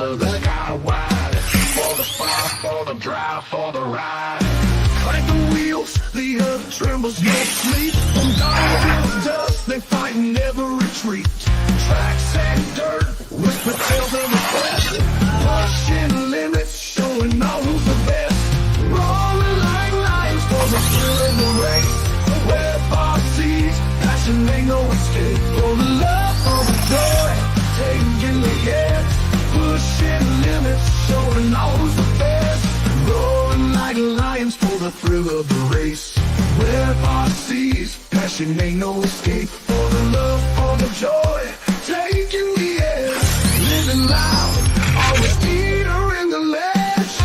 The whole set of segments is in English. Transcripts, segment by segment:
under the guy wide. For the fire, for the drive, for the ride. Crank the wheels, the earth trembles, no sleep. From dawn till dusk, they fight and never retreat. Tracks and dirt, whisper tales of the best. Pushing limits, showing all who's the best. Rolling like lions for the thrill of the race. Webb RC's passion ain't no escape. For the love, for the joy, taking the edge. Pushing limits, showing all who's the best. Rolling like lions for the thrill of the race. Webb RC's passion ain't no escape. For the love, for the joy, taking the edge. Living loud, always Peter in the ledge.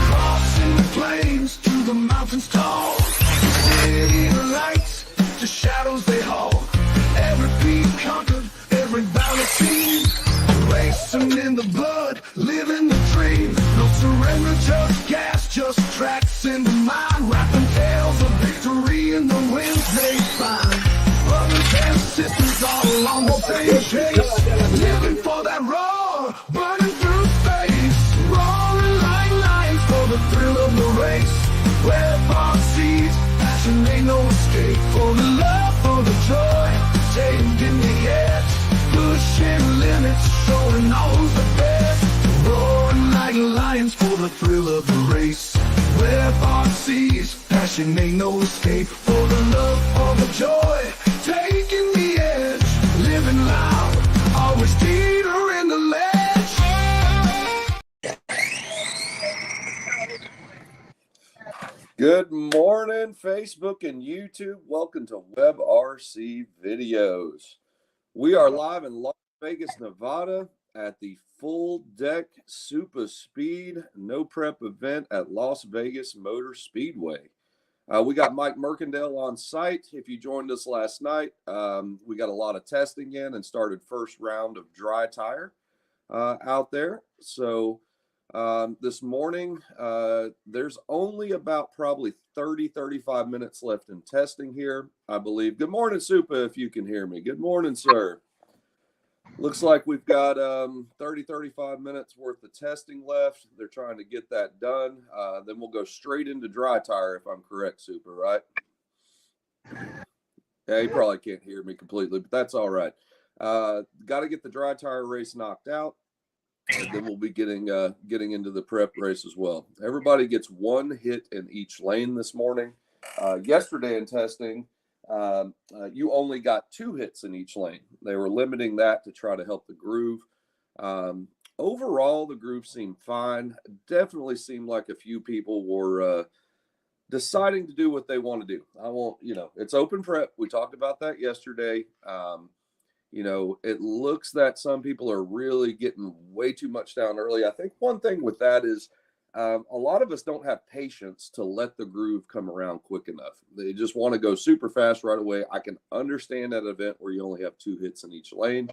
Crossing the plains to the mountains tall. City lights to shadows they haul. Every peak conquered, every valley seen. Racing in the blood, living the dream. No surrender, just gas, just tracks in the mind. Rapping tales of victory in the winds they find. Brothers and sisters all along the same chase. Living for that roar, burning through space. Roaring like lions for the thrill of the race. Webb RC's passion ain't no escape. For the love, for the joy, taking the edge. Pushing limits, showing all who's the best. Roaring like lions for the thrill of the race. Webb RC's passion ain't no escape. For the love, for the joy, taking the edge. Living loud, always Peter in the ledge. Good morning, Facebook and YouTube. Welcome to Webb RC Videos. We are live in Las Vegas, Nevada at the Full Deck Super Speed No Prep event at Las Vegas Motor Speedway. We got Mike Mercandale on site. If you joined us last night, we got a lot of testing in and started first round of dry tire out there. So this morning, there's only about probably 35 minutes left in testing here, I believe. Good morning, Supa, if you can hear me. Good morning, sir. Looks like we've got 35 minutes worth of testing left. They're trying to get that done. Then we'll go straight into dry tire, if I'm correct, Supa, right? Yeah, you probably can't hear me completely, but that's all right. Got to get the dry tire race knocked out. And then we'll be getting into the prep race as well. Everybody gets one hit in each lane this morning. Yesterday in testing, you only got 2 hits in each lane. They were limiting that to try to help the groove. Overall, the groove seemed fine. Definitely seemed like a few people were deciding to do what they want to do. I won't, it's open prep. We talked about that yesterday. It looks that some people are really getting way too much down early. I think one thing with that is a lot of us don't have patience to let the groove come around quick enough. They just want to go super fast right away. I can understand that event where you only have 2 hits in each lane.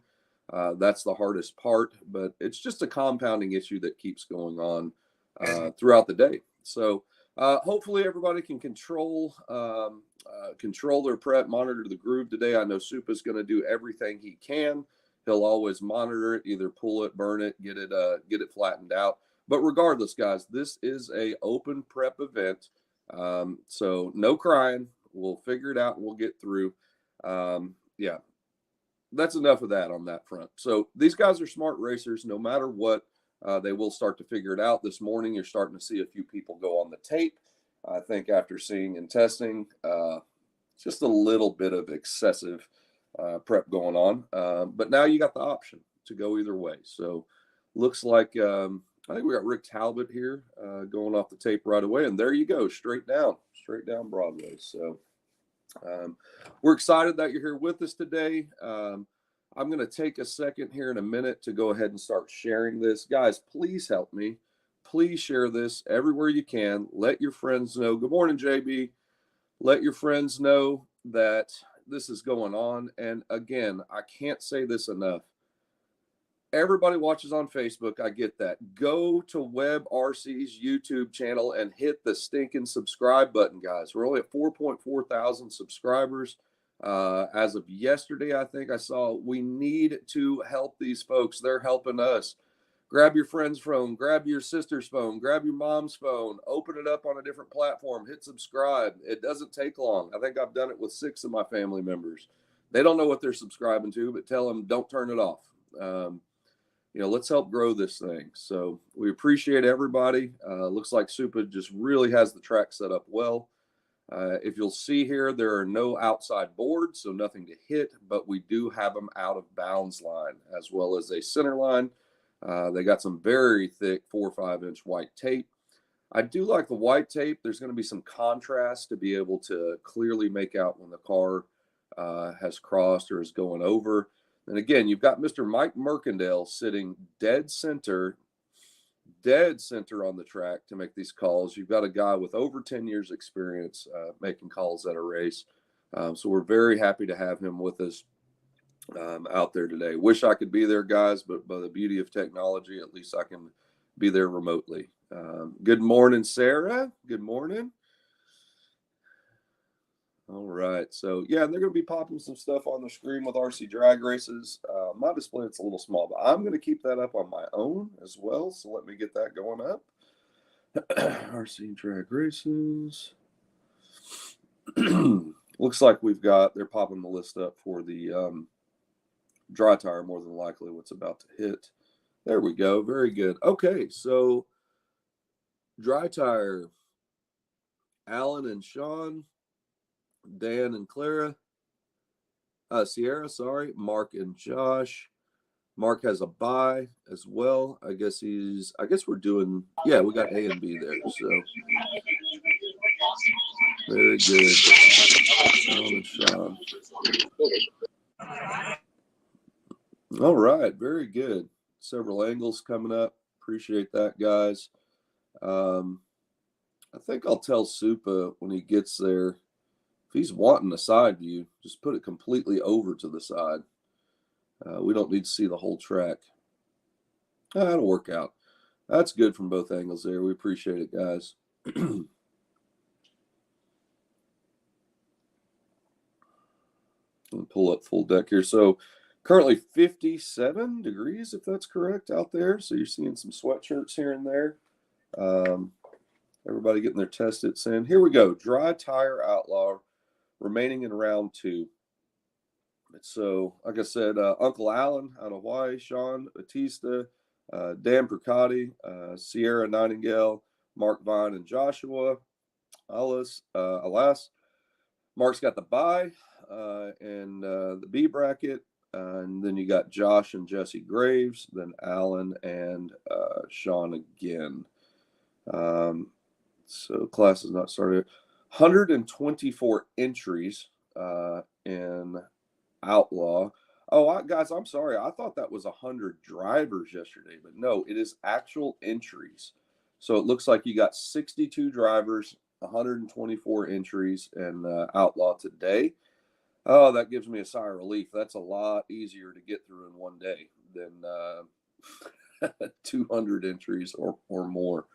That's the hardest part, but it's just a compounding issue that keeps going on throughout the day. So hopefully everybody can control their prep, monitor the groove today. I know Supa's going to do everything he can. He'll always monitor it, either pull it, burn it, get it flattened out. But regardless, guys, this is a open prep event. So no crying. We'll figure it out and we'll get through. Yeah, that's enough of that on that front. So these guys are smart racers. No matter what, they will start to figure it out. This morning, you're starting to see a few people go on the tape. I think after seeing and testing, just a little bit of excessive prep going on. But now you got the option to go either way. So looks like I think we got Rick Talbot here going off the tape right away. And there you go, straight down Broadway. So we're excited that you're here with us today. I'm going to take a second here in a minute to go ahead and start sharing this. Guys, please help me. Please share this everywhere you can. Let your friends know. Good morning, JB. Let your friends know that this is going on. And again, I can't say this enough. Everybody watches on Facebook. I get that. Go to Webb RC's YouTube channel and hit the stinking subscribe button, guys. We're only at 4.4 thousand subscribers. As of yesterday, I think I saw we need to help these folks. They're helping us. Grab your friend's phone, grab your sister's phone, grab your mom's phone, open it up on a different platform, hit subscribe. It doesn't take long. I think I've done it with 6 of my family members. They don't know what they're subscribing to, but tell them don't turn it off. Let's help grow this thing. So we appreciate everybody. Looks like Supa just really has the track set up well. If you'll see here, there are no outside boards, so nothing to hit, but we do have them out of bounds line as well as a center line. They got some very thick 4 or 5 inch white tape. I do like the white tape. There's going to be some contrast to be able to clearly make out when the car has crossed or is going over. And again, you've got Mr. Mike Mercandale sitting dead center on the track to make these calls. You've got a guy with over 10 years experience making calls at a race. So we're very happy to have him with us out there today. Wish I could be there, guys, but by the beauty of technology, at least I can be there remotely. Good morning, Sarah. Good morning. All right. So, yeah, they're going to be popping some stuff on the screen with RC drag races. My display, it's a little small, but I'm going to keep that up on my own as well. So let me get that going up. RC drag races. Looks like they're popping the list up for the dry tire, more than likely what's about to hit. There we go. Very good. Okay, so dry tire, Alan and Sean, Dan and Sierra, sorry, Mark and Josh. Mark has a bye as well. I guess we're doing, yeah, we got A and B there. So very good. Alan and Sean. All right, very good. Several angles coming up. Appreciate that, guys. I think I'll tell Supa when he gets there, if he's wanting a side view, just put it completely over to the side. We don't need to see the whole track. That'll work out. That's good from both angles there. We appreciate it, guys. I'll pull up full deck here. So currently 57 degrees, if that's correct, out there. So you're seeing some sweatshirts here and there. Everybody getting their test hits in. Here we go. Dry tire outlaw remaining in round 2. So, like I said, Uncle Alan out of Hawaii, Sean Batista, Dan Percotti, Sierra Nightingale, Mark Vine, and Joshua Alas. Mark's got the bye and the B bracket. And then you got Josh and Jesse Graves, then Alan and Sean again. So class is not started. 124 entries in Outlaw. Oh, guys, I'm sorry. I thought that was 100 drivers yesterday, but no, it is actual entries. So it looks like you got 62 drivers, 124 entries in Outlaw today. Oh, that gives me a sigh of relief. That's a lot easier to get through in one day than 200 entries or more.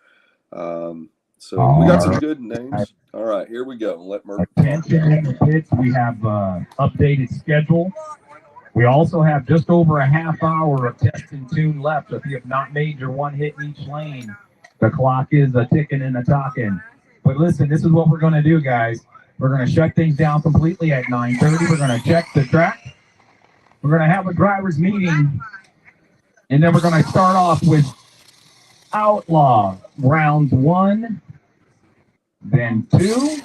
So we got some good names. All right, here we go. Let Merck. Attention in the pits. We have updated schedule. We also have just over a half hour of test and tune left. So if you have not made your one hit in each lane, the clock is ticking and a talking. But listen, this is what we're going to do, guys. We're going to shut things down completely at 9:30. We're going to check the track. We're going to have a driver's meeting. And then we're going to start off with Outlaw. Round 1, then 2.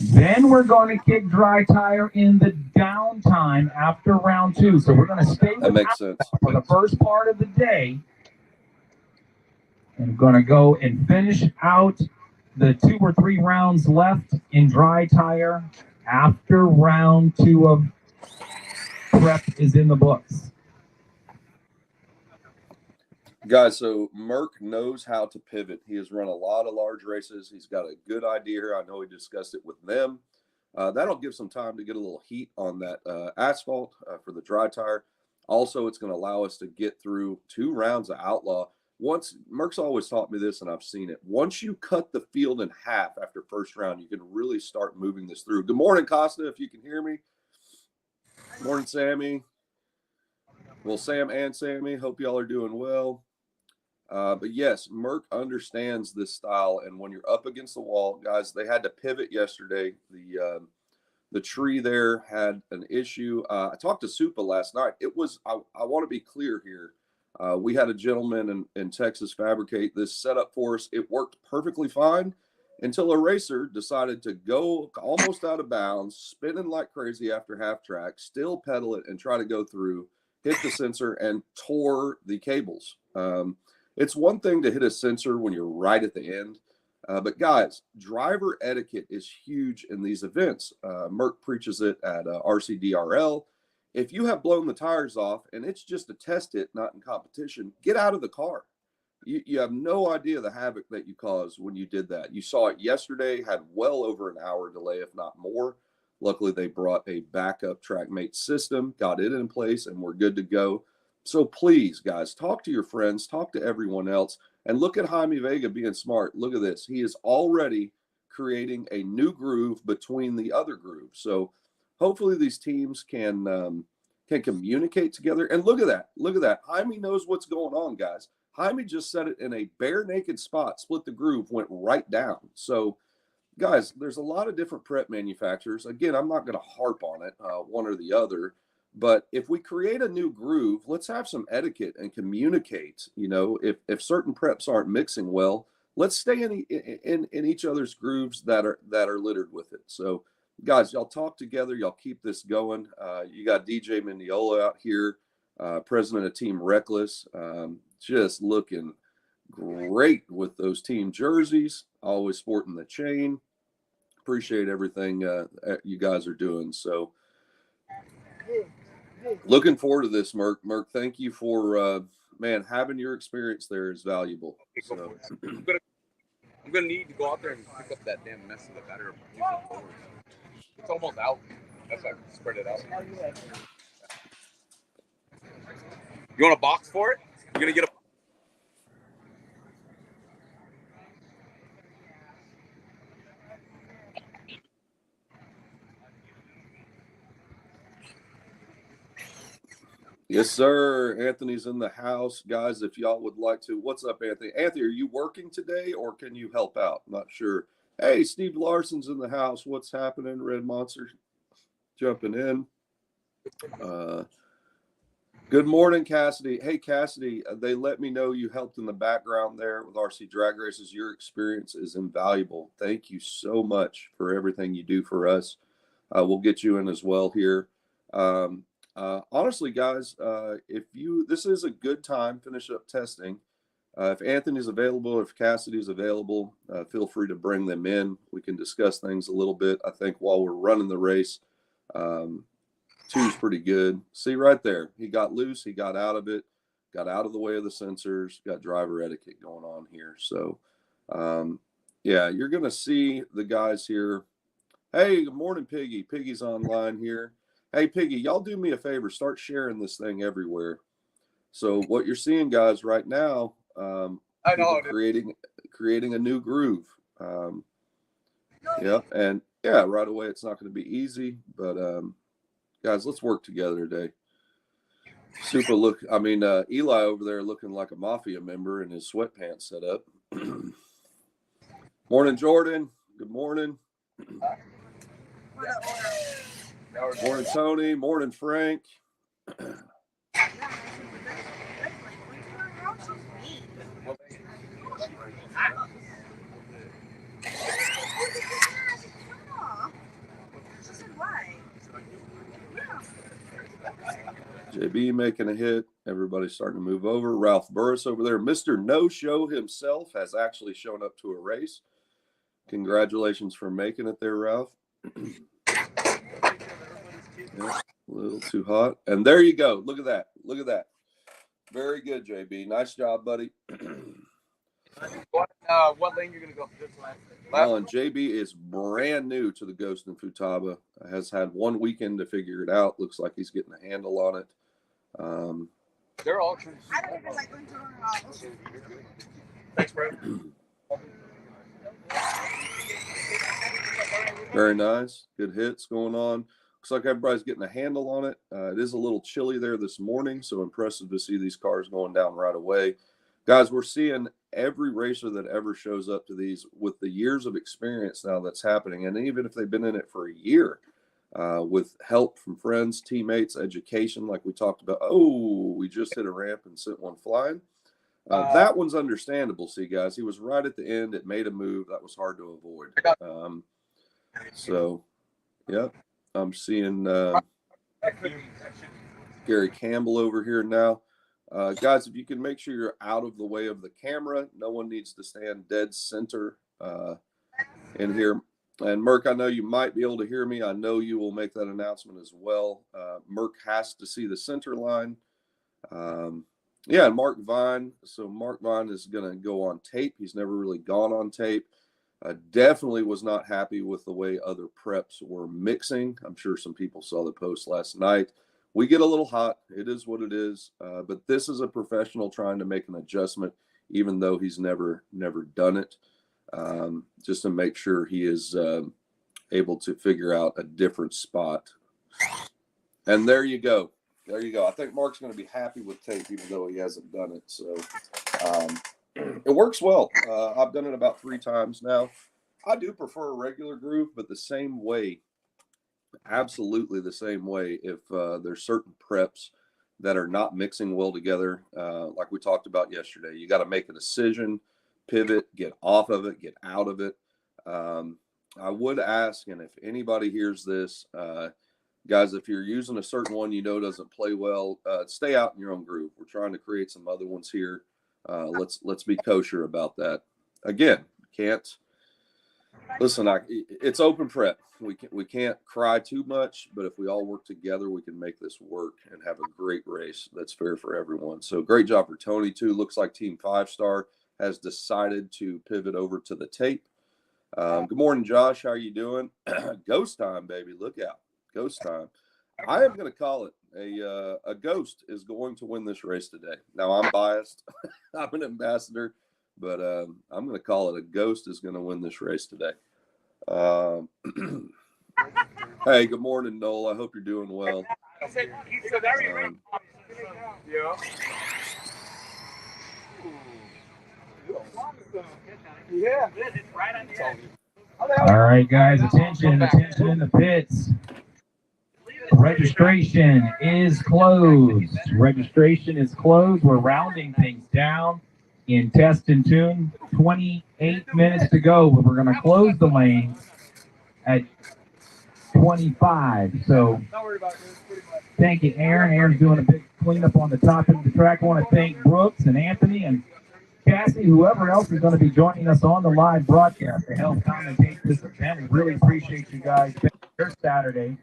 Then we're going to kick dry tire in the downtime after round 2. So we're going to stay with Outlaw for the first part of the day. And going to go and finish out the 2 or 3 rounds left in dry tire after round 2 of prep is in the books. Guys, so Merck knows how to pivot. He has run a lot of large races. He's got a good idea here. I know he discussed it with them. That'll give some time to get a little heat on that asphalt for the dry tire. Also, it's going to allow us to get through 2 rounds of Outlaw. Merck's always taught me this, and I've seen it. Once you cut the field in half after first round, you can really start moving this through. Good morning, Costa, if you can hear me. Morning, Sammy. Well, Sam and Sammy, hope y'all are doing well. But yes, Merck understands this style, and when you're up against the wall, guys, they had to pivot yesterday. The tree there had an issue. I talked to Supa last night. It was I want to be clear here. We had a gentleman in Texas fabricate this setup for us. It worked perfectly fine until a racer decided to go almost out of bounds, spinning like crazy after half track, still pedal it and try to go through, hit the sensor, and tore the cables. It's one thing to hit a sensor when you're right at the end. But guys, driver etiquette is huge in these events. Merck preaches it at RCDRL. If you have blown the tires off and it's just a test hit, not in competition, get out of the car. You have no idea the havoc that you caused when you did that. You saw it yesterday, had well over an hour delay, if not more. Luckily, they brought a backup TrackMate system, got it in place, and we're good to go. So please, guys, talk to your friends, talk to everyone else, and look at Jaime Vega being smart. Look at this. He is already creating a new groove between the other grooves. So hopefully these teams can communicate together. And look at that. Look at that. Jaime knows what's going on, guys. Jaime just set it in a bare naked spot, split the groove, went right down. So, guys, there's a lot of different prep manufacturers. Again, I'm not going to harp on it, one or the other. But if we create a new groove, let's have some etiquette and communicate. You know, if certain preps aren't mixing well, let's stay in each other's grooves that are littered with it. So, guys, y'all talk together. Y'all keep this going. You got DJ Mendiola out here, president of Team Reckless, just looking great with those team jerseys. Always sporting the chain. Appreciate everything you guys are doing. So. Looking forward to this, Merck. Merck, thank you for, having your experience there is valuable. So. I'm gonna need to go out there and pick up that damn mess of the battery. It's almost out. That's why I spread it out. You want a box for it? You're gonna get a. Yes, sir. Anthony's in the house. Guys, if y'all would like to, what's up, Anthony? Anthony, are you working today or can you help out? I'm not sure. Hey, Steve Larson's in the house. What's happening? Red Monster jumping in. Good morning, Cassidy. Hey, Cassidy, they let me know you helped in the background there with RC Drag Races. Your experience is invaluable. Thank you so much for everything you do for us. We'll get you in as well here. Honestly, guys, this is a good time, finish up testing. If Anthony's available, if Cassidy's available, feel free to bring them in. We can discuss things a little bit. I think while we're running the race, two's pretty good. See right there, he got loose, he got out of it, got out of the way of the sensors, got driver etiquette going on here. So, yeah, you're going to see the guys here. Hey, good morning, Piggy. Piggy's online here. Hey, Piggy, y'all do me a favor. Start sharing this thing everywhere. So what you're seeing, guys, right now, I know creating a new groove. Yeah, and yeah, right away, it's not going to be easy, but guys, let's work together today. Eli over there looking like a mafia member in his sweatpants set up. Morning, Jordan. Good morning. Morning, Tony. Morning, Frank. JB making a hit. Everybody's starting to move over. Ralph Burris over there. Mr. No Show himself has actually shown up to a race. Congratulations for making it there, Ralph. Yeah, a little too hot. And there you go. Look at that. Look at that. Very good, JB. Nice job, buddy. What lane you're going to go? This left? And JB is brand new to the Ghost and Futaba. Has had one weekend to figure it out. Looks like he's getting a handle on it. They're all I don't even like going to our house. Thanks, bro. Very nice. Good hits going on. Looks like everybody's getting a handle on it. It is a little chilly there this morning, so impressive to see these cars going down right away. Guys, we're seeing every racer that ever shows up to these with the years of experience now that's happening, and even if they've been in it for a year, with help from friends, teammates, education, like we talked about. Oh, we just hit a ramp and sent one flying. That one's understandable. See, guys, he was right at the end. It made a move that was hard to avoid. So, yeah, I'm seeing Gary Campbell over here now. Guys, if you can make sure you're out of the way of the camera, no one needs to stand dead center in here. And Merck, I know you might be able to hear me. I know you will make that announcement as well. Merck has to see the center line. Yeah, Mark Vine. So Mark Vine is going to go on tape. He's never really gone on tape. Definitely was not happy with the way other preps were mixing. I'm sure some people saw the post last night. We get a little hot. It is what it is. But this is a professional trying to make an adjustment, even though he's never done it, just to make sure he is able to figure out a different spot. And there you go. There you go. I think Mark's going to be happy with tape, even though he hasn't done it. So it works well. I've done it about 3 times now. I do prefer a regular groove, but the same way, absolutely the same way. If there's certain preps that are not mixing well together, like we talked about yesterday, you got to make a decision, pivot, get off of it, get out of it. I would ask, and if anybody hears this, guys, if you're using a certain one you know doesn't play well, stay out in your own groove. We're trying to create some other ones here. Let's be kosher about that. Again, can't listen. It's open prep. We can't cry too much, but if we all work together, we can make this work and have a great race that's fair for everyone. So great job for Tony too. Looks like Team 5-Star has decided to pivot over to the tape. Good morning, Josh. How are you doing? Ghost time, baby. Look out. Ghost time. I am going to call it a ghost is going to win this race today. Now, I'm biased. I'm an ambassador, but I'm going to call it a ghost is going to win this race today. Hey, good morning, Noel. I hope you're doing well. All right, guys, attention in the pits. Registration is closed. Registration is closed. We're rounding things down in test and tune. 28 minutes to go, but we're going to close the lanes at 25. So thank you, Aaron. Aaron's doing a big cleanup on the top end of the track. I want to thank Brooks and Anthony and Cassie, whoever else is going to be joining us on the live broadcast to help commentate this event. We really appreciate you guys. There's Saturday.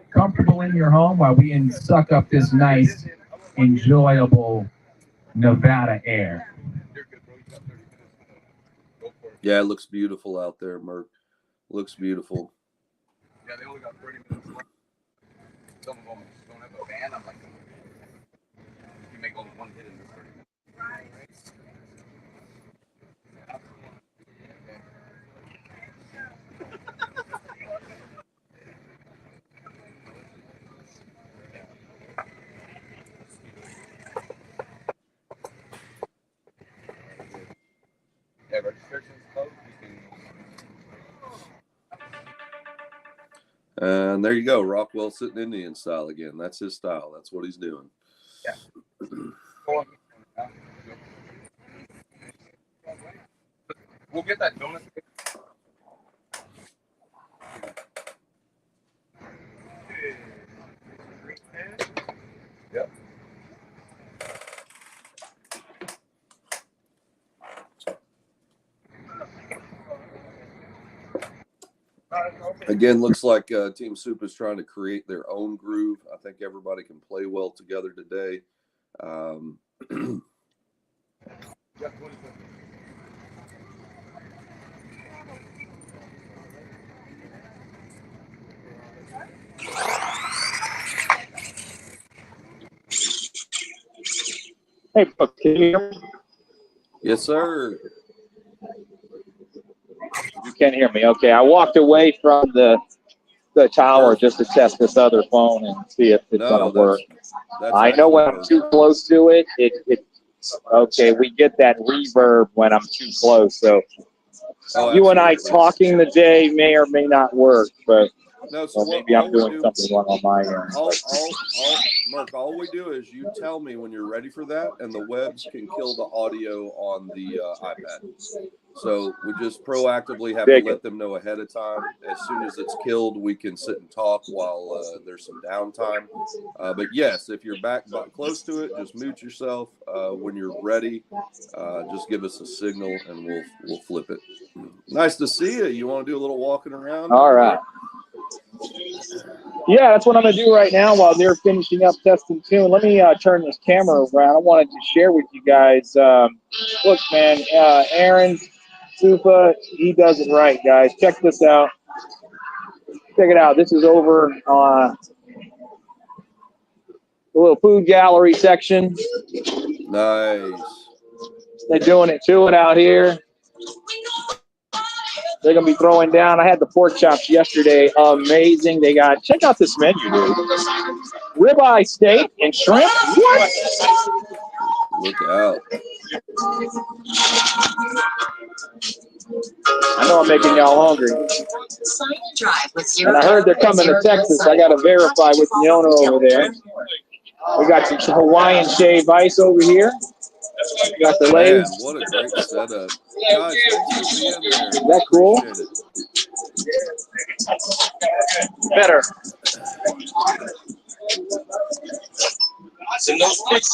Comfortable in your home while we suck up this nice, enjoyable Nevada air. Yeah, it looks beautiful out there, Merc. Looks beautiful. Yeah, they only got 30 minutes left. Some of them don't have a ban. I'm like, you make only one hit in this 30 minutes. Yeah, registration's closed. And there you go. Rockwell sitting Indian style again. That's his style. That's what he's doing. Yeah. We'll get that donut. Yep. Again, looks like Team Soup is trying to create their own groove. I think everybody can play well together today. Hey, Brooke, can you hear me? Yes, sir. You can hear me. Okay, I walked away from the the tower just to test this other phone and see if it's gonna work. That's I know when I'm actually too close to it, okay, we get that reverb when I'm too close. So Oh, you and I absolutely. talking today may or may not work, but No, so well, maybe I'm doing something wrong on my end. Mark, all we do is you tell me when you're ready for that, and the Webbs can kill the audio on the iPad. So we just proactively have to let them know ahead of time. As soon as it's killed, we can sit and talk while there's some downtime. But yes, if you're back close to it, just mute yourself. When you're ready, just give us a signal and we'll flip it. Nice to see you. You want to do a little walking around? All right. Yeah, that's what I'm going to do right now while they're finishing up testing tune. Let me turn this camera around. I wanted to share with you guys. Look, man, Aaron Sufa, he does it right, guys. Check this out. Check it out. This is over the little food gallery section. Nice. They're doing it to it out here. They're going to be throwing down. I had the pork chops yesterday. Amazing. They got, check out this menu, dude. Ribeye steak and shrimp. What? Look out. I know I'm making y'all hungry. And I heard they're coming to Texas. I got to verify with the owner over there. We got some Hawaiian shaved ice over here. We got the legs. Man, what a great setup. Guys, thanks for being there. Is that cool? Appreciate it. Better.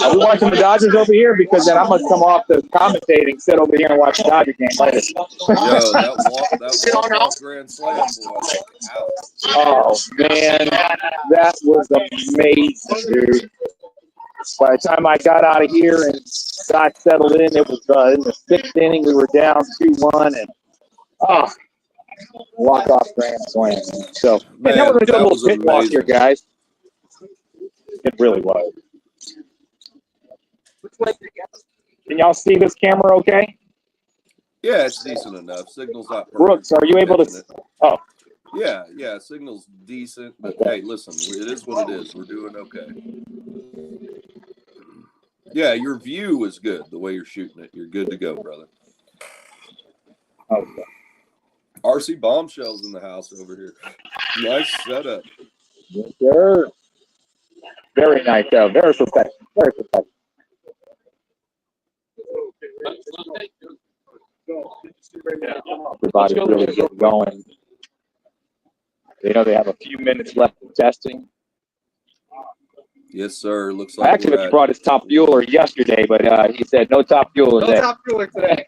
Are we watching the Dodgers over here? Because then I'm going to come off the commentating, sit over here and watch the Dodger game later. Yo, that walk-off grand slam, boy. Out. Oh, man. That was amazing, dude. By the time I got out of here and got settled in, it was in the 6th inning. We were down 2-1, and walk-off grand slam. So, man, now we're going to do a little pit walk here, guys. It really was. Can y'all see this camera okay? Yeah, it's decent enough. Signal's not perfect. Brooks, are you able to? Oh. Yeah, signal's decent, but hey, listen, it is what it is. We're doing okay. Yeah, your view is good the way you're shooting it. You're good to go, brother. Okay. RC Bombshells in the house over here. Nice setup. Yes, sir. Very nice, though. Very professional. Very professional. Everybody's really getting going. They know they have a few minutes left of testing. Yes, sir. Looks like I actually brought his top fueler yesterday, but he said no top fueler today. No top fueler today.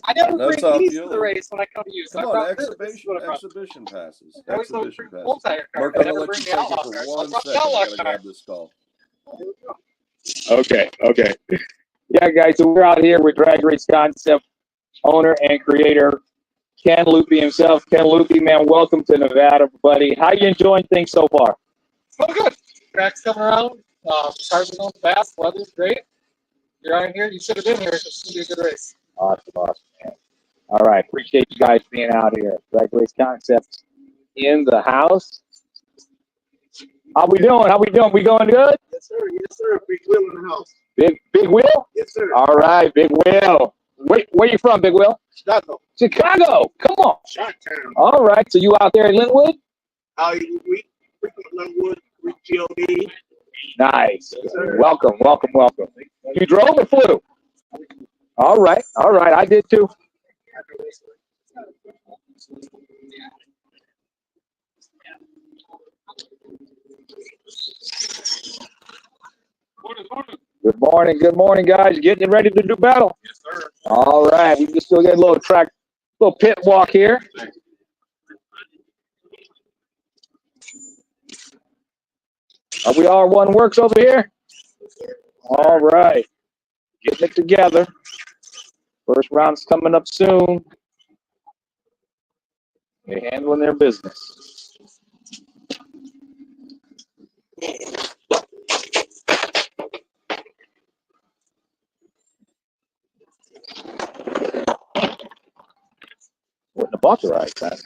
I never bring these to the race when I come to you. So come on, exhibition passes. Exhibition passes. Mark, I'm going to let you take it for 1 second. I got to grab this call. Okay. Yeah, guys, so we're out here with Drag Race Concept owner and creator Ken Loopy himself. Ken Loopy, man, welcome to Nevada, buddy. How you enjoying things so far? So good. Track's coming around. Cars are going fast. Weather's great. You're out here. You should have been here. It's going to be a good race. Awesome, man. All right, appreciate you guys being out here. Drag Race Concepts in the house. How we doing? We going good? Yes, sir. Yes, sir. Big Will in the house. Big Will? Yes, sir. All right, Big Will. Where you from, Big Will? Chicago. Come on. Shot-town. All right, so you out there in Linwood? We frequent Linwood, GOD. Nice. Welcome. You drove or flew? All right. I did too. Good morning, guys. Getting ready to do battle. Yes, sir. All right. We just still get a little pit walk here. Are we all one works over here? All right. Getting it together. First round's coming up soon. They're handling their business. Wouldn't have bought the right time.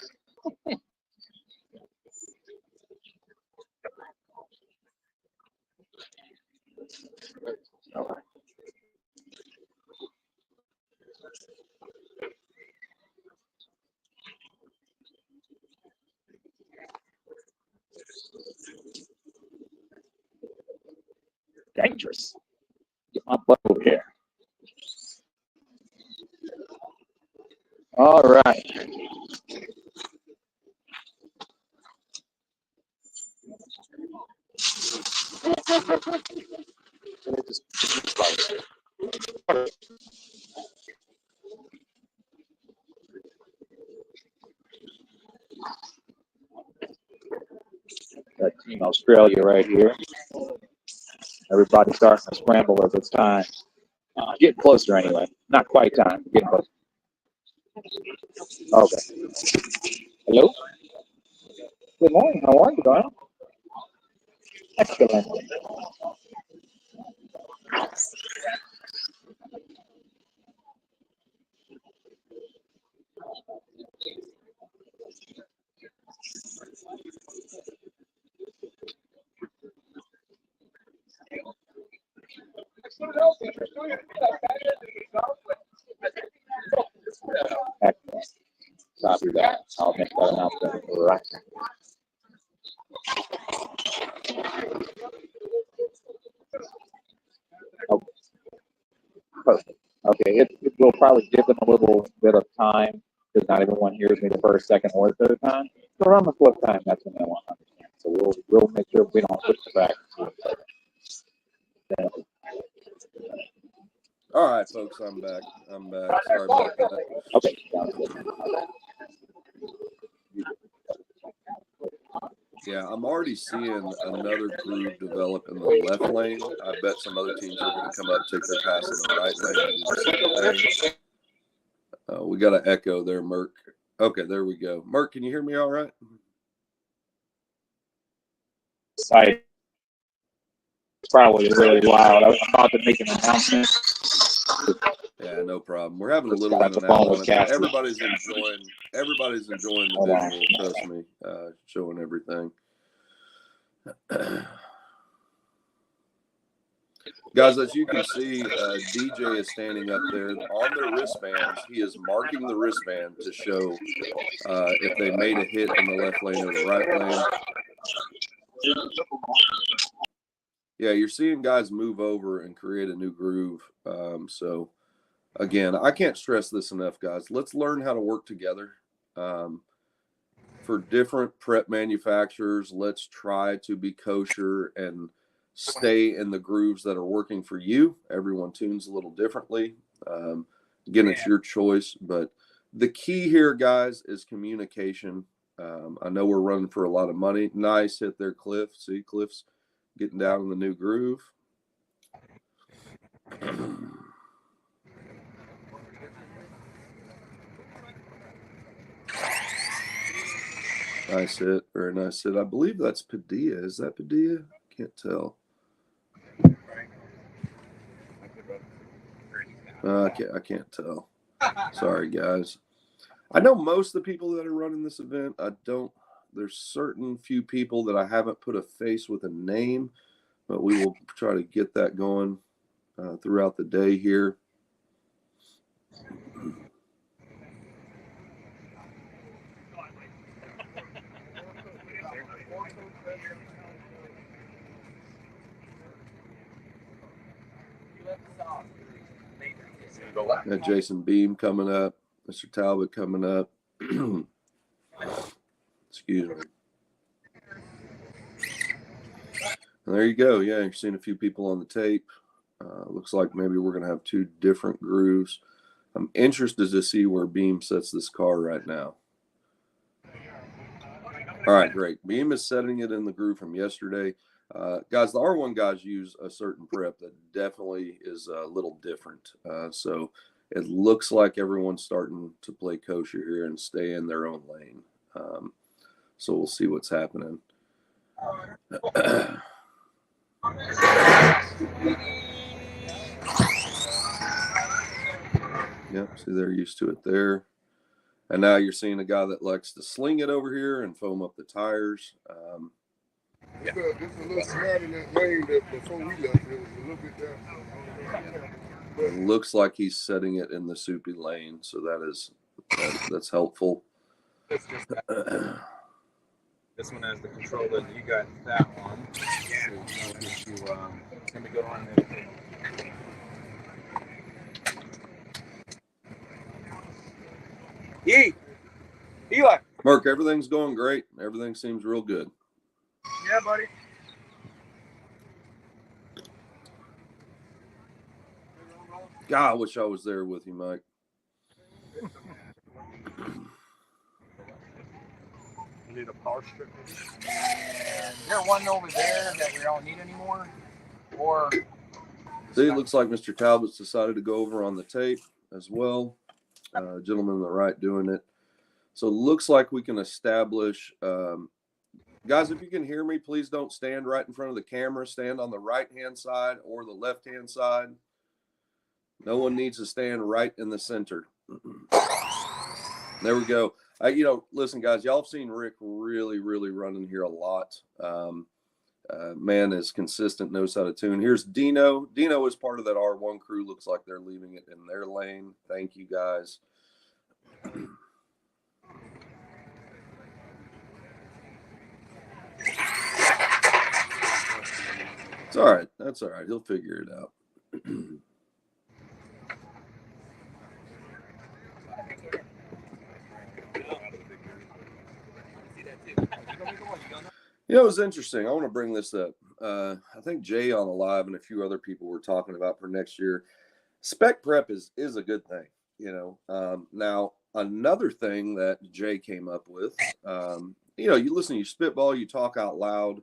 my butt over here. All right. Got Team Australia right here. Everybody starting to scramble as it's time. Getting closer anyway. Not quite time. Getting closer. Okay. Hello. Good morning. How are you, Doyle? Excellent. Excellent. Copy that. I'll make that announcement right. Okay. Perfect. Okay, it will probably give them a little bit of time because not everyone hears me the first, second, or third time. So around the fourth time, that's when they want to understand. So we'll make sure we don't switch the back. Yeah. All right, folks, I'm back. Sorry about that. Okay. Yeah, I'm already seeing another groove develop in the left lane. I bet some other teams are going to come up, take their pass in the right lane, and do the same thing. We got an echo there, Merc. Okay, there we go. Merc, can you hear me all right? It's probably really loud. I was about to make an announcement. Yeah, no problem. We're having a little in and out on it. Everybody's enjoying the visual, trust me, showing everything. Guys, as you can see, DJ is standing up there on their wristbands. He is marking the wristband to show if they made a hit in the left lane or the right lane. Yeah, you're seeing guys move over and create a new groove. So, again, I can't stress this enough, guys. Let's learn how to work together. For different prep manufacturers, let's try to be kosher and stay in the grooves that are working for you. Everyone tunes a little differently. Again, it's your choice. But the key here, guys, is communication. I know we're running for a lot of money. Nice hit there, Cliff. See, Cliff's getting down in the new groove. Nice hit. Very nice hit. I believe that's Padilla. Is that Padilla? Can't tell. I can't tell. Sorry, guys. I know most of the people that are running this event. There's certain few people that I haven't put a face with a name, but we will try to get that going throughout the day here. Got Jason Beam coming up, Mr. Talbot coming up. Excuse me. And there you go. Yeah, you're seeing a few people on the tape. Looks like maybe we're going to have two different grooves. I'm interested to see where Beam sets this car right now. All right, great. Beam is setting it in the groove from yesterday. Guys, the R1 guys use a certain prep that definitely is a little different. So it looks like everyone's starting to play kosher here and stay in their own lane. So we'll see what's happening. Yep, see, they're used to it there. And now you're seeing a guy that likes to sling it over here and foam up the tires. It's a little snag in that lane that before we left, it was a little bit down. It looks like he's setting it in the soupy lane, so that's helpful. It's just that. This one has the controller, and you got that one. Let me go on there. Eli. Mark, everything's going great. Everything seems real good. Yeah, buddy. God, I wish I was there with you, Mike. Need a power strip. Is there one over there that we don't need anymore? Or See, it looks like Mr. Talbot's decided to go over on the tape as well. Gentleman on the right doing it. So it looks like we can establish, guys, if you can hear me, please don't stand right in front of the camera. Stand on the right-hand side or the left-hand side. No one needs to stand right in the center. There we go. Listen, guys, y'all have seen Rick really, really running here a lot. Man is consistent, knows how to tune. Here's Dino. Dino is part of that R1 crew. Looks like they're leaving it in their lane. Thank you, guys. It's all right. That's all right. He'll figure it out. It was interesting. I want to bring this up. I think Jay on the live and a few other people were talking about for next year. Spec prep is a good thing, Now, another thing that Jay came up with, you listen, you spitball, you talk out loud,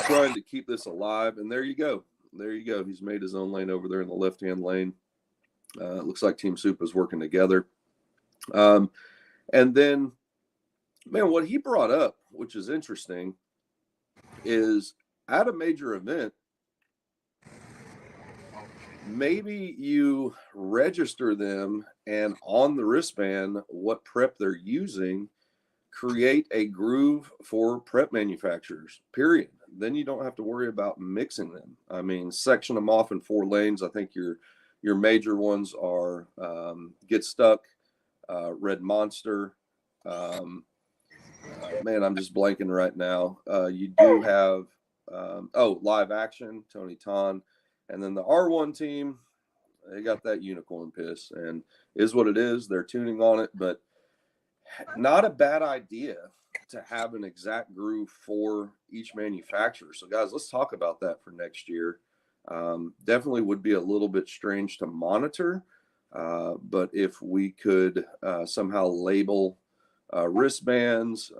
trying to keep this alive, and there you go. There you go. He's made his own lane over there in the left-hand lane. It looks like Team Soup is working together. And then, man, what he brought up, which is interesting, is at a major event, maybe you register them and on the wristband, what prep they're using, create a groove for prep manufacturers, period. Then you don't have to worry about mixing them. I mean, section them off in 4 lanes. I think your major ones are Get Stuck, Red Monster. Man, I'm just blanking right now. You do have, Live Action, Tony Ton. And then the R1 team, they got that unicorn piss. And is what it is. They're tuning on it. But not a bad idea to have an exact groove for each manufacturer. So, guys, let's talk about that for next year. Definitely would be a little bit strange to monitor. But if we could somehow label wristbands,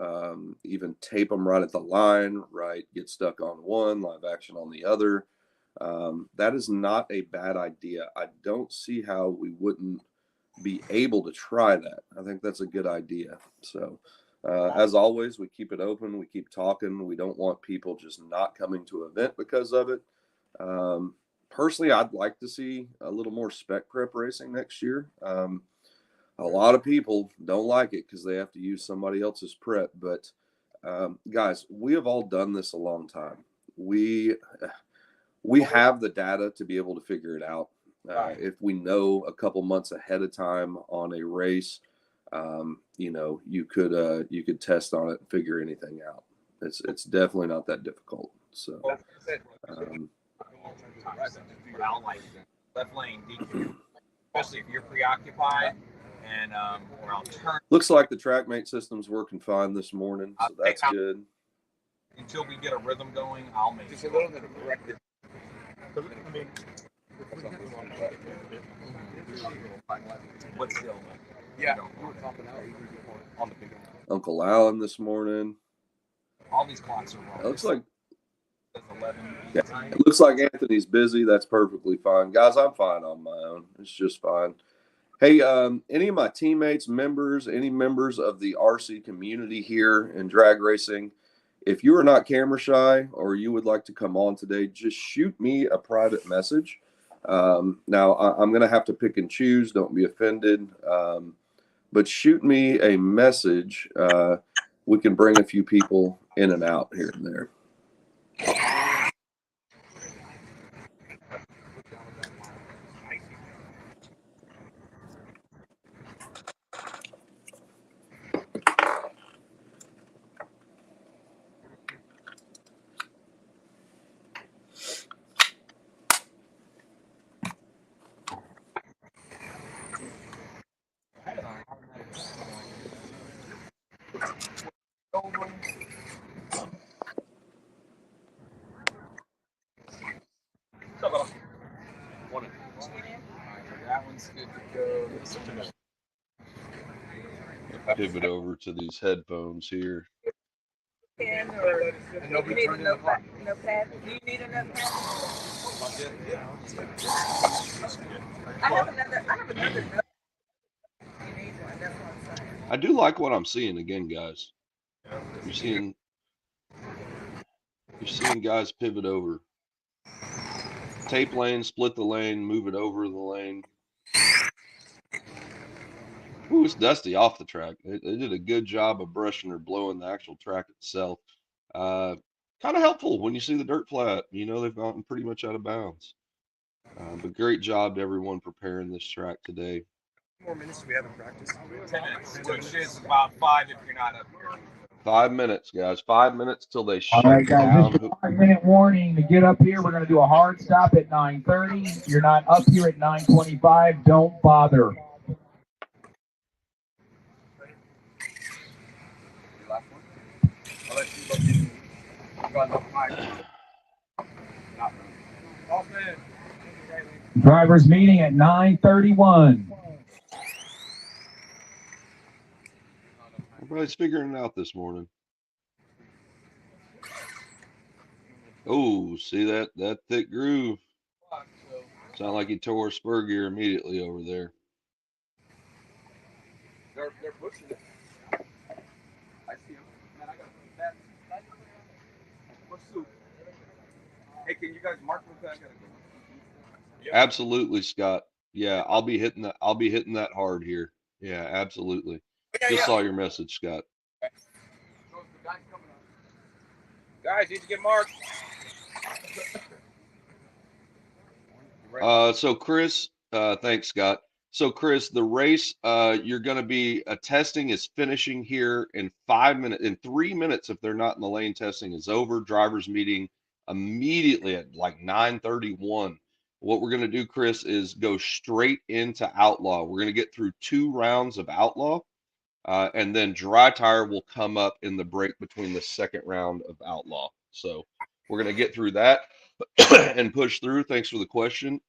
even tape them right at the line, right? Get Stuck on one, Live Action on the other. That is not a bad idea. I don't see how we wouldn't be able to try that. I think that's a good idea. So, as always, we keep it open. We keep talking. We don't want people just not coming to an event because of it. Personally, I'd like to see a little more spec prep racing next year. A lot of people don't like it because they have to use somebody else's prep. But, guys, we have all done this a long time. We have the data to be able to figure it out. If we know a couple months ahead of time on a race, you could test on it and figure anything out. It's definitely not that difficult. So, left lane, especially if you're preoccupied, and or I'll turn. Looks like the TrackMate system's working fine this morning, so that's good. Until we get a rhythm going, I'll make Just a little bit of corrective. What's still? Yeah. We were talking on the big one. Uncle Alan this morning. All these clocks are wrong. It looks like 11. It looks like Anthony's busy. That's perfectly fine. Guys, I'm fine on my own. It's just fine. Hey, any of my teammates, members, any members of the RC community here in drag racing, if you are not camera shy or you would like to come on today, just shoot me a private message. Now, I'm going to have to pick and choose. Don't be offended. But shoot me a message. We can bring a few people in and out here and there. That one's good to go. Listen to this. Pivot over to these headphones here. Pen or And nobody you need a turned in the clock. notepad? Do you need a notepad? I have another note. You need one, that's what I'm saying. I do like what I'm seeing again, guys. You're seeing guys pivot over. Tape lane, split the lane, move it over the lane. Ooh, it's dusty off the track. They did a good job of brushing or blowing the actual track itself. Kind of helpful when you see the dirt flat. You know they've gotten pretty much out of bounds. But great job to everyone preparing this track today. How many more minutes do we have in practice? 10 minutes, which is about 5 if you're not up here. 5 minutes, guys. 5 minutes till they All shut right, guys, down. just a 5-minute warning to get up here. We're going to do a hard stop at 9:30. If you're not up here at 9:25, don't bother. Last one? I'll let you look in. I've got enough time. Not really. Off man. Drivers meeting at 9:31. Everybody's figuring it out this morning. Oh, see that thick groove? Sound like he tore a spur gear immediately over there. They're pushing it. I see him. Man, I gotta put that. What's soup? Hey, can you guys mark with that? I gotta go. Absolutely, Scott. Yeah, I'll be hitting that hard here. Yeah, absolutely. Just saw your message, Scott. Guys, need to get marked. So Chris, thanks, Scott. So Chris, the race you're going to be testing is finishing here in 5 minutes. In 3 minutes, if they're not in the lane, testing is over. Drivers meeting immediately at like 9:31. What we're going to do, Chris, is go straight into Outlaw. We're going to get through 2 rounds of Outlaw, and then dry tire will come up in the break between the second round of Outlaw. So we're going to get through that and push through. Thanks for the question.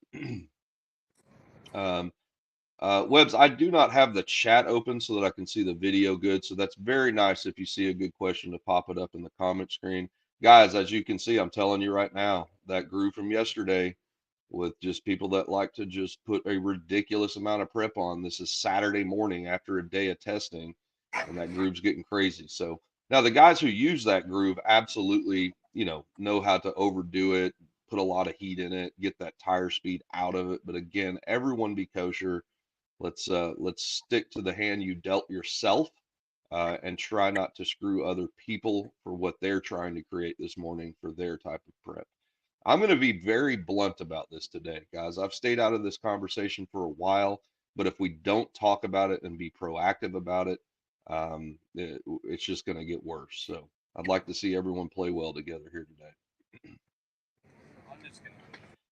Webbs, I do not have the chat open so that I can see the video good. So that's very nice if you see a good question to pop it up in the comment screen. Guys, as you can see, I'm telling you right now, that grew from yesterday with just people that like to just put a ridiculous amount of prep on. This is Saturday morning after a day of testing, and that groove's getting crazy. So now the guys who use that groove absolutely, know how to overdo it, put a lot of heat in it, get that tire speed out of it. But again, everyone be kosher. Let's stick to the hand you dealt yourself, and try not to screw other people for what they're trying to create this morning for their type of prep. I'm going to be very blunt about this today, guys. I've stayed out of this conversation for a while, but if we don't talk about it and be proactive about it, it's just going to get worse. So I'd like to see everyone play well together here today.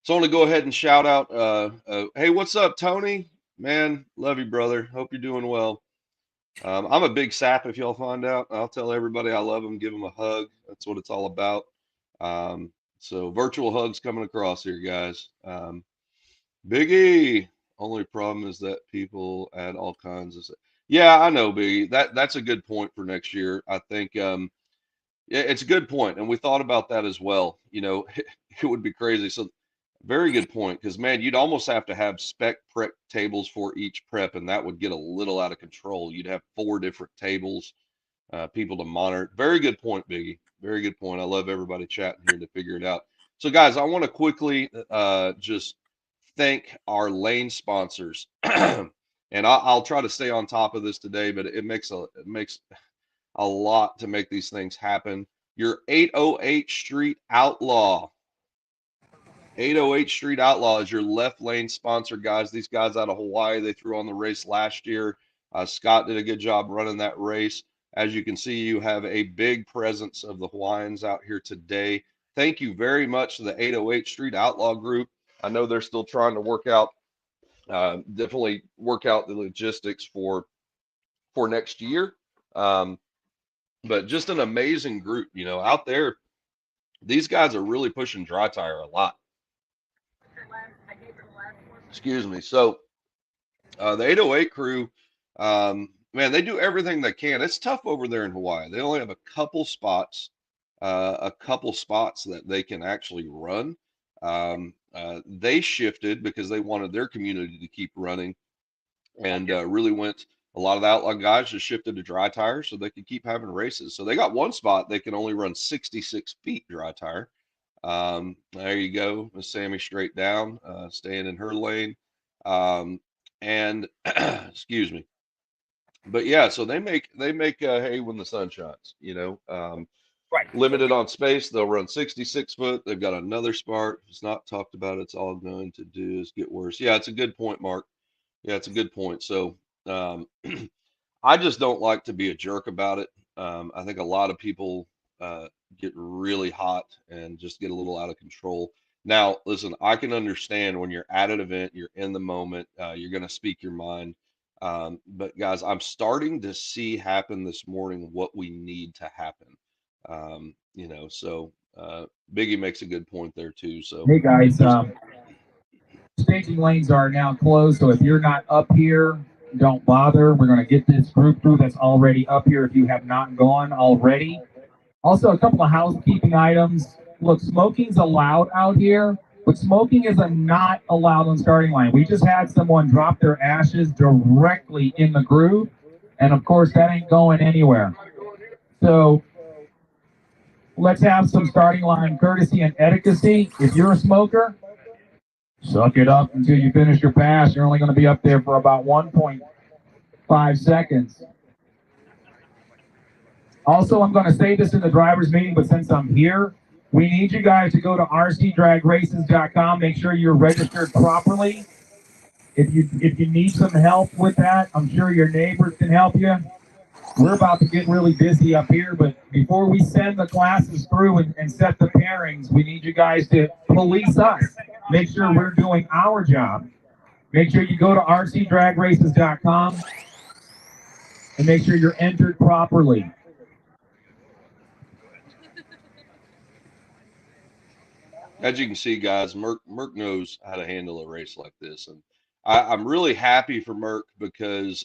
So I want to go ahead and shout out, hey, what's up, Tony? Man, love you, brother. Hope you're doing well. I'm a big sap if y'all find out. I'll tell everybody I love them, give them a hug. That's what it's all about. So virtual hugs coming across here, guys. Big E. Only problem is that people add all kinds of. Yeah, I know, Big E. That's a good point for next year. I think it's a good point, and we thought about that as well. It would be crazy. So very good point, because man, you'd almost have to have spec prep tables for each prep, and that would get a little out of control. You'd have 4 different tables, people to monitor. Very good point, Biggie. Very good point. I love everybody chatting here to figure it out. So guys, I want to quickly just thank our lane sponsors. And I'll try to stay on top of this today, but it makes a lot to make these things happen. Your 808 Street Outlaw. 808 Street Outlaw is your left lane sponsor, guys. These guys out of Hawaii, they threw on the race last year. Scott did a good job running that race. As you can see, you have a big presence of the Hawaiians out here today. Thank you very much to the 808 Street Outlaw group. I know they're still trying to work out, definitely work out the logistics for next year. But just an amazing group, out there. These guys are really pushing dry tire a lot. Excuse me. So the 808 crew, man, they do everything they can. It's tough over there in Hawaii. They only have a couple spots that they can actually run. They shifted because they wanted their community to keep running, and really went. A lot of the outlaw guys just shifted to dry tire so they could keep having races. So they got one spot they can only run 66 feet dry tire. There you go, Miss Sammy straight down, staying in her lane. And excuse me. But yeah, so they make hay when the sun shines, you know. Right. Limited on space, they'll run 66 foot. They've got another spot. It's not talked about. It's all going to do is get worse. Yeah, it's a good point, Mark. Yeah, it's a good point. So I just don't like to be a jerk about it. I think a lot of people get really hot and just get a little out of control. Now, listen, I can understand when you're at an event, you're in the moment, you're going to speak your mind. But guys, I'm starting to see happen this morning what we need to happen. You know, so Biggie makes a good point there too. So Hey guys, staging lanes are now closed, so if you're not up here, don't bother. We're going to get this group through that's already up here if you have not gone already. Also, a couple of housekeeping items. Look, smoking's allowed out here, but smoking is not allowed on starting line. We just had someone drop their ashes directly in the groove, and of course, that ain't going anywhere. So let's have some starting line courtesy and etiquette. If you're a smoker, suck it up until you finish your pass. You're only going to be up there for about 1.5 seconds. Also, I'm going to say this in the driver's meeting, but since I'm here, we need you guys to go to rcdragraces.com. Make sure you're registered properly. If you need some help with that, I'm sure your neighbors can help you. We're about to get really busy up here, but before we send the classes through and set the pairings, we need you guys to police us. Make sure we're doing our job. Make sure you go to rcdragraces.com and make sure you're entered properly. as you can see, guys, Merck knows how to handle a race like this, and I'm really happy for Merck because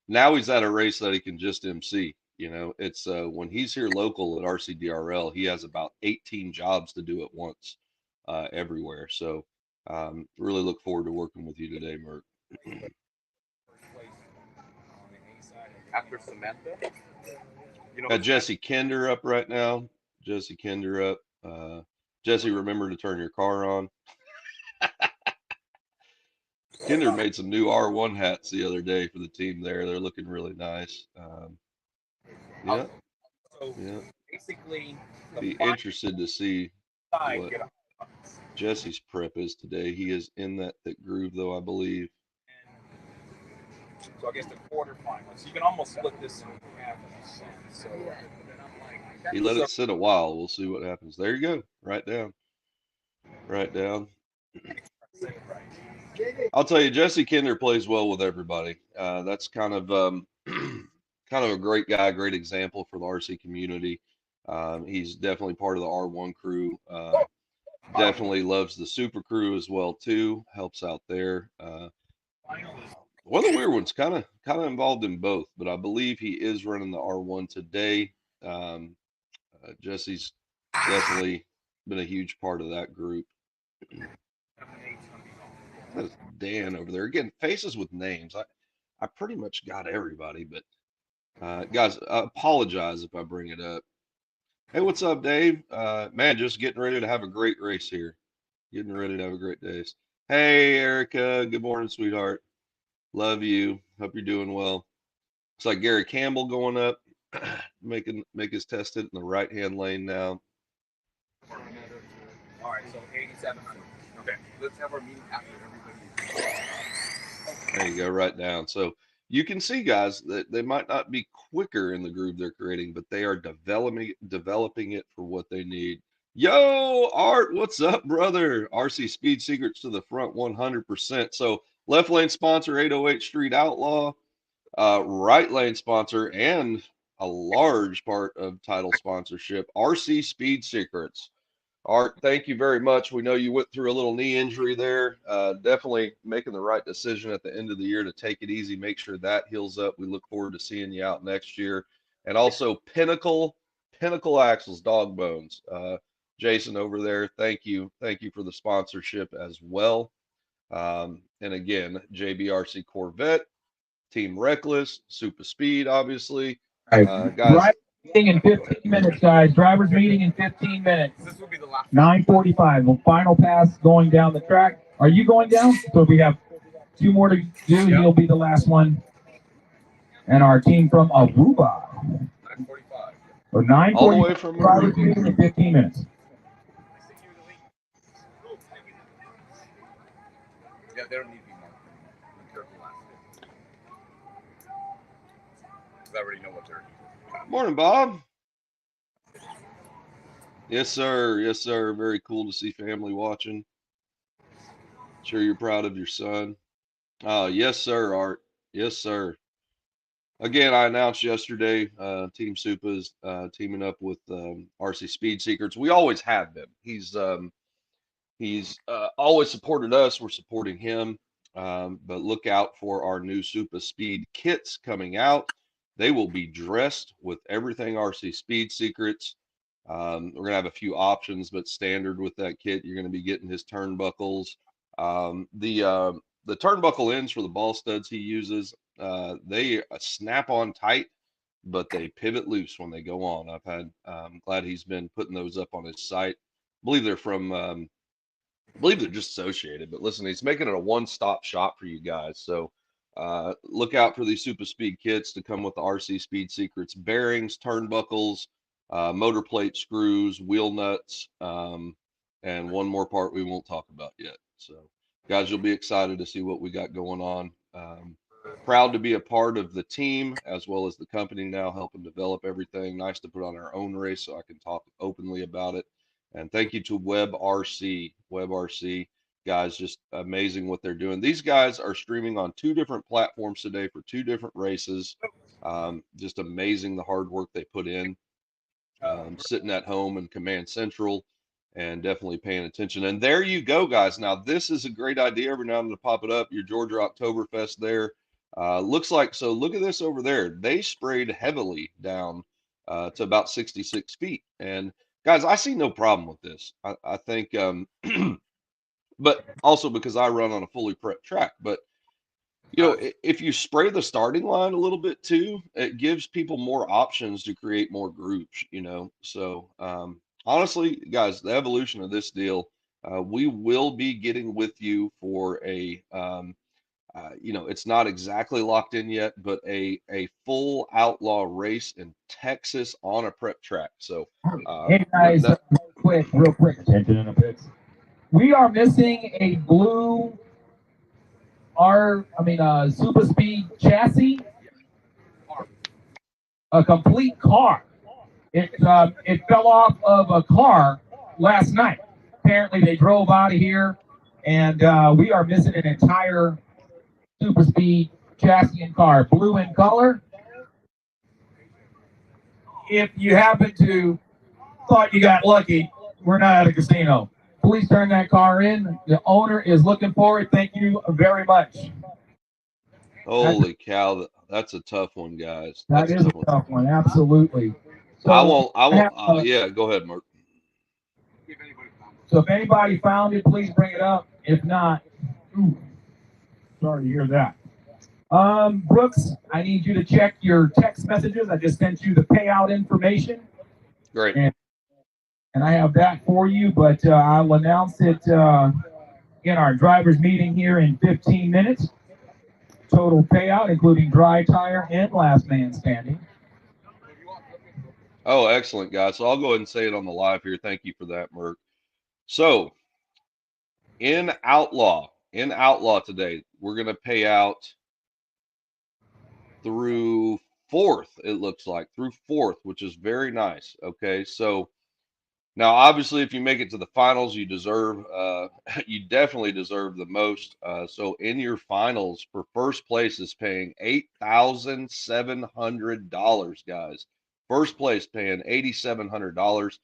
now he's at a race that he can just MC. You know, it's when he's here local at RCDRL, he has about 18 jobs to do at once everywhere. So really look forward to working with you today, Merck. After Samantha, you know, Got Jesse Kinder up right now. Jesse Kinder up. Jesse, remember to turn your car on. Kinder made some new R1 hats the other day for the team there. They're looking really nice. Yeah. So Yeah. basically, Be interested to see what Jesse's prep is today. He is in that thick groove, though, I believe. So I guess the quarterfinals. So you can almost split this in half in a sense. So He let it sit a while. We'll see what happens. There you go. Right down. Right down. I'll tell you, Jesse Kinder plays well with everybody. That's kind of a great guy, great example for the RC community. He's definitely part of the R1 crew. Definitely loves the Super Crew as well too. Helps out there. One of the weird ones, kind of involved in both, but I believe he is running the R1 today. Jesse's definitely been a huge part of that group. That's Dan over there again. Faces with names. I pretty much got everybody, but guys, I apologize if I bring it up. Hey, what's up, Dave? Man, just getting ready to have a great race here. Getting ready to have a great day. Hey, Erica. Good morning, sweetheart. Love you. Hope you're doing well. Looks like Gary Campbell going up, make his test it in the right-hand lane now. all right, so 8,700. Okay, let's have our meeting after everybody. There you go, right down. So you can see, guys, that they might not be quicker in the groove they're creating, but they are developing it for what they need. Yo, Art, what's up, brother? RC Speed Secrets to the front 100%. So left lane sponsor 808 Street Outlaw, right lane sponsor, and a large part of title sponsorship, RC Speed Secrets. Art, thank you very much. We know you went through a little knee injury there. Definitely making the right decision at the end of the year to take it easy, make sure that heals up. We look forward to seeing you out next year. And also Pinnacle Axles, Dog Bones. Jason over there, thank you. Thank you for the sponsorship as well. And again, JBRC Corvette, Team Reckless, Super Speed, obviously. Guys. Drivers meeting in 15 minutes, guys. Drivers meeting in 15 minutes. This will be the last. 9:45. Well, final pass going down the track. Are you going down? So we have 2 more to do. Yep. He'll be the last one. And our team from Aruba. 9:45. So 9:45. All the way from drivers Aruba. meeting in 15 minutes. Yeah, they don't need to be marked. Be careful last bit. Because I already know what they're. Morning, Bob. Yes, sir. Yes, sir. Very cool to see family watching. Sure you're proud of your son. Yes, sir, Art. Yes, sir. Again, I announced yesterday, Team Supa is teaming up with RC Speed Secrets. We always have been. He's always supported us. We're supporting him. But look out for our new Supa Speed kits coming out. They will be dressed with everything RC Speed Secrets. We're going to have a few options, but standard with that kit, you're going to be getting his turnbuckles. The turnbuckle ends for the ball studs he uses, they snap on tight, but they pivot loose when they go on. I'm glad he's been putting those up on his site. I believe they're from, I believe they're just associated, but listen, he's making it a one-stop shop for you guys. So look out for these Supa Speed kits to come with the RC Speed Secrets bearings, turnbuckles, motor plate screws, wheel nuts, and one more part we won't talk about yet. So guys, you'll be excited to see what we got going on. Proud to be a part of the team as well as the company now, helping develop everything. Nice to put on our own race so I can talk openly about it. And thank you to Webb RC. Webb RC, guys, just amazing what they're doing. These guys are streaming on 2 different platforms today for 2 different races. Just amazing the hard work they put in. Sitting at home in Command Central and definitely paying attention. And there you go, guys. Now, this is a great idea every now and then to pop it up. Your Georgia Oktoberfest there. Looks like, so look at this over there. They sprayed heavily down to about 66 feet. And guys, I see no problem with this. I think, but also because I run on a fully prepped track. But, you know, if you spray the starting line a little bit too, it gives people more options to create more groups, you know. So, honestly, guys, the evolution of this deal, we will be getting with you for a, you know, it's not exactly locked in yet, but a full outlaw race in Texas on a prep track. So, Hey guys, real quick, attention in the pits. We are missing a blue Supa Speed chassis, a complete car. It fell off of a car last night. Apparently they drove out of here, and we are missing an entire Supa Speed chassis and car, blue in color. If you happen to thought you got lucky, we're not at a casino. Please turn that car in. The owner is looking for it. Thank you very much. Holy cow, that's a tough one, guys. That is a tough one, absolutely. So I won't. Yeah, go ahead, Mark. So if anybody found it, please bring it up. If not, sorry to hear that. Brooks, I need you to check your text messages. I just sent you the payout information. Great. And I have that for you, but I'll announce it in our drivers meeting here in 15 minutes. Total payout, including dry tire and last man standing. Oh, excellent, guys. So I'll go ahead and say it on the live here. Thank you for that, Merck. So in Outlaw today, we're going to pay out through 4th, it looks like, through 4th, which is very nice. Okay, so now obviously if you make it to the finals, you deserve, you definitely deserve the most. So in your finals, for first place is paying $8,700, guys. First place paying $8,700.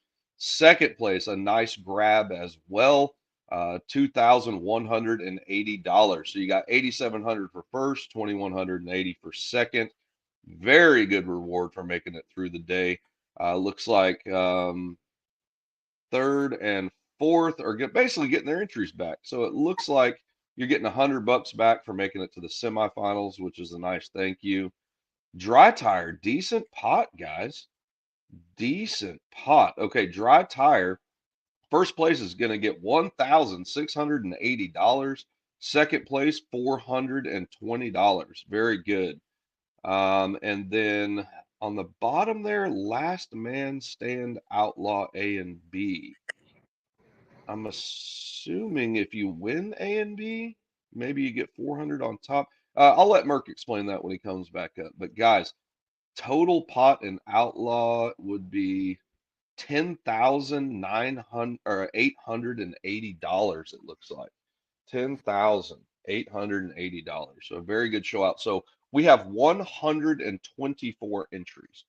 Second place, a nice grab as well, $2,180. So you got $8,700 for first, $2,180 for second. Very good reward for making it through the day. Looks like third and fourth are basically getting their entries back. So it looks like you're getting $100 back for making it to the semifinals, which is a nice thank you. Dry tire, decent pot, guys. Decent pot. Okay, dry tire. First place is going to get $1,680. Second place, $420. Very good. And then on the bottom there, last man stand outlaw A and B. I'm assuming if you win A and B, maybe you get 400 on top. I'll let Merck explain that when he comes back up. But guys, total pot and outlaw would be $10,900 or $880. It looks like $10,880. So a very good show out. So we have 124 entries.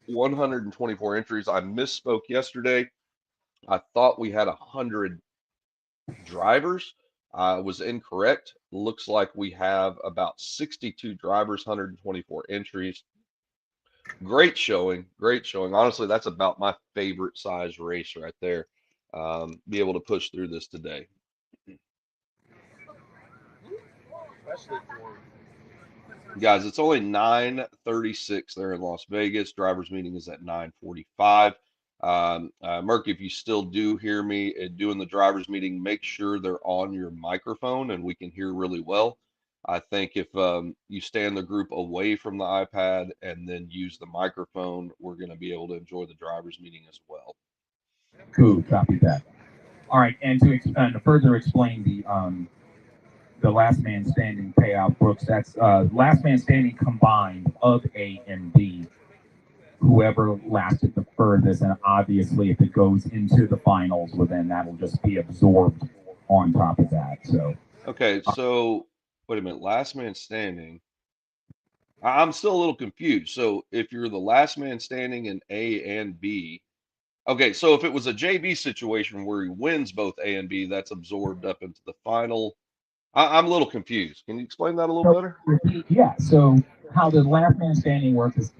124 entries. I misspoke yesterday. I thought we had 100 drivers. I was incorrect. Looks like we have about 62 drivers, 124 entries. Great showing. Great showing. Honestly, that's about my favorite size race right there. Be able to push through this today. Guys, it's only 9:36 there in Las Vegas. Drivers meeting is at 9:45. Merk, if you still do hear me doing the drivers meeting, make sure they're on your microphone and we can hear really well. I think if you stand the group away from the iPad and then use the microphone, we're going to be able to enjoy the drivers meeting as well. Cool, copy that. All right, and to further explain the last man standing payout, Brooks, that's last man standing combined of A and B. Whoever lasted the furthest, and obviously if it goes into the finals, well then that'll just be absorbed on top of that. So okay, so wait a minute, last man standing. I'm still a little confused. So if you're the last man standing in A and B, okay, so if it was a JB situation where he wins both A and B, that's absorbed up into the final. I'm a little confused. Can you explain that a little better? Yeah, so how the last man standing works is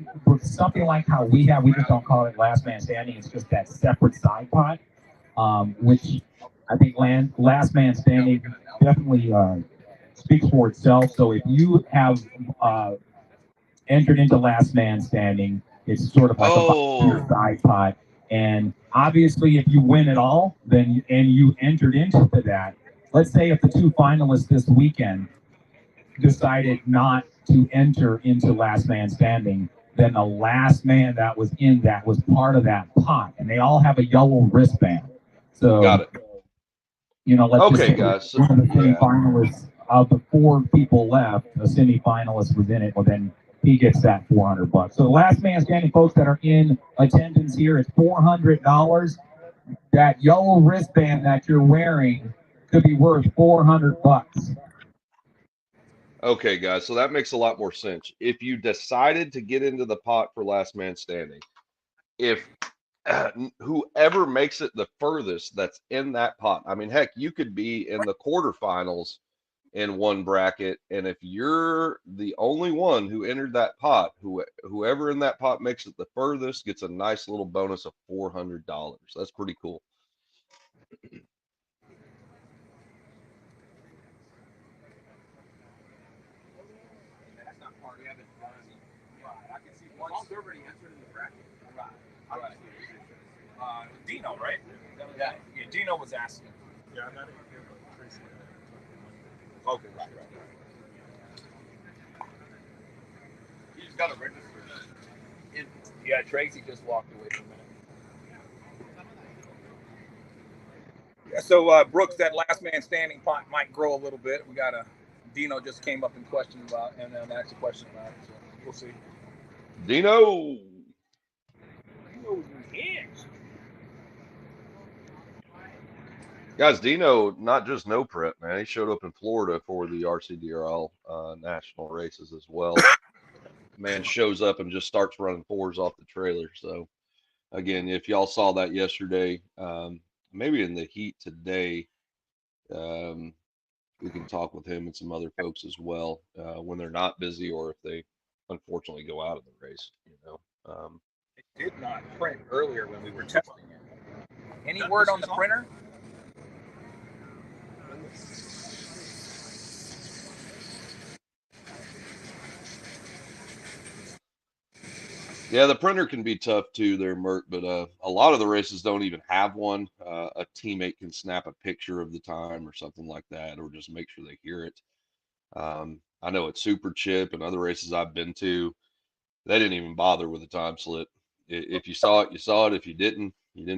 something like how we just don't call it last man standing. It's just that separate side pot, which I think last man standing definitely speaks for itself. So if you have entered into last man standing, it's sort of like a side pot. And obviously, if you win it all, then and you entered into that. Let's say if the two finalists this weekend decided not to enter into last man standing, then the last man that was in that was part of that pot, and they all have a yellow wristband. So, got it. You know, let's okay, just say guys. one of the semi-finalists of the 4 people left, a semi-finalist was in it. Well, then he gets that $400. So the last man standing, folks that are in attendance here, it's $400. That yellow wristband that you're wearing could be worth $400. Okay, guys, so that makes a lot more sense. If you decided to get into the pot for last man standing, if whoever makes it the furthest that's in that pot, I mean, heck, you could be in the quarterfinals in one bracket, and if you're the only one who entered that pot, whoever in that pot makes it the furthest gets a nice little bonus of $400. That's pretty cool. That's not part of it. I can see one already entered in the bracket. Right. Dino, right? Yeah, Dino was asking. Yeah, I'm not here, but Tracy. Okay, right. You just got to register. Yeah, Tracy just walked away for a minute. Yeah, so Brooks, that last man standing pot might grow a little bit. We got Dino just came up and questioned about and asked a question about it. So we'll see. Dino's hands. Guys, Dino, not just no prep, man. He showed up in Florida for the RCDRL national races as well. Man shows up and just starts running 4s off the trailer. So again, if y'all saw that yesterday, maybe in the heat today, we can talk with him and some other folks as well when they're not busy or if they unfortunately go out of the race. It did not print earlier when we were testing it. Any word on the printer? Yeah, the printer can be tough too there, Mert, but a lot of the races don't even have one. A teammate can snap a picture of the time or something like that, or just make sure they hear it. I know at Super Chip and other races I've been to, they didn't even bother with the time slip. If you saw it, you saw it. If you didn't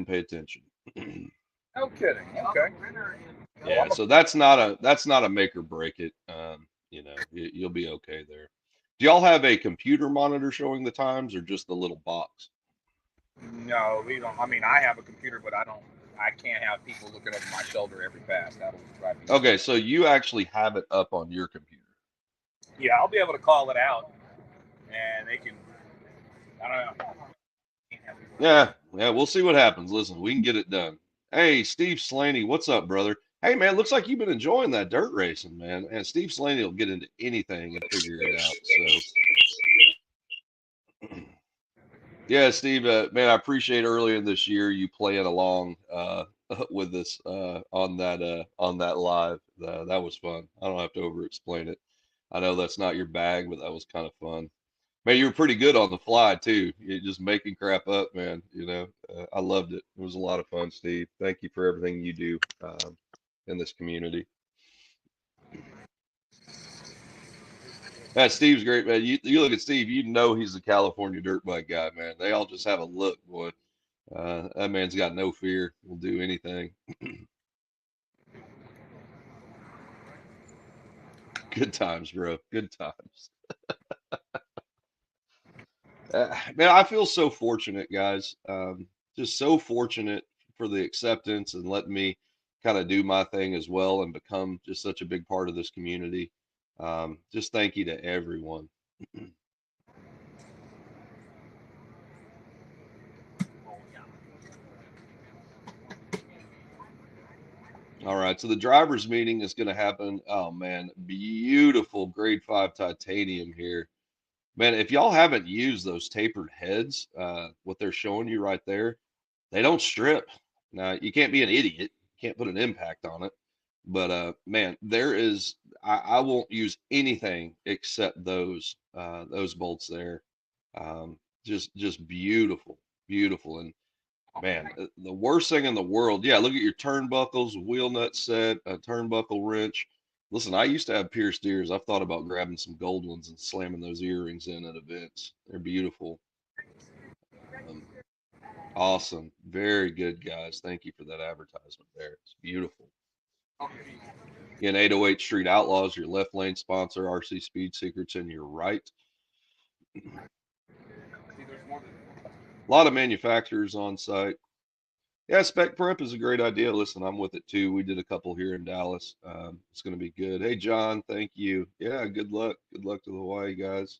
pay attention. No kidding. Okay. Yeah, so that's not a make or break it. You'll be okay there. Do y'all have a computer monitor showing the times or just the little box? No, we don't. I mean, I have a computer, but I can't have people looking over my shoulder every pass. That'll drive me. Okay, so you actually have it up on your computer. Yeah, I'll be able to call it out, and they can. I don't know. Yeah, we'll see what happens. Listen, we can get it done. Hey, Steve Slaney, what's up, brother? Hey, man, looks like you've been enjoying that dirt racing, man. And Steve Slaney will get into anything and figure it out. So, yeah, Steve, man, I appreciate earlier this year you playing along with us on that live. That was fun. I don't have to over-explain it. I know that's not your bag, but that was kind of fun. Man, you were pretty good on the fly too. You're just making crap up, man. I loved it. It was a lot of fun, Steve. Thank you for everything you do in this community. Steve's great, man. You look at Steve, you know he's a California dirt bike guy, man. They all just have a look, boy. That man's got no fear. Will do anything. Good times, bro. Good times. Man, I feel so fortunate, guys. Just so fortunate for the acceptance and letting me kind of do my thing as well and become just such a big part of this community. Just thank you to everyone. All right, so the drivers meeting is going to happen. Oh man, beautiful grade 5 titanium here. Man, if y'all haven't used those tapered heads, what they're showing you right there, they don't strip. Now, you can't be an idiot. Can't put an impact on it. But man, I won't use anything except those bolts there. Just beautiful, beautiful. And man, the worst thing in the world. Yeah, look at your turnbuckles, wheel nut set, a turnbuckle wrench. Listen, I used to have pierced ears. I've thought about grabbing some gold ones and slamming those earrings in at events. They're beautiful. Awesome. Very good, guys. Thank you for that advertisement there. It's beautiful. Again, 808 Street Outlaws, your left lane sponsor, RC Speed Secrets in your right. A lot of manufacturers on site. Yeah, spec prep is a great idea. Listen, I'm with it too. We did a couple here in Dallas. It's going to be good. Hey, John, thank you. Yeah, good luck. Good luck to the Hawaii guys.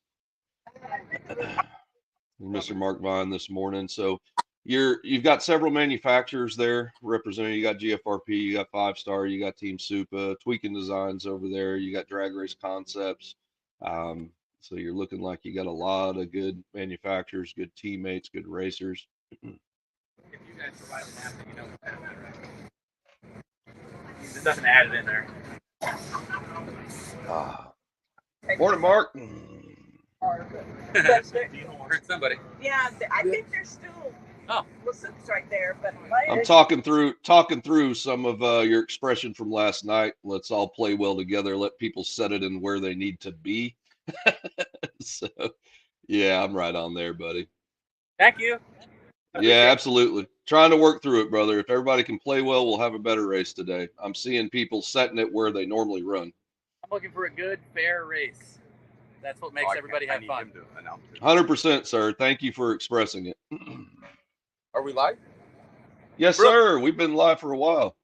Mr. Mark Vine this morning. So you've got several manufacturers there represented. You got GFRP, you got 5-Star, you got Team Supa, Tweaking Designs over there. You got Drag Race Concepts. So you're looking like you got a lot of good manufacturers, good teammates, good racers. If you guys provide an app, you know that, right? It doesn't add it in there. Morning, Mark. Heard somebody. Yeah, I think they're still. Oh, Wilson's right there, but I'm talking through some of your expression from last night. Let's all play well together. Let people set it in where they need to be. So, yeah, I'm right on there, buddy. Thank you. Yeah, absolutely. Trying to work through it, brother. If everybody can play well, we'll have a better race today. I'm seeing people setting it where they normally run. I'm looking for a good, fair race. That's what makes everybody have fun. 100%, sir. Thank you for expressing it. Are we live? Yes, sir. We've been live for a while.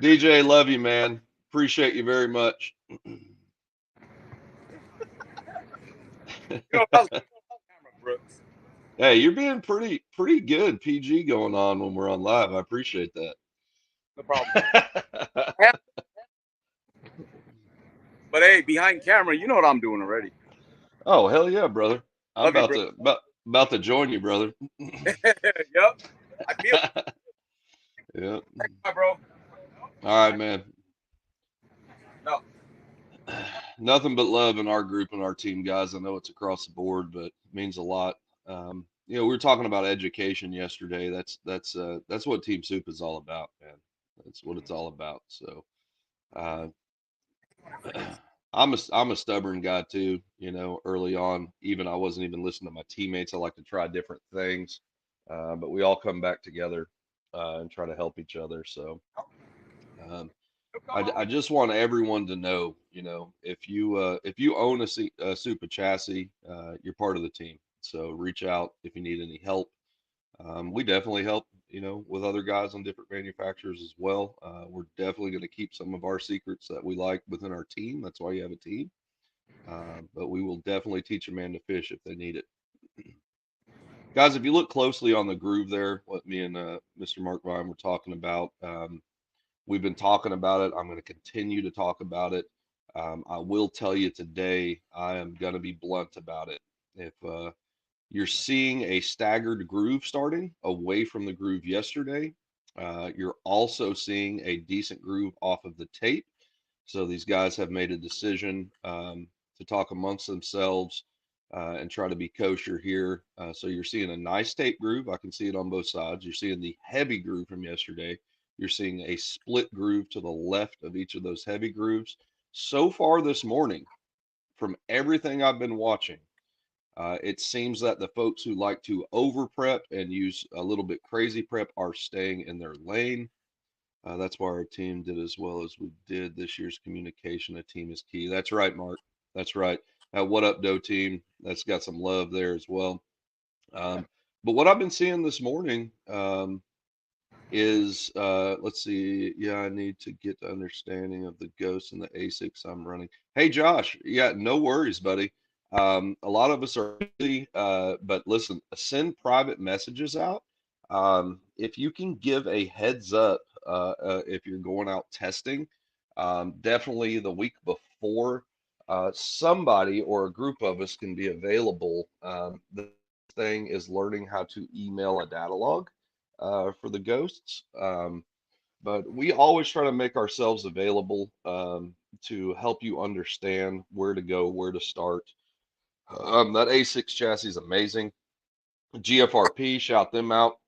DJ, love you, man. Appreciate you very much. Hey, you're being pretty good PG going on when we're on live. I appreciate that. No problem. But hey, behind camera, you know what I'm doing already. Oh, hell yeah, brother. I'm Love you, about to join you, brother. Yep. I feel it. Yeah. Thanks, my bro. All right, man. No. Nothing but love in our group and our team, guys. I know it's across the board, but it means a lot. You know, we were talking about education yesterday. That's what Team Soup is all about, man. That's what it's all about. So, uh, I'm a stubborn guy too. You know, early on, even I wasn't even listening to my teammates. I like to try different things, but we all come back together and try to help each other. So. Um, I just want everyone to know, you know, if you own a Supa chassis, you're part of the team. So reach out if you need any help. We definitely help, you know, with other guys on different manufacturers as well. We're definitely going to keep some of our secrets that we like within our team. That's why you have a team. But we will definitely teach a man to fish if they need it. Guys, if you look closely on the groove there, what me and Mr. Mark Vine were talking about, we've been talking about it. I'm going to continue to talk about it. I will tell you today, I am going to be blunt about it. If you're seeing a staggered groove starting away from the groove yesterday, you're also seeing a decent groove off of the tape. So these guys have made a decision to talk amongst themselves and try to be kosher here. So you're seeing a nice tape groove. I can see it on both sides. You're seeing the heavy groove from yesterday. You're seeing a split groove to the left of each of those heavy grooves. So far this morning, from everything I've been watching, it seems that the folks who like to over prep and use a little bit crazy prep are staying in their lane. That's why our team did as well as we did this year's communication. A team is key. That's right, Mark. That's right. What up, Doe team? That's got some love there as well. But what I've been seeing this morning is, let's see. Yeah, I need to get the understanding of the ghosts and the ASICs I'm running. Hey, Josh. Yeah, no worries, buddy. A lot of us are busy, but listen, send private messages out. If you can give a heads up if you're going out testing, definitely the week before, somebody or a group of us can be available. The thing is learning how to email a data log for the ghosts. But we always try to make ourselves available to help you understand where to go, where to start. That A6 chassis is amazing. GFRP, shout them out.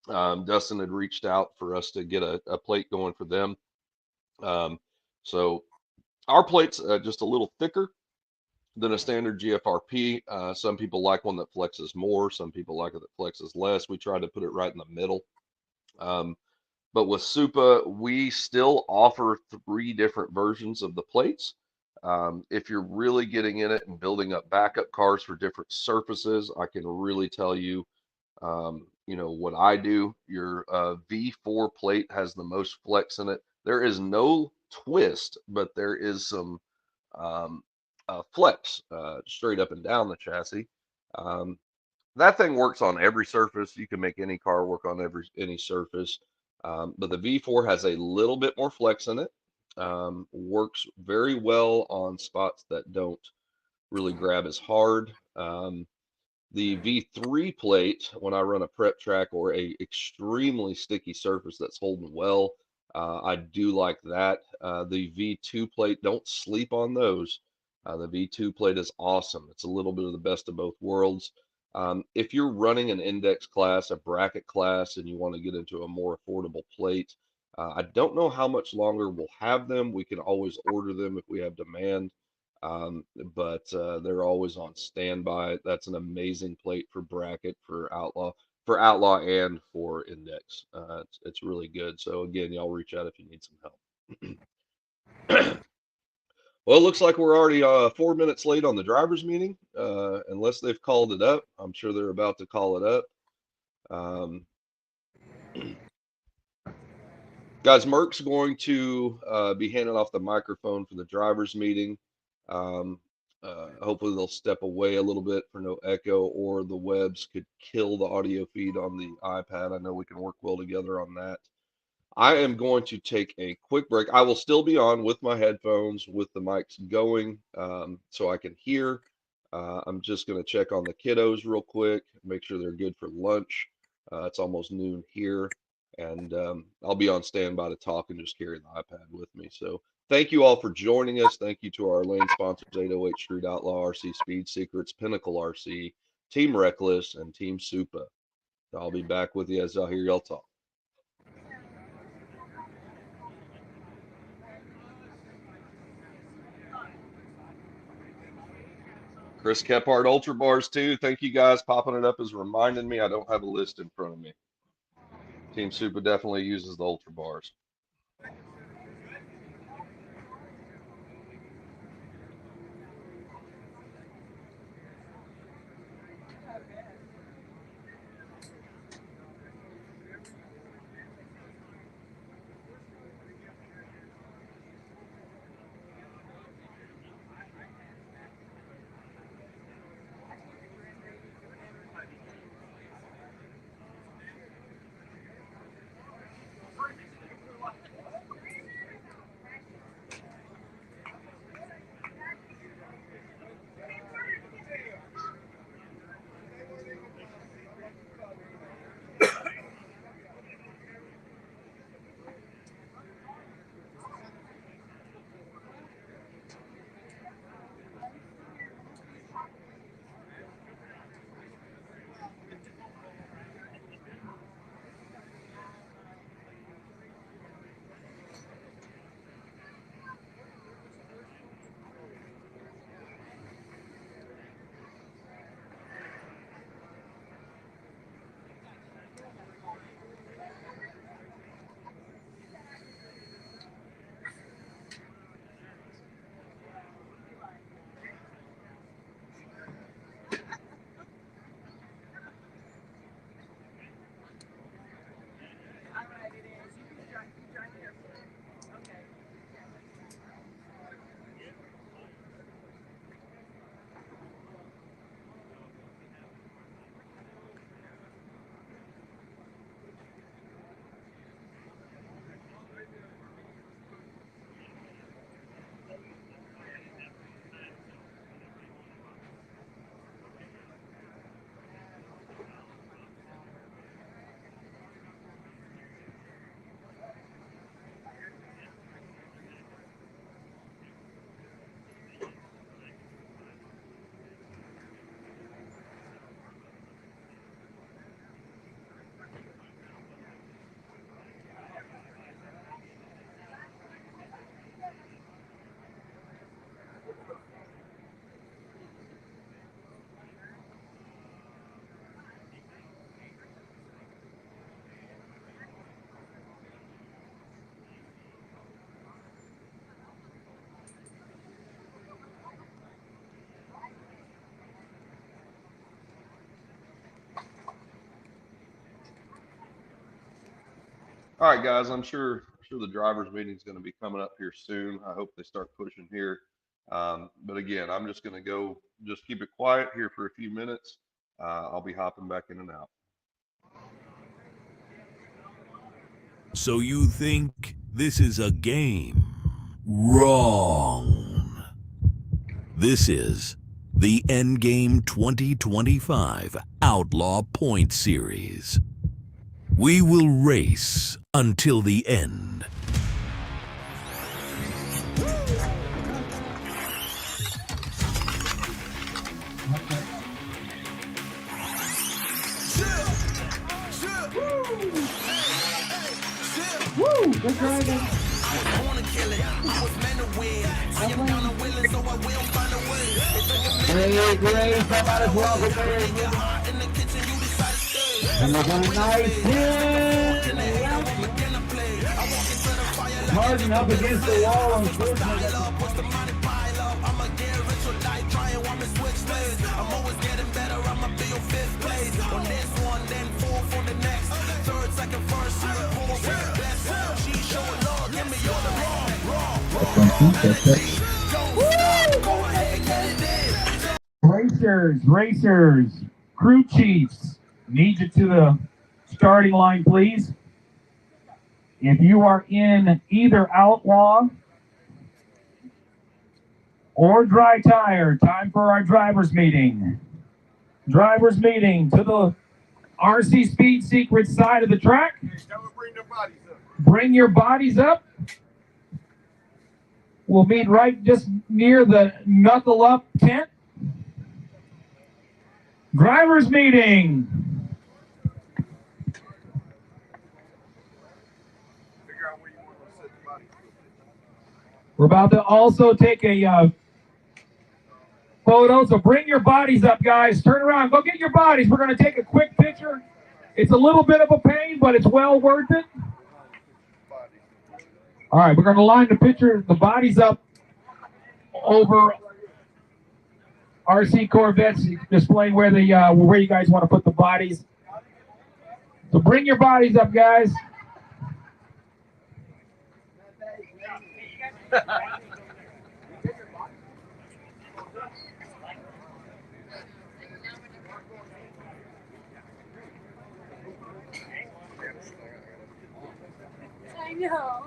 Dustin had reached out for us to get a plate going for them. So our plate's just a little thicker than a standard GFRP. Some people like one that flexes more. Some people like it that flexes less. We try to put it right in the middle. But with Supa, we still offer 3 different versions of the plates. If you're really getting in it and building up backup cars for different surfaces, I can really tell you, you know, what I do. Your V4 plate has the most flex in it. There is no twist, but there is some flex straight up and down the chassis. That thing works on every surface. You can make any car work on any surface. But the V4 has a little bit more flex in it. Works very well on spots that don't really grab as hard. The V3 plate, when I run a prep track or a extremely sticky surface that's holding well, I do like that. The V2 plate, don't sleep on those. The V2 plate is awesome. It's a little bit of the best of both worlds. If you're running an index class, a bracket class, and you want to get into a more affordable plate, I don't know how much longer we'll have them. We can always order them if we have demand. But they're always on standby. That's an amazing plate for bracket, for outlaw and for index. It's really good. So again, y'all reach out if you need some help. Well, it looks like we're already 4 minutes late on the drivers meeting, unless they've called it up. I'm sure they're about to call it up. Guys, Merck's going to be handing off the microphone for the drivers meeting. Hopefully they'll step away a little bit for no echo, or the Webbs could kill the audio feed on the iPad. I know we can work well together on that. I am going to take a quick break. I will still be on with my headphones with the mics going, so I can hear. I'm just going to check on the kiddos real quick, make sure they're good for lunch. It's almost noon here, and I'll be on standby to talk and just carry the iPad with me. So thank you all for joining us. Thank you to our lane sponsors, 808 Street Outlaw RC, Speed Secrets, Pinnacle RC, Team Reckless, and Team Supa. I'll be back with you as I hear y'all talk. Chris Kephart, Ultra Bars too. Thank you guys. Popping it up is reminding me I don't have a list in front of me. Team Supa definitely uses the Ultra Bars. All right, guys, I'm sure the drivers meeting is going to be coming up here soon. I hope they start pushing here. But again, I'm just going to go just keep it quiet here for a few minutes. I'll be hopping back in and out. So you think this is a game? Wrong. This is the Endgame 2025 Outlaw Point Series. We will race until the end. Woo! Good driving. Great. Somebody's welcome. And we're going nice in. Harden up against the wall, unfortunately. I'm always getting better, I'ma be your fifth place. On this one, then four for the next. Third, second, first, fourth, best. She showing love, give me all the raw. Don't stop, go ahead, get it in. racers, crew chiefs, need you to the starting line, please. If you are in either Outlaw or Dry Tire, time for our driver's meeting. Driver's meeting to the RC Speed Secret side of the track. Bring your bodies up. We'll meet right just near the Knuckle Up tent. Driver's meeting. We're about to also take a photo, so bring your bodies up, guys. Turn around, go get your bodies. We're going to take a quick picture. It's a little bit of a pain, but it's well worth it. All right, we're going to line the bodies up over RC Corvettes, displaying where you guys want to put the bodies. So bring your bodies up, guys. I know.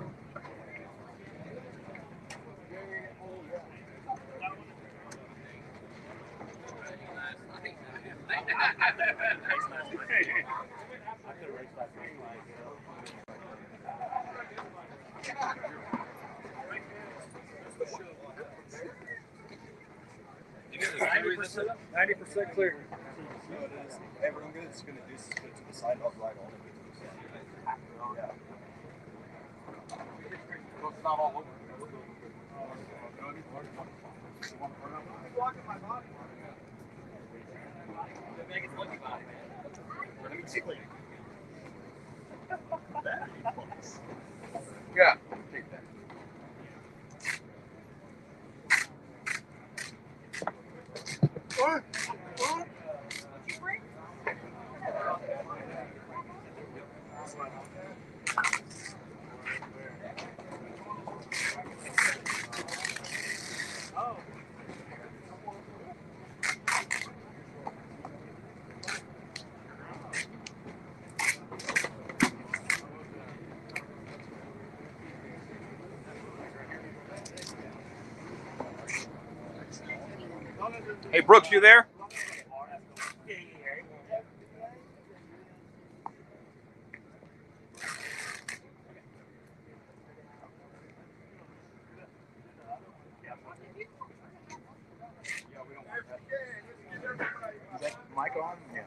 It's 90% clear. Everyone good. It's going to do is split to the side of right on. Yeah. Well, it's not all over. Yeah. Take that. What? Hey, Brooks, you there? Is that mic on? Yeah.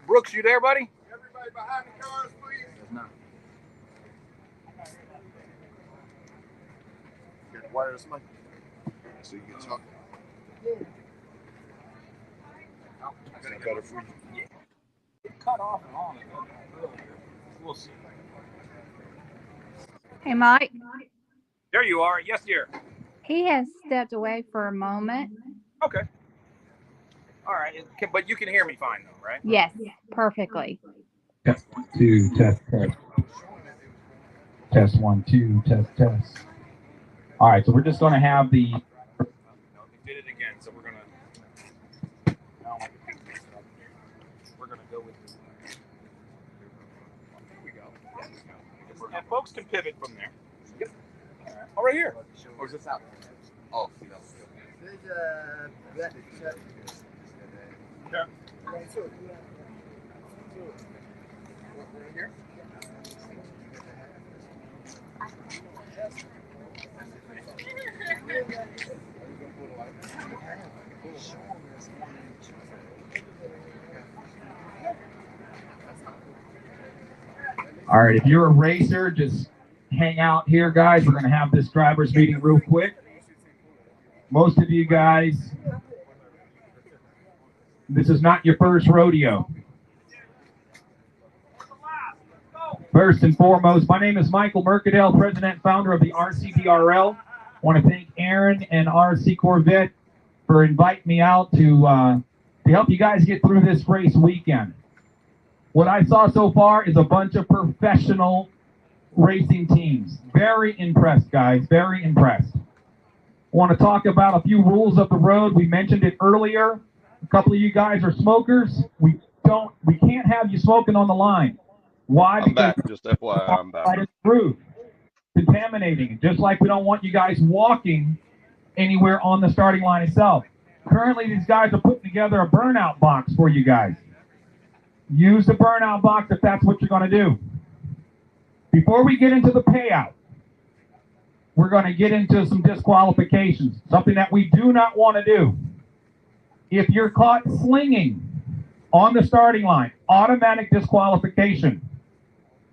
Brooks, you there, buddy? Everybody behind the cars, please. No. Get wireless mic so you can talk. Is that better for you? Yeah. It cut off and on earlier. We'll see. Hey, Mike. There you are. Yes, dear. He has stepped away for a moment. Okay. All right. But you can hear me fine, though, right? Yes, perfectly. Test 1, 2, test. Test 1, 2, test. All right, so we're just going to have the. They did it again, so we're gonna. We're gonna go with. Here we go. And folks can pivot from there. Yep. All right. Oh, right here. Or is this out? Oh, see, that's yeah. Here. All right, if you're a racer, just hang out here, guys. We're going to have this driver's meeting real quick. Most of you guys, this is not your first rodeo. First and foremost, my name is Michael Mercadale, president and founder of the RCDRL. I want to thank Aaron and RC Corvette for inviting me out to help you guys get through this race weekend. What I saw so far is a bunch of professional racing teams. Very impressed, guys, very impressed. I want to talk about a few rules of the road. We mentioned it earlier. A couple of you guys are smokers. We can't have you smoking on the line. Why? I'm back. Just FYI, I'm back. Through contaminating, just like we don't want you guys walking anywhere on the starting line itself. Currently, these guys are putting together a burnout box for you guys. Use the burnout box if that's what you're going to do. Before we get into the payout, we're going to get into some disqualifications, something that we do not want to do. If you're caught slinging on the starting line, automatic disqualification.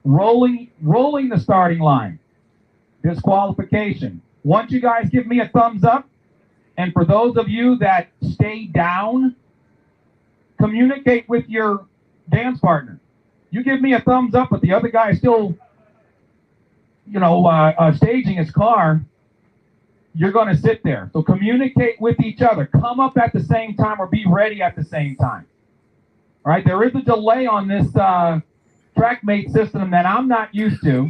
Rolling the starting line, disqualification. Once you guys give me a thumbs up, and for those of you that stay down, communicate with your dance partner. You give me a thumbs up, but the other guy is still, staging his car, you're going to sit there. So communicate with each other. Come up at the same time or be ready at the same time. All right, there is a delay on this TrackMate system that I'm not used to,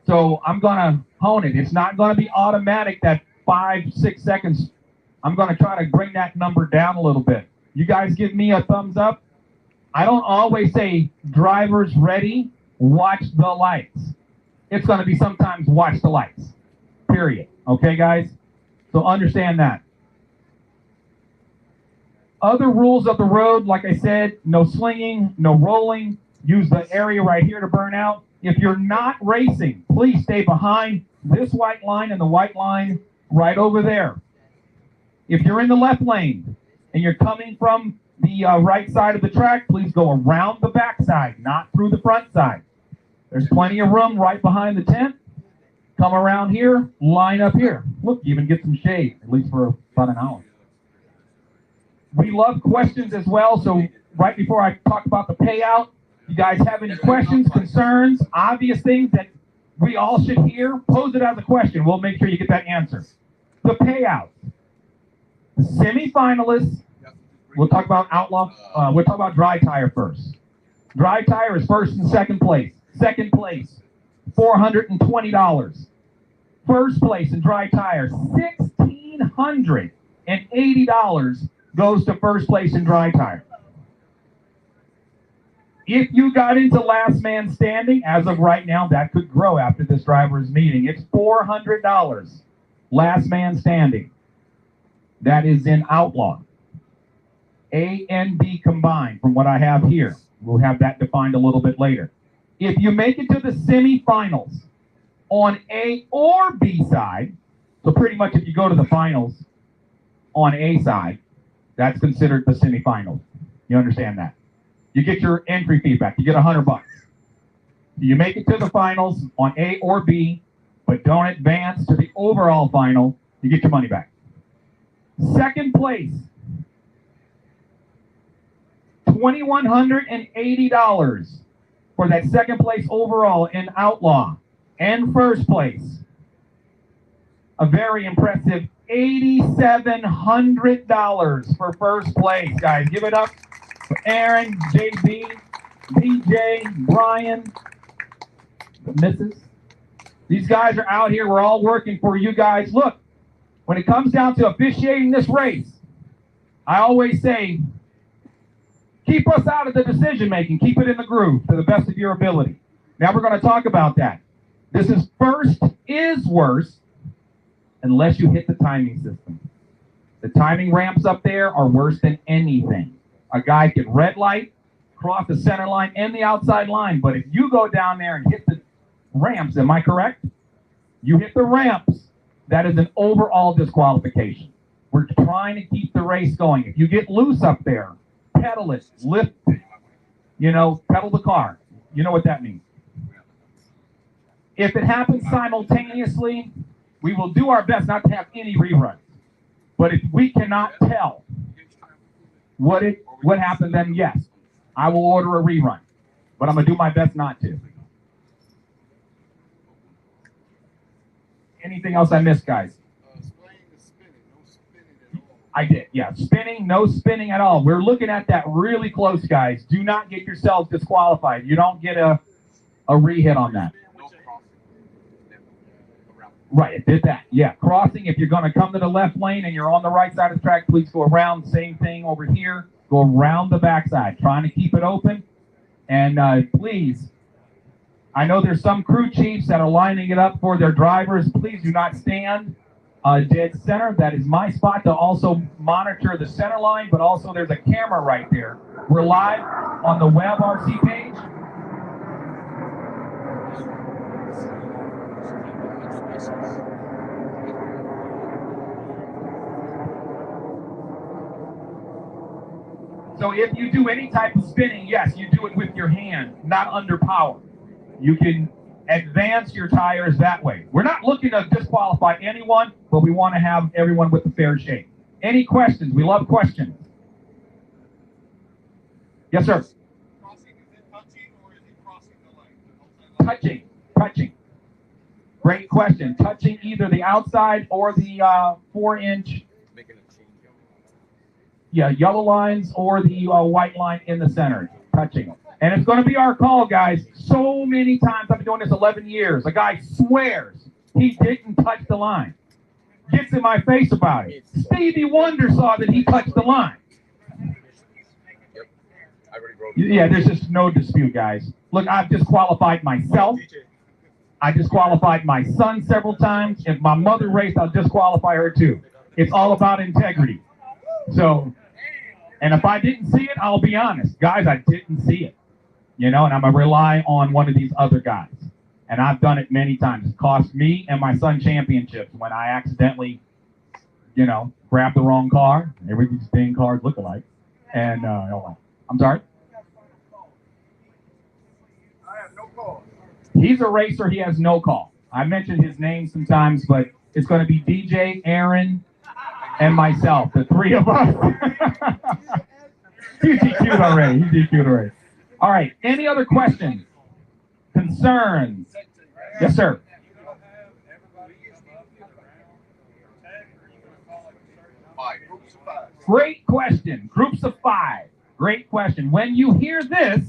so I'm going to hone it. It's not going to be automatic that 5-6 seconds. I'm going to try to bring that number down a little bit. You guys give me a thumbs up. I don't always say drivers ready, watch the lights. It's going to be sometimes watch the lights, period. Okay, guys? So understand that. Other rules of the road, like I said, no slinging, no rolling. Use the area right here to burn out. If you're not racing, please stay behind this white line and the white line right over there. If you're in the left lane and you're coming from the right side of the track, please go around the back side, not through the front side. There's plenty of room right behind the tent. Come around here, line up here. Look, you even get some shade, at least for about an hour. We love questions as well, so right before I talk about the payout, you guys have any questions, concerns, obvious things that we all should hear, pose it as a question. We'll make sure you get that answer. The payout. The semi-finalists, we'll talk about we'll talk about dry tire first. Dry tire is first and second place. Second place, $420. First place in dry tire, $1,680 goes to first place in dry tire. If you got into last man standing, as of right now, that could grow after this driver's meeting. It's $400, last man standing. That is in Outlaw. A and B combined from what I have here. We'll have that defined a little bit later. If you make it to the semifinals on A or B side, so pretty much if you go to the finals on A side, that's considered the semifinals. You understand that? You get your entry fee back. You get $100. You make it to the finals on A or B, but don't advance to the overall final, you get your money back. Second place, $2,180 for that second place overall in Outlaw. And first place, a very impressive $8,700 for first place, guys. Give it up for Aaron, JB, DJ, Brian, the missus. These guys are out here. We're all working for you guys. Look, when it comes down to officiating this race, I always say, keep us out of the decision making. Keep it in the groove to the best of your ability. Now we're going to talk about that. This is first is worse unless you hit the timing system. The timing ramps up there are worse than anything. A guy can red light, cross the center line and the outside line, but if you go down there and hit the ramps, am I correct? You hit the ramps, that is an overall disqualification. We're trying to keep the race going. If you get loose up there, pedal it, lift it, pedal the car. You know what that means. If it happens simultaneously, we will do our best not to have any reruns. But if we cannot tell what happened, then yes, I will order a rerun. But I'm going to do my best not to. Anything else I missed, guys? I did, yeah. Spinning, no spinning at all. We're looking at that really close, guys. Do not get yourselves disqualified. You don't get a re-hit on that. Right, it did that. Yeah, crossing, if you're going to come to the left lane and you're on the right side of the track, please go around. Same thing over here. Go around the backside, trying to keep it open. And please, I know there's some crew chiefs that are lining it up for their drivers. Please do not stand dead center. That is my spot to also monitor the center line, but also there's a camera right there. We're live on the Webb RC page. So if you do any type of spinning, yes, you do it with your hand, not under power. You can advance your tires that way. We're not looking to disqualify anyone, but we want to have everyone with a fair shake. Any questions? We love questions. Yes, sir. Touching. Great question. Touching either the outside or the 4-inch yellow lines or the white line in the center. Touching. And it's going to be our call, guys. So many times, I've been doing this 11 years. A guy swears he didn't touch the line. Gets in my face about it. Stevie Wonder saw that he touched the line. Yeah, there's just no dispute, guys. Look, I've disqualified myself. I disqualified my son several times. If my mother raced, I'll disqualify her too. It's all about integrity. So, and if I didn't see it, I'll be honest. Guys, I didn't see it. You know, and I'm going to rely on one of these other guys. And I've done it many times. It cost me and my son championships when I accidentally, you know, grabbed the wrong car. Every these dang cars look alike. And, I'm sorry? He's a racer. He has no call. I mentioned his name sometimes, but it's going to be DJ, Aaron, and myself, the three of us. He's DQ'd already. All right. Any other questions? Concerns? Yes, sir. Great question. Groups of 5. Great question. When you hear this,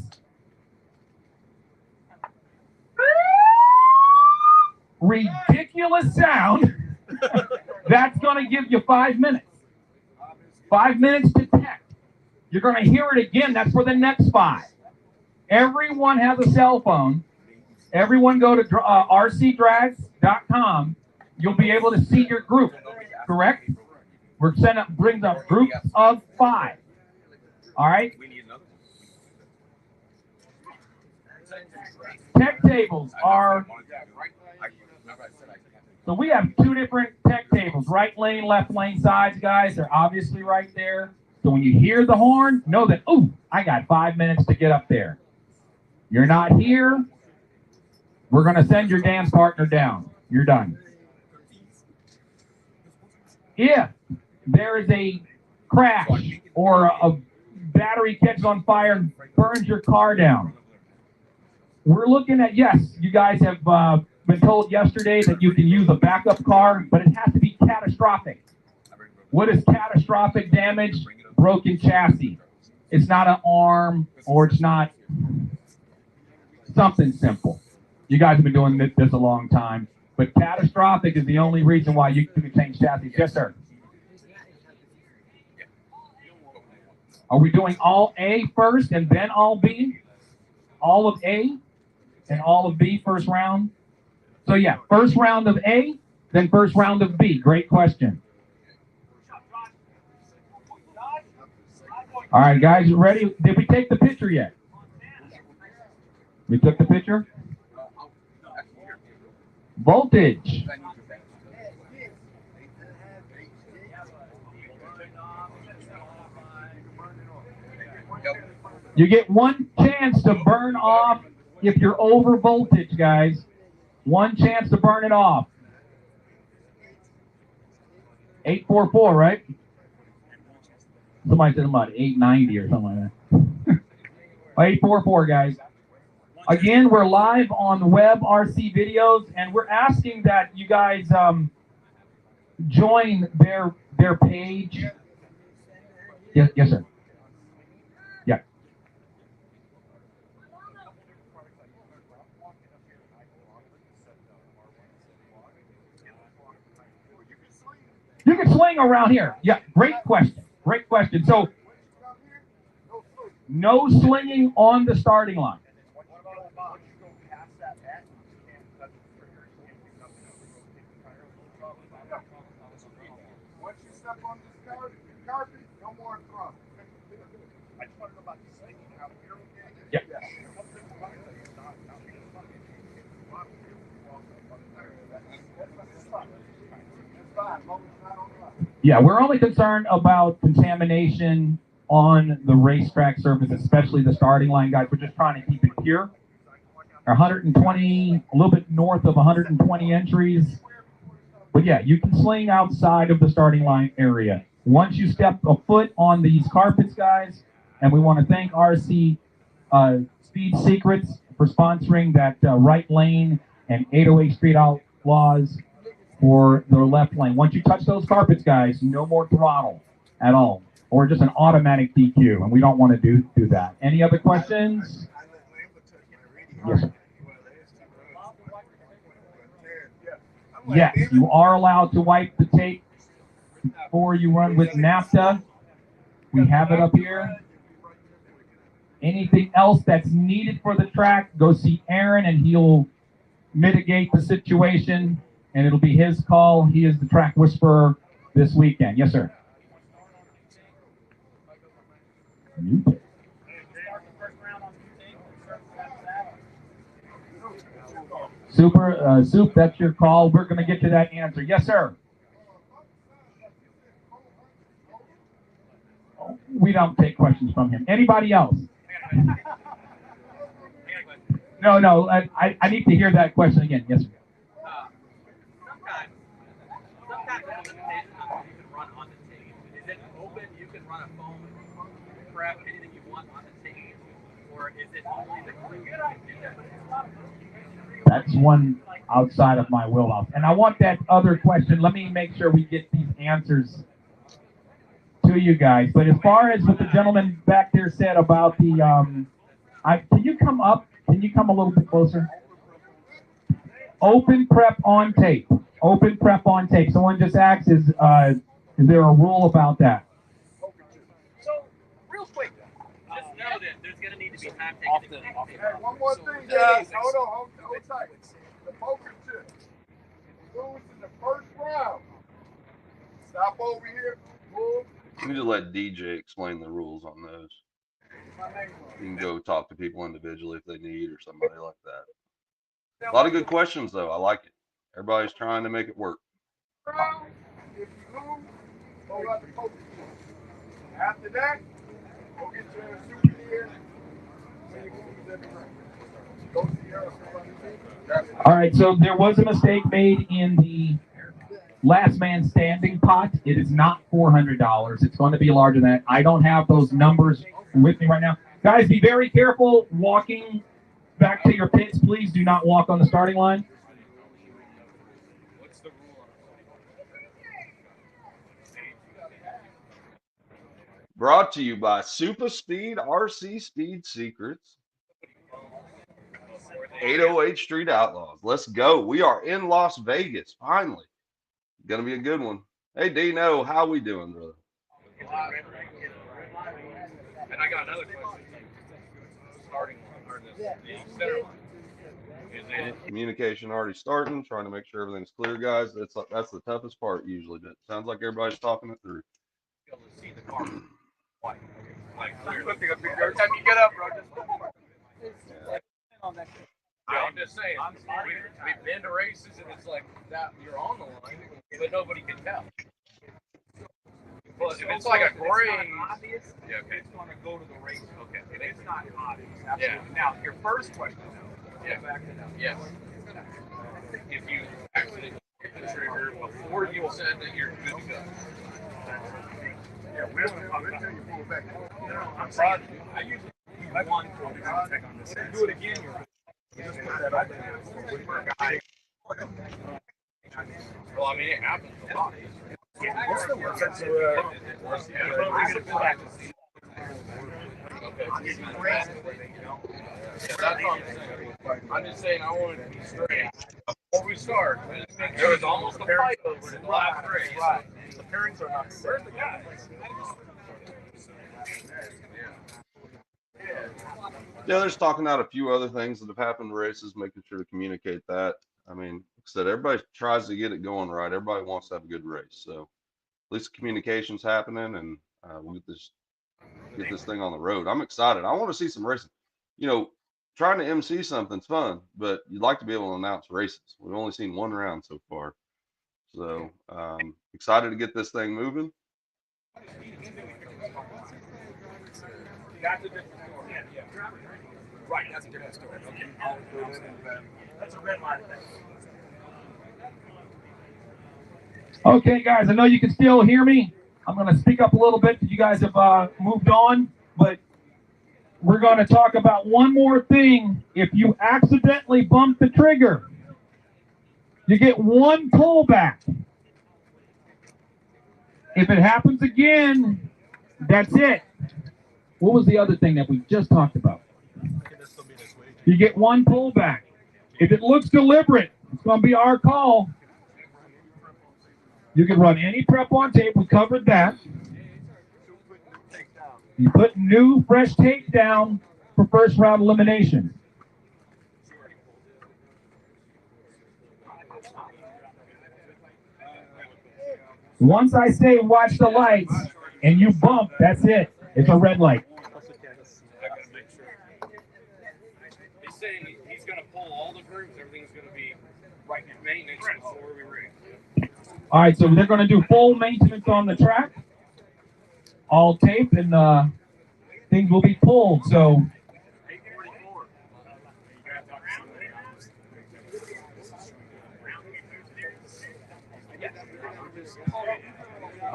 ridiculous sound, that's going to give you 5 minutes. 5 minutes to tech. You're going to hear it again. That's for the next 5. Everyone has a cell phone. Everyone go to rcdrags.com. You'll be able to see your group, correct? We're brings up groups of 5. All right? Tech tables are... So we have 2 different tech tables, right lane, left lane sides, guys. They're obviously right there. So when you hear the horn, know that, ooh, I got 5 minutes to get up there. You're not here, we're going to send your dance partner down. You're done. If there is a crash or a battery catches on fire and burns your car down, we're looking at, yes, you guys have been told yesterday that you can use a backup car, but it has to be catastrophic. What is catastrophic damage? Broken chassis. It's not an arm, or it's not something simple. You guys have been doing this a long time, but catastrophic is the only reason why you can change chassis. Yes, sir. Are we doing all A first and then all B? All of A and all of B first round? So yeah, first round of A, then first round of B. Great question. All right, guys, you ready? Did we take the picture yet? We took the picture? Voltage. You get one chance to burn off if you're over voltage, guys. One chance to burn it off. 844, right? Somebody said about 890 or something like that. 844, guys. Again, we're live on Webb RC videos, and we're asking that you guys join their page. Yes, sir. Yeah. You can swing around here. Yeah, great question. Great question. So No slinging on the starting line. Once you step on this carpet, no more throwing. I just want to know about the slinging. How you're okay? Yep. Yeah, we're only concerned about contamination on the racetrack surface, especially the starting line, guys. We're just trying to keep it pure. 120, a little bit north of 120 entries. But yeah, you can sling outside of the starting line area. Once you step a foot on these carpets, guys, and we want to thank RC Speed Secrets for sponsoring that right lane and 808 Street Outlaws for the left lane. Once you touch those carpets, guys, no more throttle at all, or just an automatic DQ, and we don't want to do that. Any other questions? Yes, sir. Yes, you are allowed to wipe the tape before you run with naphtha. We have it up here. Anything else that's needed for the track, go see Aaron and he'll mitigate the situation, and it'll be his call. He is the track whisperer this weekend. Yes, sir. Super, Soup, that's your call. We're going to get to that answer. Yes, sir. We don't take questions from him. Anybody else? No, I need to hear that question again. Yes, sir. Sometimes there's a limitation on what you can run on the tape. Is it open? You can run a foam, prep, anything you want on the tape? Or is it only the crew that can do that? That's one outside of my wheelhouse. And I want that other question. Let me make sure we get these answers to you guys. But as far as what the gentleman back there said about the, can you come up? Can you come a little bit closer? Open prep on tape. Open prep on tape. Someone just asked, is there a rule about that? So, real quick, just know that there's going to need to be time taken. Hey, one more thing, guys. Hold tight. The poker chip. Lose in the first round. Stop over here. Move. We just let DJ explain the rules on those. You can go talk to people individually if they need or somebody like that. A lot of good questions, though. I like it. Everybody's trying to make it work. If you lose, hold out the poker chip. After that, go get your souvenir. All right, so there was a mistake made in the last man standing pot. It is not $400. It's going to be larger than that. I don't have those numbers with me right now. Guys, be very careful walking back to your pits. Please do not walk on the starting line. Brought to you by Super Speed RC Speed Secrets. 808 Street Outlaws. Let's go. We are in Las Vegas, finally. Gonna be a good one. Hey, Dino, how we doing, brother? And I got another question. Starting or the center line. Communication already starting, trying to make sure everything's clear, guys. That's the toughest part usually, but it sounds like everybody's talking it through. See the car. Like clearly. Every time you get up, bro, just I'm just saying, we've been to races and it's like that you're on the line, but nobody can tell. Well, if it's like a gray, obvious, yeah, okay. It's going to go to the race. Okay, it's not obvious. Absolutely. Yeah. Now, your first question, though. Yeah. Back to that. Yes. If you accidentally hit the trigger before you said that you're good to go. Yeah, we're going to pull back. I'm sorry. I usually do one take on this. Do it again. Just put that up there for a guy. Well, I mean, it happens a lot. What's the worst? I'm just saying I want to be straight. Before we start, there was almost a fight over the last race. The parents are not. Where's the guy? Yeah, they're just talking out a few other things that have happened in races, making sure to communicate that. I mean, like I said, everybody tries to get it going right. Everybody wants to have a good race. So at least communication's happening, and we'll get this thing on the road. I'm excited. I want to see some racing. You know, trying to MC something's fun, but you'd like to be able to announce races. We've only seen one round so far. So excited to get this thing moving. That's a different story. Yeah. Right, that's a different story. Okay. That's a red line thing. Okay, guys, I know you can still hear me. I'm going to speak up a little bit because you guys have moved on, but we're going to talk about one more thing. If you accidentally bump the trigger, you get one pullback. If it happens again, that's it. What was the other thing that we just talked about? You get one pullback. If it looks deliberate, it's going to be our call. You can run any prep on tape. We covered that. You put new, fresh tape down for first round elimination. Once I say watch the lights and you bump, that's it. It's a red light. They say he's going to pull all the grooves. Everything's going to be right in maintenance before we race. All right, so they're going to do full maintenance on the track, all tape, and things will be pulled. So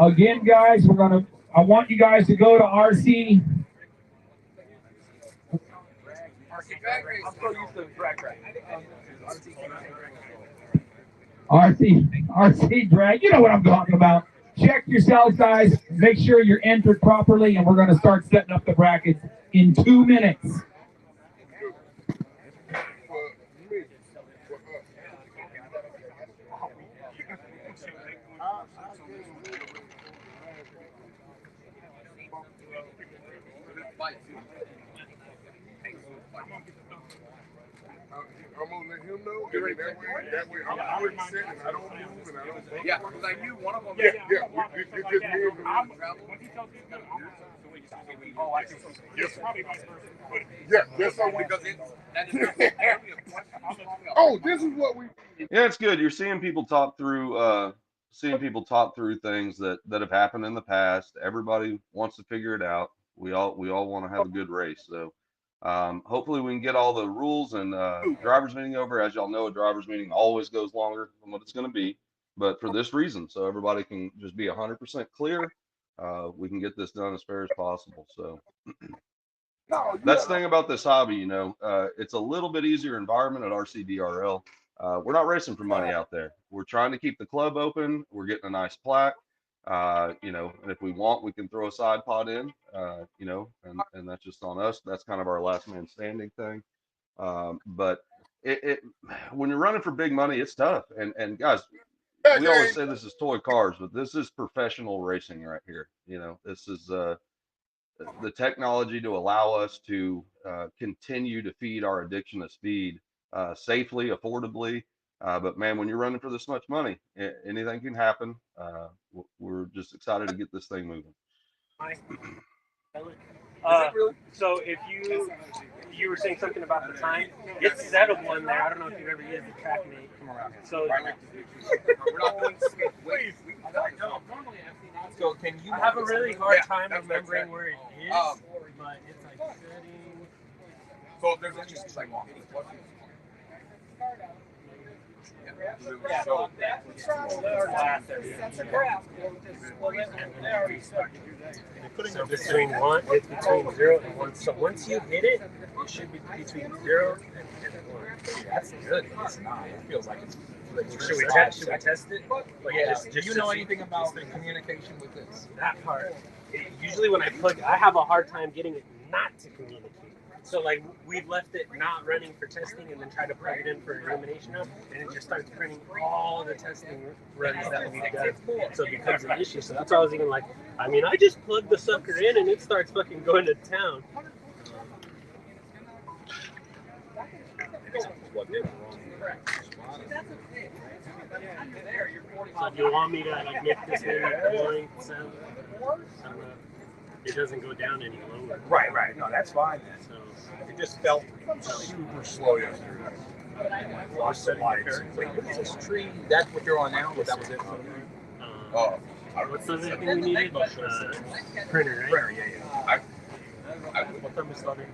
again, guys, I want you guys to go to RC. RC drag, you know what I'm talking about. Check yourselves, guys. Make sure you're entered properly, and we're going to start setting up the brackets in 2 minutes. I'm gonna let him know. That way I'm already set and I don't move and I don't. Yeah, because I knew one of them. Yeah. It's just me and him. Oh, I see. Yes, probably vice versa. Yeah, that's how we. Oh, this is what we. Yeah, it's good. You're seeing people talk through things that have happened in the past. Everybody wants to figure it out. We all want to have a good race. So hopefully we can get all the rules and drivers meeting over. As y'all know, a drivers meeting always goes longer than what it's going to be, but for this reason, so everybody can just be 100% clear. We can get this done as fair as possible. So that's the thing about this hobby, you know, it's a little bit easier environment at RCDRL. We're not racing for money out there. We're trying to keep the club open. We're getting a nice plaque. You know, and if we want, we can throw a side pod in, you know, and that's just on us. That's kind of our last man standing thing. But when you're running for big money, it's tough. And guys, we always say this is toy cars, but this is professional racing right here. You know, this is the technology to allow us to continue to feed our addiction of speed safely, affordably. But man, when you're running for this much money, anything can happen. We're just excited to get this thing moving. So if you were saying something about the time, it's settable in there. I don't know if you've ever used the TrackMate. So So can you? I have a really hard time remembering where it is, but it's like setting. So there's just like walking. So between 0 and 1. So once you hit it, it should be between 0 and 1. That's good. It's not. It feels like it's. Should we test it? Like, Yeah. Do you know anything about the communication with this? That part. Usually when I plug, I have a hard time getting it not to communicate. So like we've left it not running for testing and then try to plug it in for elimination now, and it just starts printing all the testing runs that we've done. So it becomes an issue. So that's why I was even like, I mean, I just plug the sucker in and it starts fucking going to town. So if you want me to like make this maybe boring, so it doesn't go down any lower. Right, right. No, that's fine. So It just felt super slow yesterday. Lost the lights. Wait, what is this tree? That's what you're on now? That was it? Oh. What's the other thing we needed? Printer, right? Printer, yeah. What time is starting?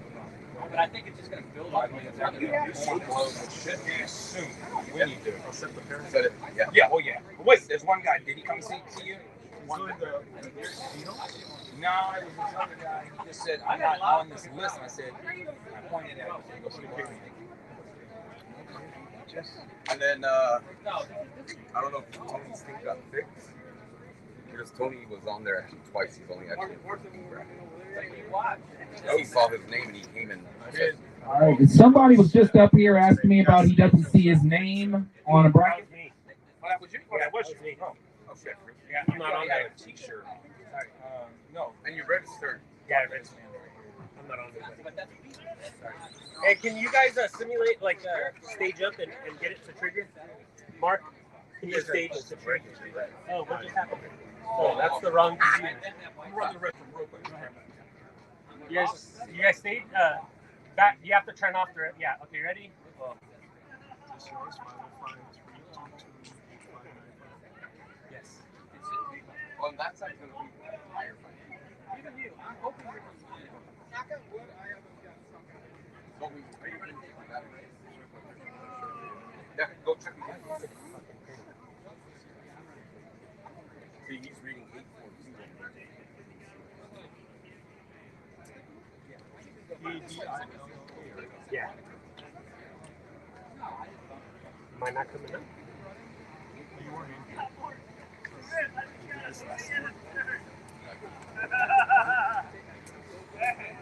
But I think it's just going to build on it. Soon. We need to set the parent. Set it. Yeah. Yeah. Oh yeah. Wait, there's one guy. Did he come see you? No, it was this other guy. He just said, I'm not on this list. And I said, I pointed at him. He goes, and then I don't know if Tony's thing got fixed because Tony was on there actually twice. He's only actually he saw his name and he came in. All right. Somebody was just up here asking me about he doesn't see his name on a bracket. Well, that was you. Yeah, that was me. Oh, okay. Yeah, I'm not on that T-shirt. No. And you registered. Yeah, I registered. I'm not on there. Hey, can you guys simulate like stage up and get it to trigger? Mark, can you stage to trigger? Oh, what just happened? Oh, that's the wrong computer. I'm running the rest of real quick. You guys stayed? Back. You have to turn off the. Yeah. Okay. Ready? Yes. On that side, it's going to be higher. Even you, I'm hoping you're knock on wood. I haven't got something. Yeah, go check it out. See, he's reading 842. Yeah. Am I not coming up? You weren't in.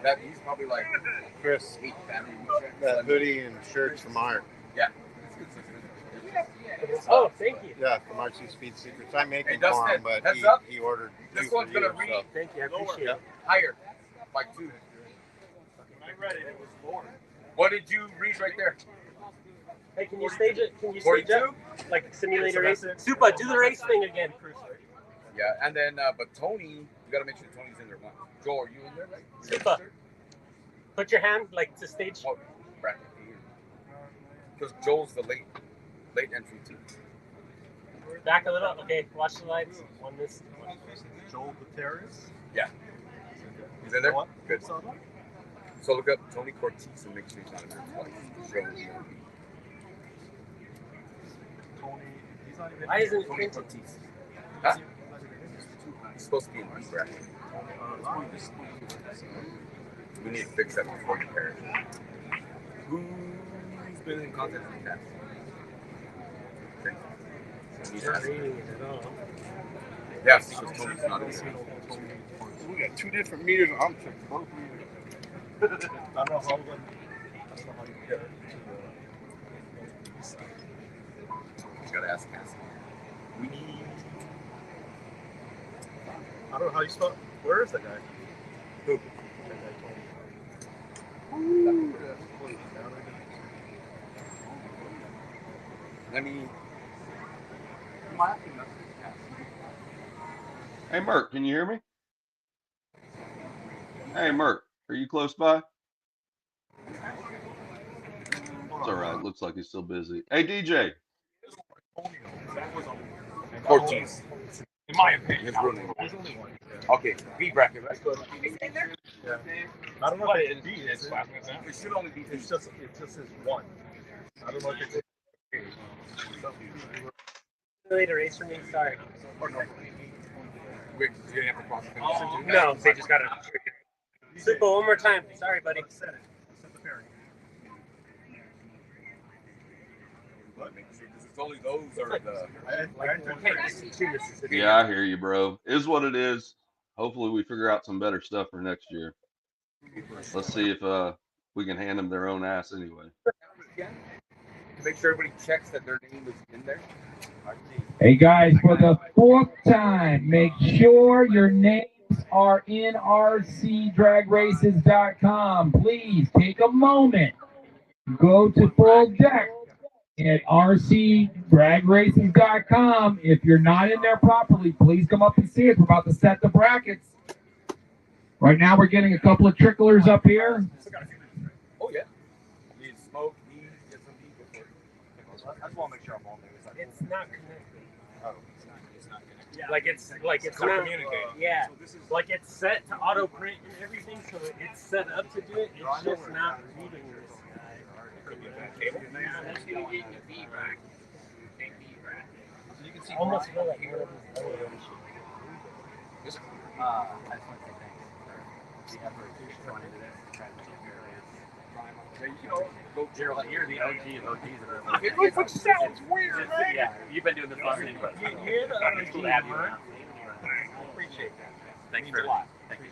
That he's probably like Chris, that hoodie and shirts from Mark. Yeah. Oh, thank you. Yeah, from RC Speed Secrets. I make Hey, them for Dustin, him, but heads up. he ordered This two one's for gonna you, read. so. Thank you. I appreciate it. Higher, like 2. I read it. It was lower. What did you read right there? Hey, can you stage it? Can you stage 42? up? Like simulator race? Super, do the race thing again. Yeah, and then but Tony, you gotta make sure Tony's in there. One. Joe, are you in there? Super. Put your hand like to stage. Oh, bracket here. Because Joel's the late entry too. Back a little. Okay, watch the lights. One this. Joel Gutierrez? Yeah. He's in there? Good. So look up Tony Cortez and make sure he's not in there twice. Show him Tony, why isn't it Tony Cortez? Huh? He's supposed to be in my bracket. We need to fix that before you pair. Who's been in contact with that? Not reading it at all. Yeah, because Tony's not in there. We got 2 different meters. I'm checking both meters. I don't know how you get it. You gotta ask Cassie. We need. I don't know how you spell. Where is that guy? Who? Let me. Hey, Merc, can you hear me? Hey, Merc, are you close by? It's all right. Looks like he's still busy. Hey, DJ. Cortez. In my opinion. Okay, B bracket, right? Yeah. I don't know if it's B. It should only be. It just says 1. I don't know if it's. Later race for me. Sorry. Or no. Wait, you didn't have to cross the finish? No, they just got to. Super, one more time. Sorry, buddy. Set it. Set the pairing. It's only those or the. Yeah, I hear you, bro. Is what it is. Hopefully, we figure out some better stuff for next year. Let's see if we can hand them their own ass anyway. Make sure everybody checks that their name is in there. Hey guys, for the 4th time, make sure your names are in rcdragraces.com. Please take a moment go to full deck at rcdragraces.com. If you're not in there properly, please come up and see us. We're about to set the brackets. Right now, we're getting a couple of tricklers up here. Oh yeah. Need smoke, heat, get some heat before. I just want to make sure I'm on there. It's not connected. Oh, it's not connected. Yeah, like it's not not communicating. Yeah, So this is like it's set to auto print and everything, so it's set up to do it. It's just not reading this guy. could be a bad cable. Yeah, that's So you can see almost Brian feel like here. one of these other This, I just want to say thanks for the effort going into this to try to take care of it. you know, go Gerald, you're the OG of OGs of It looks like sounds weird, right? Yeah, you've been doing this longer than anybody. You're the It's cool to have you OG, around. I appreciate that. Thanks Means for a lot. Thank you.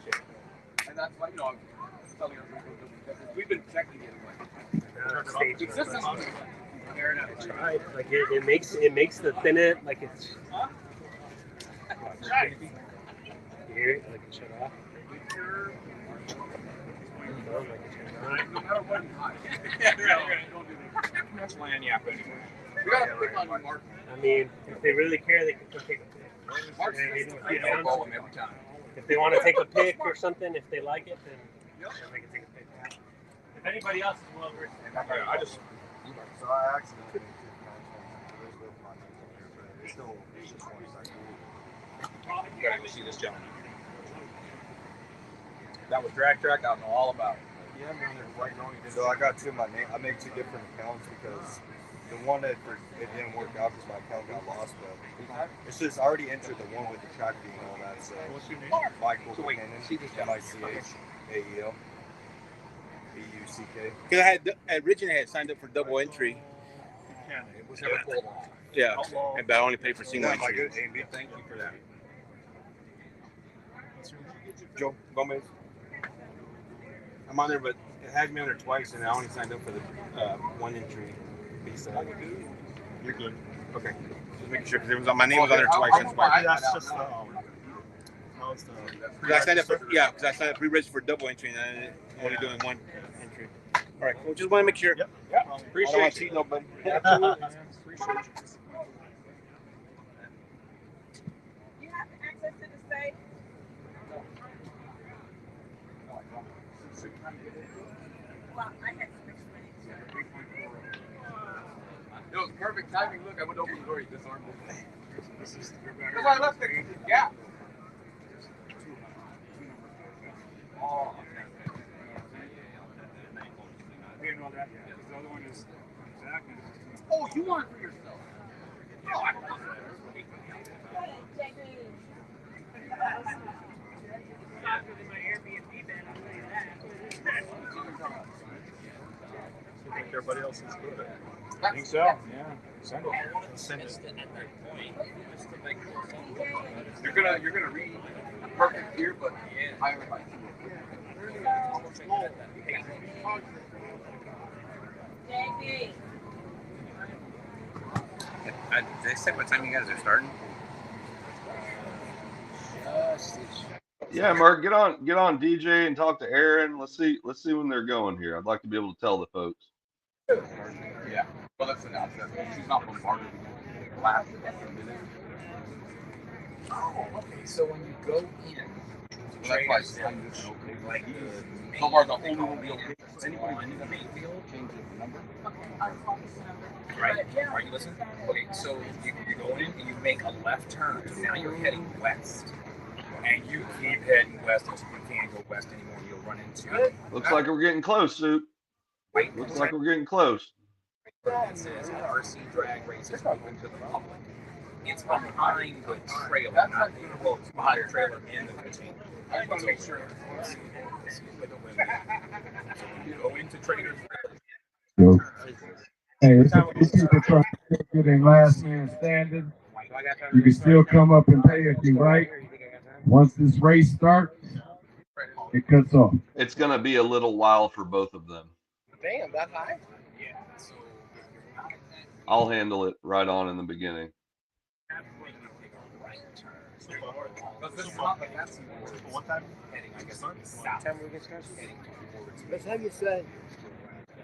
And that's why, you know, I'm telling everybody we've been checking it. Stage It's just tried. Like it makes the thin end like it's. You hear it? Like it shut off. No matter what you hide. Don't do that. That's land yap anyway. We gotta pick on you, Mark. I mean, if they really care, they can come take a pic. Mark's call him every time. If they want to take a pic or something, if they like it, then they can take a pic. If anybody else is well versed, I just. So I accidentally. It's still just 1 second. You gotta go see this gentleman. That was drag track. I know all about it. Yeah, man, so I got two of my name. I made 2 different accounts because the one that it didn't work out because my account got lost. But it's just I already entered the one with the track being and all that. So What's your name? Michael So wait, see this gentleman. MICHAEL BUCK. Because I originally had signed up for double entry. It was never pulled off. Yeah, but I only paid for single Yeah, my entry. good A&B. Thank you for that. Joe Gomez. I'm on there, but it had me on there twice, and I only signed up for the 1 entry visa. You're good. Okay. Just making sure, because my name was on there twice. That's why. That's just Because I signed up for, because I signed up pre-registered for double entry, and then only doing 1 entry. All right, cool. Just want to make sure. Yep. Appreciate Appreciate you. See nobody. Absolutely, man. Appreciate you. You have access to the safe? Well, I had to switch It was perfect timing. Look, I went to open the door. You disarmed it. Because I left the gap. Oh, didn't know that. The other one is Zach. oh, you want it for yourself? No, I don't want I think everybody else is good. I think so. Yeah. Send it. Send it. You're gonna read perfect here, but I have like Did they say what time you guys are starting? Yeah, Mark, get on DJ and talk to Aaron. Let's see when they're going here. I'd like to be able to tell the folks. yeah. Well, let's announce that she's not bombarded with last minute. Oh, okay. So when you go in, Well, that's why I'm just like so far the only one we okay. Anybody in the main field changes the number. right? Are you listening? Okay, so you go in and you make a left turn. So now you're heading west. And you keep heading west until you can't go west anymore. You'll run into Looks like we're getting close, Soup. Looks like we're getting close. It says RC drag races open to the public. It's behind the trailer, not well, it's behind the trailer in the container. I just want to make sure. So when you go into Trader's Hey, if people try to take it in last man standing, you can still come up and pay if you like. Once this race starts, it cuts off. It's going to be a little while for both of them. Damn, that high? Yeah. So I'll handle it right on in the beginning. What time? Heading, I guess, south. What time we get started? Heading towards That's how you say.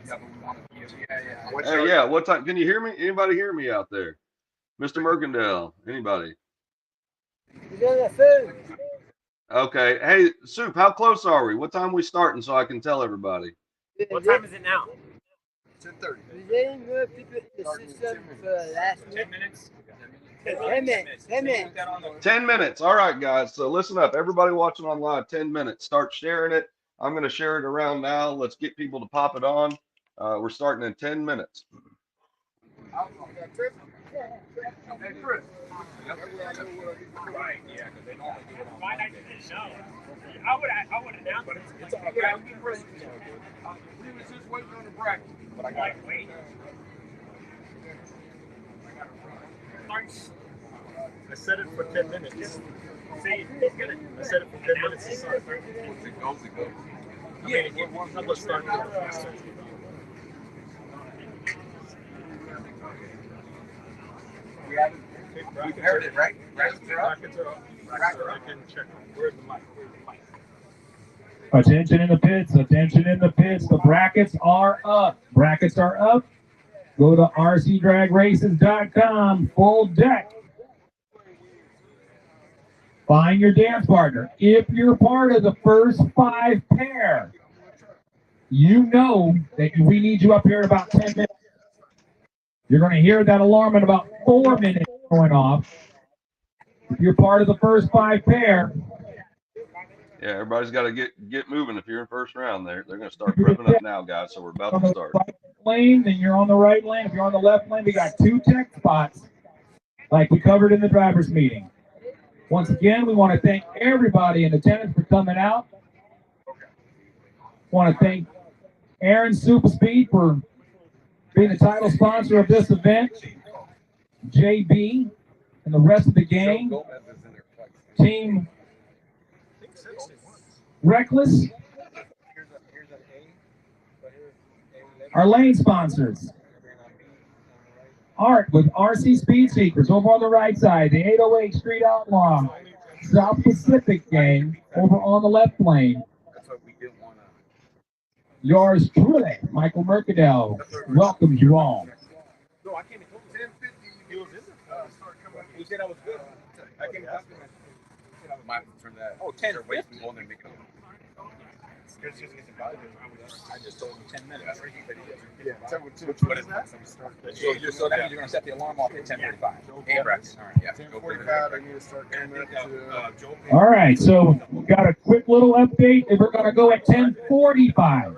Yeah, but we want to. Yeah. Hey, yeah. What time? Can you hear me? Anybody hear me out there? Mr. Mercandale. Anybody? Okay. Hey, Soup, how close are we? What time we starting so I can tell everybody? What time is it now? 10:30. 10 minutes. 10 minutes. 10 minutes. 10 minutes. All right, guys. So listen up. Everybody watching on live, 10 minutes. Start sharing it. I'm going to share it around now. Let's get people to pop it on. We're starting in 10 minutes. Hey, Chris. Right, yeah, because they normally do it on Monday. I would announce it. It's all good. We was just waiting on the bracket. But I got wait. I set it for 10 minutes. See, he's gonna. I set it for 10 minutes to start. Once it goes, it goes. Yeah, let's start. We heard it, right? Brackets are up. I can check. Where's the mic? Attention in the pits. Attention in the pits. The brackets are up. Brackets are up. Go to rcdragraces.com. Full deck. Find your dance partner. If you're part of the first 5 pair, you know that we need you up here in about 10 minutes. You're going to hear that alarm in about 4 minutes going off. If you're part of the first 5 pair. Yeah, everybody's got to get moving. If you're in first round, they're going to start prepping up now, guys. So we're about to start. Right lane, then you're on the right lane. If you're on the left lane, we got 2 tech spots, like we covered in the drivers' meeting. Once again, we want to thank everybody in attendance for coming out. Want to thank Aaron Super Speed for being the title sponsor of this event. JB and the rest of the gang. Team Reckless. Our lane sponsors. Art with RC Speed Seekers over on the right side. The 808 Street Outlaw. South Pacific gang over on the left lane. Yours truly, Michael Mercadale, welcomes you all. No, I came in 10:50. He said I was good. I came in. Might turn that. Oh, 10:50. I just told him 10 minutes. Yeah. What is that? So that means you're going to set the alarm off at 10:45. Hey, Brett. All right, yeah. 10:45. I need to start coming up to. All right, so we got a quick little update. We're going to go at 10:45.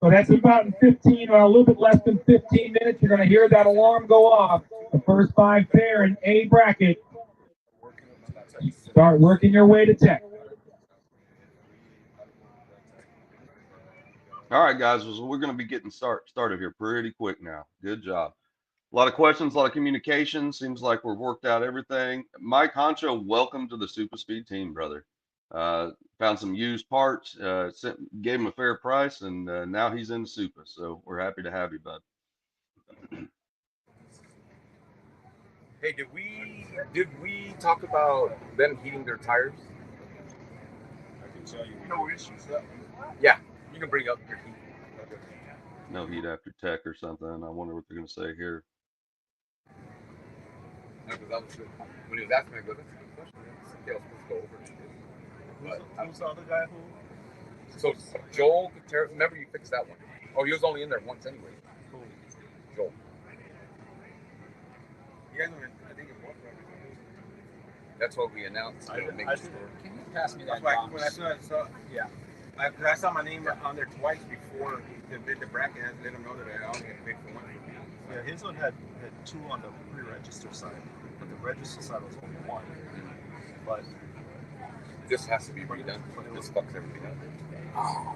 So that's about 15 or a little bit less than 15 minutes. You're going to hear that alarm go off. The first 5 pair in A bracket. Start working your way to tech. All right, guys. So we're going to be getting started here pretty quick now. Good job. A lot of questions, a lot of communication. Seems like we've worked out everything. Mike Honcho, welcome to the Super Speed team, brother. Found some used parts, gave him a fair price, and now he's in Super. So we're happy to have you, bud. Hey, did we talk about them heating their tires? I can tell you no issues. Yeah, you can bring up your heat. No heat after tech or something. I wonder what they're going to say here. No, because that was good. When he was asking me, I go, that's a good question. Okay, I was supposed to go over it. Who's the other guy who? So Joel, remember you fixed that one? Oh, he was only in there once anyway. Who? Joel. You guys were, I think it was. That's what we announced. Can you pass me that? When I saw, yeah. I saw my name on there twice before they did the bracket. I let them know that I only had to pay for one. Yeah, his one had 2 on the pre-register side, but the register side was only 1. But this has to be redone. This fucks everything up.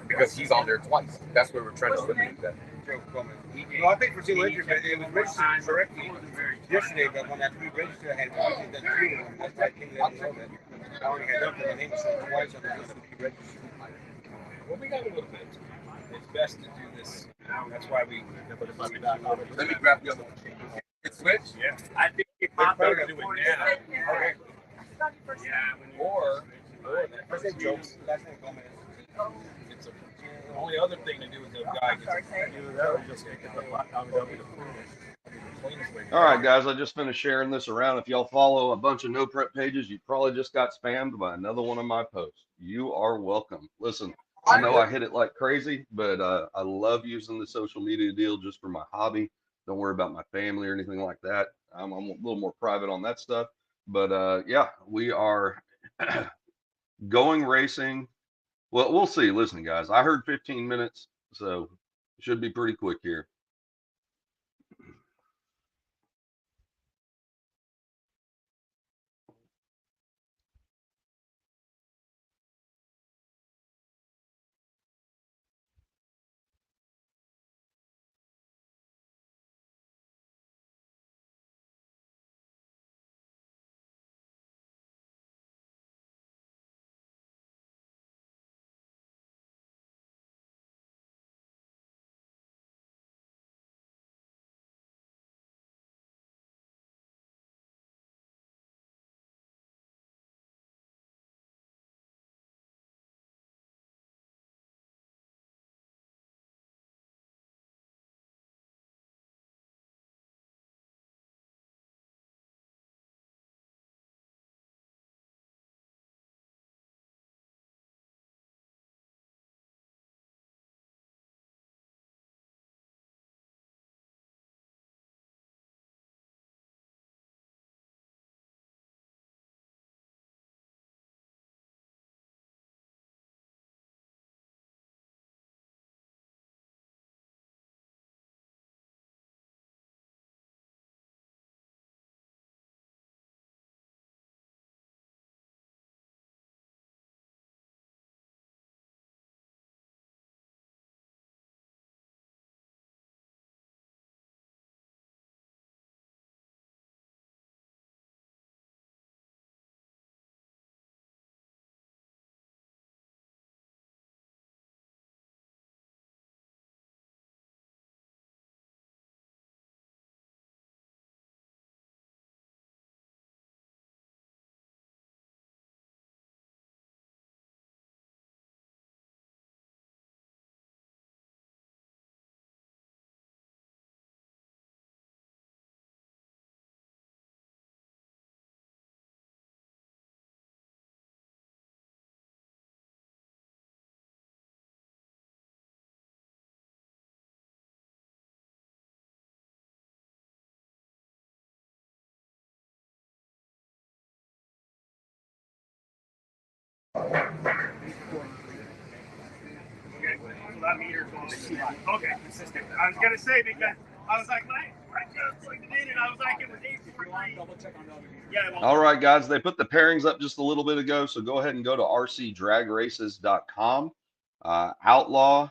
Because he's on there twice. That's where we're trying to eliminate that. No, I paid for 2 entries, but it was registered correctly yesterday. But when I pre-registered, I had already done 2 of them. That's why I came to let them know that I only had done my name twice on the pre-register. Well, we got a little bit. It's best to do this now. That's why we. Let me grab the other one. It's switch? Yeah. I think it's better to do it now. Okay. Yeah. Or I said jokes. Last name Gomez. It's the only other thing to do is the guy gets All right, guys, I just finished sharing this around. If y'all follow a bunch of no prep pages, you probably just got spammed by another one of my posts. You are welcome. Listen, I know I hit it like crazy, but I love using the social media deal just for my hobby. Don't worry about my family or anything like that. I'm a little more private on that stuff. But yeah, we are going racing. Well, we'll see. Listen, guys, I heard 15 minutes, so it should be pretty quick here. Okay, consistent. I was gonna say because I was like, I just plugged it in and I was like, it was 8:43. Yeah. All right, guys, they put the pairings up just a little bit ago, so go ahead and go to rcdragraces.com. Outlaw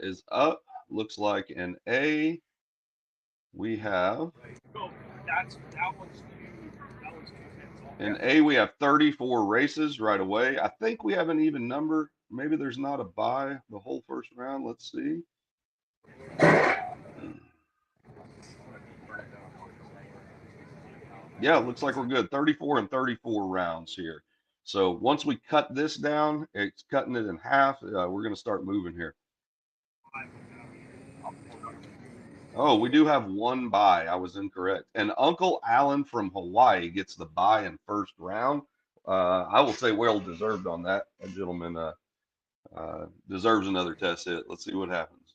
is up. Looks like an A. We have in A, we have 34 races right away. I think we have an even number. Maybe there's not a bye the whole first round. Let's see. Yeah, it looks like we're good. 34 and 34 rounds here. So once we cut this down, it's cutting it in half. We're going to start moving here. Oh, we do have one bye. I was incorrect. And Uncle Alan from Hawaii gets the bye in first round. I will say well deserved on that. That gentleman deserves another test hit. Let's see what happens.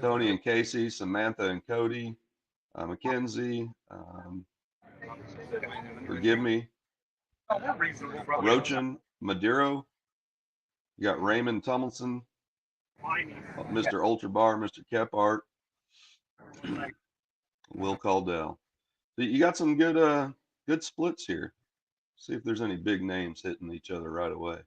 Tony and Casey, Samantha and Cody, Mackenzie, forgive me, Rochin, Maduro. You got Raymond Tomlinson, Mr. Ultra Bar, Mr. Kephart, Will Caldell. So you got some good splits here. See if there's any big names hitting each other right away.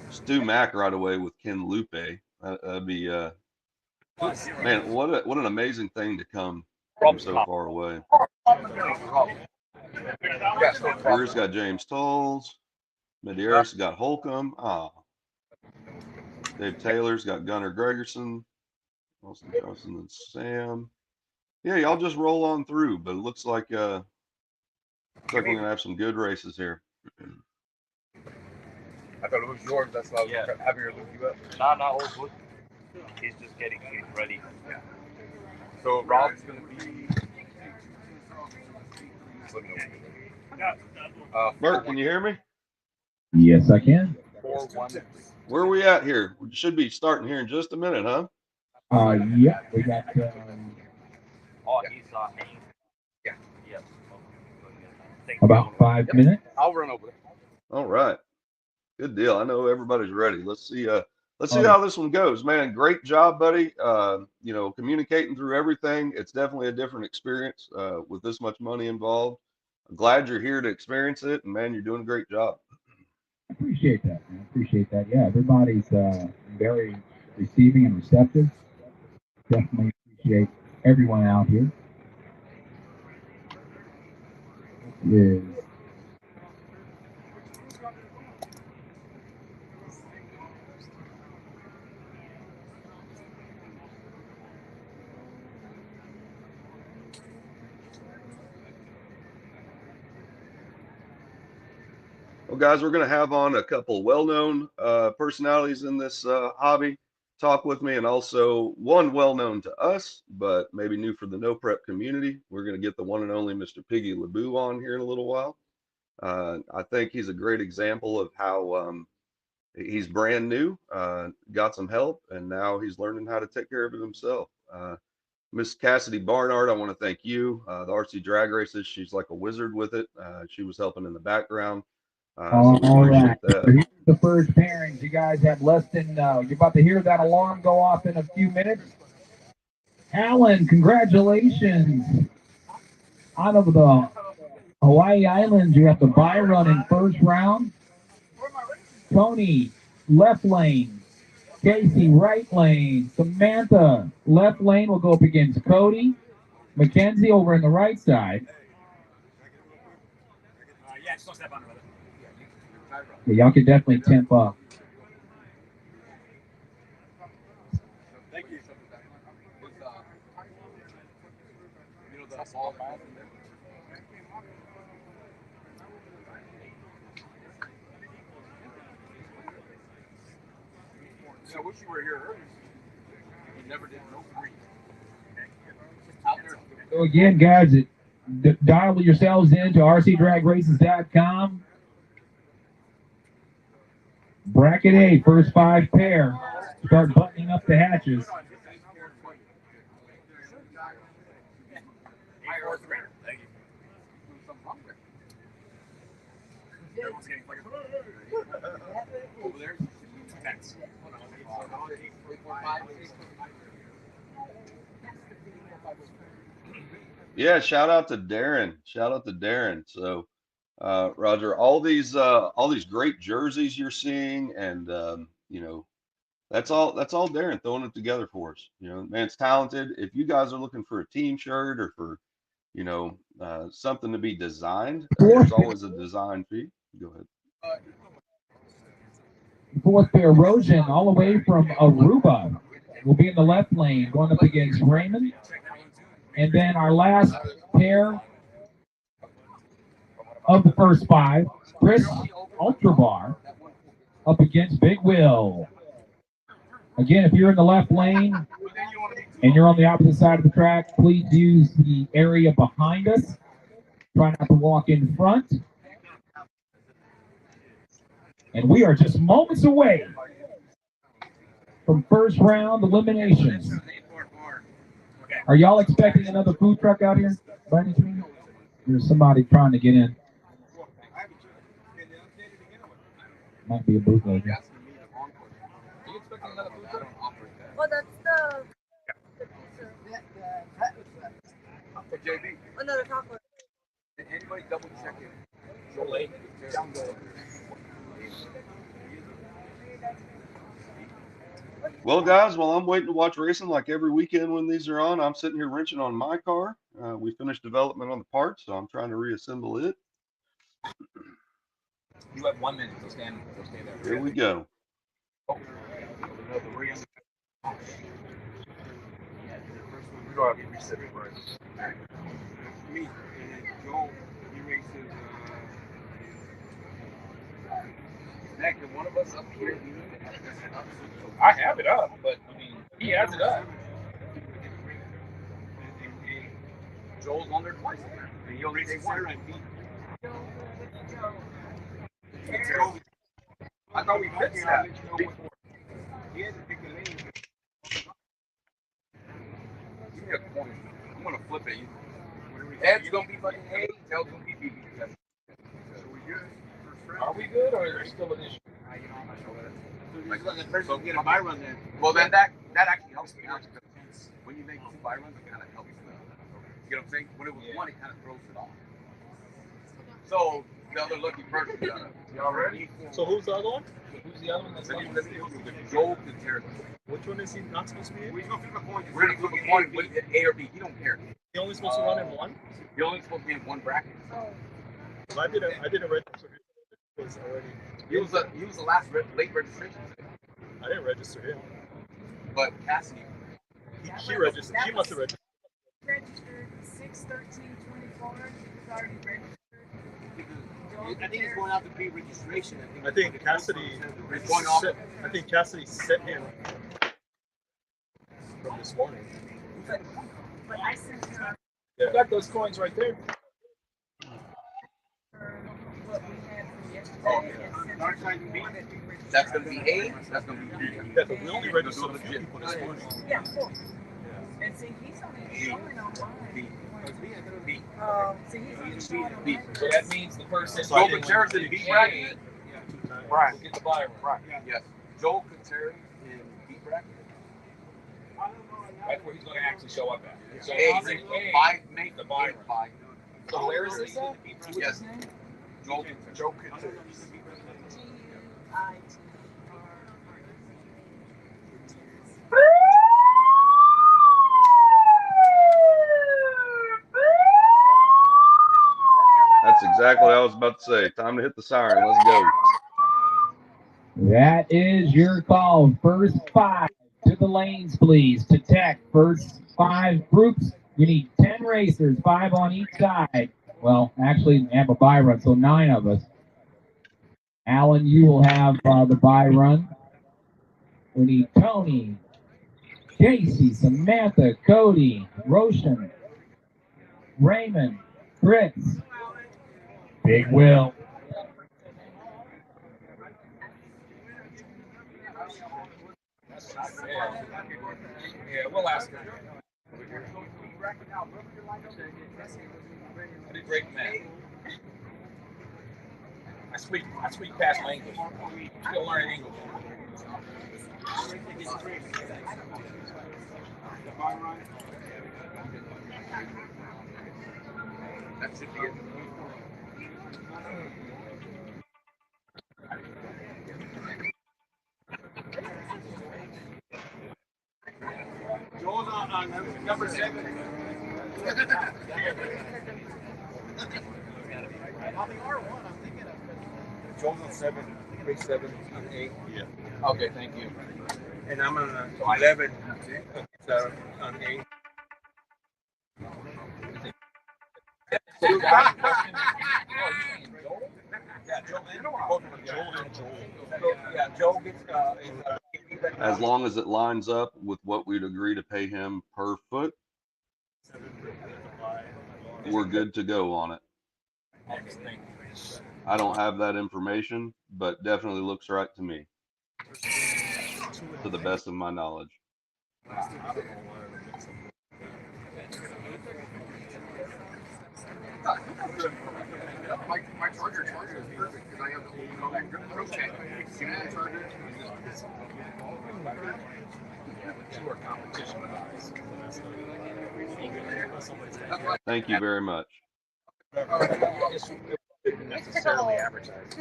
Stu Mack right away with Ken Lupe. That'd be man, what an amazing thing to come from so far away. Brewer's got James Tolles. Medeiros got Holcomb. Dave Taylor's got Gunnar Gregerson. Austin Johnson and Sam. Yeah, y'all just roll on through, but it looks like we're gonna have some good races here. I thought it was yours. That's why I was having her look you up. Not old book. He's just getting ready. Yeah. So Rob's gonna be. Bert, can you hear me? Yes, I can. 4-1. Where are we at here? We should be starting here in just a minute, huh? Yeah, we got. Oh, he's Yeah. Yes. About 5 minutes. I'll run over there. All right. Good deal. I know everybody's ready. Let's see how this one goes, man. Great job, buddy. You know, communicating through everything. It's definitely a different experience with this much money involved. I'm glad you're here to experience it, and man, you're doing a great job. Appreciate that, man. Appreciate that. Yeah, everybody's very receiving and receptive. Definitely appreciate everyone out here. Is Well, guys, we're going to have on a couple well-known personalities in this hobby talk with me, and also one well-known to us, but maybe new for the no prep community. We're going to get the one and only Mr. Piggy LeBou on here in a little while. I think he's a great example of how he's brand new, got some help, and now he's learning how to take care of it himself. Miss Cassidy Barnard, I want to thank you. The RC drag races, she's like a wizard with it. She was helping in the background. all right. That. So here's the first pairings. You guys have less than. You're about to hear that alarm go off in a few minutes. Alan, congratulations! Out of the Hawaii Islands, you have the bye run in first round. Tony, left lane. Casey, right lane. Samantha, left lane will go up against Cody. Mackenzie over on the right side. Yeah, just don't step on it, brother. Yeah, y'all can definitely temp up. Thank you. You know the small man. I wish you were here earlier. You never did no free. Out there. So again, guys, dial yourselves in to rcdragraces.com. Bracket A, first 5 pair. Start buttoning up the hatches. Thank you. Everyone's getting like over there. Thanks. Yeah, shout out to Darren. Shout out to Darren. So, Roger, all these great jerseys you're seeing, and you know, that's all Darren throwing it together for us. You know, man's talented. If you guys are looking for a team shirt or for, you know, something to be designed, there's always a design fee. Go ahead. Fourth pair, Erosion, all the way from Aruba, will be in the left lane, going up against Raymond. And then our last pair of the first 5, Chris Ultrabar, up against Big Will. Again, if you're in the left lane and you're on the opposite side of the track, please use the area behind us. Try not to walk in front. And we are just moments away from first round eliminations. Are y'all expecting another food truck out here by any chance? There's somebody trying to get in. Might be a bootlegger. Well, that's the JB. another taco. Did anybody double check it? Well, guys, while I'm waiting to watch racing like every weekend when these are on, I'm sitting here wrenching on my car. We finished development on the parts, so I'm trying to reassemble it. You have 1 minute. Stay there. Here we go. We don't have to reset it, right? Me, and then Joel, he races, Heck, the one of us up here, we need to have this up. I have it up, but I mean, he has it up. Joel's on there twice, and he only takes one. I thought we fixed that before. he had to pick a lane. Give me a coin. I'm gonna flip it. Ed's gonna be fucking A, tail's gonna be B. So we good? Are we good, or is there still an issue? So get a buy run then. Well, then that actually helps me out because when you make 2 buy runs, it kind of helps. You know what I'm saying? When it was one, it kind of throws it off. So the other lucky person got it. Y'all ready? So who's the other one? Who's the other one? That's Joel Contreras. Which one is he not supposed to be in? We're gonna flip a coin. We're gonna flip a coin with A or B. He don't care. He only supposed to run in one? You're only supposed to be in one bracket. I didn't register him. He was already. He was the last late registration. I didn't register him. But Cassidy. He registered. He must have registered. Registered 6/13/24. He was already registered. I think it's going out to pre-registration. I think Cassidy. It's going off. I think Cassidy sent him from this morning. But I sent her You got those coins right there. what we had from yesterday. That's gonna be A. That's gonna be B. Yeah, but we only registered a few people this morning. Yeah, of course. And see, he's only showing on mine. See, he's only showing on B. mine. So that means the person So I Joel didn't Contreras in B bracket Right. will get the buy run. Right. Yes. Joel Contreras in B bracket. That's where he's going to actually show up at. So he's in A, make the buy run. So where is this at? Yes. Joel Contreras. That's exactly what I was about to say. Time to hit the siren. Let's go. That is your call. First 5 to the lanes, please. To tech, first 5 groups. You need 10 racers, 5 on each side. Well, actually, have a buy run, so 9 of us. Alan, you will have the buy run. We need Tony, Casey, Samantha, Cody, Roshan, Raymond, Chris, Big Will. Yeah, we'll ask him. I did great math. I speak past my English. Still learning English. That should be it. Joel's on number 7. Joel's on 7, race 7 on 8. Yeah. Okay, thank you. And I'm on 11, so on 8. Joel gets As long as it lines up with what we'd agree to pay him per foot, we're good to go on it. I don't have that information, but definitely looks right to me, to the best of my knowledge. My charger is perfect because I have the old Pro Check. See that charger? Pure competition wise. Thank you very much. Necessarily advertised.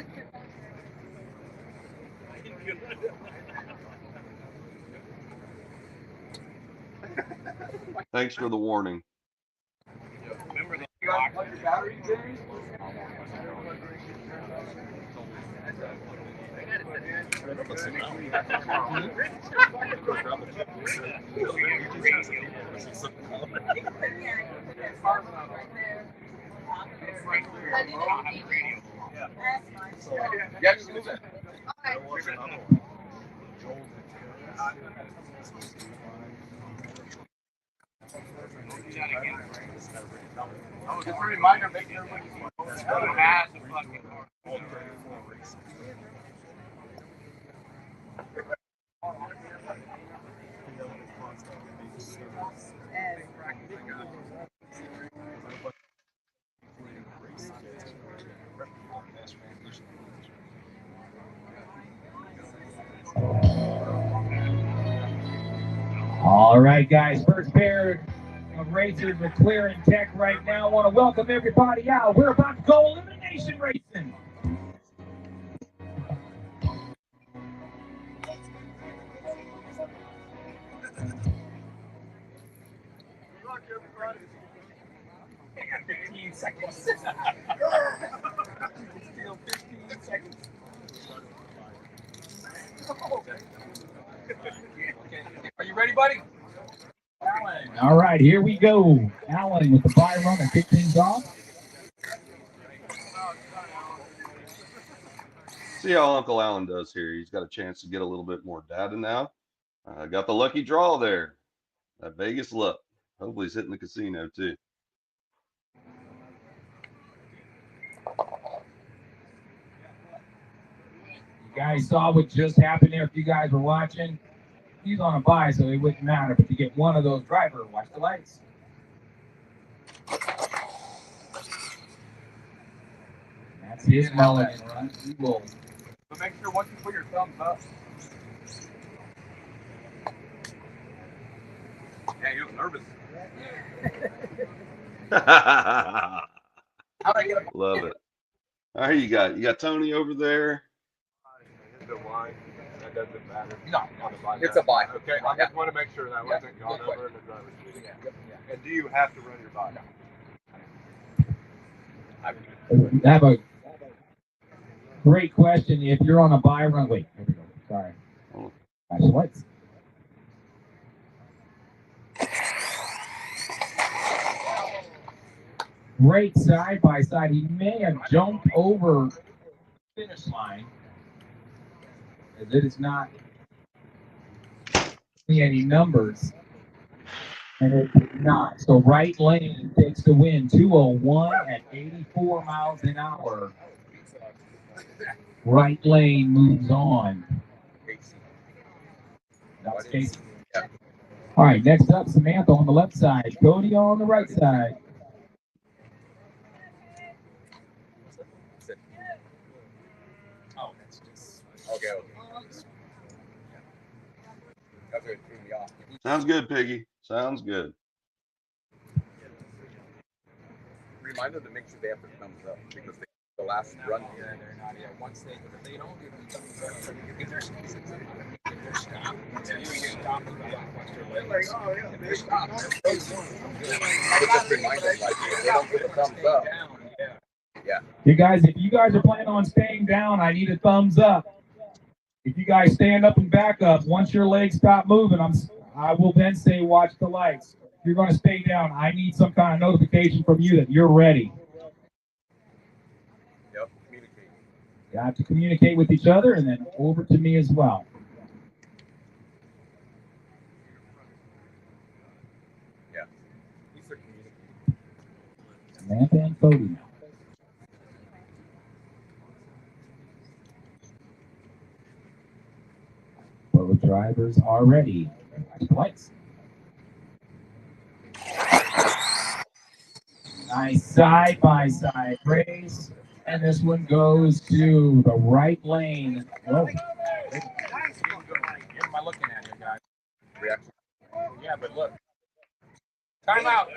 Thanks for the warning. Remember the battery, Jerry? Yeah, just move it. Just a reminder, make sure everybody's has a fucking All right, guys. First pair of racers are clearing tech right now. I want to welcome everybody out. We're about to go elimination racing. luck, everybody. 15 seconds. Still 15 seconds. Are you ready, buddy? Alan. All right, here we go. Alan with the buy run and kick things off. See how Uncle Alan does here. He's got a chance to get a little bit more data now. Got the lucky draw there. That Vegas luck. Hopefully he's hitting the casino too. You guys saw what just happened there. If you guys were watching, he's on a buy, so it wouldn't matter. But to get one of those driver, watch the lights. That's his mulligan run. He will. So make sure once you put your thumbs up. Yeah, you look nervous. How'd I get a Love it. All right, you got Tony over there. It's a wine. That doesn't matter. No, it's a buy. Okay, I just want to make sure that wasn't gone over in the driver's meeting. And do you have to run your buy? I have a great question. If you're on a buy run, wait, here we go. Sorry. Watch the lights. Great side by side. He may have jumped over the finish line. As it is not any numbers. And it did not. So right lane takes the win. 201 at 84 miles an hour. Right lane moves on. That's Casey. All right, next up, Samantha on the left side. Cody on the right side. Oh, that's just okay. That's what threw me off. Sounds good, Piggy. Sounds good. Remind them to make sure they have their thumbs up because the last run. Yeah, they're not yet. Once they don't give them thumbs up, so if they're stopped, until you stop and watch their legs. If they're stopped, I would just remind them, like, if they don't put the thumbs up. Yeah. You guys, if you guys are planning on staying down, I need a thumbs up. If you guys stand up and back up, once your legs stop moving, I will then say watch the lights. If you're going to stay down, I need some kind of notification from you that you're ready. Yep, communicate. You have to communicate with each other and then over to me as well. Yeah. These are communicating. Samantha and Cody now. Both drivers are ready. Lights. Nice side-by-side race. And this one goes to the right lane. Oh. What am I looking at here, guys? Reaction. Yeah, but look. Time out.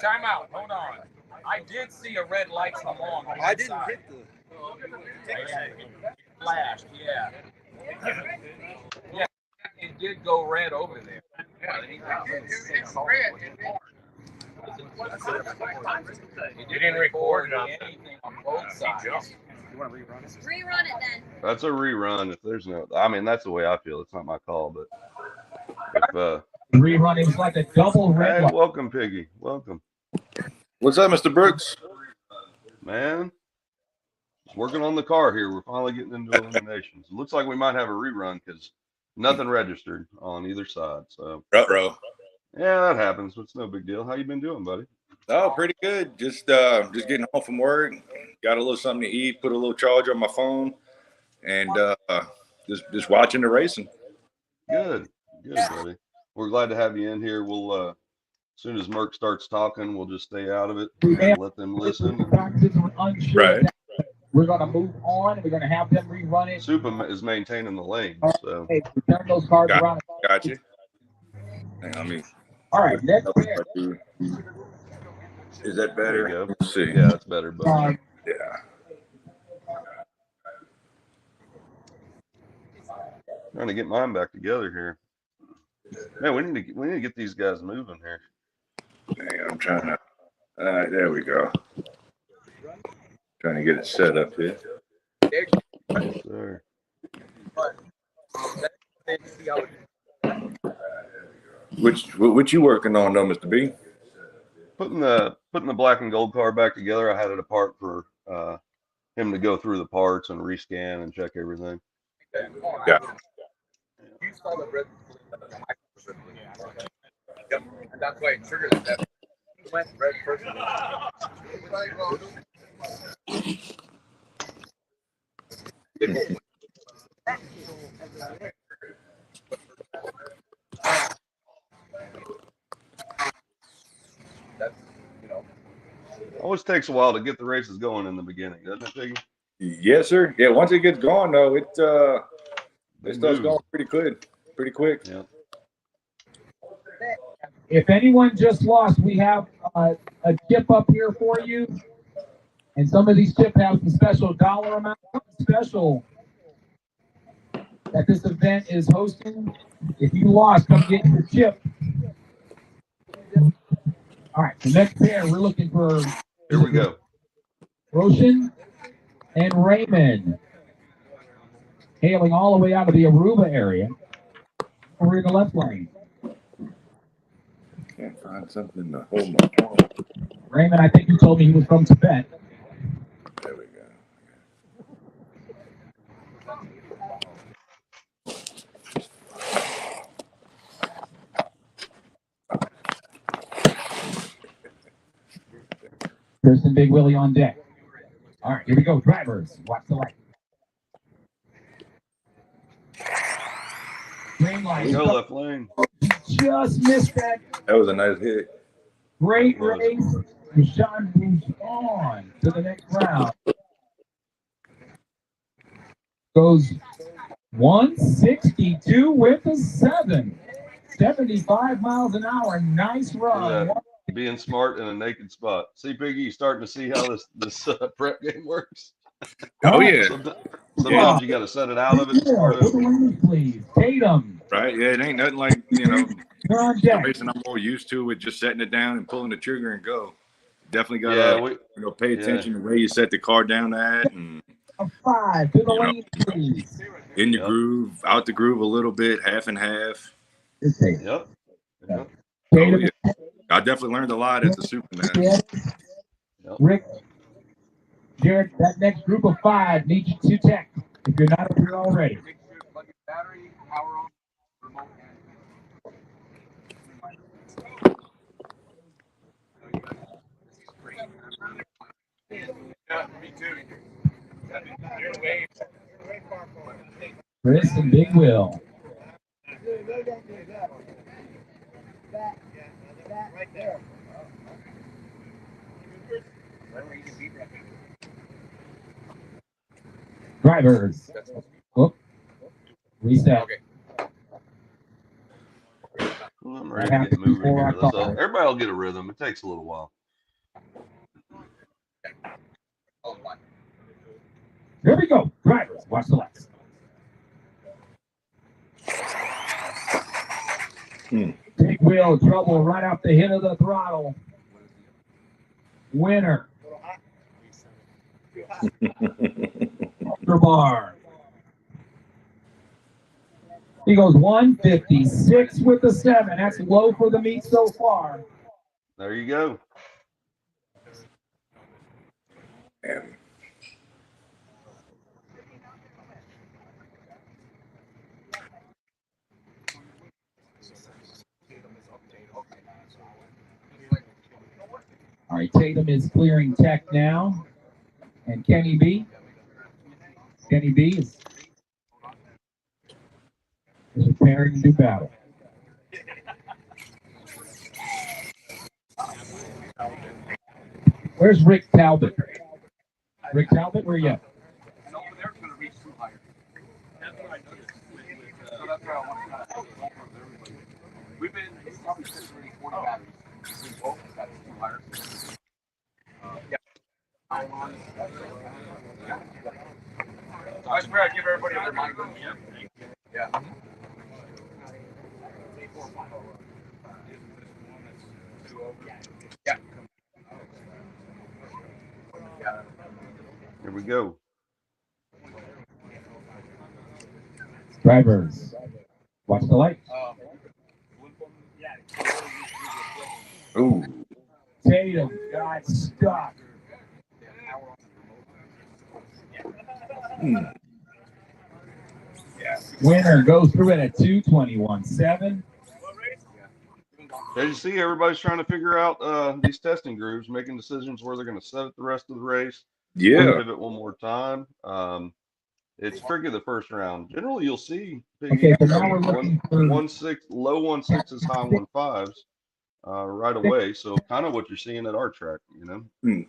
Hold on. I did see a red light come on. I didn't side. hit the. Yeah, it flashed, yeah. Yeah, it did go red over there. It's red. It didn't record anything on both sides. You want to rerun it? Rerun it then. That's a rerun. If there's no, I mean, that's the way I feel. It's not my call, but if Rerun. It was like a double red Hey, light. welcome, Piggy. Welcome. What's up, Mr. Brooks? Man, just working on the car here. We're finally getting into eliminations. It looks like we might have a rerun because nothing registered on either side. So, Ruh-roh. yeah, that happens. It's no big deal. How you been doing, buddy? Oh, pretty good. Just getting home from work. Got a little something to eat. Put a little charge on my phone, and just watching the racing. Good, buddy. We're glad to have you in here. We'll as soon as Merck starts talking, we'll just stay out of it and let them listen. Right. We're going to move on. We're going to have them rerun it. Super is maintaining the lane, so Hey, turn those cards around. Got you. Hang on, All right, next pair. Is that there better? you go. Let's see. Yeah, that's better, buddy. Yeah. Trying to get mine back together here. Man, we need to get these guys moving here. Hang on, I'm trying to. All right, there we go. Trying to get it set up here. Yes, sir. What you working on, though, Mr. B? Putting the black and gold car back together. I had it apart for him to go through the parts and rescan and check everything. Yeah. You saw the red. Yep, and that's why it triggered that. He went red first. That's, you know. Always takes a while to get the races going in the beginning, doesn't it, Piggy? Yes, sir. Yeah, once it gets going, though, it starts going pretty quick. Yeah. If anyone just lost, we have a chip up here for you. And some of these chips have some special dollar amount special that this event is hosting. If you lost, come get your chip. All right, the next pair, we're looking for. Here we go. Roshan and Raymond. Hailing all the way out of the Aruba area. Over in the left lane. Can't find something to hold my phone. Raymond, I think you told me he was from Tibet. There we go. Kirsten Big Willie on deck. All right, here we go. Drivers, watch the light. Green light. Go left lane. Just missed that. That was a nice hit. Great race. Rashawn moves on to the next round. Goes 162 with a 7. 75 miles an hour. Nice run. Being smart in a naked spot. See, Piggy, you starting to see how this prep game works? Oh, yeah. Sometimes you got to set it out of it. Please, Tatum. Right? Yeah, it ain't nothing like, the racing I'm more used to with just setting it down and pulling the trigger and go. Definitely got to pay attention to where you set the car down at and a 5 to the lane, please. in the groove, out the groove a little bit, half and half. Yep. Oh, yeah. I definitely learned a lot at the Superman. Rick, Jared, that next group of 5 needs you to tech if you're not up here already. Battery, power on, remote, yeah, me too. Chris and Big Will. Right there. Drivers. Whoop. Reset. Well, I'm ready to get moving here. Everybody will get a rhythm. It takes a little while. Here we go. Drivers, watch the lights. Big Will, trouble right off the hit of the throttle. Winner. Ultra bar. He goes 156 with the 7. That's low for the meet so far. There you go. All right, Tatum is clearing tech now. And Kenny B is preparing to do battle. Where's Rick Talbot? Rick Talbot, where are you at? We've been probably 40 batteries between both. That's 2 wires. Yeah. I swear I give everybody a reminder. Yeah. Yeah. Here we go. Drivers, watch the light. Ooh. Tatum got stuck. Winner goes through it at 2:21.7. As you see, everybody's trying to figure out these testing grooves, making decisions where they're going to set it the rest of the race. Yeah. Pivot one more time. It's tricky the first round. Generally, you'll see Okay, so now we're looking for 1-6, low 1-6s, high 1-5s right away. So kind of what you're seeing at our track, you know.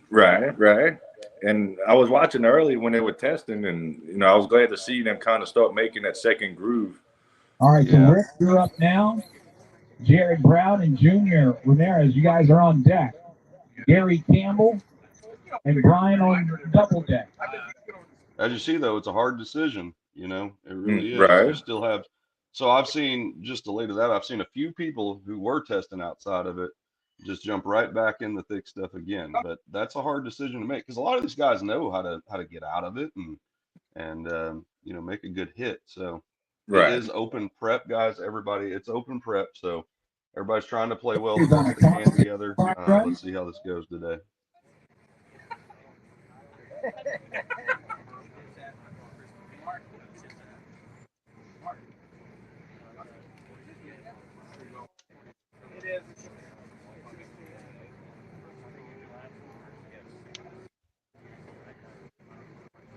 Right. And I was watching early when they were testing, and I was glad to see them kind of start making that second groove. All right, so Rick, you're up now. Jared Brown and Junior Ramirez, you guys are on deck. Gary Campbell and Brian on double deck. As you see, though, it's a hard decision. You know, it really is. Right. You still have. So I've seen, just to lay to that, I've seen a few people who were testing outside of it just jump right back in the thick stuff again. But that's a hard decision to make because a lot of these guys know how to get out of it and make a good hit. So it is open prep, guys. Everybody, it's open prep. So everybody's trying to play well the best they can together. Let's see how this goes today.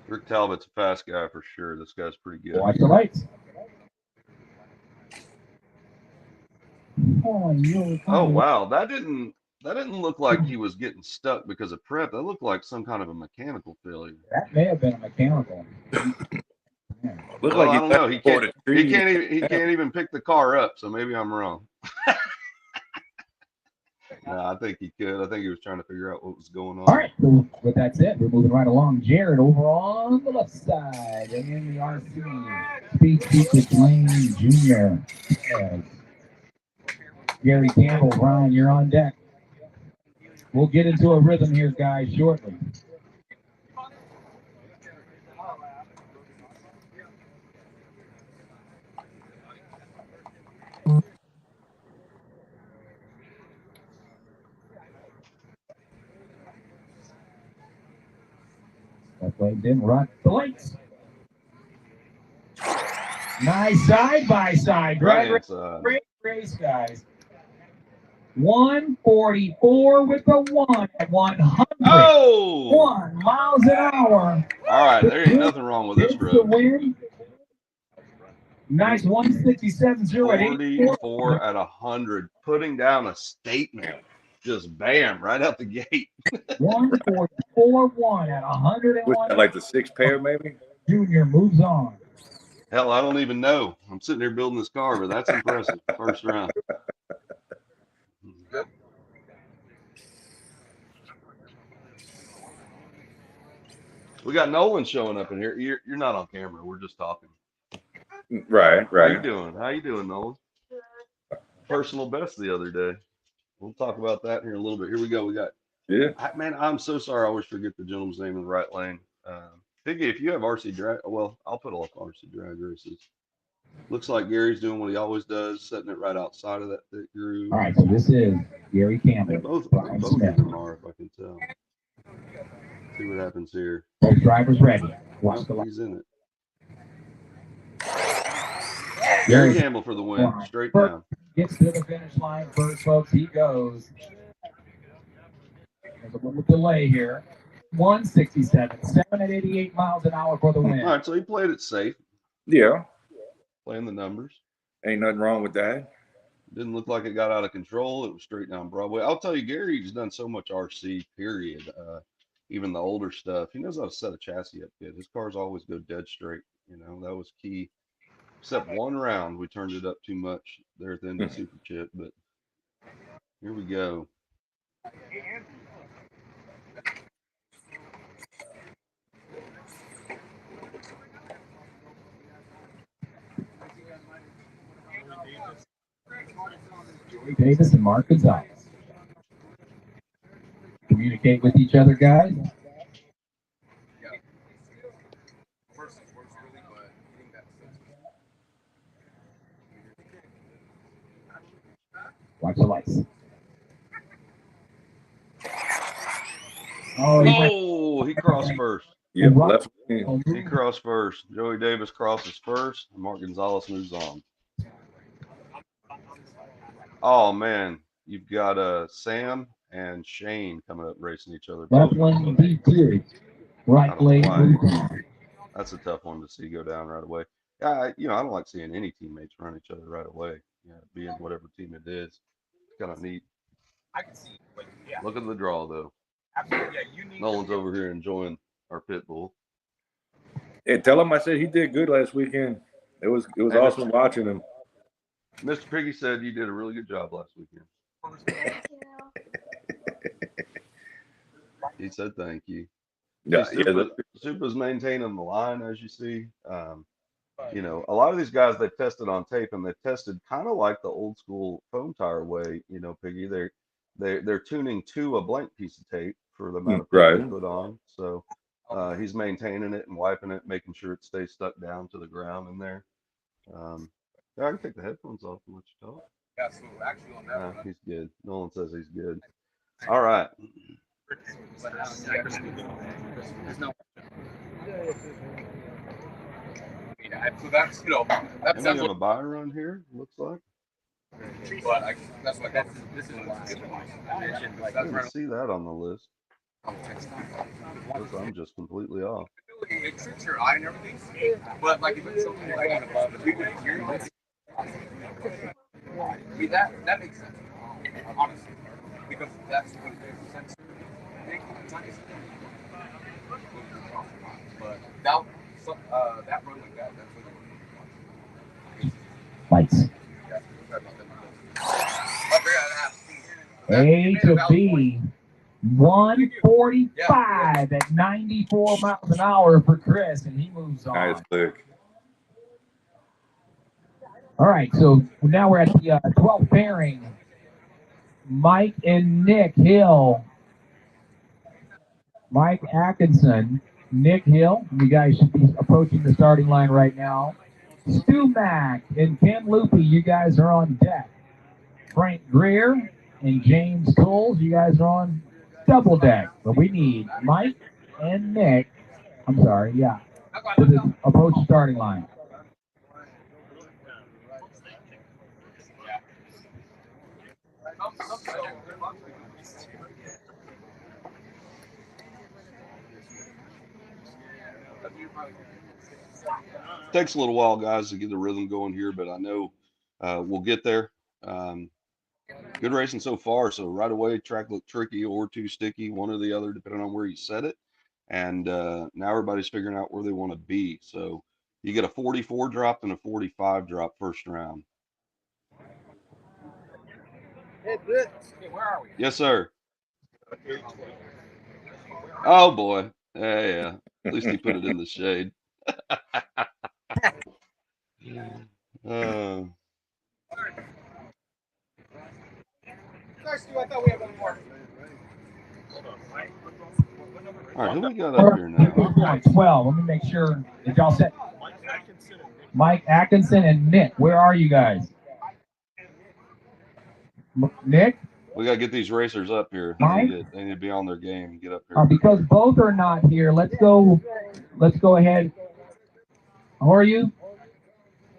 Rick Talbot's a fast guy for sure. This guy's pretty good. Watch the lights. Oh, wow, that didn't look like he was getting stuck because of prep. That looked like some kind of a mechanical failure. That may have been a mechanical. Well, I don't know. He can't even pick the car up. So maybe I'm wrong. No, I think he could. I think he was trying to figure out what was going on. All right, so with that said, we're moving right along. Jared over on the left side, and in the RC, Speed Secrets Lane Jr. Yes. Gary Campbell, Brian, you're on deck. We'll get into a rhythm here, guys, shortly. That flag didn't run. The lights. Nice side-by-side. Great race, guys. 144 with the 1 at 100. Oh! 1 miles an hour. All right, there ain't nothing wrong with this road. The win. Nice 167.0 at 44 at 100, putting down a statement. Just bam, right out the gate. 144.1 at 101. Like the 6 pair, maybe? Junior moves on. Hell, I don't even know. I'm sitting here building this car, but that's impressive. First round. We got Nolan showing up in here. You're not on camera. We're just talking. Right. How you doing? How you doing, Nolan? Personal best the other day. We'll talk about that here in a little bit. Here we go. We got. Yeah. Man, I'm so sorry. I always forget the gentleman's name in the right lane. Figgy, if you have RC drag, well, I'll put off RC drag races. Looks like Gary's doing what he always does, setting it right outside of that thick groove. All right, so this is Gary Campbell. Both Brian of Smith. them are, if I can tell. See what happens here. Both drivers ready. Watch the Nope, light. he's in it. Gary Gary Campbell for the win, straight first down. gets to the finish line first, folks. He goes. There's a little delay here. 167, 7 at 88 miles an hour for the win. All right, so he played it safe. Yeah. Playing the numbers. Ain't nothing wrong with that. Didn't look like it got out of control. It was straight down Broadway. I'll tell you, Gary's done so much RC, period. Even the older stuff. He knows how to set a chassis up good. His cars always go dead straight. You know, that was key. Except one round, we turned it up too much there at the end of Super Chip. But here we go. Joey Davis and Mark Gonzalez. Communicate with each other, guys. Watch the lights. Oh, he crossed first. Yep, left. He crossed first. Joey Davis crosses first. And Mark Gonzalez moves on. Oh, man. You've got Sam and Shane coming up racing each other. Left lane D2. Right lane. That's a tough one to see go down right away. I don't like seeing any teammates run each other right away. Being whatever team it is. It's kind of neat. I can see, but yeah. Look at the draw, though. Absolutely, yeah. You need Nolan's over here enjoying our pit bull. Hey, tell him I said he did good last weekend. It was awesome watching him. Mr. Piggy said you did a really good job last weekend. He said thank you. Yeah, Supa's maintaining the line, as you see. A lot of these guys they tested on tape, and they tested kind of like the old school foam tire way. Piggy, they're tuning to a blank piece of tape for the amount of tape they put on. So he's maintaining it and wiping it, making sure it stays stuck down to the ground in there. I can take the headphones off and let you talk. Yeah, so actually on that one, He's good. Nolan says he's good. All right. there's no. So that's And we have a buy run here. Looks like. But that's what this is why I mentioned. I didn't see that on the list. I'm just completely off. It tricks your eye and everything, but like if it's something like above the people here, I mean that makes sense, honestly, because that's what it is. Sensor, but that run like that, that's what Lights. A to B. 145 at 94 miles an hour for Chris, and he moves on. Nice pick. All right, so now we're at the 12th pairing. Mike and Nick Hill. Mike Atkinson, Nick Hill. You guys should be approaching the starting line right now. Stu Mack and Ken Loopy, you guys are on deck. Frank Greer and James Coles, you guys are on double deck. But we need Mike and Nick, to approach the starting line. Takes a little while, guys, to get the rhythm going here, but I know we'll get there. Good racing so far. So right away, track looked tricky or too sticky, one or the other, depending on where you set it. And now everybody's figuring out where they want to be. So you get a 44 drop and a 45 drop first round. Hey, Blitz. Hey, where are we? Yes, sir. Oh, boy. Yeah. At least he put it in the shade. I thought we had one more. All right, who we got up here now? 12. Let me make sure. Did y'all set? Mike Atkinson and Nick. Where are you guys? Nick? We got to get these racers up here. Mike? They need to be on their game and get up here. Because both are not here, let's go ahead. How are you?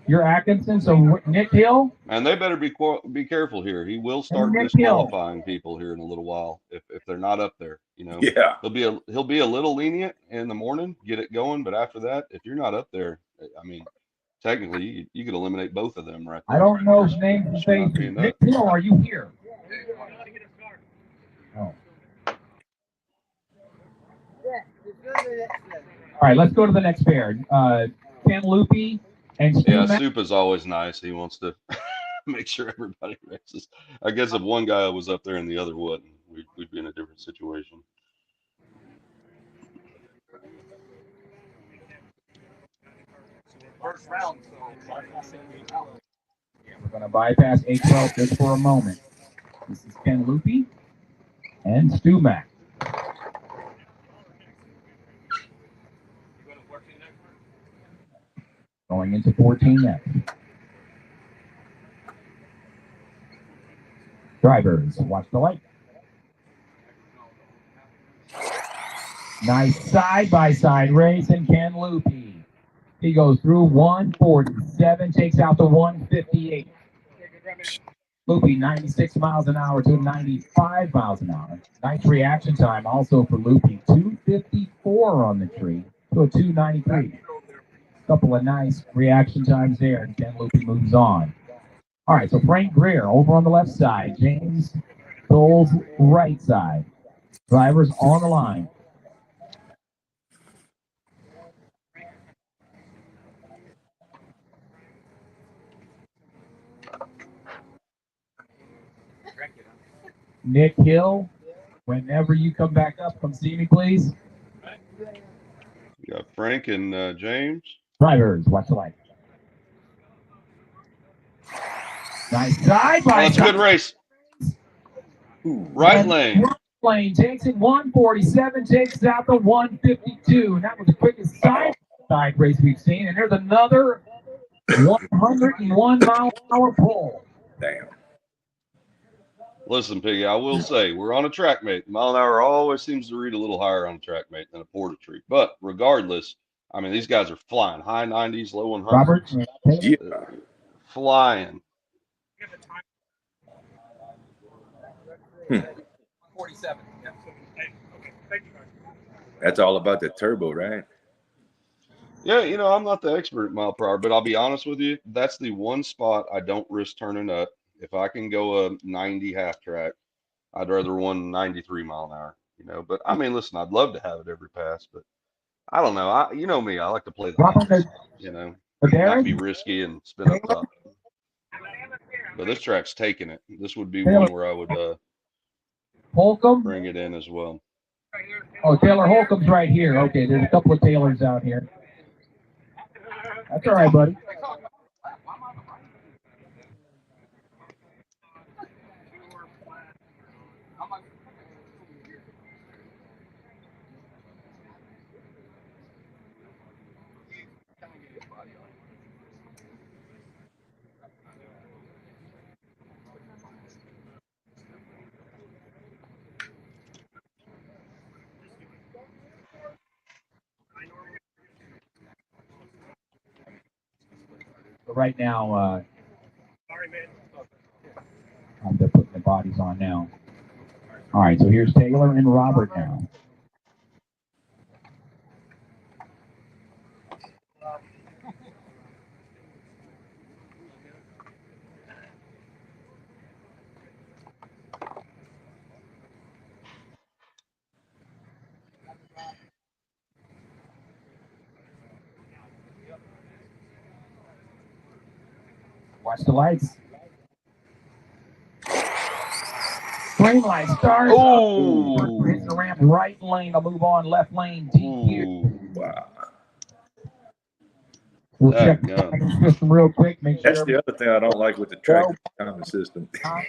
You're Atkinson, so Nick Hill? And they better be careful here. He will start disqualifying people here in a little while if they're not up there. You know, Yeah. He'll be a little lenient in the morning, get it going, but after that, if you're not up there, I mean, technically you could eliminate both of them right there. I don't know his name and face. Nick Hill, are you here? Oh. All right, let's go to the next pair. Ken Loopy and Stu Yeah, Soup is always nice. He wants to make sure everybody races. I guess if one guy was up there and the other wouldn't, we'd be in a different situation. First round, We're going to bypass A12 just for a moment. This is Ken Loopy and Stu Mack. Going into 14 next. Drivers, watch the light. Nice side-by-side race, and Ken Loopy. He goes through 147, takes out the 158. Loopy, 96 miles an hour to 95 miles an hour. Nice reaction time also for Loopy. 254 on the tree to a 293. Couple of nice reaction times there, and Ken Loopy moves on. All right, so Frank Greer over on the left side. James Dole's right side. Drivers on the line. Nick Hill, whenever you come back up, come see me, please. You got Frank and James. Drivers, watch the light. Nice side by That's a good race. Right lane. Right lane takes it 147, takes out the 152. And that was the quickest side race we've seen. And there's another 101 mile an hour pull. Damn. Listen, Piggy, I will say we're on a track mate. The mile an hour always seems to read a little higher on a track mate than a porta tree. But regardless, I mean, these guys are flying. High 90s, low 100s. Robert? Yeah. Flying. 47. Yeah. That's all about the turbo, right? Yeah, you know, I'm not the expert at mile per hour, but I'll be honest with you. That's the one spot I don't risk turning up. If I can go a 90 half track, I'd rather run 93 mile an hour, you know. But I mean, listen, I'd love to have it every pass, but I don't know. You know me, I like to play the lines, you know, not be risky and spin up top. But this track's taking it. This would be one where I would Holcomb? Bring it in as well. Oh, Taylor Holcomb's right here. Okay, there's a couple of Taylors out here. That's all right, buddy. So right now, they're putting the bodies on now. All right, so here's Taylor and Robert now. Watch the lights. Green light starts. Oh! Hits the ramp right lane. I'll move on left lane. DQ. Wow. We'll check the system real quick. Make sure. That's the other thing I don't like with the track timing system. On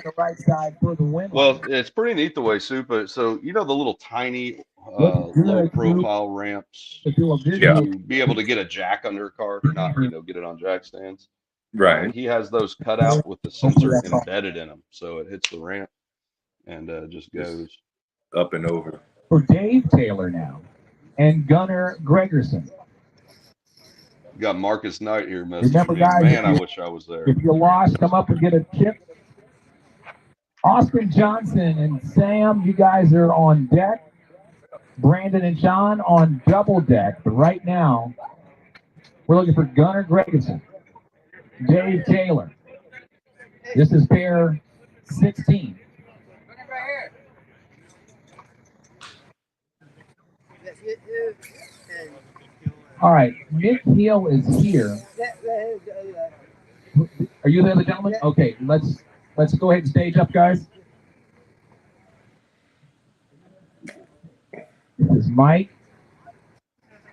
the right side for the win. Well, it's pretty neat the way Super. So you know the little tiny low profile ramps Yeah. to be able to get a jack under a car, not, get it on jack stands. Right. He has those cut out with the sensor embedded in them. So it hits the ramp and just goes up and over. For Dave Taylor now and Gunnar Gregerson. You got Marcus Knight here messaging Remember, me. guys, Man, I wish I was there. If you're lost, come up and get a chip. Austin Johnson and Sam, you guys are on deck. Brandon and John on double deck. But right now, we're looking for Gunnar Gregerson, Dave Taylor. This is pair 16. All right, Nick Hill is here. Are you the other gentleman? Okay, let's go ahead and stage up, guys. This is Mike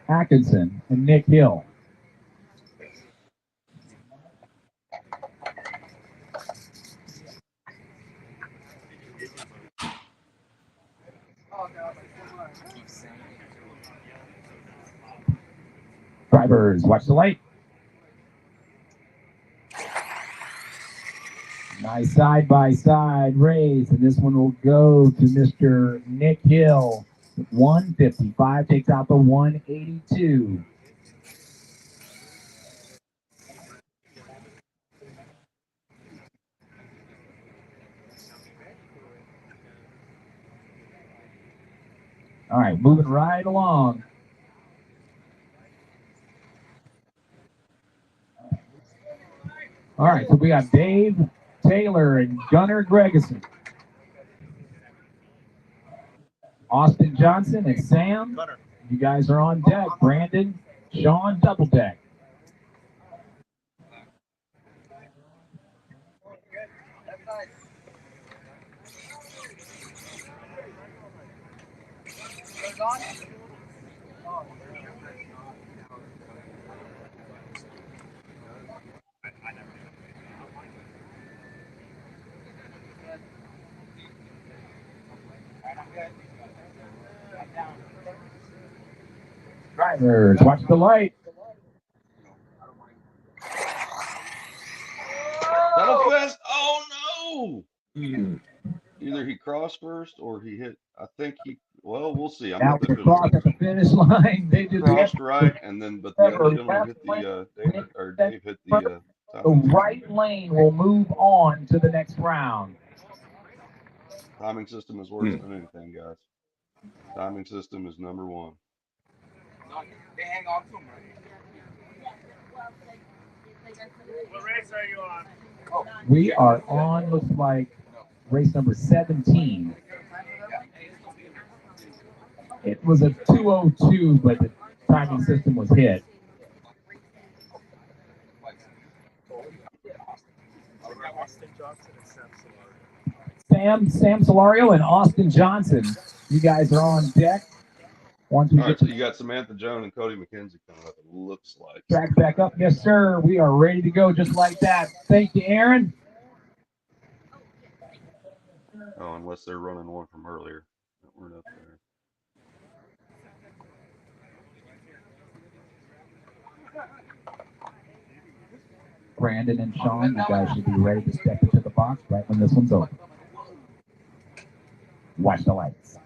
Atkinson and Nick Hill. Drivers, watch the light. Nice side-by-side race, and this one will go to Mr. Nick Hill. 155 takes out the 182. All right, moving right along. All right, so we got Dave Taylor and Gunnar Gregerson. Austin Johnson and Sam, you guys are on deck. Brandon, Sean, double deck. Drivers, watch the light. That'll fest. Oh no! Either he crossed first or he hit. I think well, we'll see. I'm Now at the we're finish crossed at the finish line. They did crossed right, and then but the other gentleman hit Dave hit the right lane will move on to the next round. timing system is worse than anything, guys. Timing system is number one. They hang on to them, What race are you on? We are on, looks like, race number 17. It was a 202, but the timing system was hit. Sam Solario and Austin Johnson, you guys are on deck. Once we All get right, so you got Samantha Joan and Cody McKenzie coming up, it looks like. track back up, yes sir. We are ready to go just like that. Thank you, Aaron. Oh, unless they're running one from earlier. We're up there. Brandon and Sean, you guys should be ready to step into the box right when this one's over. Watch the lights.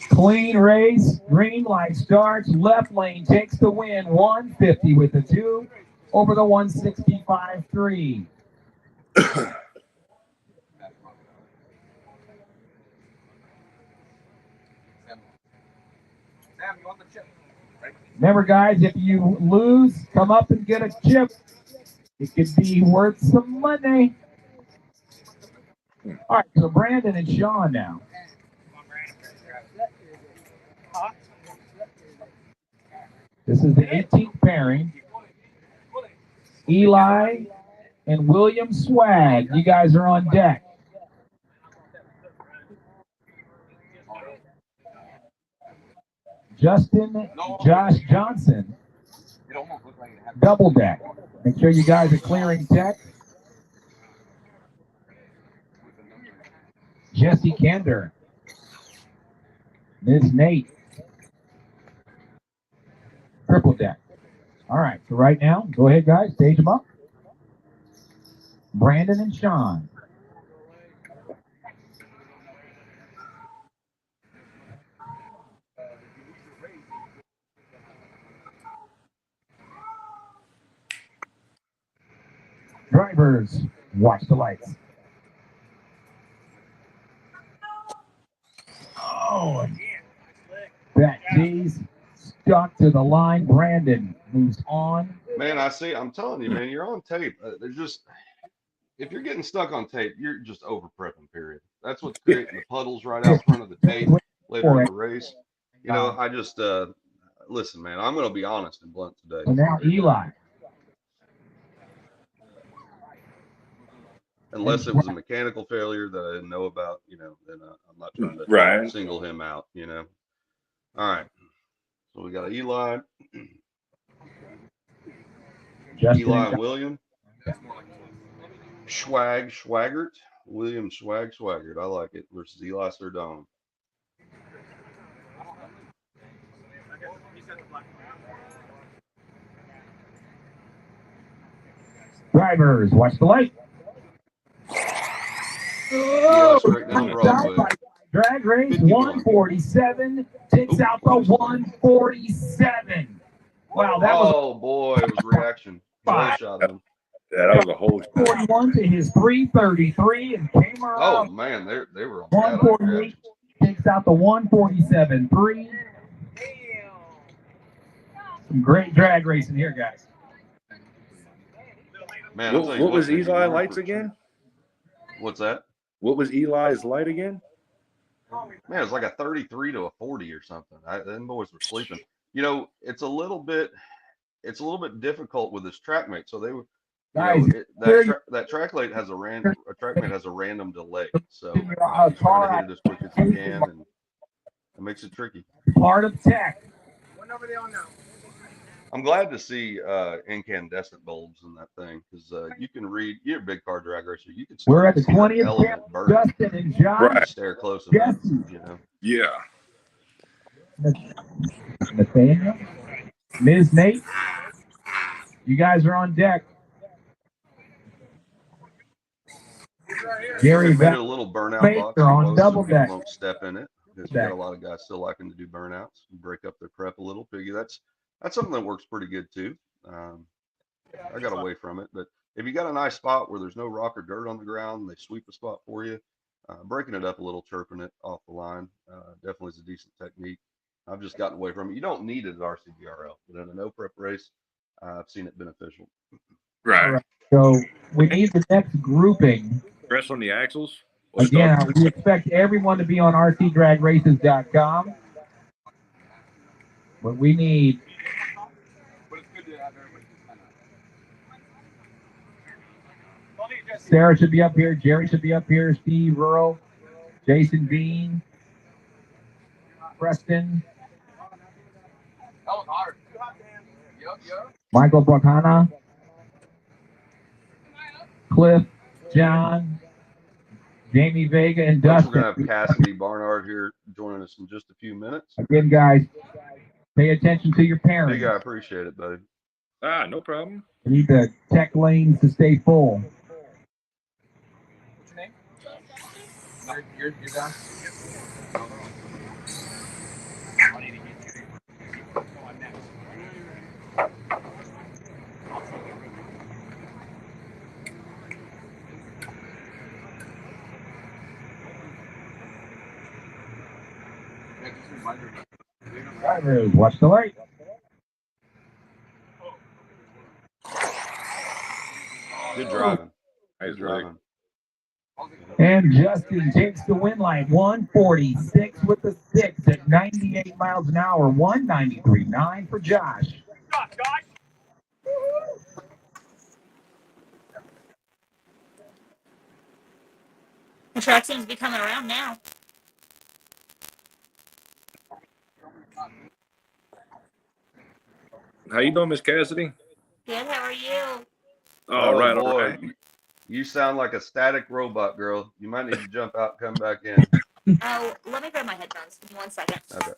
Clean race, green light starts, left lane takes the win, 150 with the 2 over the 165.3. Sam, you want the chip? Remember, guys, if you lose, come up and get a chip. It could be worth some money. All right, so Brandon and Sean now. This is the 18th pairing. Eli and William Swag, you guys are on deck. Justin, Josh Johnson, double deck. Make sure you guys are clearing deck. Jesse Kender. Ms. Nate. Triple deck. All right, so right now, go ahead, guys, stage them up. Brandon and Sean. Drivers, watch the lights. Oh, that tease stuck to the line. Brandon moves on. Man, I'm telling you, man, you're on tape. There's just, if you're getting stuck on tape, you're just over prepping, period. That's what's creating the puddles right out front of the tape later in the race. You know, I just, listen, man, I'm going to be honest and blunt today. So now Eli. Unless it was a mechanical failure that I didn't know about, you know, then I'm not trying to single him out, you know. All right. So we got Eli. Eli and William. Schwaggart. William Schwaggart. I like it. Versus Eli Sardone. Drivers, watch the light. Oh, drag race 147 takes out the 147. Wow, that was. Oh boy, it was reaction. Shot him. Yeah, that was a whole 41 to his 333 and came around. Oh man, they were on 148 takes out the 147. 3. Some great drag racing here, guys. Man, what was Eli lights again? What's that? What was Eli's light again? Man, it was like a 33 to a 40 or something. Them boys were sleeping. You know, it's a little bit difficult with this track mate. So they were, that track mate has a random delay. So he's trying to hit it as quick as he can, and it makes it tricky. Part of tech. What number are they on now? I'm glad to see incandescent bulbs in that thing, because you can read. You're a big car drag racer. You can. We're at the 20th. Justin and John. Stare close enough, you know. Yeah. Nathaniel, Ms. Nate, you guys are on deck. Gary made it a little burnout box. They're on double so deck. Won't step in it, because we got a lot of guys still liking to do burnouts and break up their prep a little. Figure that's something that works pretty good too. I got away from it, but if you got a nice spot where there's no rock or dirt on the ground, they sweep a spot for you. Breaking it up a little, chirping it off the line, definitely is a decent technique. I've just gotten away from it. You don't need it at RCBRL, but in a no prep race, I've seen it beneficial. Right. So we need the next grouping. Press on the axles. Again, we expect everyone to be on rcdragraces.com. But we need. Sarah should be up here. Jerry should be up here. Steve Earl, Jason Bean, Preston, Michael Buckhanna, Cliff, John, Jamie Vega, and Dustin. We're going to have Cassidy Barnard here joining us in just a few minutes. Again, guys, pay attention to your parents. Big, I appreciate it, buddy. No problem. We need the tech lanes to stay full. What's your name? You're done? Drivers, watch the light. Good driving. Nice driving. And Justin takes the win line. 146 with the 6 at 98 miles an hour. 193.9 for Josh. The track seems to be coming around now. How you doing, Miss Cassidy? Good, how are you? All right, boy. all right. You sound like a static robot, girl. You might need to jump out and come back in. Oh, let me grab my headphones. Give me 1 second. Okay.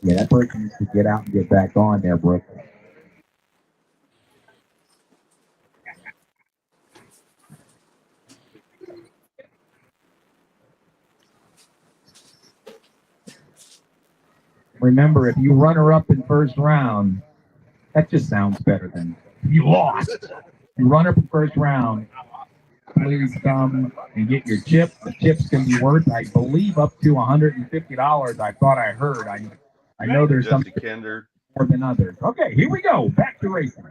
Yeah, that person needs to get out and get back on there, Brooke. Remember, if you run her up in first round, that just sounds better than you lost. You run up in first round, please come and get your chip. The chips can be worth, I believe, up to $150. I thought I heard. I know there's some Kinder. more than others. Okay, here we go. Back to racing.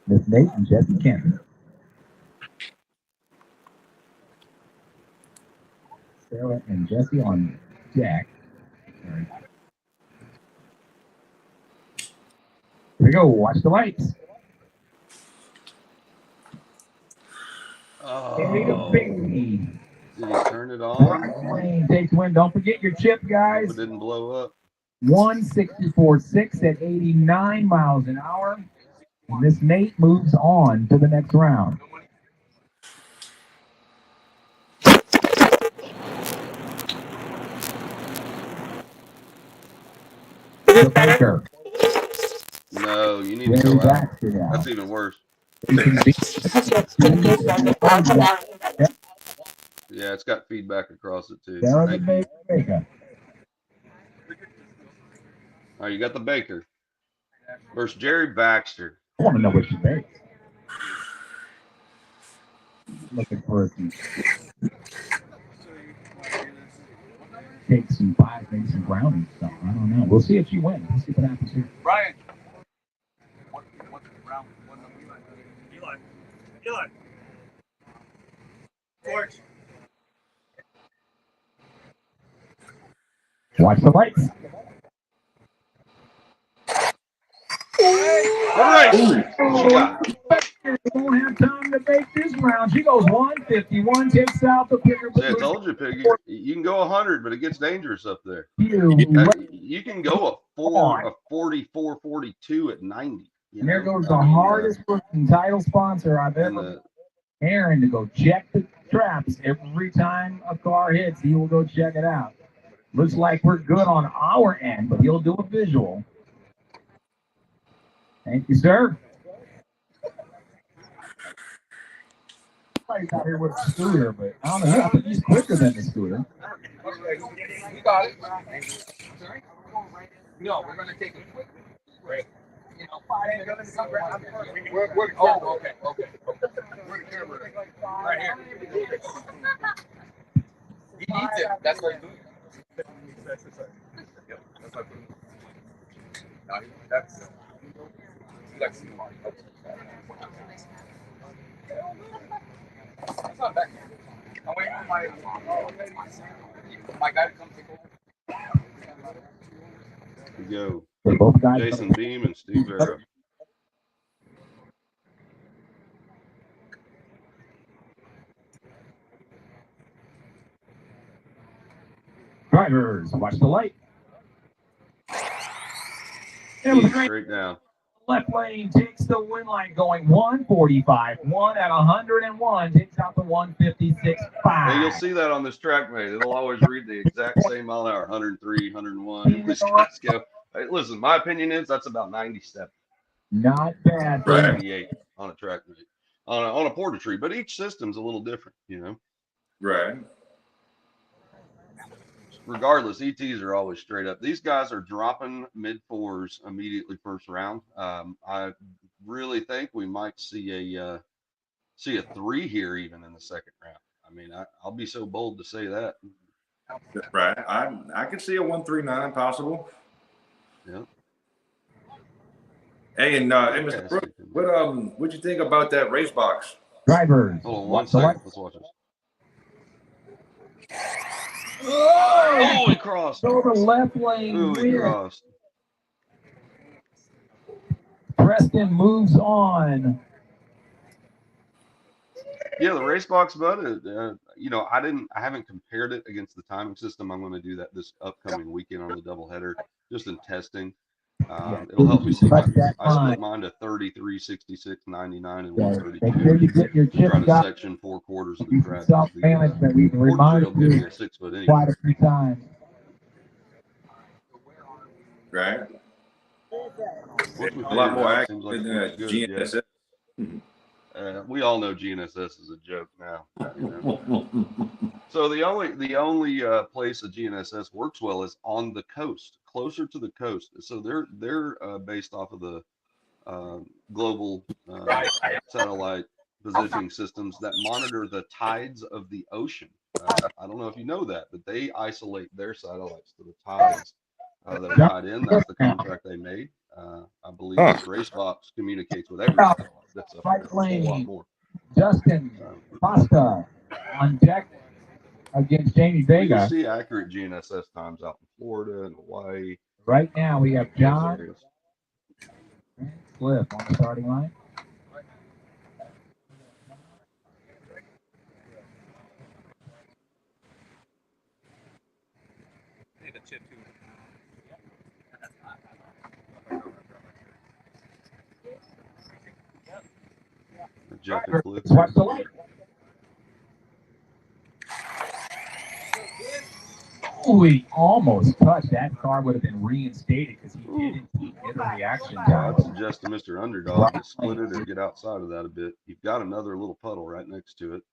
Miss Nate and Jesse Kent. Sarah and Jesse on Jack. Here we go. Watch the lights. Oh. Did he turn it on? Lane takes win. Don't forget your chip, guys. Hope it didn't blow up. 164.6 at 89 miles an hour. And Miss Nate moves on to the next round. The Baker. No, you need to go out. That's even worse. Yeah, it's got feedback across it too. Sarah the Baker. All right, you got the Baker versus Jerry Baxter. I want to know what she makes. Looking for some cakes and pies, maybe some brownies. So I don't know. We'll see if she wins. We'll see what happens here. Brian. Eli. George. Watch the lights. All right. She got it. Won't have time to make this round. She goes 151, takes out the picker. See, I told you, Piggy. You can go 100, but it gets dangerous up there. You can go a 44, 42 at 90. And there goes the hardest working title sponsor I've ever. Aaron to go check the traps every time a car hits. He will go check it out. Looks like we're good on our end, but he'll do a visual. Thank you, sir. Somebody's out here with a scooter, but I don't know. I think he's quicker than the scooter. You got it. No, we're going to take it quick. Right. You know, 5 minutes. Oh, okay. Where's the camera? Right here. He needs it. That's what he's doing. Yep, that's what I'm doing. No, that's. He likes to do it. It's not back here. I'm waiting for my guy to come take over. We go. They're both guys. Jason Beam and Steve Vera. Drivers, watch the light. Straight down. Left lane takes the win line going 145. 1 at 101 takes out the 156.5. Hey, you'll see that on this track, mate. It'll always read the exact same mile an hour, 103, 101. These guys go. Hey, listen, my opinion is that's about 97. Not bad. 98 on a track mate. On a porta tree, but each system's a little different, you know. Right. Regardless, ETs are always straight up. These guys are dropping mid fours immediately first round. I really think we might see a 3 here even in the second round. I mean, I'll be so bold to say that. Right. I can see a 139 possible. Yeah. Hey, and Mr. Brooks, what'd you think about that race box? Drivers. Hold on 1 second. Let's watch this. Oh, he crossed. So the left lane. Ooh, he crossed. Preston moves on. Yeah, the race box, bud. You know, I haven't compared it against the timing system. I'm going to do that this upcoming weekend on the doubleheader, just in testing. It'll help me see my, that I split line. mine to 33, 66, 99, and Yeah, 132. make sure you get your Try chips to out. section 4/4 of the track. Self-management. We've Quarter tree reminded will give me you a 6 foot anyway. quite a few times. Right. Once we A figure lot it more out, active seems like than it looks good. GNSS. Yeah. We all know GNSS is a joke now. You know? So the only place a GNSS works well is on the coast, closer to the coast. So they're based off of the global satellite positioning systems that monitor the tides of the ocean. I don't know if you know that, but they isolate their satellites to the tides that are tied in. That's the contract they made. I believe this race box communicates with every satellite that's up there. A whole lot more. Justin Costa on deck against Jamie Vega. You see accurate GNSS times out in Florida and Hawaii. Right now we have John Cliff on the starting line. Jeff and Cliff. Watch the light. Oh, he almost touched. That car would have been reinstated because he didn't get a reaction time. I'd suggest to Mr. Underdog to split it or get outside of that a bit. You've got another little puddle right next to it.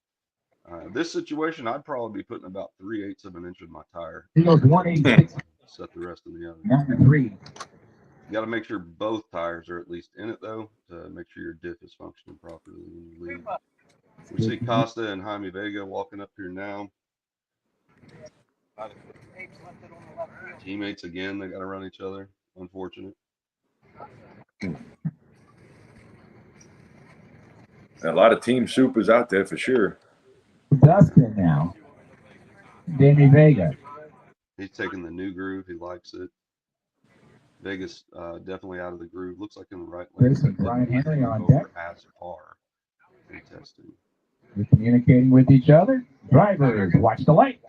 This situation, I'd probably be putting about 3/8 of an inch of my tire. He goes 186. Set the rest in the other. Number 3. You got to make sure both tires are at least in it, though, to make sure your diff is functioning properly when you leave. We see Costa and Jaime Vega walking up here now. Teammates again, they got to run each other. Unfortunate. A lot of Team Supers out there for sure. Dustin now. Jamie Vega. He's taking the new groove. He likes it. Vegas definitely out of the groove. Looks like in the right lane. Chris and Brian Henry on deck. As far in testing. We're communicating with each other. Drivers, watch the light.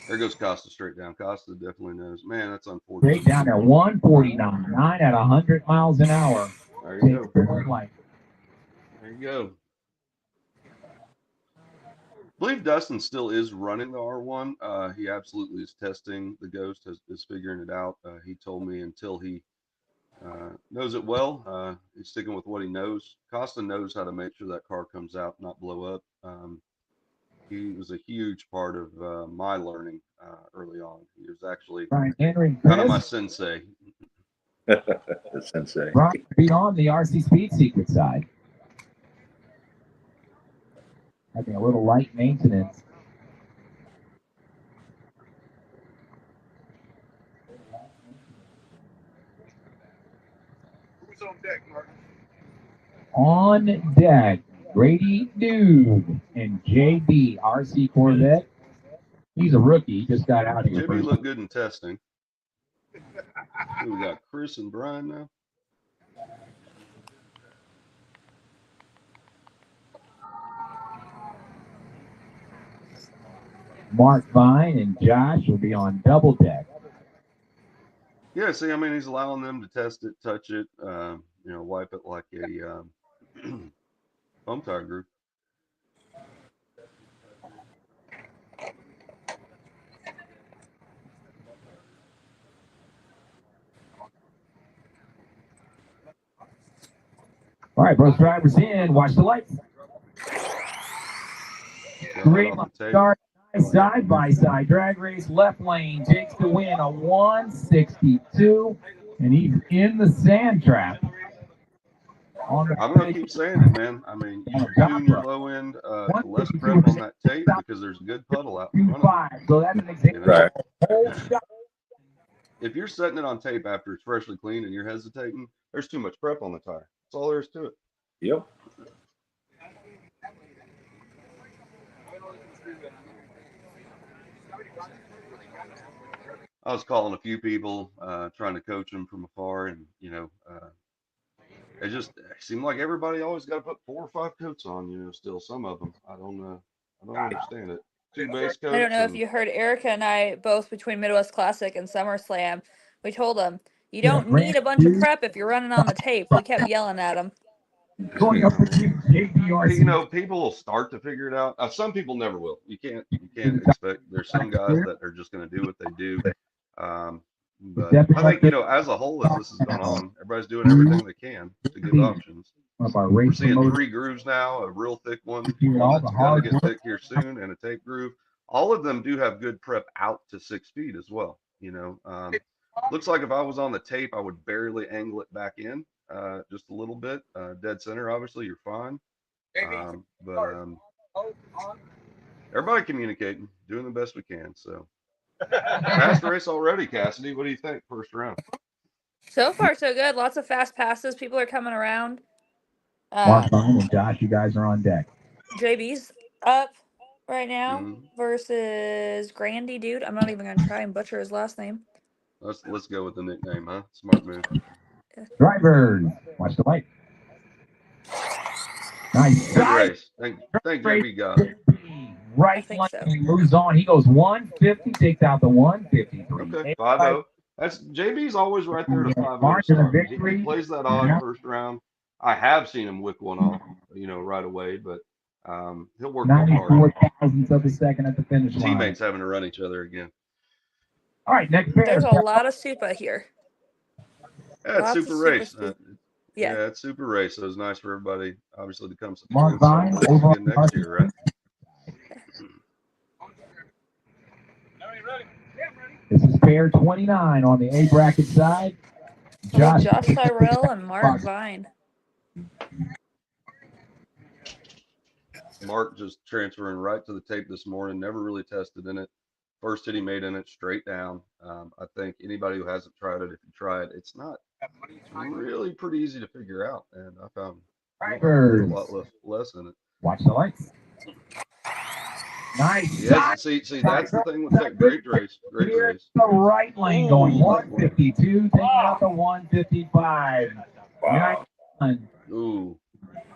There goes Costa straight down. Costa definitely knows. Man, that's unfortunate. Straight down there, 149, 9 at 100 miles an hour. There you go. There you go. I believe Dustin still is running the R1. He absolutely is testing the Ghost, is figuring it out. He told me until he knows it well, he's sticking with what he knows. Costa knows how to make sure that car comes out, not blow up. He was a huge part of my learning early on. He was actually Brian Henry, kind of my sensei. The sensei. Brian, be on the RC Speed Secret side. Having a little light maintenance. Who's on deck, Mark? On deck, Grady Dude and JB RC Corvette. He's a rookie. He just got out here. JB looked good in testing. We got Chris and Brian now. Mark Vine and Josh will be on double deck. Yeah, see, I mean, he's allowing them to test it, touch it, wipe it like a foam tire group. All right, both drivers in. Watch the lights. Great start. Side by side drag race, left lane takes the win, a 162, and he's in the sand trap. I'm gonna keep saying it, man. I mean, you tune your low end less prep on that tape because there's a good puddle out in front of you. So that's an example. If you're setting it on tape after it's freshly cleaned and you're hesitating, there's too much prep on the tire. That's all there is to it. Yep. I was calling a few people, trying to coach them from afar, and it just seemed like everybody always got to put 4 or 5 coats on. Still some of them. I don't understand it. 2 base coats. I don't know if you heard Erica and I both between Midwest Classic and SummerSlam. We told him, you don't need a bunch of prep if you're running on the tape. We kept yelling at him. Going up with JBRC. You know, people will start to figure it out. Some people never will. You can't expect. There's some guys that are just going to do what they do. But I think, you know, as a whole, as this has gone on, everybody's doing everything they can to give options. We're seeing 3 grooves now, a real thick one that's going to get thick here soon, and a tape groove. All of them do have good prep out to 6 feet as well. You know, looks like if I was on the tape, I would barely angle it back in just a little bit. Dead center, obviously, you're fine. But everybody communicating, doing the best we can. So fast race already, Cassidy. What do you think? First round. So far, so good. Lots of fast passes. People are coming around. Mark Vine and Josh, you guys are on deck. JB's up right now versus Grandy, dude. I'm not even gonna try and butcher his last name. Let's go with the nickname, huh? Smart move. Drivers, watch the light. Nice. Good race. Thank JB God. Right lane, so. He moves on. He goes 150, takes out the 153. Okay, 5-0. That's JB's always right there to 5-0. He plays that odd first round. I have seen him whip one off, you know, right away, but he'll work hard. 94 thousandths of a second at the finish line. Teammates having to run each other again. All right, next pair. There's a lot of super here. Yeah, it's super race. Yeah, it's super race. So it's nice for everybody, obviously, to come support again next year, right? This is pair 29 on the A bracket side. Josh Tyrell and Mark Vine. Mark just transferring right to the tape this morning. Never really tested in it. First hit he made in it straight down. I think anybody who hasn't tried it, if you try it, it's not really pretty easy to figure out. And I found a lot less in it. Watch the lights. Nice. Yes, see, that's the thing with that. Great race. Great race. The right lane going 152, taking out the 155. Ooh.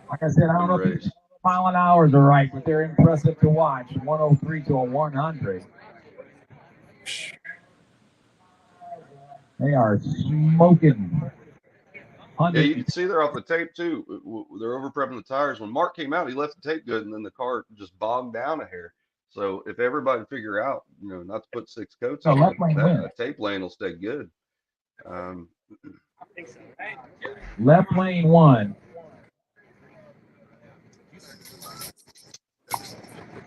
Like I said, I don't know if these mile an hours are right, but they're impressive to watch. 103 to a 100. They are smoking. Yeah, you can see they're off the tape too. They're over prepping the tires. When Mark came out, he left the tape good, and then the car just bogged down a hair. So if everybody figure out, you know, not to put 6 coats on, that tape lane will stay good. I think so. Left lane 1.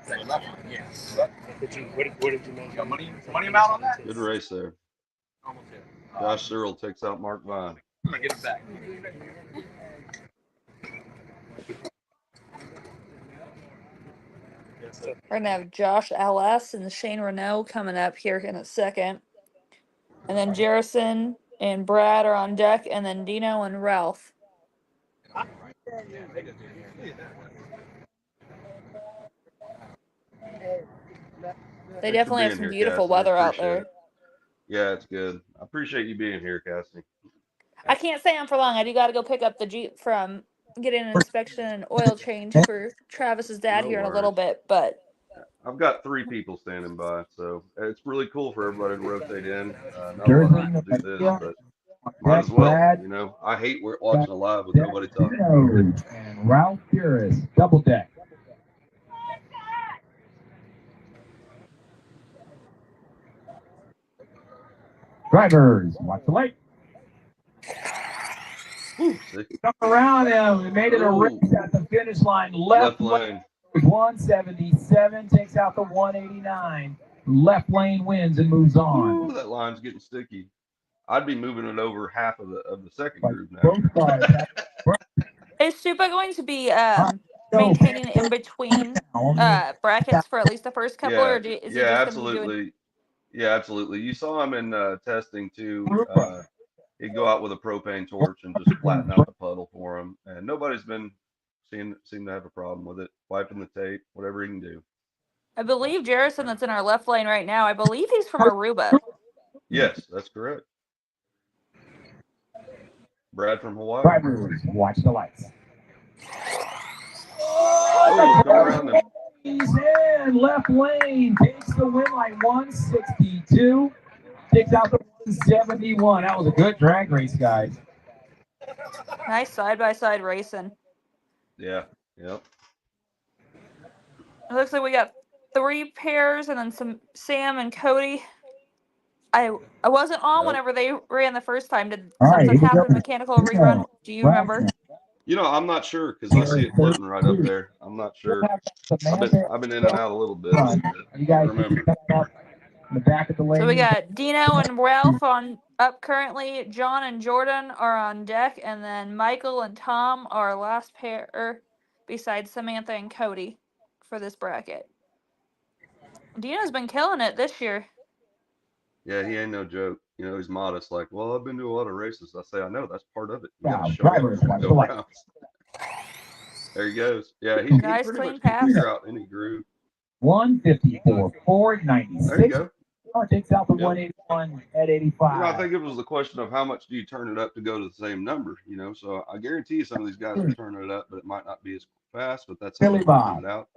What did you make? Money amount on that? Good race there. Josh Searle takes out Mark Vine. I'm gonna get it back. We're gonna have Josh LS and Shane Renault coming up here in a second, and then Jerison and Brad are on deck, and then Dino and Ralph. They definitely have some beautiful weather out there. Yeah, it's good. I appreciate you being here, Cassidy. I can't stay on for long. I do got to go pick up the Jeep from getting an inspection and oil change for Travis's dad here in a little bit. But I've got 3 people standing by, so it's really cool for everybody to rotate in. Not a lot of people do this, but might as well. You know, I hate watching live with nobody talking. And Ralph Puris, double deck. Drivers, watch the light. Come around him. We made it a race at the finish line. Left lane 177 takes out the 189. Left lane wins and moves on. Ooh, that line's getting sticky. I'd be moving it over half of the second group now. is Super going to be maintaining in between brackets for at least the first couple, or is he just absolutely. Going to be doing... Yeah, absolutely. You saw him in testing too. He'd go out with a propane torch and just flatten out the puddle for him, and nobody's been seem to have a problem with it. Wiping the tape, whatever he can do. I believe Jerison, that's in our left lane right now, I believe he's from Aruba. Yes, that's correct. Brad from Hawaii. Drivers, watch the lights. Oh, come around them. He's in left lane, takes the win like 162, takes out the 71. That was a good drag race, guys. Nice side-by-side racing. Yeah. Yep. It looks like we got 3 pairs and then some Sam and Cody. I wasn't on whenever they ran the first time. Did something happen? Mechanical rerun? Do you remember? You know, I'm not sure because I see it floating right up there. I'm not sure. I've been in and out a little bit. You guys Remember. up in the back of the lane. So we got Dino and Ralph on up currently. John and Jordan are on deck, and then Michael and Tom are last pair besides Samantha and Cody for this bracket. Dino's been killing it this year. Yeah, he ain't no joke. You know, he's modest. Like, well, I've been to a lot of races. I say, I know that's part of it. You got to show up, go rounds. There he goes. Yeah, he nice pretty clean much can pass. figure out any groove. 154, 496. There you go. Takes out the 181 at 85. You know, I think it was the question of how much do you turn it up to go to the same number, you know? So I guarantee you some of these guys are turning it up, but it might not be as fast, but that's how they're turning it out.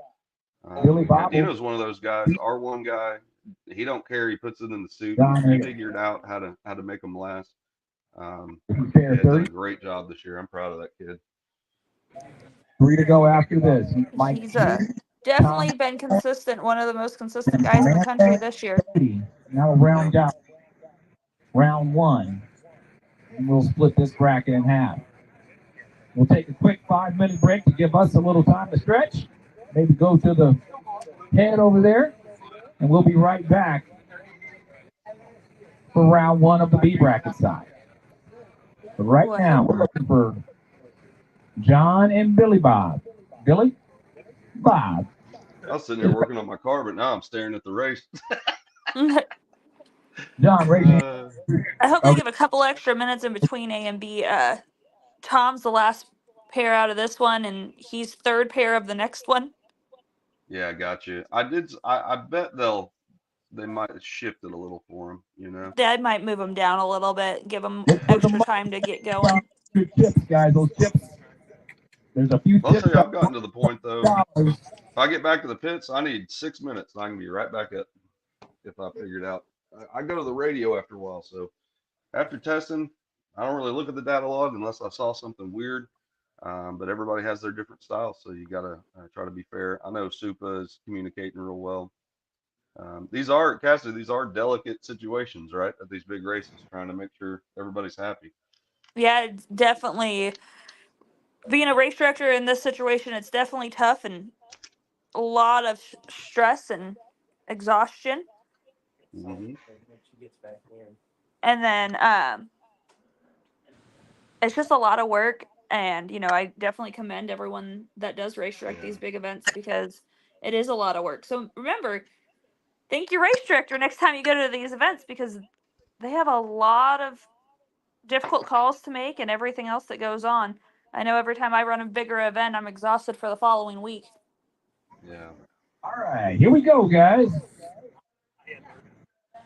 Billy Bob. Dino's one of those guys, R1 guy. He don't care. He puts it in the suit. He figured out how to make them last. Yeah, did a great job this year. I'm proud of that kid. 3 to go after this. Mike. He's definitely been consistent. One of the most consistent guys in the country this year. Now we'll round out round 1. And we'll split this bracket in half. We'll take a quick 5-minute break to give us a little time to stretch. Maybe go to the head over there. And we'll be right back for round 1 of the B bracket side. But right now, we're looking for John and Billy Bob. Billy? Bob. I was sitting there working on my car, but now I'm staring at the race. John, I hope they give a couple extra minutes in between A and B. Tom's the last pair out of this one, and he's 3rd pair of the next one. Yeah, I got you. I bet they might shift it a little for him, you know. Dad might move them down a little bit, give them extra time to get going. Chips, guys, those chips. There's a few I'll chips. say I've gotten to the point though. If I get back to the pits, I need 6 minutes. And I can be right back up if I figure it out. I go to the radio after a while, so after testing, I don't really look at the data log unless I saw something weird. But everybody has their different styles, so you gotta try to be fair. I know Supa is communicating real well. These are delicate situations, right? At these big races, trying to make sure everybody's happy. Yeah, it's definitely being a race director in this situation. It's definitely tough and a lot of stress and exhaustion. Mm-hmm. And then it's just a lot of work. And you know, I definitely commend everyone that does race direct these big events because it is a lot of work. So remember, thank your race director next time you go to these events because they have a lot of difficult calls to make and everything else that goes on. I know every time I run a bigger event, I'm exhausted for the following week. Yeah. All right, here we go, guys.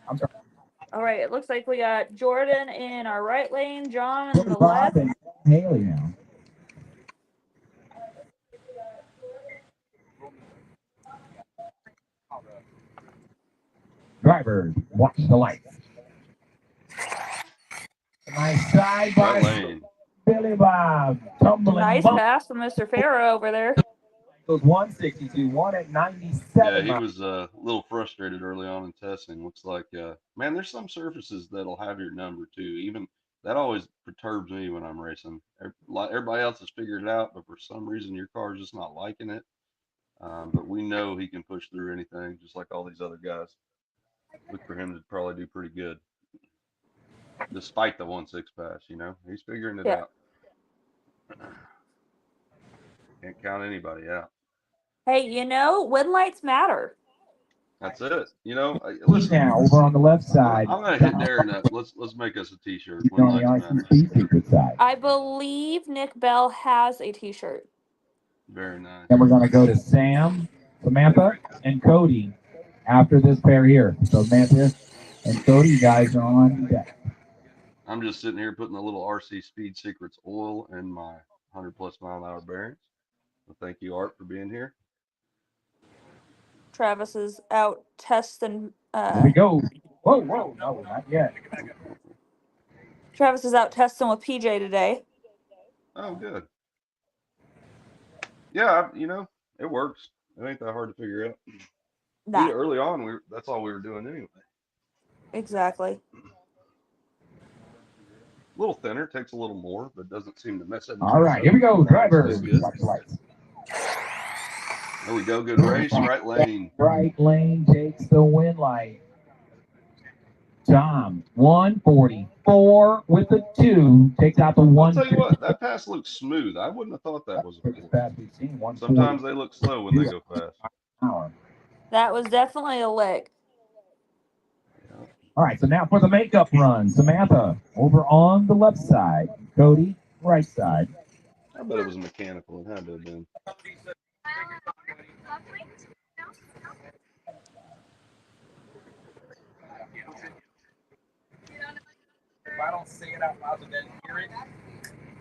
I'm sorry. All right, it looks like we got Jordan in our right lane, John in the left. And Haley now. Drivers, watch the lights. Nice side by lane. Billy Bob. Tumbling. Nice pass from Mr. Farrow over there. Goes 162, 1 at 97. Yeah, he was a little frustrated early on in testing. Looks like, man, there's some surfaces that'll have your number too. Even that always perturbs me when I'm racing. Everybody else has figured it out, but for some reason your car's just not liking it. But we know he can push through anything, just like all these other guys. Look for him to probably do pretty good, despite the 1.6 pass. You know, he's figuring it out. Can't count anybody out. Hey, you know, win lights matter. That's it. You know, listen. Now over on the left side. I'm gonna hit Darren up. Let's make us a T-shirt. On the RCC secret side. I believe Nick Bell has a T-shirt. Very nice. Then we're gonna go to Sam, Samantha, and Cody after this pair here. So Samantha and Cody, you guys are on deck. I'm just sitting here putting a little RC Speed Secrets oil in my 100+ mile-an-hour bearings. So thank you, Art, for being here. Travis is out testing. Here we go. Whoa, no, not yet. Travis is out testing with PJ today. Oh, good. Yeah, it works. It ain't that hard to figure out. Nah. Early on, that's all we were doing anyway. Exactly. A little thinner, takes a little more, but doesn't seem to mess anything. All right, here we go, drivers. Watch the lights. There we go. Good race. Right lane. Right lane takes the win light. Tom, 144 with the 2, takes out the 1. I'll tell you what, that pass looks smooth. I wouldn't have thought that was a pull. Fast we've seen. Sometimes they look slow when they go fast. That was definitely a lick. Yeah. All right, so now for the makeup run. Samantha over on the left side. Cody, right side. I bet it was mechanical. It had to have been. If I don't say it out loud and then hear it,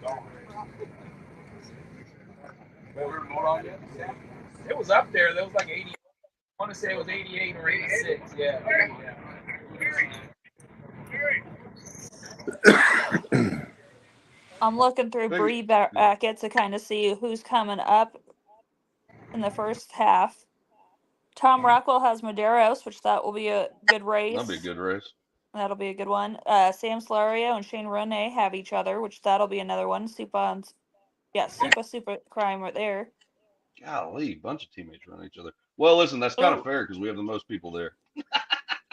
don't. It was up there. That was like 80. I want to say it was 88 or 86. Yeah. I'm looking through Bree bracket to kind of see who's coming up in the first half. Tom Rockwell has Maderos, which that will be a good race. That'll be a good race. That'll be a good one. Sam Solario and Shane Rene have each other, which that'll be another one. Super crime right there. Golly, bunch of teammates run each other. Well, listen, that's kind of fair because we have the most people there.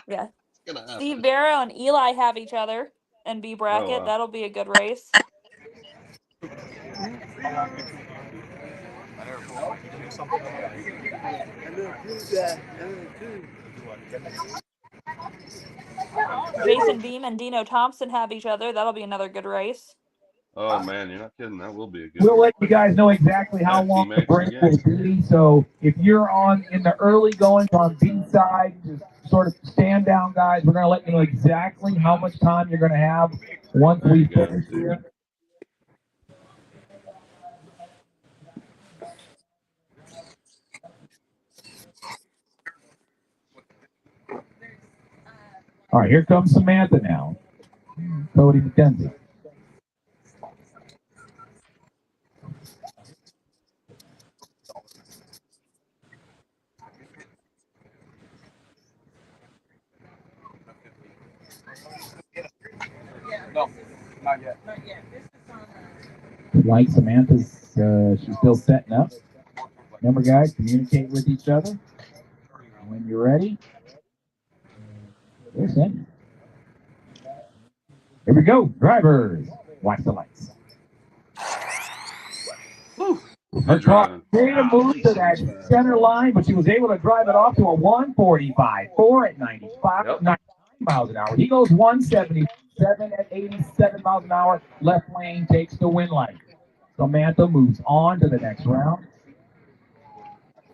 Yeah. Steve Barrow and Eli have each other in B bracket. Oh, wow. That'll be a good race. Jason Beam and Dino Thompson have each other. That'll be another good race. Oh, man, you're not kidding. That will be a good We'll race. let you guys know exactly how long the break will be. So if you're in the early goings on B side, just sort of stand down, guys. We're going to let you know exactly how much time you're going to have once we finish here. All right, here comes Samantha now. Cody McKenzie. No, not yet. Like Samantha's, she's still setting up. Remember, guys, communicate with each other. When you're ready, they're sending. Here we go, drivers. Watch the lights. Her car made a move to that center line, but she was able to drive it off to a 145.4 at 99 miles an hour. He goes 177 at 87 miles an hour. Left lane takes the win light. Samantha moves on to the next round.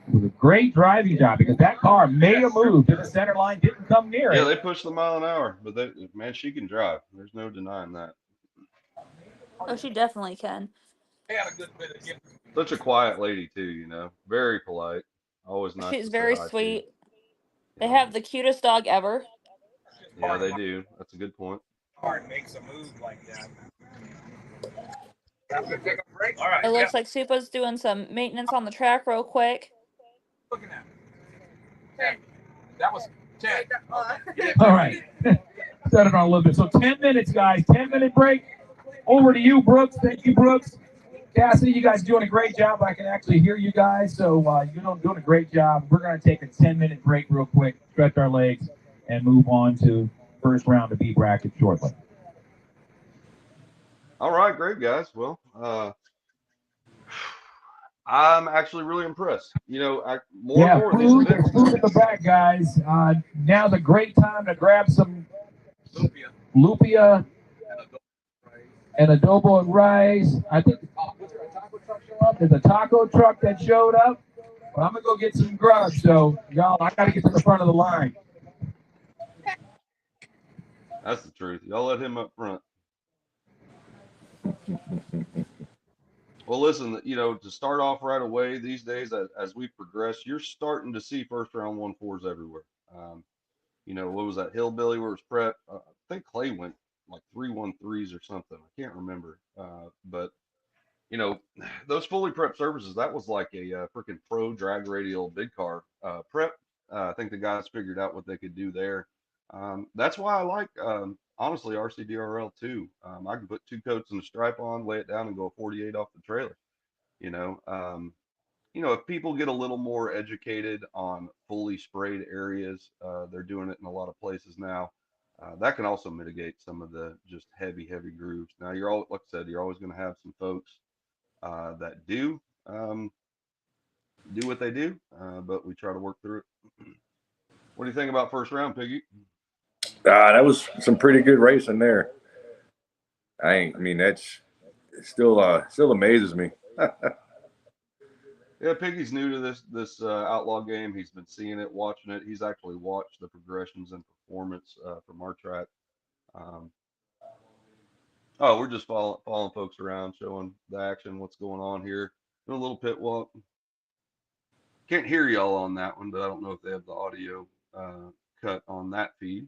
It was a great driving job because that car made a move to the center line, didn't come near it. Yeah, they pushed the mile an hour, but man, she can drive. There's no denying that. Oh, she definitely can. They had a good bit of gift. Such a quiet lady too, very polite. Always nice. She's very sweet. They have the cutest dog ever. Yeah, they do. That's a good point. Hard makes a move like that. Have to take a break. All right. It looks like Supa's doing some maintenance on the track real quick. Looking at it. That was 10. All right. Set it on a little bit. So 10 minutes, guys. 10-minute break. Over to you, Brooks. Thank you, Brooks. Cassidy, you guys doing a great job. I can actually hear you guys, so you're doing a great job. We're going to take a 10-minute break real quick, stretch our legs, and move on to first round of B bracket shortly. All right, great, guys. Well, I'm actually really impressed. More and more of these events. Food in the back, guys. Now's a great time to grab some lupia and adobo and rice. I think there's a taco truck that showed up. But I'm gonna go get some grub. So y'all, I gotta get to the front of the line. That's the truth. Y'all let him up front. Well, listen, to start off right away these days, as we progress, you're starting to see first round 1-4s everywhere. what was that Hillbilly where it was prep? I think Clay went like 313s or something. I can't remember. But those fully prep services, that was like a freaking pro drag radial big car prep. I think the guys figured out what they could do there. That's why I like, honestly, RCDRL too. I can put 2 coats and a stripe on, lay it down, and go a 48 off the trailer. If people get a little more educated on fully sprayed areas, they're doing it in a lot of places now. That can also mitigate some of the just heavy grooves. Now, like I said, you're always going to have some folks that do what they do, but we try to work through it. What do you think about first round, Piggy? That was some pretty good racing there. That's still amazes me. Yeah, Piggy's new to this outlaw game. He's been seeing it, watching it. He's actually watched the progressions and performance from our track. We're just following folks around, showing the action, what's going on here. Doing a little pit walk. Can't hear y'all on that one, but I don't know if they have the audio cut on that feed.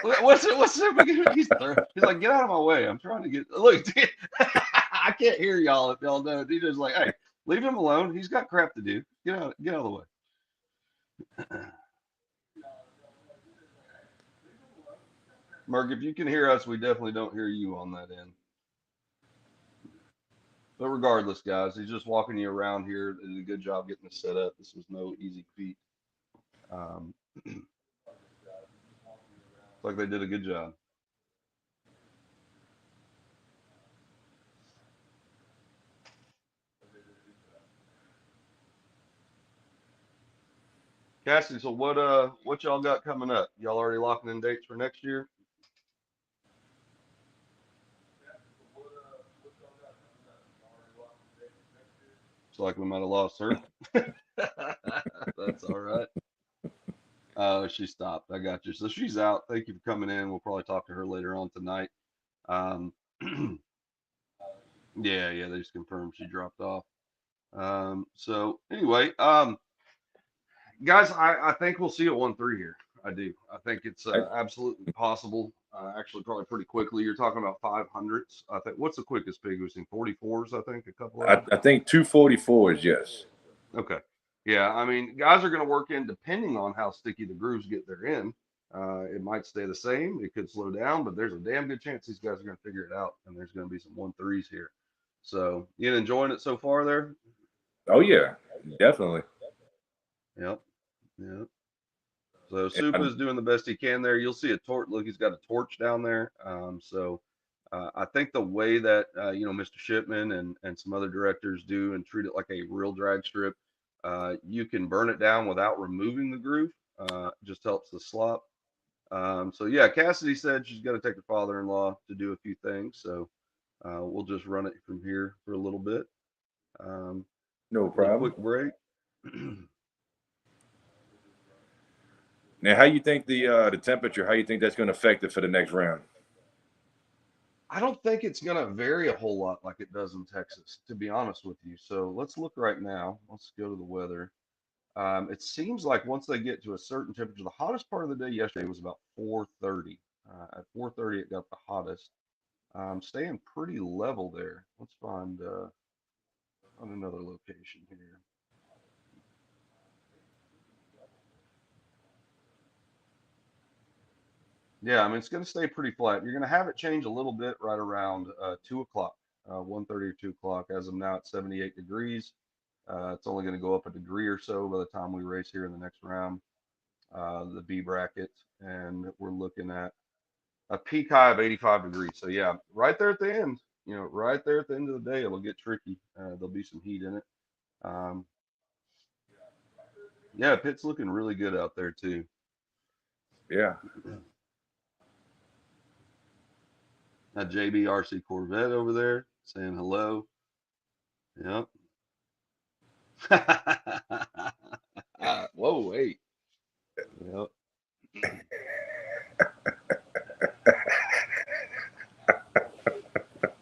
What's it? He's like, get out of my way. I'm trying to get. Look, I can't hear y'all if y'all know. He's just like, hey, leave him alone. He's got crap to do. Get out of the way. Mark, if you can hear us, we definitely don't hear you on that end. But regardless, guys, he's just walking you around here. Did a good job getting this set up. This was no easy feat. Like they did a good job. Cassie, so what y'all got coming up? Y'all already locking in dates for next year? It's like we might have lost her. That's all right. Oh, she stopped. I got you. So she's out. Thank you for coming in. We'll probably talk to her later on tonight. Yeah, they just confirmed she dropped off. So anyway, guys, I think we'll see a 1-3 here. I do. I think it's absolutely possible. Actually, probably pretty quickly. You're talking about 500s. I think. What's the quickest pig we've seen? 44s. I think a couple of. I think 244s. Yes. Okay. Yeah, guys are going to work in depending on how sticky the grooves get their in. It might stay the same. It could slow down, but there's a damn good chance these guys are going to figure it out, and there's going to be some 1-3s here. So, you enjoying it so far there? Oh yeah, definitely. Yep. So Supa's doing the best he can there. You'll see a torch. Look, he's got a torch down there. I think the way that Mr. Shipman and some other directors do and treat it like a real drag strip, you can burn it down without removing the groove. Just helps the slop. Yeah, Cassidy said she's got to take her father-in-law to do a few things. So we'll just run it from here for a little bit. No problem. Quick break. Now, how you think the temperature? How you think that's going to affect it for the next round? I don't think it's going to vary a whole lot like it does in Texas, to be honest with you. So let's look right now. Let's go to the weather. It seems like once they get to a certain temperature, the hottest part of the day yesterday was about 4:30. At 4:30, it got the hottest. Staying pretty level there. Let's find another location here. Yeah, it's going to stay pretty flat. You're going to have it change a little bit right around 2 o'clock, 1:30 or 2 o'clock. As of now, it's 78 degrees. It's only going to go up a degree or so by the time we race here in the next round, the B bracket, and we're looking at a peak high of 85 degrees. So yeah, right there at the end, right there at the end of the day, it'll get tricky. There'll be some heat in it. Yeah, pit's looking really good out there too. Yeah. That JB RC Corvette over there saying hello. Yep. Whoa, wait. Yep.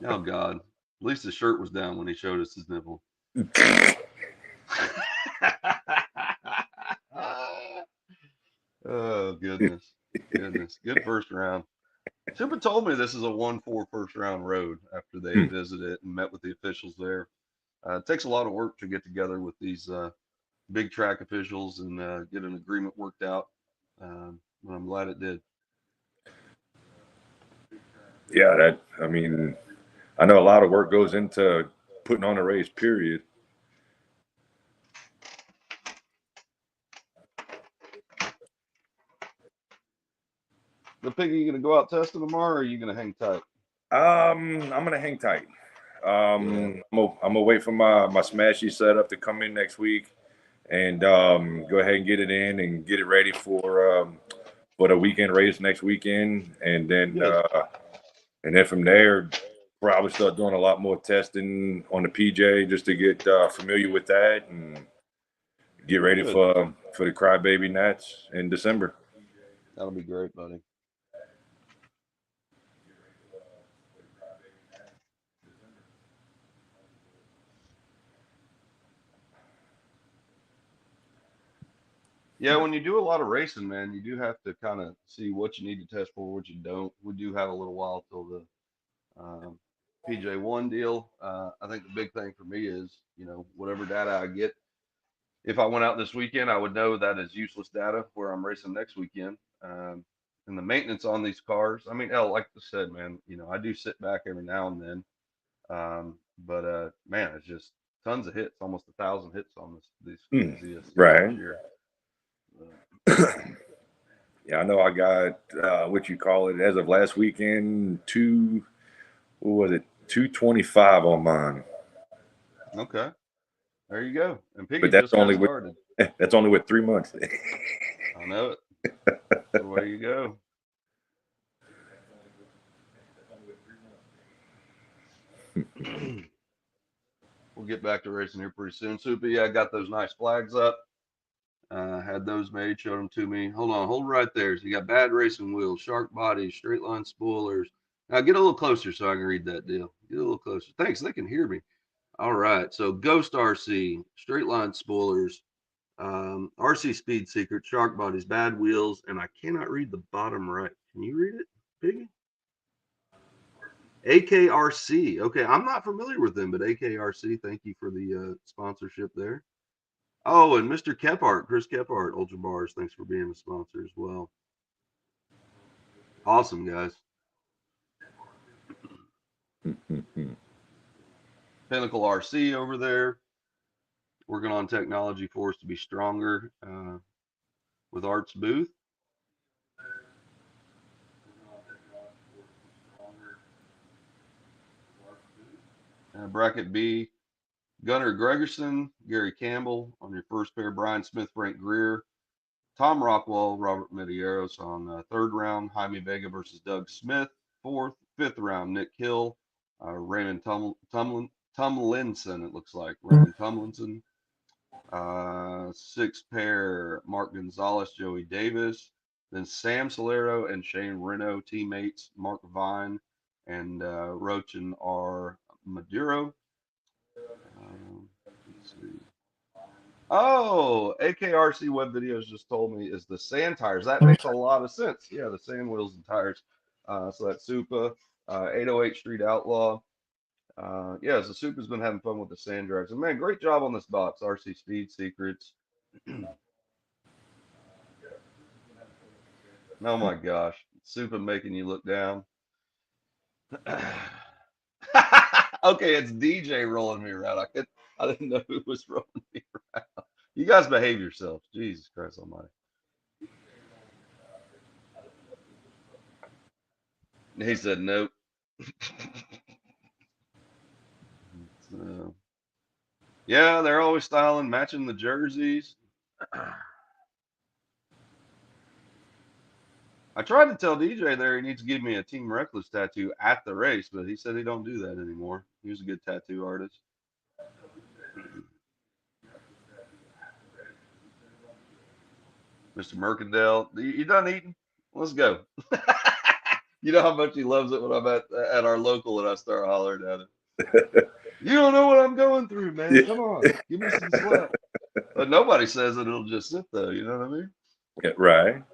Oh God. At least the shirt was down when he showed us his nipple. Oh, goodness. Goodness. Good first round. Super told me this is a 1-4 first round road after they visited it and met with the officials there. It takes a lot of work to get together with these big track officials and get an agreement worked out. But I'm glad it did. Yeah, I mean, I know a lot of work goes into putting on a race, period. The Piggy, you going to go out testing tomorrow, or are you going to hang tight? I'm gonna hang tight. I'm gonna wait for my smashy setup to come in next week, and go ahead and get it in and get it ready for the weekend race next weekend, and then from there, probably start doing a lot more testing on the PJ just to get familiar with that and get ready for the Crybaby Nats in December. That'll be great, buddy. Yeah, when you do a lot of racing, man, you do have to kind of see what you need to test for, what you don't. We do have a little while till the PJ1 deal. I think the big thing for me is, whatever data I get, if I went out this weekend, I would know that is useless data where I'm racing next weekend. And the maintenance on these cars, I mean, like I said, man, I do sit back every now and then. But man, it's just tons of hits, almost 1,000 hits on these ZSCs right. this year. Yeah, I know I got what you call it as of last weekend, 225 on mine. Okay, there you go. And Piggy But that's just got only started. That's only with 3 months. I know it. So there you go. We'll get back to racing here pretty soon. Soupy, I got those nice flags up. Had those made, showed them to me. Hold right there. So you got bad racing wheels, shark bodies, straight line spoilers. Now get a little closer so I can read that deal. Get a little closer. Thanks, they can hear me. All right, so Ghost RC, straight line spoilers, RC Speed Secret, shark bodies, bad wheels, and I cannot read the bottom right. Can you read it, Piggy? AKRC. Okay, I'm not familiar with them, but AKRC, thank you for the sponsorship there. Oh, and Mr. Kephart, Chris Kephart, Ultra Bars, thanks for being a sponsor as well. Awesome, guys. Pinnacle RC over there, working on technology for us to be stronger with Art's booth. Bracket B, Gunnar Gregerson, Gary Campbell on your first pair, Brian Smith, Frank Greer, Tom Rockwell, Robert Medeiros on third round, Jaime Vega versus Doug Smith, fourth, fifth round, Nick Hill, Raymond Tumlinson, it looks like, Raymond Tumlinson, sixth pair, Mark Gonzalez, Joey Davis, then Sam Solero and Shane Reno, teammates, Mark Vine and Rochin R. Maduro. Let's see. Oh, AKRC Web Videos just told me is the sand tires. That makes a lot of sense. Yeah, the sand wheels and tires. So that's Supa, 808 Street Outlaw. Yeah, so Supa's been having fun with the sand drives. And man, great job on this box. RC Speed Secrets. Oh my gosh, Supa making you look down. Okay, it's DJ rolling me around. I didn't know who was rolling me around. You guys behave yourselves. Jesus Christ Almighty. He said nope. So, yeah, they're always styling, matching the jerseys. I tried to tell DJ there he needs to give me a Team Reckless tattoo at the race, but he said he don't do that anymore. He was a good tattoo artist. Mr. Mercadale, you done eating? Let's go. You know how much he loves it when I'm at our local and I start hollering at him. You don't know what I'm going through, man. Yeah. Come on, give me some slack. But nobody says that it'll just sit though. You know what I mean? Yeah, right.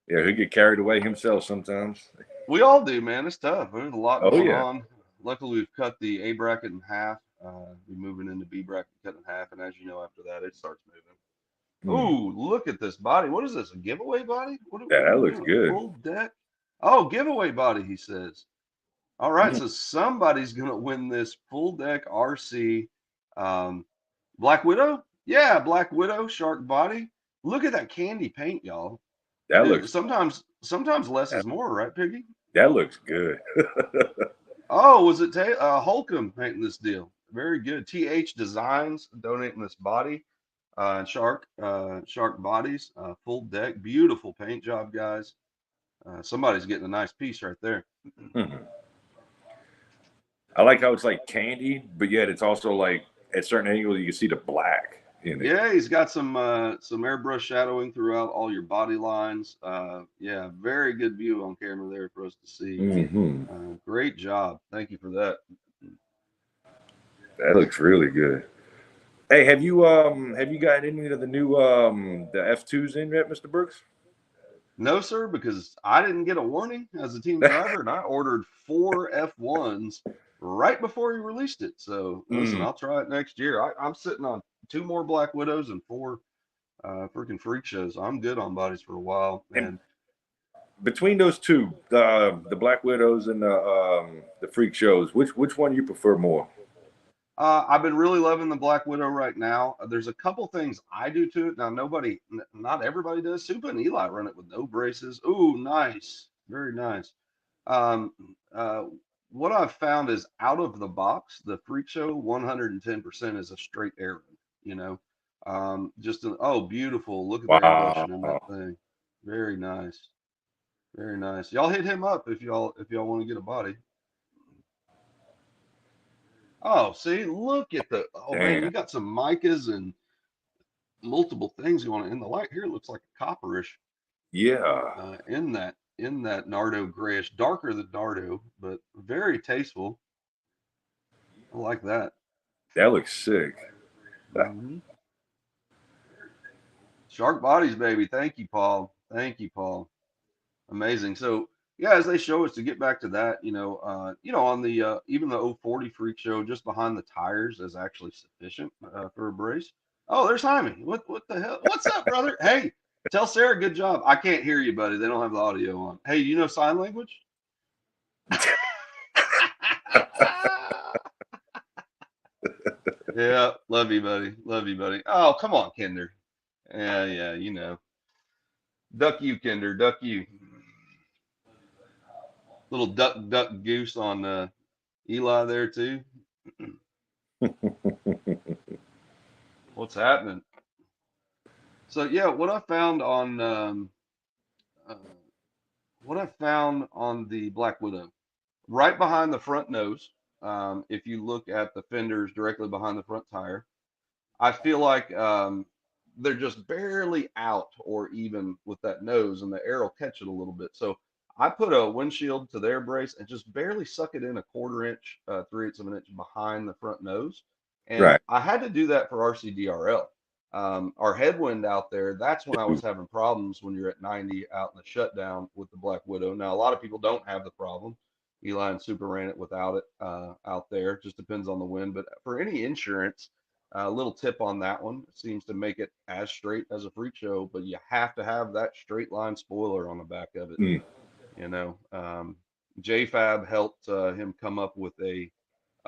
Yeah, he'll get carried away himself sometimes. We all do, man. It's tough. There's a lot Oh, going yeah. on. Luckily, we've cut the A bracket in half. We're moving into B bracket, cut in half, and as you know, after that, it starts moving. Ooh, look at this body. What is this? A giveaway body? What Yeah, are that we looks doing? good. Full deck? Oh, giveaway body, he says. All right, so somebody's going to win this full deck RC Black Widow? Yeah, Black Widow, shark body. Look at that candy paint, y'all. That looks Sometimes less is more, right, Piggy? That looks good. Oh, was it Holcomb painting this deal? Very good. TH Designs donating this body, shark bodies, full deck, beautiful paint job, guys. Somebody's getting a nice piece right there. I like how it's like candy, but yet it's also like at certain angles you can see the black in it. Yeah, he's got some airbrush shadowing throughout all your body lines. Yeah, very good view on camera there for us to see. Great job. Thank you for that. That looks really good. Hey, have you got any of the new the F2s in yet, Mr. Brooks? No, sir, because I didn't get a warning as a team driver, and I ordered 4 F1s right before he released it. So listen, I'll try it next year. I'm sitting on 2 more Black Widows and 4 freaking freak shows. I'm good on bodies for a while. And between those two, the Black Widows and the freak shows, which one you prefer more? I've been really loving the Black Widow right now. There's a couple things I do to it. Now, not everybody does. Supa and Eli run it with no braces. Ooh, nice. Very nice. What I've found is out of the box, the Freak Show 110% is a straight air run, you know. Beautiful. Look at the airbrushin in that thing. Very nice. Very nice. Y'all hit him up if y'all want to get a body. Oh, see, look at man, you got some micas and multiple things going on in the light here. It looks like a copperish. Yeah. In that Nardo grayish, darker than Nardo, but very tasteful. I like that. That looks sick. Shark bodies, baby. Thank you, Paul. Amazing. So yeah, as they show us, to get back to that, on the even the 040 Freak Show, just behind the tires is actually sufficient for a brace. Oh, there's Jaime. What the hell? What's up, brother? Hey, tell Sarah good job. I can't hear you, buddy. They don't have the audio on. Hey, you know sign language? Yeah, love you, buddy. Oh, come on, Kinder. Yeah, you know. Duck you, Kinder. Duck you. Little duck goose on Eli there too. What's happening? So yeah, what I found on the Black Widow, right behind the front nose, if you look at the fenders directly behind the front tire, I feel like they're just barely out or even with that nose, and the air will catch it a little bit. So I put a windshield to their brace and just barely suck it in a 1/4 inch, 3/8 of an inch behind the front nose. And I had to do that for RCDRL. Our headwind out there, that's when I was having problems when you're at 90 out in the shutdown with the Black Widow. Now, a lot of people don't have the problem. Eli and Super ran it without it out there. Just depends on the wind. But for any insurance, a little tip on that one, it seems to make it as straight as a Freak Show, but you have to have that straight line spoiler on the back of it. You know, JFab helped him come up with a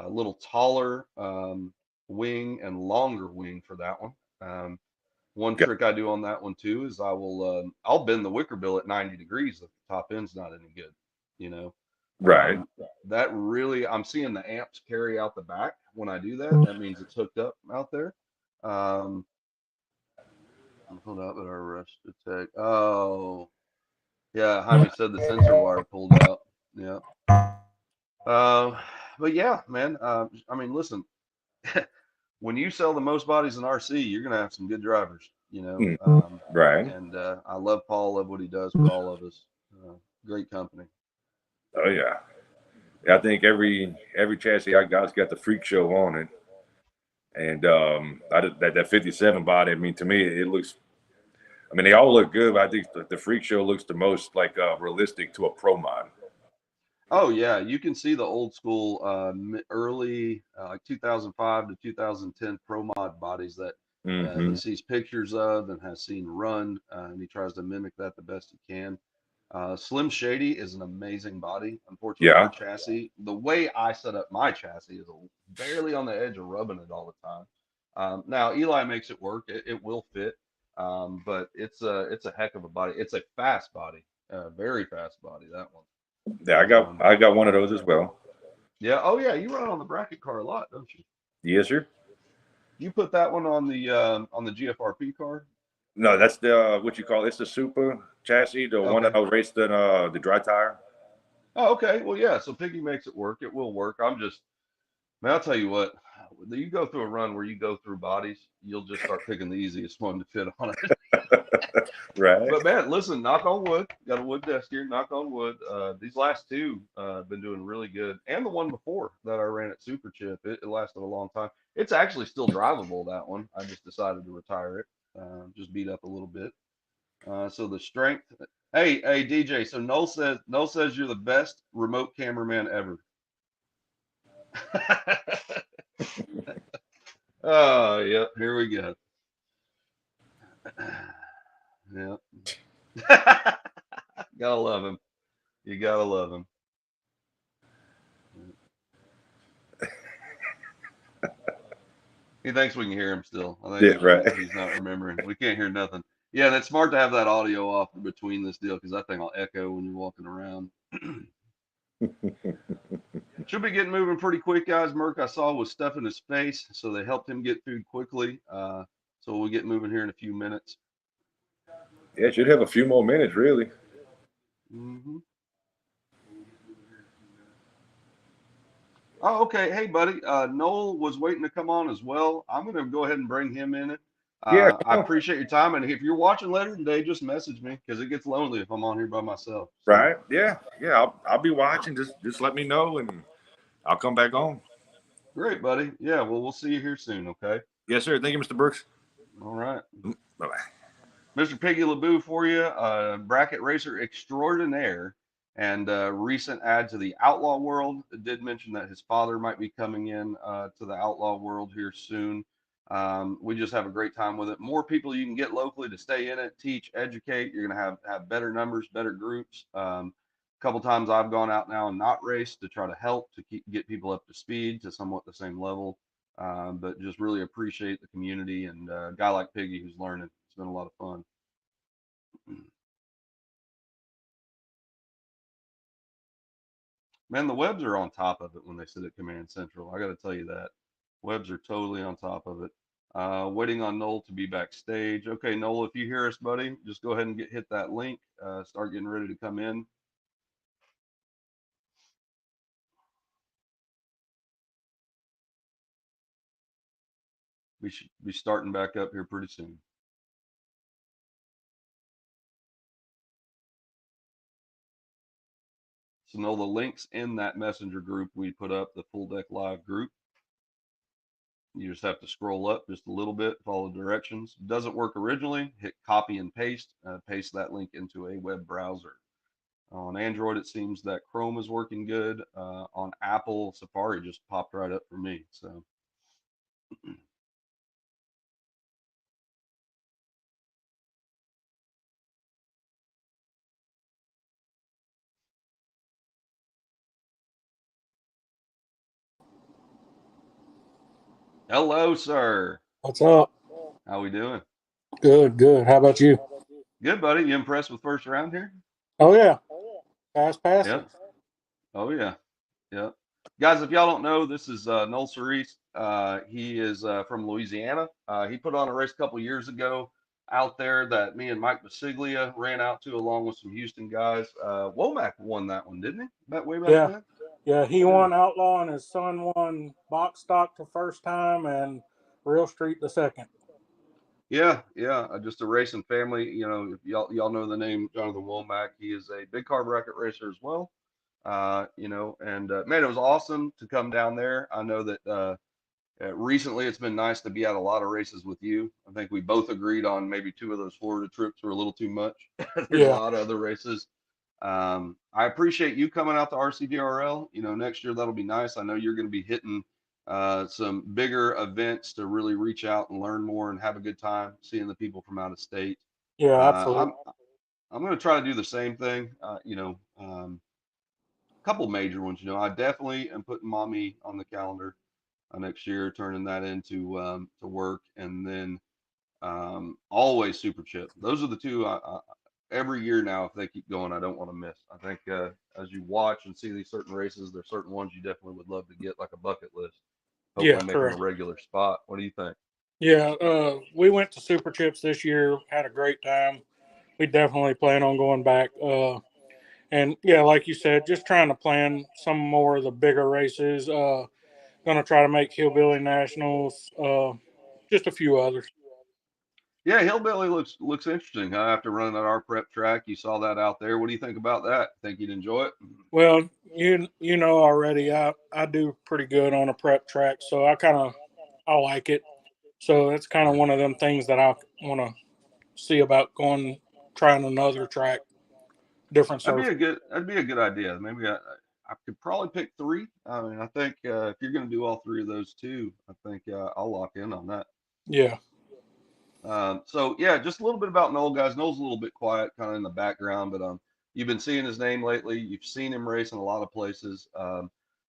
little taller wing and longer wing for that one. One trick I do on that one too is I'll bend the wicker bill at 90 degrees if the top end's not any good, you know. That really, I'm seeing the amps carry out the back when I do that. That means it's hooked up out there. Hold up at our rest attack. Oh, yeah. Jaime said the sensor wire pulled out. Yeah. But yeah, man. I mean, listen, when you sell the most bodies in RC, you're gonna have some good drivers. You know. And I love Paul. Love what he does for all of us. Great company. Oh yeah. I think every chassis I got's got the Freak Show on it, and that 57 body. I mean, to me, it looks I mean, they all look good, but I think the freak show looks the most like realistic to a pro mod. Oh yeah, you can see the old school, early like 2005 to 2010 Pro Mod bodies that he sees pictures of and has seen run, and he tries to mimic that the best he can. Slim Shady is an amazing body. Unfortunately, Yeah. her chassis, the way I set up my chassis, is barely on the edge of rubbing it all the time. Now Eli makes it work; it will fit, but it's a heck of a body. It's a fast body, very fast body. That one. Yeah, I got one of those as well. Yeah. Oh yeah, you run on the bracket car a lot, don't you? Yes, sir. You put that one on the GFRP car. No, that's the what you call it's the super chassis, the one that I raced in the dry tire. Oh, okay. Well, yeah. So Piggy makes it work. It will work. Man, I'll tell you what. You go through a run where you go through bodies, you'll just start picking the easiest one to fit on it. Right. But man, listen, knock on wood. Got a wood desk here. Knock on wood. These last two have been doing really good, and the one before that I ran at Super Chip, it lasted a long time. It's actually still drivable. That one. I just decided to retire it. Just beat up a little bit. So the strength. Hey, DJ. So Noel says you're the best remote cameraman ever. Oh, yep. Here we go. Yep. Gotta love him. You gotta love him. He thinks we can hear him still. I think he's not remembering. We can't hear nothing. Yeah, that's smart to have that audio off between this deal because that thing will echo when you're walking around. Should be getting moving pretty quick, guys. Merc I saw was stuffing his face, so they helped him get food quickly. So we'll get moving here in a few minutes. Yeah, it should have a few more minutes, really. Mm-hmm. Oh, okay. Hey, buddy. Noel was waiting to come on as well. I'm going to go ahead and bring him in. Yeah. I appreciate your time. And if you're watching later today, just message me because it gets lonely if I'm on here by myself. So. Right. Yeah. Yeah. I'll be watching. Just let me know and I'll come back on. Great, buddy. Yeah. Well, we'll see you here soon. Okay. Yes, sir. Thank you, Mr. Brooks. All right. Bye-bye. Mr. Piggy LeBou for you, bracket racer extraordinaire. And recent add to the outlaw world. It did mention that his father might be coming in to the outlaw world here soon. We just have a great time with it. More people you can get locally to stay in it, teach, educate. You're going to have better numbers, better groups. A couple times I've gone out now and not raced to try to help to get people up to speed to somewhat the same level. But just really appreciate the community and a guy like Piggy who's learning. It's been a lot of fun. Man, the Webbs are on top of it when they sit at Command Central. I got to tell you that. Webbs are totally on top of it. Waiting on Noel to be backstage. Okay, Noel, if you hear us, buddy, just go ahead and hit that link. Start getting ready to come in. We should be starting back up here pretty soon. So Noel, the links in that messenger group we put up, the Full Deck Live group. You just have to scroll up just a little bit, follow directions. Doesn't work originally, hit copy and paste, paste that link into a web browser. On Android, it seems that Chrome is working good. On Apple, Safari just popped right up for me. So. Hello, sir. What's up? How we doing? Good, good. How about you? Good, buddy. You impressed with first round here? Oh yeah, fast passing. Yeah. Oh yeah, yeah. Guys, if y'all don't know, this is Noel Cerise. He is from Louisiana. He put on a race a couple years ago out there that me and Mike Basiglia ran out to along with some Houston guys. Womack won that one, didn't he? Way back then? Yeah, he won Outlaw and his son won Box Stock the first time and Real Street the second. Yeah, yeah. Just a racing family. You know, if y'all know the name Jonathan Womack. He is a big car bracket racer as well. You know, and man, it was awesome to come down there. I know that Recently, it's been nice to be at a lot of races with you. I think we both agreed on maybe 2 of those Florida trips were a little too much. There's a Yeah. lot of other races. I appreciate you coming out to RCDRL. Next year that'll be nice. I know you're going to be hitting some bigger events to really reach out and learn more and have a good time seeing the people from out of state. Yeah, I'm absolutely. I'm going to try to do the same thing. A couple major ones. I definitely am putting mommy on the calendar next year, turning that into to work, and then always Super Chip. Those are the two every year now. If they keep going, I don't want to miss. I think as you watch and see these certain races, there's certain ones you definitely would love to get like a bucket list. Yeah, Hopefully make them a correct. regular spot. What do you think? Yeah, we went to Super Chips this year, had a great time. We definitely plan on going back. And yeah, like you said, just trying to plan some more of the bigger races. Gonna try to make Hillbilly Nationals, just a few others. Yeah, Hillbilly looks interesting. After running at our prep track, you saw that out there. What do you think about that? Think you'd enjoy it? Well, you know already, I do pretty good on a prep track, so I like it. So it's kind of one of them things that I want to see about trying another track, different surface. That'd be a good idea. Maybe I could probably pick 3. I mean, I think if you're going to do all 3 of those too, I think I'll lock in on that. Yeah. So yeah, just a little bit about Noel, guys. Noel's a little bit quiet, kind of in the background, but you've been seeing his name lately. You've seen him race in a lot of places.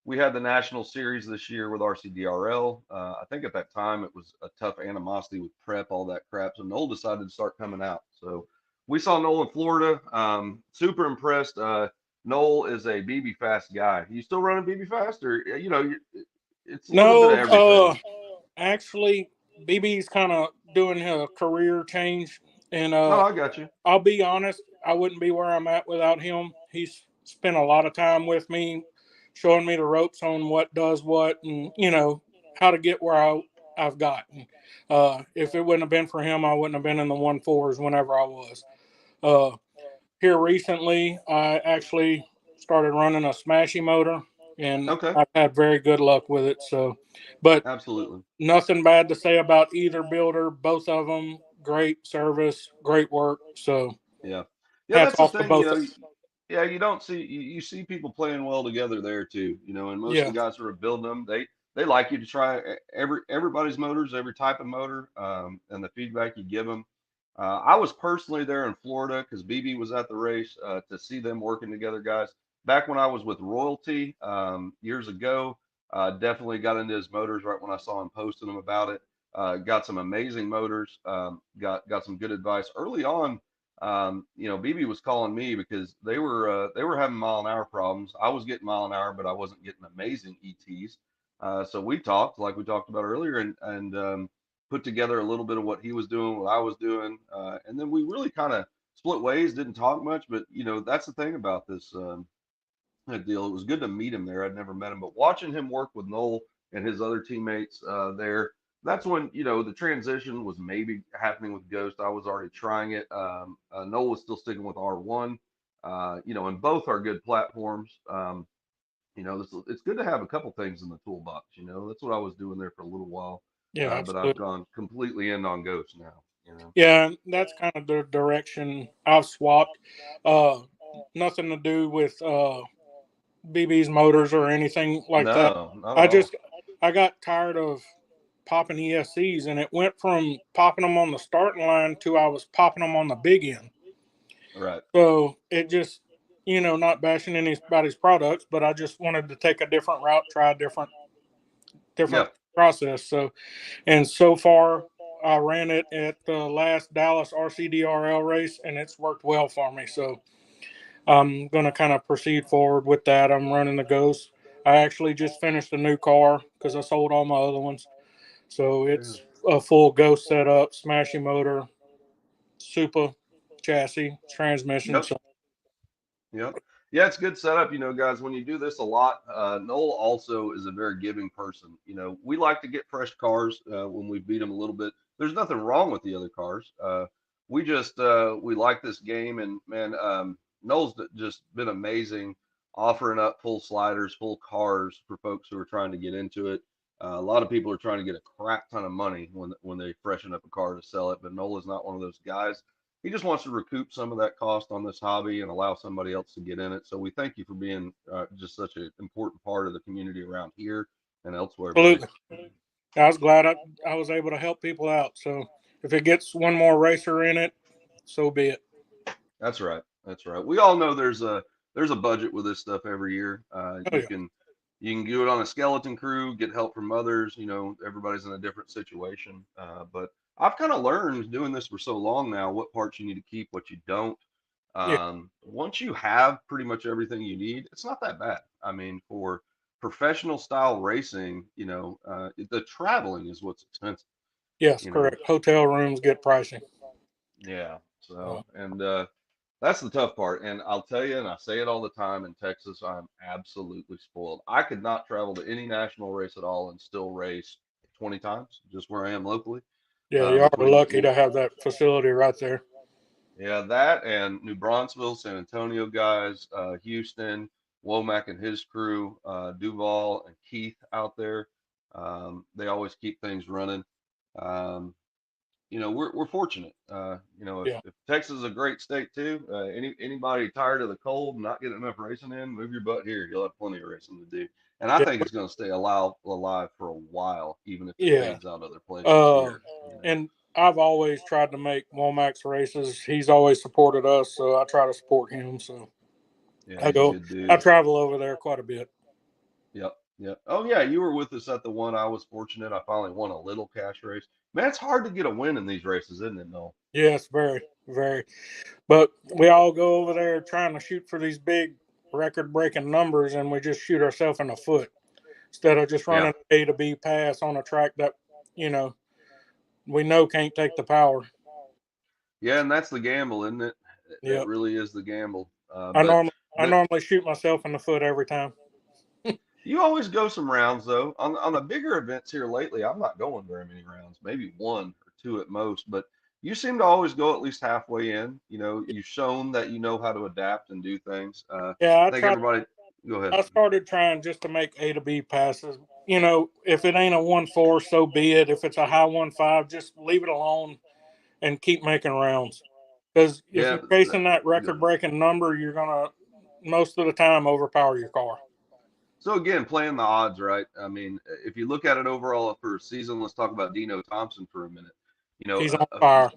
We had the national series this year with RCDRL. I think at that time it was a tough animosity with prep, all that crap. So Noel decided to start coming out. So we saw Noel in Florida. Super impressed. Noel is a BB Fast guy. You still running BB Fast, or it's a little bit of No, everything. actually, BB's kind of doing a career change, and No, I got you. I'll be honest, I wouldn't be where I'm at without him. He's spent a lot of time with me, showing me the ropes on what does what, and how to get where I've gotten. If it wouldn't have been for him, I wouldn't have been in the 1.4s whenever I was. Here recently, I actually started running a smashy motor, and Okay. I've had very good luck with it. So, but absolutely nothing bad to say about either builder. Both of them, great service, great work. So, yeah, hats that's the off to thing. both of them. Yeah, you don't see you see people playing well together there too. And most of Yeah. the guys who are building them, they like you to try everybody's motors, every type of motor, and the feedback you give them. I was personally there in Florida because BB was at the race to see them working together, guys. Back when I was with Royalty years ago, definitely got into his motors right when I saw him posting them about it. Got some amazing motors. Got some good advice early on. BB was calling me because they were having mile an hour problems. I was getting mile an hour, but I wasn't getting amazing ETs. So we talked, like we talked about earlier, and put together a little bit of what he was doing, what I was doing, and then we really kind of split ways. Didn't talk much, but that's the thing about this deal. It was good to meet him there. I'd never met him, but watching him work with Noel and his other teammates there, that's when the transition was maybe happening with Ghost. I was already trying it. Noel was still sticking with R1. And both are good platforms. It's good to have a couple things in the toolbox. That's what I was doing there for a little while. Yeah, But I've absolutely. gone completely in on Ghost now. Yeah, that's kind of the direction I've swapped. Nothing to do with BB's motors or anything like that. No, not at all. I got tired of popping ESCs, and it went from popping them on the starting line to I was popping them on the big end. Right. So it just, not bashing anybody's products, but I just wanted to take a different route, try a different process. So far, I ran it at the last Dallas RCDRL race, and it's worked well for me. So I'm going to kind of proceed forward with that. I'm running the Ghost. I actually just finished a new car because I sold all my other ones. So it's a full Ghost setup, smashy motor, super chassis, transmission. Yep. Yep. Yeah, it's good setup. Guys, when you do this a lot, Noel also is a very giving person. We like to get fresh cars when we beat them a little bit. There's nothing wrong with the other cars. We just we like this game, and man, Noel's just been amazing, offering up full sliders, full cars for folks who are trying to get into it. A lot of people are trying to get a crap ton of money when they freshen up a car to sell it, but Nola's not one of those guys. He just wants to recoup some of that cost on this hobby and allow somebody else to get in it. So we thank you for being just such an important part of the community around here and elsewhere. Absolutely. Buddy. I was glad I was able to help people out. So if it gets one more racer in it, so be it. That's right. That's right. We all know there's a budget with this stuff every year. You can do it on a skeleton crew, get help from others. You know, everybody's in a different situation. But I've kind of learned doing this for so long now what parts you need to keep, what you don't. Once you have pretty much everything you need, it's not that bad. I mean, for professional style racing, you know, the traveling is what's expensive. Yes, correct. Hotel rooms get pricey. Yeah. So, and that's the tough part. And I'll tell you, and I say it all the time, in Texas, I'm absolutely spoiled. I could not travel to any national race at all and still race 20 times, just where I am locally. Yeah, you are lucky to have that facility right there. Yeah, that and New Braunfels, San Antonio guys, Houston, Womack and his crew, Duval and Keith out there. They always keep things running. You know, we're fortunate. You know, if Texas is a great state too, anybody tired of the cold and not getting enough racing in, move your butt here. You'll have plenty of racing to do. And I think it's going to stay alive for a while, even if it fades out other places here. And I've always tried to make Womack's races. He's always supported us, so I try to support him. So I travel over there quite a bit. Yep. Oh yeah, you were with us at the one. I was fortunate. I finally won a little cash race. Man, it's hard to get a win in these races, isn't it, Noel? Yes, very, very. But we all go over there trying to shoot for these big record-breaking numbers, and we just shoot ourselves in the foot instead of just running A to B pass on a track that, you know, we know can't take the power. Yeah, and that's the gamble, isn't it? It really is the gamble. I normally shoot myself in the foot every time. You always go some rounds though. On the bigger events here lately, I'm not going very many rounds, maybe one or two at most. But you seem to always go at least halfway in. You know, you've shown that you know how to adapt and do things. I think everybody. Go ahead. I started trying just to make A to B passes. You know, if it ain't a 1.4, so be it. If it's a high 1.5, just leave it alone and keep making rounds. Because if you're chasing that record-breaking number, you're gonna most of the time overpower your car. So again, playing the odds, right? I mean, if you look at it overall for a season, let's talk about Dino Thompson for a minute. You know, he's on fire.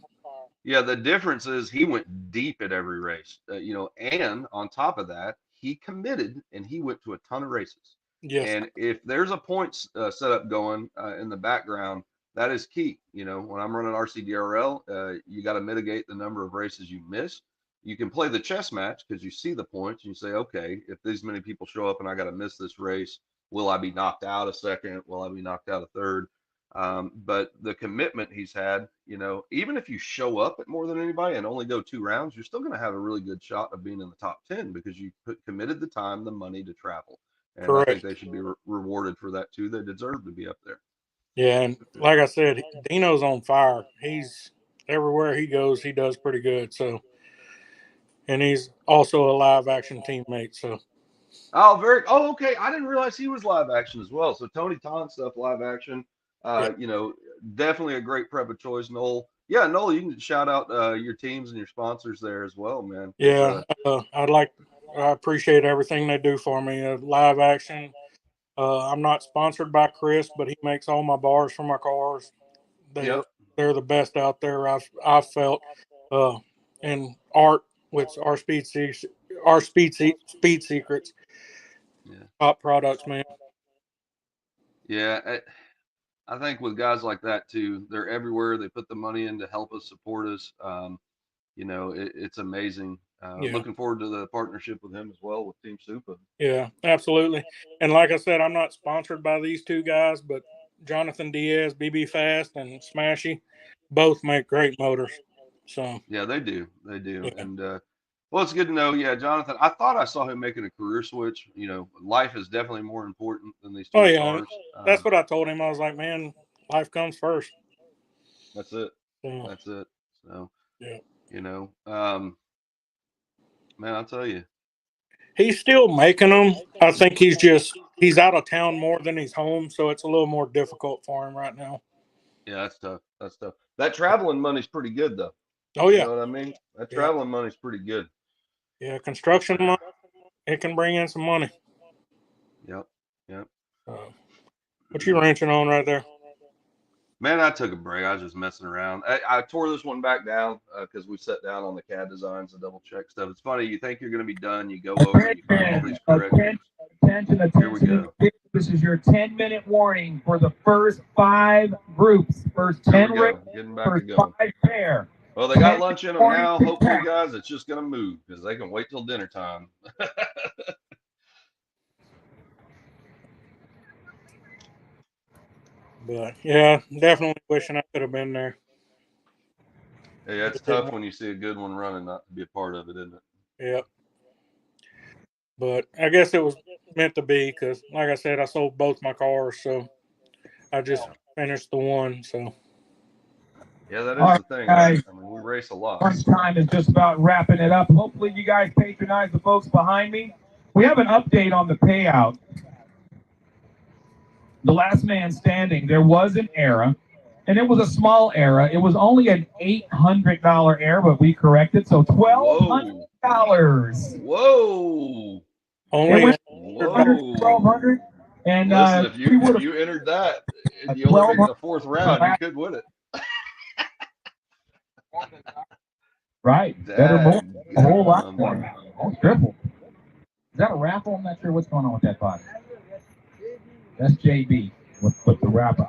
Yeah, the difference is he went deep at every race. You know, and on top of that, he committed and he went to a ton of races. Yes. And if there's a points setup going in the background, that is key. You know, when I'm running RCDRL, you got to mitigate the number of races you miss. You can play the chess match because you see the points and you say, okay, if these many people show up and I got to miss this race, will I be knocked out a second? Will I be knocked out a third? But the commitment he's had, you know, even if you show up at more than anybody and only go 2 rounds, you're still going to have a really good shot of being in the top 10 because you committed the time, the money to travel. And correct. I think they should be rewarded for that too. They deserve to be up there. Yeah, and like I said, Dino's on fire. He's everywhere he goes, he does pretty good. So, and he's also a live action teammate. So, okay. I didn't realize he was live action as well. So Tony Ton stuff live action. You know, definitely a great prep of choice, Noel. Yeah, Noel, you can shout out your teams and your sponsors there as well, man. Yeah, I appreciate everything they do for me. Live action. I'm not sponsored by Chris, but he makes all my bars for my cars. They're the best out there. I've felt. And Art with our speed secrets. Yeah. Top products, man. Yeah, I think with guys like that too, they're everywhere. They put the money in to help us, support us. You know, it's amazing. Looking forward to the partnership with him as well with Team Supa. Yeah, absolutely. And like I said, I'm not sponsored by these two guys, but Jonathan Diaz, BB Fast, and Smashy both make great motors. So yeah, they do. Yeah. And well, it's good to know. Yeah, Jonathan, I thought I saw him making a career switch. You know, life is definitely more important than these two cars. That's what I told him. I was like, man, life comes first. That's it. Yeah. That's it. So yeah, you know, man, I'll tell you, he's still making them. I think he's just he's out of town more than he's home, so it's a little more difficult for him right now. Yeah, that's tough. That's tough. That traveling money's pretty good though. Oh yeah. You know what I mean? That traveling money's pretty good. Yeah, construction money, it can bring in some money. Yep. Yep. What you ranching on right there? Man, I took a break. I was just messing around. I tore this one back down because we sat down on the CAD designs to double check stuff. It's funny. You think you're going to be done. You go over and you find all these corrections. Attention. Here we go. This is your 10-minute warning for the first 5 groups. First 10 race, Getting back first to going. 5 pair. Well, they got lunch in them now. Hopefully, guys, it's just going to move because they can wait till dinner time. But yeah, definitely wishing I could have been there. Yeah, it's tough when you see a good one running not to be a part of it, isn't it? Yep. But I guess it was meant to be because, like I said, I sold both my cars, so I just finished the one. So yeah, that is the thing. I mean, we race a lot. Lunch time is just about wrapping it up. Hopefully, you guys patronize the folks behind me. We have an update on the payout. The last man standing, there was an error, and it was a small error. It was only an $800 error, but we corrected, so $1,200. Whoa! Only $1,200. And listen, if you entered that and you only made the 4th round, you could win it. Right. Better more. A whole lot more. Oh, triple. Is that a raffle? I'm not sure what's going on with that box. That's JB with the raffle.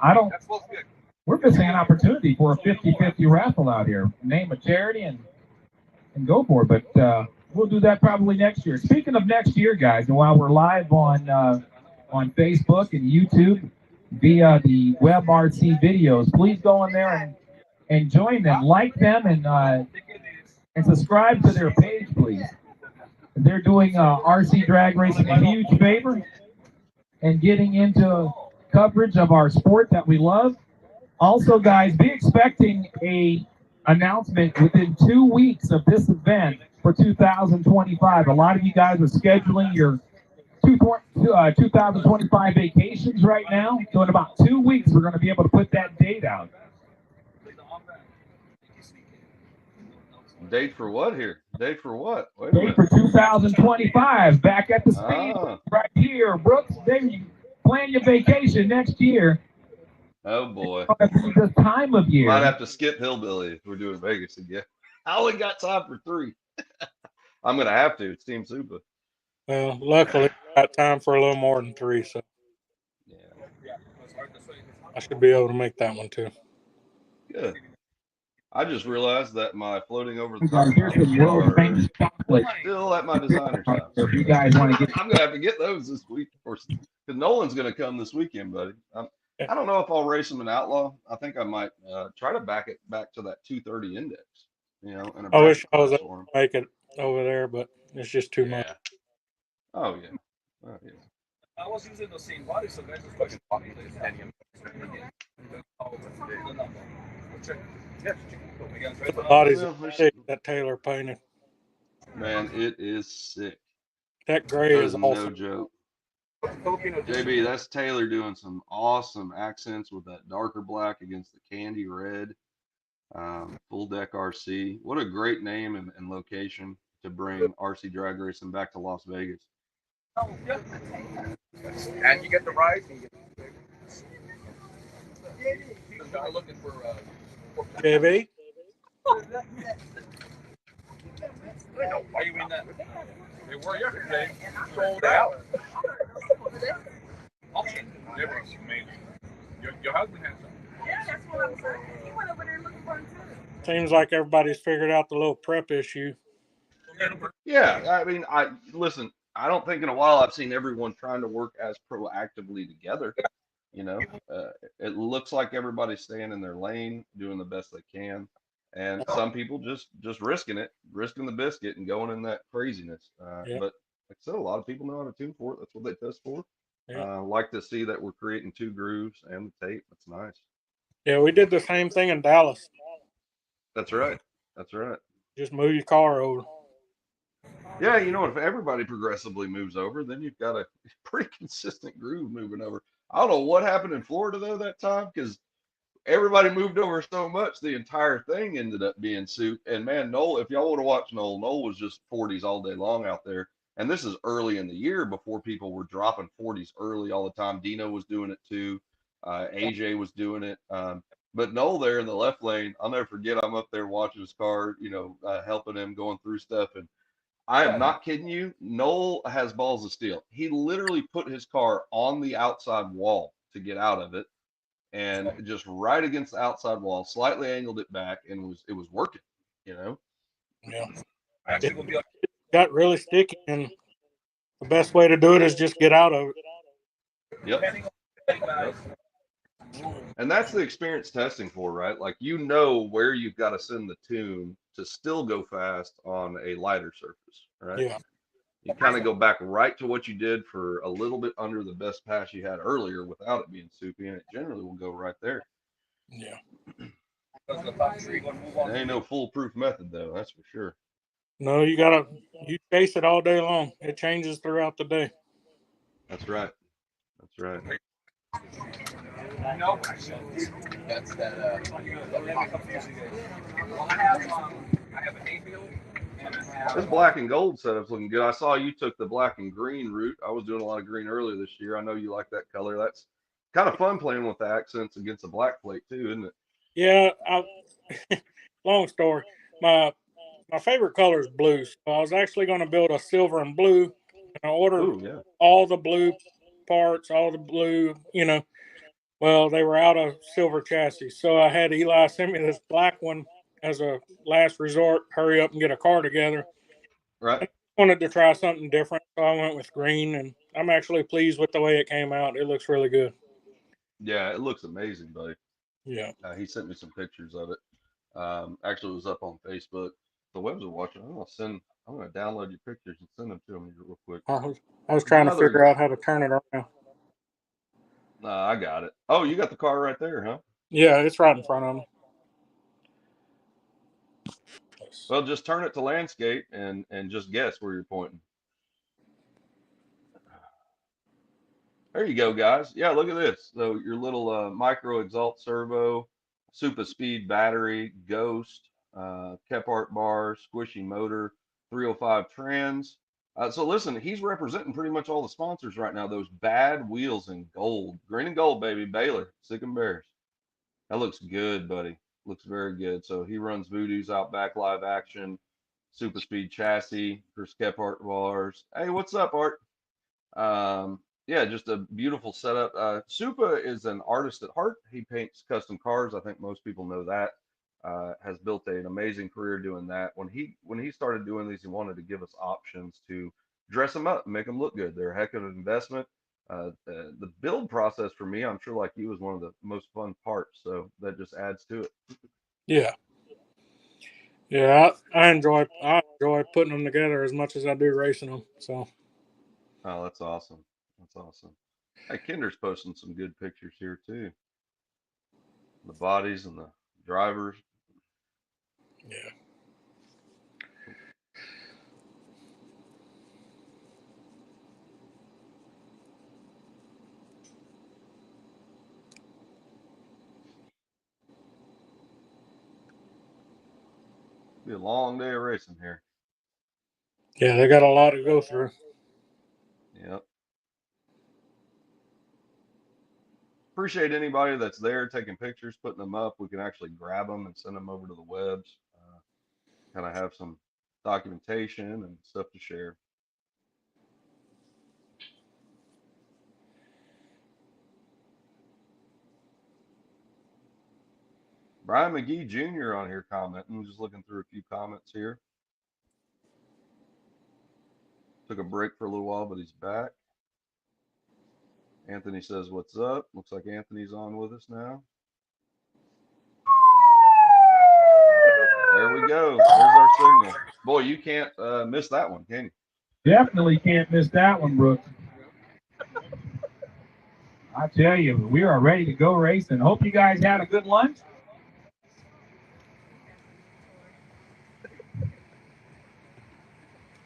We're missing an opportunity for a 50-50 raffle out here. Name a charity and go for it. But we'll do that probably next year. Speaking of next year, guys, and while we're live on Facebook and YouTube via the Webb RC videos, please go in there and join them, like them, and subscribe to their page, please. They're doing RC drag racing a huge favor and getting into coverage of our sport that we love. Also, guys, be expecting a announcement within 2 weeks of this event for 2025. A lot of you guys are scheduling your 2025 vacations right now. So in about 2 weeks, we're going to be able to put that date out. Date for what here? Date for what? Date for 2025. Back at the speed right here, Brooks. Then you plan your vacation next year. Oh boy. This time of year. Might have to skip Hillbilly if we're doing Vegas again. I only got time for 3. I'm gonna have to. It's Team Super. Well, luckily, I got time for a little more than 3, so yeah, I should be able to make that one too. Good. I just realized that my floating over the Here's the world famous chocolate. Still at my designer's house. If you guys want to get, I'm gonna have to get those this week, of course, because Nolan's gonna come this weekend, buddy. I don't know if I'll race him in Outlaw. I think I might try to back it back to that 230 index. You know, and I wish I was able to make it over there, but it's just too much. Oh yeah. Oh yeah. I was using the same body, so guys was fucking body. The body's sick that Taylor painted. Man, it is sick. That gray is no awesome. joke. JB, that's Taylor doing some awesome accents with that darker black against the candy red. Full deck RC. What a great name and location to bring RC drag racing back to Las Vegas. And you get the rides. And you get looking for JB? Why you in that? They were yesterday. Sold out. Auction. It was amazing. Your husband had some. Yeah, that's what I'm saying. He went over there looking for him too. Seems like everybody's figured out the little prep issue. Yeah, I mean, listen. I don't think in a while I've seen everyone trying to work as proactively together. You know, it looks like everybody's staying in their lane, doing the best they can, and some people just risking the biscuit and going in that craziness. But like I said, a lot of people know how to tune for it. That's what they test for. Like to see that we're creating 2 grooves and the tape. That's nice. Yeah, we did the same thing in Dallas. That's right. That's right. Just move your car over. Yeah, you know, if everybody progressively moves over, then you've got a pretty consistent groove moving over. I don't know what happened in Florida though that time because everybody moved over so much, the entire thing ended up being soup. And man, Noel, if y'all would have watched Noel, Noel was just 40s all day long out there. And this is early in the year before people were dropping 40s early all the time. Dino was doing it too. AJ was doing it. But Noel there in the left lane, I'll never forget. I'm up there watching his car, you know, helping him going through stuff. And I am not kidding you. Noel has balls of steel. He literally put his car on the outside wall to get out of it and just right against the outside wall, slightly angled it back, and it was working, you know. Yeah, it got really sticky, and the best way to do it is just get out of it. Yep. And that's the experience testing for, right? Like you know where you've got to send the tune to still go fast on a lighter surface, right? Yeah. You kind of go back right to what you did for a little bit under the best pass you had earlier without it being soupy, and it generally will go right there. Yeah. There ain't no foolproof method though, that's for sure. No, you chase it all day long. It changes throughout the day. That's right. That's right. No, that's that. I have an Hayfield. This black and gold setup's looking good. I saw you took the black and green route. I was doing a lot of green earlier this year. I know you like that color. That's kind of fun playing with the accents against the black plate too, isn't it? Yeah. Long story. My favorite color is blue. So I was actually going to build a silver and blue, and I ordered all the blue parts, all the blue, you know. Well, they were out of silver chassis, so I had Eli send me this black one as a last resort. Hurry up and get a car together. Right. I wanted to try something different, so I went with green, and I'm actually pleased with the way it came out. It looks really good. Yeah, it looks amazing, buddy. Yeah. He sent me some pictures of it. Actually, it was up on Facebook. The Webbs are watching. I'm gonna download your pictures and send them to them real quick. I was trying to figure out how to turn it around. I got it. Oh, you got the car right there, huh? Yeah, it's right in front of me. Well, just turn it to landscape and just guess where you're pointing. There you go, guys. Yeah, look at this. So your little micro exalt servo, super speed battery, ghost, Kephart bar, squishy motor, 305 trans. So listen, he's representing pretty much all the sponsors right now. Those bad wheels in gold, green and gold, baby. Baylor, Sick and Bears. That looks good, buddy. Looks very good. So he runs Voodoo's Outback Live Action, super speed chassis for Kephart bars. Hey, what's up, Art? Yeah, just a beautiful setup. Supa is an artist at heart. He paints custom cars. I think most people know that. Has built an amazing career doing that. When he started doing these, he wanted to give us options to dress them up and make them look good. They're a heck of an investment. The build process for me, I'm sure like you, was one of the most fun parts. So that just adds to it. Yeah. Yeah, I enjoy putting them together as much as I do racing them. So. Oh, that's awesome. That's awesome. Hey, Kinder's posting some good pictures here too. The bodies and the drivers. Yeah. Be a long day of racing here. Yeah, they got a lot to go through. Yep. Appreciate anybody that's there taking pictures, putting them up. We can actually grab them and send them over to the Webbs. Kind of have some documentation and stuff to share. Brian McGee Jr. on here commenting. Just looking through a few comments here. Took a break for a little while, but he's back. Anthony says, "What's up?" Looks like Anthony's on with us now. There we go. There's our signal. Boy, you can't miss that one, can you? Definitely can't miss that one, Brooks. I tell you, we are ready to go racing. Hope you guys had a good lunch.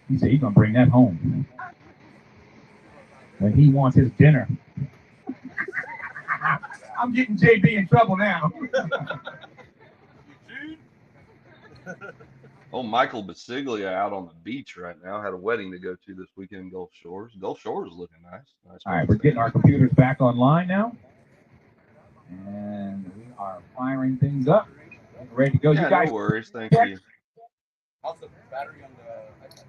He said he's gonna bring that home. And he wants his dinner. I'm getting JB in trouble now. Oh, Michael Basiglia out on the beach right now. Had a wedding to go to this weekend in Gulf Shores. Gulf Shores is looking nice. All right, we're getting our computers back online now. And we are firing things up. Ready to go. Yeah, You guys. no worries. Thank you. How's the battery on the iPad?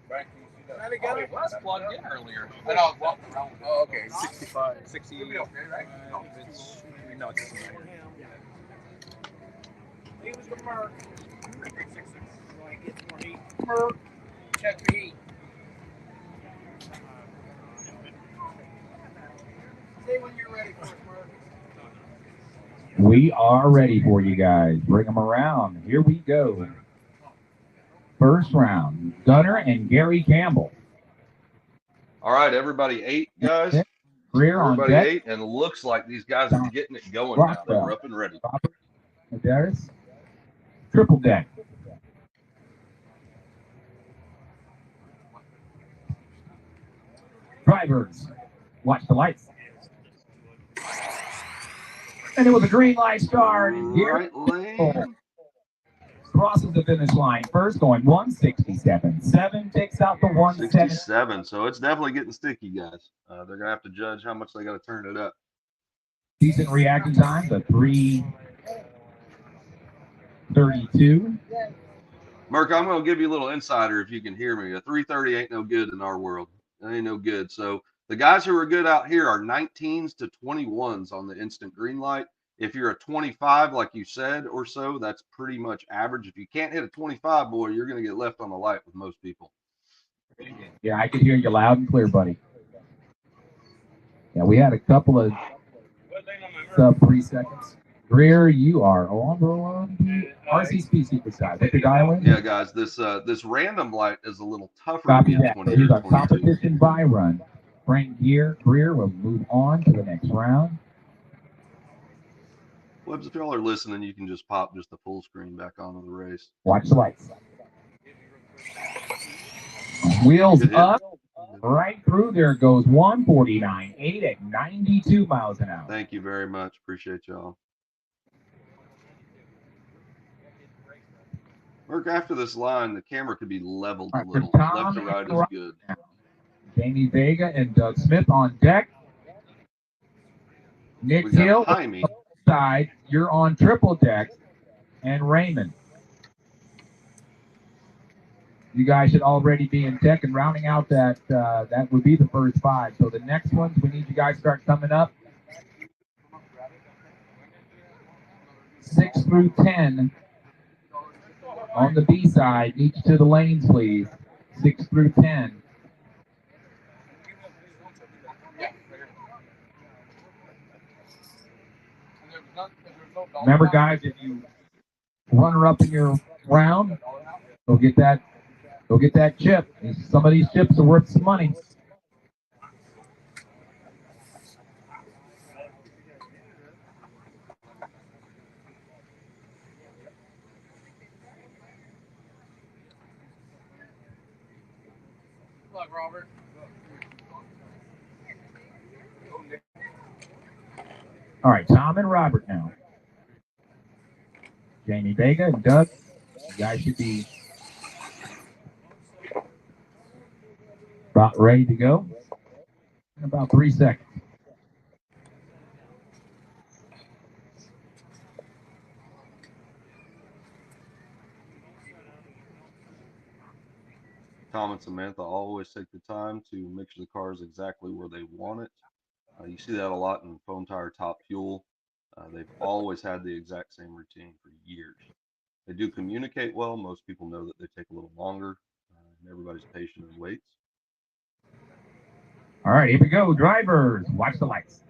Brian, can you see that? It was plugged in earlier. I know, I was walking around. Oh, okay. 65, 60. You'll be okay, right? No, it's He was the Merc. Merc. Check the heat. Say when you're ready for it, Merc. We are ready for you guys. Bring them around. Here we go. First round, Gunner and Gary Campbell. All right, everybody ate, guys. Greer on Everybody deck. ate, and it looks like these guys are getting it going now. They're up and ready. Robert, Darius, triple deck. Drivers, watch the lights. And it was a green light start. Right lane. Crosses the finish line first, going 167.7, takes out the 170. 67, so it's definitely getting sticky, guys. They're going to have to judge how much they got to turn it up. Decent reaction time, the 3:32. Merc, I'm going to give you a little insider if you can hear me. A 3:30 ain't no good in our world. It ain't no good. So the guys who are good out here are 19s to 21s on the instant green light. If you're a 25, like you said, or so, that's pretty much average. If you can't hit a 25, boy, you're going to get left on the light with most people. Yeah, I can hear you loud and clear, buddy. Yeah, we had a couple of sub 3 seconds. Greer, you are on the RC Speed Secret side. With the dial in? Yeah, guys, this random light is a little tougher Copy to get that. 20 Here's or our 22. competition by run. Frank Greer will move on to the next round. Webs, if y'all are listening, you can just pop just the full screen back onto the race. Watch the lights. Wheels up, right through. There goes 149.8 at 92 miles an hour. Thank you very much. Appreciate y'all. Merc, after this line, the camera could be leveled a little. Left to right is good. Jamie Vega and Doug Smith on deck. Nick Hill side, you're on triple deck, and Raymond. You guys should already be in deck, and rounding out that that would be the first 5. So the next ones, we need you guys to start coming up. 6 through 10 on the B side. Each to the lanes, please. 6 through 10. Remember, guys, if you runner up in your round, go get that chip. Some of these chips are worth some money. Good luck, Robert. All right, Tom and Robert now. Jamie Vega and Doug, you guys should be about ready to go in about 3 seconds. Tom and Samantha always take the time to make sure the car is exactly where they want it. You see that a lot in foam tire top fuel. They've always had the exact same routine for years. They do communicate well. Most people know that they take a little longer, and everybody's patient and waits. All right, here we go. Drivers, watch the lights.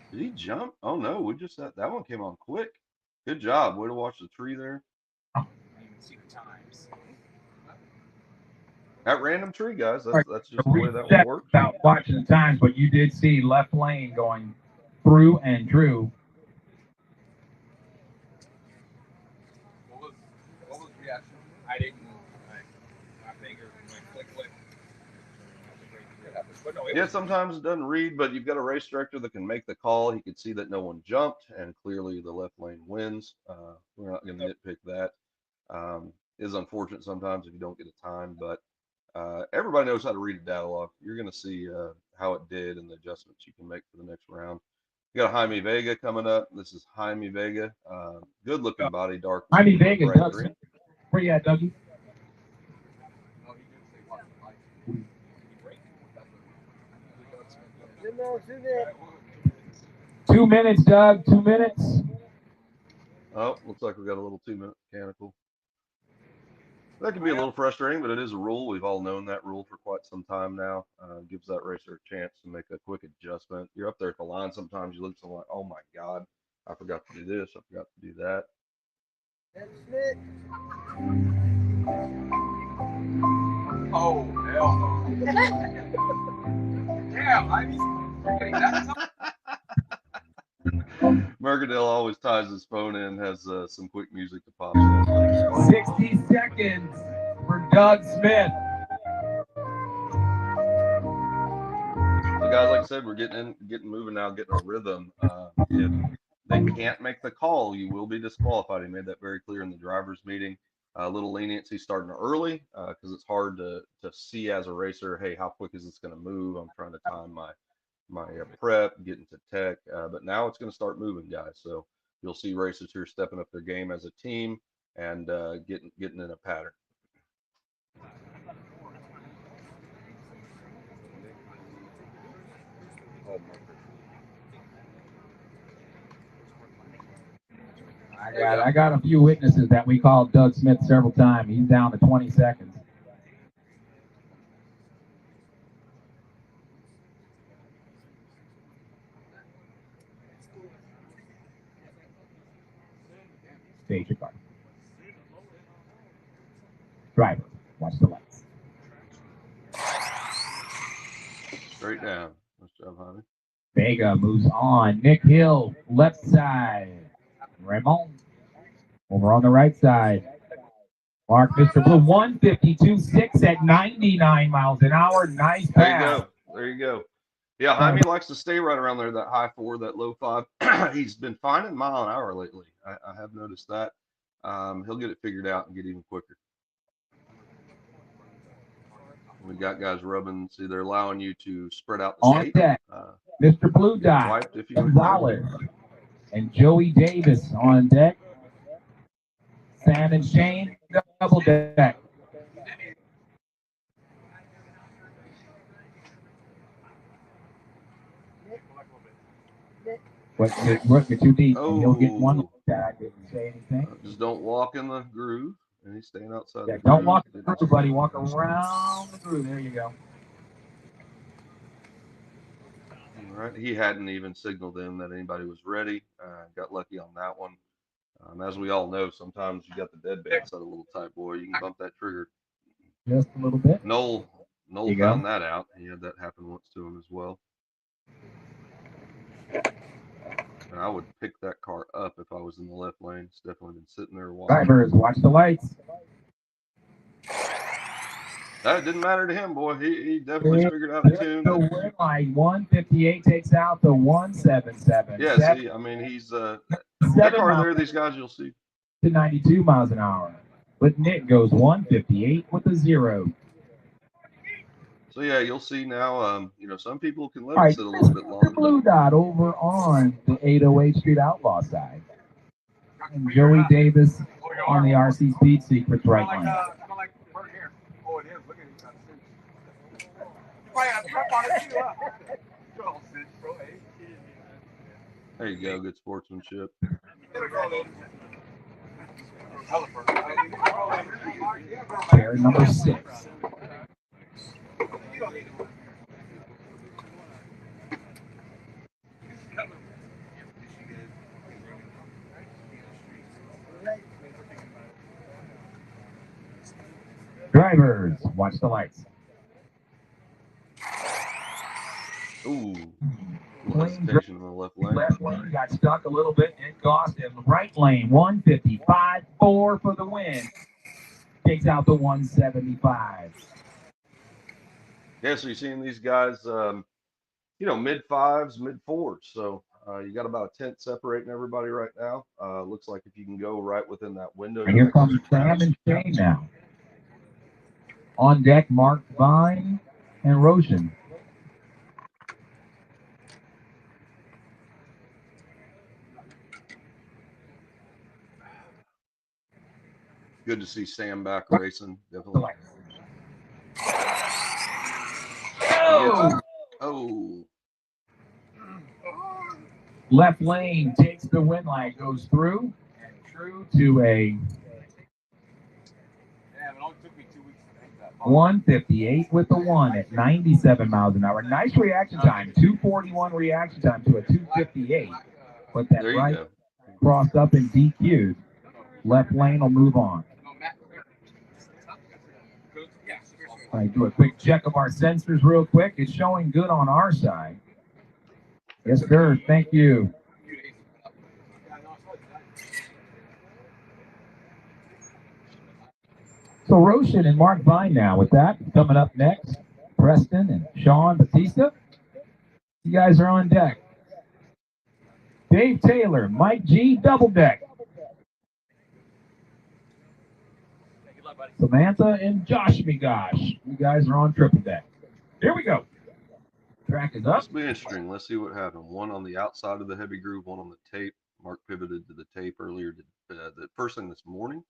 Did he jump? Oh, no. We just that one came on quick. Good job. Way to watch the tree there. See the times. That random tree, guys. That's just the way that Reset one works. without watching the times, but you did see left lane going through and through. What was the reaction? I didn't Yeah, sometimes it doesn't read, but you've got a race director that can make the call. He could see that no one jumped, and clearly the left lane wins. We're not going to nitpick that. It is unfortunate sometimes if you don't get a time, but everybody knows how to read a data log. You're going to see how it did and the adjustments you can make for the next round. You got Jaime Vega coming up. This is Jaime Vega. Good looking body, dark. Jaime Vega, Doug. Where you at, Dougie? Two minutes, Doug. 2 minutes. Oh, looks like we got a little 2-minute mechanical. That can be a little frustrating, but it is a rule. We've all known that rule for quite some time now. Gives that racer a chance to make a quick adjustment. You're up there at the line. Sometimes you look something like, oh my God, I forgot to do this. I forgot to do that. Oh, hell no. Damn, I mean, forgetting that. Mercadale always ties his phone in, has some quick music to pop in. 60 seconds for Doug Smith. So guys, like I said, we're getting moving now, getting a rhythm. If they can't make the call, you will be disqualified. He made that very clear in the drivers' meeting. A little leniency starting early because it's hard to see as a racer, hey, how quick is this going to move? I'm trying to time my prep, getting to tech, but now it's going to start moving, guys. So you'll see racers here stepping up their game as a team and getting in a pattern. I got a few witnesses that we called Doug Smith several times. He's down to 20 seconds. Stage your car. Driver, watch the lights. Straight down. Nice job, Jaime. Vega moves on. Nick Hill, left side. Ramon over on the right side. Mark, Mr. Blue, 152.6 at 99 miles an hour. Nice pass. There you go. There you go. Yeah, Jaime likes to stay right around there, that high 4, that low 5. He's been finding mile an hour lately. I have noticed that. He'll get it figured out and get even quicker. We got guys rubbing. See, they're allowing you to spread out the on tape. deck. Mr. Blue Dot, wiped if you Gonzalez, and Joey Davis on deck. Sam and Shane, double deck. What get too deep? And he'll get one tag. Didn't say anything. Just don't walk in the groove. And he's staying outside. Yeah, don't walk in the groove, buddy. Walk around the groove. There you go. All right. He hadn't even signaled in that anybody was ready. Got lucky on that one. As we all know, sometimes you got the deadband set a little tight, boy. You can bump that trigger. Just a little bit. Noel found that out. He had that happen once to him as well. And I would pick that car up if I was in the left lane. It's definitely been sitting there watching. Drivers, watch the lights. That didn't matter to him, boy. He definitely figured out a tune. The win line 158 takes out the 177. Yeah, see, I mean, he's that car there. These guys you'll see to 92 miles an hour, but Nick goes 158 with a 0. So yeah, you'll see now. Some people can let it sit a little bit longer. Blue Dot over on the 808 Street Outlaw side, and Joey Davis on the RC Speed Secrets right line. Oh, it is. Look at him. Probably got a trap on it too, huh? There you go. Good sportsmanship. Pair number 6. Drivers, watch the lights. Ooh. Hesitation in the left lane. Left lane got stuck a little bit. It cost him. Right lane, 155.4 for the win. takes out the 175. Yeah, so you're seeing these guys, you know, mid fives, mid fours. So you got about a tenth separating everybody right now. Looks like if you can go right within that window. And here comes Sam and Shane now. On deck, Mark Vine and Roshan. Good to see Sam back racing. Definitely. Oh. Left lane takes the win line, goes through and true to a 158 with the one at 97 miles an hour. Nice reaction time. 241 reaction time to a 258. But that right crossed up and DQ'd. Left lane will move on. All right, do a quick check of our sensors real quick. It's showing good on our side. Yes, sir. Thank you. So Roshan and Mark Vine now with that. Coming up next, Preston and Sean Batista. You guys are on deck. Dave Taylor, Mike G, double deck. Samantha and Josh Migosh. You guys are on triple deck. Here we go. Track is up. This will be interesting. Let's see what happened. One on the outside of the heavy groove, one on the tape. Mark pivoted to the tape earlier. The first thing this morning.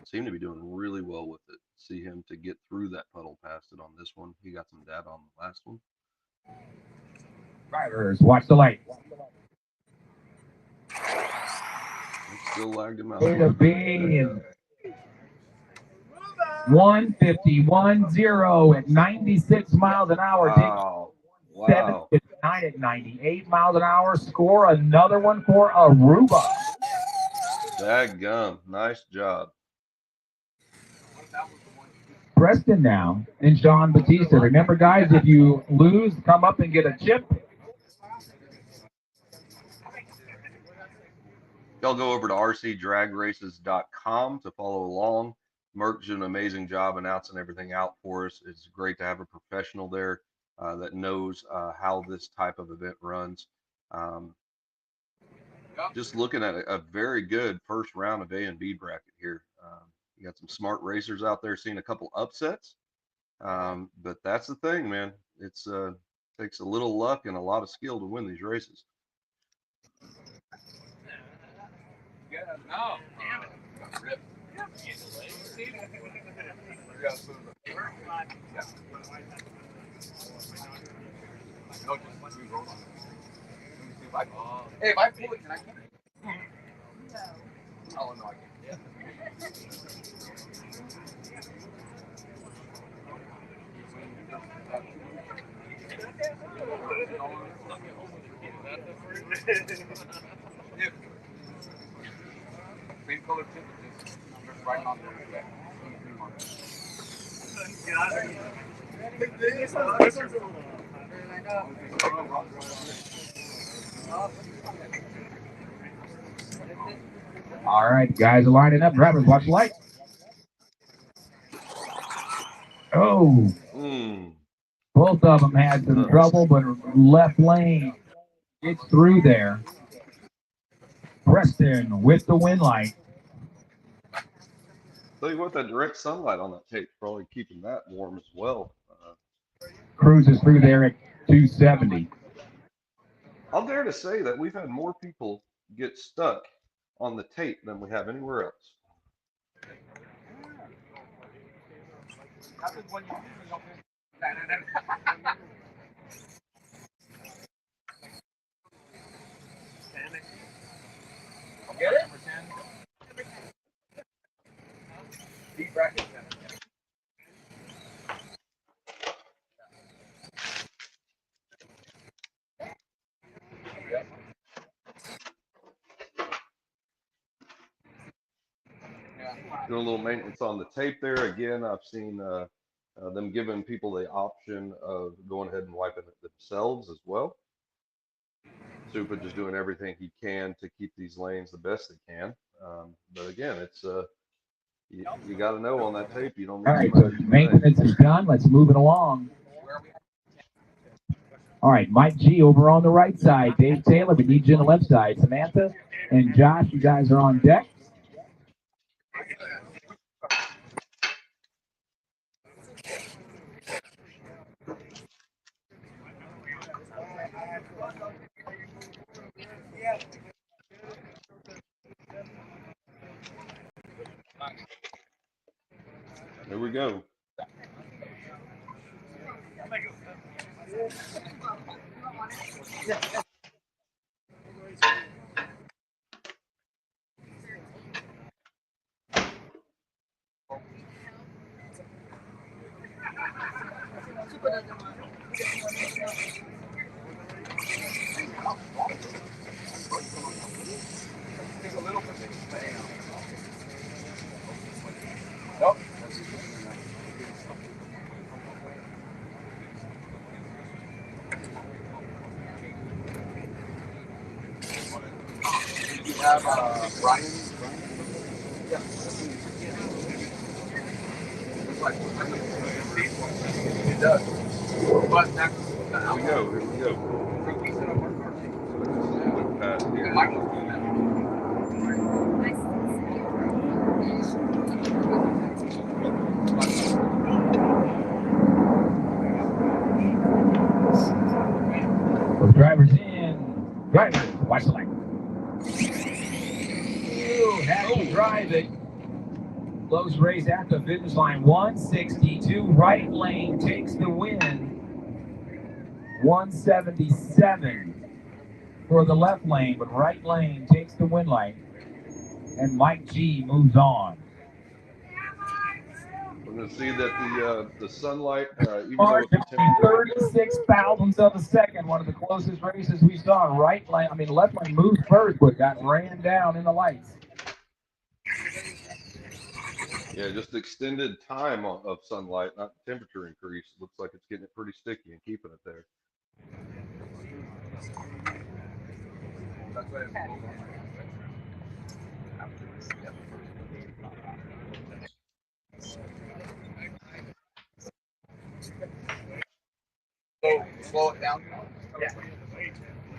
Seemed to be doing really well with it. See him to get through that puddle past it on this one. He got some data on the last one. Drivers, watch the light. Still lagged him out. It'll be 151.0 at 96 miles an hour. Wow. Wow. 759 at 98 miles an hour. Score another one for Aruba. Dadgum. Nice job. Preston now and Sean Batista. Remember, guys, if you lose, come up and get a chip. Y'all go over to rcdragraces.com to follow along. Merck's doing an amazing job announcing everything out for us. It's great to have a professional there that knows how this type of event runs. Just looking at a very good first round of A and B bracket here. You got some smart racers out there, seeing a couple upsets. But that's the thing, man. It's takes a little luck and a lot of skill to win these races. No. Hey, if I pull it, can I keep it? Oh, no, I can't. Same color tip, just right on there. All right, guys are lining up. Drivers, watch the light. Oh. Both of them had some trouble, but left lane gets through there. Preston with the win light. Tell you what, that direct sunlight on that tape probably keeping that warm as well. Cruises through there at 270. I'll dare to say that we've had more people get stuck on the tape than we have anywhere else. Get it? Deep bracket. Doing a little maintenance on the tape there. Again, I've seen them giving people the option of going ahead and wiping it themselves as well. Supa just doing everything he can to keep these lanes the best they can. But again, it's You got to know on that tape. You don't All need right, too so much maintenance is done. Let's move it along. All right, Mike G over on the right side. Dave Taylor, we need you on the left side. Samantha and Josh, you guys are on deck. Here we go. Nope. You have Brian. Yeah. It does. But that's Here we go. Here we go. Look past here. Those drivers in. Drivers, watch the light. Ooh, has to drive it. Close race at the finish line. 162. Right lane takes the win. 177 for the left lane, but right lane takes the win light. And Mike G moves on. We're going to see that the sunlight, even though Mark, it's a temporary 36 thousandths of a second. One of the closest races we saw. Right lane, left lane moved first, but got ran down in the lights. Yeah, just extended time of sunlight, not temperature increase. Looks like it's getting it pretty sticky and keeping it there. Slow it down. Yeah.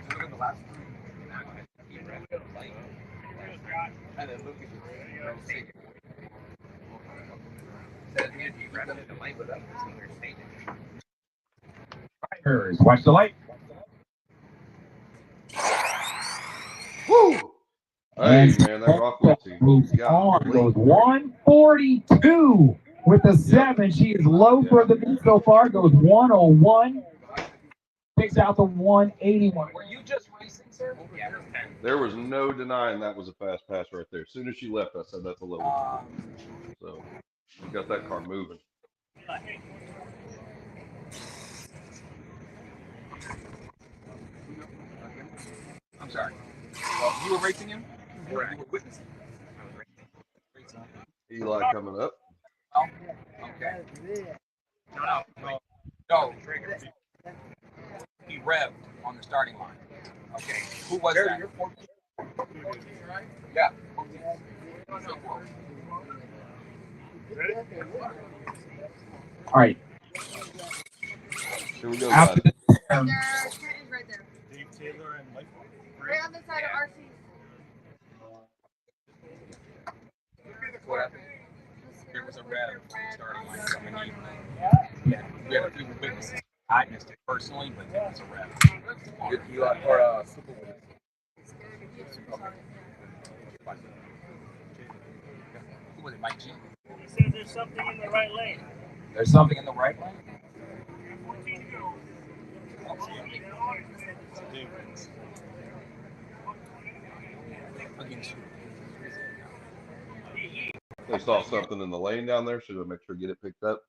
Look at the last one. And then look Drivers, watch the light. Woo! Hey, man, that Rockwell team moves on. Goes 142 with the 7. She is low for the meet so far. Goes 101. Picks out the 181. Were you just racing, sir? Yeah. There was no denying that was a fast pass right there. As soon as she left, I said that's a low one. So we got that car moving. I'm sorry. You were racing him? Correct. You were witnessing. Eli coming up. Oh, okay. No. He revved on the starting line. Okay. Who was that? Yeah. All right. Here we go, After guys. Right there. Dave Taylor and Mike. Right on the side of RC. What happened? There was a rev on the starting line coming in. We had a few witnesses. I missed it personally, but there was a rev. You or Super Bowl. Who was it, Mike G? He says there's something in the right lane. There's something in the right lane? They saw something in the lane down there. Should I make sure to get it picked up?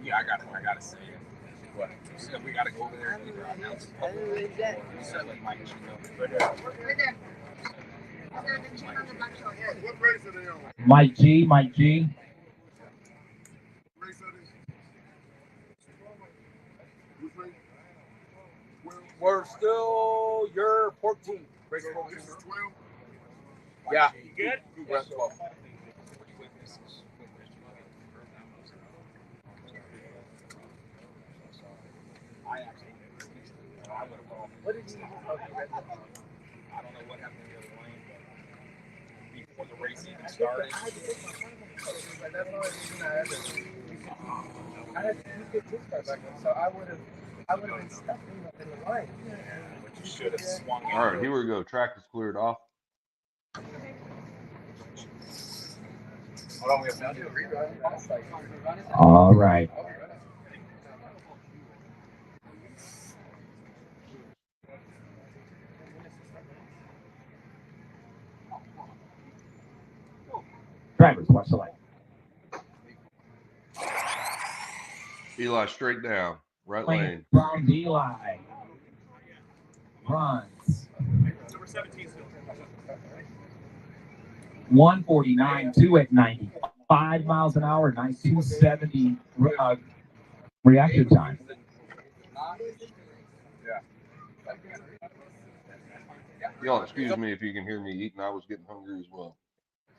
Yeah, I gotta say it. What? So we gotta go over there and either announce it publicly or set like Mike G know. Right there. What race are they on? Mike G. Which race? 12? We're still your 14. Race 14. Yeah. You good? We're at 12. What did you? I don't know what happened in the other lane, but before the race even started. I had to get this car back up, so I would have been stuck in the line. But you should have swung All right, here we go. Track is cleared off. Hold on, we have to do a rerun. All right. Drivers, watch the light. Eli straight down, right lane. From Eli. Runs. Number 17 still. 149, 2 at 95 miles an hour, nice 270 reaction time. Y'all excuse me if you can hear me eating. I was getting hungry as well.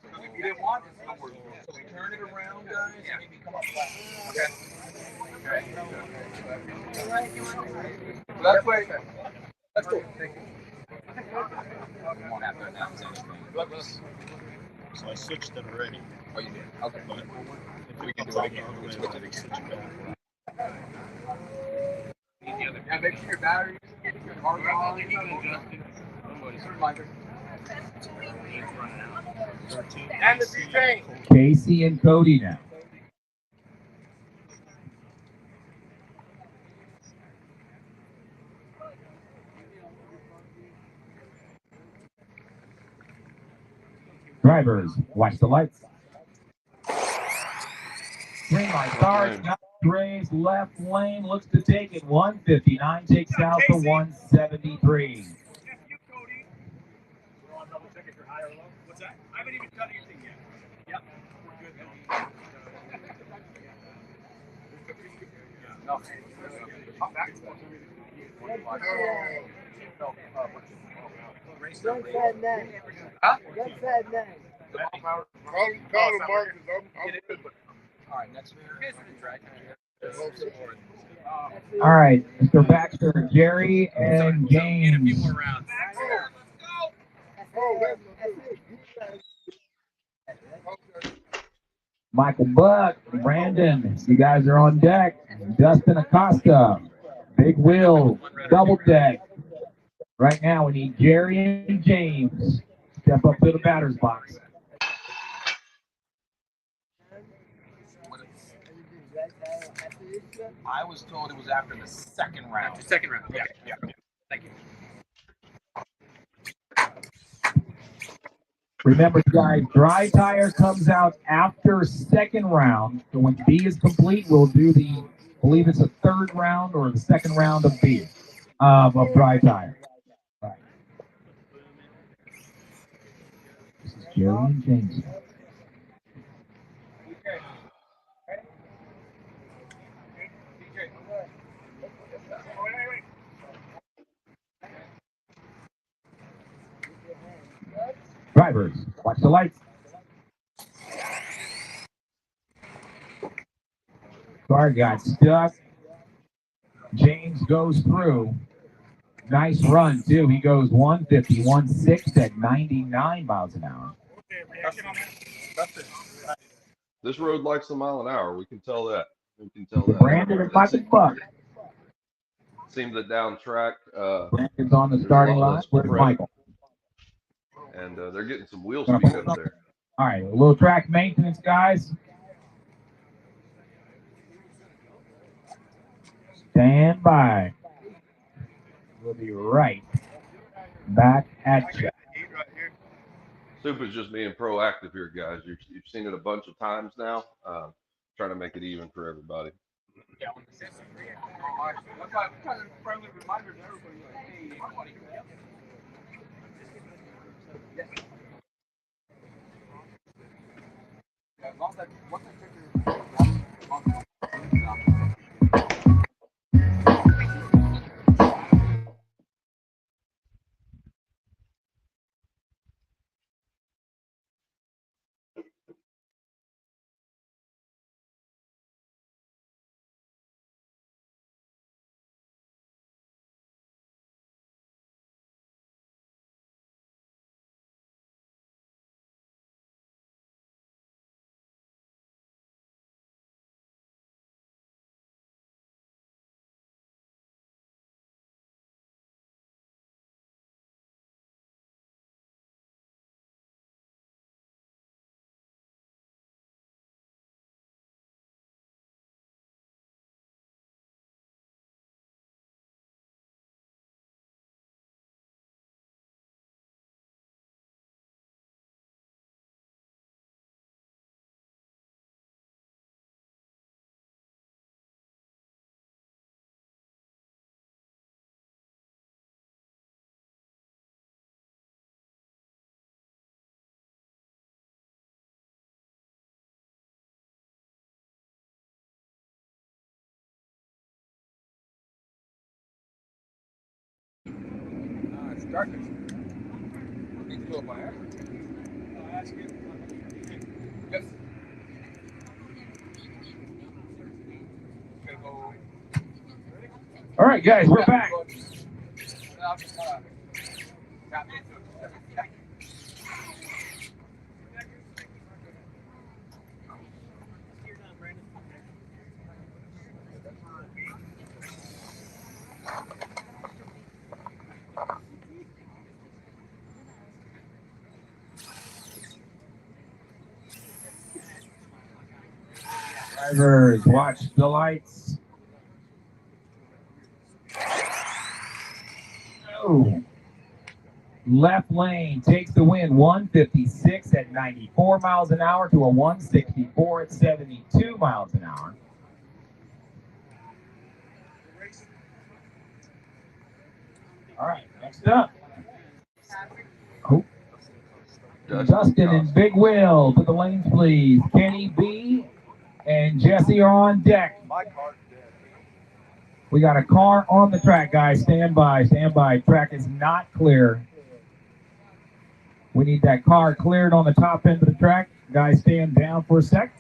If you didn't want it, no worries. So we turn it around, guys, and maybe come up flat. Okay. That's way. Let's go. Thank you. We won't have to announce anything. So I switched it already. Oh, you did? Okay. But if we can do it again, we'll switch it again. Yeah, make sure your batteries get your heart on. And the train. Casey and Cody now. Drivers, watch the lights. Green light starts. Gray's left lane looks to take it. 159 takes out the 173. What's that? I haven't even done anything yet. Yep. We're good. No. Don't say name. Huh? Don't say name. Call him, Marcus. I'm good. All right, next year. All right, Mr. Baxter, Jerry, and James. A few more rounds. Michael Buck, Brandon, you guys are on deck. Dustin Acosta, Big Will, double deck. Right now, we need Jerry and James. Step up to the batter's box. I was told it was after the second round. Second round. Okay. Yeah. Thank you. Remember, guys, dry tire comes out after second round. So when B is complete, we'll do I believe it's the third round or the second round of B of dry tire. Right. This is Jerry and James. Drivers, watch the lights. Car got stuck. James goes through. Nice run, too. He goes 151.6 at 99 miles an hour. This road likes a mile an hour. We can tell that. We can tell that. Brandon and Michael Buck. Seems that down track. Brandon's on the starting line. Where's Michael? And they're getting some wheel speed up there. All right, a little track maintenance, guys. Stand by. We'll be right back at you. Super is just being proactive here, guys. You've seen it a bunch of times now. Trying to make it even for everybody. Yeah. That's why I'm trying to friendly reminder to everybody. Hey, everybody. Yes. As long as once I check your Darkness. Need to go by air. Yes. Gonna go. All right, guys, we're back. Drivers, watch the lights. Oh. Left lane takes the win, 156 at 94 miles an hour to a 164 at 72 miles an hour. All right, next up. Oh. Dustin and Big Will to the lanes, please. Kenny B and Jesse are on deck. We got a car on the track, guys. Stand by, stand by. Track is not clear. We need that car cleared on the top end of the track. Guys, stand down for a sec.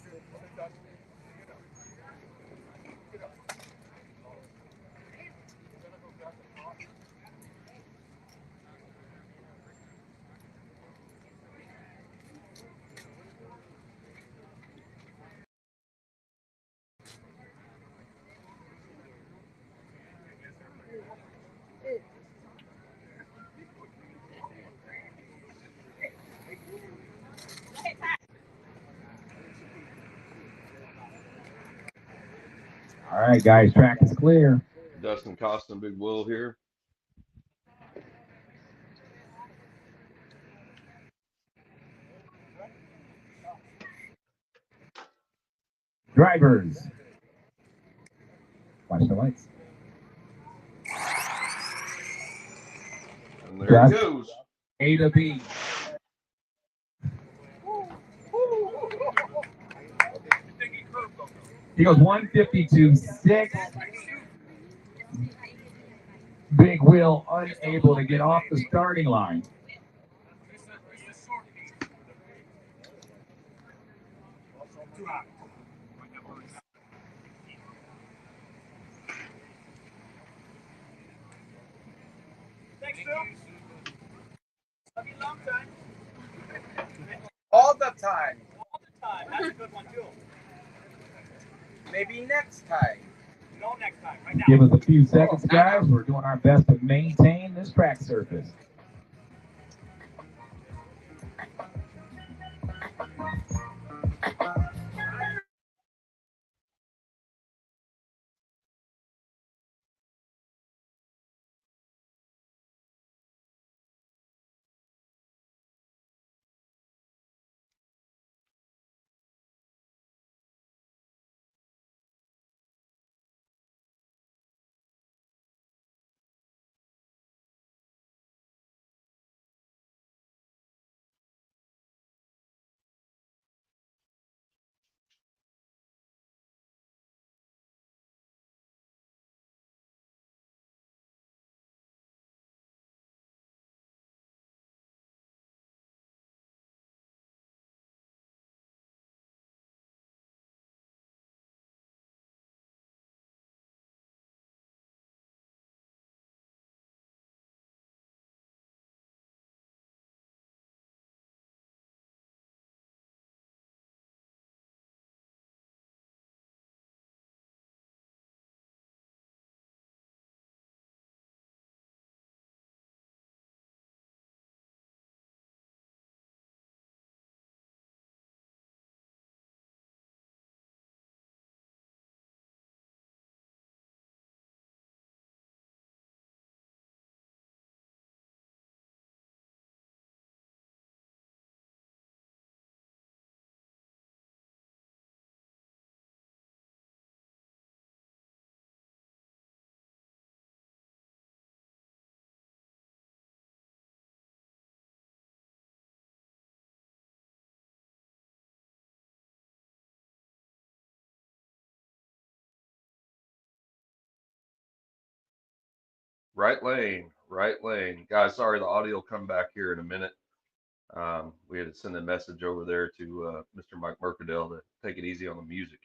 All right, guys, track is clear. Dustin Costin, Big Will here. Drivers, watch the lights. And there he goes. A to B. He goes 152.6. Big Will unable to get off the starting line. Thanks, Phil. Love you long time. All the time. All the time. That's a good one, too. Maybe next time. No, next time. Right now. Give us a few seconds, guys. We're doing our best to maintain this track surface. Right lane, right lane. Guys, sorry, the audio will come back here in a minute. We had to send a message over there to Mr. Mike Mercadale to take it easy on the music.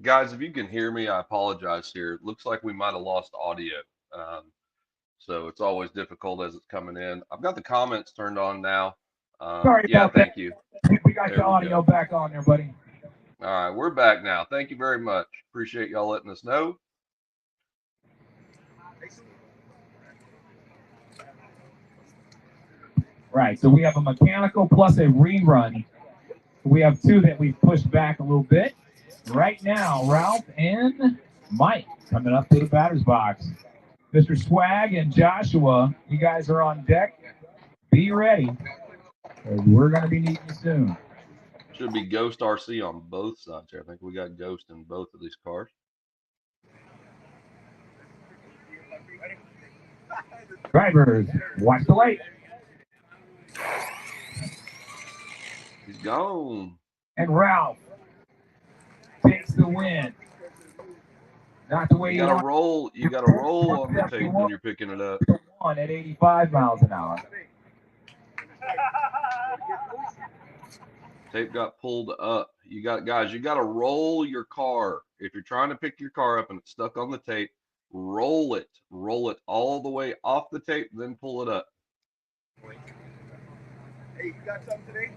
Guys, if you can hear me, I apologize here. It looks like we might have lost audio. So it's always difficult as it's coming in. I've got the comments turned on now. Sorry Yeah, about thank that. you. We got There your we audio go. back on there, buddy. All right, we're back now. Thank you very much. Appreciate y'all letting us know. Right, so we have a mechanical plus a rerun. We have two that we've pushed back a little bit. Right now, Ralph and Mike coming up to the batter's box. Mr. Swag and Joshua, you guys are on deck. Be ready. We're going to be needing you soon. Should be Ghost RC on both sides here. I think we got Ghost in both of these cars. Drivers, watch the light. He's gone. And Ralph takes the win. Not the way you gotta roll. You gotta roll on the tape when you're picking it up. On at 85 miles an hour. Tape got pulled up. You got guys. You got to roll your car if you're trying to pick your car up and it's stuck on the tape. roll it all the way off the tape, then pull it up. Hey, you got something today?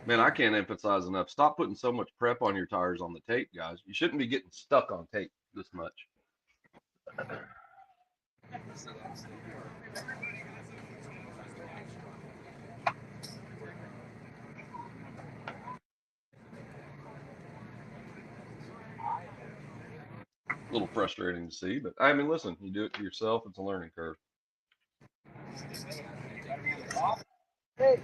Man, I can't emphasize enough. Stop putting so much prep on your tires on the tape, guys. You shouldn't be getting stuck on tape this much. A little frustrating to see, but I mean, listen, you do it to yourself. It's a learning curve. Hey.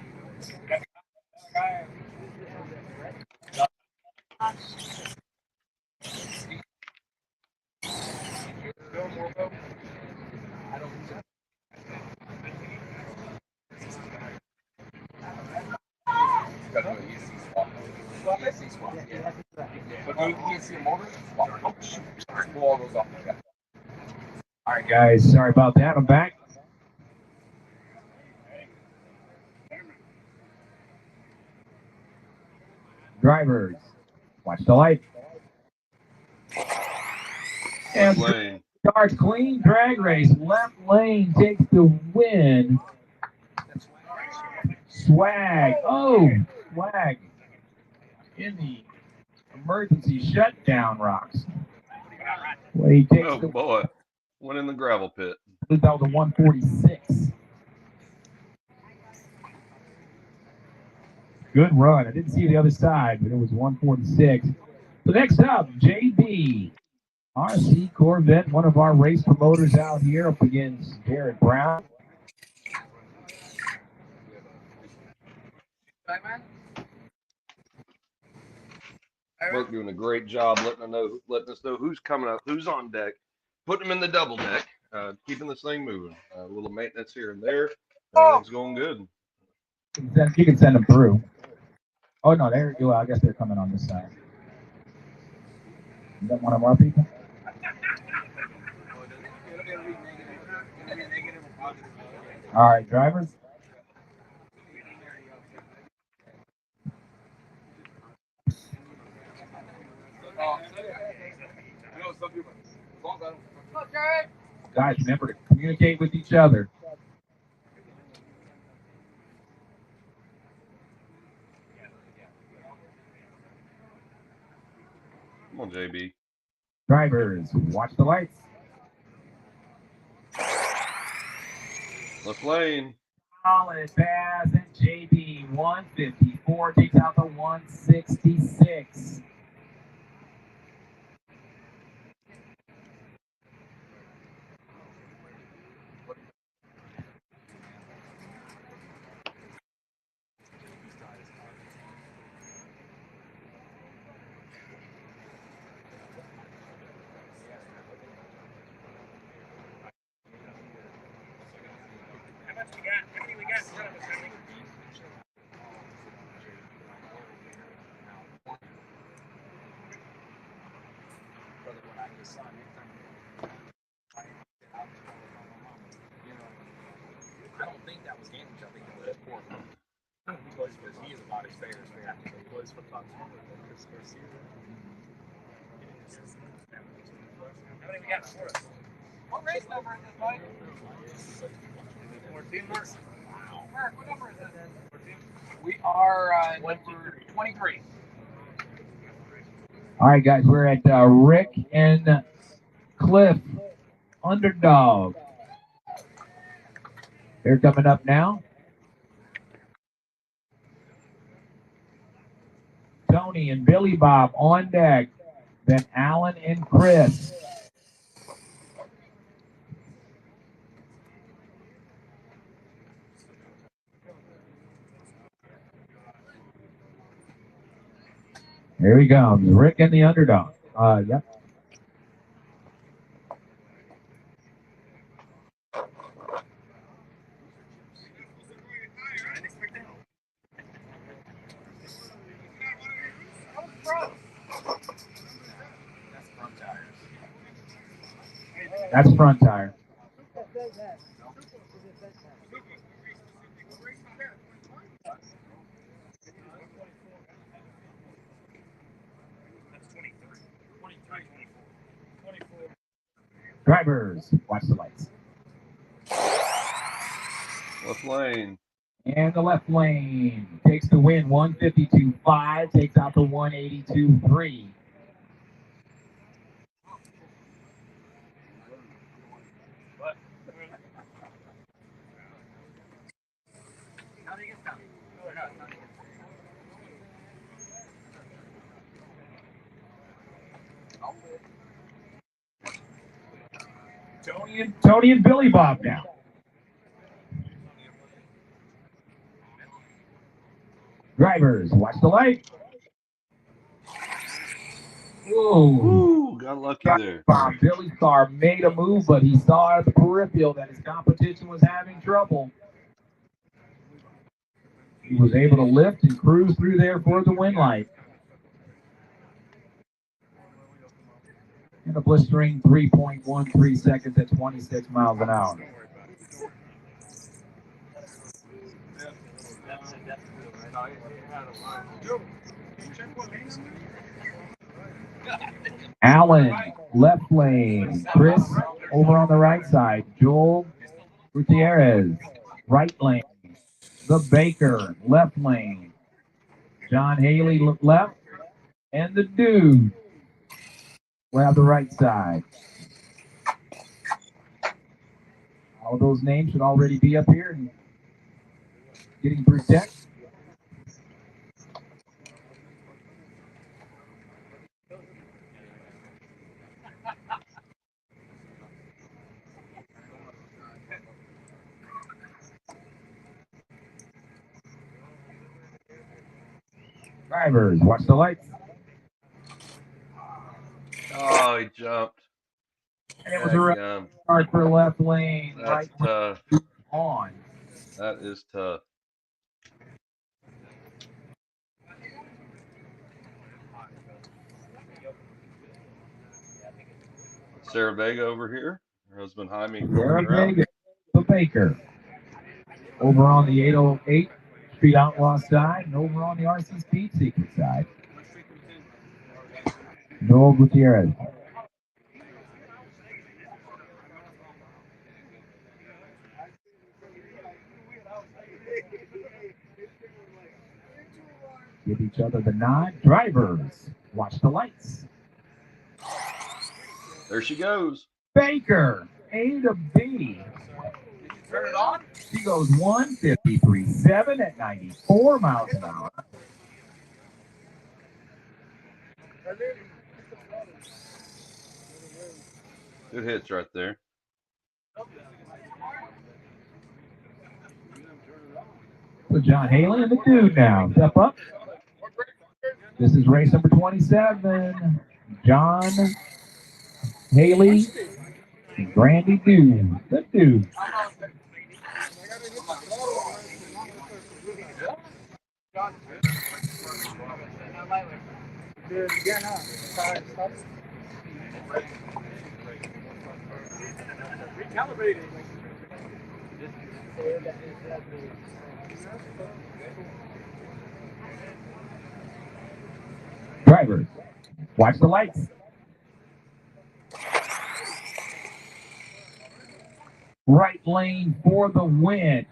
All right, guys. Sorry about that. I'm back. Drivers, watch the light. And starts clean drag race. Left lane takes the win. Swag. Oh, Swag in the emergency shutdown rocks. Well, he takes oh, boy. Went in the gravel pit. That was a 146. Good run. I didn't see the other side, but it was 146. So next up, JB. RC Corvette, one of our race promoters out here, up against Jared Brown. Burke doing a great job letting us know who's coming up, who's on deck, putting them in the double deck, keeping this thing moving. A little maintenance here and there. Everything's going good. You can send them through. Oh, no, there you go. I guess they're coming on this side. Is that one of our people? All right, drivers. Guys, remember to communicate with each other. Come on, JB. Drivers, watch the lights. Left lane. Solid pass, and JB 154 takes out the 166. I don't think that was damage. I think it was poor. Because he is about as fair as fair. It was for Fox. How many we got for us? What race number is this, Mike? 14, Mark. Wow. Mark, what number is this? 14? We are number 23. All right, guys, we're at Rick and Cliff Underdog. They're coming up now. Tony and Billy Bob on deck. Then Alan and Chris. Here he comes, Rick and the Underdog. Yep. That's front tire. Drivers, watch the lights. Left lane. And the left lane takes the win, 152.5, takes out the 182.3. Tony and Billy Bob now. Drivers, watch the light. Whoa. Ooh, got lucky there. Billy's car made a move, but he saw at the peripheral that his competition was having trouble. He was able to lift and cruise through there for the win light. And a blistering 3.13 seconds at 26 miles an hour. Allen, left lane. Chris, over on the right side. Joel Gutierrez, right lane. The Baker, left lane. John Haley, left. And the Dude will have the right side. All those names should already be up here and getting through text. Drivers, watch the lights. Oh, he jumped. And it was a start for left lane. That's right tough. On. That is tough. Sarah Vega over here. Her husband Jaime. Sarah Vega, the Baker. Over on the 808 Street Outlaw side and over on the RC Speed Secret side. Joel Gutierrez. Give each other the nod. Drivers, watch the lights. There she goes. Baker, A to B. Turn it on. She goes 153.7 at 94 miles an hour. Good hits right there. So John Haley and the Dude now step up. This is race number 27. John Haley and Grandy Dude. The Dude. Recalibrated. Drivers, watch the lights. Right lane for the win.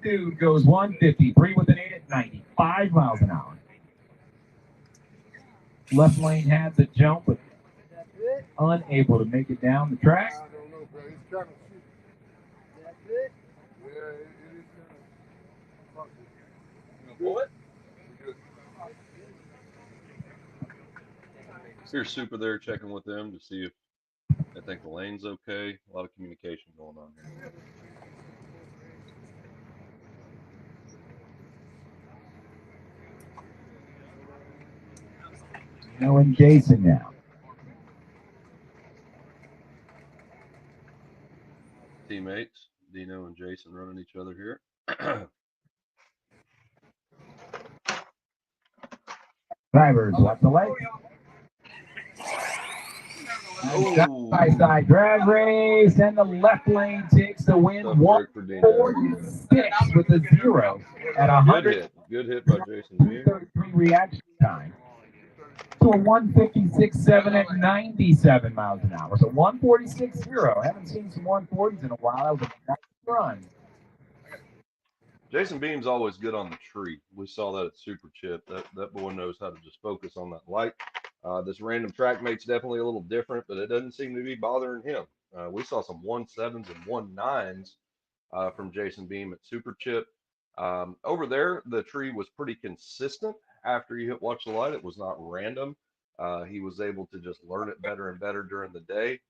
Dude goes 153 with an 8 at 95 miles an hour. Left lane had the jump, but unable to make it down the track. I don't know, bro. It's kind of shit. That's it? Yeah, it is kind of. You gonna pull it? Here's Super there checking with them to see if they think the lane's okay. A lot of communication going on here. Dino and Jason now. Teammates, Dino and Jason running each other here. Drivers, watch the light. Side drag race, and the left lane takes the win. 146 with a 0 at 100. Good hit by Jason. 33 reaction time. to a 156.7 at 97 miles an hour. So 146.0. Haven't seen some 140s in a while. That was a nice run. Jason Beam's always good on the tree. We saw that at Super Chip. That boy knows how to just focus on that light. This random track mate's definitely a little different, but it doesn't seem to be bothering him. We saw some 1.7s and 1.9s from Jason Beam at Super Chip. Over there, the tree was pretty consistent after you hit watch the light. It was not random. He was able to just learn it better and better during the day.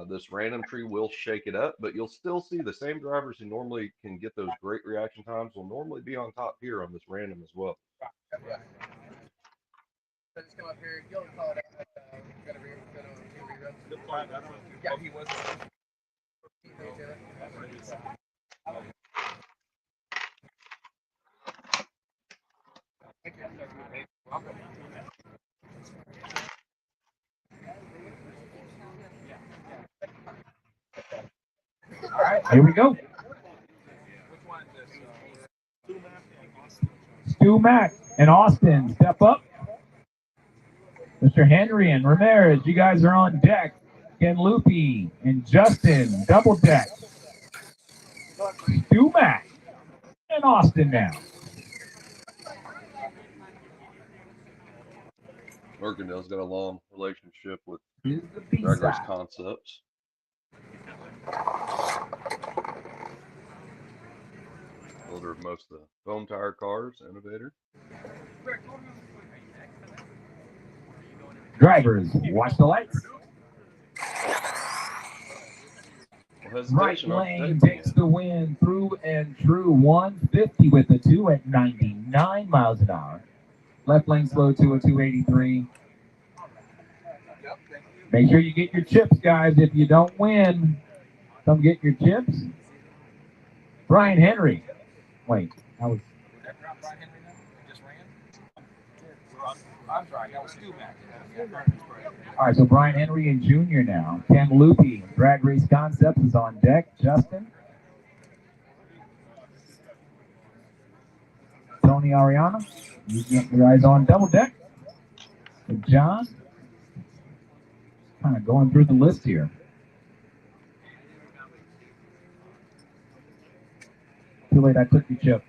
This random tree will shake it up, but you'll still see the same drivers who normally can get those great reaction times will normally be on top here on this random as well. Just come up here. You'll call it out. Yeah, he was. All right, here we go. Stu Mack and Austin, step up. Mr. Henry and Ramirez, you guys are on deck. Ken Loopy and Justin, double deck. Stu Mack and Austin now. Mercantille's got a long relationship with Drag Race Concepts. Builder of most of the foam tire cars, innovator. Drivers, watch the lights. Right lane takes the win through and through 150 with the 2 at 99 miles an hour. Left lane slow to a 283. Make sure you get your chips, guys. If you don't win, come get your chips. Brian Henry. Wait, I was. Brian Henry now? Just ran? I'm sorry, that was Stu Mack. All right, so Brian Henry and Junior now. Ken Loopy, Drag Race Concepts is on deck. Justin. Tony Ariana, you get your eyes on double deck. And John. Kind of going through the list here. Too late, I took your chip.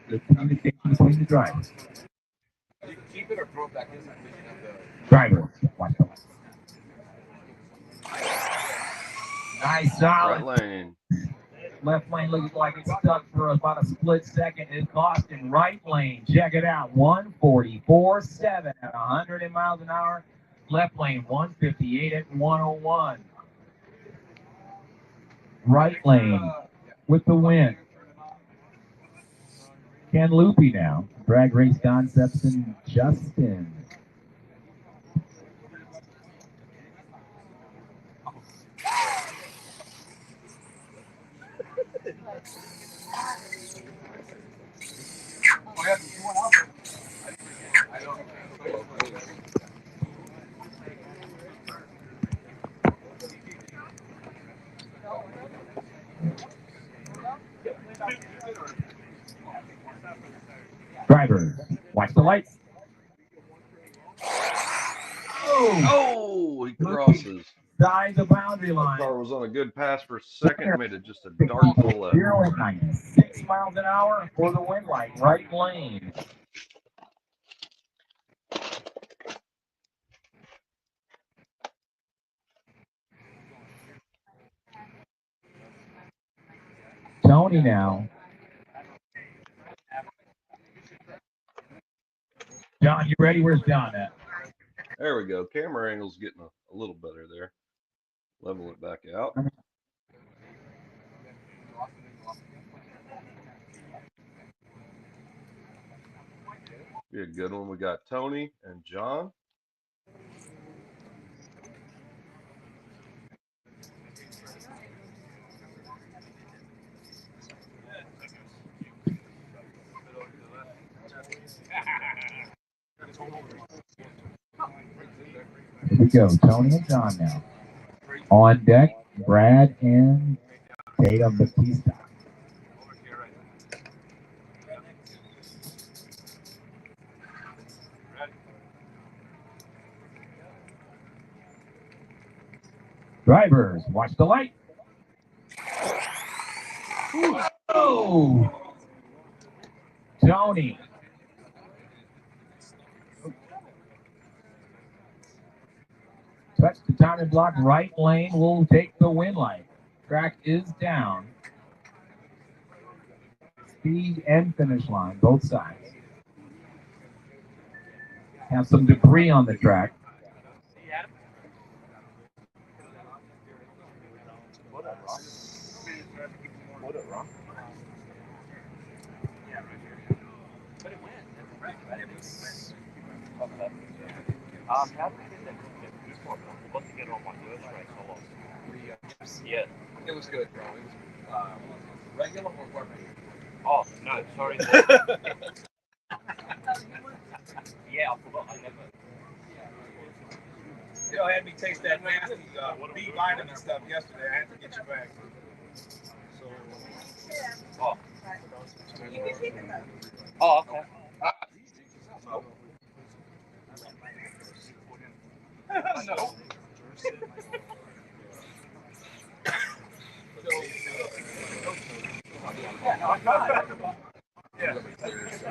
The communication between the drivers. Keep it or throw it back in. Driver, watch the lights. Nice solid. Right lane. Left lane looks like it's stuck for about a split second. It's lost in right lane. Check it out. 144.7 at 100 miles an hour. Left lane 158 at 101. Right lane with the win. Ken Loopy now. Drag Race Concepts and Justin. Driver, watch the lights. Oh, he crosses. Side the boundary line. That car was on a good pass for a second, made it just a dart to the left. 0 at 96 miles an hour for the win light, right lane. Tony now. John, you ready? Where's John at? There we go. Camera angle's getting a little better there. Level it back out. Be a good one. We got Tony and John. to go. Tony and John now. On deck, Brad and Tatum Batista. Drivers, watch the light. Oh! Tony. Touch the timing block. Right lane will take the win light. Track is down. Speed and finish line, both sides. Have some debris on the track. Yeah, it was good, bro. It was regular or barbecue? Oh no, sorry. Yeah, I forgot. I never. You had me taste that nasty B vitamin stuff yesterday. I had to get you back. Oh. Oh, okay. No.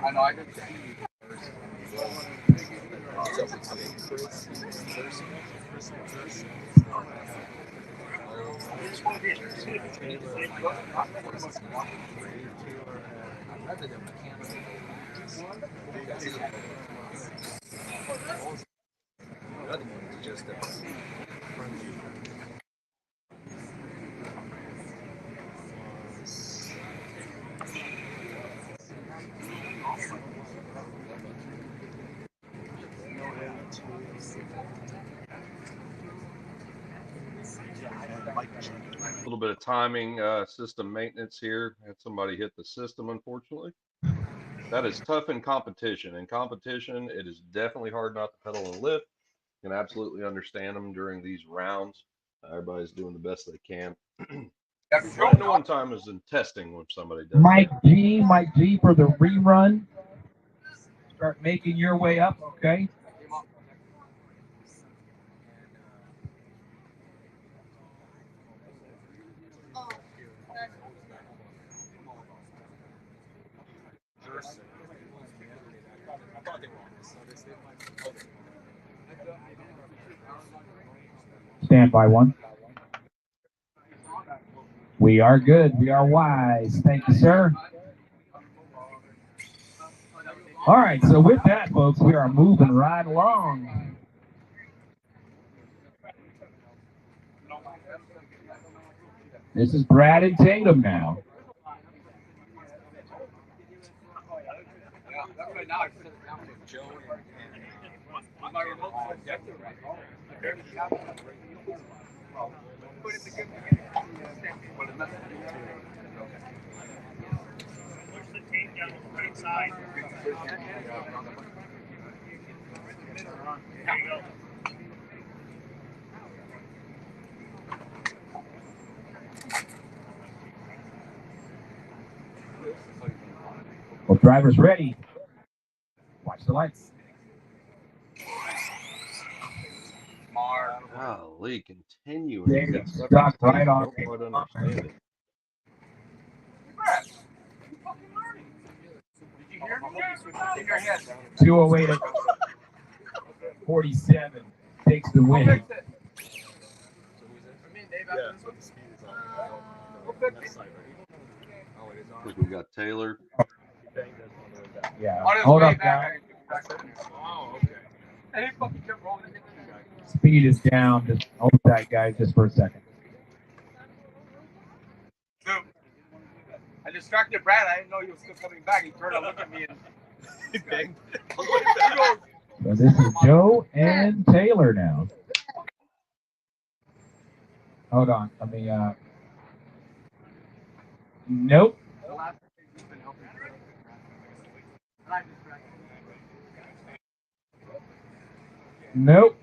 I know. I didn't see you. A little bit of timing, system maintenance here. Had somebody hit the system, unfortunately. That is tough in competition. In competition, it is definitely hard not to pedal and lift. You can absolutely understand them during these rounds. Everybody's doing the best they can. No one time is in testing when somebody does. Mike G for the rerun. Start making your way up, okay? Stand by one. We are good. We are wise. Thank you, sir. All right, so with that, folks, we are moving right along. This is Brad and Tatum now. Well, driver's ready. Watch the lights. Golly, continuing. Yeah, stuck right on. Don't quite understand it. Did you hear me? In your head. 208 at 47 takes the win. Looks like we got Taylor. Yeah. Hold up, guys. Oh, okay. And he fucking kept rolling. Speed is down. Just hold that, guys, just for a second. Dude, I distracted Brad. I didn't know he was still coming back. He turned to look at me and he banged. So this is Joe and Taylor now. Hold on. Let me, nope. Nope.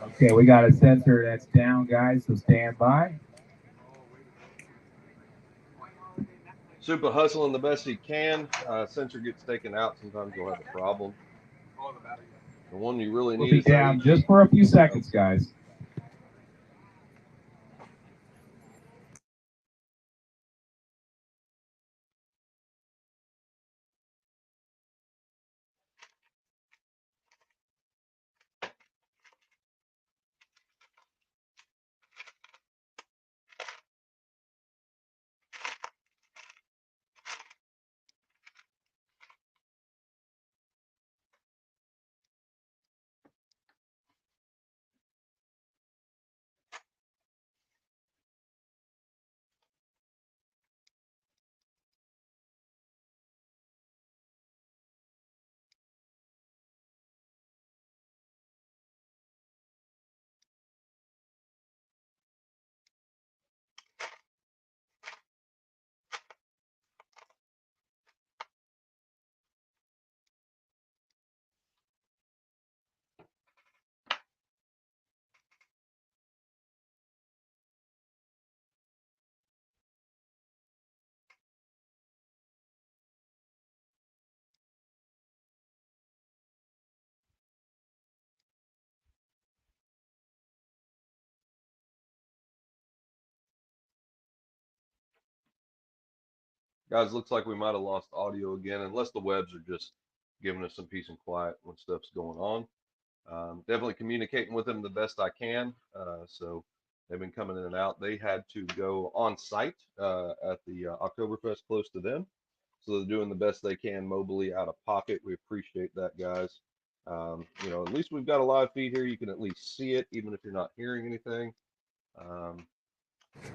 Okay, we got a sensor that's down, guys, so stand by. Super hustling the best he can. Sensor gets taken out. Sometimes you'll have a problem. The one you really We'll need be is that down just for a few seconds, guys. Guys, looks like we might have lost audio again, unless the Webbs are just giving us some peace and quiet when stuff's going on. Definitely communicating with them the best I can. So they've been coming in and out. They had to go on site at the Oktoberfest close to them. So they're doing the best they can mobily out of pocket. We appreciate that, guys. You know, at least we've got a live feed here. You can at least see it, even if you're not hearing anything.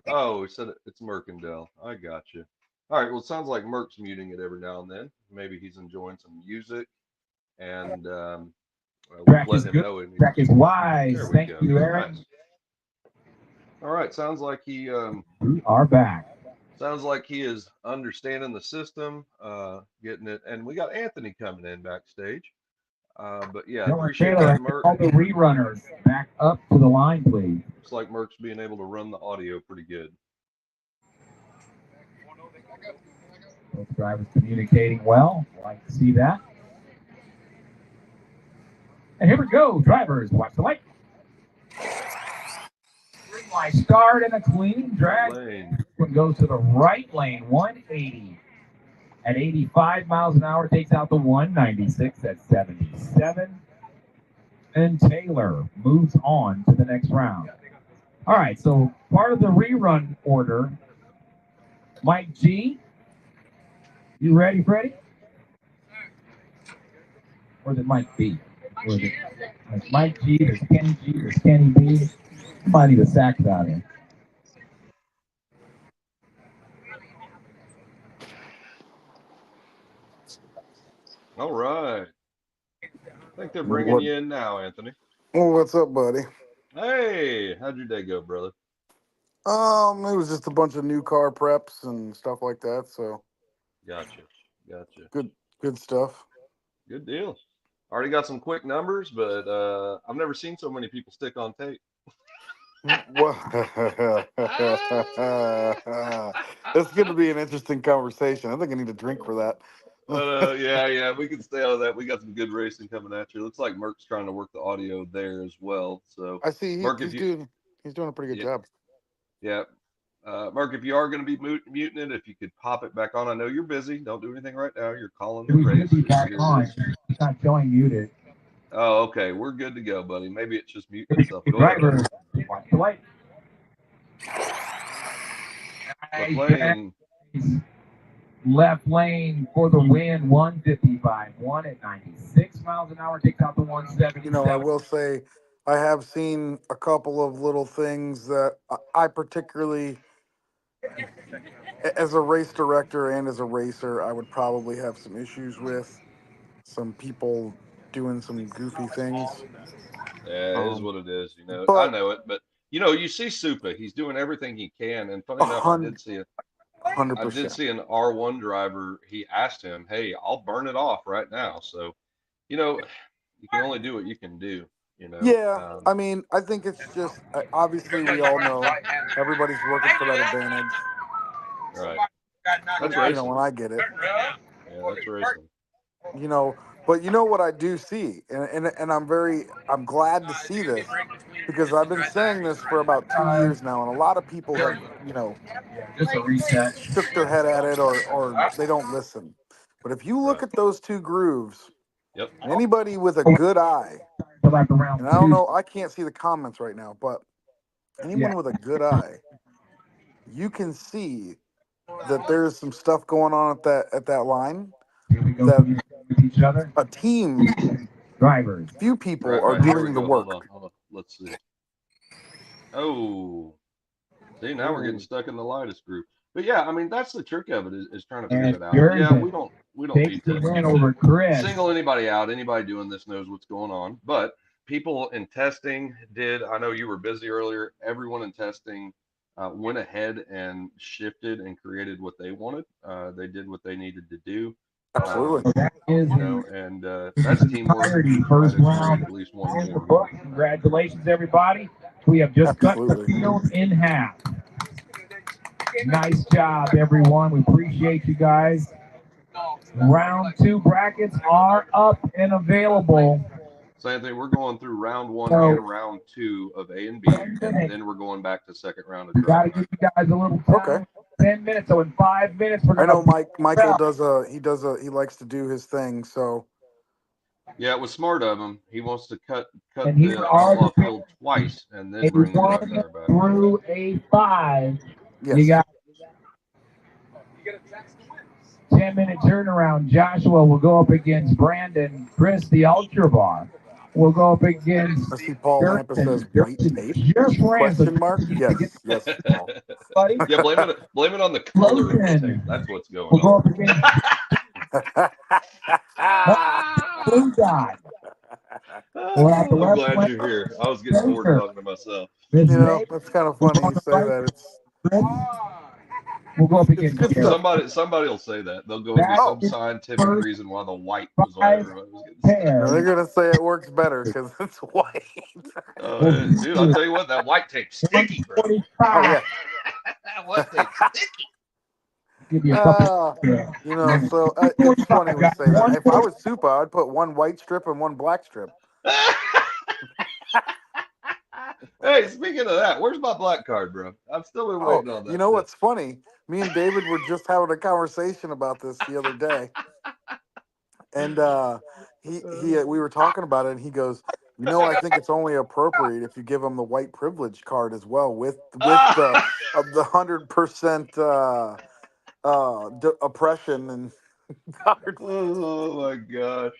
Oh, we said it's Mercandale. I got you. All right. Well, it sounds like Merc's muting it every now and then. Maybe he's enjoying some music, and we'll Track let is him good. know. Track is wise. There we Thank go. you, Aaron. Nice. All right. Sounds like he We are back. sounds like he is understanding the system, getting it. And we got Anthony coming in backstage. But yeah, Dylan appreciate Taylor, that, Merc. all the rerunners back up to the line, please. Looks like Merc's being able to run the audio pretty good. Both drivers communicating well. Like to see that. And here we go, drivers. Watch the light. Green light start and a clean drag. One goes to the right lane, 180 at 85 miles an hour, takes out the 196 at 77. And Taylor moves on to the next round. All right, so part of the rerun order, Mike G. You ready, Freddie? Or is it Mike B? Or is it Mike G, there's Kenny G, there's Kenny B. Might need a sack out here. All right. I think they're bringing you in now, Anthony. Well, what's up, buddy? Hey, how'd your day go, brother? It was just a bunch of new car preps and stuff like that. So, Gotcha. good stuff. Good deal. Already got some quick numbers, but I've never seen so many people stick on tape. Well, it's going to be an interesting conversation. I think I need a drink for that. Yeah, we can stay on that. We got some good racing coming at you. Looks like Merc's trying to work the audio there as well. So I see Merc, he's doing a pretty good job. Yeah. Merc, if you are going to be muting it, if you could pop it back on. I know you're busy. Don't do anything right now. You're calling the race. Be back on. It's not showing muted. Oh, okay. We're good to go, buddy. Maybe it's just muting itself. Go Driver, ahead. watch the light. McLean. Left lane for the win, 155. One at 96 miles an hour, takes out the 177. You know, I will say I have seen a couple of little things that I particularly, as a race director and as a racer, I would probably have some issues with. Some people doing some goofy things. Yeah, it is what it is. You know, I know it, but you know, you see Supa. He's doing everything he can, and funny enough, I did see it. 100%. I did see an R1 driver. He asked him, "Hey, I'll burn it off right now." So, you know, you can only do what you can do. You know. Yeah, I mean, I think it's just obviously we all know everybody's working for that advantage. Right. That's That's racing. racing. When I get it. Yeah, that's racing. But you know what I do see, and I'm glad to see this because I've been saying this for about 2 years now, and a lot of people have, Just a reset. shook their head at it or they don't listen. But if you look at those two grooves, yep. Anybody with a good eye, and I don't know, I can't see the comments right now, but anyone with a good eye, you can see that there's some stuff going on at that line. That with each other. A team, drivers, few people Right, are here we doing the go. work. Hold on. Let's see. Oh, see, now we're getting stuck in the lightest group. But yeah, I mean, that's the trick of it is trying to figure that out. Yeah, we don't need to single anybody out. Anybody doing this knows what's going on. But people in testing did. I know you were busy earlier. Everyone in testing went ahead and shifted and created what they wanted. They did what they needed to do. Absolutely. And that's teamwork. First round. At least one win. Congratulations, everybody. We have just cut the field in half. Nice job, everyone. We appreciate you guys. Round 2 brackets are up and available. Same thing. We're going through round 1 and round 2 of A and B, and then we're going back to second round of. We got to give you guys a little time. 10 minutes. So in 5 minutes, we're I gonna. know Michael he likes to do his thing. So yeah, it was smart of him. He wants to cut and the outlaw field twice and then bring the drive car back. Through a 5. Yes. You got 10-minute turnaround. Joshua will go up against Brandon. Chris, the Ultra Bar, will go up against. I see Paul Lampa says white tape? Question mark? Yes, yes, Paul. Yeah, blame it on the color of the tape. That's what's going on. Go up against Blue Dot. I'm glad you're here. I was getting bored talking to myself. That's kind of funny you say that. It's we'll go up against somebody will say that. They'll go into some scientific reason why the white was what everybody was getting. They're gonna say it works better because it's white. Dude, I'll tell you what, that white tape's sticky, bro. Oh yeah. That white tape's sticky. Give you a couple. So it's funny we say that. If I was Super, I'd put one white strip and one black strip. Hey, speaking of that, where's my black card, bro? I've still been waiting on that. You know what's funny? Me and David were just having a conversation about this the other day, and we were talking about it, and he goes, I think it's only appropriate if you give them the white privilege card as well with the 100% oppression and card. Oh my gosh.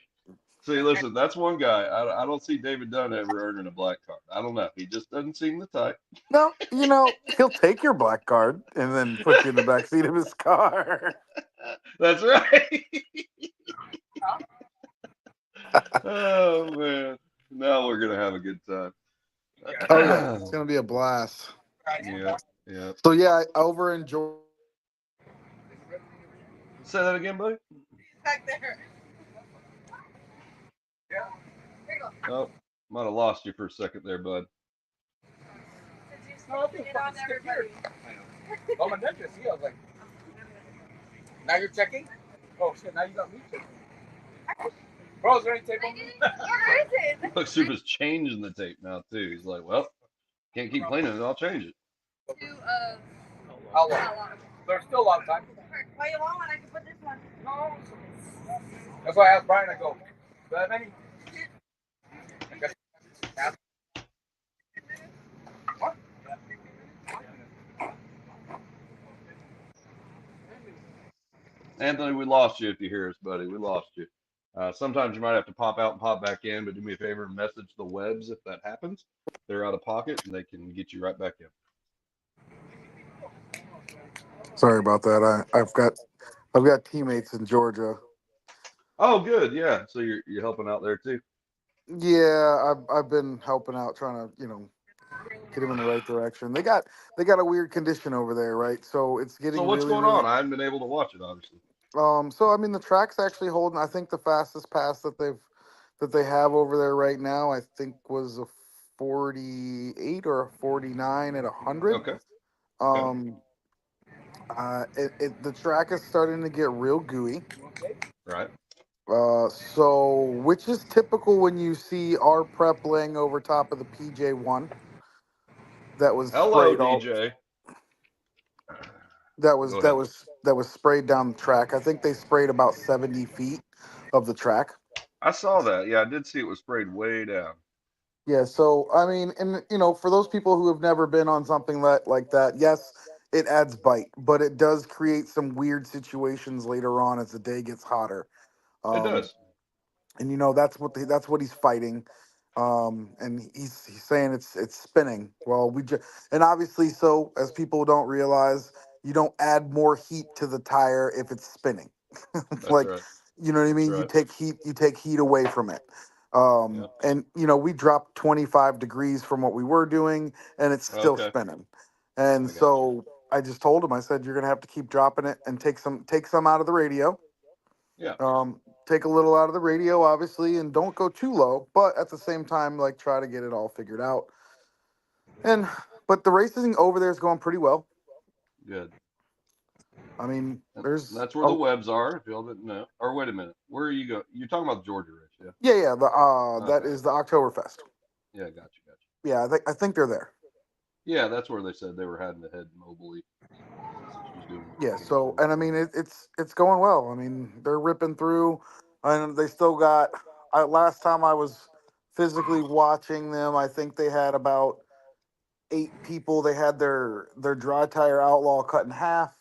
See, listen, that's one guy. I don't see David Dunn ever earning a black card. I don't know. He just doesn't seem the type. No, he'll take your black card and then put you in the back seat of his car. That's right. Oh man. Now we're gonna have a good time. Oh yeah, it's gonna be a blast. Yeah. So yeah, I over enjoy. Say that again, buddy. Back there. Oh, might have lost you for a second there, bud. Oh, my dentist. I was like, now you're checking? Oh shit! Now you got me checking. Bro, is there any tape on me? Where is it? Look, Super's changing the tape now too. He's like, well, can't keep cleaning it. I'll change it. How long? There's still a lot of time. Why you want one? I can put this one. No. That's why I asked Brian. I go, do I have any? What? Anthony, we lost you if you hear us, buddy. We lost you. Sometimes you might have to pop out and pop back in, but do me a favor and message the Webbs if that happens. They're out of pocket and they can get you right back in. Sorry about that. I've got teammates in Georgia. Oh, good. Yeah. So you're helping out there too. Yeah, I've been helping out, trying to get them in the right direction. They got a weird condition over there, right? So it's getting. So what's going on? I haven't been able to watch it, obviously. So I mean, the track's actually holding. I think the fastest pass that that they have over there right now, I think was a 48 or a 49 at 100. Okay. The track is starting to get real gooey. Right. So which is typical when you see our prep laying over top of the PJ1 that was Hello, sprayed all DJ. that Go ahead. was sprayed down the track. I think they sprayed about 70 feet of the track. I saw that. Yeah, I did see it was sprayed way down. Yeah, so I mean, and for those people who have never been on something like that, yes, it adds bite, but it does create some weird situations later on as the day gets hotter. It does. And that's what he's fighting. And he's saying it's spinning. Well, and obviously, so as people don't realize, you don't add more heat to the tire if it's spinning. That's Like, right. you know what I mean? That's You take heat away from it. Yep. And we dropped 25 degrees from what we were doing, and it's still Okay. spinning. And I got so I just told him, I said, you're gonna have to keep dropping it and take some out of the radio. Yeah. Take a little out of the radio, obviously, and don't go too low, but at the same time, like, try to get it all figured out. But the racing over there is going pretty well. Good. I mean, That's where the Webbs are, if y'all didn't know. Or wait a minute, where are you going? You're talking about the Georgia race, yeah? Yeah. That is the Oktoberfest. Yeah, gotcha. Yeah, I think they're there. Yeah, that's where they said they were heading to head mobily. Yeah. So, and I mean, it's going well. I mean, they're ripping through, and they still got. Last time I was physically watching them, I think they had about 8 people. They had their dry tire outlaw cut in half.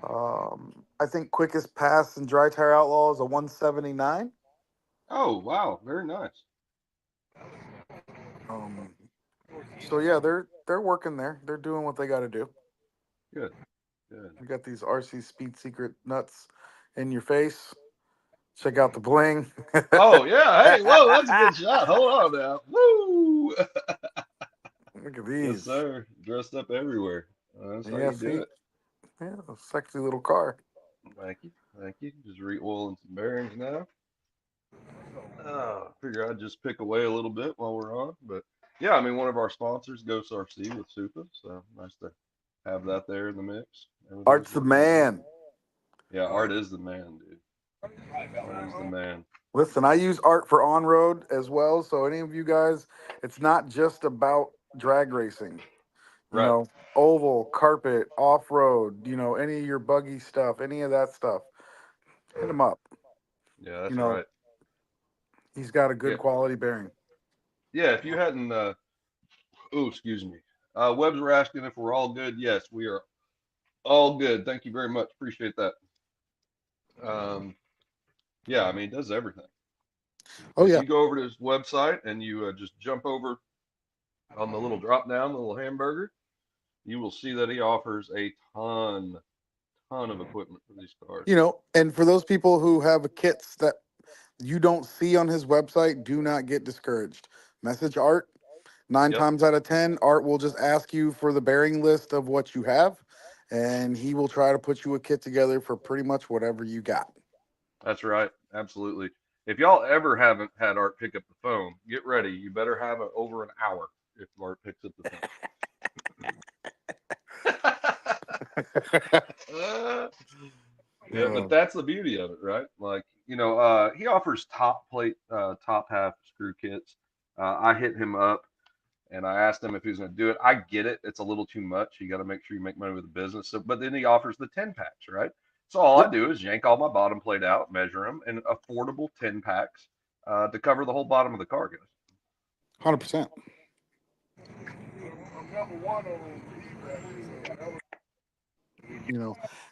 I think quickest pass in dry tire outlaw is a 179. Oh wow, very nice. So yeah, they're working there. They're doing what they got to do. Good. You got these RC Speed Secret nuts in your face. Check out the bling. Oh yeah, hey, whoa, that's a good shot. Hold on now. Woo! Look at these. Yes, sir. Dressed up everywhere. That's how Yeah, you do it. Yeah, sexy little car. Thank you. Just re-oiling some bearings now. I figure I'd just pick away a little bit while we're on, but yeah, I mean, one of our sponsors, Ghost RC with Supa, so nice to have that there in the mix. Art's the man. Yeah, Art is the man, dude. Art is the man. Listen, I use Art for on-road as well, so any of you guys, it's not just about drag racing. You know, oval, carpet, off-road, any of your buggy stuff, any of that stuff, hit him up. Yeah, that's right. He's got a good quality bearing. Yeah, if you hadn't, excuse me. Webbs were asking if we're all good. Yes, we are all good. Thank you very much. Appreciate that. Yeah, I mean, he does everything. Oh, if yeah. you go over to his website and you just jump over on the little drop down, the little hamburger, you will see that he offers a ton of equipment for these cars. And for those people who have kits that you don't see on his website, do not get discouraged. Message Art. 9 times out of 10, Art will just ask you for the bearing list of what you have, and he will try to put you a kit together for pretty much whatever you got. That's right. Absolutely. If y'all ever haven't had Art pick up the phone, get ready. You better have it over an hour if Art picks up the phone. Yeah, but that's the beauty of it, right? Like, he offers top plate, top half screw kits. I hit him up and I asked him if he was going to do it. I get it. It's a little too much. You got to make sure you make money with the business. So, but then he offers the 10 packs, right? So all I do is yank all my bottom plate out, measure them, and affordable 10 packs to cover the whole bottom of the car, guys. 100%.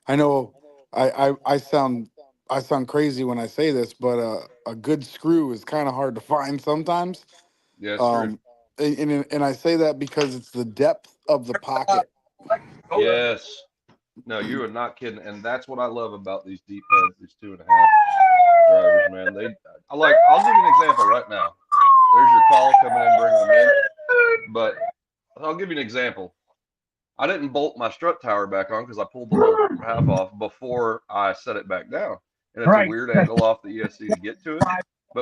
I know I sound crazy when I say this, but a good screw is kind of hard to find sometimes. Yeah, it's true. And I say that because it's the depth of the pocket. Yes. No, you are not kidding. And that's what I love about these deep heads, these 2.5 drivers, man. I'll give you an example right now. There's your call coming in, bringing them in. But I'll give you an example. I didn't bolt my strut tower back on because I pulled the whole half off before I set it back down. And it's a weird angle off the ESC to get to it.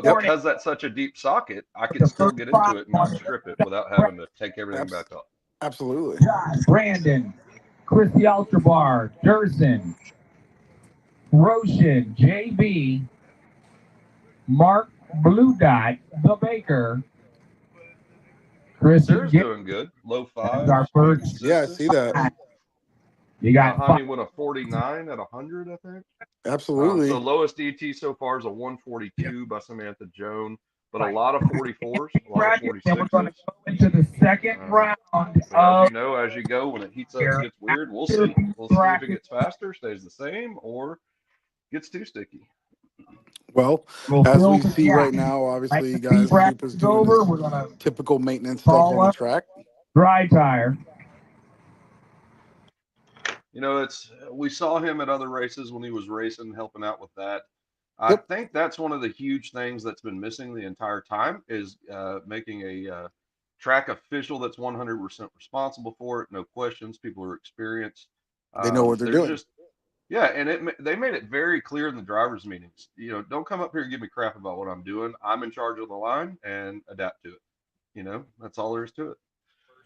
But because that's such a deep socket, I can still get into it and not strip it without having to take everything back off. Absolutely. Josh, Brandon, Christy Ultrabar, Durson, Roshan, JB, Mark Blue Dot, The Baker, Chris. Sarah's doing good. Low fives. Our first. Yeah, I see that. You got Honey with a 49 at 100, I think. Absolutely. So lowest ET so far is a 142 by Samantha Joan, but a lot of 44s, a lot of 46s. We're going to go into the second round. As you know, as you go, when it heats up and gets weird, we'll see. We'll see if it gets faster, stays the same, or gets too sticky. Well, as we see right now, obviously, guys, Zupa's doing this typical maintenance stuff on the track. Dry tire. You know, we saw him at other races when he was racing, helping out with that. I think that's one of the huge things that's been missing the entire time is making a track official that's 100% responsible for it. No questions. People are experienced. They know what they're doing. Yeah, and they made it very clear in the drivers' meetings. You know, don't come up here and give me crap about what I'm doing. I'm in charge of the line and adapt to it. You know, that's all there is to it.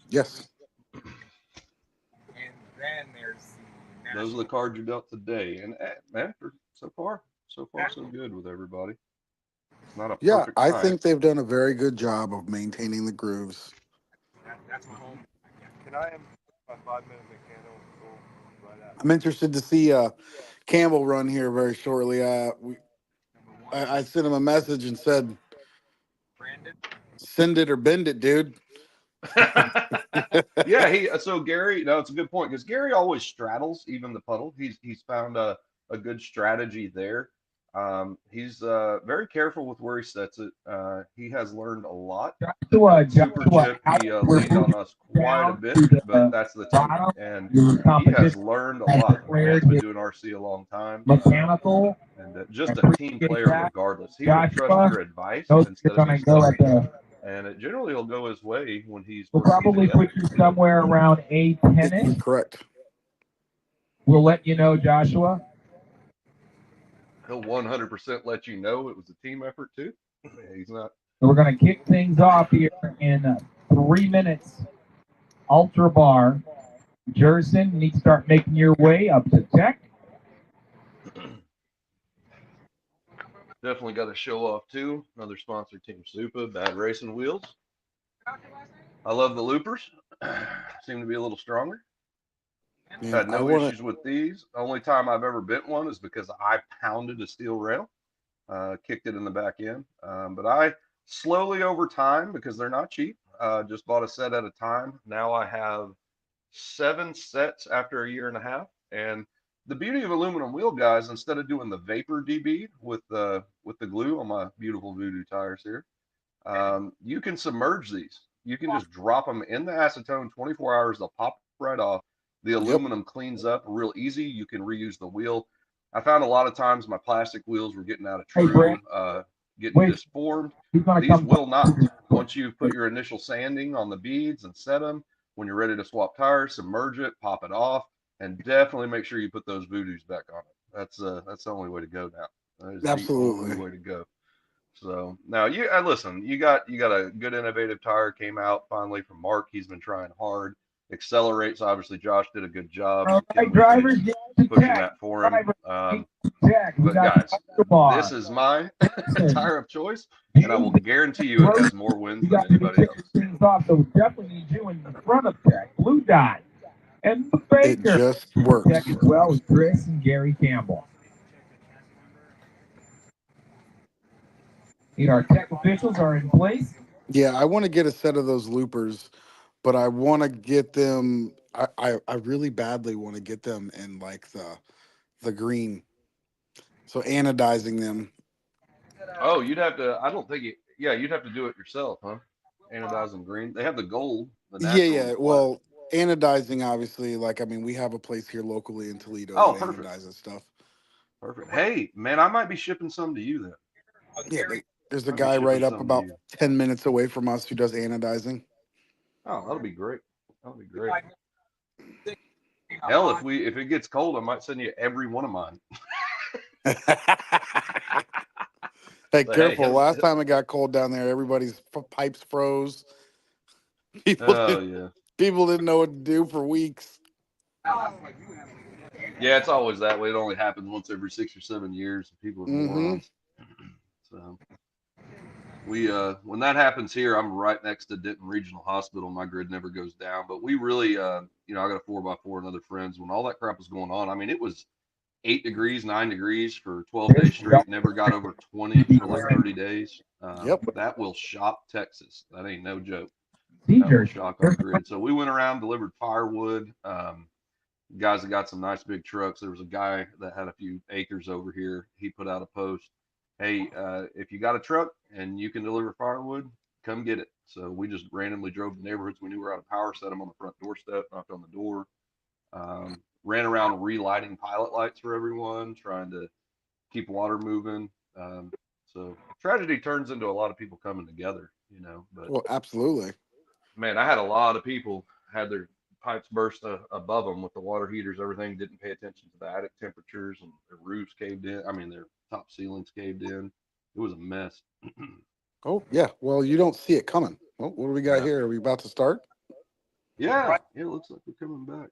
Yes. And then there's those are the cards you dealt today, and man, so far so good with everybody. It's not a perfect I time. think they've done a very good job of maintaining the grooves. That's my home. Can I have my 5-minute mechanical right after? I'm interested to see Campbell run here very shortly. I sent him a message and said, "Send it or bend it, dude." Yeah, so Gary, no, it's a good point because Gary always straddles even the puddle. He's found a good strategy there. He's very careful with where he sets it. He has learned a lot. Super Chip, he leaned on us quite a bit, but that's the team, and he has learned a lot. He's been doing RC a long time. Mechanical. And just a team player regardless. He will trust your advice instead of his and generally he'll go his way when he's. We'll probably put you somewhere around A10. Correct. We'll let you know, Joshua. He'll 100% let you know it was a team effort too. He's not. So we're going to kick things off here in 3 minutes. Ultra bar. Jerson, you need to start making your way up to Tech. Definitely got to show off too. Another sponsor, Team Zupa, Bad Racing Wheels. I love the loopers. Seem to be a little stronger. Man, had no issues with these. The only time I've ever bent one is because I pounded a steel rail, kicked it in the back end. But I slowly over time, because they're not cheap, just bought a set at a time. Now I have 7 sets after a year and a half. And the beauty of aluminum wheel, guys, instead of doing the vapor DB with the glue on my beautiful Voodoo tires here, you can submerge these. You can just drop them in the acetone, 24 hours, they'll pop right off. The aluminum cleans up real easy. You can reuse the wheel. I found a lot of times my plastic wheels were getting out of true, getting disformed. These will not. Once you put your initial sanding on the beads and set them, when you're ready to swap tires, submerge it, pop it off, and definitely make sure you put those Voodoos back on it. That's the only way to go now. That is absolutely the only way to go. So now listen, you got a good innovative tire came out finally from Mark. He's been trying hard. Accelerates, obviously Josh did a good job Drivers pushing that for him. But guys, this is my tire of choice, and I will guarantee you it has more wins than anybody else. So definitely need you in front of Tech. Blue Dot and the Baker. It just works. Tech as well as Chris and Gary Campbell. Our Tech officials are in place. Yeah, I want to get a set of those loopers, but I want to get them. I really badly want to get them in like the green. So anodizing them. Oh, you'd have to. I don't think it. Yeah, you'd have to do it yourself, huh? Anodize them green. They have the gold. Yeah. Well, anodizing obviously. Like I mean, we have a place here locally in Toledo that anodizes stuff. Perfect. Hey, man, I might be shipping some to you then. Yeah, there's a guy right up about 10 minutes away from us who does anodizing. Oh, that'll be great. That'll be great. Hell, if it gets cold, I might send you every one of mine. Hey, But careful. hey, Last time it got cold down there, everybody's pipes froze. oh yeah. People didn't know what to do for weeks. Yeah, it's always that way. It only happens once every 6 or 7 years. People are morons. So we when that happens here, I'm right next to Denton Regional Hospital. My grid never goes down. But we really I got a 4x4 and other friends. When all that crap was going on, I mean, it was 8 degrees, 9 degrees for 12 days straight. Never got over 20 for like 30 days. That will shock Texas. That ain't no joke. That will shock our grid. So we went around, delivered firewood. Guys that got some nice big trucks. There was a guy that had a few acres over here. He put out a post. Hey, if you got a truck and you can deliver firewood, come get it. So we just randomly drove the neighborhoods. We knew we were out of power, set them on the front doorstep, knocked on the door, ran around relighting pilot lights for everyone, trying to keep water moving. So tragedy turns into a lot of people coming together, But well, absolutely. Man, I had a lot of people had their pipes burst above them with the water heaters. Everything didn't pay attention to the attic temperatures, and their roofs caved in. I mean, their top ceilings caved in. It was a mess. Oh yeah. Well, you don't see it coming. Well, what do we got here? Are we about to start? Yeah, it looks like we're coming back.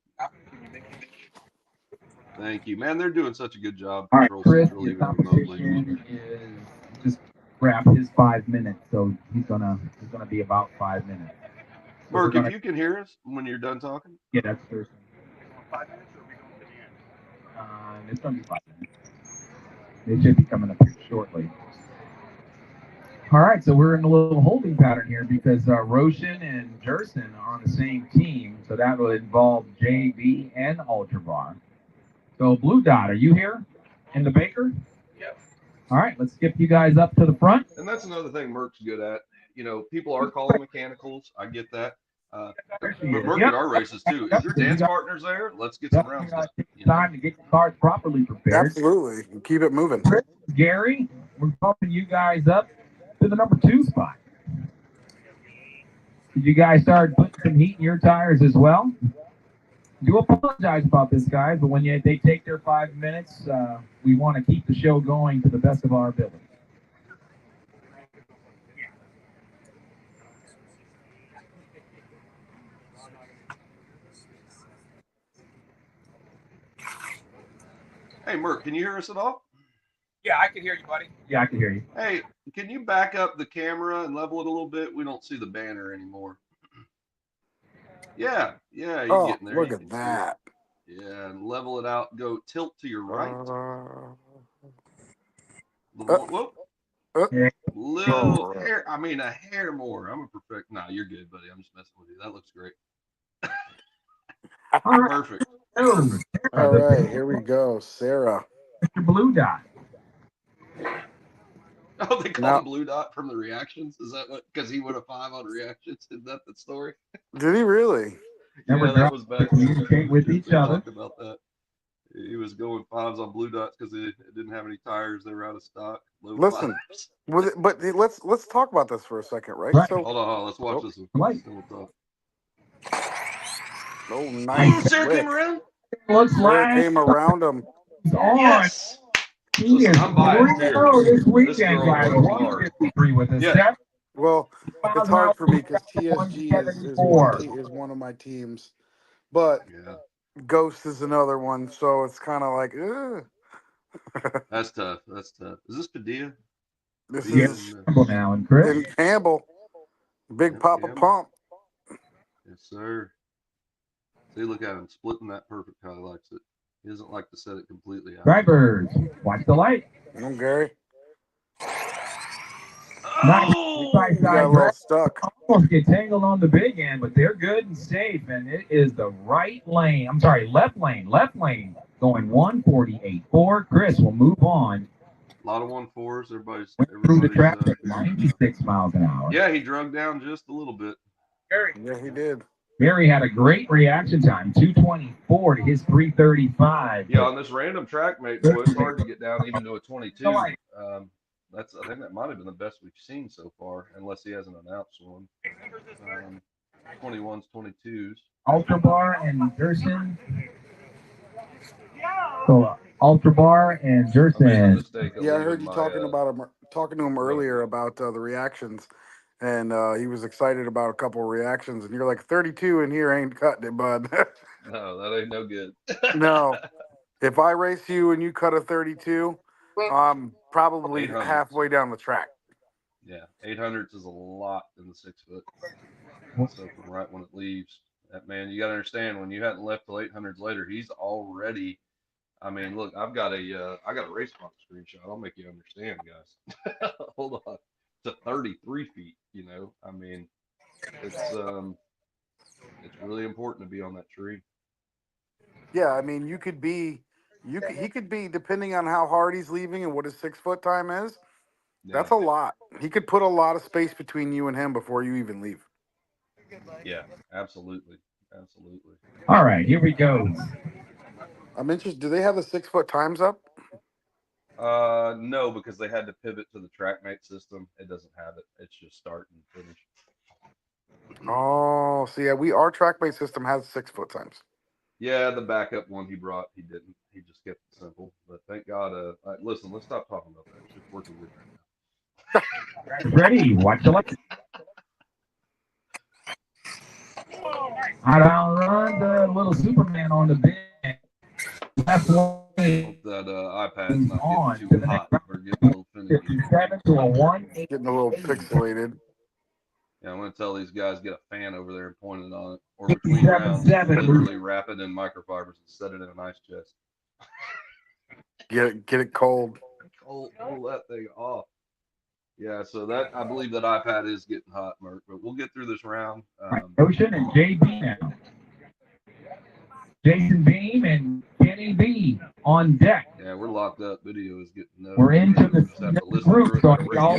Thank you, man. They're doing such a good job. All right, Control Chris, Central, your even remotely. competition is just wrap his 5 minutes, so he's gonna be about 5 minutes. So Mark, if you can hear us when you're done talking. Yeah, that's Thursday. 5 minutes, or are we going to the end? It's gonna be 5 minutes. They should be coming up here shortly. All right, so we're in a little holding pattern here because Roshan and Jerson are on the same team, so that will involve JB and Ultrabar. So Blue Dot, are you here in the Baker? Yep. All right, let's skip you guys up to the front. And that's another thing Merck's good at. People are calling mechanicals. I get that. But Merck at our races too. If your dance partner's there, let's get some rounds done. Time to get your cars properly prepared. Absolutely. Keep it moving. Chris, Gary, we're bumping you guys up to the number 2 spot. Did you guys start putting some heat in your tires as well? Do apologize about this, guys, but when they take their 5 minutes, we want to keep the show going to the best of our ability. Hey, Merck, can you hear us at all? Yeah, I can hear you, buddy. Yeah, I can hear you. Hey, can you back up the camera and level it a little bit? We don't see the banner anymore. Yeah, you're getting there. Look at that. Yeah, and level it out. Go tilt to your right. Little hair. I mean, a hair more. I'm a perfect. Nah, you're good, buddy. I'm just messing with you. That looks great. Perfect. All right, here we go. Sarah. Mr. Blue Dot. Oh, they call him Blue Dot from the reactions? Is that what? Because he went a 5 on reactions? Is that the story? Did he really? Yeah, that was back when communicate with each other. Talked about that. He was going 5s on Blue Dots because it didn't have any tires. They were out of stock. Listen, but let's talk about this for a second, right? So hold on, let's watch this one. We'll talk. Oh, nice. Sarah came around. Sarah came around him. Yes. He is I'm biased here. This weekend, guys. This 153 with us. Yeah. Well, it's hard for me because TSG is one of my teams, but Ghost is another one, so it's kind of like, ugh. That's tough. Is this Padilla? This is Campbell now, and Chris. And Campbell. Big Papa Pump. Yes, sir. See, look at him splitting that perfect how he likes it. He doesn't like to set it completely out. Drivers, watch the light. Come on, Gary. Nice. You got a little stuck. Almost get tangled on the big end, but they're good and safe. And it is the left lane, going 148.4. Chris will move on. A lot of 1.4s. Everybody's through the traffic, 96 miles an hour. Yeah, he drug down just a little bit. Yeah, he did. Gary had a great reaction time, 224 to his 335. Yeah, on this random track, mate, boy, it's hard to get down even to a 22. I think that might have been the best we've seen so far, unless he hasn't announced one. 21s, 22s. Ultrabar and Gerson. So Ultra Bar and I made the Jerson. mistake of Yeah, I leaving heard you my, talking to him earlier about the reactions, and he was excited about a couple of reactions, and you're like 32 in here ain't cutting it, bud. No, that ain't no good. No, if I race you and you cut a 32, I'm probably 800s. halfway down the track. Yeah, 800s is a lot in the 6 foot. So from right when it leaves, that man, you got to understand when you hadn't left till 800s later, he's already. I mean, look, I got a race box screenshot. I'll make you understand, guys. Hold on, to 33 feet. You know, I mean, it's really important to be on that tree. Yeah, I mean, he could be, depending on how hard he's leaving and what his 6 foot time is. That's a lot. He could put a lot of space between you and him before you even leave. Yeah, absolutely, absolutely. All right, here we go. I'm interested. Do they have the 6 foot times up? No, because they had to pivot to the TrackMate system. It doesn't have it. It's just start and finish. Oh, so yeah, our TrackMate system has 6 foot times. Yeah, the backup one he brought, he didn't. He just kept it simple. But thank God. Listen, let's stop talking about that. It's working good right now. Ready? Watch the light. Out on run the little Superman on the bench. Left lane. Hope that iPad's not getting too hot. We're getting a little finicky. 57 to a 1. Getting a little pixelated. Yeah, I'm going to tell these guys get a fan over there and point it on it. Or between rounds, literally wrap it in microfibers and set it in an ice chest. Get it cold. Pull that thing off. Yeah, so that I believe that iPad is getting hot, Merc. But we'll get through this round. Ocean and JB now. Jason Beam and Kenny B on deck. Yeah, we're locked up. Video is getting no. We're into the group, so I'll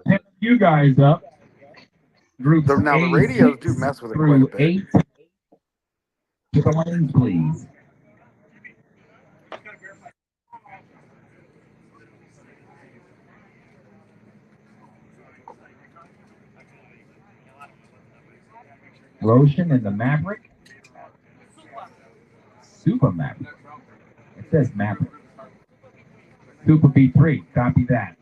pick you guys up. Groups now the radios do mess with it quite a bit. 8 to the lanes, please. Lotion and the Maverick. Super Maverick. It says Maverick. Super B3. Copy that.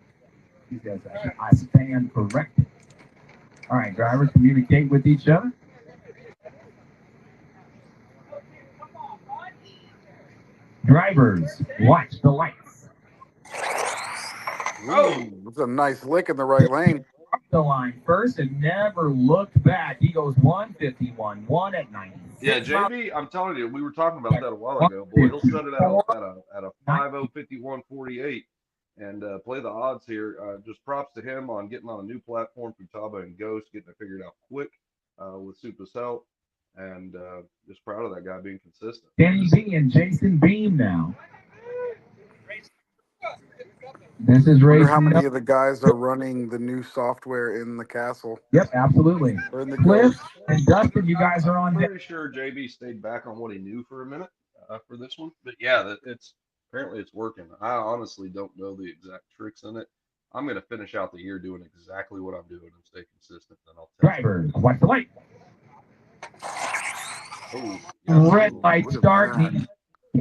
He says, I stand corrected. All right, drivers communicate with each other. Drivers, watch the lights. Oh, it's a nice lick in the right lane. The line first and never looked back. He goes 151, 1 at 90. Yeah, JB, I'm telling you, we were talking about that a while ago. Boy, he'll set it out at a 505148 and play the odds here. Just props to him on getting on a new platform from Taba and Ghost, getting it figured out quick with Supa's help, and just proud of that guy being consistent. Kenny B and Jason Beam now. This is Wonder how many of the guys are running the new software in the castle. Yep, absolutely. Or in the Cliff and Dustin, you guys are on I'm deck. pretty sure JB stayed back on what he knew for a minute for this one. But yeah, apparently it's working. I honestly don't know the exact tricks in it. I'm going to finish out the year doing exactly what I'm doing and stay consistent. Then I'll test Drivers, watch the light. Oh, red light start.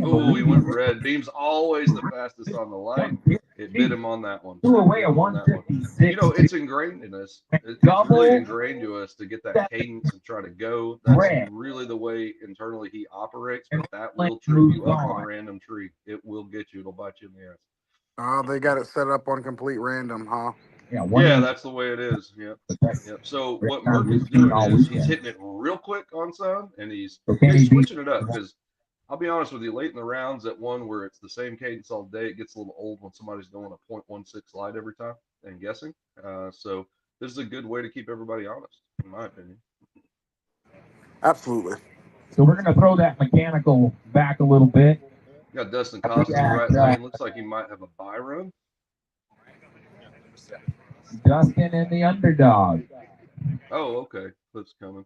Oh, he went red. Beam's always the fastest on the light. It bit him on that one. Threw away a 156. You know, it's ingrained in us. It's really ingrained to us to get that cadence and try to go. That's really the way internally he operates, but that will trip you up on a random tree. It will get you. It'll bite you in the ass. Oh, they got it set up on complete random, huh? Yeah, that's the way it is. Yep. So what Merc is doing is he's hitting it real quick on some, and he's switching it up because I'll be honest with you, late in the rounds at one where it's the same cadence all day, it gets a little old when somebody's going a 0.16 slide every time and guessing. So this is a good way to keep everybody honest, in my opinion. Absolutely. So we're going to throw that mechanical back a little bit. Got Dustin Costa in the right lane. Looks like he might have a buy run. Dustin and the underdog. Oh, okay. Cliff's coming.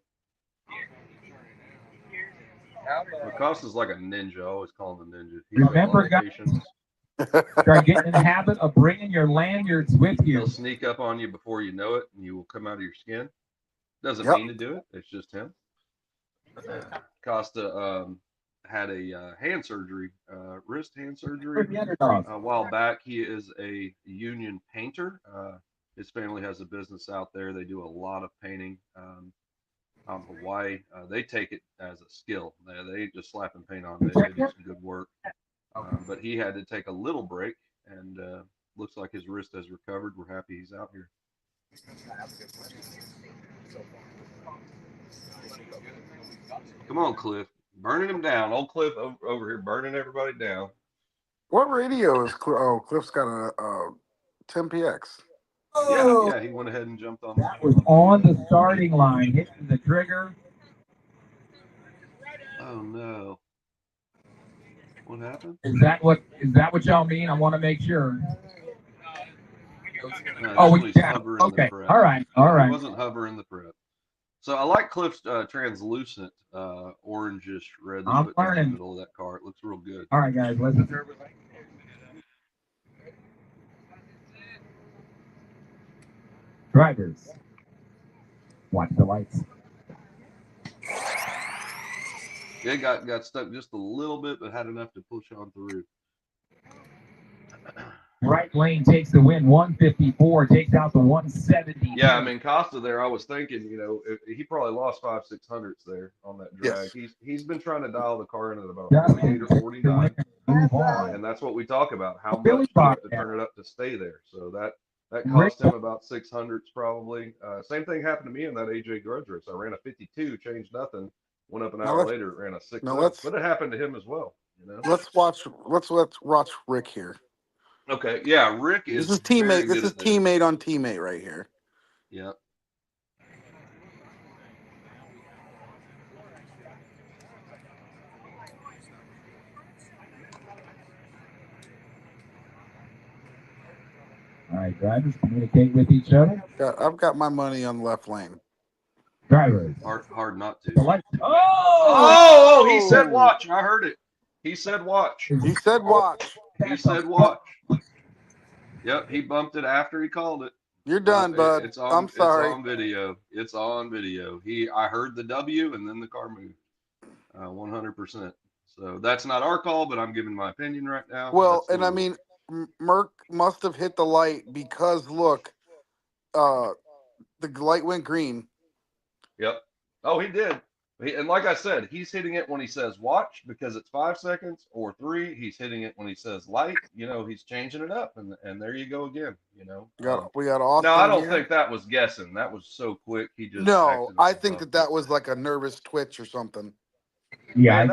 Acosta's like a ninja. I always call him a ninja. Remember, guys, start getting in the habit of bringing your lanyards with you. He'll sneak up on you before you know it, and you will come out of your skin. Doesn't mean to do it. It's just him. Costa, had a hand surgery, wrist hand surgery a while back. He is a union painter. His family has a business out there. They do a lot of painting out in Hawaii. They take it as a skill. They ain't just slapping paint on. They do some good work. But he had to take a little break, and looks like his wrist has recovered. We're happy he's out here. Come on, Cliff. Burning him down. Old Cliff over here burning everybody down. What radio is Cliff? Oh, Cliff's got a 10PX. Yeah, he went ahead and jumped on that. Was on the starting line, hitting the trigger. Oh no. What happened? Is that what y'all mean? I want to make sure. No, we hovering okay. the prep. All right. He wasn't hovering the prep. So I like Cliff's translucent orangish red that put down in the middle of that car. It looks real good. All right, guys, let's. Drivers, watch the lights. Yeah, got stuck just a little bit, but had enough to push on through. Right lane takes the win, 154, takes out the 170. Yeah, I mean, Costa there, I was thinking, he probably lost 500-600 there on that drag. Yes. He's been trying to dial the car in at about 48 or 49. And that's what we talk about, how much you have to turn it up to stay there. So that cost him about 600s probably. Same thing happened to me in that AJ Grudge race. I ran a 52, changed nothing, went up an hour later, ran a 6. But it happened to him as well. Let's watch Rick here. Okay, yeah, Rick is. This is teammate. This is teammate on teammate right here. Yep. All right, drivers, communicate with each other. I've got my money on left lane. Drivers. Hard not to. Oh! He said watch. I heard it. He said watch. He said watch. He said watch. Yep, he bumped it after he called it. You're done, bud. I'm sorry. It's on video. It's on video. I heard the W and then the car moved. 100%. So that's not our call, but I'm giving my opinion right now. Well, and I mean, Merck must have hit the light because look, the light went green. Yep. Oh, he did. And like I said, he's hitting it when he says watch because it's 5 seconds or 3. He's hitting it when he says light. He's changing it up, and there you go again. We got Austin. No, I don't think that was guessing. That was so quick. He just. No, I think that was like a nervous twitch or something. Yeah, man,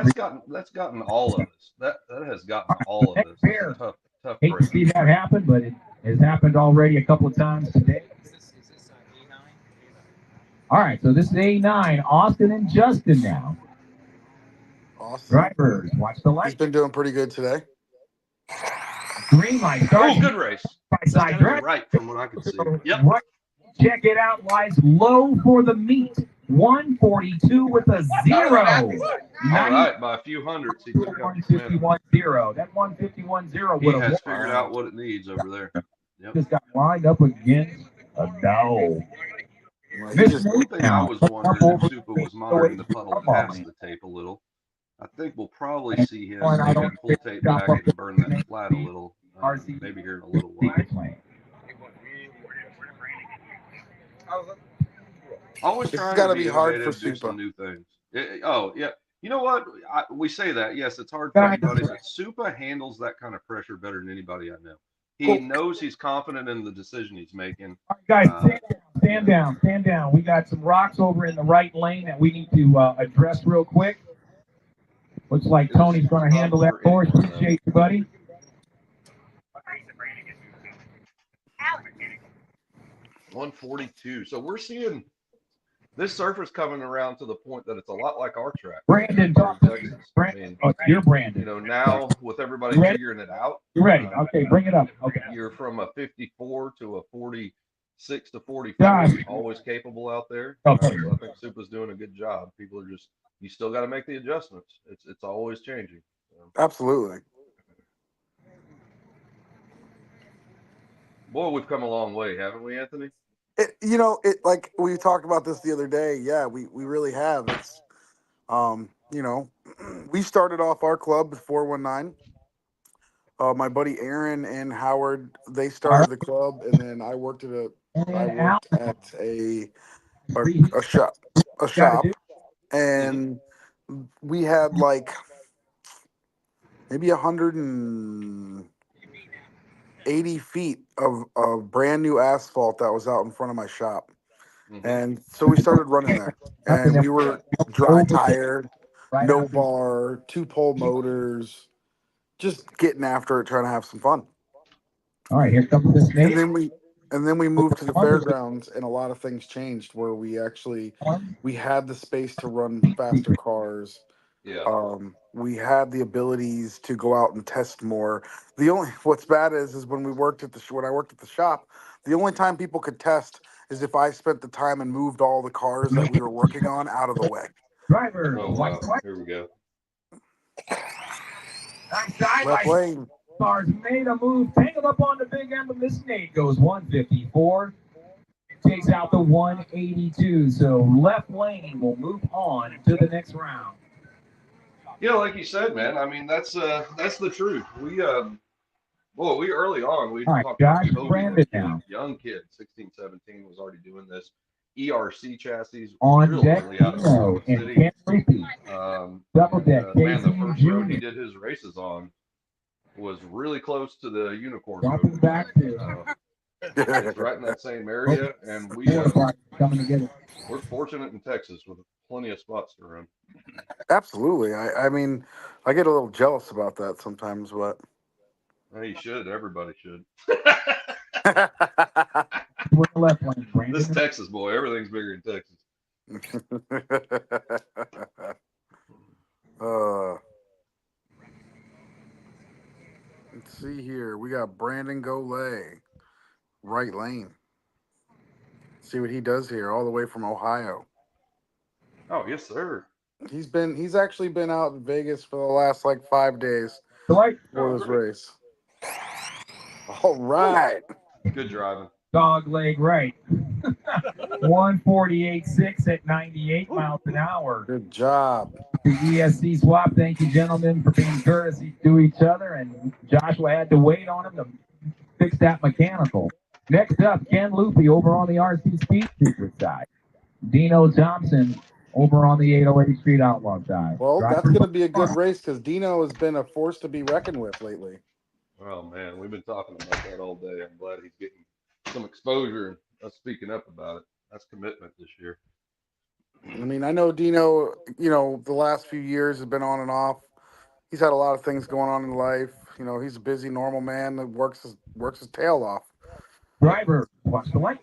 that's gotten all of us. That has gotten all of us. It's tough. Hate to see that happen, but it has happened already a couple of times today. All right, so this is A9, Austin and Justin now. Awesome. Drivers, watch the light. He's been doing pretty good today. Green light. Oh, good race. Side drive. Right from what I could see. Yep. Right. Check it out. Lies low for the meet. 142 with a 0. All right, by a few hundreds, he took up the 151-0. That 151-0 would have figured out what it needs over there. Yep. Just got lined up against a dough. One thing I was wondering if Supa was monitoring the puddle past the tape a little. I think we'll probably see him maybe pull tape back and burn that flat a little, maybe here in a little while. Always trying to be hard for do some new things. Yeah. You know what? We say that. Yes, it's hard for everybody, but Supa handles that kind of pressure better than anybody I know. He knows he's confident in the decision he's making. All right, guys, stand down. We got some rocks over in the right lane that we need to address real quick. Looks like Tony's going to handle that for us. Appreciate you, buddy. $142. So we're seeing this surface coming around to the point that it's a lot like our track. Brandon, you're Brandon. Now with everybody figuring it out. You ready? Okay, bring it up. Okay. You're from a 54 to a 46 to 44. Always capable out there. Okay. So I think Supa's doing a good job. People are just, you still got to make the adjustments. It's always changing. So. Absolutely. Boy, we've come a long way, haven't we, Anthony? Like we talked about this the other day. Yeah, we really have. It's you know, we started off our club with 419. My buddy Aaron and Howard, they started the club, and then I worked at a shop, and we had like maybe 180 feet of brand new asphalt that was out in front of my shop. And so we started running there, and we were dry tire, no bar, 2-pole motors, just getting after it, trying to have some fun. All right, here comes the snake. And then we moved to the fairgrounds, and a lot of things changed where we had the space to run faster cars. Yeah. We had the abilities to go out and test more. What's bad is when we worked at when I worked at the shop, the only time people could test is if I spent the time and moved all the cars that we were working on out of the way. Driver. Oh wow. Here we go. Nice dive Left by lane. Stars made a move, tangled up on the big end, but this snake goes 154. Takes out the 182. So left lane will move on to the next round. Yeah, like you said, man. I mean, that's the truth. We early on we All talked right, about Josh Brandon now. young kid, 16, 17 was already doing this. ERC chassis On real deck, early out of Dino the and city. Ken Rippey. Double deck, Man, the Casey first road he Jr. did his races on was really close to the unicorn Dropping road. back to It's right in that same area, and coming together. we're fortunate in Texas with plenty of spots to run. Absolutely. I mean, I get a little jealous about that sometimes, but Well, you should. Everybody should. Left lane, Brandon. This Texas boy, everything's bigger in Texas. Let's see here. We got Brandon Golay, right lane. See what he does here, all the way from Ohio. Oh, yes, sir. He's actually been out in Vegas for the last like 5 days for this race. All right. Good driving. Dog leg right. 148.6 at 98 miles an hour. Good job. The ESC swap. Thank you, gentlemen, for being courtesy to each other. And Joshua had to wait on him to fix that mechanical. Next up, Ken Loopy over on the RC Speed Secret side. Dino Thompson over on the 808 Street Outlaw side. Well, that's going to be a good race because Dino has been a force to be reckoned with lately. Oh, man, we've been talking about that all day. I'm glad he's getting some exposure and us speaking up about it. That's commitment this year. I mean, I know Dino, the last few years has been on and off. He's had a lot of things going on in life. He's a busy, normal man that works his tail off. Driver, watch the light.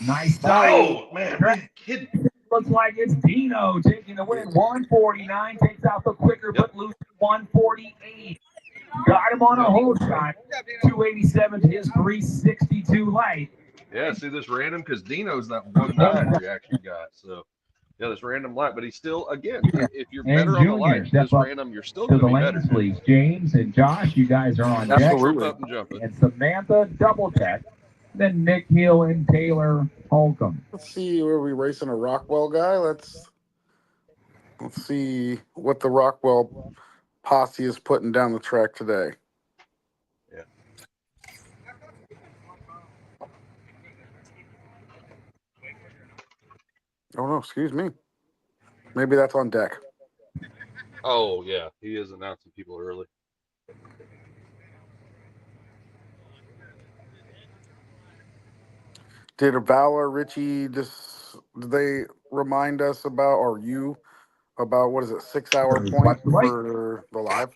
Nice dive. Oh, man, kidding. Looks like it's Dino taking the win. 149 takes out the quicker, but loses 148. Got him on a whole shot. 287 to his 362 light. Yeah, see this random because Dino's that 1.9 reaction guy. So yeah, this random light, but he's still if you're better on the light, this random, you're still going to be better. Please, James and Josh, you guys are on deck. Absolutely. Up and jumping. And Samantha double deck. Then Nick Hill and Taylor Holcomb. Let's see where we racing a Rockwell guy. Let's see what the Rockwell posse is putting down the track today. Yeah. Oh no, excuse me. Maybe that's on deck. Oh yeah, he is announcing people early. Did Valor, Richie, did they remind us about, or you, about, what is it, 6-hour point for the live?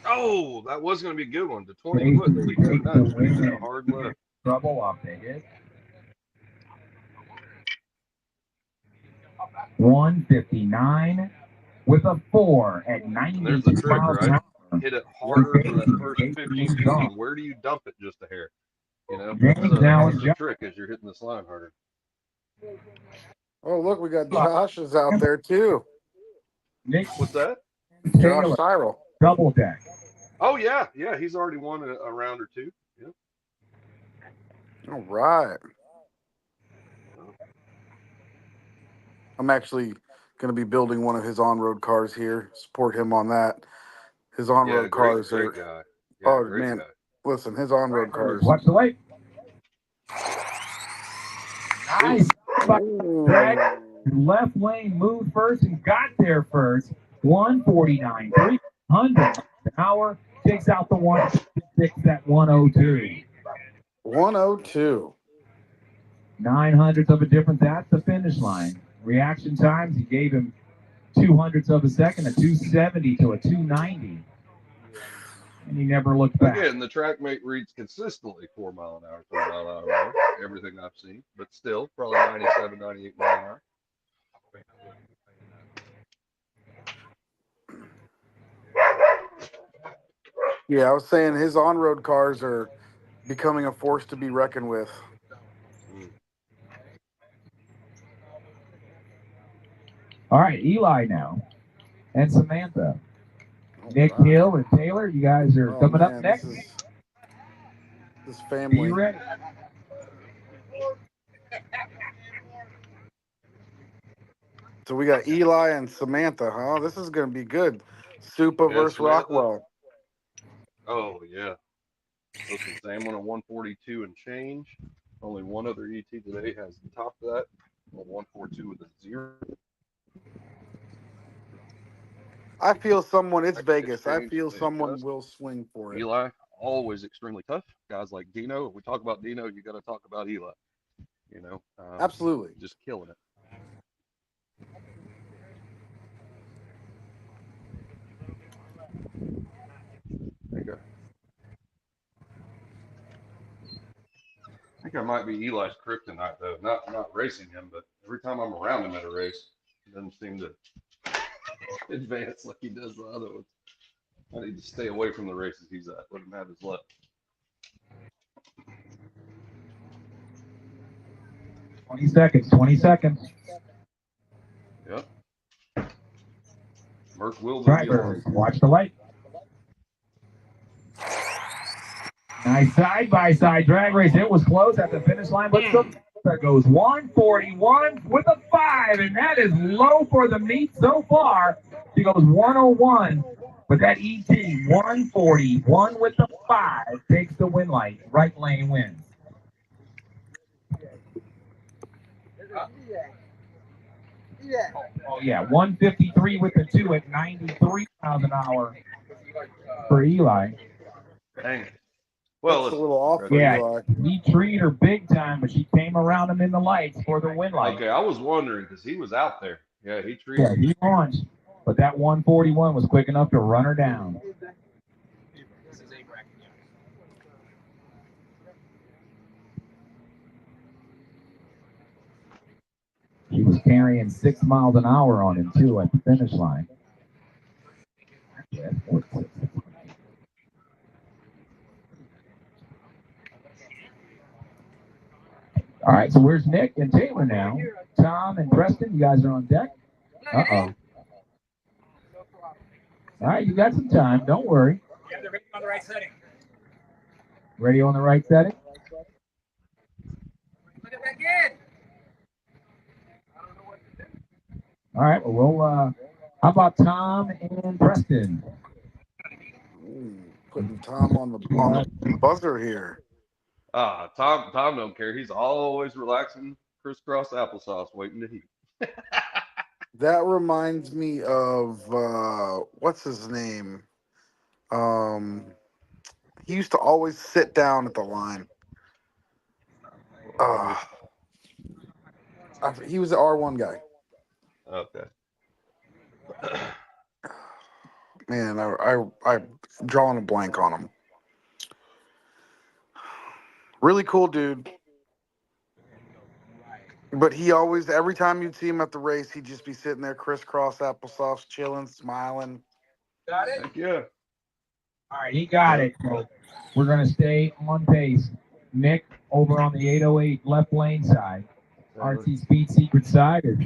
Oh, that was going to be a good one. The 20 foot, keep it nuts, but he's in a hard left. Trouble off the hit. 159 with a 4 at 90 There's the trick, miles right? Hit it harder for that first 15 feet. And where do you dump it just a hair? That's the trick as you're hitting this line harder. Oh, look, we got Josh is out there too. Nick, what's that? Josh Cyril. Double deck. Oh yeah, he's already won a round or two. Yeah. All right. I'm actually going to be building one of his on-road cars here. Support him on that. His on-road cars great are. guy. Yeah, Oh great man, guy. listen, his on-road cars. Watch the light. Nice. Drag left lane, moved first and got there first. 149, 300 an hour. Takes out the 166 at 102. 102. 900ths of a difference at the finish line. Reaction times, he gave him 200ths of a second, a 270 to a 290. And he never looked back. Again, the track mate reads consistently 4 mile an hour, 3 mile an hour, everything I've seen, but still probably 97, 98 mile an hour. Yeah, I was saying his on-road cars are becoming a force to be reckoned with. All right, Eli now and Samantha. Nick Hill and Taylor, you guys are coming up next. This Are family. you ready? So we got Eli and Samantha, huh? This is going to be good. Supa versus Samantha. Rockwell. Oh, yeah. Listen, same one at 142 and change. Only one other ET today has the top of that. 142 with a 0. I feel someone, it's Vegas. I Exchange, feel they someone adjust. will swing for it. Eli, always extremely tough. Guys like Dino. If we talk about Dino, you got to talk about Eli. You know, Absolutely. Just killing it. There you go. I think I might be Eli's kryptonite though. Not racing him, but every time I'm around him at a race, he doesn't seem to advance like he does the other ones. I need to stay away from the races he's at. Let him have his luck. 20 seconds, 20 seconds. Yep. Merc will Drivers, watch the light. Nice side-by-side drag race. It was close at the finish line, but that goes 141 with a 5, and that is low for the meet so far. She goes 101, but that ET 141 with the 5 takes the win light. Right lane wins. Oh yeah, 153 with the 2 at 93 miles an hour for Eli. Dang. Well, that's a little off for yeah, Eli. He treated her big time, but she came around him in the lights for the win light. Okay, I was wondering because he was out there. Yeah, he treated. Yeah, he launched, but that 141 was quick enough to run her down. She was carrying 6 miles an hour on him too at the finish line. All right, so where's Nick and Taylor now? Tom and Preston, you guys are on deck. Uh-oh. All right, you got some time. Don't worry. Yeah, they're ready on the right setting. Ready on the right setting? Put it back in. All right, well, how about Tom and Preston? Putting Tom on the buzzer here. Tom don't care. He's always relaxing, crisscross applesauce, waiting to heat. That reminds me of what's his name? He used to always sit down at the line. He was the R1 guy. Okay. Man, I'm drawing a blank on him. Really cool dude. But he always, every time you'd see him at the race, he'd just be sitting there crisscross applesauce, chilling, smiling. Got it? Thank you. All right, he got it. So we're going to stay on pace. Nick over on the 808 left lane side. RT Speed Secret side is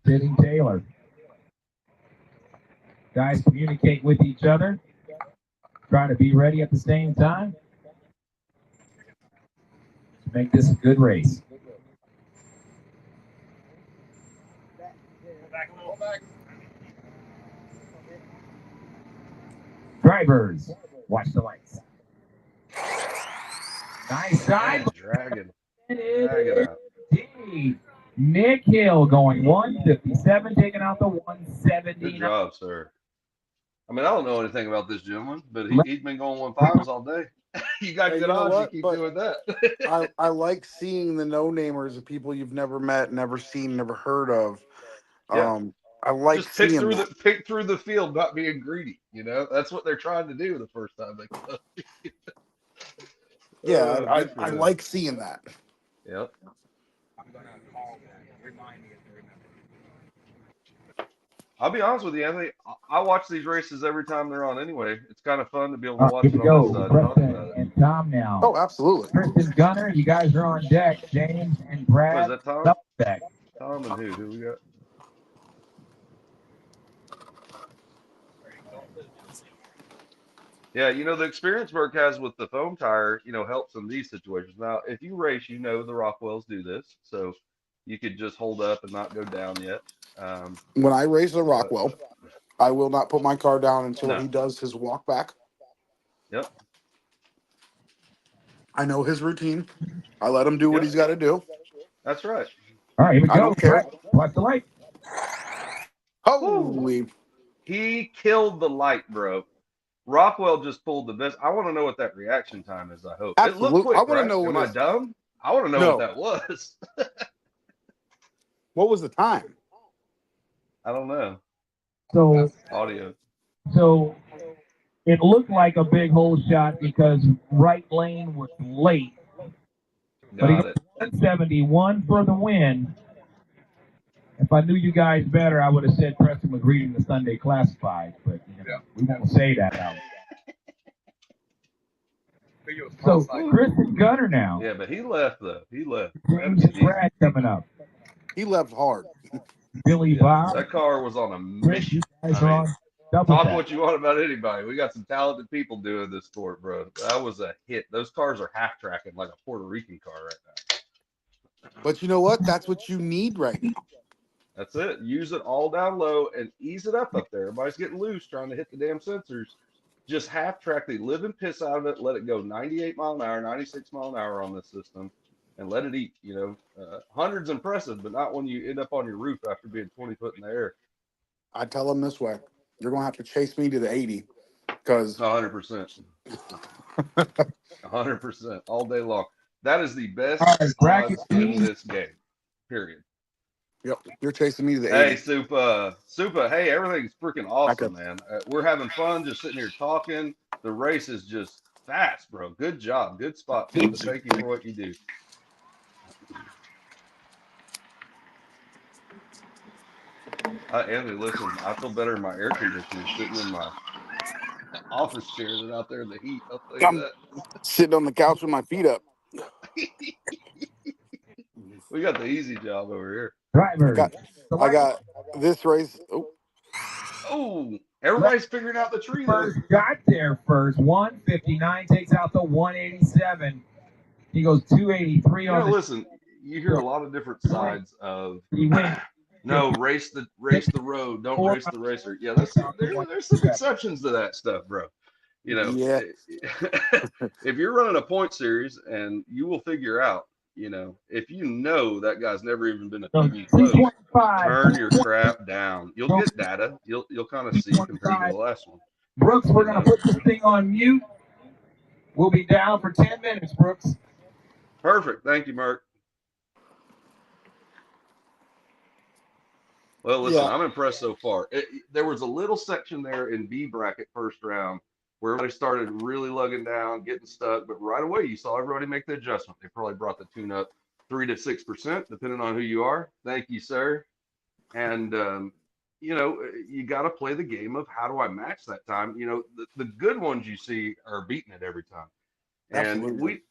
sitting Taylor. Guys communicate with each other. Try to be ready at the same time. Make this a good race. Drivers, watch the lights. Nice side. Dragon. And Dragon out. indeed. Nick Hill going 157, taking out the 170. Good job, sir. I mean, I don't know anything about this gentleman, but he's been going 1.5s all day. You got Hey, good you know odds. what? You keep But doing that. I like seeing the no-namers of people you've never met, never seen, never heard of. Yeah. I like Just pick seeing through that. the field, not being greedy. You know, that's what they're trying to do the first time they come. Yeah, Good for I them. like seeing that. Yep. I'm gonna call them. Remind me to remember. I'll be honest with you, Anthony. I watch these races every time they're on anyway. It's kind of fun to be able to watch Here it we on this go. side and talk Preston about it. and Tom now. Oh, absolutely. Chris and Gunner, you guys are on deck. James and What Brad, is that, Tom? double deck. Tom and who? Who we got? Yeah, you know, the experience Burke has with the foam tire, you know, helps in these situations. Now, if you race, you know the Rockwells do this, so you could just hold up and not go down yet. When I race a Rockwell, I will not put my car down until No. he does his walk back. Yep. I know his routine. I let him do what he's got to do. That's right. All right, here we go. I don't care. Watch the light. Holy. He killed the light, bro. Rockwell just pulled the best. I want to know what that reaction time is, I hope. It looked Absolutely. quick, I want to right? know what Am I his- dumb? I want to know No. what that was. What was the time? I don't know. So, Audio. so it looked like a big hole shot because right lane was late. But he Got got it. 171 for the win. If I knew you guys better, I would have said Preston was reading the Sunday Classified, but you know, we won't say that out. So Chris and Gunner now. Yeah, but he left, though. He left. James and Brad coming up. He left hard. Billy Bob. That car was on a Chris, you mission. guys are on double Talk back. what you want about anybody. We got some talented people doing this sport, bro. That was a hit. Those cars are half tracking like a Puerto Rican car right now. But you know what? That's what you need right now. That's it. Use it all down low and ease it up there. Everybody's getting loose trying to hit the damn sensors. Just half track the living piss out of it. Let it go 98 mile an hour, 96 mile an hour on this system, and let it eat. You know, 100's impressive, but not when you end up on your roof after being 20 foot in the air. I tell them this way: you're gonna have to chase me to the 80, because 100%, 100% all day long. That is the best bracket odds in this game. Period. Yep, you're chasing me to the 80. Hey, Supa. Hey, everything's freaking awesome, man. We're having fun, just sitting here talking. The race is just fast, bro. Good job, good spot, Supa. Thank you for what you do. Anthony, listen, I feel better in my air conditioner sitting in my office chair than out there in the heat. I'll tell you I'm that. sitting on the couch with my feet up. We got the easy job over here. Driver. I got this race. Oh, everybody's figuring out the tree. First got there first. 159 takes out the 187. He goes 283 You on know, the. listen, you hear a lot of different sides of no, race the road, don't race the racer. Yeah, there's some exceptions to that stuff, bro. You know, Yeah. if you're running a point series, and you will figure out, you know, if you know that guy's never even been a TV close, turn your crap down. You'll get data. You'll kind of see compared to the last one. Brooks, we're gonna put this thing on mute. We'll be down for 10 minutes, Brooks. Perfect. Thank you, Mark. Well, listen, I'm impressed so far. There was a little section there in B bracket first round where everybody started really lugging down, getting stuck, but right away you saw everybody make the adjustment. They probably brought the tune up 3 to 6%, depending on who you are. Thank you, sir. And, you know, you got to play the game of how do I match that time? You know, the good ones you see are beating it every time. And Absolutely.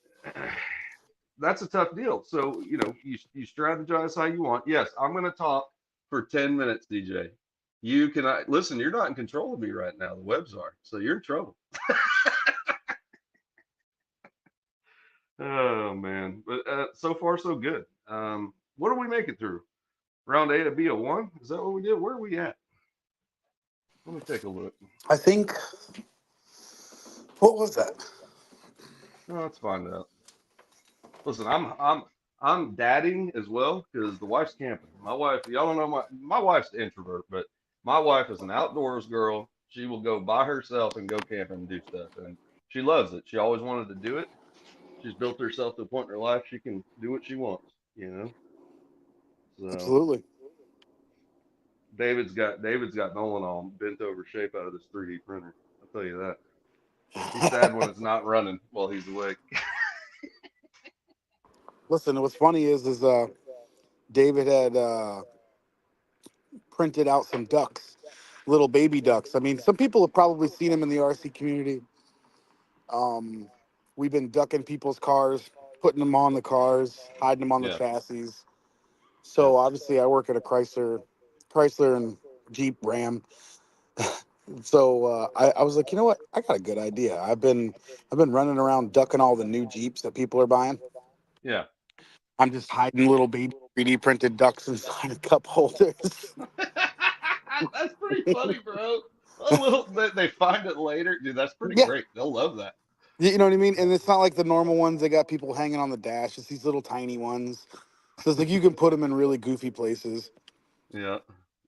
that's a tough deal. So, you know, you strategize how you want. Yes, I'm going to talk for 10 minutes, DJ. You cannot listen. You're not in control of me right now. The Webbs are, so you're in trouble. Oh man, but so far so good. What did we make it through? Round 8 at B01. Is that what we did? Where are we at? Let me take a look. I think What was that? No, let's find out. Listen, I'm dadding as well because the wife's camping. My wife, y'all don't know my wife's an introvert, but my wife is an outdoors girl. She will go by herself and go camping and do stuff, and she loves it. She always wanted to do it. She's built herself to a point in her life she can do what she wants, you know. So Absolutely. David's got Nolan all bent over shape out of this 3D printer. I'll tell you that. He's sad when it's not running while he's awake. Listen, what's funny is David had printed out some ducks, little baby ducks. I mean, some people have probably seen them in the RC community. We've been ducking people's cars, putting them on the cars, hiding them on the Yeah. chassis. So obviously, I work at a Chrysler and Jeep Ram. So I was like, you know what? I got a good idea. I've been running around ducking all the new Jeeps that people are buying. Yeah. I'm just hiding little baby 3D printed ducks inside of cup holders. That's pretty funny, bro. A little they find it later, dude. That's pretty Yeah. great. They'll love that. You know what I mean? And it's not like the normal ones that got people hanging on the dash. It's these little tiny ones. So it's like you can put them in really goofy places. Yeah,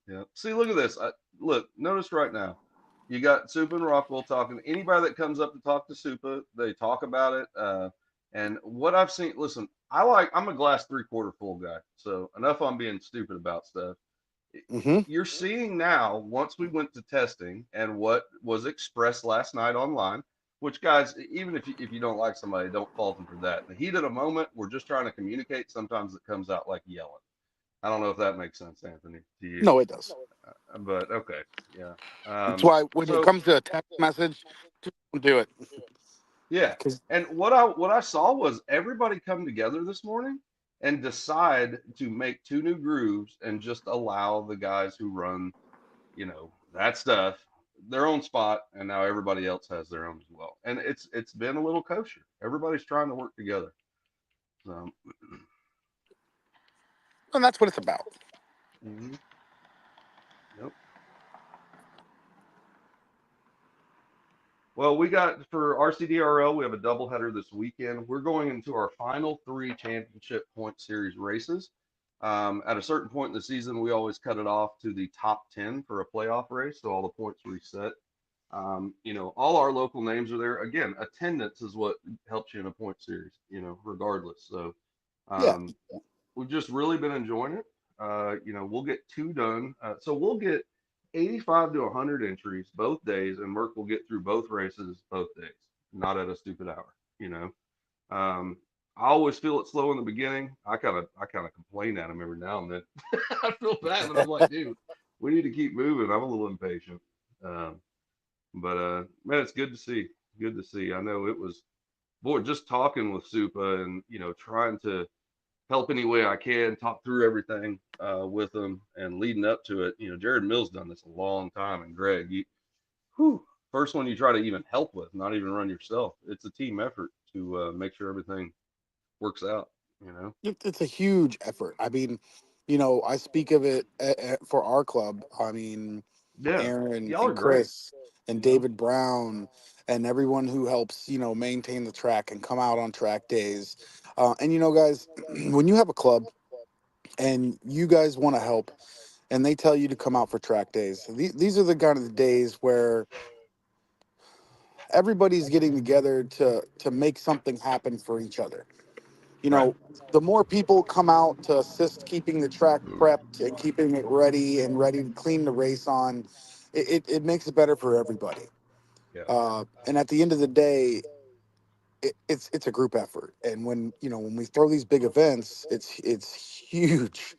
yeah. See, look at this. Look, notice right now. You got Supa and Rockwell talking. Anybody that comes up to talk to Supa, they talk about it. And what I've seen, listen, I'm a glass 3/4 full guy. So enough on being stupid about stuff. You're seeing now, once we went to testing and what was expressed last night online, which guys, even if you don't like somebody, don't fault them for that. In the heat of the moment, we're just trying to communicate. Sometimes it comes out like yelling. I don't know if that makes sense, Anthony, to you. No, it does. But okay, yeah. That's why when it comes to a text message, just don't do it. Yeah. And what I saw was everybody come together this morning and decide to make 2 new grooves and just allow the guys who run, that stuff their own spot, and now everybody else has their own as well. And it's been a little kosher. Everybody's trying to work together. So and that's what it's about. Mm-hmm. Yep. Well, we got for RCDRL, we have a doubleheader this weekend. We're going into our final 3 championship point series races. At a certain point in the season, we always cut it off to the top 10 for a playoff race, so all the points reset. All our local names are there. Again, attendance is what helps you in a point series, regardless. So we've just really been enjoying it. We'll get 2 done. So we'll get 85 to 100 entries both days, and Merck will get through both races both days, not at a stupid hour. I always feel it slow in the beginning. I kind of complain at him every now and then. I feel bad, but I'm like, dude, we need to keep moving. I'm a little impatient. But man, it's good to see. Good to see. I know it was, boy, just talking with Supa and trying to help any way I can, talk through everything with them, and leading up to it. Jared Mills done this a long time, and Greg, first one you try to even help with, not even run yourself. It's a team effort to make sure everything works out. It's a huge effort. I mean, I speak of it for our club. I mean, Yeah, Aaron y'all are and great. Chris and David Brown and everyone who helps, maintain the track and come out on track days. And guys, when you have a club and you guys want to help and they tell you to come out for track days, these are the kind of the days where everybody's getting together to make something happen for each other. The more people come out to assist keeping the track prepped and keeping it ready to clean the race on, it makes it better for everybody. Yeah. And at the end of the day, it's a group effort. And when we throw these big events, it's huge.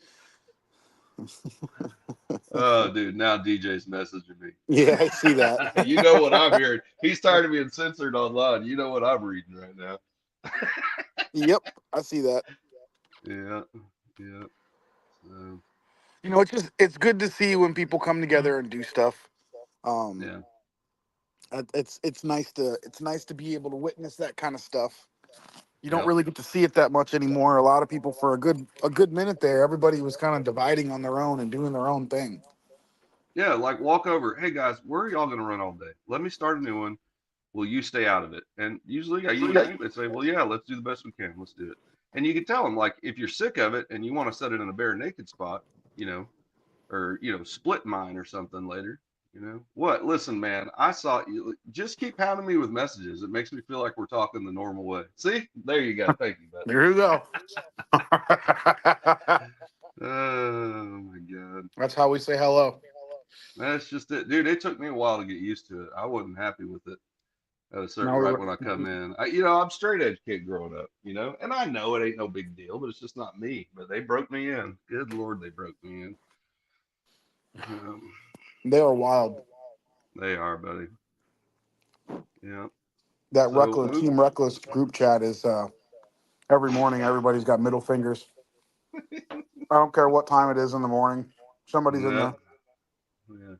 Oh, dude, now DJ's messaging me. Yeah, I see that. You know what I'm hearing. He's tired of being censored online. You know what I'm reading right now. Yep, I see that. Yeah, yeah. So, it's good to see when people come together and do stuff. Yeah. It's nice to be able to witness that kind of stuff. You don't Yep. really get to see it that much anymore. A lot of people, for a good minute there, everybody was kind of dividing on their own and doing their own thing. Yeah, like walk over. Hey guys, where are y'all gonna run all day? Let me start a new one. will you stay out of it? And usually they say, well, yeah, let's do the best we can. Let's do it. And you can tell them, like, if you're sick of it and you want to set it in a bare naked spot, or, split mine or something later, what? Listen, man, I saw you. Just keep pounding me with messages. It makes me feel like we're talking the normal way. See, there you go. Thank you, buddy. There you go. Oh my God. That's how we say hello. That's just it, dude. It took me a while to get used to it. I wasn't happy with it. Right when I come in, I'm straight edge kid growing up, and I know it ain't no big deal, but it's just not me. But they broke me in. Good Lord, they broke me in. They are wild. They are, buddy. Yeah. That Team Reckless group chat is every morning. Everybody's got middle fingers. I don't care what time it is in the morning. Somebody's in there. Yeah.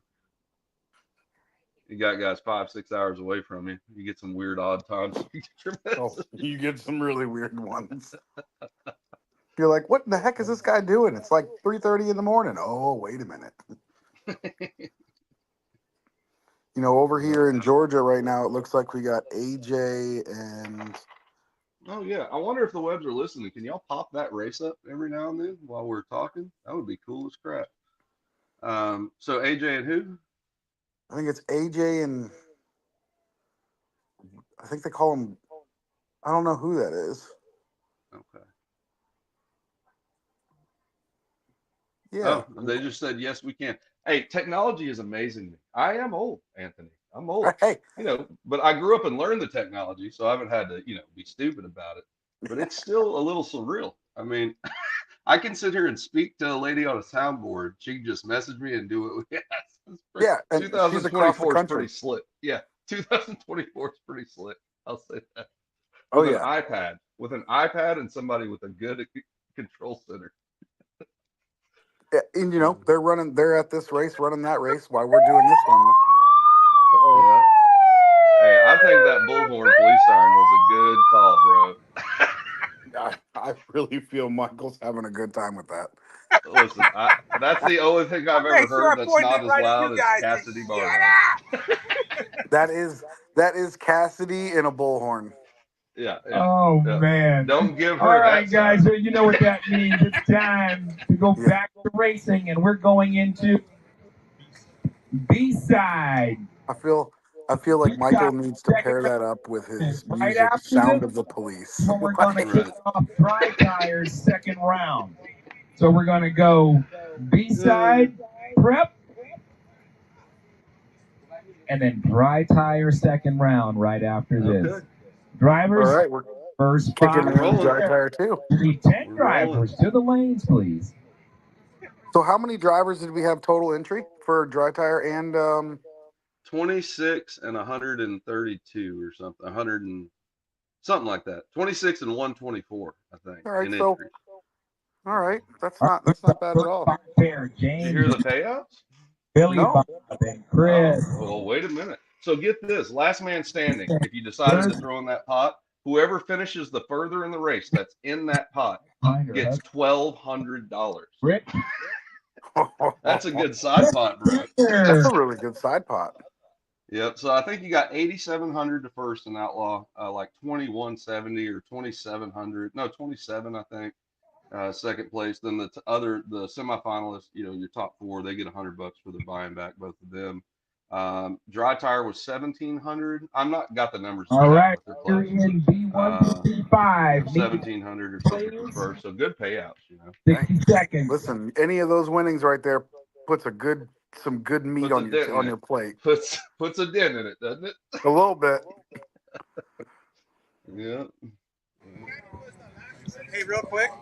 You got guys 5-6 hours away from you. You get some weird odd times. You get some really weird ones. You're like, what the heck is this guy doing? It's like 3:30 in the morning. Oh, wait a minute. Over here in Georgia right now, it looks like we got AJ and. Oh yeah, I wonder if the Webbs are listening. Can y'all pop that race up every now and then while we're talking? That would be cool as crap. So AJ and who? I think it's AJ and I think they call him. I don't know who that is. Okay. Yeah. Oh, they just said yes, we can. Hey, technology is amazing to me. I am old, Anthony. I'm old. Hey. But I grew up and learned the technology, so I haven't had to, be stupid about it. But it's still a little surreal. I mean, I can sit here and speak to a lady on a soundboard. She can just message me and do what we ask. Yeah, and 2024 is pretty slick. Yeah, 2024 is pretty slick. I'll say that. With an iPad and somebody with a good control center. Yeah, and they're at this race, running that race while we're doing this one. Yeah. Hey, I think that bullhorn police siren was a good call, bro. I really feel Michael's having a good time with that. Listen, that's the only thing I've ever heard that's not as loud as Cassidy Barlow. That is Cassidy in a bullhorn. Yeah. Oh, man. Don't give her All right, guys. So you know what that means. It's time to go back to racing, and we're going into B-side. I feel like Michael needs to pair that up with his music, Sound of the Police. So we're going to kick off Dry Tires second round. So we're going to go B-side, prep, and then Dry Tire second round right after this. Okay. Drivers, all right, we're first kicking Dry Tire too. We need 10 drivers to the lanes, please. So how many drivers did we have total entry for Dry Tire and 26 and 132 or something, 100 and something like that. 26 and 124, I think. All right, so all right, that's not bad at all. Did you hear the payouts? Billy, Bob, and Chris. Well, wait a minute. So get this: last man standing. If you decided to throw in that pot, whoever finishes the further in the race that's in that pot gets $1,200. Rick. That's a good side pot, bro. That's a really good side pot. Yep. So I think you got 8,700 to first in Outlaw, like 2,170 or 2,700. No, 27, I think. Second place. Then the semifinalists, your top four, they get $100 for the buying back, both of them. Dry Tire was 1,700. I'm not got the numbers. All right. You're in B155. 1,700 or something for first. So good payouts, 60 seconds. Listen, any of those winnings right there puts some good meat on your plate. Puts a dent in it, doesn't it? A little bit. Yeah. Hey, real quick.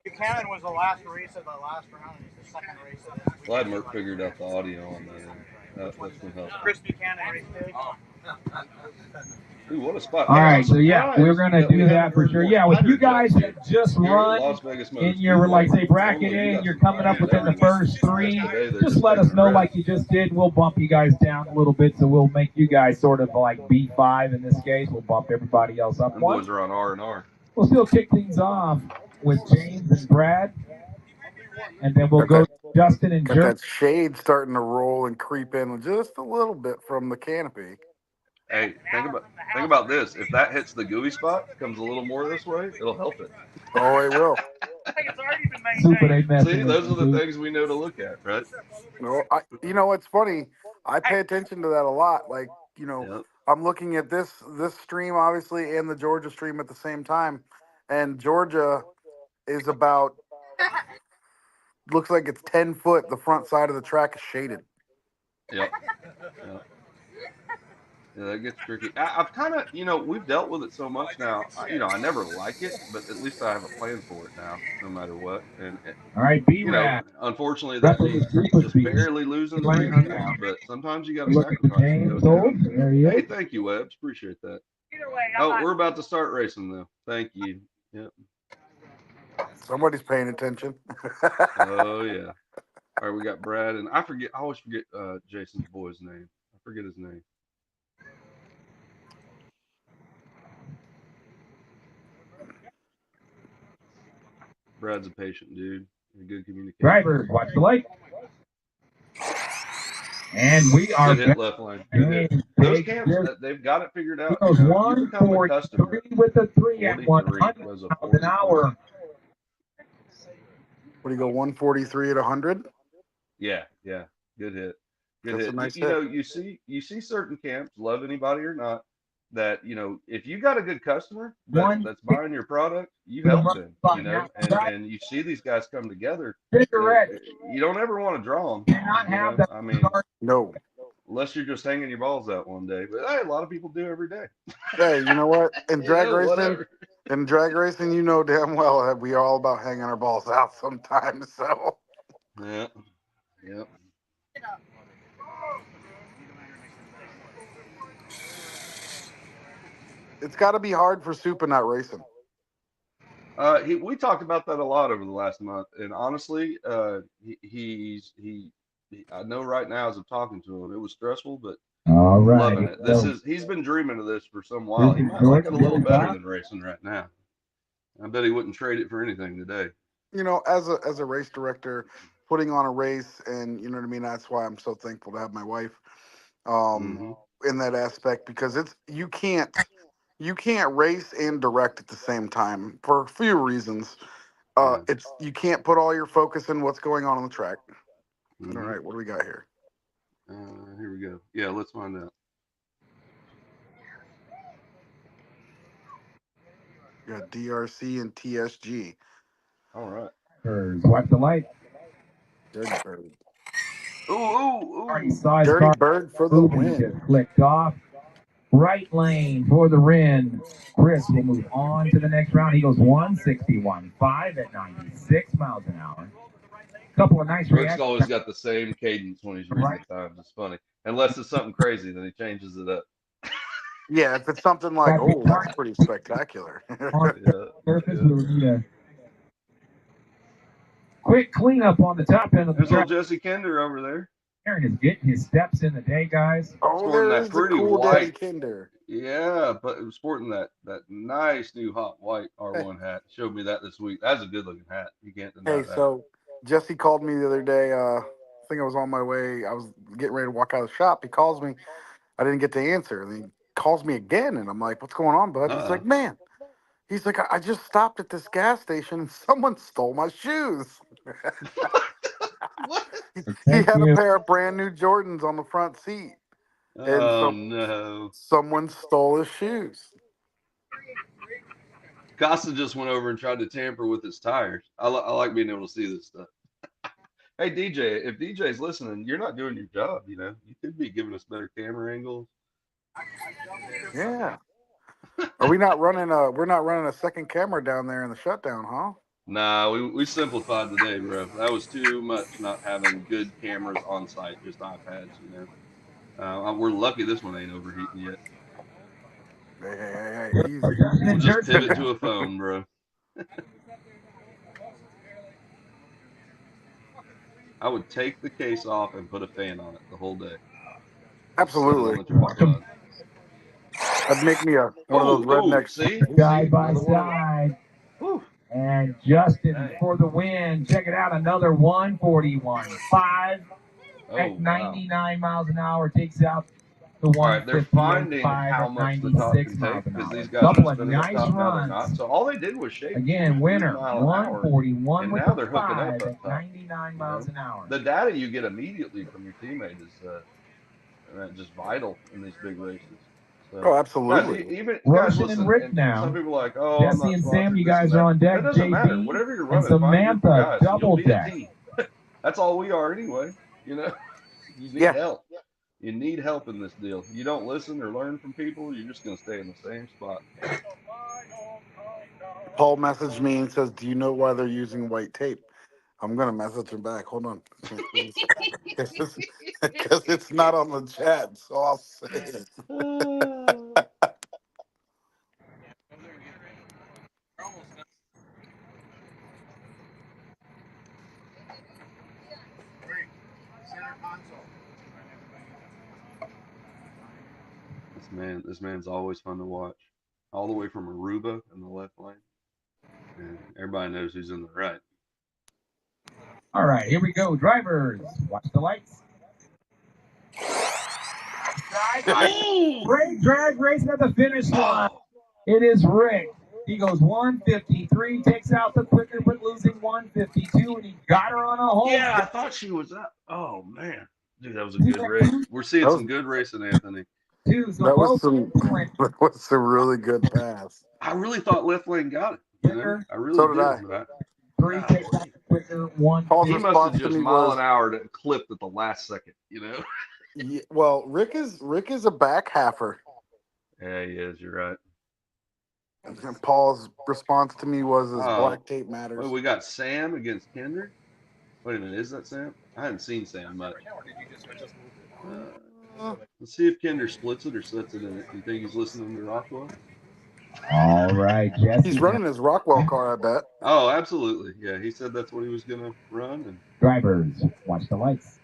Buchanan was the last race of the last round, and he's the second race of this week. Glad Merck figured out the audio on that. That's going to help. Chris Buchanan race too. Ooh, what a spot. All right, so we're going to do that for sure. Yeah, with you guys that just run in your, bracket A, and you're coming up within the first three, just let us know like you just did. We'll bump you guys down a little bit, so we'll make you guys sort of like B5 in this case. We'll bump everybody else up. Them boys are on R&R. We'll still kick things off with James and Brad, and then we'll go to Justin and Got Jeremy. that shade starting to roll and creep in just a little bit from the canopy. Hey, think about this. If that hits the gooey spot, comes a little more this way, it'll help it. Oh, it will. See, those are the things we know to look at, right? No, you know, it's funny. I pay attention to that a lot. Like, you know, Yep. I'm looking at this stream obviously and the Georgia stream at the same time, and Georgia is about looks like it's 10 foot. The front side of the track is shaded. Yep. Yeah, that gets tricky. I've kind of, you know, we've dealt with it so much now. You know, I never like it, but at least I have a plan for it now, no matter what. And All right, you know, B-Rad. unfortunately, that means just barely losing 300s. But sometimes you got to sacrifice and go down. Hey, thank you, Webbs. Appreciate that. Oh, we're about to start racing though. Thank you. Yep. Somebody's paying attention. Oh yeah. All right, we got Brad, and I always forget Jason's boy's name. I forget his name. Brad's a patient dude. A good communicator. Drivers, watch the light. And we are good hit left line. Good hit. Those camps, they've got it figured out. You know, you become a customer. With a 3 at 100 was a miles an hour. What do you go, 143 at 100? Yeah, yeah. Good hit. Good That's hit. a nice You hit. know, you see certain camps, love anybody or not, that, you know, if you got a good customer that's buying your product, you help them, you know, and you see these guys come together. You don't ever want to draw them. You know? I mean, no. Unless you're just hanging your balls out one day. But hey, a lot of people do every day. Hey, you know what? In drag Yeah, racing, you know damn well that we are all about hanging our balls out sometimes. So. Yeah. Yep. It's got to be hard for Super not racing. We talked about that a lot over the last month, and honestly, I know right now as I'm talking to him, it was stressful, but loving it. He's been dreaming of this for some while. He might like it a little better than racing right now. I bet he wouldn't trade it for anything today. You know, as a race director, putting on a race, and you know what I mean. That's why I'm so thankful to have my wife, in that aspect, because you can't race and direct at the same time for a few reasons. You can't put all your focus in what's going on the track. All right, what do we got here? Here we go. Yeah, let's find out. We got DRC and TSG. All right. Watch the light. Dirty Bird. Ooh. Dirty Bird for the win. Just clicked off. Right lane for the Rin. Chris will move on to the next round. He goes 161.5 at 96 miles an hour. Couple of nice Rick's always got the same cadence when he's reading the times. It's funny. Unless it's something crazy, then he changes it up. Yeah, if it's something like, oh, that's pretty spectacular. Surface, we will need a quick cleanup on the top end of the track. There's Jesse Kinder over there. Aaron is getting his steps in the day, guys. Oh, there's the cool white Kinder. Yeah, but it was sporting that nice new hot white R1 hat. Showed me that this week. That's a good looking hat. You can't deny that. So Jesse called me the other day. I think I was on my way. I was getting ready to walk out of the shop. He calls me. I didn't get to answer. And he calls me again, and I'm like, "What's going on, bud?" He's like, "Man," he's like, "I just stopped at this gas station, and someone stole my shoes." What? He had a pair of brand new Jordans on the front seat. And no. Someone stole his shoes. Costa just went over and tried to tamper with his tires. I like being able to see this stuff. Hey, DJ, if DJ's listening, you're not doing your job, you know. You could be giving us better camera angles. Yeah. Are we not running we're not running a second camera down there in the shutdown, huh? Nah, we simplified today, bro. That was too much not having good cameras on site, just iPads, you know. We're lucky this one ain't overheating yet. Hey, easy. We'll just pivot to a phone, bro. I would take the case off and put a fan on it the whole day. Absolutely. That'd make me one of those rednecks. Side by side. And Justin for the win. Check it out. Another 141.5 at 99 miles an hour. Takes out to All right, they're 150 finding how at much the top 96 can miles take an because hour. these guys Couple are of spinning up nice top. Now they're not. runs. So all they did was shake Again, 3 winner mile an hour, 141 and with now the they're hooking up 5 up at top. 99 You miles know, an hour. the data you get immediately from your teammate is just vital in these big races. So, Oh, guys, absolutely. even guys, Roshan and listen. Rick And some now. people are like, "Oh, I'm Jesse not and Sam, sponsored." you This and guys are that. on deck. That doesn't matter. JB Whatever you're and running, find a group of Samantha, guys, and you'll double be a deck. team. That's all we are anyway. You know, you need help. You need help in this deal. You don't listen or learn from people, you're just going to stay in the same spot. Paul messaged me and says, "Do you know why they're using white tape?" I'm gonna message him back. Hold on, because it's not on the chat, so I'll say it. This man's always fun to watch. All the way from Aruba in the left lane. And everybody knows who's in the right. All right, here we go. Drivers, watch the lights. Great drag racing at the finish line. It is Rick. He goes 153, takes out the quicker, but losing 152, and he got her on a hole. Yeah, I thought she was up. Oh, man. Dude, that was a good race. We're seeing some good racing, Anthony. That was a really good pass. I really thought left lane got it. You know, I really So did I. But Paul's he must have response to just me mile was- an hour to clipped at the last second. You know. Yeah, well, Rick is a back halfer. Yeah, he is. You're right. And Paul's response to me was, "His black tape matters." Well, we got Sam against Kendrick. Wait a minute, is that Sam? I hadn't seen Sam much. Let's see if Kendrick splits it or sets it in it. You think he's listening to Rockwell? All right, Jesse. He's running his Rockwell car, I bet. Oh, absolutely. Yeah, he said that's what he was gonna run. And Drivers, watch the lights.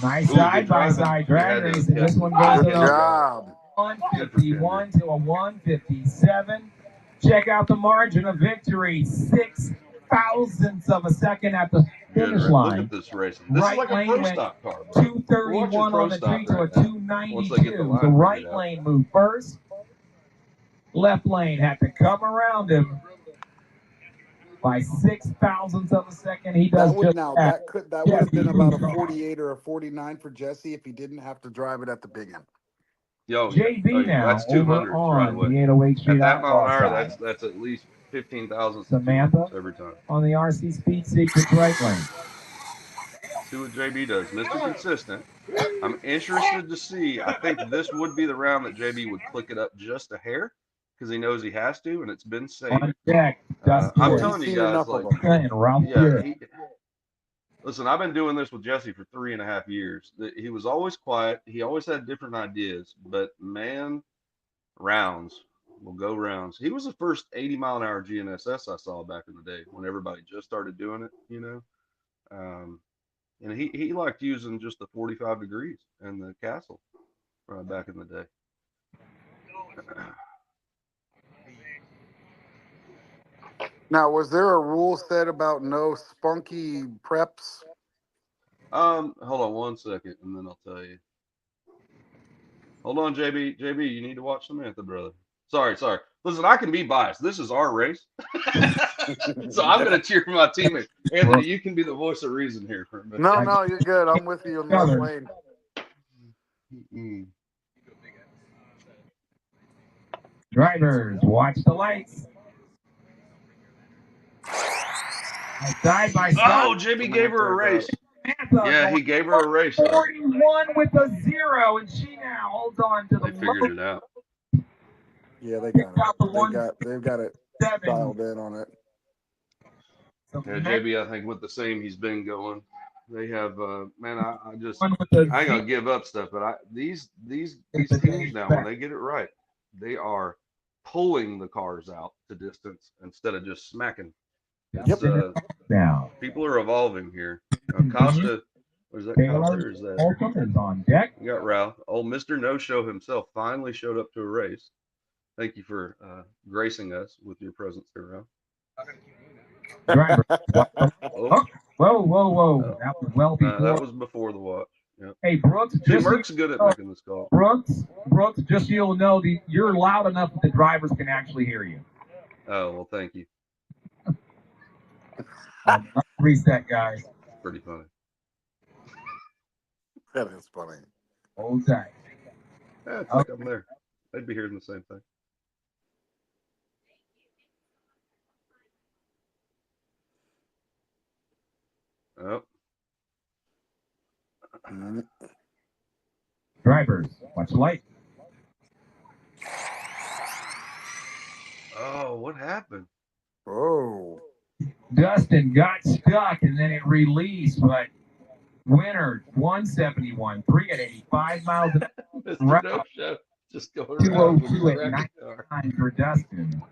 Nice side-by-side drag racing. This one goes Good job. 151 to a 157. Check out the margin of victory. 6 thousandths of a second at the finish line. Look at this racing. This is like a pro stock car, bro. 231 on the tree to a 292. The right lane moved first. Left lane had to come around him by 6 thousandths of a second. He does That would have been about a Jesse. 48 or a 49 for Jesse if he didn't have to drive it at the big end. Yo, JB now that's 200 over right on away. the 808 Street At that mile an Outlaw hour, side. that's at least 15,000 Samantha every time. on the RC Speed Secrets right lane. See what JB does. Mr. Consistent. I'm interested to see. I think this would be the round that JB would click it up just a hair because he knows he has to, and it's been safe. On deck, I'm telling you guys, like, and Ralph listen, I've been doing this with Jesse for 3.5 years. He was always quiet. He always had different ideas, but man, rounds will go rounds. He was the first 80 mile an hour GNSS I saw back in the day when everybody just started doing it, you know. And he liked using just the 45 degrees and the castle back in the day. Now, was there a rule said about no spunky preps? Hold on 1 second, and then I'll tell you. Hold on, JB. JB, you need to watch Samantha, brother. Sorry. Listen, I can be biased. This is our race. So I'm going to cheer for my teammate. Anthony, you can be the voice of reason here for a minute. No, you're good. I'm with you in left lane. Drivers, watch the lights. Side by side. Oh, JB gave her a race. Yeah, he gave her a race. 41 with a 0, and she now holds on to the. They figured it out. Yeah, they got it. They've got it dialed in on it. Yeah, JB, I think with the same he's been going. They have man, I ain't gonna give up stuff, but these teams now, when they get it right, they are pulling the cars out to distance instead of just smacking. It's, now people are evolving here. Costa, where's that Costa? Or is that is on deck. You got Ralph. Old Mr. No Show himself finally showed up to a race. Thank you for gracing us with your presence here, Ralph. Driver. Whoa. That was well before. That was before the watch. Yep. Hey, Brooks. See, Merck's good at making this call. Brooks, just so you'll know, you're loud enough that the drivers can actually hear you. Oh, well, thank you. Reset, guys. Pretty funny. That is funny. Hold tight. Yeah, it's like I'm there. They'd be hearing the same thing. Oh. Drivers, watch the light. Oh, what happened? Oh. Dustin got stuck and then it released, but winner 171, 3 at 85 miles an hour. Mr. No Show just going around with his 202 at wrecking car. 99 for Dustin.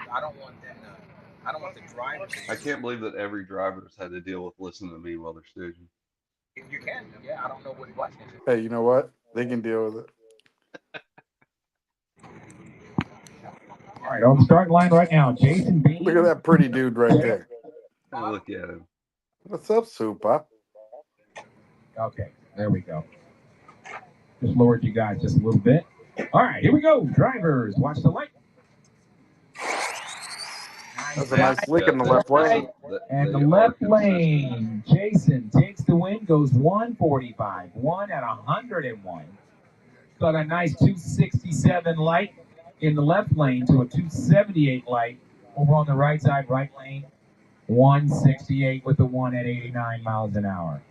I don't want them to, I don't want the drivers. I can't believe that every driver's had to deal with listening to me while they're staging. You can, yeah. I don't know what button. Hey, you know what? They can deal with it. All right, on the starting line right now, Jason Bean. Look at that pretty dude right there. Hey, look at him. What's up, Super? Okay, there we go. Just lowered you guys just a little bit. All right, here we go. Drivers, watch the light. That's a nice lick in the left lane. And the left lane, Jason takes the win, goes 145, 1 at 101. Got a nice 267 light in the left lane to a 278 light over on the right side, right lane. 168 with the 1 at 89 miles an hour.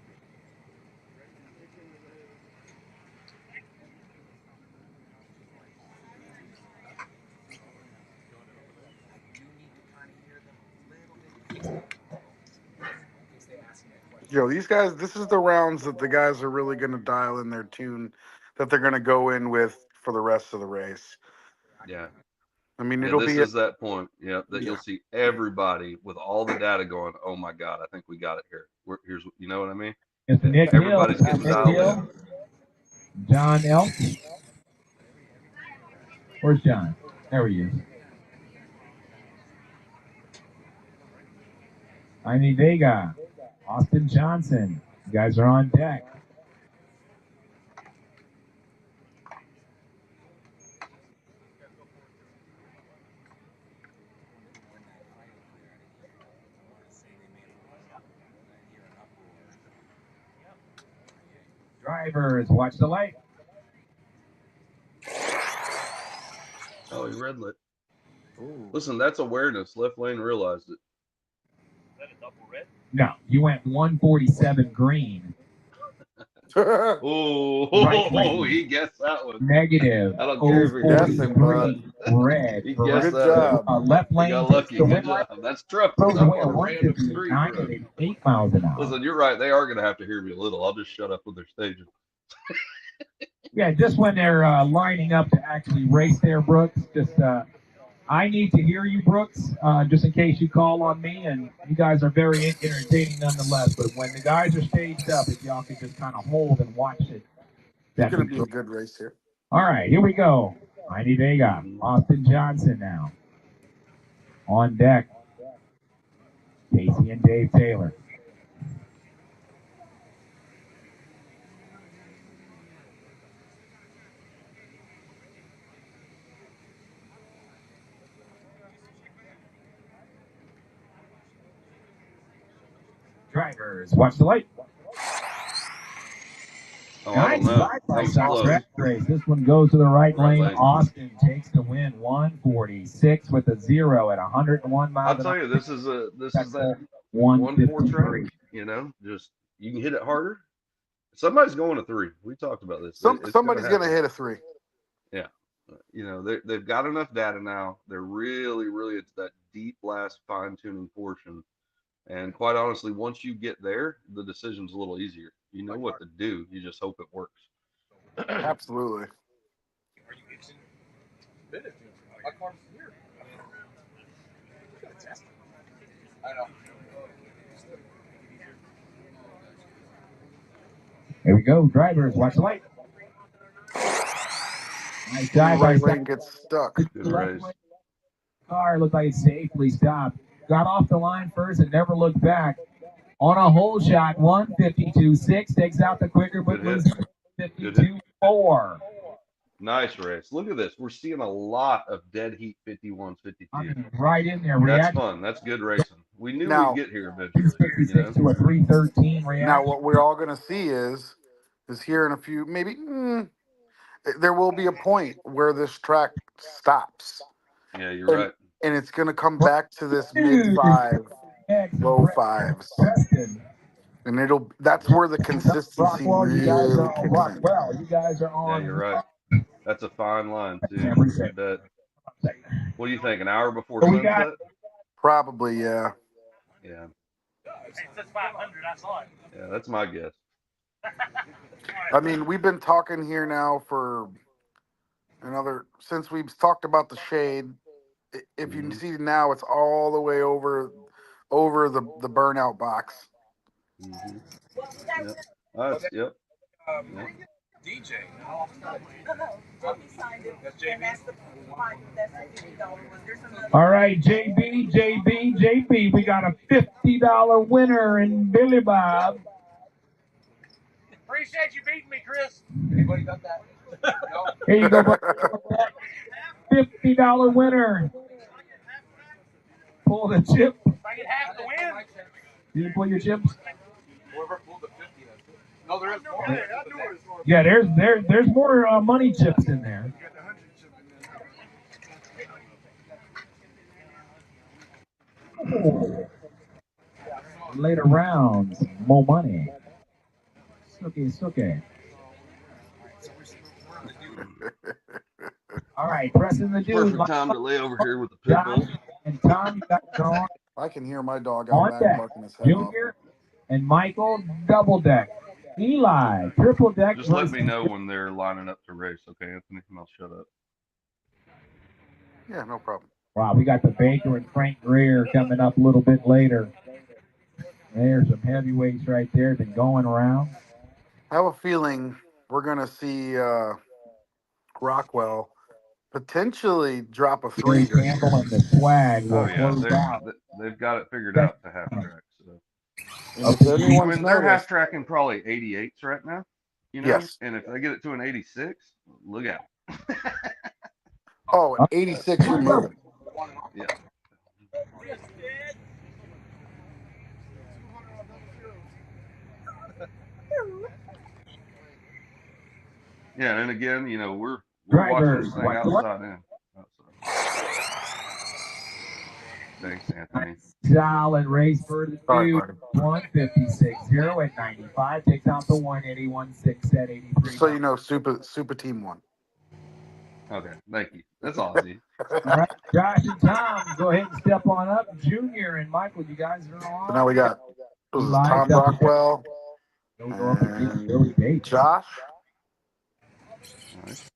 Yo, these guys, this is the rounds that the guys are really going to dial in their tune that they're going to go in with for the rest of the race. Yeah. I mean, Yeah, it'll this be is that point, that you'll see everybody with all the data going, oh my God, I think we got it here. Here's, you know what I mean? It's Nick Everybody's Hill. getting Nick dialed Hill. in. John Elk. Where's John? There he is. Jaime Vega. Austin Johnson. You guys are on deck. Drivers, watch the light. Oh, he red lit. Listen, that's awareness. Left lane realized it. Is that a double red? No, you went 147 green. Oh, he guessed that one. Negative. I don't care if you're guessing, bud. Red. He guessed that one. Left lane. He got lucky. Good job. That's triple. Throws That's away a a random 159 3 at 8 miles an hour. Listen, you're right. They are going to have to hear me a little. I'll just shut up when they're staging. Yeah, just when they're lining up to actually race there, Brooks. Just I need to hear you, Brooks, just in case you call on me. And you guys are very entertaining nonetheless. But when the guys are staged up, if y'all could just kind of hold and watch it. It's going to be a good race here. All right, here we go. Jaime Vega, Austin Johnson now. On deck, Casey and Dave Taylor. Drivers, watch the light. Oh, I don't know. That was close. Race. This one goes to the right lane. lane. Austin takes the win, 146 with a 0 at 101 miles. I'll tell you, this is that 1-4 track. You know, just you can hit it harder. Somebody's going to 3. We talked about this. Somebody's going to hit a 3. Yeah, you know they've got enough data now. They're really it's that deep last fine tuning portion. And quite honestly, once you get there, the decision's a little easier. You know what to do. You just hope it works. Absolutely. My car's here. I know. Here we go. Drivers, watch the light. Nice dive. Right lane gets stuck. Good race. Car looked like it safely stopped. Got off the line first and never looked back. On a hole shot, 152.6 takes out the quicker, but loses 52.4. Nice race. Look at this. We're seeing a lot of dead heat 51s, 52s. I mean, right in there. That's fun. That's good racing. We knew we'd get here eventually. 56 to a 313 reaction. Now, what we're all going to see is here in a few, maybe there will be a point where this track stops. Yeah, you're right. And it's going to come back to this mid-5, low-5s. And that's where the consistency really kicks in. You guys are on. Yeah, you're right. That's a fine line, too. I bet. What do you think? An hour before sunset? Probably, yeah. Yeah. It says 500. I saw it. Yeah, that's my guess. I mean, we've been talking here now for since we've talked about the shade. If you see now, it's all the way over the burnout box. Mm-hmm. Yep. Yep. DJ. All right, JB. We got a $50 winner in Billy Bob. Appreciate you beating me, Chris. Anybody got that? Here you go, $50 winner. Pull the chip. If I get half the win. Did you pull your chips? Whoever pulled the 50. No, there is more. Yeah, there's more money chips in there. Oh. Later rounds, more money. Suki. All right, pressing the dude. Perfect time to lay over here with the pit bull. And Tom, you got on. I can hear my dog out back barking his head off. Junior and Michael double deck. Eli triple deck. Just let me know when they're lining up to race, okay, Anthony? And I'll shut up. Yeah, no problem. Wow, we got the Baker and Frank Greer coming up a little bit later. There's some heavyweights right there, been going around. I have a feeling we're going to see Rockwell potentially drop a 3. Campbell and the swag will close out. They've got it figured out to half track. So. They're half tracking probably 88s right now. You know? Yes. And if they get it to an 86, look out. Oh, an 86 you're moving. Yeah. Yeah, and again, you know, we're watching this thing outside in. Thanks, Anthony. Solid race for the dude. 156.0 at 95. Takes out the 181.6 at 83. So you know, super team 1. Okay, thank you. That's awesome. All right, Josh and Tom, go ahead and step on up. Junior and Michael, you guys are on. So now we got Tom Rockwell and Josh. Nice.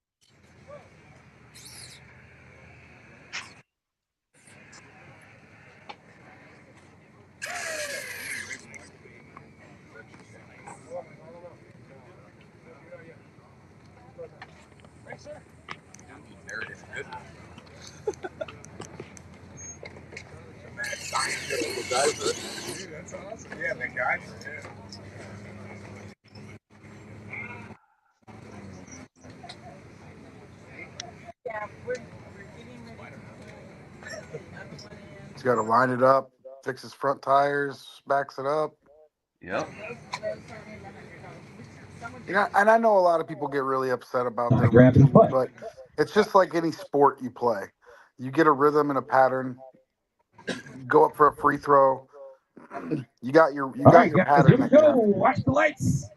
That's awesome. Yeah, the guys. Yeah, we're getting ready. He's got to line it up, fix his front tires, backs it up. Yep. You know, and I know a lot of people get really upset about their but it's just like any sport you play. You get a rhythm and a pattern. Go up for a free throw. You got your pattern. Here we go. Watch the lights.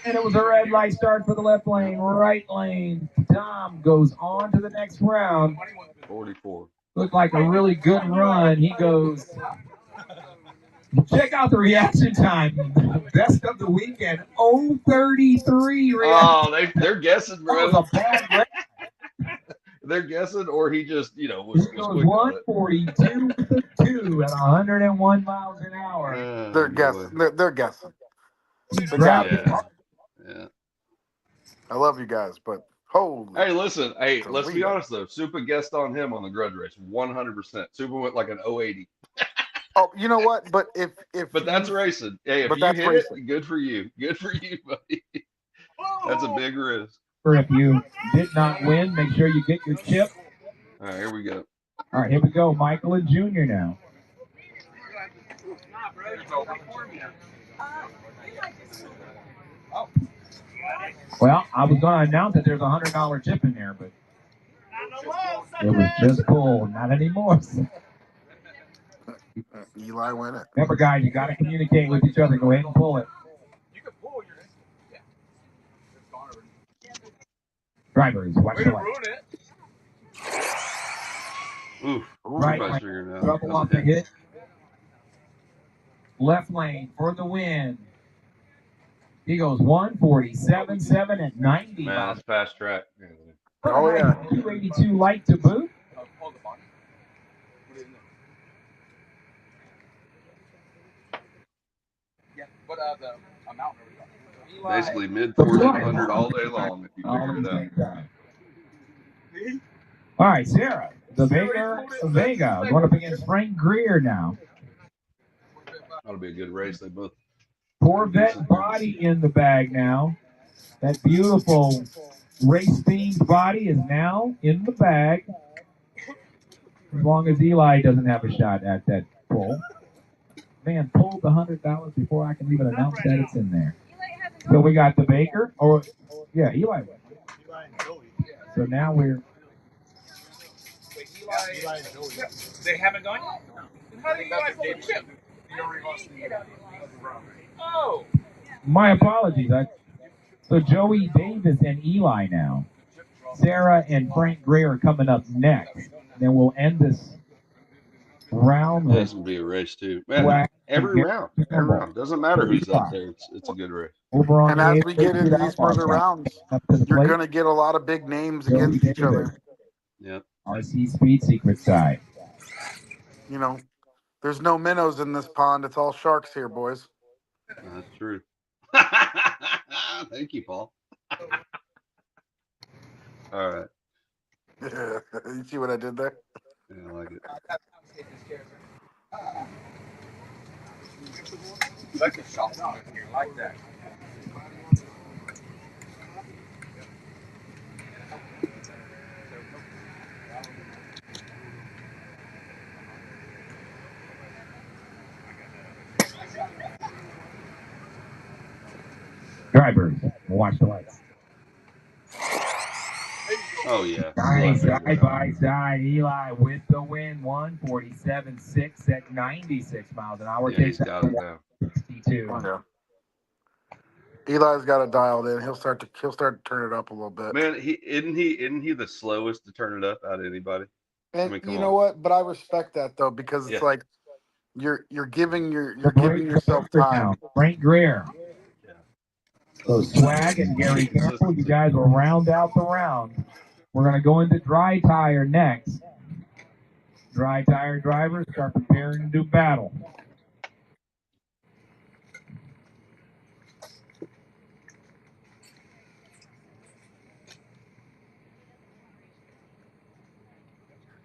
And it was a red light start for the left lane, right lane. Tom goes on to the next round. 44. Looked like a really good run. He goes. Check out the reaction time. Best of the weekend. 0:33 reaction. Oh, they're guessing, bro. They're guessing, or he just, you know, was quick. 142 at 101 miles an hour. They're guessing. They're guessing. Yeah. I love you guys, but Holy. Hey, listen. Hey, let's be Toledo. honest though. Super guessed on him on the grudge race, 100%. Super went like an 080. Oh, you know what? But if But that's racing. Hey, if but you that's hit racing. it, good for you. Good for you, buddy. That's a big risk. If you did not win, make sure you get your chip. All right, here we go. All right, here we go. Michael and Junior now. Well, I was going to announce that there's a $100 chip in there, but it was just pulled. Not anymore. Eli win it. Remember, guys, you got to communicate with each other. Go ahead and pull it. Drivers, watch the light. Oof. Right lane, trouble off the hit. Left lane for the win. He goes 147.7 at 90 Man, miles. that's fast track. Oh, yeah. 282 light to boot. But the amount Basically mid 1400 all day long if you figure it out. All right, Sarah, the Vega going up against Frank Greer now. That'll be a good race. They both. Corvette body in the bag now. That beautiful race-themed body is now in the bag. As long as Eli doesn't have a shot at that pull. Man, pulled the $100 before I can even announce that it's in there. So we got the Baker, or yeah, Eli. So now we're. Eli and Joey. They haven't gone yet? How did Eli pull the chip? Oh. My apologies. So Joey Davis and Eli now. Sarah and Frank Gray are coming up next. Then we'll end this round. This will be a race too. Man, every round. Doesn't matter who's up there. It's a good race. And as we get into these further rounds, you're going to get a lot of big names against each other. Yep. RC Speed Secret side. You know, there's no minnows in this pond. It's all sharks here, boys. That's true. Thank you, Paul. All right. You see what I did there? Yeah, I like it. Like a shop here, like that. Drivers, watch the lights. Oh, yeah. Nice side by side. Eli with the win. 147.6 at 96 miles an hour. Yeah, he's got it now. 62. Yeah. Eli's got it dialed in. He'll start to turn it up a little bit. Man, isn't he the slowest to turn it up out of anybody? And you know what? But I respect that though, because it's like you're giving yourself time. Frank Greer. So Swag and Gary Campbell, you guys will round out the round. We're going to go into dry tire next. Dry tire drivers start preparing to do battle.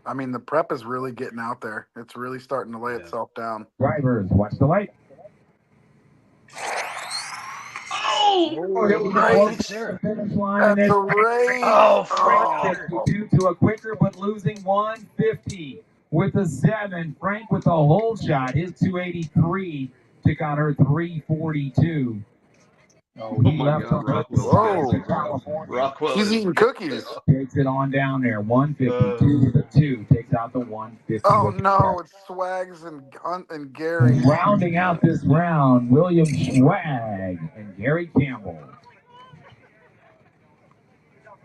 I mean, the prep is really getting out there. It's really starting to lay itself down. Drivers, watch the light. Nice. Finish line. That's a race. Frank 62 to a quicker, but losing 150 with a 7. Frank with a whole shot. His 283 took out her 342. Oh, he left God, Rockwell. He's eating cookies. Takes it on down there. 152 with a 2. Takes out the 150. Oh, no. It's Swags and Gary. Rounding out this round, William Swag and Gary Campbell.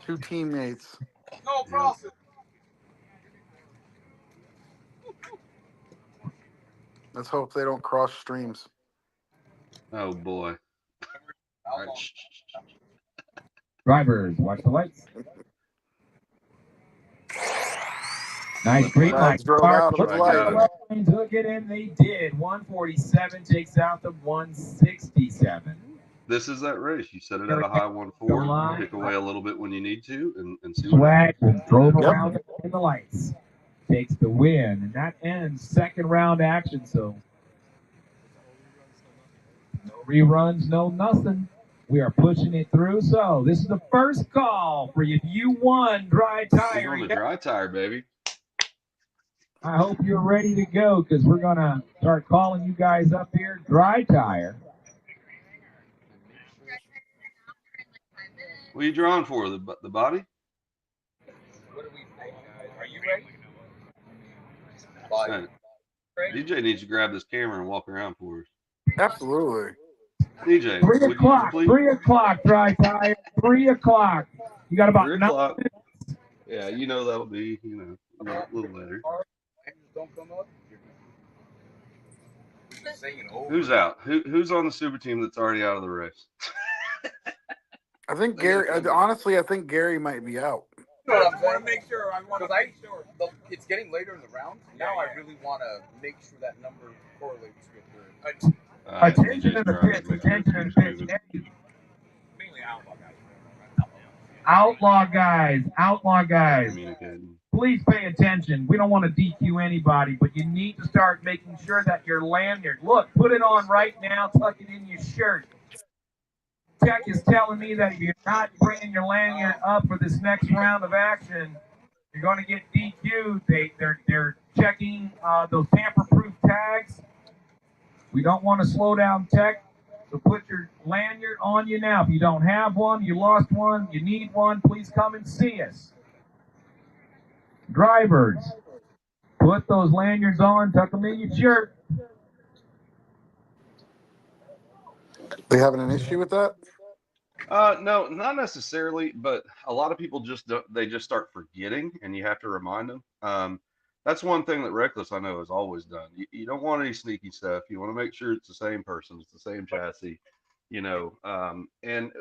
2 teammates. No problem. Let's hope they don't cross streams. Oh, boy. All right. Drivers, watch the lights. Nice green light. Drove out of the light. Took it in, they did. 147 takes out the 167. this is that race. You set it at a high 1.4, pick away a little bit when you need to, and see what Swag happens. drove around in the lights. Takes the win, and that ends second round action. So no reruns, no nothing. We are pushing it through. So this is the first call for you. If you won dry tire, We're going to dry tire, baby. I hope you're ready to go because we're gonna start calling you guys up here. Dry tire. What are you drawing for? The body? What do we think, guys? Are you ready? Man, DJ needs to grab this camera and walk around for us. Absolutely. DJ, 3 o'clock. 3 o'clock. Dry tire. 3 o'clock. You got about 3 9 o'clock. minutes. Yeah, you know that'll be, a little later. Don't come up. Who's out? Who's on the super team that's already out of the race? I think Gary. Honestly, I think Gary might be out. I want to make sure. It's getting later in the round. Now I really want to make sure that number correlates with the. Attention to the pitch. Attention to the pitch. Mainly outlaw guys. Outlaw guys. Please pay attention. We don't want to DQ anybody, but you need to start making sure that your lanyard. Look, put it on right now. Tuck it in your shirt. Tech is telling me that if you're not bringing your lanyard up for this next round of action, you're going to get DQ'd. They're checking those tamper-proof tags. We don't want to slow down Tech. So put your lanyard on you now. If you don't have one, you lost one, you need one, please come and see us. Drivers, put those lanyards on, tuck them in your shirt. They having an issue with that? No, not necessarily, but a lot of people just start forgetting, and you have to remind them. That's one thing that Reckless, I know, has always done. You don't want any sneaky stuff. You want to make sure it's the same person, it's the same chassis, and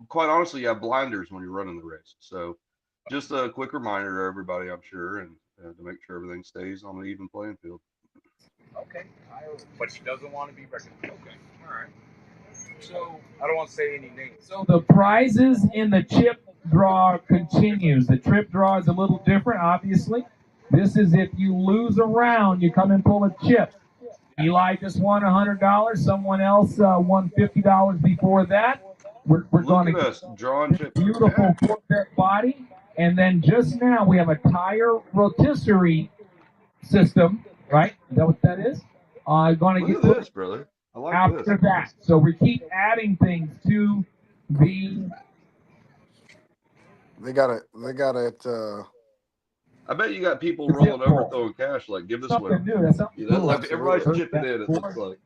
quite honestly, you have blinders when you're running the race. So just a quick reminder to everybody, I'm sure, and to make sure everything stays on an even playing field. Okay. But she doesn't want to be recognized. Okay. All right. So I don't want to say any names. So the prizes in the chip draw continues. The trip draw is a little different, obviously. This is if you lose a round, you come and pull a chip. Eli just won $100. Someone else won $50 before that. We're going to get drawing chips. Beautiful Corvette body. And then just now we have a tire rotisserie system, right? Is that what that is? Going to Look get at this, brother. I like after this. that. So we keep adding things to the. They got it. I bet you got people rolling over throwing cash like, give this Something one. new. That's something cool. Like everybody's chipping in, it Four. looks like.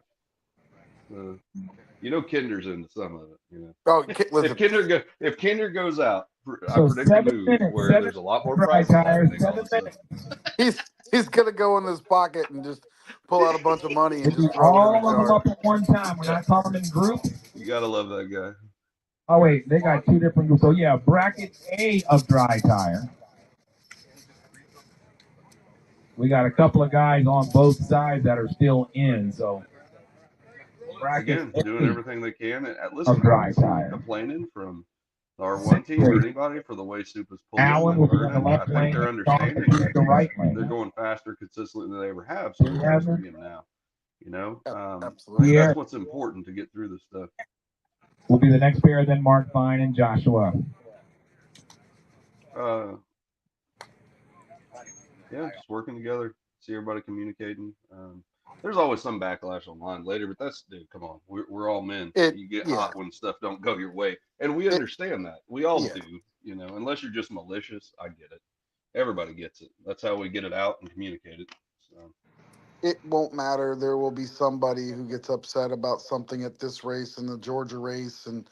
Kinder's into some of it, Oh, if Kinder goes out, I So predict a move where there's a lot more price. He's gonna go in his pocket and just pull out a bunch of money and just throw All it in the of them jar. up at one time. We're not calling them in groups. You gotta love that guy. Oh wait, they got two different groups. So yeah, bracket A of dry tire. We got a couple of guys on both sides that are still in. So again, doing everything they can. Listen, complaining from the R1 team or anybody for the way Soup is pulling. Alan will be on the left lane. They're understanding the right lane. They're going faster consistently than they ever have. So they're trusting him now. Absolutely. That's what's important to get through this stuff. Will be the next pair, then Mark Fine and Joshua. Yeah, just working together. See everybody communicating. There's always some backlash online later, but come on, we're all men. You get hot when stuff don't go your way, and we understand that. We all do, unless you're just malicious. I get it. Everybody gets it. That's how we get it out and communicate it. So. It won't matter. There will be somebody who gets upset about something at this race and the Georgia race, and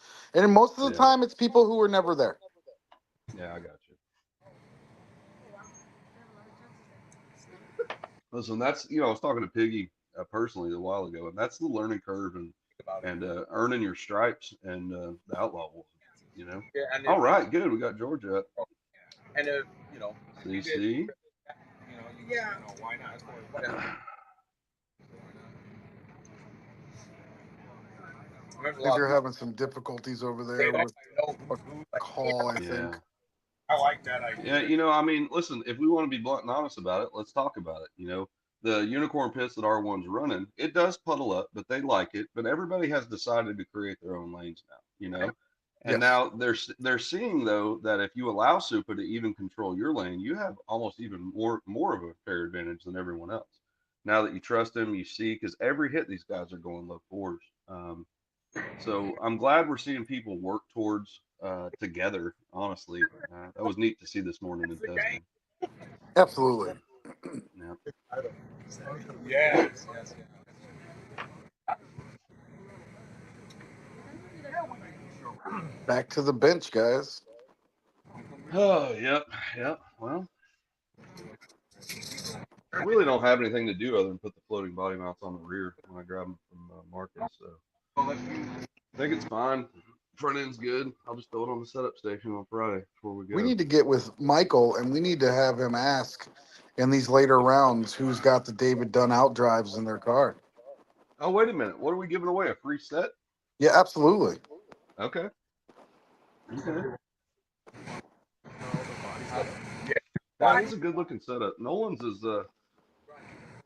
most of the time it's people who were never there. Yeah, I got you. Listen, that's I was talking to Piggy personally a while ago, and that's the learning curve and earning your stripes and the outlaw wolf. Yeah, all right, good. We got Georgia. And CC. Why not? think they're having some difficulties over there with a call, I think. Yeah. I like that idea. Yeah, you know, I mean, listen, if we want to be blunt and honest about it, let's talk about it. You know, the unicorn pits that R1's running, it does puddle up, but they like it. But everybody has decided to create their own lanes now, you know. And Yes. now they're seeing though that if you allow Supa to even control your lane, you have almost even more of a fair advantage than everyone else. Now that you trust him, you see, because every hit these guys are going low fours. So I'm glad we're seeing people work towards together. Honestly, that was neat to see this morning in testing. Absolutely. Yeah. Yes. Back to the bench, guys. Oh, yep. Well, I really don't have anything to do other than put the floating body mounts on the rear when I grab them from Marcus. So I think it's fine. Front end's good. I'll just throw it on the setup station on Friday before we go. We need to get with Michael, and we need to have him ask in these later rounds who's got the David Dunn out drives in their car. Oh, wait a minute. What are we giving away? A free set? Yeah, absolutely. Okay. That is a good looking setup. Nolan's is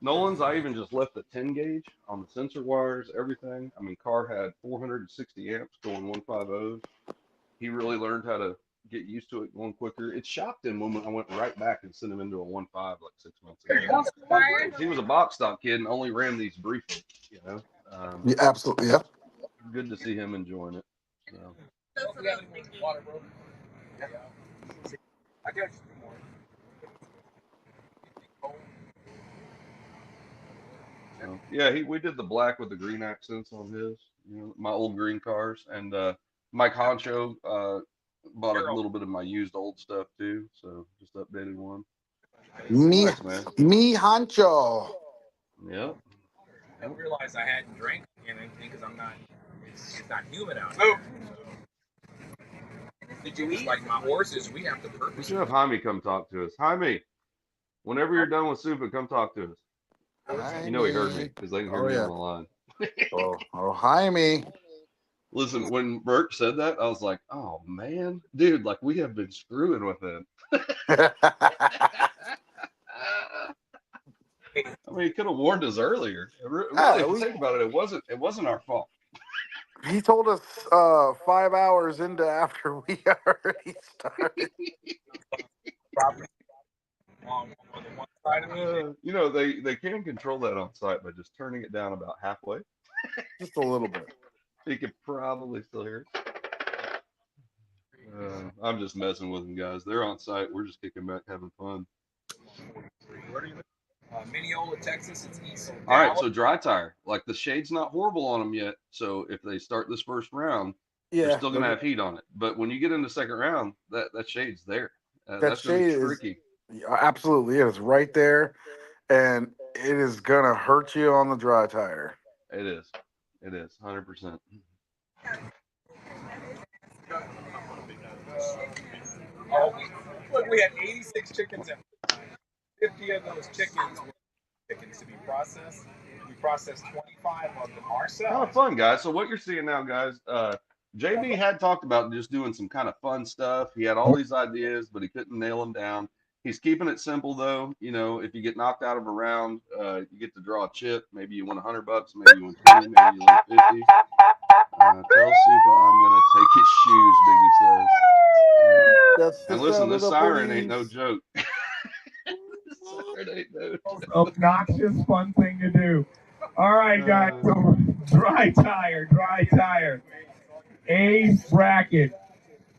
Nolan's, I even just left the 10 gauge on the sensor wires, everything. I mean, car had 460 amps going 150s. He really learned how to get used to it going quicker. It shocked him when I went right back and sent him into a 1.5 like 6 months ago. He was a box stock kid and only ran these briefly, you know. Yeah, absolutely. Yeah. Good to see him enjoying it. So. I got Yeah, we did the black with the green accents on his, you know, my old green cars, and Mike Honcho bought a little bit of my used old stuff too, so just updated one. Nice, me Hancho. Yep. I realized I hadn't drank anything because I'm not. It's not humid out here. Did you eat? Like my horses, we have to purpose. We should have Jaime come talk to us. Jaime, whenever you're done with Supa, come talk to us. Jaime. You know he heard me because they can hear me on the line. Oh, Jaime. Listen, when Bert said that, I was like, oh man, dude, like we have been screwing with him. I mean, he could have warned us earlier. Really, if you think about it, it wasn't our fault. He told us 5 hours into after we already started. You know, they can control that on site by just turning it down about halfway. Just a little bit. You could probably still hear it. I'm just messing with them, guys. They're on site. We're just kicking back, having fun. Where do you live? Mineola, Texas. It's east. All right, so dry tire. Like the shade's not horrible on them yet. So if they start this first round, they're still gonna have heat on it. But when you get into second round, that shade's there. That's gonna be tricky. Absolutely, it is right there, and it is gonna hurt you on the dry tire. It is 100%. Look, we had 86 chickens and 50 of those chickens were chickens to be processed. We processed 25 of them ourselves. Kind of fun, guys. So what you're seeing now, guys, JB had talked about just doing some kind of fun stuff. He had all these ideas, but he couldn't nail them down. He's keeping it simple, though. You know, if you get knocked out of a round, you get to draw a chip. Maybe you win $100, maybe you win 20, maybe you win 50. Tell Supa I'm gonna take his shoes, Biggie says. And listen, this siren ain't no joke. Siren ain't no joke. Obnoxious, fun thing to do. All right, guys. So dry tire. A bracket.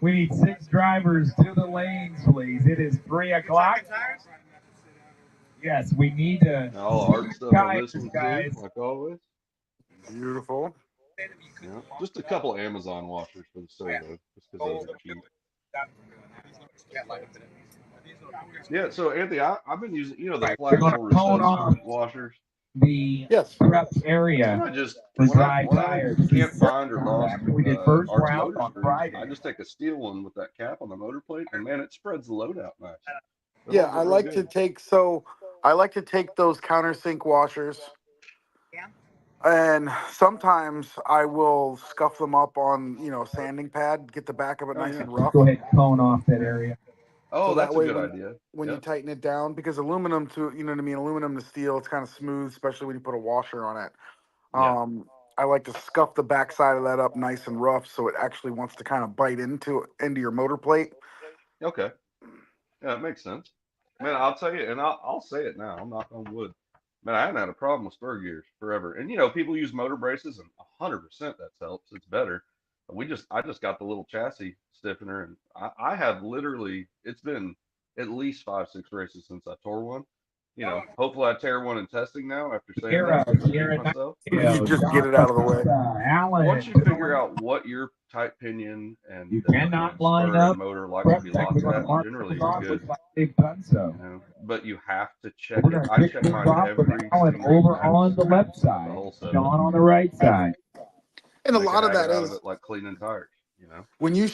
We need 6 drivers to the lanes, please. It is 3 o'clock. Yes, we need to. All art stuff on this one too, like always. Beautiful. Yeah, just a couple Amazon washers for the servo, just because those are cheap. Yeah, so Anthony, I've been using, you know, the flexible recessor washers. The prep area. When I can't find or lost we did first Art's round motor on screws, Friday. I just take a steel one with that cap on the motor plate, and man, it spreads the load out nice. Yeah, I like to take those countersink washers. And sometimes I will scuff them up on, sanding pad, get the back of it Oh nice yeah. and rough. Go ahead and cone off that area. Oh, So that's that a way good when idea. you Yep. tighten it down, because aluminum to, you know what I mean, aluminum to steel, it's kind of smooth, especially when you put a washer on it. Yeah. I like to scuff the back side of that up nice and rough so it actually wants to kind of bite into your motor plate. Okay. Yeah, it makes sense. Man, I'll tell you, and I'll say it now. I'm knocking on wood. Man, I haven't had a problem with spur gears forever. And people use motor braces, and 100% that helps. It's better. I just got the little chassis stiffener, and I have literally. It's been at least 5, 6 races since I tore one. Hopefully I tear one in testing now after saying that to repeat myself. You just get it out of the way. Alan. Once you figure out what your tight pinion and You cannot line spur up. and motor likes to be locked at, generally you're good. Looks like they've done so. But you have to check We're it. going to I kick check things mine off with every Alan single over pass on the left of the side, whole setup. Sean on the right side. And a Make lot a of that habit out of is it, like cleaning tires. when you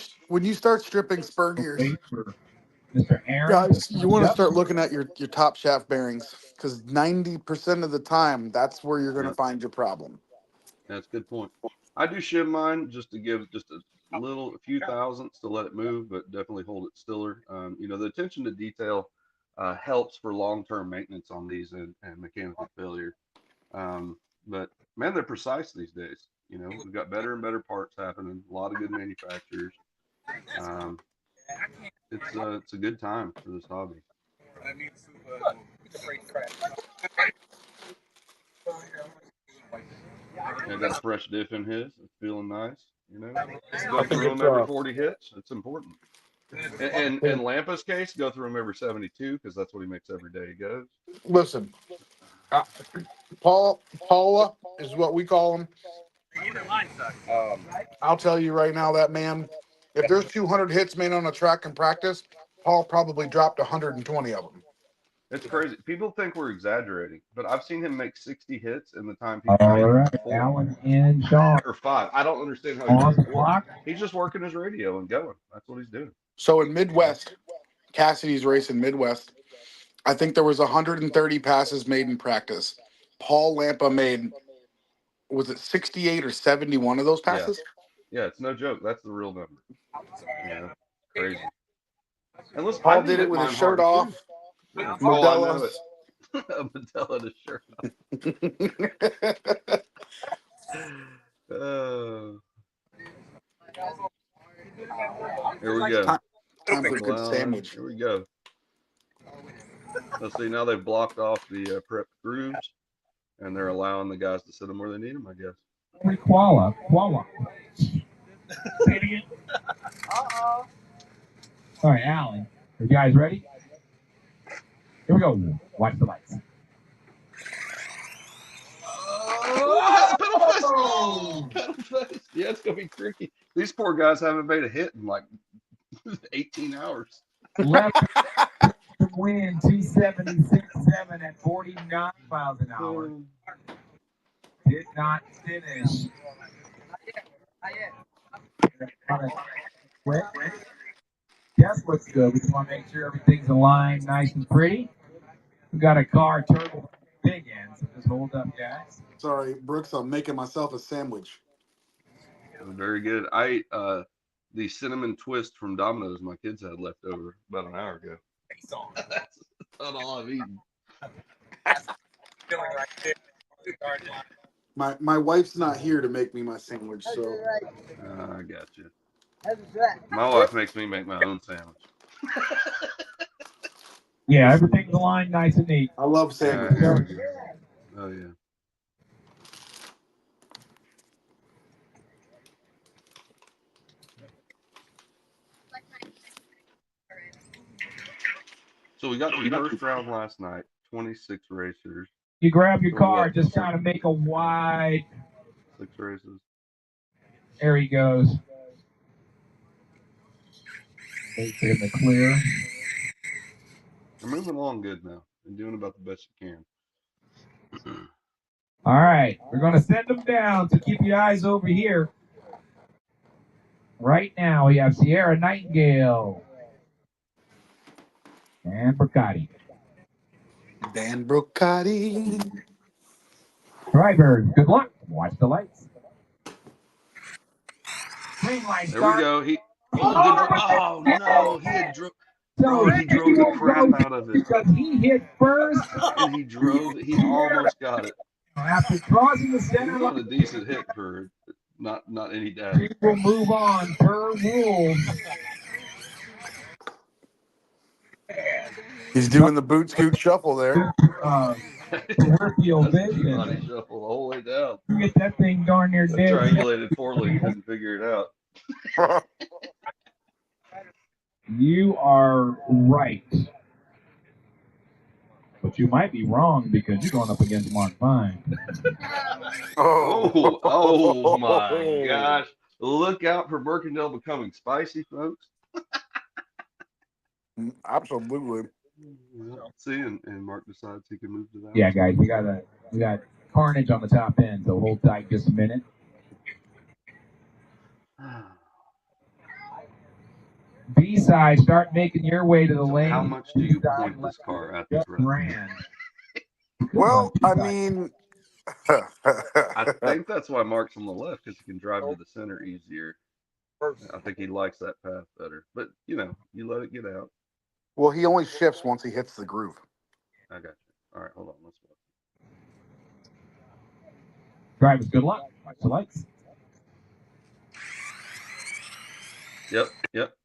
start stripping spur gears, Wait for Mr. Aaron. guys, you want to start looking at your top shaft bearings, because 90% of the time that's where you're going to Yeah, find your problem. that's a good point. I do shim mine just to give just a few thousandths to let it move, but definitely hold it stiller. The attention to detail helps for long-term maintenance on these and mechanical failure. But man, they're precise these days. We've got better and better parts happening. A lot of good manufacturers. It's a good time for this hobby. I got a fresh diff in his. It's feeling nice. Go through them every 40 hits. It's important. And in Lampa's case, go through them every 72 because that's what he makes every day he goes. Listen, Paula is what we call him. I'll tell you right now, that man, if there's 200 hits made on a track in practice, Paul probably dropped 120 of them. It's crazy. People think we're exaggerating, but I've seen him make 60 hits in the time people All made right, 4 Alan and Sean. or 5. I don't understand how he On does the 4. clock. He's just working his radio and going. That's what he's doing. So in Midwest, Cassidy's race in Midwest, I think there was 130 passes made in practice. Paul Lampa made, was it 68 or 71 of those passes? Yeah, it's no joke. That's the real number. Crazy. And listen, Paul I do did it hit with his mine shirt hard, off. too. Oh, I know Modella. it. A Modella to shirt off. Here we go. Time for a good sandwich. Here we go. Let's see. Now they've blocked off the prep grooves, and they're allowing the guys to sit them where they need them, I guess. Koala. Say it again. All right, Alan. Are you guys ready? Here we go. Watch the lights. Pedal face. Yeah, it's gonna be tricky. These poor guys haven't made a hit in like 18 hours. Left win 276.7 at 49 miles an hour. Did not finish. Guess what's good? We just want to make sure everything's aligned nice and pretty. We got a car turbo big end, so just hold up, guys. Sorry, Brooks, I'm making myself a sandwich. Very good. I ate the cinnamon twist from Domino's my kids had left over about an hour ago. That's not all I've eaten. My wife's not here to make me my sandwich, so I got you. My wife makes me make my own sandwich. Yeah, everything's aligned nice and neat. I love sandwiches. Oh yeah. So we got the first round last night, 26 racers. You grab your car, just kind of make a wide. 6 races. There he goes. Make it in the clear. We're moving along good now. You're doing about the best you can. All right, we're going to send them down, so keep your eyes over here. Right now, we have Sierra Nightingale and Brocati. Dan Brocati. Drivers, good luck. Watch the lights. Green light There we start. go. Oh no, he drove the crap out of it. Because he hit first. And he almost got it. After crossing the He center was on a line, decent hit for not any data. we will move on per rules. He's doing the boot scoot shuffle there. Peripheral That's the vision. body shuffle the whole way down. You get that thing darn near The dead. triangulated four-link couldn't figure it out. You are right. But you might be wrong because you're going up against Mark Vine. Oh my gosh. Look out for Mercantile becoming spicy, folks. Absolutely. See, and Mark decides he can move to that. Yeah, guys, we got carnage on the top end, so hold tight just a minute. B-side, start making your way to the lane. How much do you point this car at the ran? Well, I mean, I think that's why Mark's on the left, because he can drive to the center easier. I think he likes that path better. But, you let it get out. Well, he only shifts once he hits the groove. I got you. All right, hold on. Let's go. Drivers, good luck. Watch the lights. Yep.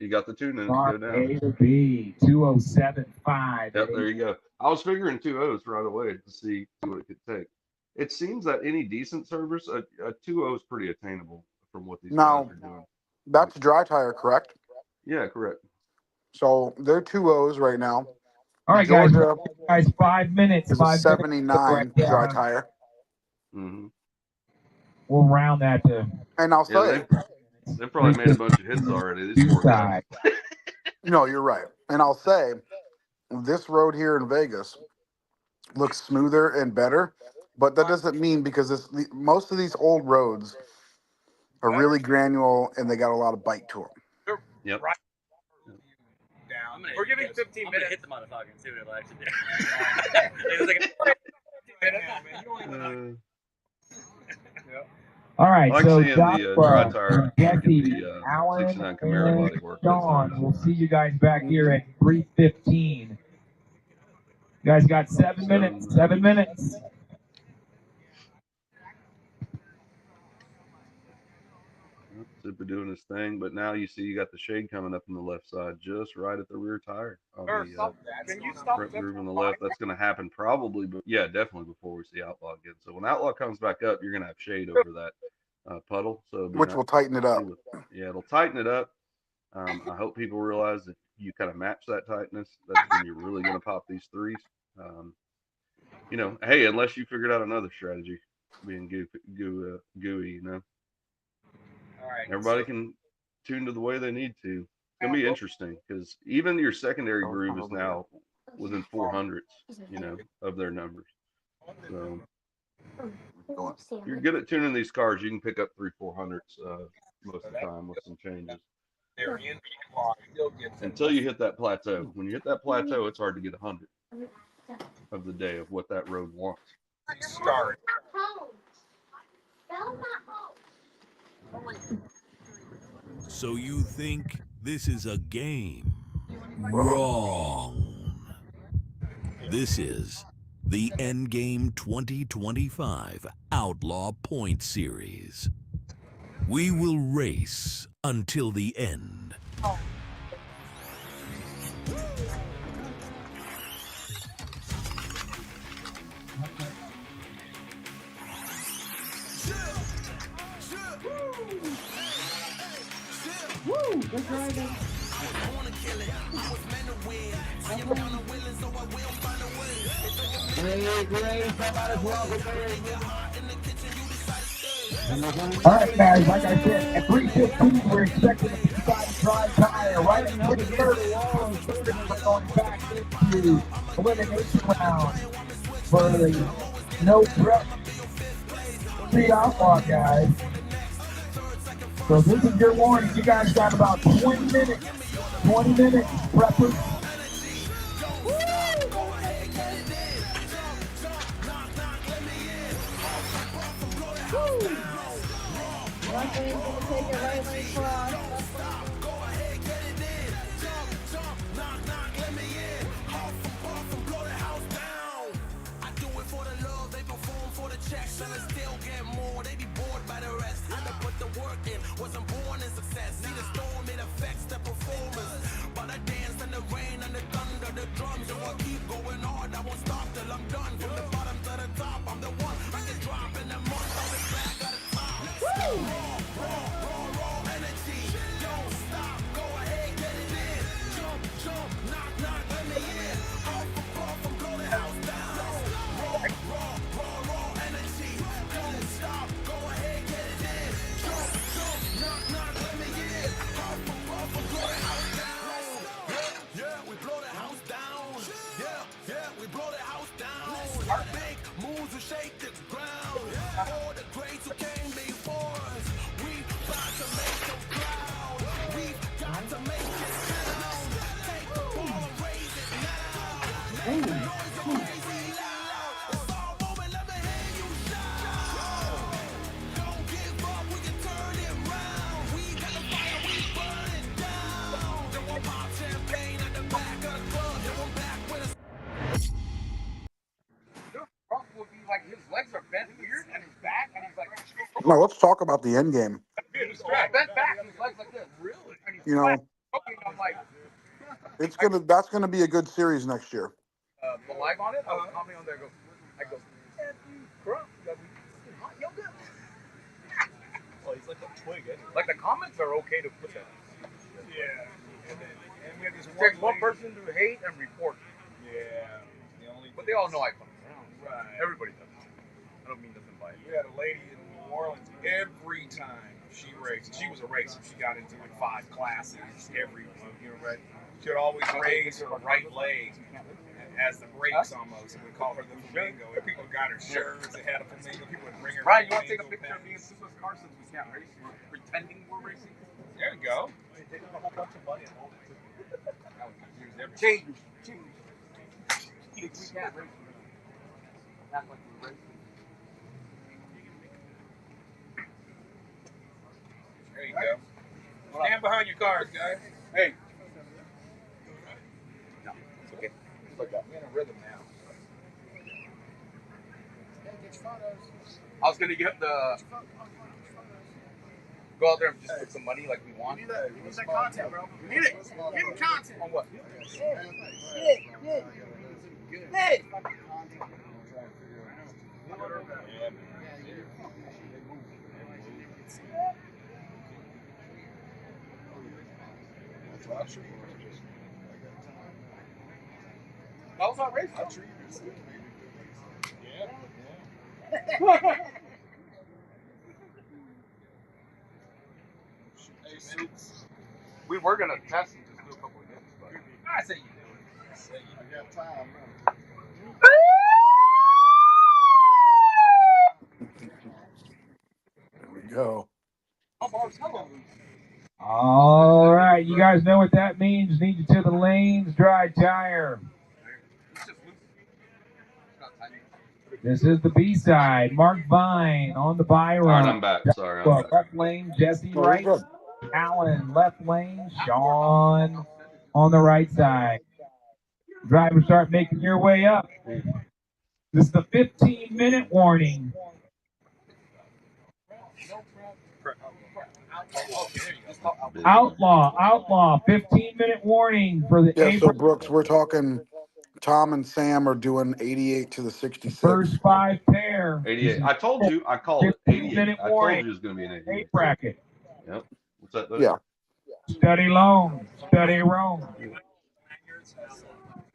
You got the tune in. Go down. A to B, 207.5. Yep, there you go. I was figuring 2.0s right away to see what it could take. It seems that any decent service, a 2.0 is pretty attainable from what these guys are doing. That's dry tire, correct? Yeah, correct. So they're 2.0s right now. All right, Georgia guys, 5 minutes. is a 79 dry tire. Mm-hmm. We'll round that to. And I'll say, they've probably made a bunch of hits already. These poor guys. No, you're right. And I'll say, this road here in Vegas looks smoother and better, but that doesn't mean because most of these old roads are really granular and they got a lot of bite to them. Yep. We're giving 15 minutes. Hit the motherfucker and see what it'll actually do. All right, I like so seeing the dry tire Jesse, Alan, 69 Camaro body work. Sean, we'll see you guys back here at 3:15. You guys got 7 minutes. 7 minutes. Super doing his thing, but now you see you got the shade coming up in the left side, just right at the rear tire on the front groove on the left. That's going to happen probably, but yeah, definitely before we see Outlaw again. So when Outlaw comes back up, you're going to have shade over that puddle. So which will tighten it up. Yeah, it'll tighten it up. I hope people realize that you kind of match that tightness. That's when you're really going to pop these threes. Hey, unless you figured out another strategy, being gooey, All right. Everybody can tune to the way they need to. It's gonna be interesting because even your secondary groove is now within 400s, of their numbers. So if you're good at tuning these cars, you can pick up 300-400s most of the time with some changes. Until you hit that plateau. When you hit that plateau, it's hard to get 100 of the day of what that road wants. Start. So you think this is a game? Wrong. This is the Endgame 2025 Outlaw Point Series. We will race until the end. Woo! Good driving. I wanna kill it. I was meant to win. I am kind of willing, so I will find a way. Great. All right, guys, like I said, at 3:15, we're expecting a B-side dry tire right into the third wall. We're going back into elimination round for the no prep Street Outlaw guys. So this is your warning. You guys got about 20 minutes. 20 minutes, preppers. Left lane's gonna take it, right lane cross. And I still get more, they be bored by the rest. I done put the work in, wasn't born in success. See the storm, it affects the performance. But I dance in the rain and the thunder, the drums. So I keep going hard, I won't stop till I'm done. From the bottom to the top, I'm the one. I can drop in a month, I'll be back at the top. Raw energy. Don't stop, go ahead, get it in. Jump, knock, let me in. Off the bar, from blow the house down. Raw energy. Don't stop, go ahead, get it in. Jump, knock, let me in. Off the bar, from blow the house down. Yeah, we blow the house down. Yeah, we blow the house down. Our big moves will shake the ground. All the greats who came before us. We got to make them proud. We've got to make it sound. Take the ball and raise it now. Make the noise crazy loud. It's all moment, let me hear you shout. Don't give up, we can turn it round. We got the fire, we burn it down. Then we'll pop champagne at the back of the club. Then we're back with a Rock will be like his legs are bent weird and his back and he's like No, let's talk about the end game. bent back and his legs like this. Really? And he's You know, I'm like that's gonna be a good series next year. the live on it. I was commenting on there. I go, F you, crump. Hot yoga. Well, he's like a twig. Like the comments are okay to put that. Yeah. And we have this one person to hate and report. Yeah. But they all know I come around. Right. Everybody does. I don't mean nothing by it. We had a lady in New Orleans every time she raced. She was a racer. She got into like 5 classes every month. You know, right? She would always raise her right leg as the brakes almost. And we call her the flamingo. And people got her shirts that had a flamingo. People would bring her. Right, you want to take a picture of me in supercar since we can't race? Pretending we're racing? There you go. Take a whole bunch of money and hold it to me. Change. We can't race. Act like we're racing. There you go. Stand behind your cars, guys. Hey. No, it's okay. Just like that. We're in a rhythm now. I was gonna get the go out there and just put some money like we want. We need that content, bro. We need it. Give him content. On what? Hey. I was not racing. We were gonna test and just do a couple of games, but I say you do it. I got time. There we go. All right, you guys know what that means. Need you to the lanes, dry tire. This is the B side. Mark Vine on the buy All run. right, I'm back. Sorry, I'm back. Left lane, Jesse Oh, right. you're good. Allen left lane, Sean on the right side. Drivers start making your way up. This is the 15-minute warning. Outlaw, 15-minute warning for the Yeah, so Brooks, we're talking Tom and Sam are doing 88 to the 66. First 5 pair. 88. I told you. I called it 88. I told you it was going to be an 88. Bracket. Yep. What's that? Buddy? Yeah. Study loan, study roam.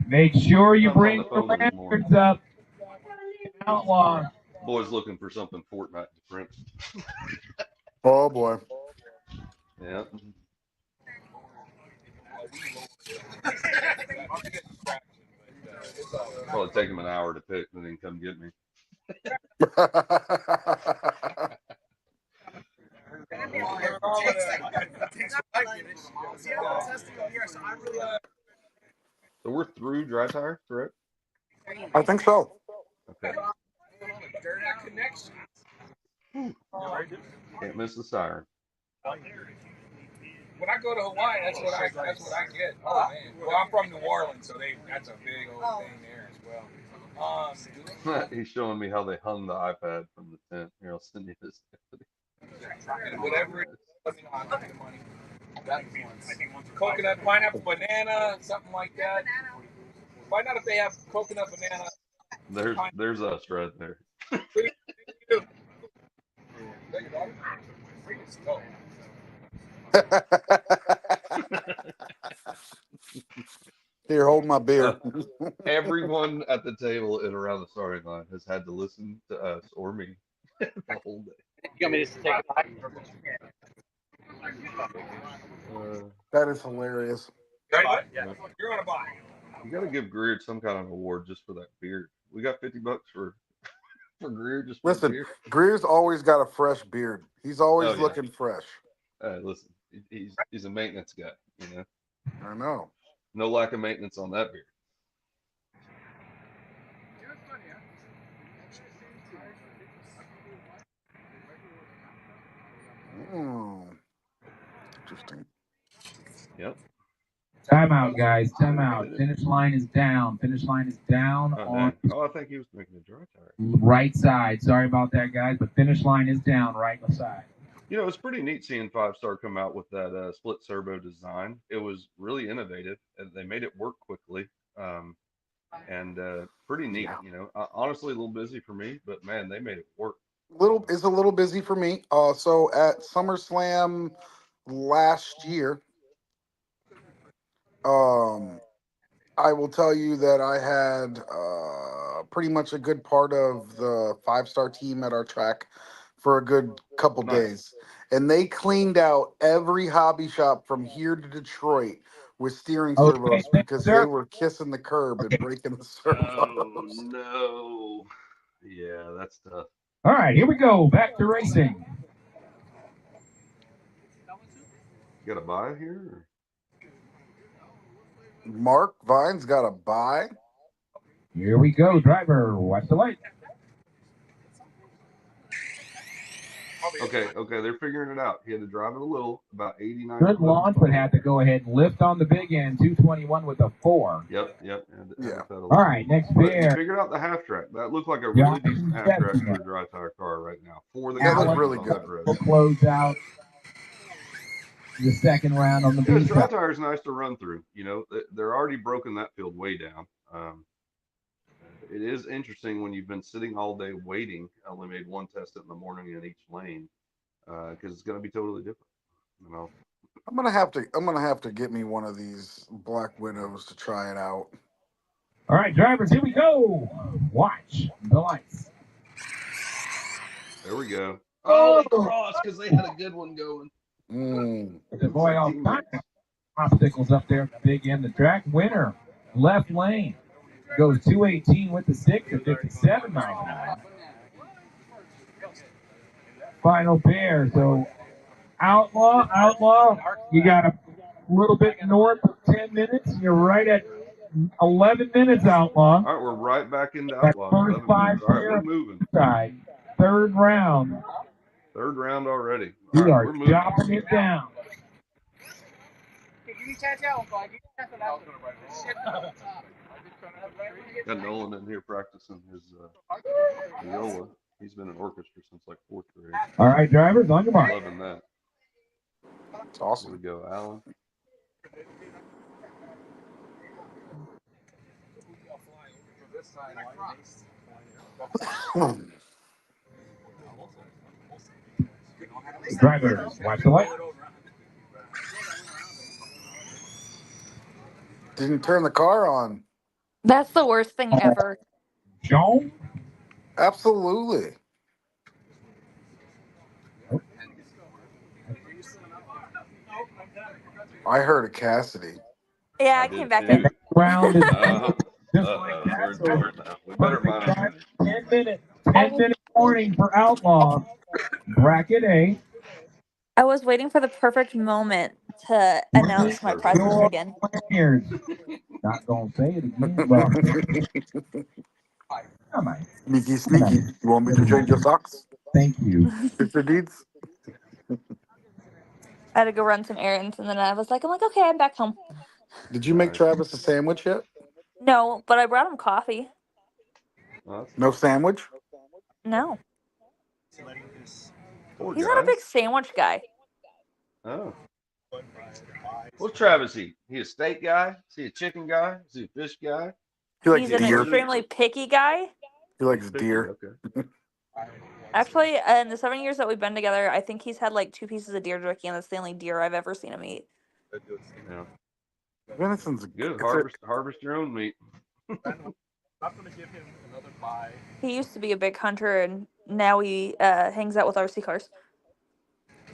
Make sure you bring the lanterns up. Outlaw. Boy's looking for something Fortnite to print. Oh boy. Yeah. Probably take him an hour to pick and then come get me. So we're through dry tire, correct? I think so. Okay. Can't miss the siren. When I go to Hawaii, that's what I get. Oh man. Well, I'm from New Orleans, so that's a big old thing there as well. He's showing me how they hung the iPad from the tent. Here, I'll send you this. Whatever it is, let me know. I'll give you the money. Coconut, pineapple, banana, something like that. Find out if they have coconut, banana. There's us right there. Here, hold my beer. Everyone at the table and around the starting line has had to listen to us or me the whole day. You want me to take it back? That is hilarious. You're gonna buy. You got to give Greer some kind of award just for that beard. We got $50 for Greer just for Listen, beer. Greer's always got a fresh beard. He's always looking fresh. Listen, he's a maintenance guy, you know. I know. No lack of maintenance on that beard. Interesting. Yep. Timeout, guys. Timeout. Finish line is down. Finish line is down on I think he was making a dry tire. right side. Sorry about that, guys, but finish line is down right side. You know, it's pretty neat seeing 5-Star come out with that split servo design. It was really innovative, and they made it work quickly, and pretty neat. You know, honestly, a little busy for me, but man, they made it work. It's a little busy for me. So at SummerSlam last year, I will tell you that I had pretty much a good part of the 5-Star team at our track for a good couple days. And they cleaned out every hobby shop from here to Detroit with steering servos because they were kissing the curb and breaking the servos. Oh, no. Yeah, that's tough. All right, here we go. Back to racing. You got a buy here? Or? Mark Vine's got a buy. Here we go. Driver, watch the light. Okay, they're figuring it out. He had to drive it a little, about 89. Good launch, but had to go ahead and lift on the big end, 221 with a 4. Yep. All right, next pair. He figured out the half track. That looked like a really decent half track for a dry tire car right now. For the that looks really good. We'll close out the second round on the B. B. Dry tire is nice to run through. You know, they're already broken that field way down. It is interesting when you've been sitting all day waiting. I only made one test in the morning in each lane because it's going to be totally different. You know, I'm gonna have to get me one of these Black Widows to try it out. All right, drivers, here we go. Watch the lights. There we go. Oh, they crossed because they had a good one going. The boy all obstacles up there at the big end. The track winner, left lane, goes 218 with the 6 at 57.99. Final pair. So Outlaw, you got a little bit north of 10 minutes. You're right at 11 minutes, Outlaw. All right, we're right back into That Outlaw. first 5 All right, we're moving. Side. Third round. Third round already. We All right, are we're moving. chopping it down. Got Nolan in here practicing his viola. He's been in orchestra since like 4th grade. All right, drivers, on your mark. Loving that. It's awesome. Here we go, Alan. Drivers, watch the light. Didn't turn the car on. That's the worst thing ever. Joan? Absolutely. I heard a Cassidy. Yeah, I came back in. Round is We're in court now. We better mind. 10 minute warning for Outlaw. Bracket A. I was waiting for the perfect moment to announce my presence again. Not gonna say it again. Well, Sneaky. You want me to change your socks? Thank you. Mr. Deeds. I had to go run some errands, and then I'm like, okay, I'm back home. Did you make Travis a sandwich yet? No, but I brought him coffee. No sandwich? No. Poor He's guy. not a big sandwich guy. Oh. What's Travis eat? He a steak guy? Is he a chicken guy? Is he a fish guy? He's an extremely picky guy. He likes picky, deer. Okay. Actually, in the 7 years that we've been together, I think he's had like 2 pieces of deer jerky, and that's the only deer I've ever seen him eat. Yeah. Venison's good. it's Harvest your own meat. I'm gonna give him another buy. He used to be a big hunter, and now he hangs out with RC cars.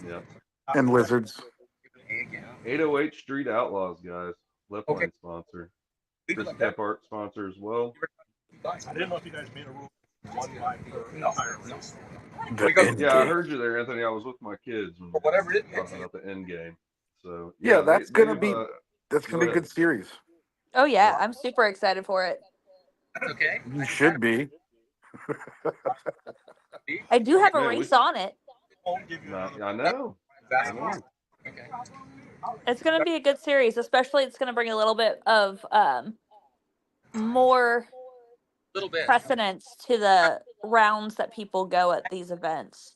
Yeah. And lizards. 808 Street Outlaws, guys. Left Line sponsor. Chris Kephart sponsor as well. I didn't know if you guys made a rule. One buy per entire race. Yeah, I heard you there, Anthony. I was with my kids when whatever it is. talking about the end game. So Yeah, that's gonna be go a good series. Oh yeah, I'm super excited for it. Okay. You should be. I do have a Man, race on it. I know. Okay. It's going to be a good series, especially it's going to bring a little bit of more precedence to the rounds that people go at these events.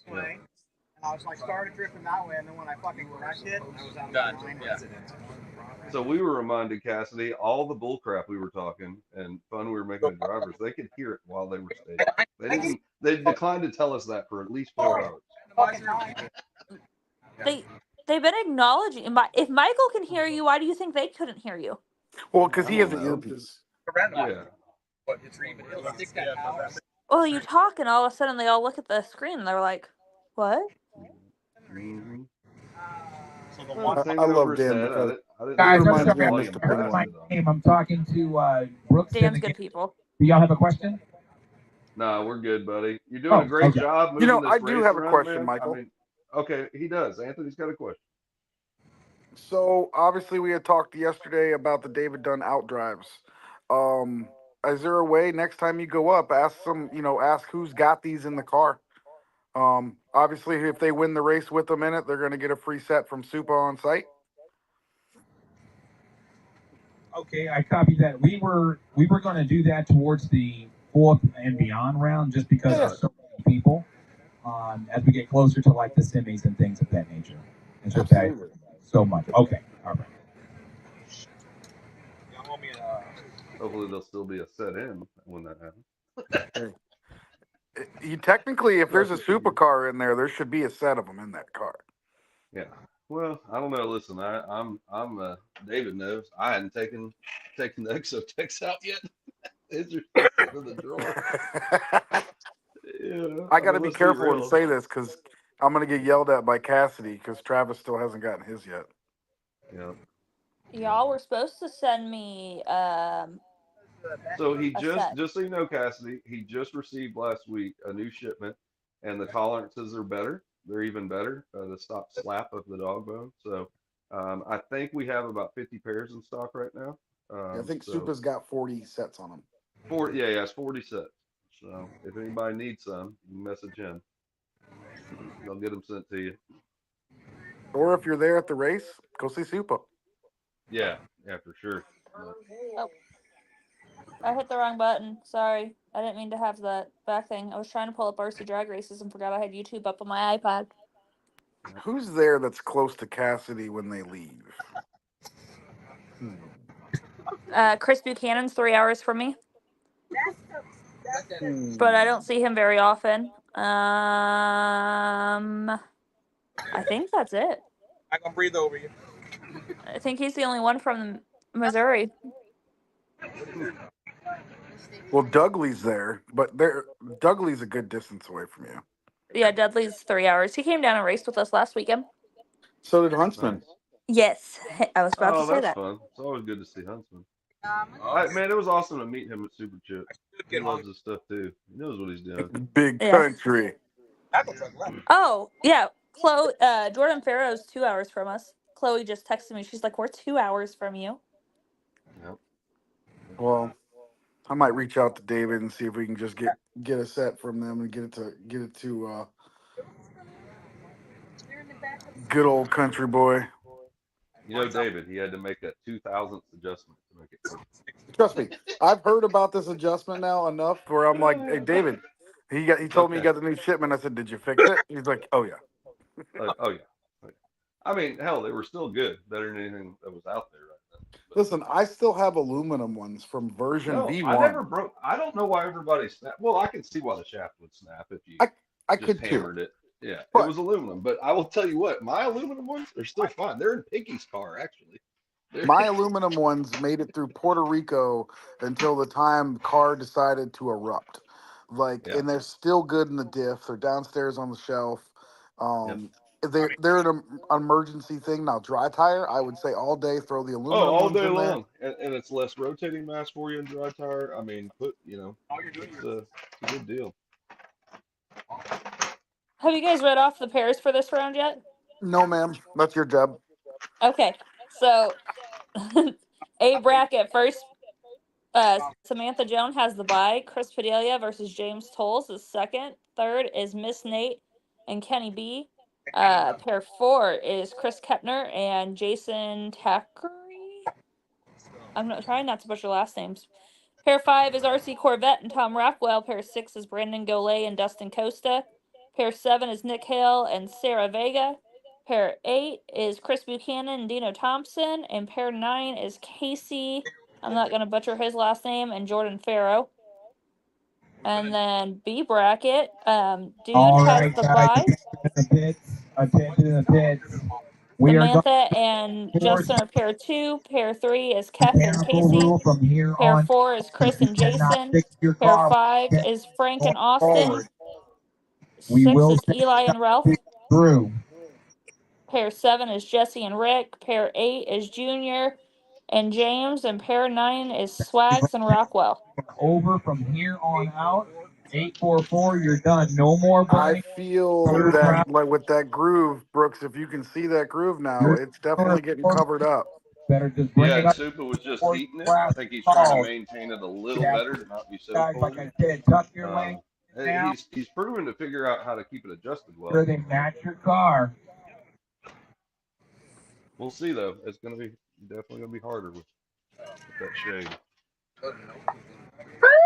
Way, and I was like started drifting that way, and then when I fucking wrecked it, I was out of line. So we were reminded, Cassidy, all the bullcrap we were talking and fun we were making the drivers, they could hear it while they were staying. They declined to tell us that for at least 4 hours. They've been acknowledging. If Michael can hear you, why do you think they couldn't hear you? Well, because he has an earpiece. Yeah. Well, you talk, and all of a sudden they all look at the screen and they're like, "What?" Mm-hmm. I love Dan because Guys, reminds me of Mr. Penguin. I'm talking to Brooks. Dan's good people. Do y'all have a question? No, we're good, buddy. You're doing a great job. You know, moving this I do race have a around, question, man. Michael. I mean, okay, he does. Anthony's got a question. So obviously we had talked yesterday about the David Dunn out drives. Is there a way next time you go up, ask who's got these in the car? Obviously if they win the race with them in it, they're going to get a free set from Supa on site. Okay, I copy that. We were going to do that towards the 4th and beyond round, just because there's so many people. As we get closer to like the semis and things of that nature. It's just that so much. Okay, all right. Hopefully there'll still be a set in when that happens. You technically, if there's a supercar in there, there should be a set of them in that car. Yeah. Well, I don't know. Listen, I'm David knows I hadn't taken the Exotex out yet. It's just in the drawer. Yeah, I got to be careful and say this because I'm going to get yelled at by Cassidy because Travis still hasn't gotten his yet. Yeah. Y'all were supposed to send me. So he just so you know, Cassidy, he just received last week a new shipment, and the tolerances are better. They're even better. The stop slap of the dog bone. So I think we have about 50 pairs in stock right now. I think Supa's got 40 sets on them. It's 40 sets. So if anybody needs some, you can message him. They'll get them sent to you. Or if you're there at the race, go see Supa. Yeah, for sure. Oh, I hit the wrong button. Sorry. I didn't mean to have that back thing. I was trying to pull up RC Drag Races and forgot I had YouTube up on my iPad. Who's there that's close to Cassidy when they leave? Chris Buchanan's 3 hours from me. But I don't see him very often. I think that's it. I'm gonna breathe over you. I think he's the only one from Missouri. Well, Dudley's there, but Dudley's a good distance away from you. Yeah, Dudley's 3 hours. He came down and raced with us last weekend. So did Huntsman. Yes, I was about to say that. Fun. It's always good to see Huntsman. Man, it was awesome to meet him at Super Chip. He loves his stuff too. He knows what he's doing. Big country. Oh, yeah. Chloe, Jordan Farrow's 2 hours from us. Chloe just texted me. She's like, "We're 2 hours from you." Yep. Well, I might reach out to David and see if we can just get a set from them and get it to good old country boy. You know, David, he had to make a 2,000th adjustment to make it work. Trust me, I've heard about this adjustment now enough where I'm like, hey, David, he told me he got the new shipment. I said, did you fix it? He's like, oh yeah. Oh yeah. I mean, hell, they were still good, better than anything that was out there right then. Listen, I still have aluminum ones from version V1. I never broke. I don't know why everybody snapped. Well, I can see why the shaft would snap if you I just could hammered too. it. Yeah, it was aluminum, but I will tell you what, my aluminum ones are still fine. They're in Pinky's car, actually. My aluminum ones made it through Puerto Rico until the time the car decided to erupt. And they're still good in the diff. They're downstairs on the shelf. They're an emergency thing now. Dry tire, I would say all day. Throw the aluminum all ones day in long, and it's less rotating mass for you in dry tire. I mean, it's a good deal. Have you guys read off the pairs for this round yet? No, ma'am. That's your job. Okay, so A bracket first. Samantha Jones has the bye. Chris Padilla versus James Tolles is second. Third is Miss Nate and Kenny B. Pair 4 is Chris Kepner and Jason Thackeray. I'm not trying not to butcher last names. Pair 5 is RC Corvette and Tom Rockwell. Pair 6 is Brandon Golay and Dustin Costa. Pair 7 is Nick Hale and Sarah Vega. Pair 8 is Chris Buchanan and Dino Thompson. And pair 9 is Casey, I'm not going to butcher his last name, and Jordan Farrow. And then B bracket, Dude All has right, the guys, bye. attention in the pits. We Samantha are and Justin are pair 2. Pair 3 is Kef and mechanical Casey. rule from here Pair on. 4 is Chris and You cannot Jason. fix your Pair car 5 is Frank and Austin. forward. We 6 will is Eli and Ralph. through. Pair 7 is Jesse and Rick. Pair 8 is Junior and James. And pair 9 is Swags and Rockwell. Over from here on out. 844, you're done. No more I burning. feel that like with that groove, Brooks, if you can see that groove now, it's definitely getting covered up. Better just bring it And up. Super was just eating it. I think he's trying to maintain it a little better to not be so Guys, cold. like I said, tuck your leg down. He's proven to figure out how to keep it adjusted well. Sure they match your car. We'll see though. It's gonna be definitely gonna be harder with that shade.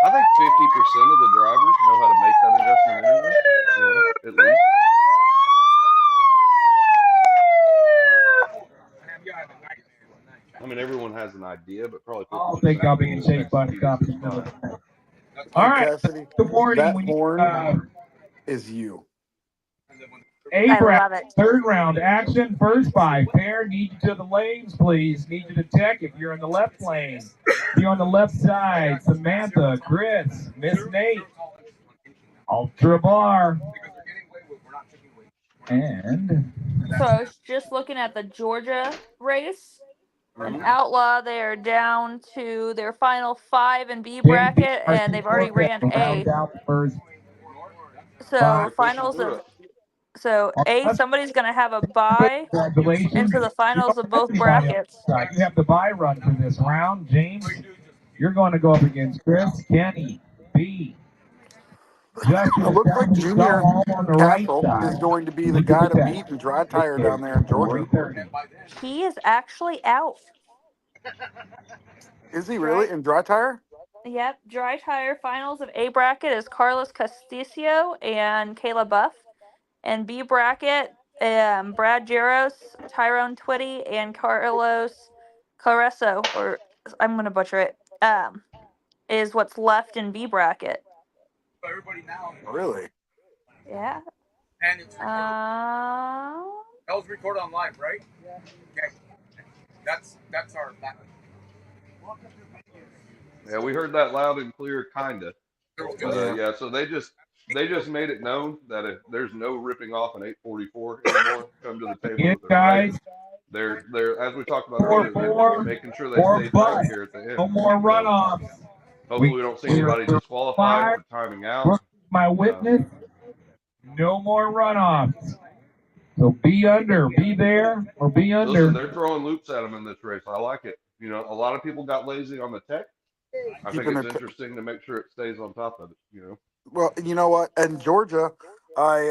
I think 50% of the drivers know how to make that adjustment anyway. At least. I mean, everyone has an idea, but probably. I'll think I'll be in shape by the top. All right. Cassidy, Good morning. that horn is you. A-Bracket, third round action, first 5 pair. Need you to the lanes, please. Need you to check if you're in the left lane. If you're on the left side, Samantha, Chris, Miss Nate, Ultra Bar, and... So I was just looking at the Georgia race. And Outlaw, they are down to their final 5 in B bracket, and they've already ran A. So finals of... So A, somebody's going to have a bye into the finals of both brackets. You have the bye run for this round. James, you're going to go up against Chris, Kenny, B. It looks like Junior Castle is going to be the guy to beat in dry tire down there in Georgia. He is actually out. Is he really in dry tire? Yep, dry tire finals of A bracket is Carlos Castillo and Kayla Buff. And B bracket, Brad Jaros, Tyrone Twitty, and Carlos Clareso, or I'm going to butcher it, is what's left in B bracket. Really? Yeah. And it's that was recorded on live, right? Yeah. Okay. That's our back. Yeah, we heard that loud and clear, kinda. Yeah, so they just made it known that if there's no ripping off an 844 anymore, come to the table with their guys. They're as we talked about earlier, they're making sure they stay back here at the end. No more runoffs. Hopefully we don't see anybody disqualified for timing out. My witness, no more runoffs. So be under, be there, or be under. Listen, they're throwing loops at them in this race. I like it. You know, a lot of people got lazy on the tech. I think it's interesting to make sure it stays on top of it. You know. Well, you know what? In Georgia, I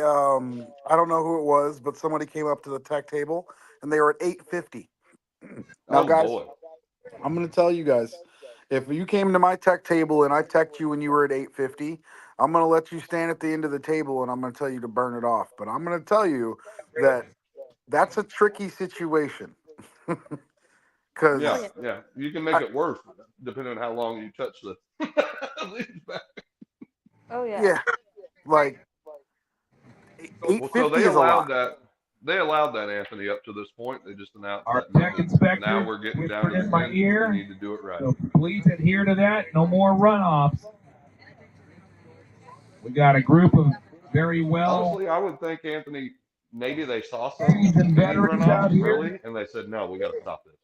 don't know who it was, but somebody came up to the tech table and they were at 850. Now, Oh guys, boy. I'm going to tell you guys, if you came to my tech table and I teched you when you were at 850, I'm going to let you stand at the end of the table and I'm going to tell you to burn it off. But I'm going to tell you that that's a tricky situation. Because yeah, you can make it worse depending on how long you touch the leads back. Oh yeah, like 850 so they is a allowed lot. that. They allowed that, Anthony, up to this point. They just announced Our that tech inspector now we're getting down to whispered in my 10. ear. You need to do it right. So please adhere to that. No more runoffs. We got a group of very well. Honestly, I would think, Anthony, maybe they saw some and veterans out runoffs here. early, and they said, "No, we got to stop this."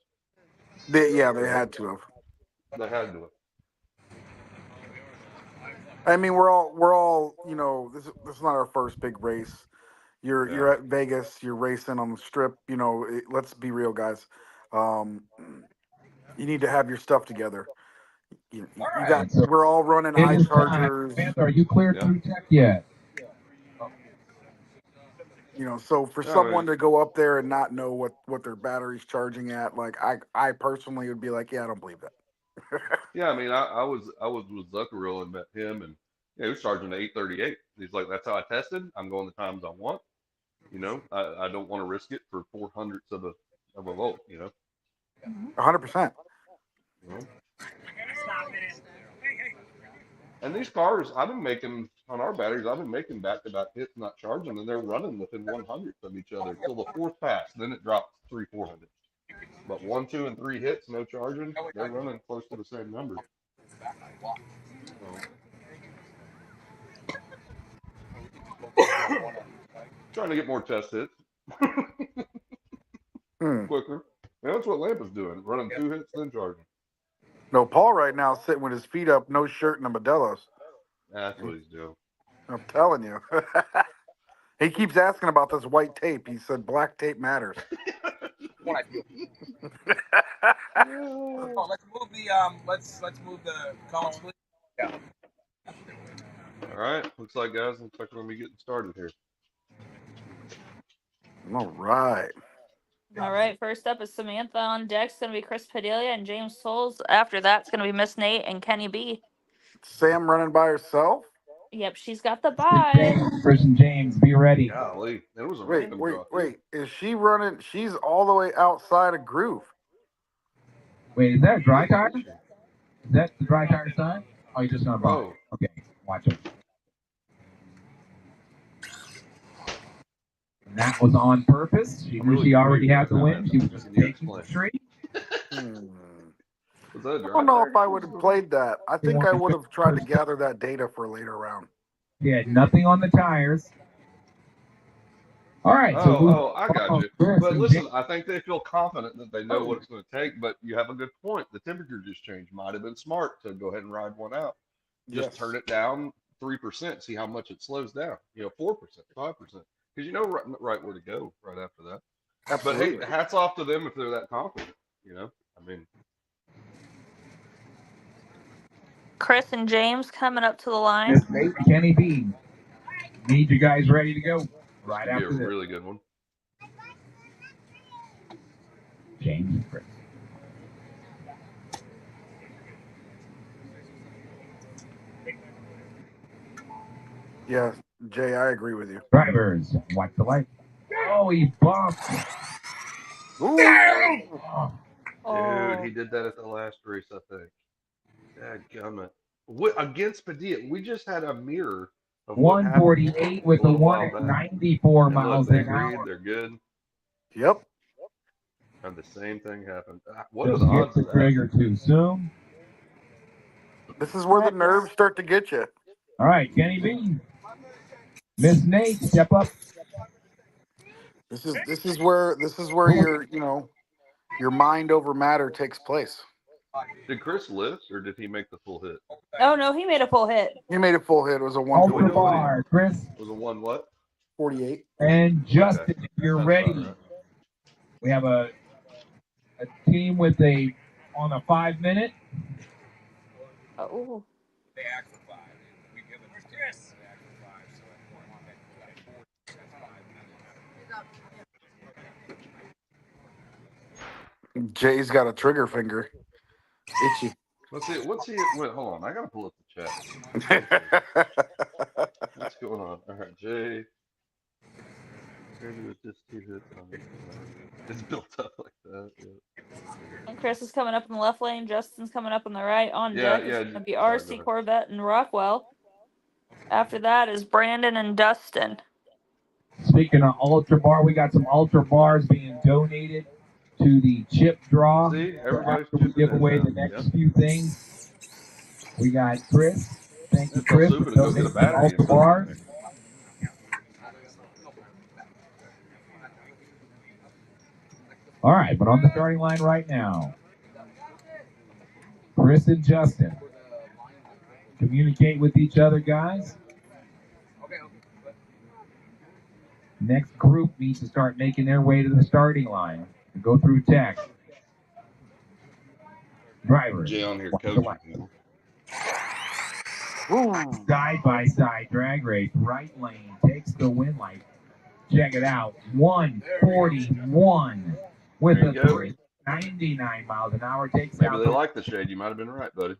They had to have. They had to. I mean, we're all this is not our first big race. You're at Vegas, you're racing on the strip. Let's be real, guys. You need to have your stuff together. We're all running iChargers. Are you clear through tech yet? So for someone to go up there and not know what their battery's charging at, like I personally would be like, yeah, I don't believe that. Yeah, I mean, I was with Zuckerell and met him, and he was charging 838. He's like, "That's how I tested. I'm going the times I want. I don't want to risk it for 400ths of a volt. 100%. And these cars, I've been making on our batteries. I've been making back-to-back hits, not charging, and they're running within 100ths of each other till the fourth pass. Then it drops 300-400. But 1, 2, and 3 hits, no charging, they're running close to the same number. Trying to get more test hits. Quicker. And that's what Lamp is doing, running 2 hits, then charging. No, Paul right now sitting with his feet up, no shirt, and a Modelo's. That's what he's doing. I'm telling you. He keeps asking about this white tape. He said black tape matters. Oh, let's move the let's move the column split. Yeah. All right, looks like we're gonna be getting started here. All right. All right. First up is Samantha on deck. It's gonna be Chris Padilla and James Souls. After that, it's gonna be Miss Nate and Kenny B. Sam running by herself. Yep, she's got the bye. Chris and James, be ready. Golly, it was a wait. Is she running? She's all the way outside of Groove. Wait, is that a dry tire? Is that the dry tire sign? Oh, you're just gonna buy it. Okay, watch it. And that was on purpose. She knew she already had the win. She was just taking the street. I don't know if I would have played that. I think I would have tried to gather that data for a later round. He had nothing on the tires. All right. I got you. But listen, I think they feel confident that they know what it's going to take. But you have a good point. The temperature just changed. Might have been smart to go ahead and ride one out. Just turn it down 3%. See how much it slows down. 4%, 5%. Because you know right where to go right after that. Absolutely. But hey, hats off to them if they're that confident. I mean. Chris and James coming up to the line. Miss Nate and Kenny B. Need you guys ready to go right This after could be this. a really good one. James and Chris. Yeah, Jay, I agree with you. Drivers, watch the light. Oh, he bumped. Dude, he did that at the last race, I think. Dadgummit. Against Padilla, we just had a mirror of 148 with the one at 94 miles an hour. They're good. Yep. And the same thing happened. What are Just the hit odds the of that? trigger too soon. This is where the nerves start to get you. All right, Kenny B. Miss Nate, step up. This is where your mind over matter takes place. Did Chris lift or did he make the full hit? Oh no, he made a full hit. He made a full hit. It was a Over the bar, Chris. It was a 1 what? 48. And Justin, if you're That's ready, right. we have a team with on a 5 minute. Oh. They act for 5. We give them Chris. They act for 5, so that's 4. That's 5. Jay's got a trigger finger. Itchy. Let's see. What's he? Wait, hold on. I gotta pull up the chat. What's going on? All right, Jay. Just 2 hits on it. It's built up like that. Yeah. And Chris is coming up in the left lane. Justin's coming up on the right. On Yeah, deck yeah, is going to be sorry, RC, go ahead. Corvette, and Rockwell. After that is Brandon and Dustin. Speaking of Ultra Bar, we got some Ultra Bars being donated to the chip draw. See, everybody's After we give away the next few things, we got Chris. Thank you, Chris, for donating some Ultra Bars. All right, but on the starting line right now, Chris and Justin. Communicate with each other, guys. Next group needs to start making their way to the starting line and go through text. Drivers. Jay on here coaching people. Side by side drag race, right lane takes the win light. Check it out, 141 with a 99 miles an hour takes out. Maybe they like the shade. You might have been right, buddy.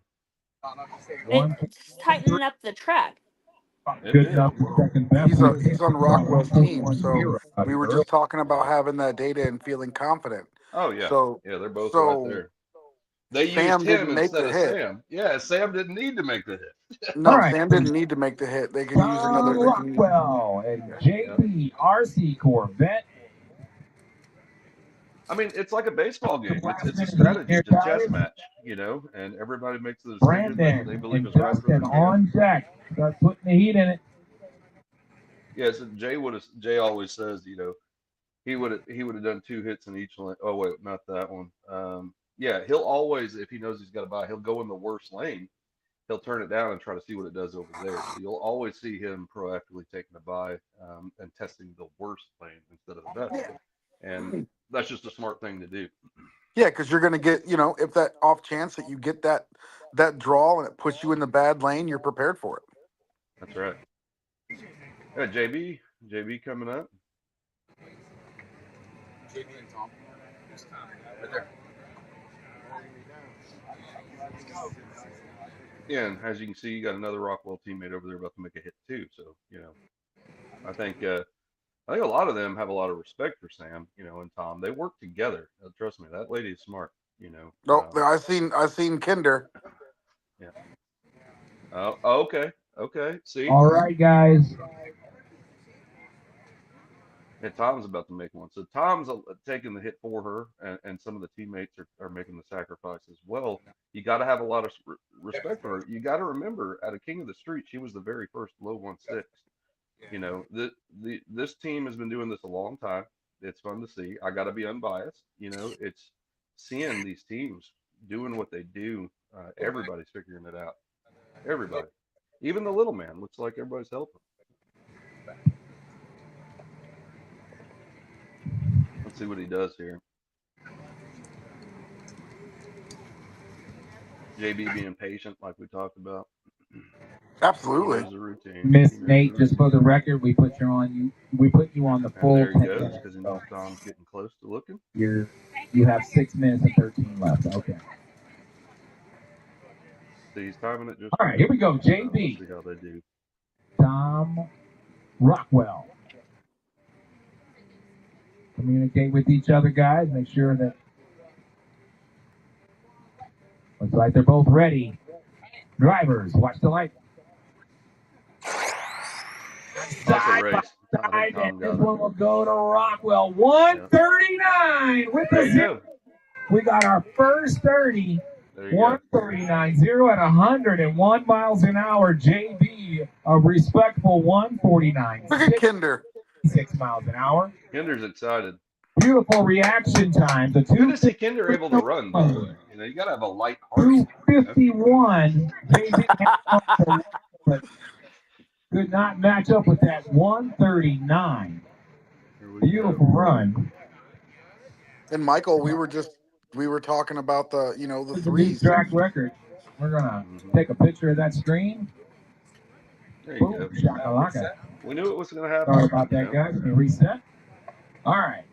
It's tightening up the track. Good enough for second best. He's on Rockwell's team, so we were just talking about having that data and feeling confident. Oh yeah, so yeah, they're both right there. They Sam used didn't him make instead the of hit. Sam. Yeah, Sam didn't need to make the hit. No, Sam didn't need to make the hit. They could use another. Rockwell and JB RC Corvette. I mean, it's like a baseball game. It's a strategy. It's a chess match, you know, and everybody makes the decision that they believe is right for their camp. On deck. Start putting the heat in it. Yeah, so Jay always says, you know, he would have done 2 hits in each lane. Oh wait, not that one. Yeah, he'll always, if he knows he's got a bye, he'll go in the worst lane. He'll turn it down and try to see what it does over there. So you'll always see him proactively taking a bye and testing the worst lane instead of the best. And that's just a smart thing to do. Yeah, because you're going to get, you know, if that off chance that you get that draw and it puts you in the bad lane, you're prepared for it. That's right. Yeah, JB coming up. JB and Tom. Right there. Yeah, and as you can see, you got another Rockwell teammate over there about to make a hit too. So, you know, I think a lot of them have a lot of respect for Sam, you know, and Tom. They work together. Trust me, that lady is smart, you know. No, I've seen Kinder. Yeah. Oh, okay. See. All right, guys. Yeah, Tom's about to make one. So Tom's taking the hit for her, and some of the teammates are making the sacrifice as well. You got to have a lot of respect for her. You got to remember, at a King of the Street, she was the very first low 1-6. You know, this team has been doing this a long time. It's fun to see. I got to be unbiased. You know, it's seeing these teams doing what they do. Everybody's figuring it out. Everybody, even the little man, looks like everybody's helping. Let's see what he does here. JB being patient, like we talked about. Absolutely. The routine. Miss Nate, just for the record, we put you on the full. And there he goes, because he knows Tom's getting close to looking. You have 6 minutes and 13 left. Okay. See, he's timing it just. All right, here we go. JB. Let's see how they do. Tom Rockwell. Communicate with each other, guys. Make sure that looks like they're both ready. Drivers, watch the light. Side by side, and this one will go to Rockwell. 139 with the 0. We got our first 30. 139, 0 at 101 miles an hour. JB, a respectful 149. Look at Kinder. 6 miles an hour. Kinder's excited. Beautiful reaction time. The Good to see Kinder able to run, by the way. You know, you got to have a light heart. 251. But could not match up with that 139. Beautiful run. And Michael, we were talking about the threes. Track record. We're gonna take a picture of that screen. There you Boom, go. shakalaka. We knew it was going to happen. Sorry about that, guys. Let me reset. All right.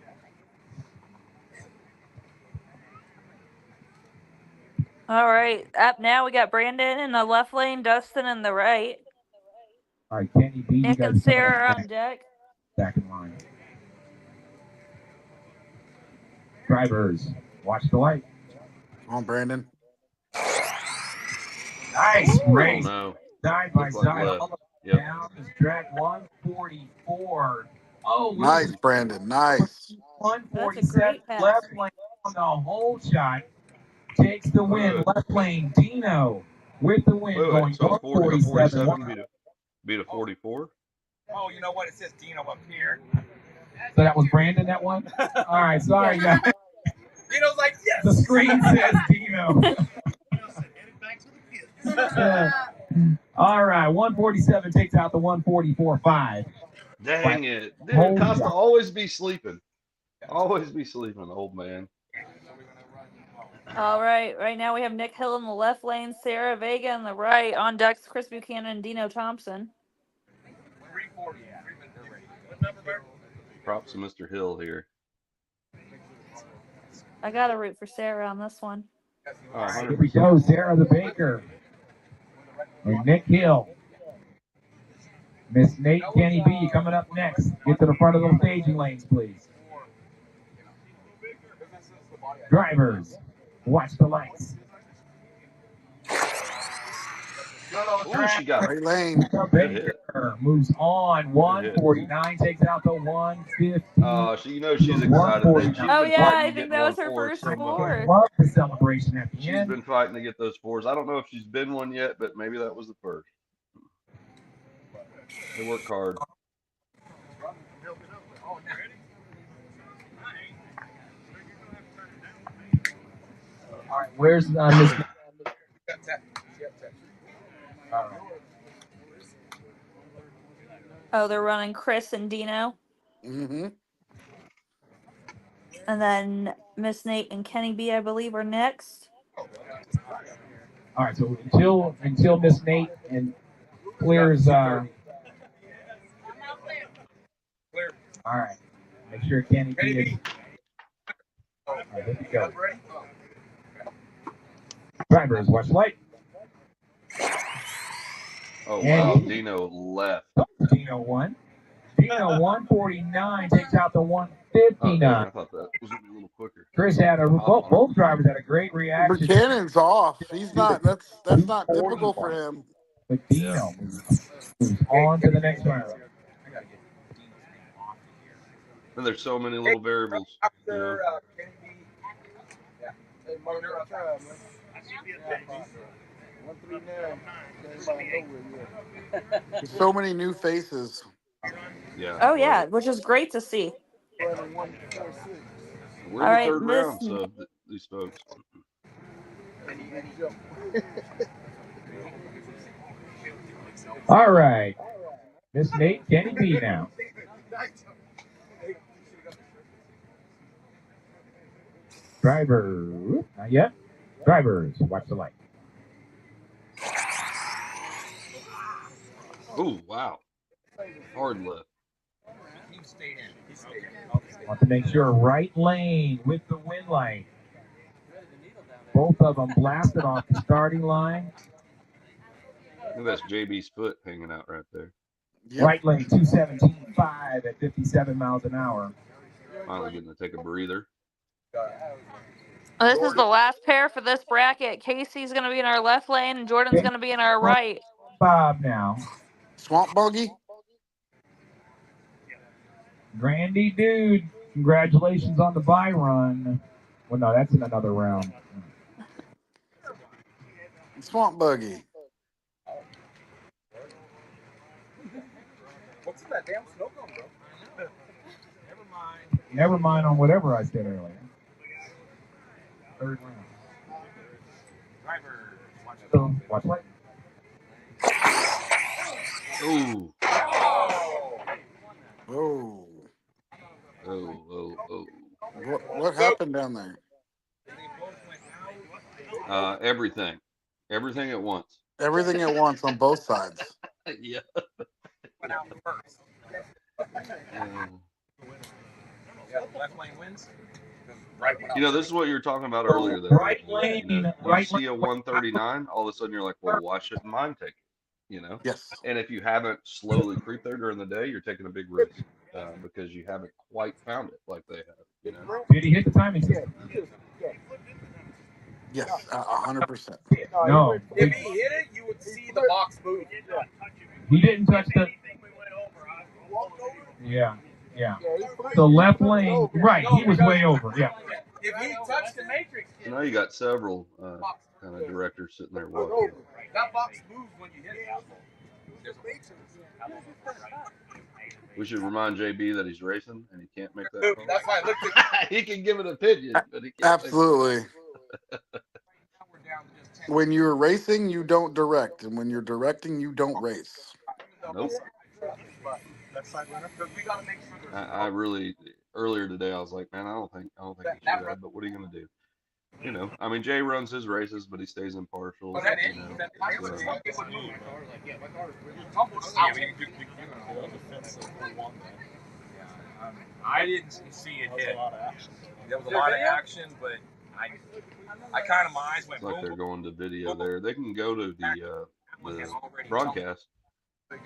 All right. Up now, we got Brandon in the left lane, Dustin in the right. All right, Kenny B, you Nick guys and are coming Sarah up on deck. back in line. Drivers, watch the light. Come on, Brandon. Nice race. Oh, no. Side by Looked like side. left. All the way Yep. down is track 144. Oh, Nice, Brandon. Nice. 147 pass. left lane on the whole shot. Takes the win. Left lane, Dino with the win. Wait. Going So north 47 beat a 44? Oh, you know what? It says Dino up here. So that was Brandon, that one? All right, sorry, guys. Dino's like, yes. The screen says Dino. All right, 147 takes out the 144.5. Dang it. Dude, Hold Costa shot. always be sleeping. Always be sleeping, old man. All right. Right now, we have Nick Hill in the left lane, Sarah Vega in the right. On decks, Chris Buchanan and Dino Thompson. Props to Mr. Hill here. I got to root for Sarah on this one. Oh, 100%. Here we go, Sarah the Baker. And Nick Hill. Miss Nate Kenny B coming up next. Get to the front of those staging lanes, please. Drivers, watch the lights. Oh, she got Right lane. it. Good hit. Baker moves on. 149 takes out the 150. You know she's excited. She's Oh, been yeah. fighting I to think get that was one her for us first so much. four. Love the celebration at the She's end. been fighting to get those fours. I don't know if she's been one yet, but maybe that was the first. They work hard. All right, where's Miss? Oh, they're running Chris and Dino. Mm-hmm. And then Miss Nate and Kenny B, I believe, are next. All right, so until Miss Nate and clears. All right, make sure Kenny B is. All right, here we go. Drivers, watch light. Oh, And wow. Dino left. Dino won. Dino 149 takes out the 159. I thought that was going to be a little quicker. Chris had both drivers had a great reaction. Buchanan's off. He's not. That's not typical for him. But Dino moves on to the next round. And there's so many little variables. You know? So many new faces. Yeah. Oh, yeah, which is great to see. We're All the right, third round, so these folks. All right. Miss Nate Kenny B now. Driver, not yet. Drivers, watch the light. Oh, wow. Hard left. Want to make sure right lane with the wind light. Both of them blasted off the starting line. Look, that's JB's foot hanging out right there. Yep. Right lane 217.5 at 57 miles an hour. Finally getting to take a breather. This is the last pair for this bracket. Casey's going to be in our left lane, and Jordan's going to be in our right. Bob now. Swamp Buggy. Grandy Dude, congratulations on the bye run. Well, no, that's in another round. Swamp Buggy. What's in that damn snow cone, bro? Never mind. Never mind on whatever I said earlier. Third round. Driver, watch light. Ooh. Oh. Oh. What happened down there? Everything. Everything at once. Everything at once on both sides. Yeah. Went out first. Yeah, the left lane wins. You know, this is what you were talking about earlier, though. Right You lane, know, you right see a lane. 139, all of a sudden you're like, well, why shouldn't mine take it? You know? Yes. And if you haven't slowly creep there during the day, you're taking a big risk because you haven't quite found it like they have. You know? Did he hit the timing system? Yes, 100%. No. If he hit it, you would see the box move. He didn't touch the. Yeah. The left lane, right? He was way over. Yeah. If he touched the matrix, So now you got several kind of directors sitting there watching. that box moves when you hit it. We should remind JB that he's racing and he can't make that call. That's why I looked at He can give an opinion, but he can't. Absolutely. When you're racing, you don't direct, and when you're directing, you don't race. Nope. I really earlier today I was like, man, I don't think he should have, but what are you gonna do? You know, I mean, Jay runs his races, but he stays impartial. You know, I didn't see it hit. There was a lot of action, but I kind of, my eyes went. It's like they're going to video there. They can go to the broadcast,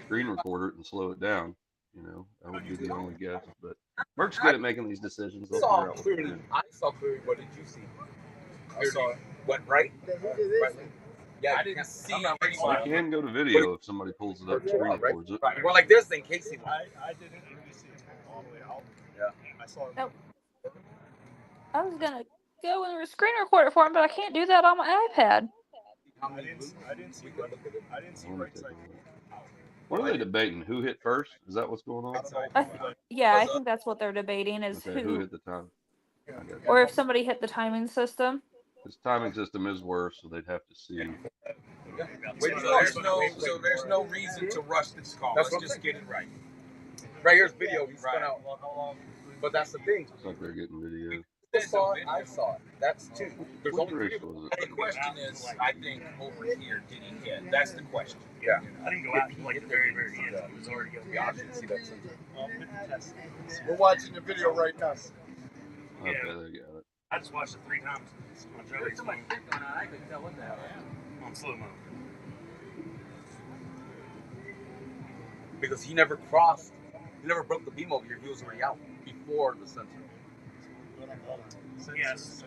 screen record it, and slow it down. You know, that would be the only guess. But Merck's good at making these decisions. I saw clearly. What did you see? I saw what, right? Yeah, I didn't see. Well, you can go to video if somebody pulls it up and screen records it. Right. Well, like this thing, Casey. I didn't really see it all the way out. Yeah. I saw it. I was gonna go and screen record it for him, but I can't do that on my iPad. I didn't see right side. What are they debating? Who hit first? Is that what's going on? Yeah, I think that's what they're debating is Okay, who hit the time? or if somebody hit the timing system. His timing system is worse, so they'd have to see. So there's no reason to rush this call. Let's just get it right. Right here's video. He spun out. But that's the thing. It's like they're getting video. I saw it. That's two. There's What only race three. was it? The question is, I think over here, did he hit? That's the question. Yeah. I didn't go out until like the very, very end. It was already going. I didn't see that sensor. We're watching the video right now. Okay, they got it. I just watched it 3 times on Joey's phone. I couldn't tell what the hell happened. On slow mo. Because he never crossed. He never broke the beam over here. He was already out before the sensor. Yes.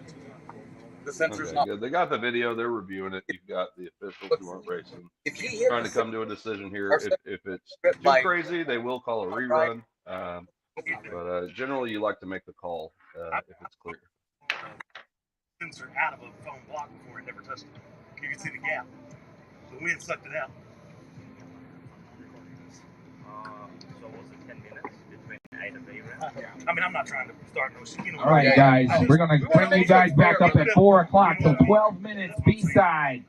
The sensor's Okay, not. good. They got the video. They're reviewing it. You've got the officials who aren't racing. If he hit Trying to the come to a decision here. If it's too like- crazy, they will call a rerun. But generally, you like to make the call if it's clear. Sensor out of a phone block before it never touched it. You can see the gap. The wind sucked it out. So was it 10 minutes between A to B round? Yeah. I mean, I'm not trying to start no shit. All right, guys, we're gonna bring you guys back up at 4 o'clock. So 12 minutes B-side.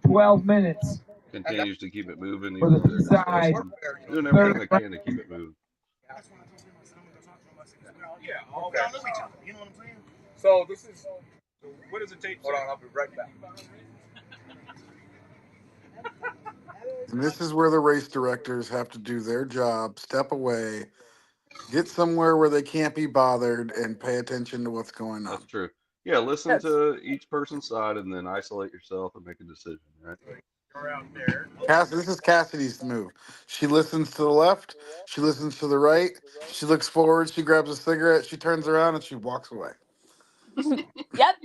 12 minutes. Continues to keep it moving. For the Even though side. they're doing everything they can to keep it moving. Yeah. All Okay. know each other. You know what I'm saying? So this is. What does it take? Hold on, I'll be right back. And this is where the race directors have to do their job, step away, get somewhere where they can't be bothered, and pay attention to what's going on. That's true. Yeah, listen to each person's side and then isolate yourself and make a decision, right? Around there. This is Cassidy's move. She listens to the left, she listens to the right, she looks forward, she grabs a cigarette, she turns around, and she walks away. Yep.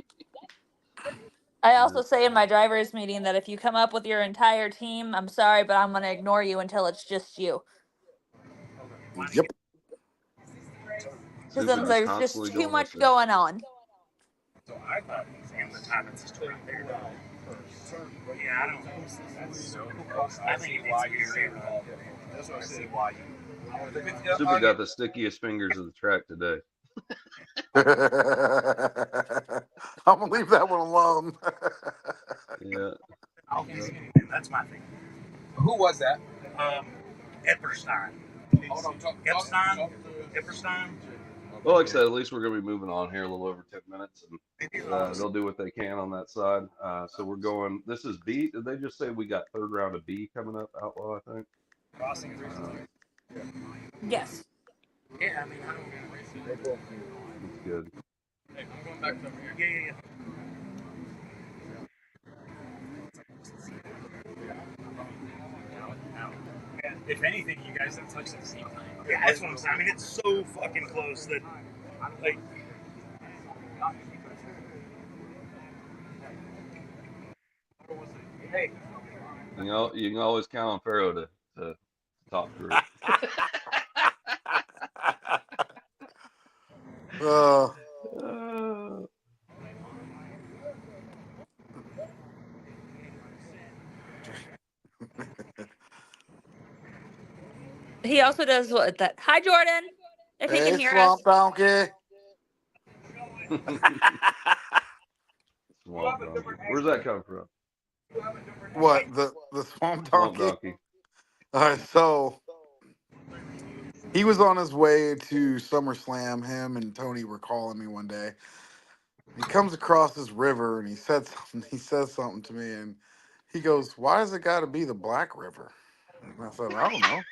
I also say in my driver's meeting that if you come up with your entire team, I'm sorry, but I'm going to ignore you until it's just you. Yep. Because then there's just too much going on. So I thought the timing system right there. But yeah, I don't know. That's so close. I think it's weird. That's what I see why you. Super got the stickiest fingers of the track today. I'm gonna leave that one alone. Yeah. That's my thing. Who was that? Epperstein. Epstein. Well, like I said, at least we're going to be moving on here a little over 10 minutes, and they'll do what they can on that side. So we're going. This is B. Did they just say we got third round of B coming up, Outlaw? I think. Yes. Yeah, I mean, I don't know. That's good. Hey, I'm going back to over here. Yeah. If anything, you guys have touched the same thing. Yeah, that's what I'm saying. I mean, it's so fucking close that, like. Hey. You can always count on Pharaoh to talk through it. He also does what that. Hi, Jordan. If he can Hey, hear Swamp us. Donkey. Swamp donkey. Where's that come from? What, the Swamp Donkey? Swamp donkey. All right, so he was on his way to SummerSlam. Him and Tony were calling me one day. He comes across this river and he said something. He says something to me and he goes, "Why does it got to be the Black River?" And I said, "I don't know."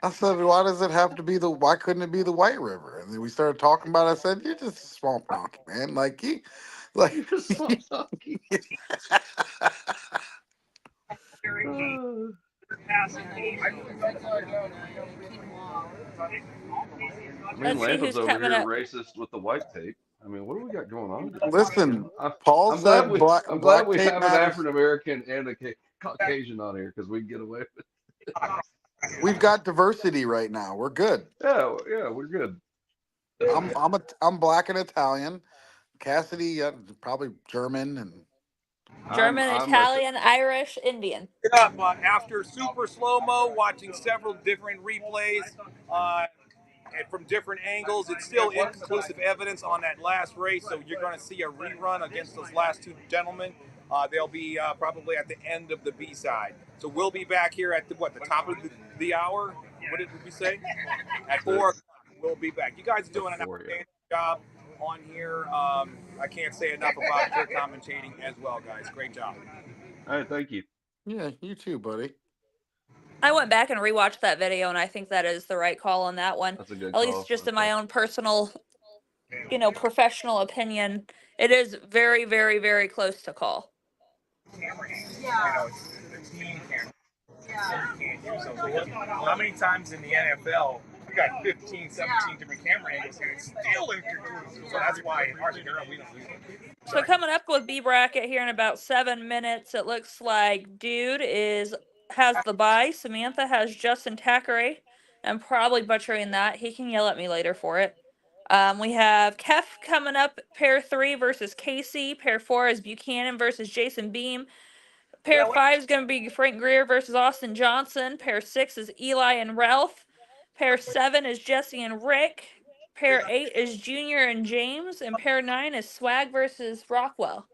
I said, "Why does it have to be the? Why couldn't it be the White River?" And then we started talking about it. I said, "You're just a swamp donkey, man. Like You're a swamp donkey." I mean, Let's see Lampa's who's over coming here up. racist with the white tape. I mean, what do we got going on? Listen, Paul said I'm glad black we tape have an matters. African American and a Caucasian on here because we can get away with it. We've got diversity right now. We're good. Yeah, we're good. I'm black and Italian. Cassidy, probably German and German, Italian, Irish, Indian. Yeah, but after super slow-mo, watching several different replays and from different angles, it's still inconclusive evidence on that last race, so you're going to see a rerun against those last two gentlemen. They'll be probably at the end of the B side. So we'll be back here at the top of the hour? What did we say? At 4 o'clock, we'll be back. You guys are doing an outstanding job on here. I can't say enough about your commentating as well, guys. Great job. All right, thank you. Yeah, you too, buddy. I went back and rewatched that video, and I think that is the right call on that one. That's a good At call. least just in my own personal, professional opinion, it is very, very, very close to call. Yeah. How many times in the NFL we got 15, 17 different camera angles and it's still inconclusive? So that's why in our Europe we don't lose it. So coming up with B bracket here in about 7 minutes, it looks like Dude has the bye. Samantha has Justin Thackeray. I'm probably butchering that. He can yell at me later for it. We have Kef coming up, pair 3 versus Casey. Pair 4 is Buchanan versus Jason Beam. Pair 5 is going to be Frank Greer versus Austin Johnson. Pair 6 is Eli and Ralph. Pair 7 is Jesse and Rick. Pair 8 is Junior and James. And pair 9 is Swag versus Rockwell.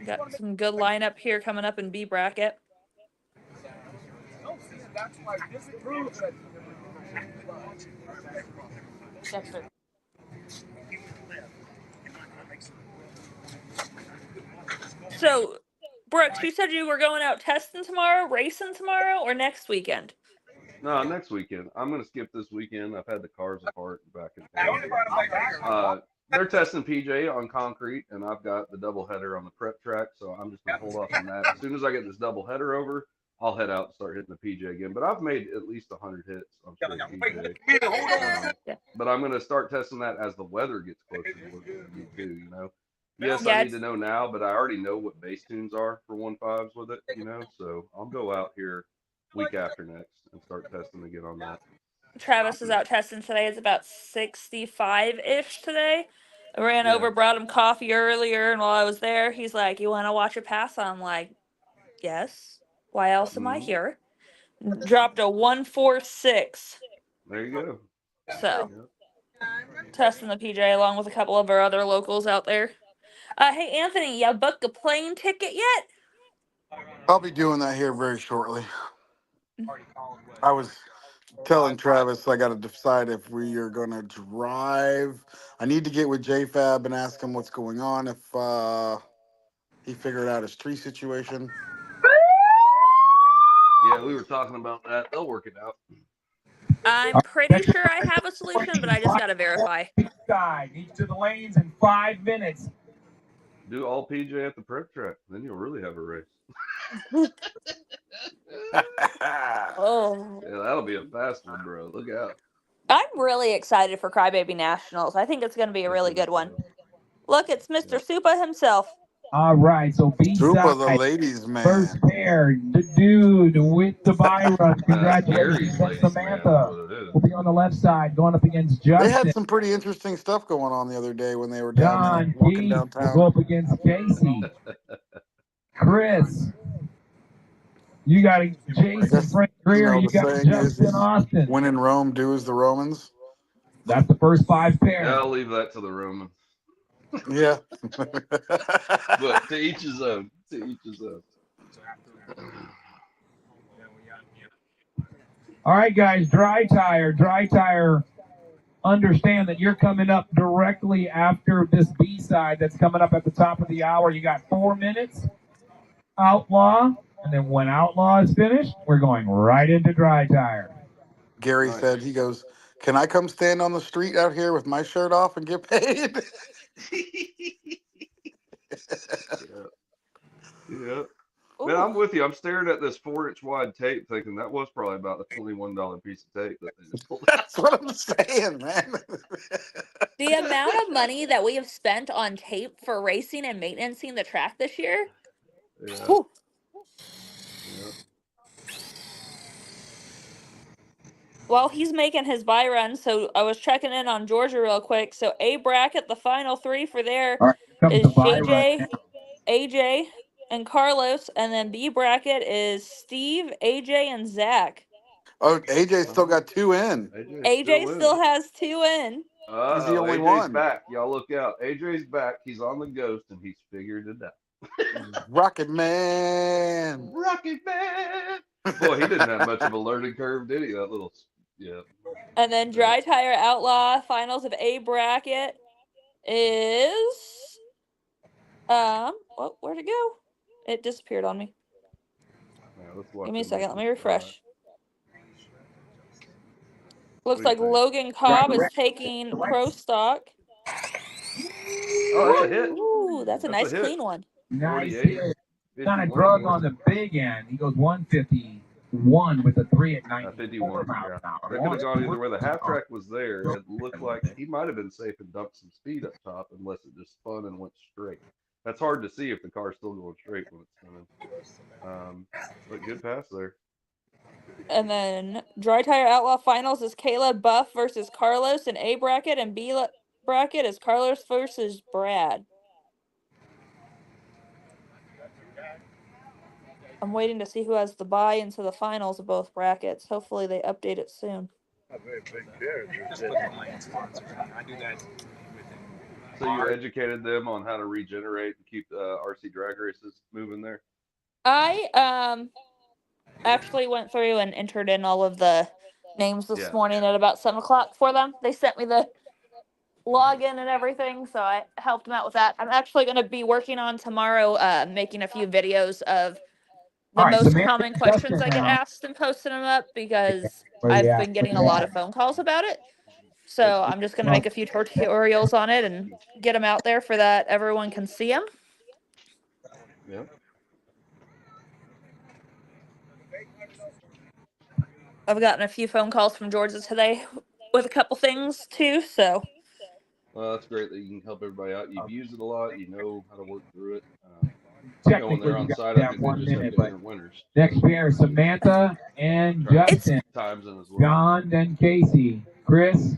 Got some good lineup here coming up in B bracket. That's why this proves that. So, Brooks, you said you were going out testing tomorrow, racing tomorrow, or next weekend? No, next weekend. I'm going to skip this weekend. I've had the cars apart back in town. They're testing PJ on concrete, and I've got the doubleheader on the prep track, so I'm just going to hold off on that. As soon as I get this doubleheader over, I'll head out and start hitting the PJ again. But I've made at least 100 hits on straight PJ. But I'm going to start testing that as the weather gets closer to what we need to, you know. Yes, I need to know now, but I already know what base tunes are for 1.5s with it, you know. So I'll go out here week after next and start testing again on that. Travis is out testing today. It's about 65-ish today. I ran over, brought him coffee earlier, and while I was there, he's like, "You want to watch a pass?" I'm like, "Yes. Why else am I here?" Dropped a 146. There you go. So, testing the PJ along with a couple of our other locals out there. Hey, Anthony, you booked a plane ticket yet? I'll be doing that here very shortly. I was telling Travis I got to decide if we are going to drive. I need to get with JFab and ask him what's going on, if he figured out his tree situation. Yeah, we were talking about that. They'll work it out. I'm pretty sure I have a solution, but I just got to verify. Side, each to the lanes in 5 minutes. Do all PJ at the prep track. Then you'll really have a race. Oh. Yeah, that'll be a fast one, bro. Look out. I'm really excited for Crybaby Nationals. I think it's going to be a really good one. Look, it's Mr. Supa himself. All right, so Supa, the B-side, ladies' man. first pair, the dude with the buy run. Congratulations, Gary's Samantha. Will be on the left side, going up against Justin. They had some pretty interesting stuff going on the other day when they were down there John walking Keith will downtown. go up against Casey. Chris. You got Jason Frank Greer. You, the got saying Justin is, Austin. when in Rome, do as the Romans. That's the first 5 pairs. Yeah, I'll leave that to the Romans. Yeah. But to each his own. To each his own. All right, guys, dry tire. Understand that you're coming up directly after this B-side that's coming up at the top of the hour. You got 4 minutes. Outlaw, and then when Outlaw is finished, we're going right into dry tire. Gary said, he goes, can I come stand on the street out here with my shirt off and get paid? Yeah. Man, I'm with you. I'm staring at this 4-inch wide tape thinking that was probably about a $21 piece of tape that they just pulled out. That's what I'm saying, man. The amount of money that we have spent on tape for racing and maintaining the track this year. Yeah. Whew. Yeah. While he's making his buy run, so I was checking in on Georgia real quick. So A bracket, the final 3 for there is JJ, AJ, and Carlos, and then B bracket is Steve, AJ, and Zach. Oh, AJ still got 2 in. AJ still has 2 in. He's the only AJ's one. back. Y'all look out. AJ's back. He's on the ghost and he's figured it out. Rocket Man. Rocket Man. Boy, he didn't have much of a learning curve, did he? That little, yeah. And then Dry Tire Outlaw finals of A bracket is where'd it go? It disappeared on me. Give me a second. Let me refresh. Looks like Logan Cobb is taking Pro Stock. Oh, that's a hit. Ooh, that's a nice clean one. Nice hit. Kind of drug on the big end. He goes 151 with a 3 at 94 miles an hour. That could have gone either way. The half track was there. It looked like he might have been safe and dumped some speed up top unless it just spun and went straight. That's hard to see if the car's still going straight when it's spinning. But good pass there. And then Dry Tire Outlaw finals is Caleb Buff versus Carlos in A bracket, and B bracket is Carlos versus Brad. I'm waiting to see who has the bye into the finals of both brackets. Hopefully they update it soon. Just put the lane sponsors on. I do that. So you educated them on how to regenerate and keep RC drag races moving there? I actually went through and entered in all of the names this morning at about 7 o'clock for them. They sent me the login and everything, so I helped them out with that. I'm actually going to be working on tomorrow, making a few videos of the most common questions I get asked and posting them up because I've been getting a lot of phone calls about it. So I'm just going to make a few tutorials on it and get them out there for that everyone can see them. Yeah. I've gotten a few phone calls from Georgia today with a couple things too, so. Well, that's great that you can help everybody out. You've used it a lot. You know how to work through it. When they're on site, I think they just have different winners. Next pair, Samantha and Justin. John and Casey. Chris.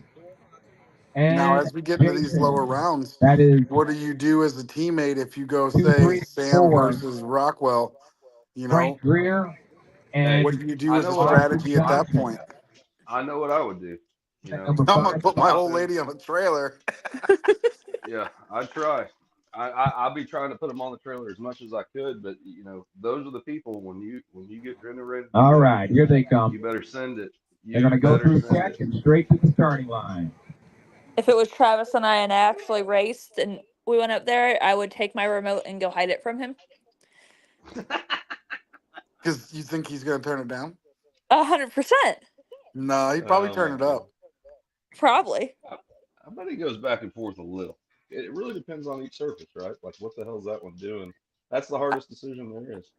And now, as we get into these lower rounds, what do you do as a teammate if you go, say, Sam versus Rockwell? You know, Frank Greer. And what do you do as a strategy at that point? I know what I would do. You know, I'm gonna put my old lady on a trailer. Yeah, I'd try. I'll be trying to put them on the trailer as much as I could, but you know, those are the people when you get generated. All right, here they come. You better send it. They're going to go through check and straight to the starting line. If it was Travis and I actually raced and we went up there, I would take my remote and go hide it from him. Because you think he's going to turn it down? 100%. No, he'd probably turn it up. Probably. I bet he goes back and forth a little. It really depends on each surface, right? Like, what the hell is that one doing? That's the hardest decision there is.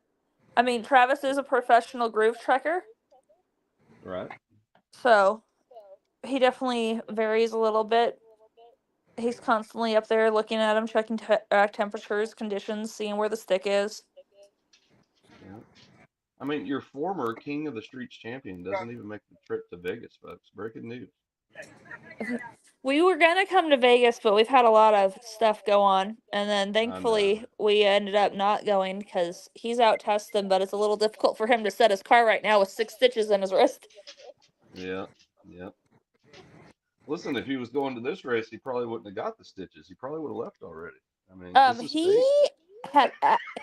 I mean, Travis is a professional groove trekker. Right. So he definitely varies a little bit. He's constantly up there looking at them, checking temperatures, conditions, seeing where the stick is. Yeah. I mean, your former King of the Streets champion doesn't even make the trip to Vegas, folks. Breaking news. We were going to come to Vegas, but we've had a lot of stuff go on. And then thankfully we ended up not going because he's out testing, but it's a little difficult for him to set his car right now with 6 stitches in his wrist. Yeah. Yeah. Listen, if he was going to this race, he probably wouldn't have got the stitches. He probably would have left already. I mean, this is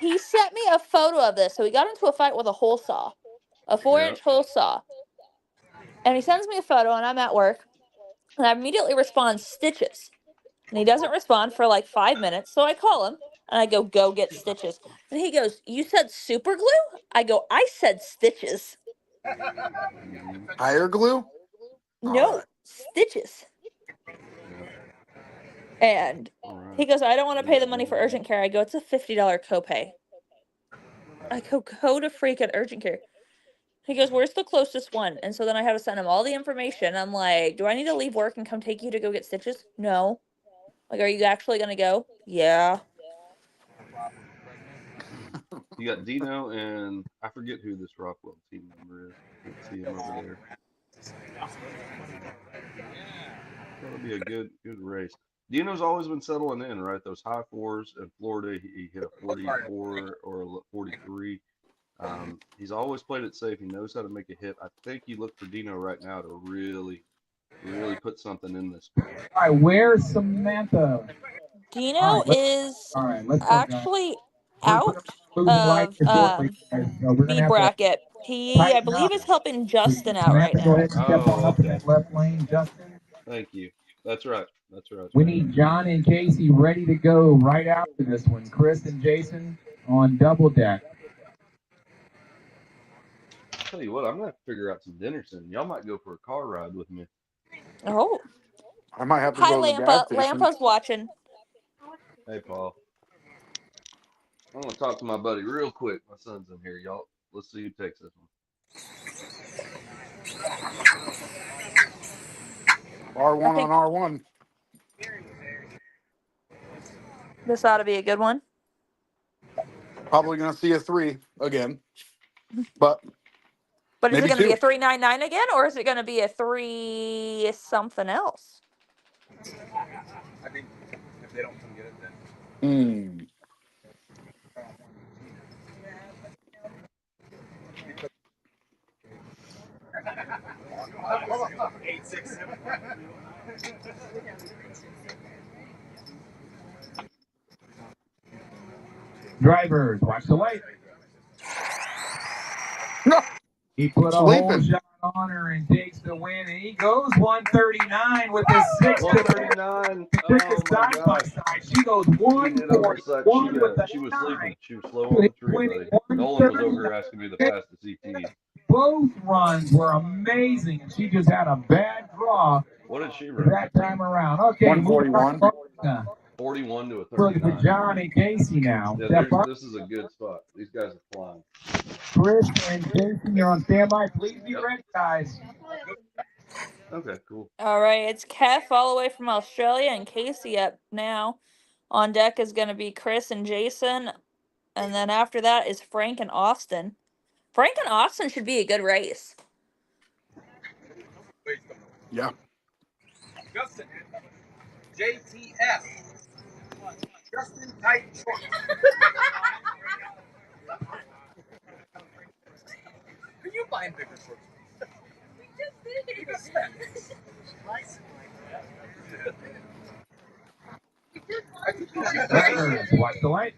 he sent me a photo of this. So he got into a fight with a hole saw, a 4-inch hole saw. And he sends me a photo and I'm at work. And I immediately respond, stitches. And he doesn't respond for like 5 minutes. So I call him and I go get stitches. And he goes, you said super glue? I go, I said stitches. Higher glue? No, stitches. And he goes, I don't want to pay the money for urgent care. I go, it's a $50 copay. I go to freaking urgent care. He goes, where's the closest one? And so then I had to send him all the information. I'm like, do I need to leave work and come take you to go get stitches? No. Like, are you actually going to go? Yeah. You got Dino and I forget who this Rockwell team member is. Can't see him over there. That'll be a good race. Dino's always been settling in, right? Those high fours in Florida, he hit a 44 or a 43. He's always played it safe. He knows how to make a hit. I think you look for Dino right now to really put something in this car. All right, where's Samantha? Dino is actually out of B bracket. He, I believe, is helping Justin out right now. Left lane, Justin. Thank you. That's right. We need John and Casey ready to go right after this one. Chris and Jason on double deck. I'll tell you what, I'm gonna have to figure out some dinner soon. Y'all might go for a car ride with me. Oh. I might have to Hi, go to the gas Lampa. station. Lampa's watching. Hey, Paul. I'm gonna talk to my buddy real quick. My son's in here, y'all. Let's see who takes this one. R1 on R1. This ought to be a good one. Probably gonna see a 3 again, but is it going to be a 2. 399 again, or is it going to be a 3 something else? I think if they don't come get it, then. Eight, 6, 7. Drivers, watch the light. No. He put a whole shot on her and takes the win, and he goes 139 with his 6 139. side by side. She goes 141 with the She was sleeping. She was slow on the tree, buddy. Nolan was over here asking me the fastest ET. Both runs were amazing, and she just had a bad draw. What did she run? That time around. Okay, 141. 41 to a 39. Look at John and Casey now. Yeah, this is a good spot. These guys are flying. Chris and Jason, you're on standby. Please be ready, guys. Okay, cool. All right, it's Kev all the way from Australia and Casey up now. On deck is going to be Chris and Jason. And then after that is Frank and Austin. Frank and Austin should be a good race. Yeah. Justin. JTF. Justin Tight Short. Are you buying bigger shorts? We just did. Watch the light.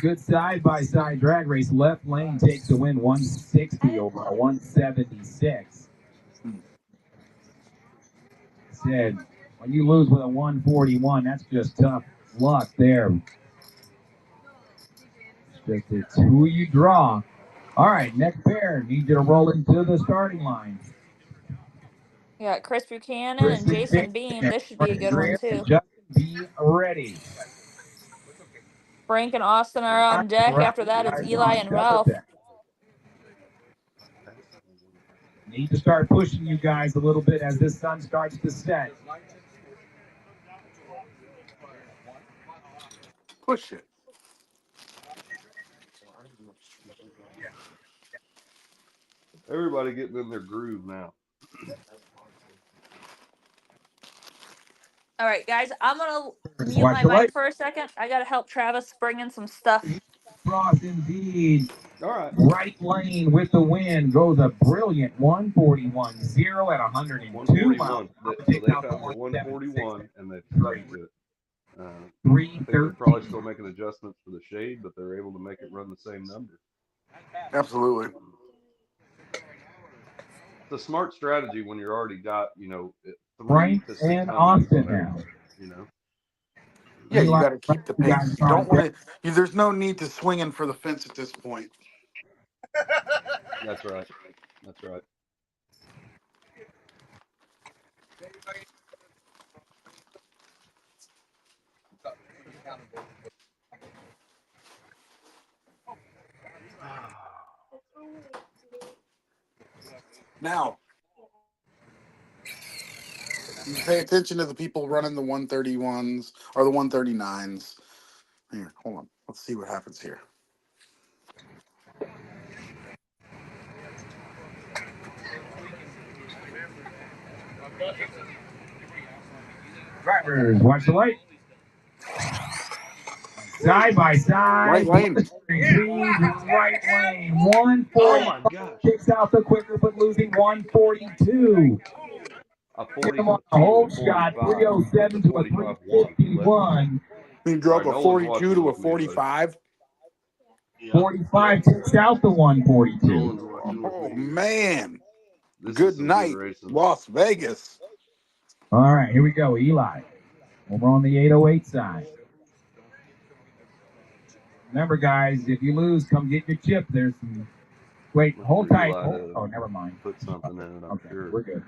Good side-by-side drag race. Left lane takes the win, 160 over 176. Said, when you lose with a 141, that's just tough luck there. It's who you draw. All right, next pair. Need you to roll into the starting line. We got Chris Buchanan and Jason Beam. This should be a good one, too. Just be ready. Frank and Austin are on deck. After that, it's Eli and Ralph. Need to start pushing you guys a little bit as this sun starts to set. Push it. Everybody getting in their groove now. All right, guys, I'm going to mute my mic for a second. I got to help Travis bring in some stuff. Frost indeed. All right. Right lane with the win goes a brilliant 141.0 at 102 miles. So they found the 141 and they tried to it. I think they're probably still making adjustments for the shade, but they're able to make it run the same number. Absolutely. It's a smart strategy when you're already got, 3 Frank to 600 and Austin on now. Yeah, you got to keep the pace. You don't want to. There's no need to swinging for the fence at this point. That's right. That's right. Now, you pay attention to the people running the 131s or the 139s. Here, hold on. Let's see what happens here. Drivers, watch the light. Side by side. Right lane. Right lane. 140. Oh my gosh. Kicks out the quicker, but losing 142. A 42 Come on, a whole and shot. 45. 307 to a 351. He drove a 42 to a 45. 45 takes out the 142. Oh, man. This Good night, Las Vegas. All right, here we go. Eli. Over on the 808 side. Remember, guys, if you lose, come get your chip. There's some. Wait, hold tight. Oh, never mind. Put something in it, I'm sure. We're good.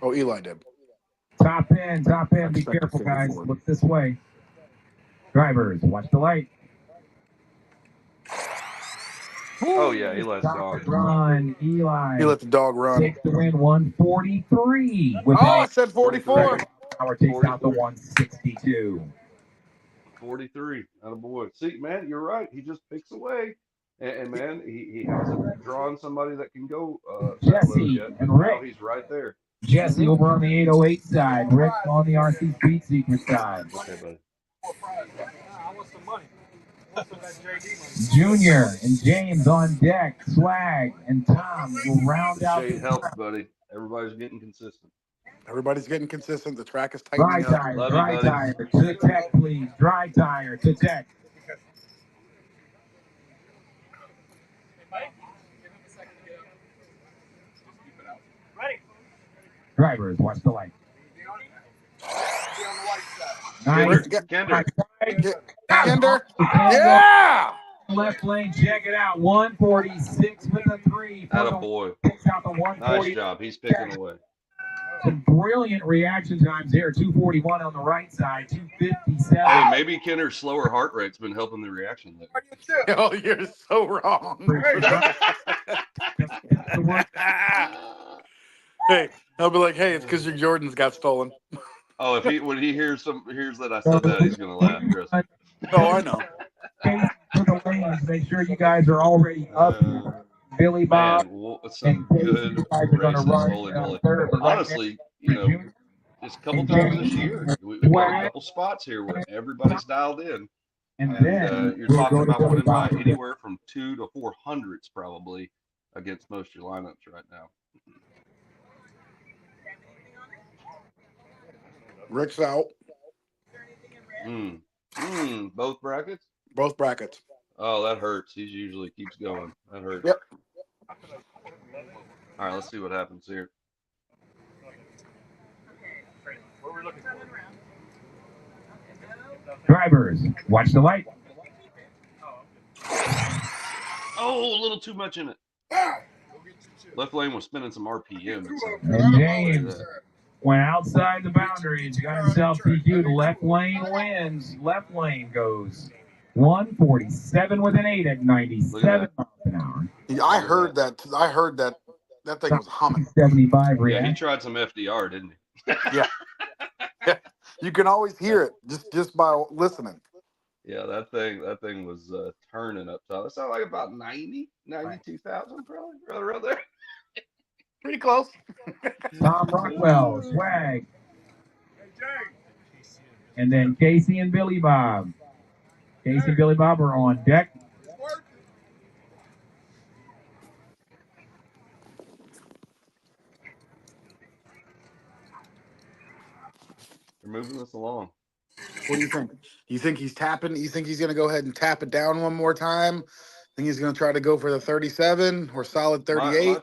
Oh, Eli did. Top end. Be careful, guys. Look this way. Drivers, watch the light. Oh, yeah, he let the dog run. Eli. He let the dog run. Takes the win 143. Oh, I said 44. Power takes out the 162. 43. Attaboy. See, man, you're right. He just picks away. And man, he hasn't drawn somebody that can go Jesse yet. and Rick. Now he's right there. Jesse over on the 808 side. Rick on the RC Speed Seeker side. Okay, buddy. I want some money. Junior and James on deck. Swag and Tom will round out Shade the helps, buddy. Everybody's getting consistent. Everybody's getting consistent. The track is tightening dry up. tire, Love dry you, tire to tech, please. Dry tire to tech. Drivers, watch the light. Nice. Kender. Yeah! Left lane, check it out. 146 with a 3. Attaboy. Nice job. He's picking away. Some brilliant reaction times here. 241 on the right side, 257. Hey, maybe Kenner's slower heart rate's been helping the reaction. Oh, you're so wrong. Hey, I'll be like, hey, it's because your Jordans got stolen. Oh, when he hears that I said that, he's gonna laugh. Chris. Oh, I know. Make sure you guys are already up. Billy Bob. Man, some good races. Holy moly! Honestly, just a couple times this year, we've got a couple spots here where everybody's dialed in. And then you're talking about winning by anywhere from 200 to 400s probably against most of your lineups right now. Rick's out. Both brackets. Both brackets. Oh, that hurts. He usually keeps going. That hurts. Yep. All right, let's see what happens here. What are we looking for? Drivers, watch the light. Oh, a little too much in it. Left lane was spinning some RPM. And James went outside the boundaries, got himself DQ'd. Left lane wins. Left lane goes 147 with an 8 at 97 miles an hour. I heard that. I heard that. That thing was humming. 75 Yeah, react. he tried some FDR, didn't he? Yeah. You can always hear it just by listening. Yeah, that thing was turning up top. That sounded like about 92,000 probably, right around there. Pretty close. Tom Rockwell, Swag. And then Casey and Billy Bob. Casey and Billy Bob are on deck. They're moving this along. What do you think? You think he's tapping? You think he's going to go ahead and tap it down one more time? Think he's going to try to go for the 37 or solid 38?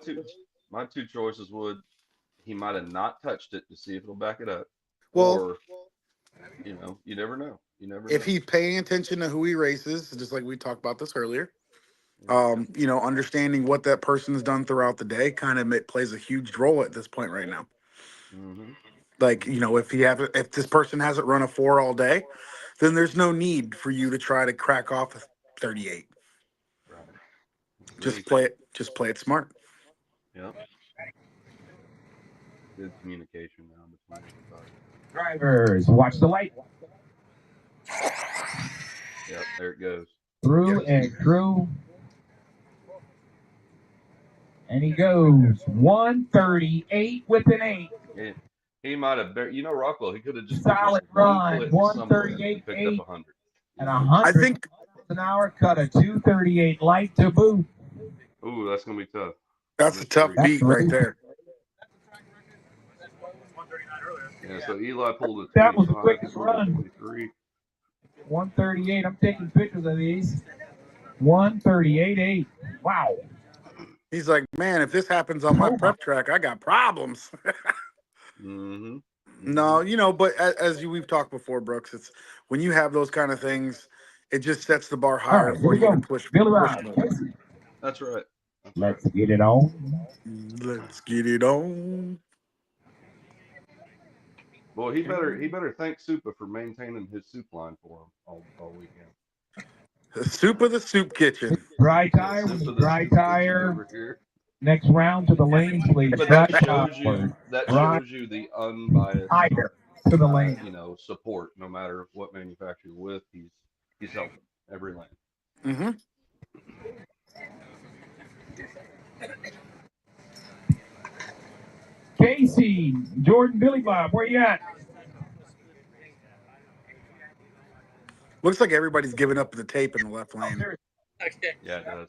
My two choices would, he might have not touched it to see if it'll back it up. Well, or, you know, you never know. You never if know. he's paying attention to who he races, just like we talked about this earlier, you know, understanding what that person has done throughout the day kind of plays a huge role at this point right now. Mm-hmm. Like, you know, if this person hasn't run a 4 all day, then there's no need for you to try to crack off a 38. Right. Just play it smart. Yep. Good communication now between everybody. Drivers, watch the light. Yep, there it goes. Through and through. And he goes 138 with an 8. Yeah, he might have, you know, Rockwell, he could have just Solid run, 138 picked 8 up 100. and 100 miles an hour, cut a 238 light to boot. Ooh, that's gonna be tough. That's a tough beat right there. Yeah, so Eli pulled a 25, That was the quickest run. 23. 138. I'm taking pictures of these. 138.8. Wow. He's like, man, if this happens on my prep track, I got problems. Mm-hmm. No, you know, but as we've talked before, Brooks, it's when you have those kind of things, it just sets the bar higher for you to push more. That's right. Let's get it on. Let's get it on. Well, he better thank Supa for maintaining his soup line for him all weekend. The soup of the soup kitchen. Dry tire, dry tire. Next round to the lanes, please. But that shows you the unbiased tire to the lane. You know, support. No matter what manufacturer you're with, he's helping every lane. Mm-hmm. Casey, Jordan, Billy Bob, where you at? Looks like everybody's giving up the tape in the left lane. Yeah, it does.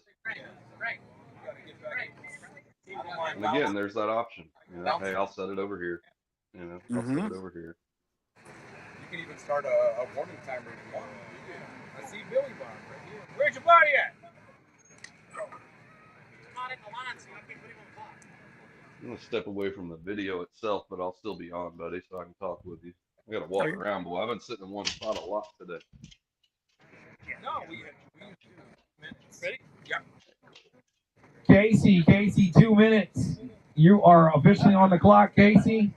And again, there's that option. You know, hey, I'll set it over here. You know, I'll set it over here. You can even start a warning timer if you want. I see Billy Bob right here. Where's your body at? I'm gonna step away from the video itself, but I'll still be on, buddy, so I can talk with you. I gotta walk around, boy. I've been sitting in one spot a lot today. No, we ready? Yep. Casey, 2 minutes. You are officially on the clock, Casey.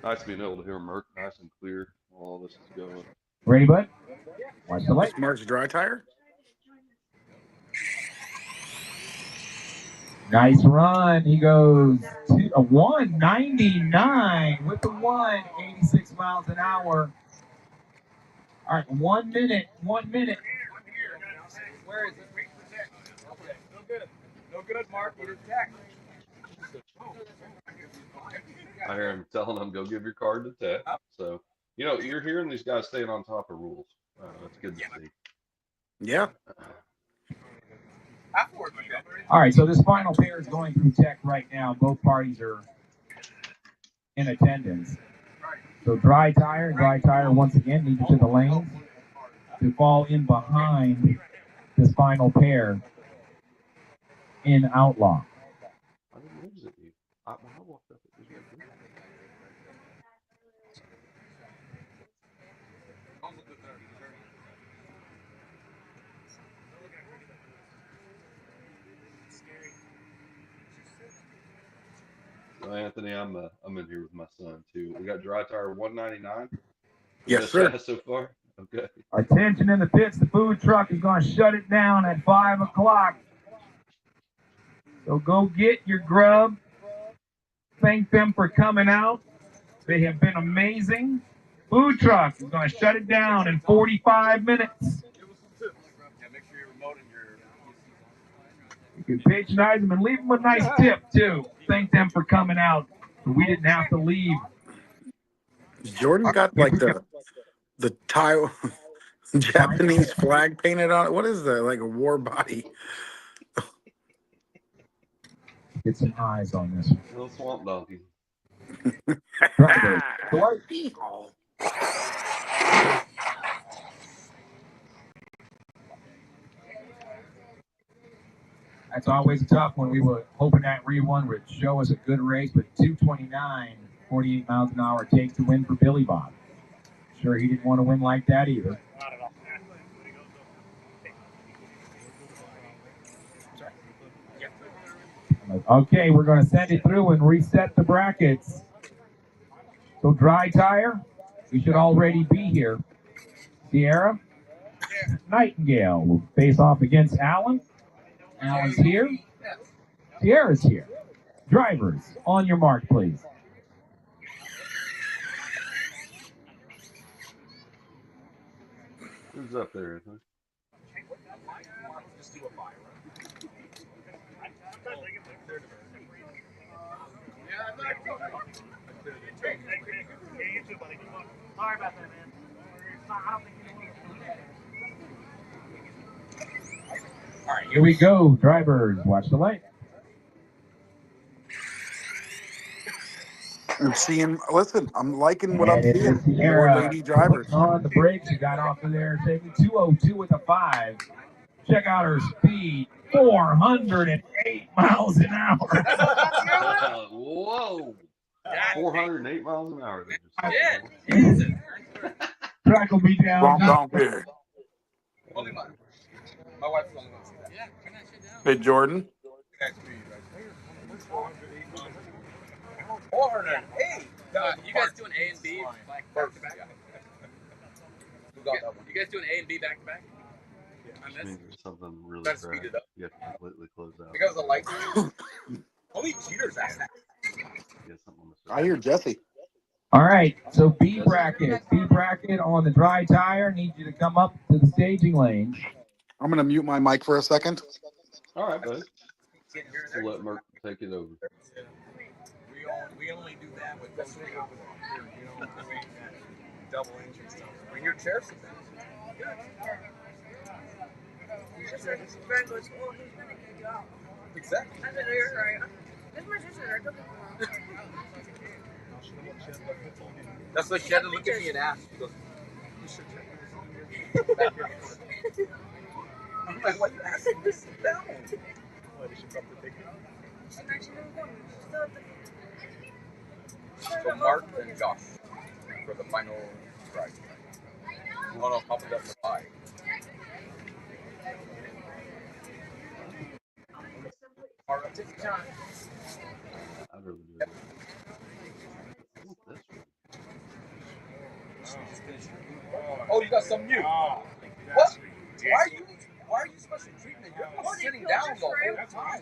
Nice being able to hear Merc nice and clear while all this is going. Ready, bud? Watch the light. Mark's dry tire. Nice run. He goes to a 199 with the 86 miles an hour. All right, 1 minute. 1 minute. Where is it? Okay. No good. No good, Mark. Need a tech. I hear him telling them, go give your card to Tech. So, you know, you're hearing these guys staying on top of rules. That's good to see. Yeah. All right, so this final pair is going through Tech right now. Both parties are in attendance. So dry tire once again needs to the lanes to fall in behind this final pair in Outlaw. I didn't exit you. When I walked up, it was right there. So Anthony, I'm in here with my son too. We got dry tire 199. Yes, sir. So far. Okay. Attention in the pits. The food truck is going to shut it down at 5 o'clock. So go get your grub. Thank them for coming out. They have been amazing. Food truck is going to shut it down in 45 minutes. You can patronize them and leave them a nice tip, too. Thank them for coming out. We didn't have to leave. Jordan got like the Thai Japanese flag painted on it. What is that? Like a war body? Get some eyes on this. Little swamp donkey. That's always tough when we were hoping that re-one would show us a good race, but 229, 48 miles an hour takes to win for Billy Bob. Sure, he didn't want to win like that either. Okay, we're going to send it through and reset the brackets. So dry tire, we should already be here. Sierra, Nightingale will face off against Allen. Allen's here. Sierra's here. Drivers, on your mark, please. Who's up there, Anthony? Sorry about that, man. I don't think All right, here we go. Drivers, watch the light. I'm seeing. Listen, I'm liking what I'm And seeing. it's the More era lady drivers. on the brakes. She got off of there safely. 202 with a 5. Check out her speed. 408 miles an hour. Whoa. 408 miles an hour. Track will be down. Wrong down here. Only my wife's the only one to see that. Hey, Jordan. 408. You guys doing A and B back to back? You guys doing A and B back to back? Which means there's something really Let's crashed. speed it up. You have to completely close out. Because the lights. Only cheaters ask that. I hear Jesse. All right, so B bracket on the dry tire. Need you to come up to the staging lane. I'm going to mute my mic for a second. All right, buddy. We'll let Merck take it over. We only do that with those things over there. You know, double engine stuff. Bring your chair some things. Exactly. I said, you're right. That's my sister. That's why she had to look at me and ask. She goes, you should check this. I'm like, why are you asking this down? What, did she drop the ticket? So Mark and Josh for the final ride. Oh no, Papa doesn't lie. Alright, take your time. I'd really do it. Oh, you got something new. What? Why are you special treatment? You're sitting down the whole time.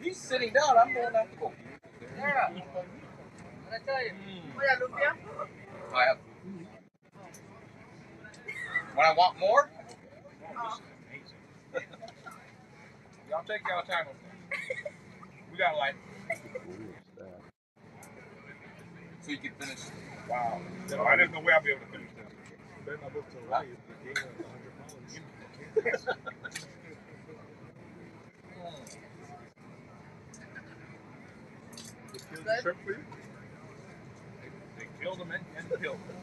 He's sitting down. I'm going to have to go. Yeah. What I tell you? Lumpia? I have. When I want more? Y'all take y'all time. We We got like. So you can finish. Wow. So I didn't know where I'll be able to finish that. Better not look to the right. You gain 100 pounds. They killed the shrimp for you? They killed them and killed them.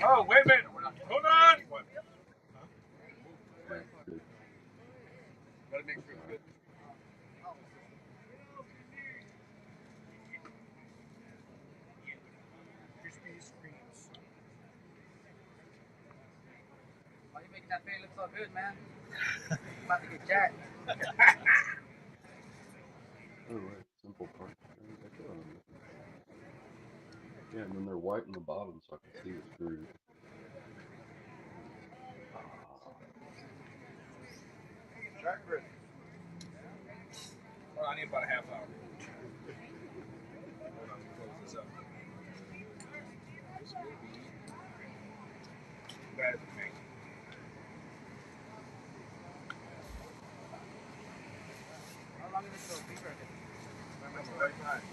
Oh, wait a minute. Hold on. What? Huh? Gotta make sure it's good. Crispy screams. Why you making that face look so good, man? About to get jacked. Oh, right. Simple part. Yeah, and then they're white in the bottom so I can see the screws. Jack Britt. Well, I need about a half hour. Hold on, close this up. This will be bad for me. How long is this little beef record? Right time.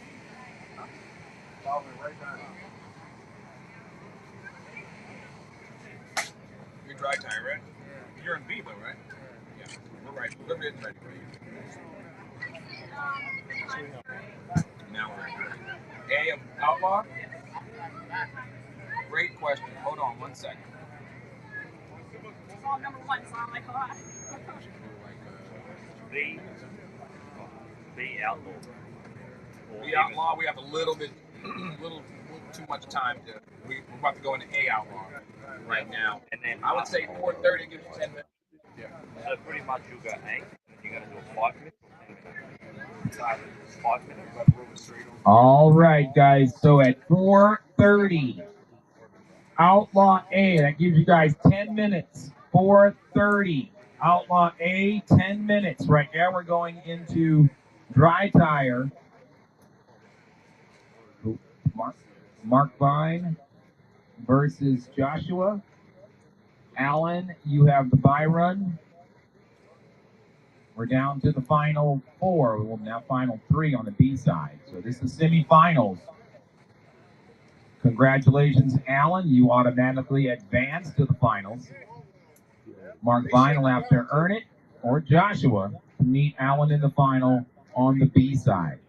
Following right time. You're dry tie, right? Yeah. You're in B though, right? Yeah. We're right. We're getting ready for you. Now we're ready. A of Outlaw? Great question. Hold on 1 second. Song number 1, song like a lot. The Outlaw. The Outlaw, we have a little too much time to. We're about to go into A Outlaw right now. And then I would say 4:30 gives you 10 minutes. Yeah. So pretty much you'll go 8, and you're going to do a 5 minute. 5 minutes, but roll straight on. All right, guys. So at 4:30, Outlaw A. That gives you guys 10 minutes. 4:30, Outlaw A, 10 minutes. Right now we're going into dry tire. Mark Vine versus Joshua. Alan, you have the bye run. We're down to the final 4. Well, now final 3 on the B side. So this is semifinals. Congratulations, Alan. You automatically advance to the finals. Mark Vine will have to earn it, or Joshua to meet Alan in the final on the B side.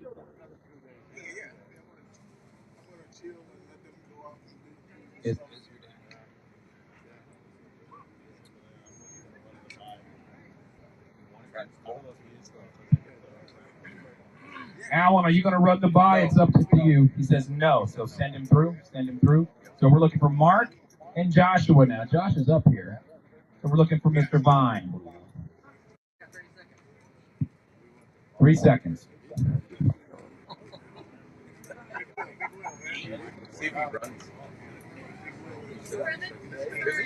Alan, are you going to run the bye? It's up to you. He says no, so send him through. Send him through. So we're looking for Mark and Joshua now. Josh is up here. So we're looking for Mr. Vine. 3 seconds. See if he runs. For the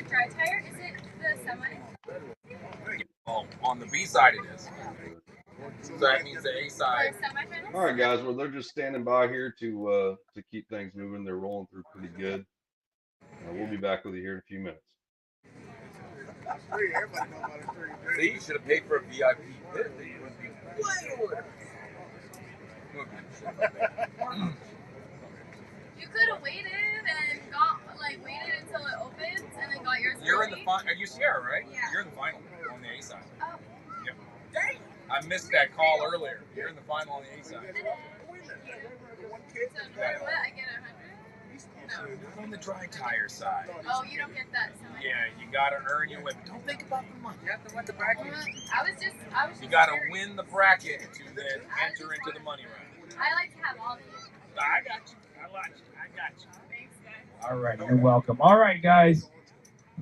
dry tire, is it the semi? Oh, on the B side it is. So that means the A side. All right, guys. Well, they're just standing by here to keep things moving. They're rolling through pretty good. We'll be back with you here in a few minutes. See, you should have paid for a VIP pit. You could have waited and waited until it opens and then got yours. You're in the final. Are you Sierra, right? Yeah. You're in the final on the A side. Oh. Yep. Dang! I missed that call earlier. You're in the final on the A side. So no matter what, I get 100. No. Not on the dry tire side. Oh, you don't get that semi. Yeah, you gotta earn your win. Don't think about the money. You have to win the bracket. I was just. You gotta win the bracket to then enter into the money round. I like to have all these. I got you. I like you. I got you. Thanks, guys. All right, you're welcome. All right, guys.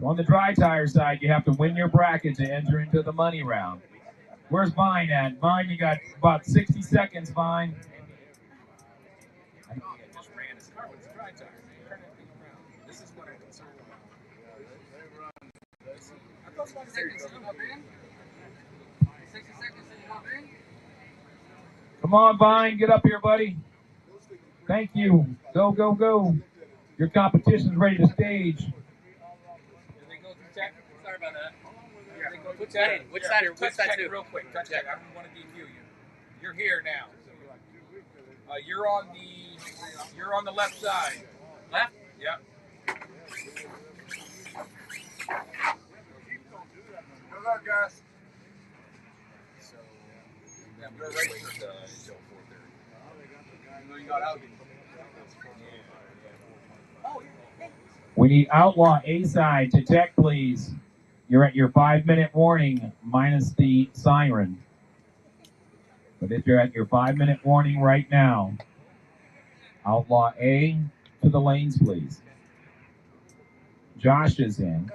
On the dry tire side, you have to win your bracket to enter into the money round. Where's Vine at? Vine, you got about 60 seconds, Vine. Just ran his car with his dry tire. Turn that thing around. This is what I'm concerned about. I thought 60 seconds to go in. 60 seconds to go in. Come on, Vine, get up here, buddy. Thank you. Go, go, go. Your competition's ready to stage. Did they go through tech? Sorry about that. Yeah. Which side? Which side? Touch check real quick. Touch check. I don't want to DQ you. You're here now. You're on the left side. Left? Yep. Good luck, guys. So we're ready until 4:30. You got out. We need Outlaw A side to check, please. You're at your 5-minute warning minus the siren. But if you're at your 5-minute warning right now, Outlaw A to the lanes, please. Josh is in.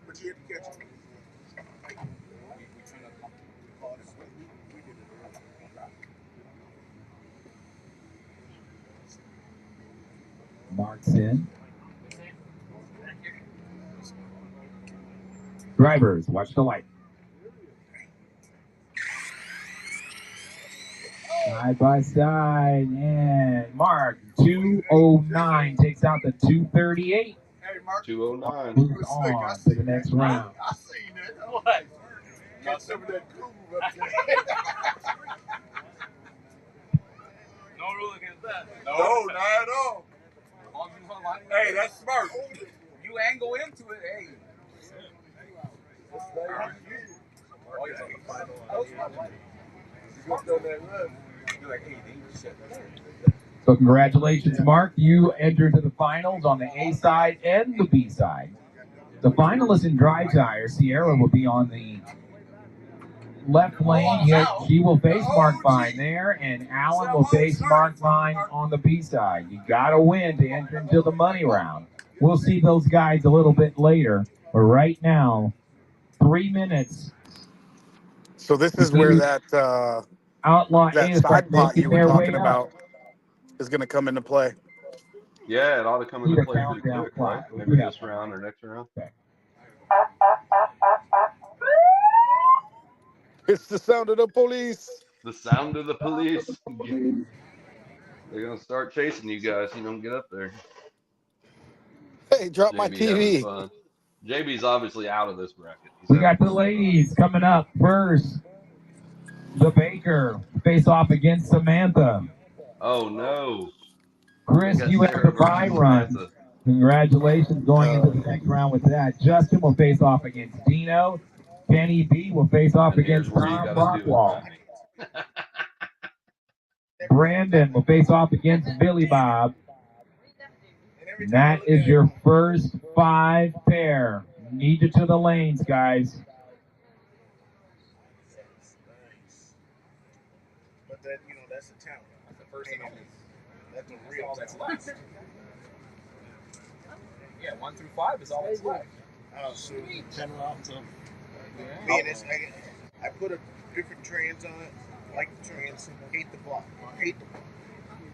But you have to catch it. Mark's in. Drivers, watch the light. Side by side, and Mark, 209 takes out the 238. Hey, Mark. 209. Moves on to the next round. I seen it. What? Got some of that cool up there. No rule against that. No, not at all. Hey, that's smart. You angle into it, hey. So congratulations, Mark. You entered to the finals on the A side and the B side. The finalist in dry tire, Sierra, will be on the left lane. She will face Mark Vine there, and Alan will face Mark Vine on the B side. You got to win to enter into the money round. We'll see those guys a little bit later, but right now, 3 minutes. So this is where that Outlaw that A side pot you were talking up. about is going to come into play. Yeah, it ought to come into play pretty quick, right? Maybe this round or next round. Okay. It's the sound of the police. The sound of the police. They're going to start chasing you guys. You don't get up there. Hey, drop my JB having TV. fun. JB's obviously out of this bracket. We got the ladies coming up first. The Baker face off against Samantha. Oh, no. Chris, you have the bye run. Congratulations going into the next round with that. Justin will face off against Dino. Kenny B will face off against Tom Rockwall. Brandon will face off against Billy Bob. And that is your first 5 pair. Need you to the lanes, guys. But that, that's the talent. That's the first thing. That's the real that's left. Yeah, 1 through 5 is all that's left. Oh, sweet. 10 rounds of. Man, I put a different trans on it. Like the trans. Hate the block. Hate the block.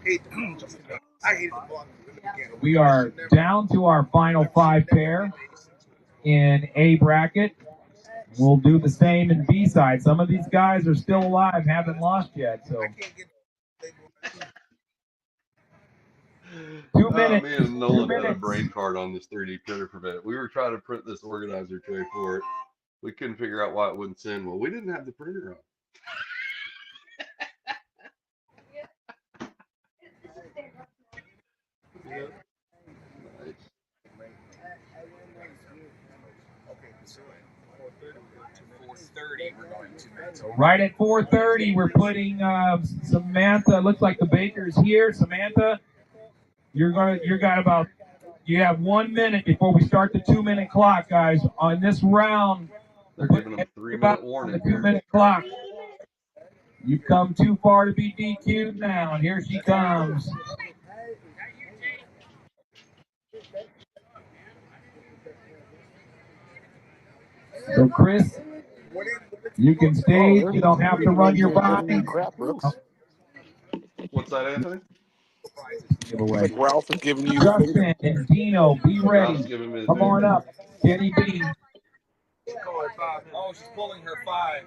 Hate the block. I hate the block in the beginning. We are down to our final 5 pair in A bracket. We'll do the same in B side. Some of these guys are still alive, haven't lost yet. So 2 minutes. Me and Nolan had a brain card on this 3D printer prevent. We were trying to print this organizer tray for it. We couldn't figure out why it wouldn't send. Well, we didn't have the printer on. Nice. So 4:30, we're going 2 minutes over. Right at 4:30, we're putting Samantha. Looks like the Baker's here. Samantha, you have 1 minute before we start the 2-minute clock, guys. On this round, they're giving them 3-minute warning. The 2-minute clock. You've come too far to be DQ'd now, and here she comes. So, Chris, you can stay. You don't have to run your body. Crap, Brooks. What's that, Anthony? Like Ralph is giving you Justin and Dino, be ready. Come on up. Kenny B. Oh, she's pulling her 5.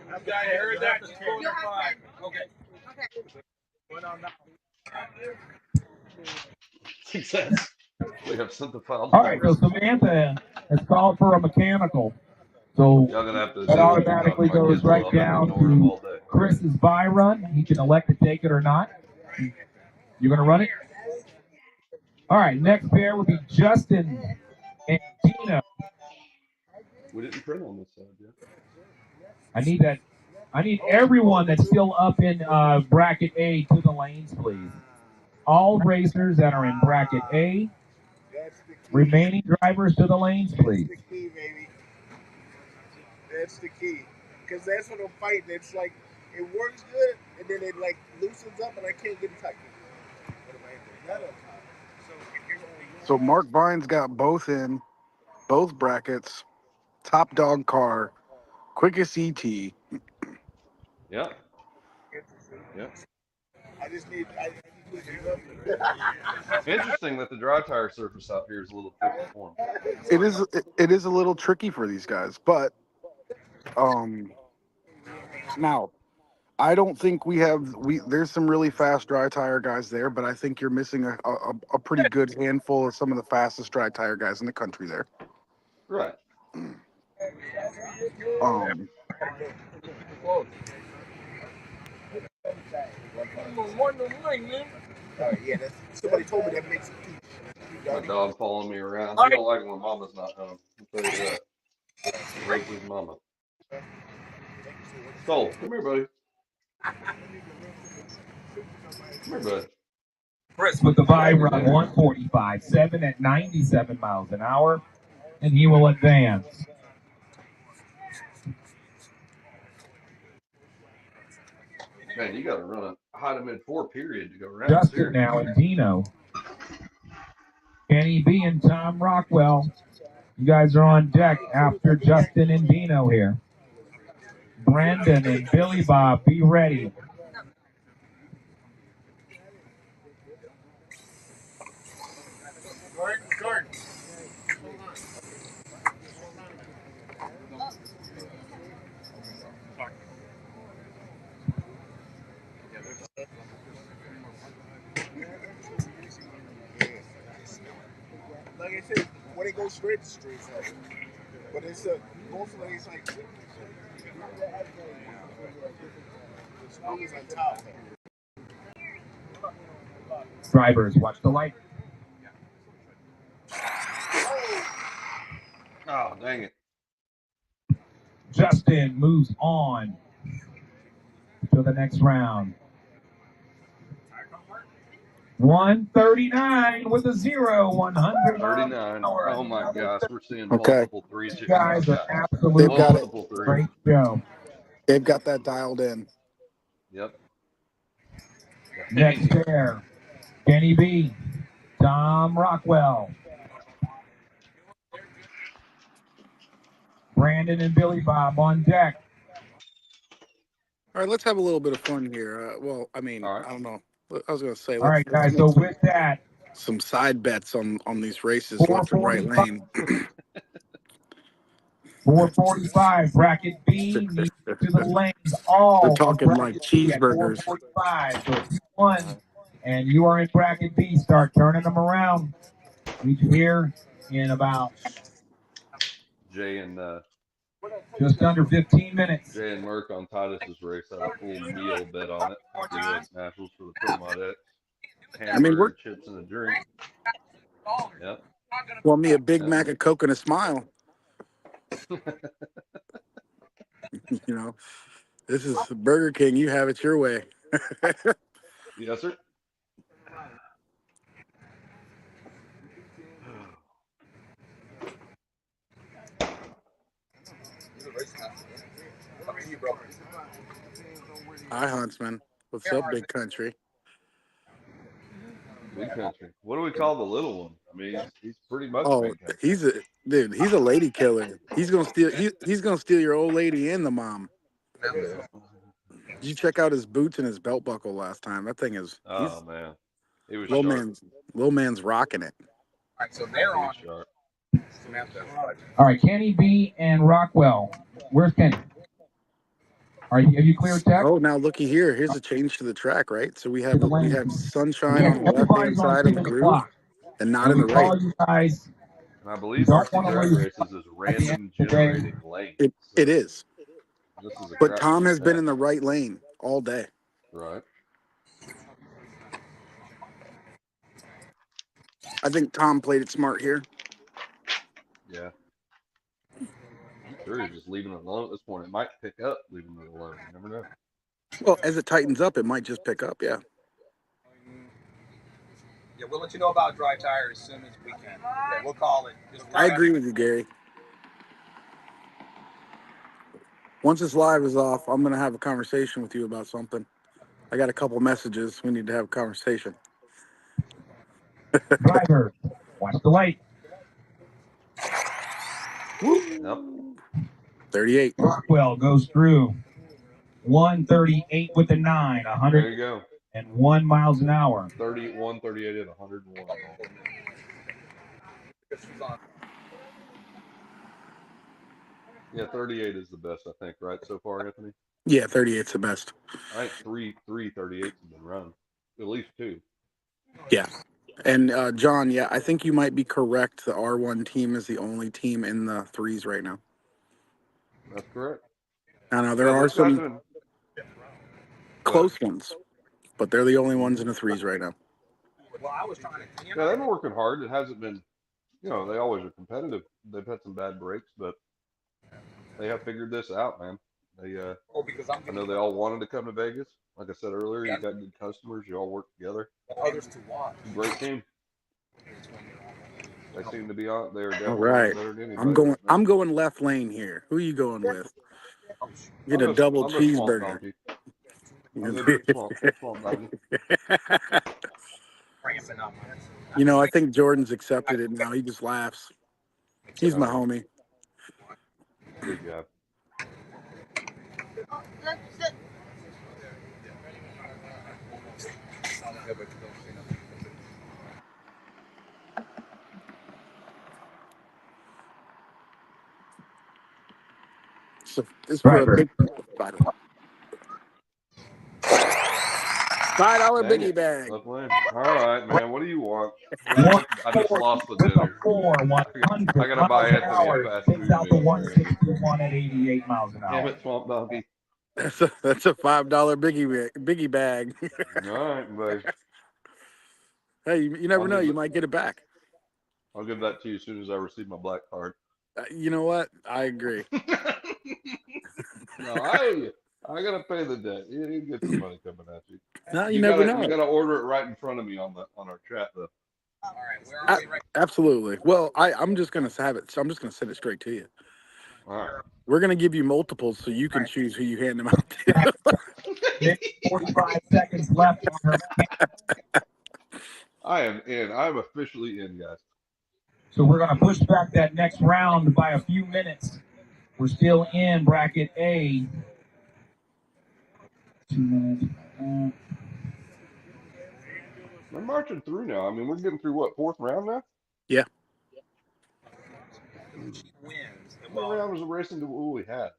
You guys heard that? She's pulling her 5. Okay. Success. We have sent the file. All right, so Samantha has called for a mechanical. So Y'all gonna have to that deal with me automatically talking to my goes kids a right little bit and down ignoring them all to day. Chris's buy run. He can elect to take it or not. You're going to run it? All right, next pair would be Justin and Dino. We didn't print on this side yet. I need everyone that's still up in bracket A to the lanes, please. All racers that are in bracket A, remaining drivers to the lanes, please. That's the key, baby. That's the key. Because that's when I'm fighting. It's like, it works good, and then it like loosens up, and I can't get tight. What am I doing? So Mark Vine's got both brackets, top dog car, quickest ET. Yep. Yep. I just need Interesting that the dry tire surface out here is a little tricky for them. It is a little tricky for these guys, but now I don't think there's some really fast dry tire guys there, but I think you're missing a pretty good handful of some of the fastest dry tire guys in the country there. Right. Yeah, somebody told me that makes it keep. My dog following me around. He don't like it when Mama's not home. I'll tell you that. Races Mama. Soul, come here, buddy. Come here, bud. With the buy run 145.7 at 97 miles an hour, and he will advance. Man, you got to run a high to mid 4 period to go around. Justin now and Dino. Kenny B and Tom Rockwell. You guys are on deck after Justin and Dino here. Brandon and Billy Bob, be ready. Gordon. Like I said, when it goes straight, it's straight. But it's mostly it's like it's always on top. Drivers, watch the light. Oh, dang it. Justin moves on to the next round. 139 with a 0, 139. Oh my gosh, we're seeing multiple threes here. Guys are absolutely multiple threes. Great show. They've got that dialed in. Yep. Next pair, Kenny B, Tom Rockwell. Brandon and Billy Bob on deck. All right, let's have a little bit of fun here. I don't know. I was going to say, all right, guys. So with that, some side bets on these races, left and right lane. 445 bracket B needs to the lanes. All we're talking like cheeseburgers. 445. So if you won and you are in bracket B, start turning them around. Meet you here in about Jay and just under 15 minutes. Jay and Merck on Titus's race had a full meal bet on it. Nationals for the Pro Mod X. Hamburger, chips, and a drink. Yep. Well, me a Big Mac, a Coke, and a smile. You know, this is Burger King. You have it your way. Yes, sir. Hi, Huntsman. What's up, big country? Big country. What do we call the little one? I mean, he's pretty much. He's a lady killer. He's gonna steal. He's gonna steal your old lady and the mom. Did you check out his boots and his belt buckle last time? That thing is. Oh man, it was little man's rocking it. All right, so they're on. All right, Kenny B and Rockwell. Where's Kenny? Have you cleared tech? Oh, now looky here. Here's a change to the track, right? So we have sunshine Yeah, on the left hand everybody's on side of the the groove clock. and not And in we the right. call you guys. And I You believe don't RC want to Drag lose Races is at the end random of the day. generating lanes. It So is. this is a But crap Tom shoot has been in test. the right lane all day. Right. I think Tom played it smart here. Yeah. I'm sure he's just leaving it alone at this point. It might pick up leaving it alone. You never know. Well, as it tightens up, it might just pick up. Yeah. Yeah, we'll let you know about dry tires as soon as we can. Yeah, we'll call it. I agree with you, Gary. Once this live is off, I'm going to have a conversation with you about something. I got a couple messages. We need to have a conversation. Driver, watch the light. Yep. 38. Rockwell goes through 138 with the 9, There you go. 101 miles an hour. 31, 38, and 101. Yeah, 38 is the best, I think, right, so far, Anthony? Yeah, 38's the best. I think three 38s have been run. At least 2. Yeah. And John, yeah, I think you might be correct. The R1 team is the only team in the 3s right now. That's correct. I know there are some close ones, but they're the only ones in the 3s right now. Well, I was trying to. Yeah, they've been working hard. It hasn't been, they always are competitive. They've had some bad breaks, but they have figured this out, man. They, I know they all wanted to come to Vegas. Like I said earlier, you got good customers. You all work together. Others to watch. Great team. They seem to be on. They're All definitely right. better than anybody. I'm going left lane here. Who are you going with? Get a double cheeseburger. You know, I think Jordan's accepted it now. He just laughs. He's my homie. Good job. So it's for a big $5 biggie bag. All right, man. What do you want? I just lost the dinner. I gotta buy Anthony a fast food Takes out the meal. 161 at 88 miles an hour. Damn it, Swamp Donkey. That's a $5 biggie bag. All right, buddy. Hey, you never know. You might get it back. I'll give that to you as soon as I receive my black card. You know what? I agree. No, I gotta pay the debt. You get some money coming at you. No, you never know. You gotta order it right in front of me on our chat though. All right, where are we right Absolutely. Well, I'm just gonna have it. So I'm just gonna send it straight to you. All right. We're gonna give you multiples so you can choose who you hand them out to. 45 seconds left on her. I am in. I'm officially in, guys. So we're going to push back that next round by a few minutes. We're still in bracket A. 2 minutes. We're marching through now. I mean, we're getting through what, 4th round now? Yeah. How many rounds of racing do we had?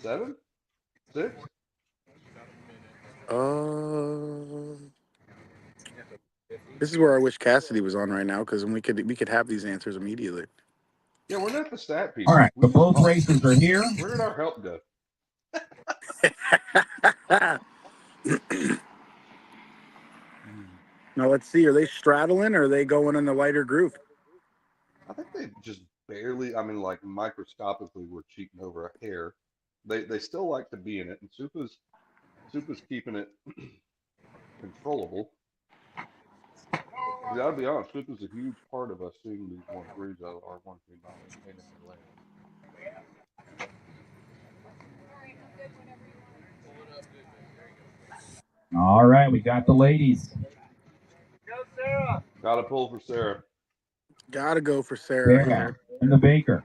7? 6? This is where I wish Cassidy was on right now because we could have these answers immediately. Yeah, we're not the stat people. All right, so both races are here. Where did our help go? Now let's see. Are they straddling or are they going in the lighter groove? I think they just barely. I mean, like microscopically, we're cheating over a hair. They still like to be in it, and Supa's keeping it controllable. I gotta be honest, Supa's a huge part of us seeing these 1-3s out of our 1-3 in the lane. All right, we got the ladies. Go, Sarah. Gotta pull for Sarah. Gotta go for Sarah here. And the Baker.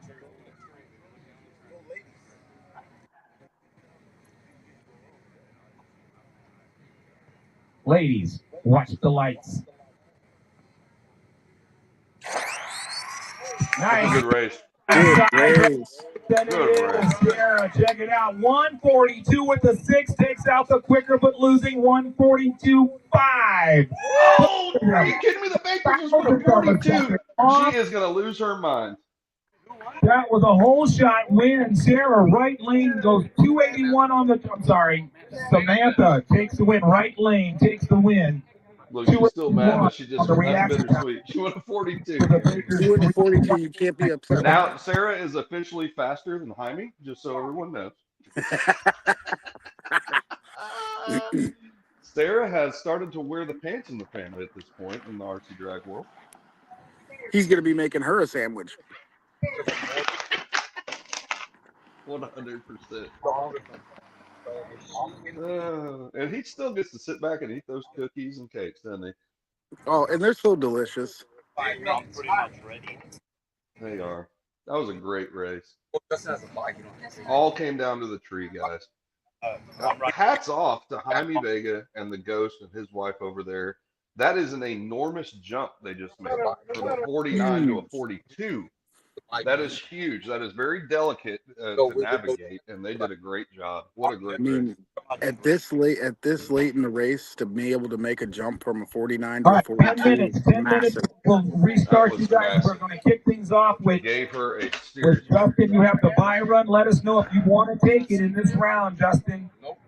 Ladies, watch the lights. That's a good race. Good race. Then Good it is Sarah. Check it out. 142 with the 6 takes out the quicker, but losing 142.5. Oh, are you kidding me? The Baker just went a 42. She is going to lose her mind. That was a whole shot win. Sarah, right lane goes 281 on the. I'm sorry. Samantha takes the win. Right lane takes the win. Look, she's still mad, but she just that's bittersweet. She went a 42. You went a 42. You can't be upset. Now Sarah is officially faster than Jaime, just so everyone knows. Sarah has started to wear the pants in the family at this point in the RC drag world. He's going to be making her a sandwich. 100%. And he still gets to sit back and eat those cookies and cakes, doesn't he? Oh, and they're so delicious. I'm pretty much ready. They are. That was a great race. All came down to the tree, guys. Hats off to Jaime Vega and the Ghost and his wife over there. That is an enormous jump they just made from a 49 to a 42. That is huge. That is very delicate to navigate, and they did a great job. What a great race. At this late in the race, to be able to make a jump from a 49 to a 42, 10 minutes. 10 minutes. We'll restart you guys. We're going to kick things off with. Gave her a serious. Justin, you have the buy run. Let us know if you want to take it in this round, Justin. Nope.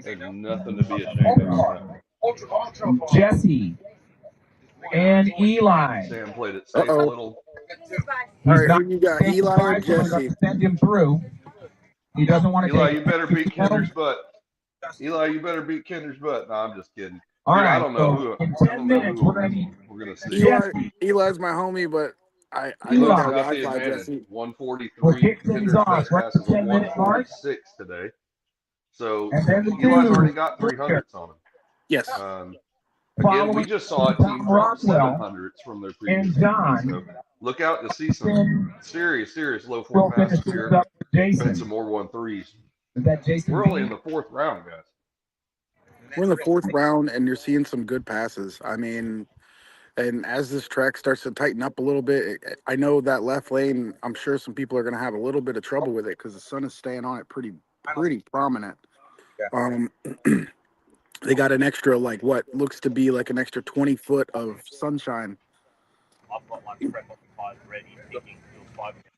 There's nothing to be ashamed of. Jesse and Eli. Sam played it safe a little. All right, who you got, Eli or Jesse? Send him through. He doesn't want to. Eli, you better beat Kinder's butt. Eli, you better beat Kinder's butt. No, I'm just kidding. All right. I don't know who. In 10 minutes, we're gonna see. Eli's my homie, but I got got the Wi-Fi, advantage. Jesse. 143. Kinder's best pass is a 146 today. So Eli's already got 300s on him. Yes. Again, we just saw a team drop 700s from their previous team. So look out to see some serious low form passes here and some more 1-3s. We're only in the 4th round, guys. We're in the 4th round, and you're seeing some good passes. I mean, and as this track starts to tighten up a little bit, I know that left lane, I'm sure some people are going to have a little bit of trouble with it because the sun is staying on it pretty prominent. They got an extra, like what looks to be like an extra 20 foot of sunshine. I've got my prep on 5 ready, taking 5 minutes.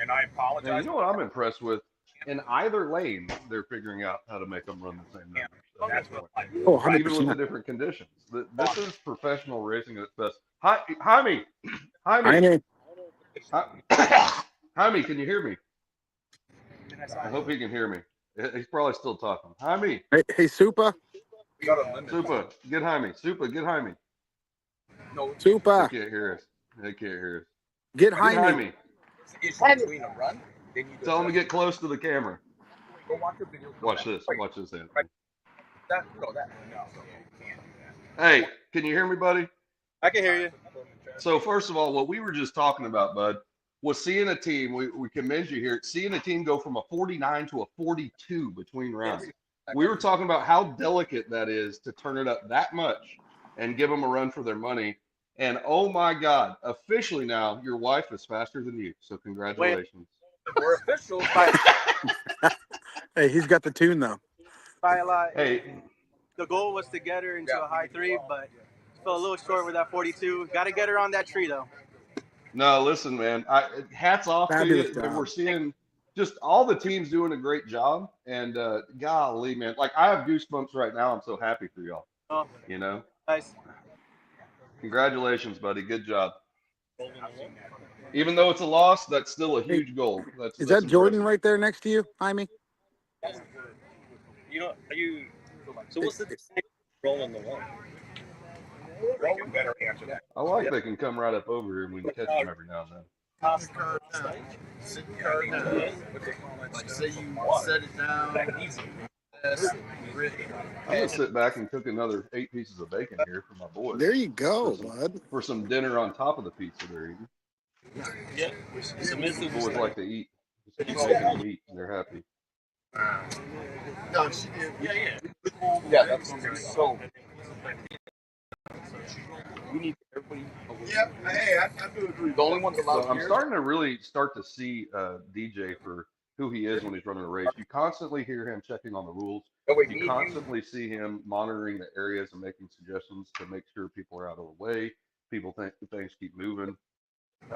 And I apologize. Now, you know what I'm impressed with? In either lane, they're figuring out how to make them run the same number. That's what I do. Oh, 100%. Even with the different conditions. This is professional racing at its best. Jaime, can you hear me? I hope he can hear me. He's probably still talking. Jaime. Hey, Supa. Supa, get Jaime. Supa, get Jaime. No, Supa. They can't hear us. They can't hear us. Get Jaime. Between a run, then you tell him to get close to the camera. Watch this. Watch this, Anthony. Hey, can you hear me, buddy? I can hear you. So first of all, what we were just talking about, bud, was seeing a team, we commend you here, seeing a team go from a 49 to a 42 between rounds. We were talking about how delicate that is to turn it up that much and give them a run for their money. And oh my God, officially now, your wife is faster than you. So congratulations. We're official. Hey, he's got the tune though. Hey, the goal was to get her into a high 3, but fell a little short with that 42. Got to get her on that tree though. No, listen, man. Hats off to you. We're seeing just all the teams doing a great job. And golly, man, like I have goosebumps right now. I'm so happy for y'all. Oh, you know. Nice. Congratulations, buddy. Good job. Even though it's a loss, that's still a huge goal. Is that Jordan right there next to you, Jaime? You know, are you? So what's the roll on the wall? Better answer that. I like they can come right up over here and we can catch them every now and then. Say you set it down. I'm gonna sit back and cook another 8 pieces of bacon here for my boys. There you go, bud. For some dinner on top of the pizza they're eating. Yeah, boys like to eat. Just keep making them eat. They're happy. No, she did. Yeah, that's so. We need everybody. Yeah, hey, I do agree. The only ones allowed So I'm here. starting to really start to see DJ for who he is when he's running a race. You constantly hear him checking on the rules. Oh, wait, You constantly see him monitoring the areas and making suggestions to make sure people are out of the way. People think things keep moving.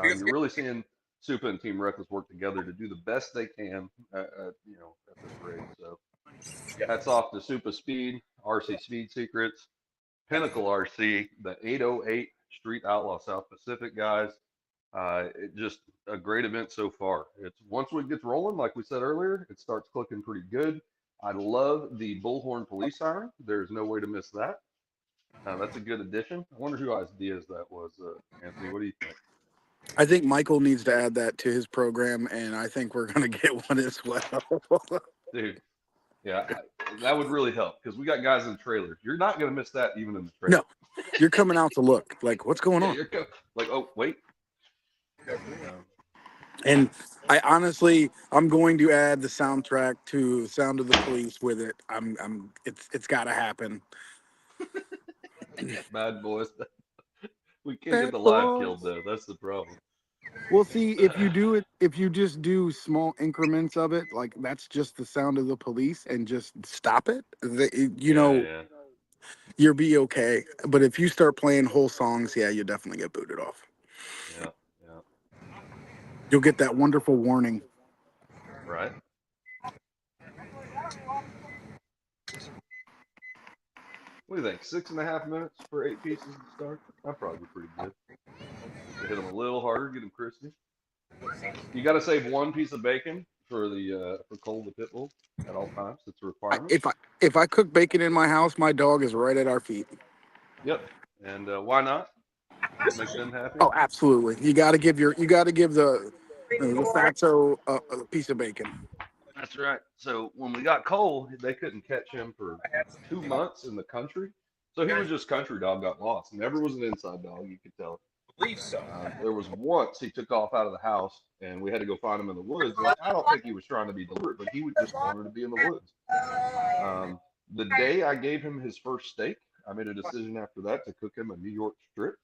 You're really seeing Supa and Team Reckless work together to do the best they can, at this race. So hats off to Supa Speed, RC Speed Secrets, Pinnacle RC, the 808 Street Outlaw South Pacific guys. Just a great event so far. It's once it gets rolling, like we said earlier, it starts clicking pretty good. I love the bullhorn police siren. There's no way to miss that. That's a good addition. I wonder who ideas that was, Anthony. What do you think? I think Michael needs to add that to his program, and I think we're going to get one as well. Dude, yeah, that would really help because we got guys in the trailers. You're not going to miss that even in the trailer. No, you're coming out to look. Like, what's going on? You're like, oh, wait. And I'm going to add the soundtrack to Sound of the Police with it. It's got to happen. Bad boys. We can't get the live killed though. That's the problem. Well, see, if you just do small increments of it, like that's just the Sound of the Police, and just stop it, you'll be okay. But if you start playing whole songs, yeah, you definitely get booted off. Yeah. You'll get that wonderful warning. Right. What do you think? 6.5 minutes for 8 pieces to start? That'd probably be pretty good. To hit them a little harder, get them crispy. You got to save one piece of bacon for Cole the pit bull at all times. It's a requirement. If I cook bacon in my house, my dog is right at our feet. Yep. And why not? Make them happy. Oh, absolutely. You got to give the fatso a piece of bacon. That's right. So when we got Cole, they couldn't catch him for 2 months in the country. So he was just country dog, got lost. Never was an inside dog, you could tell. Believe so. There was once he took off out of the house, and we had to go find him in the woods. And I don't think he was trying to be deliberate, but he just wanted to be in the woods. The day I gave him his first steak, I made a decision after that to cook him a New York strip,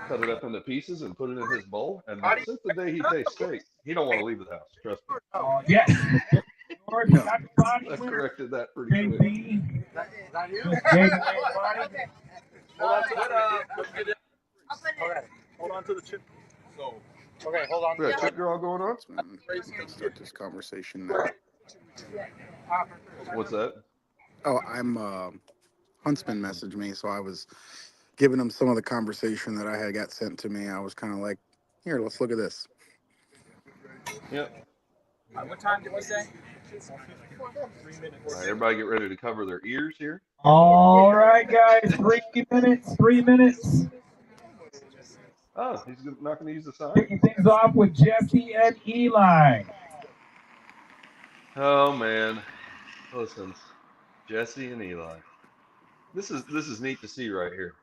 cut it up into pieces, and put it in his bowl. And since the day he tastes steak, he don't want to leave the house. Trust me. Yes. I corrected that pretty quick. Hold on to the chip. So, okay, hold on. We got chip girl going on? Let's start this conversation now. What's that? Oh, Huntsman messaged me, so I was giving him some of the conversation that I had got sent to me. I was kind of like, here, let's look at this. Yep. What time did we say? 3 minutes. All right, everybody get ready to cover their ears here. All right, guys, 3 minutes. 3 minutes. Oh, he's not going to use the sign. Kicking things off with Jesse and Eli. Oh man, listen, Jesse and Eli. This is neat to see right here.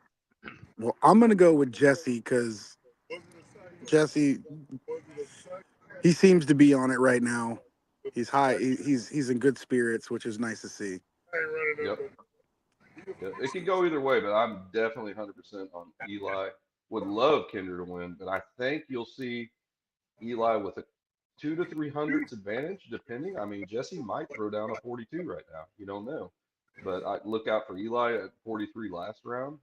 Well, I'm gonna go with Jesse because Jesse, he seems to be on it right now. He's high. He's in good spirits, which is nice to see. Yep. It could go either way, but I'm definitely 100% on Eli. Would love Kinder to win, but I think you'll see Eli with a 200 to 300 advantage, depending. I mean, Jesse might throw down a 42 right now. You don't know, but I look out for Eli at 43 last round.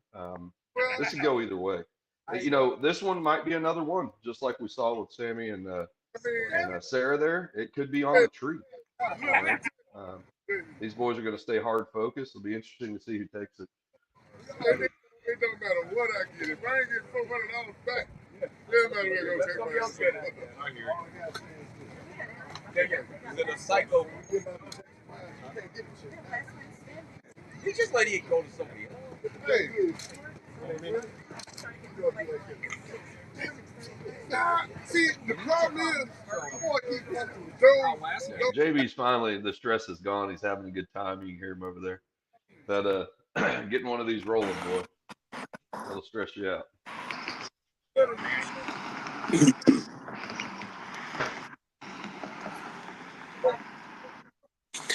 This could go either way. This one might be another one, just like we saw with Sammy and Sarah there. It could be on the tree. These boys are going to stay hard focused. It'll be interesting to see who takes it. It don't matter what I get. If I ain't getting $400 back, it doesn't matter where I'm going to take my I hear it. Is it a psycho? You just let it go to somebody else. Hey. See, the problem is, I want to keep JB's finally, the stress is gone. He's having a good time. You can hear him over there. But getting one of these rolling, boy, that'll stress you out.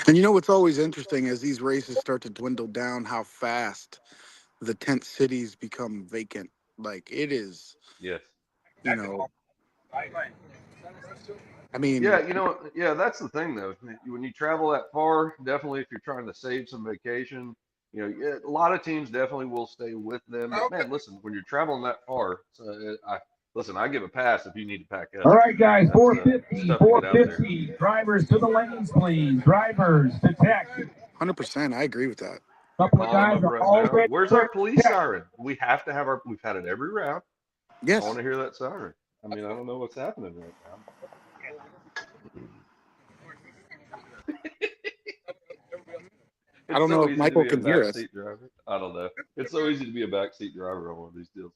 And what's always interesting as these races start to dwindle down, how fast the tent cities become vacant. Like it is. Yes. You know. I mean. Yeah, yeah, that's the thing though. When you travel that far, definitely if you're trying to save some vacation, a lot of teams definitely will stay with them. But man, listen, when you're traveling that far, I give a pass if you need to pack up. All right, guys, That's, 450, tough to get out there. 450. Drivers to the lanes, please. Drivers to tech. 100%. I agree with that. Couple of guys are already. Where's our police siren? We have to have we've had it every round. Yes. I want to hear that siren. I mean, I don't know what's happening right now. I don't know if Michael can hear us. Driver. I don't know. It's so easy to be a backseat driver on one of these deals.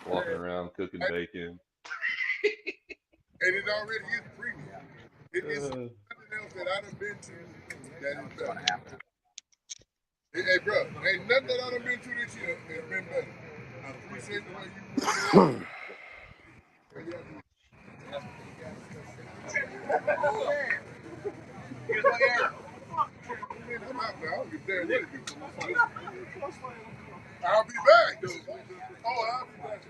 Walking around cooking bacon. And it already is premium. It is something else that I done been to that is better. Hey, bro, ain't nothing that I done been to this year has been better. I appreciate the way you I'll be back, though. Oh, I'll be back.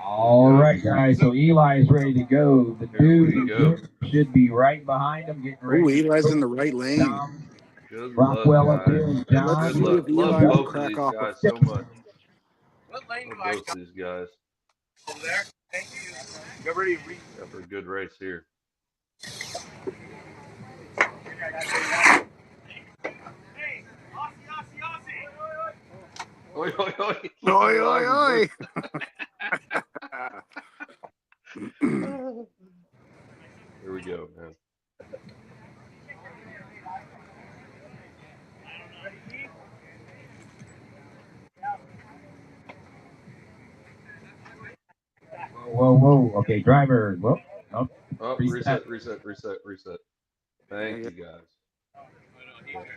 All right, guys. So Eli is ready to go. The dude should be right behind him, getting ready. Ooh, Eli's in the right lane. Good Rockwell luck, up there. guys. John. Let's see if Love Eli will both of crack these off. guys so much. What lane do Love both of these guys. over there? Thank you. Get ready to read. Yeah, for a good race here. Hey, Oi, oi, oi. Oi, oi, oi. Here we go, man. Whoa. Okay, driver. Whoop. Oh, reset. Thank you, guys.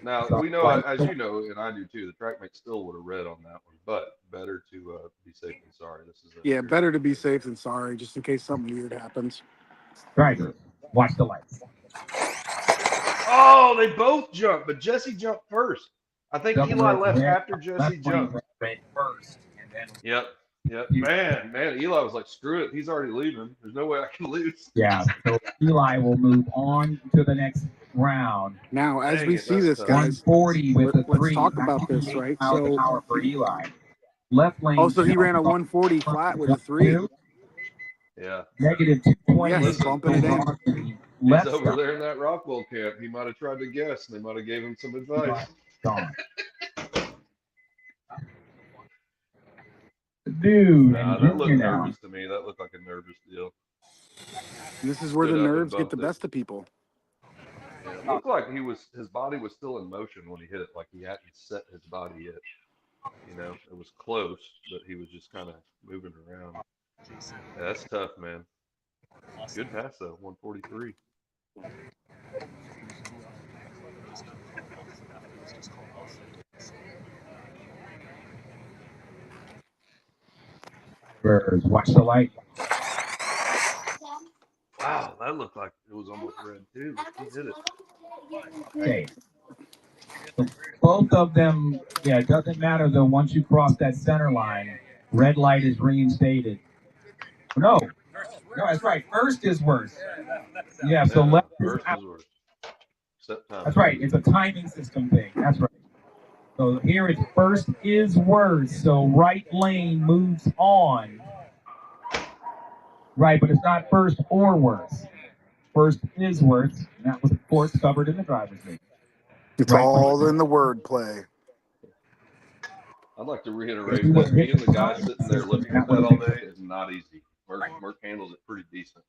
Now, we know, as you know, and I do too, the track mate still would have red on that one, but better to be safe than sorry. This is better to be safe than sorry, just in case something weird happens. Driver, watch the lights. Oh, they both jumped, but Jesse jumped first. I think Eli left after Jesse jumped. First, and then. Yep. Man, Eli was like, screw it. He's already leaving. There's no way I can lose. Yeah, so Eli will move on to the next round. Now, as we see this, guys, 140 with the let's three. talk about this, right? So, power for Eli. Left lane. Also, he ran a 140 flat with a 3. Yeah. Negative 220. Yeah, he's bumping it in. He's over there in that Rockwell camp. He might have tried to guess. They might have gave him some advice. Dude, that looked nervous to me. That looked like a nervous deal. This is where the nerves get the best of people. Yeah, it looked like his body was still in motion when he hit it, like he hadn't set his body yet. It was close, but he was just kind of moving around. Yeah, that's tough, man. Good pass though, 143. Watch the light. Wow, that looked like it was almost red too. He did it. Okay. So both of them, it doesn't matter though. Once you cross that center line, red light is reinstated. No, that's right. First is worse. Yeah, so left is worse. That's right. It's a timing system thing. That's right. So here it's first is worse. So right lane moves on. Right, but it's not first or worse. First is worse. And that was, of course, covered in the driver's seat. It's all in the wordplay. I'd like to reiterate that being the guy sitting there looking at that all day is not easy. Merck handles it pretty decent.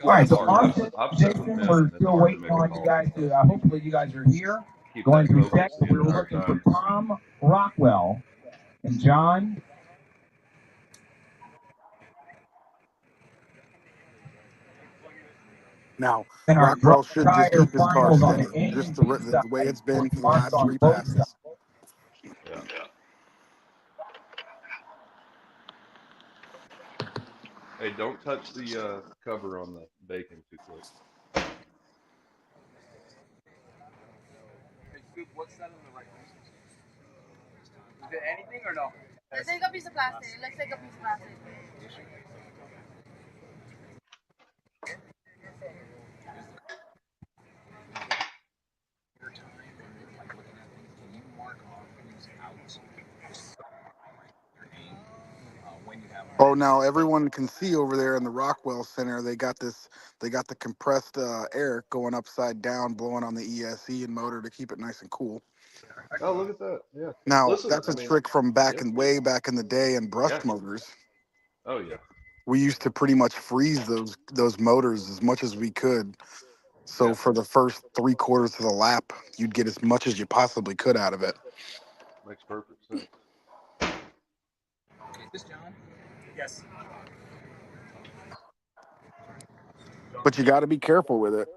All right, so Austin, Jason, we're still waiting on you guys to, hopefully you guys are here. Going through checks, we were looking for Tom Rockwell and John. Now, And our dry Rockwell should just tire keep his car finals on steady, the just AMG the way side it's been for the marks last on 3 both sides. passes. Yeah. Hey, don't touch the cover on the bacon too quick. Hey, Scoop, what's that on the right? Is it anything or no? Let's take a piece of plastic. Let's take a piece of plastic. Oh, now everyone can see over there in the Rockwell Center, they got the compressed air going upside down, blowing on the ESC and motor to keep it nice and cool. Oh, look at that. Yeah. Now, Listen, that's I a mean, trick from yeah. way back in the day in Yeah. brushed motors. Oh, yeah. We used to pretty much freeze those motors as much as we could. So Yeah. for the first 3/4 of the lap, you'd get as much as you possibly could out of it. Makes perfect sense. Is this John? Yes. But you got to be careful with it.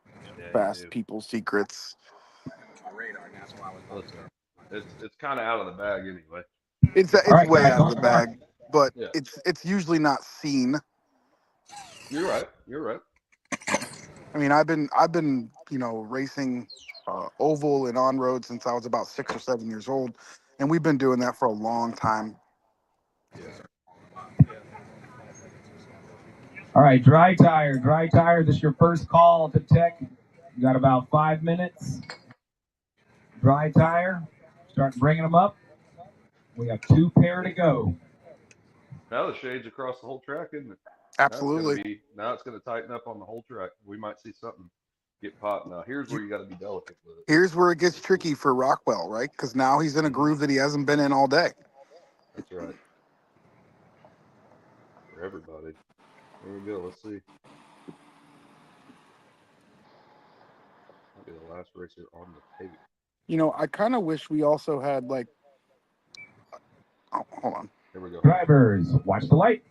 Yeah, you Fast do. people secrets. My radar, and that's why I was. Listen, it's kind of out of the bag anyway. It's All right, way guys, out of on the the mark. bag, but Yeah. it's usually not seen. You're right. You're right. I mean, I've been racing oval and on road since I was about 6 or 7 years old, and we've been doing that for a long time. Yeah. All right, dry tire. This is your first call to tech. You got about 5 minutes. Dry tire. Start bringing them up. We have 2 pair to go. Now the shade's across the whole track, isn't it? Absolutely. Now it's gonna tighten up on the whole track. We might see something get popped. Now here's where you got to be delicate with it. Here's where it gets tricky for Rockwell, right? Because now he's in a groove that he hasn't been in all day. That's right. For everybody. Here we go. Let's see. Might be the last racer on the tape. I kind of wish we also had oh, hold on. Here we go. Drivers, watch the light.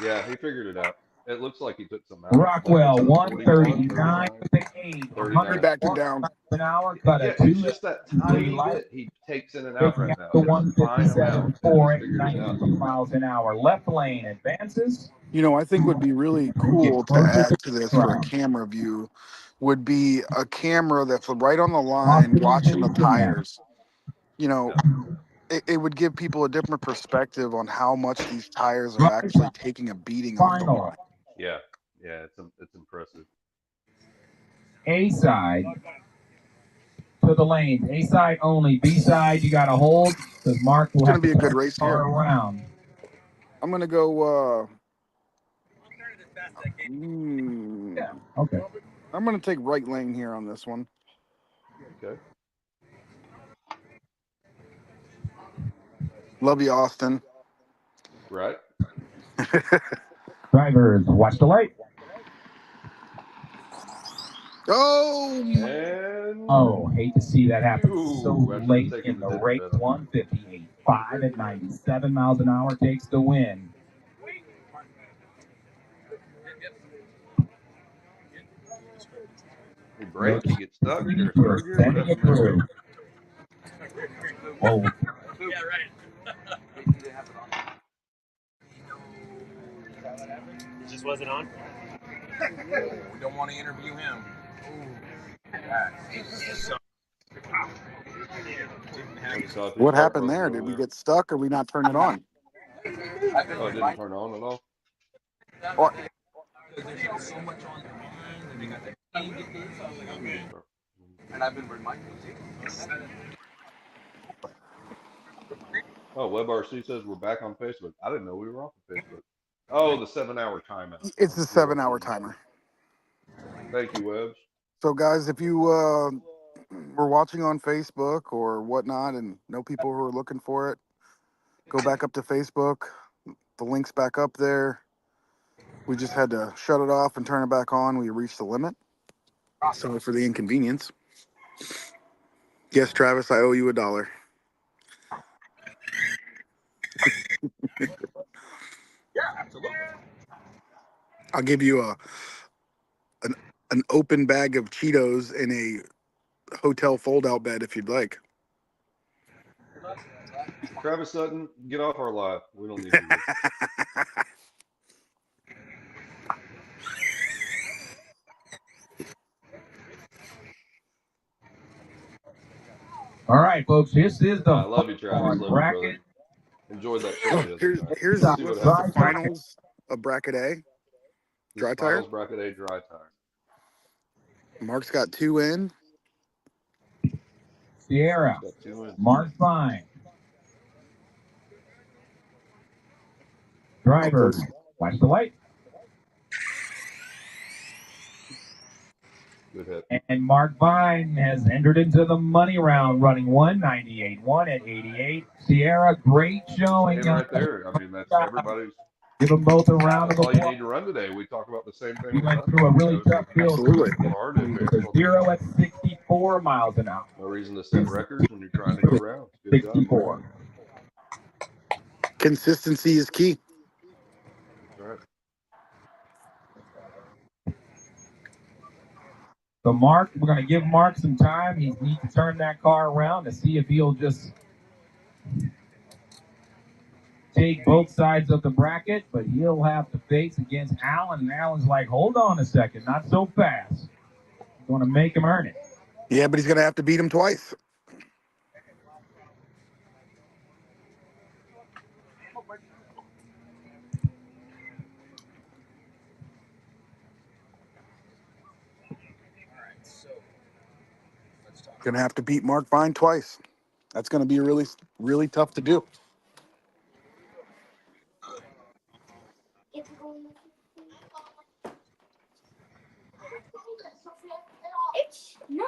Yeah, he figured it out. It looks like he took some out. Rockwell, 139 with an 8. 39. He backed it down. An hour, cut Yeah, a 2. it's just that tiny bit he takes in and out right now. The It's a fine amount. 157.4 He's figured it out. 92 miles an hour. Left lane advances. I think would be really cool to add to this for a camera view would be a camera that's right on the line watching the tires. It would give people a different perspective on how much these tires are actually taking a beating off the line. Yeah, it's impressive. A side to the lanes. A side only. B side you got to hold because Mark will It's going have to be to a good race here. around. I'm going to go. Okay. I'm going to take right lane here on this one. Okay. Love you, Austin. Right. Drivers, watch the light. Oh, hate to see that happen so late in the race. 158.5 at 97 miles an hour takes the win. He break, he gets stuck, or third gear. What happened there? Oh. Yeah, right. It just wasn't on. We don't want to interview him. What happened there? Did we get stuck or we not turn it on? Oh, it didn't turn on at all? What? There's so much on their mind, and they got the team get this. I was like, okay. And I've been reminding you. Oh, Webb RC says we're back on Facebook. I didn't know we were off of Facebook. Oh, the 7-hour timeout. It's a 7-hour timer. Thank you, Webbs. So, guys, if you were watching on Facebook or whatnot and know people who are looking for it, go back up to Facebook. The link's back up there. We just had to shut it off and turn it back on. We reached the limit. Sorry for the inconvenience. Yes, Travis, I owe you $1. Yeah, absolutely. I'll give you an open bag of Cheetos in a hotel fold-out bed if you'd like. Travis Sutton, get off our live. We don't need you here. All right, folks. This is the I love you, Travis. Love you, brother. Enjoyed that show the other night. Here's Let's see what the happens. finals of bracket A. This Dry is tire. finals bracket A dry tire. Mark's got 2 in. Sierra. Got 2 in. Mark Fine. Driver. Watch the white. Good hit. And Mark Vine has entered into the money round, running 198.1 at 88. Sierra, great showing. And right there, I mean, that's everybody's. Give them both a round That's of all you applause. need to run today. We talk about the same thing. We on went Sunday. through a really You know, tough field. Absolutely. It's hard to advance. It's a 0 at 64 miles an hour. No reason to set records when you're trying to go rounds. Good job, 64. Mark. Consistency is key. That's right. So Mark, we're going to give Mark some time. He needs to turn that car around to see if he'll just take both sides of the bracket, but he'll have to face against Alan. And Alan's like, hold on a second, not so fast. He's going to make him earn it. Yeah, but he's going to have to beat him twice. Going to have to beat Mark Vine twice. That's going to be really, really tough to do. No.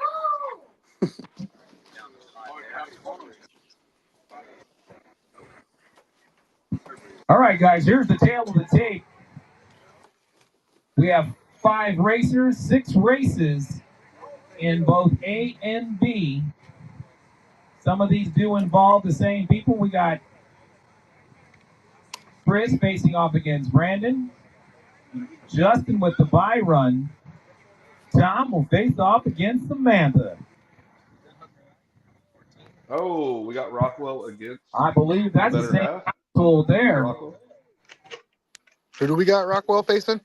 All right, guys, here's the tail of the tape. We have 5 racers, 6 races in both A and B. Some of these do involve the same people. We got Chris facing off against Brandon. Justin with the bye run. Tom will face off against Samantha. Oh, we got Rockwell against. I believe that's the same household there. Rockwell. Who do we got Rockwell facing?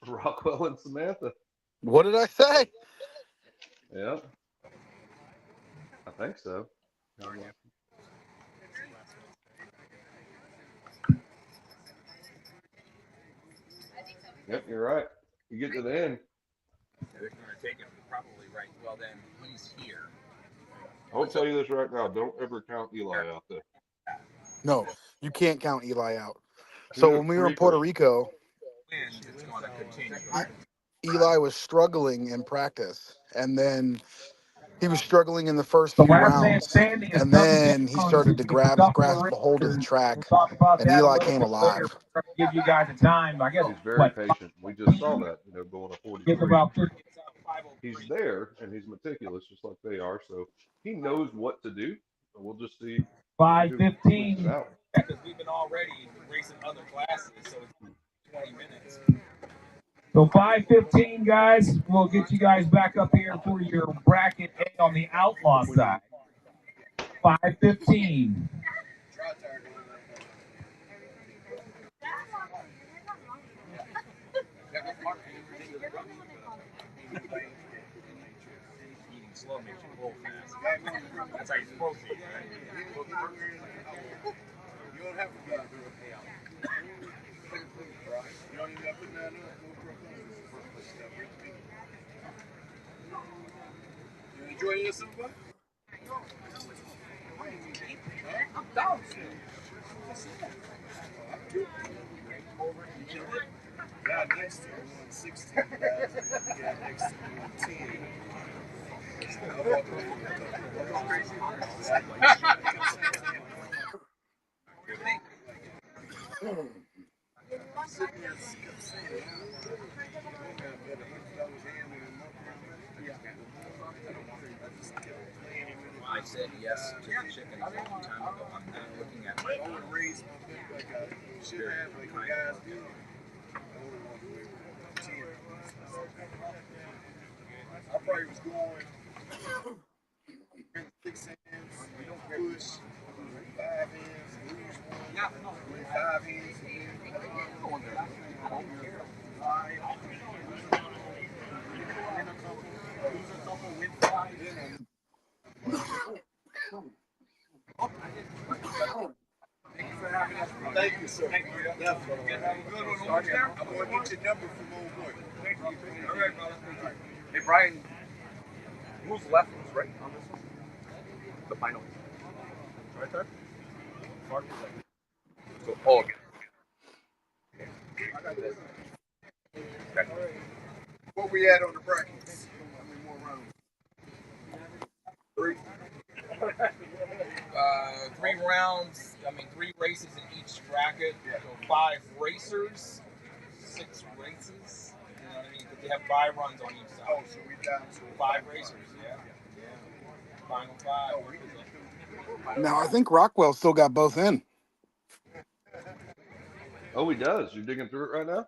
Rockwell and Samantha. What did I say? Yeah. I think so. Yep, you're right. You get to the end. They're going to take him probably right. Well, then he's here. I'll tell you this right now. Don't ever count Eli out there. No, you can't count Eli out. So when we were in Puerto Rico, It's going to continue. Eli was struggling in practice, and then he was struggling in the first few rounds, and then he started to grasp a hold of the track, and Eli came alive. Give you guys a time, I guess. He's very patient. We just saw that, going to 43. He's there, and he's meticulous, just like they are. So he knows what to do. And we'll just see. 5:15. Because we've been already racing other classes, so it's 20 minutes. So 5:15, guys. We'll get you guys back up here for your bracket A on the outlaw side. 5:15. Eating slow makes you full fast. That's how you're supposed to eat, right? You don't have to be a good payout. You don't even have to put that up. You enjoying yourself, bud? I'm down. Yeah, next year we won 16 guys. Yeah, next year we won 10. I said yes to the chicken a long time ago. I'm not looking at my own race. Should have like the guys do. I probably was going 6 hands, push, 5 hands, lose one, 5 hands, Thank you, sir. Thank you. Definitely. Have a good one over there. I'm going to get your number from old boy. Thank you. All right, brother. Hey, Brian, who's left was right on this one? The final. Right there? Mark is like. So, oh, okay. Okay. What we at on the brackets? How many more rounds? 3. 3 rounds. I mean, 3 races in each bracket. So 5 racers, 6 races. You know what I mean? Because they have 5 runs on each side. Oh, so we down to 5 racers. Yeah. Final 5. Now I think Rockwell still got both in. Oh, he does. You're digging through it right now?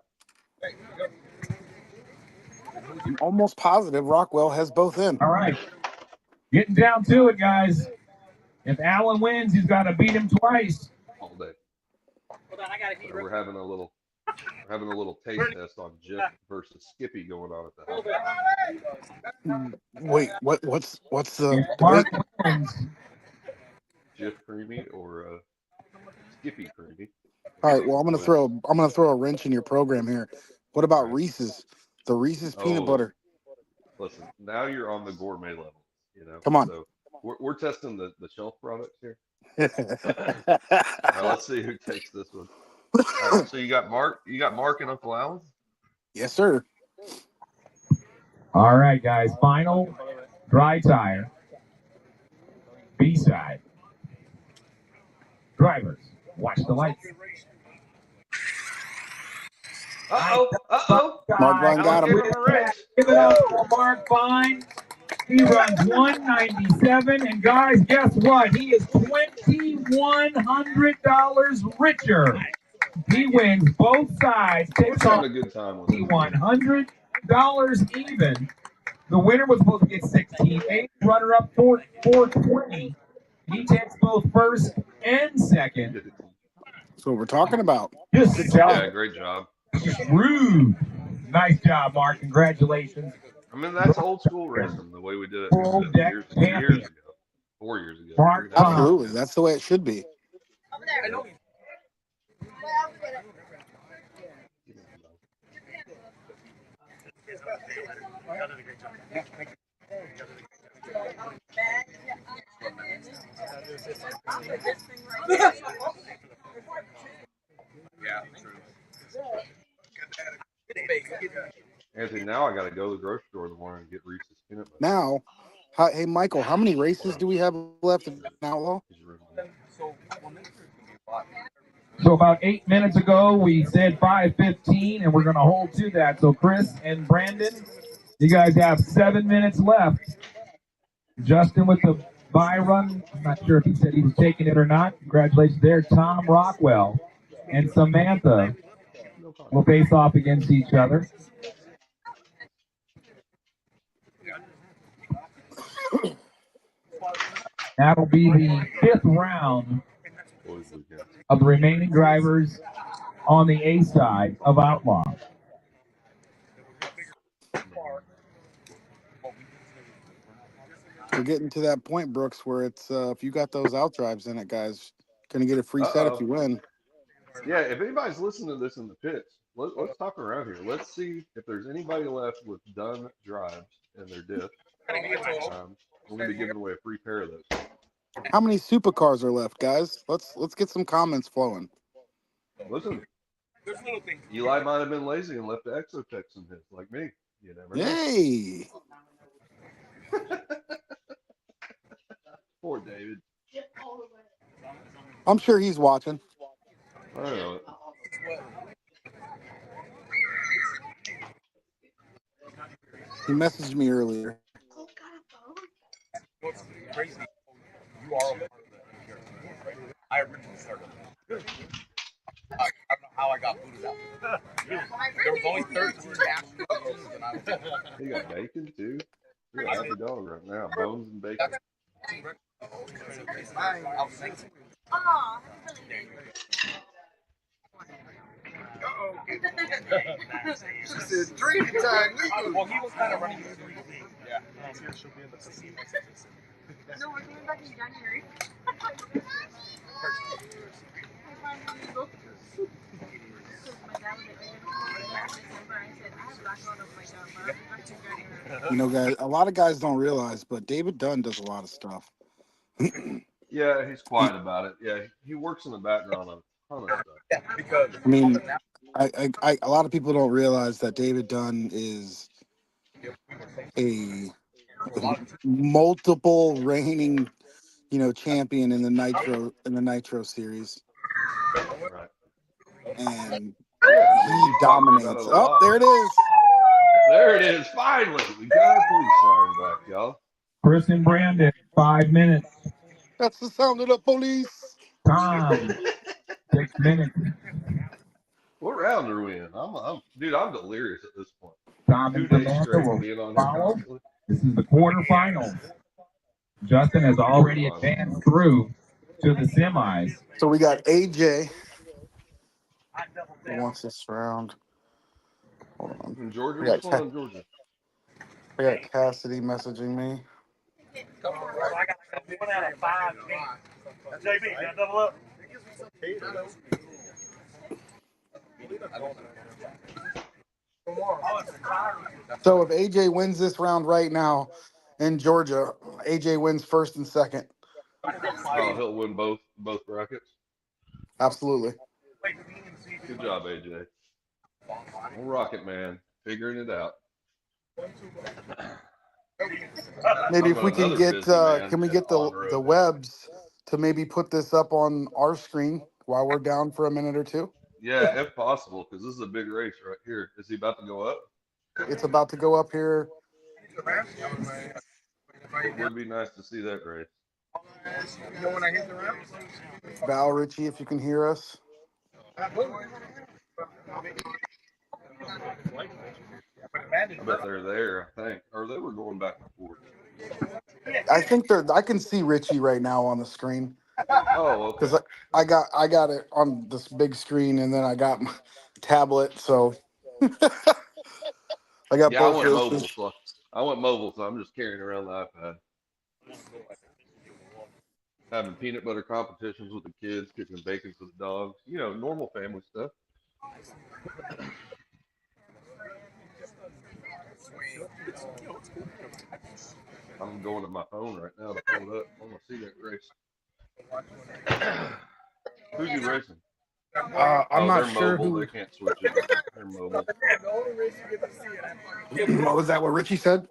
I'm almost positive Rockwell has both in. All right. Getting down to it, guys. If Allen wins, he's got to beat him twice. All day. Hold on, I got So we're having a little taste test on Jif versus Skippy going on at the house. Wait, what's the Mark wins. Jif Creamy or Skippy Creamy? All right, well I'm gonna throw a wrench in your program here. What about Reese's? The Reese's peanut butter. Listen, now you're on the gourmet level, you know. Come on. So we're testing the shelf products here. All right, let's see who takes this one. All right, so you got Mark and Uncle Alan? Yes, sir. All right, guys. Final dry tire. B-side. Drivers, watch the lights. Mark Vine got him. Give it up for Mark Vine. He runs 197, and guys, guess what? He is $2,100 richer. He wins both sides. Takes having a good time with it. $100 even. The winner was supposed to get 16.8. Runner-up 420. He takes both first and second. That's what we're talking about. Good job. Yeah, great job. Rude. Nice job, Mark. Congratulations. I mean, that's old school racing, the way we did it Full deck years champion. ago, 4 years ago. Mark, absolutely. That's the way it should be. I know. Anthony, now I got to go to the grocery store in the morning and get Reese's peanut butter. Now, hey Michael, how many races do we have left in Outlaw? So about 8 minutes ago, we said 5:15, and we're going to hold to that. So Chris and Brandon, you guys have 7 minutes left. Justin with the bye run. I'm not sure if he said he was taking it or not. Congratulations there. Tom Rockwell and Samantha will face off against each other. That'll be the 5th round of the remaining drivers on the A side of Outlaw. We're getting to that point, Brooks, where it's if you got those out drives in it, guys, gonna get a free set if you win. Yeah, if anybody's listening to this in the pits, let's talk around here. Let's see if there's anybody left with done drives in their diff. We're gonna be giving away a free pair of those. How many supercars are left, guys? Let's get some comments flowing. Listen, Eli might have been lazy and left the Exotex in his, like me. You never know. Yay! Poor David. I'm sure he's watching. I don't know. He messaged me earlier. What's crazy? You are a part of that. I originally started. I don't know how I I got booted out. There was only 13 actual votes, and I was. He got bacon too. You're a happy dog right now. Bones and bacon. Oh, She said, dream time, nigga. Well, he was kind of running. Yeah. no, we're going back in January. You know, guys, a lot of guys don't realize, but David Dunn does a lot of stuff. Yeah, he's quiet about it. Yeah, he works in the background on a ton of stuff. Because I mean, a lot of people don't realize that David Dunn is a multiple reigning, champion in the Nitro series, Right. and Yeah, I mean, he he's talked about dominates. it a Oh, lot. there it is. There it is. Finally, we got our police siren back, y'all. Chris and Brandon, 5 minutes. That's the sound of the police. Tom, 6 minutes. What round are we in? Dude, I'm delirious at this point. Tom 2 and days Samantha straight will being on here follow. constantly. This is the quarterfinals. Justin has already advanced through to the semis. So we got AJ who wants this round. Hold on. In Georgia, We what's got, going on in Georgia? we got Cassidy messaging me. I got 1 out of 5. JB, can I double up? So if AJ wins this round right now in Georgia, AJ wins first and second. Oh, he'll win both brackets. Absolutely. Good job, AJ. Well, Rocket Man, figuring it out. Maybe if we can Another get, busy man can we get on the road. Webbs to maybe put this up on our screen while we're down for a minute or two? Yeah, if possible, because this is a big race right here. Is he about to go up? It's about to go up here. It would be nice to see that race. You know when I hit the ramp? Val Ritchie, if you can hear us. I bet they're there, I think. Or they were going back and forth. I think I can see Richie right now on the screen. Oh, okay. Because I got it on this big screen, and then I got my tablet, so I got Yeah, I both went races. mobile, so I'm just carrying around the iPad. Having peanut butter competitions with the kids, cooking bacon for the dogs. You know, normal family stuff. I'm going to my phone right now to pull it up. I want to see that race. Who's he racing? I'm not they're sure mobile. who. They can't switch it. They're mobile. Was that what Richie said?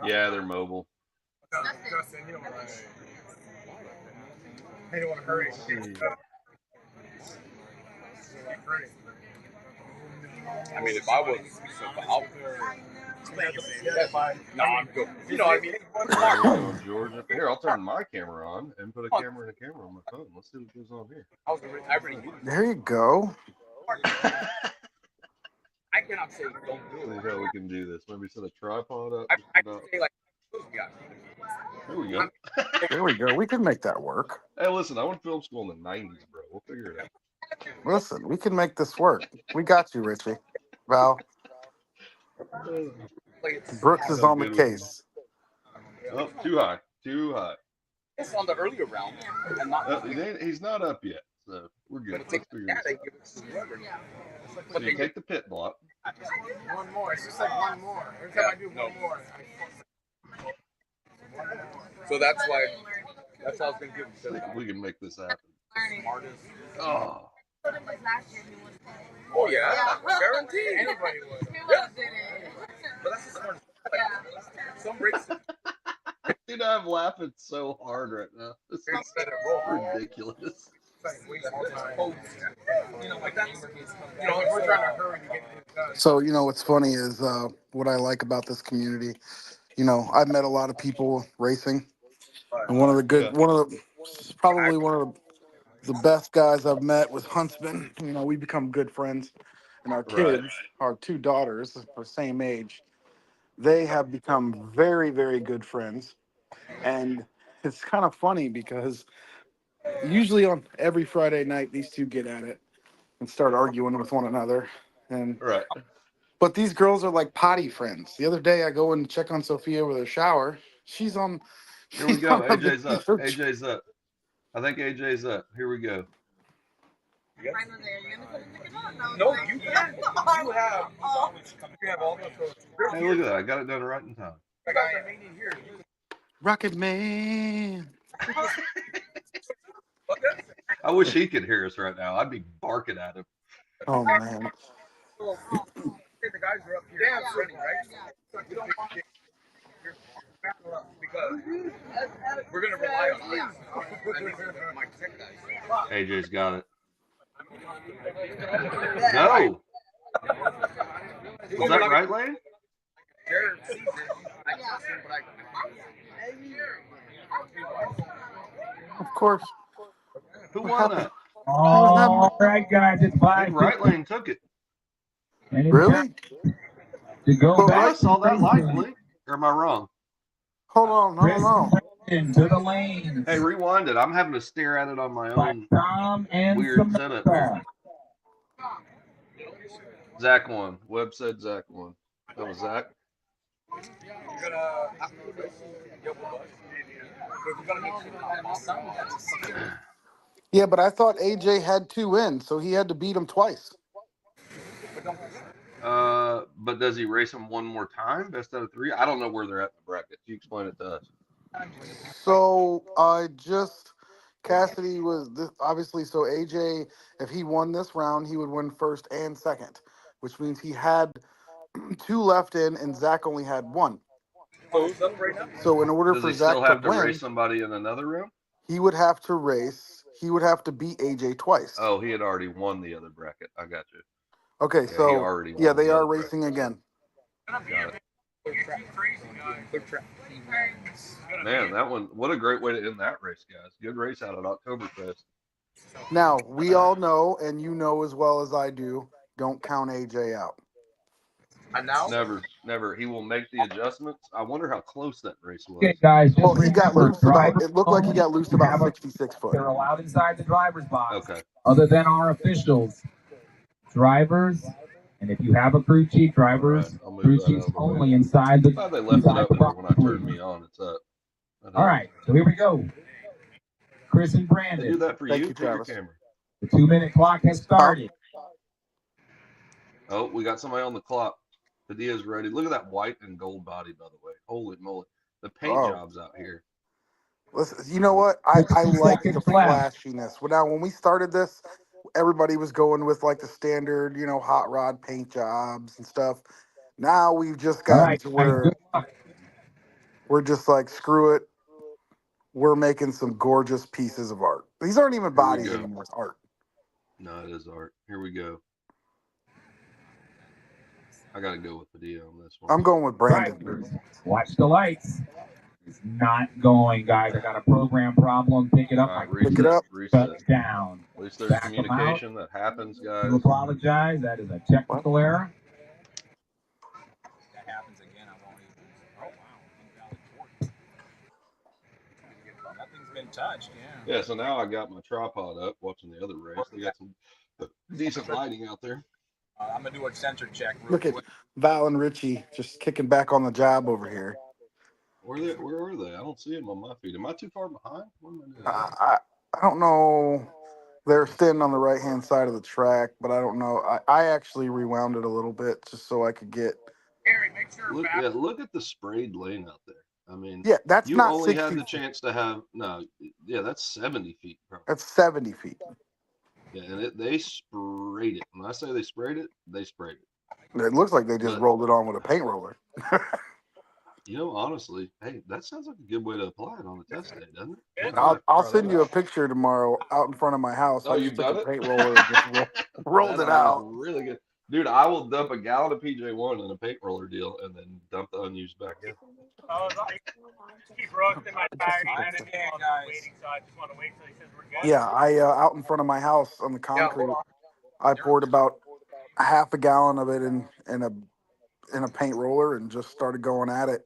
Yeah, they're mobile. Justin, you don't want to. He don't want to hurry. I mean, if I was out there. No, I'm good. You know what I mean? There we go in Georgia. Here, I'll turn my camera on and put a camera on my phone. Let's see what goes on here. There you go. I cannot say don't do See how we can do this. Maybe set a tripod up. I can say like, There we go. There we go. We can make that work. Hey, listen, I went to film school in the 90s, bro. We'll figure it out. Listen, we can make this work. We got you, Richie. Val. Brooks is on the case. Oh, too high. Too high. It's on the earlier round. And not He's not up yet, so we're good. Let's figure this out. So you take the pit block. One more. It's just like one more. Every time I do one more. So that's why. That's how I was going to give him. We can make this happen. Smartest. Oh. Oh, yeah. Guaranteed. Anybody would. But that's the smartest. Some breaks. Dude, I'm laughing so hard right now. This is ridiculous. So, what's funny is what I like about this community. I've met a lot of people racing. And probably one of the the best guys I've met with Huntsman. You know, we become good friends, and our Right. kids, our two daughters, are same age. They have become very, very good friends, and it's kind of funny because usually on every Friday night these two get at it and start arguing with one another, and Right. but these girls are like potty friends. The other day I go and check on Sophia with her shower. She's on. Here we She's go. on her AJ's up. video AJ's up. I think AJ's up. Here we go. No, you can't. You have. You have all those. Hey, look at that. I got it done right in time. I got the meeting here. Rocket Man. I wish he could hear us right now. I'd be barking at him. Oh man. The guys are up here. Damn, running, right? We don't want because we're gonna rely on my tech guys. AJ's got it. No. Was that right lane? Of course. Who won that? All right, guys, it's I think right lane took it. Really? To go Well, back I saw that light racing. blink. Or am I wrong? Hold on, hold on. Into the lanes. Hey, rewind it. I'm having to stare at it on my own Tom and weird setup here. Samantha. Zach won. Webb said Zach won. That was Zach. Yeah, but I thought AJ had 2 wins, so he had to beat him twice. But does he race them one more time? Best out of 3? I don't know where they're at in the bracket. You explain it to us. So Cassidy was obviously, so AJ, if he won this round, he would win first and second, which means he had 2 left in, and Zach only had 1. So in order Does for he Zach still have to to win, race somebody in another round? he would have to beat AJ twice. Oh, he had already won the other bracket. I got you. Okay, Yeah, so he already won they the are other racing bracket. again. Got it. Man, that one, what a great way to end that race, guys. Good race out at Oktoberfest. Now, we all know, and you know as well as I do, don't count AJ out. Never. He will make the adjustments. I wonder how close that race was. Okay, guys, Well, he got loose about, it looked like he got loose about 66 foot. They're allowed inside the driver's box. Okay. Other than our officials, drivers, and if you have a crew chief, drivers, crew chiefs only inside the. Glad they left it up there when I turned me on. It's up. All right, so here we go. Chris and Brandon. They do that for Thank you, you, for your Travis. camera. The 2-minute clock has started. Oh, we got somebody on the clock. Padilla's ready. Look at that white and gold body, by the way. Holy moly. The paint jobs out here. Listen, you know what? I like the flashiness. Well, now, when we started this, everybody was going with like the standard, hot rod paint jobs and stuff. Now we've just gotten to where we're just like, screw it. We're making some gorgeous pieces of art. These aren't even bodies anymore. It's art. No, it is art. Here we go. I got to go with Padilla on this one. I'm going with Brandon. Drivers, watch the lights. It's not going, guys. I got a program problem. Pick it up. Right, pick it up. Reset. Down. At least there's communication that happens, guys. I apologize. That is a technical error. That happens again. I won't even. Oh wow. Nothing's been touched. Yeah. Yeah. So now I got my tripod up, watching the other race. They got some decent lighting out there. I'm gonna do a sensor check. Look at Val and Richie just kicking back on the job over here. Where are they? I don't see them on my feed. Am I too far behind? What am I doing? I don't know. They're standing on the right-hand side of the track, but I don't know. I actually rewound it a little bit just so I could get. Look at the sprayed lane out there. I mean, yeah, that's you not only 60 had the chance to have that's 70 feet. Probably. That's 70 feet. Yeah, and they sprayed it. When I say they sprayed it, they sprayed it. It looks like they just rolled it on with a paint roller. Honestly, hey, that sounds like a good way to apply it on a test day, doesn't it? I'll send you a picture tomorrow out in front of my house. Oh, I you've just took done a it? paint roller and just rolled it out. Really good. Dude, I will dump a gallon of PJ1 in a paint roller deal and then dump the unused back in. I was like, keep roasting my tire. Waiting, so I just want to wait till he says we're good. Yeah, I out in front of my house on the concrete, I poured about a half a gallon of it in a paint roller and just started going at it.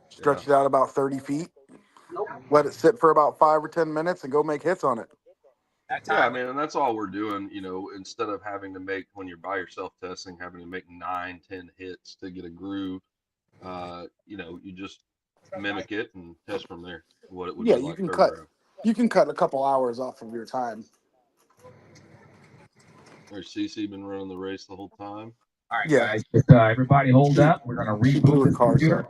Stretched it out about 30 feet. Let it sit for about 5 or 10 minutes and go make hits on it. Yeah, I mean, and that's all we're doing. You know, instead of having to make, when you're by yourself testing, having to make 9, 10 hits to get a groove. You know, you just mimic it and test from there. What it would Yeah, be you like can third cut. round. You can cut a couple hours off of your time. There's CC been running the race the whole time. All right, Yeah. guys, just, everybody hold up. We're going to reboot this computer,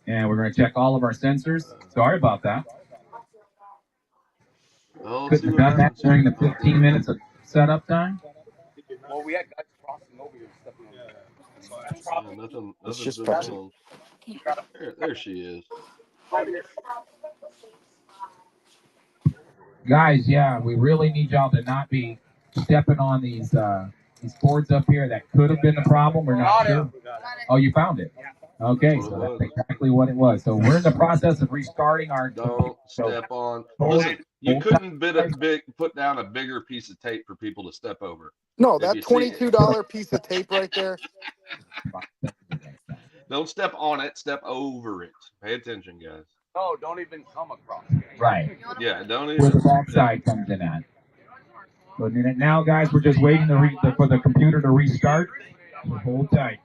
and we're going to check all of our sensors. Sorry about that. Well, Couldn't have done that during the 15 minutes of setup time. Well, we had guys crossing over here and stuff. Yeah, It's nothing's just been Pepsi. wrong. There she is. Guys, yeah, we really need y'all to not be stepping on these boards up here. That could have been the problem. We're not sure. Oh, you found it? Okay, so that's exactly what it was. So we're in the process of restarting our. Don't step on. Listen, you couldn't put down a bigger piece of tape for people to step over. No, If that you see- $22 piece of tape right there. Don't step on it. Step over it. Pay attention, guys. No, don't even come across. Right. Yeah, don't Where even. the backside comes in at. So now, guys, we're just waiting for the computer to restart. So hold tight.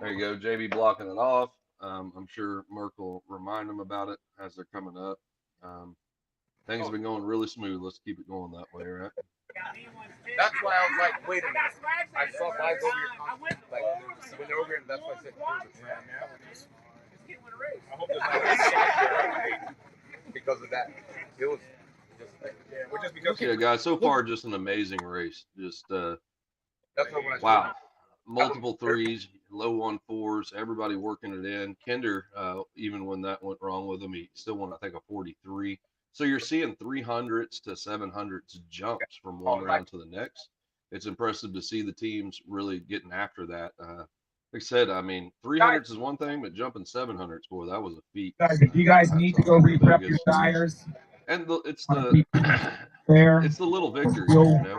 There you go, JB blocking it off. I'm sure Merck will remind them about it as they're coming up. Things have been going really smooth. Let's keep it going that way, right? That's why I was like, wait a minute. I saw guys over here. Like, when they're over here, that's why I said, I hope there's not because of that. It was just like, just because. Yeah, guys, so far, just an amazing race. Just, That's what when I wow. Multiple threes, low 1-4s, everybody working it in. Kinder, even when that went wrong with him, he still won, I think, a 43. So you're seeing 300s to 700s jumps from one round to the next. It's impressive to see the teams really getting after that. Like I said, I mean, 300s is one thing, but jumping 700s, boy, that was a feat. Guys, if you guys need to go re-prep your tires. And it's the little victories, you know.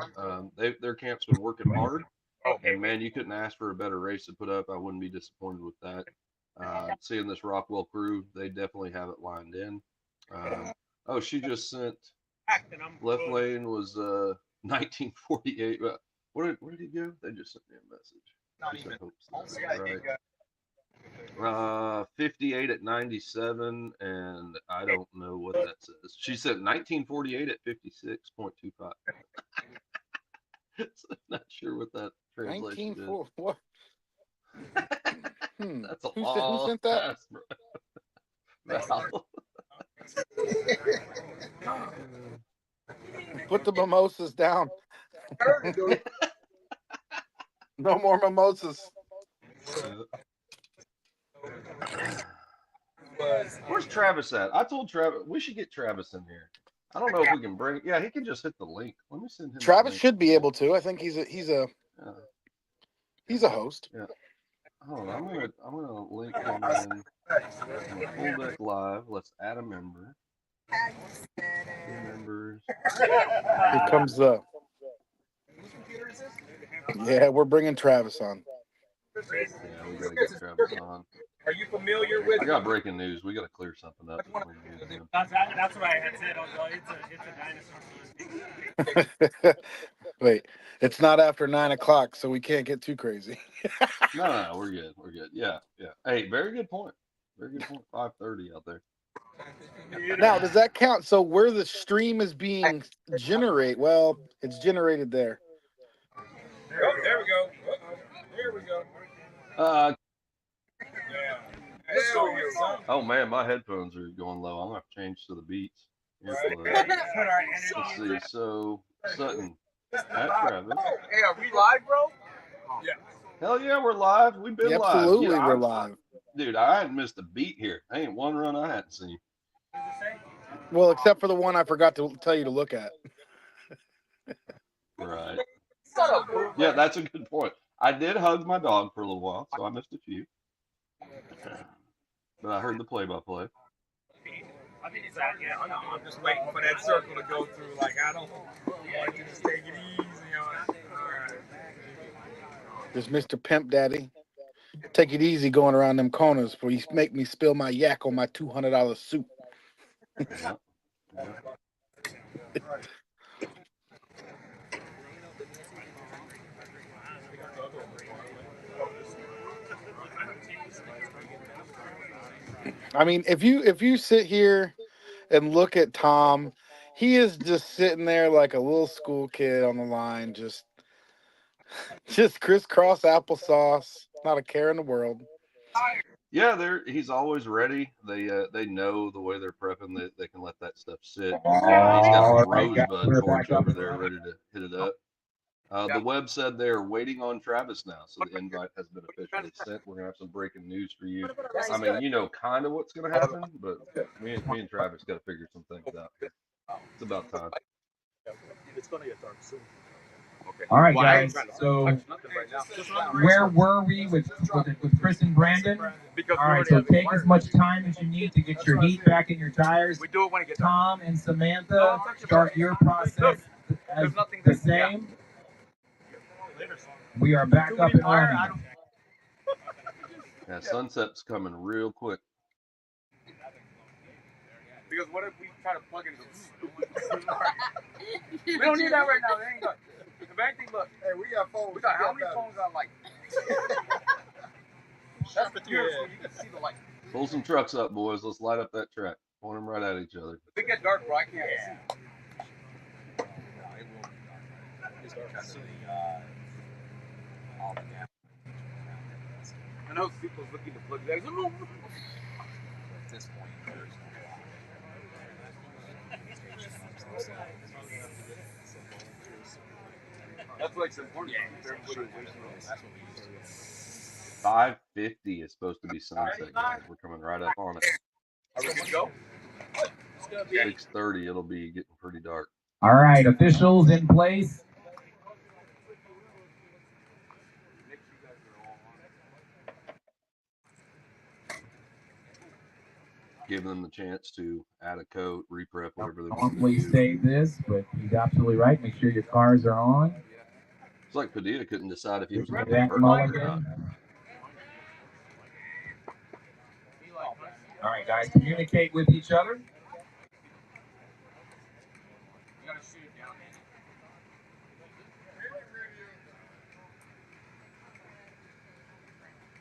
Their camp's been working hard. And man, you couldn't ask for a better race to put up. I wouldn't be disappointed with that. Seeing this Rockwell crew, they definitely have it lined in. Oh, she just sent left lane was 1948. Where did he go? They just sent me a message. Right. 58 at 97, and I don't know what that says. She said 1948 at 56.25. So I'm not sure what that translation is. What? That's a Who long sent that? pass, bro. Put the mimosas down. No more mimosas. Where's Travis at? I told Travis we should get Travis in here. I don't know if we can bring. Yeah, he can just hit the link. Let me send him. Travis should be able to. I think he's a host. Yeah. Hold on, I'm gonna link him in. Full deck live. Let's add a member. Members. Here comes the. Yeah, we're bringing Travis on. Yeah, we gotta get Travis on. Are you familiar with? I got breaking news. We gotta clear something up. That's what I had said. I was like, it's a dinosaur. Wait, it's not after 9 o'clock, so we can't get too crazy. No, we're good. We're good. Yeah. Hey, very good point. Very good point. 5:30 out there. Now, does that count? So where the stream is being generated? Well, it's generated there. There we go. There we go. Oh man, my headphones are going low. I'm gonna have to change to the Beats. Let's see. So Sutton at Travis. Hey, are we live, bro? Yeah. Hell yeah, we're live. We've been live. Absolutely, we're live. Dude, I hadn't missed a beat here. There ain't one run I hadn't seen. Well, except for the one I forgot to tell you to look at. Right. Yeah, that's a good point. I did hug my dog for a little while, so I missed a few. but I heard the play-by-play. I think it's that. Yeah, I'm just waiting for that circle to go through. Like I don't want you to just take it easy on it. All right. There's Mr. Pimp Daddy. Take it easy going around them corners before you make me spill my yak on my $200 suit. Yeah. I mean, if you sit here and look at Tom, he is just sitting there like a little school kid on the line, just crisscross applesauce, not a care in the world. Yeah, he's always ready. They know the way they're prepping that they can let that stuff sit. He's All got a right, guys, rosebud we're torch back up. over there ready to hit it up. The Webb said they're waiting on Travis now, so the invite has been officially sent. We're gonna have some breaking news for you. I mean, you know kind of what's gonna happen, but me and Travis got to figure some things out. It's about time. It's gonna get dark soon. Okay. All right, guys. So where were we with Chris and Brandon? All right, so take as much time as you need to get your heat back in your tires. We do it when it gets Tom and Samantha, start your process as the same. We are back up and running. Yeah, sunset's coming real quick. Because what if we try to plug into we don't need that right now. They ain't good. If anything, look. Hey, we got phones. We got how many phones on like? That's the pure. So you can see the light. Pull some trucks up, boys. Let's light up that track. Point them right at each other. If it get dark, bro, I can't see. I know people's looking to plug that. At this point, that's like important. Yeah, 5:50 is supposed to be sunset, guys. We're coming right up on it. 6:30, it'll be getting pretty dark. All right, officials in place. Giving them the chance to add a coat, reprep, whatever they want to Hopefully do. save this, but he's absolutely right. Make sure your cars are on. It's like Padilla couldn't decide if he was going to That be mulligan. All right, guys, communicate with each other.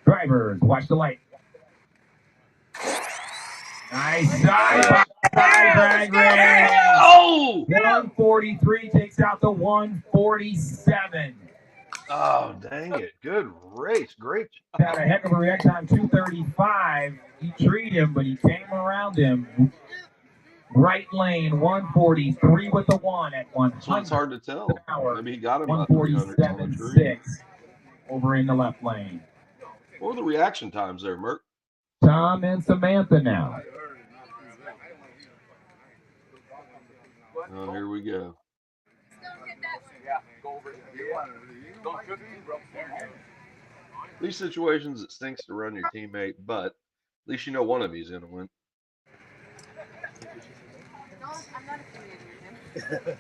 Drivers, watch the light. Nice side drag race. Oh! 143 takes out the 147. Oh, dang it. Good race. Great. Had a heck of a react time, 235. He treated him, but he came around him. Right lane, 143 with the one at 100. So it's hard to tell. Maybe he got him about 147.6 over in the left lane. What were the reaction times there, Merc? Tom and Samantha now. Oh, here we go. These situations, it stinks to run your teammate, but at least you know one of you is going to win. No, I'm not affiliated with him.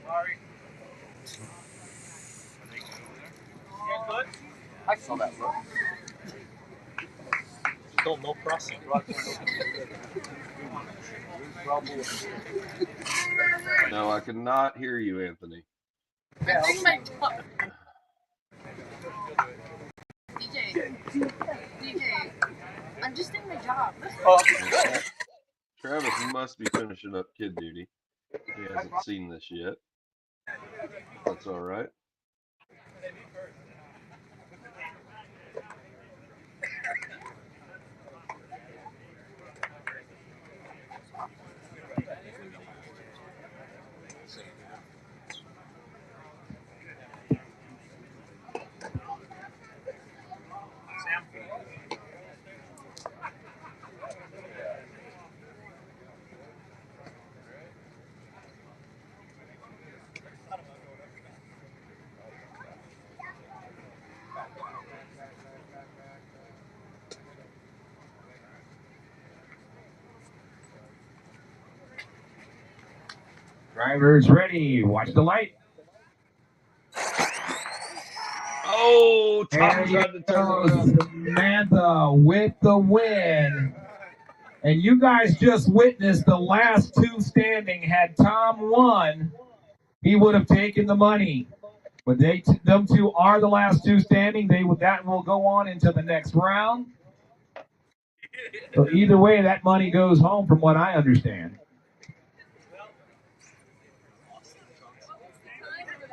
Sorry. Good? I saw that look. Don't no crossing. No, I cannot hear you, Anthony. I'm doing my job. DJ, I'm just doing my job. Travis must be finishing up kid duty. He hasn't seen this yet. That's all right. Drivers ready. Watch the light. Oh, Tom There tried to turn goes around. Samantha with the win. And you guys just witnessed the last two standing. Had Tom won, he would have taken the money. But them two are the last two standing. That will go on into the next round. So either way, that money goes home, from what I understand.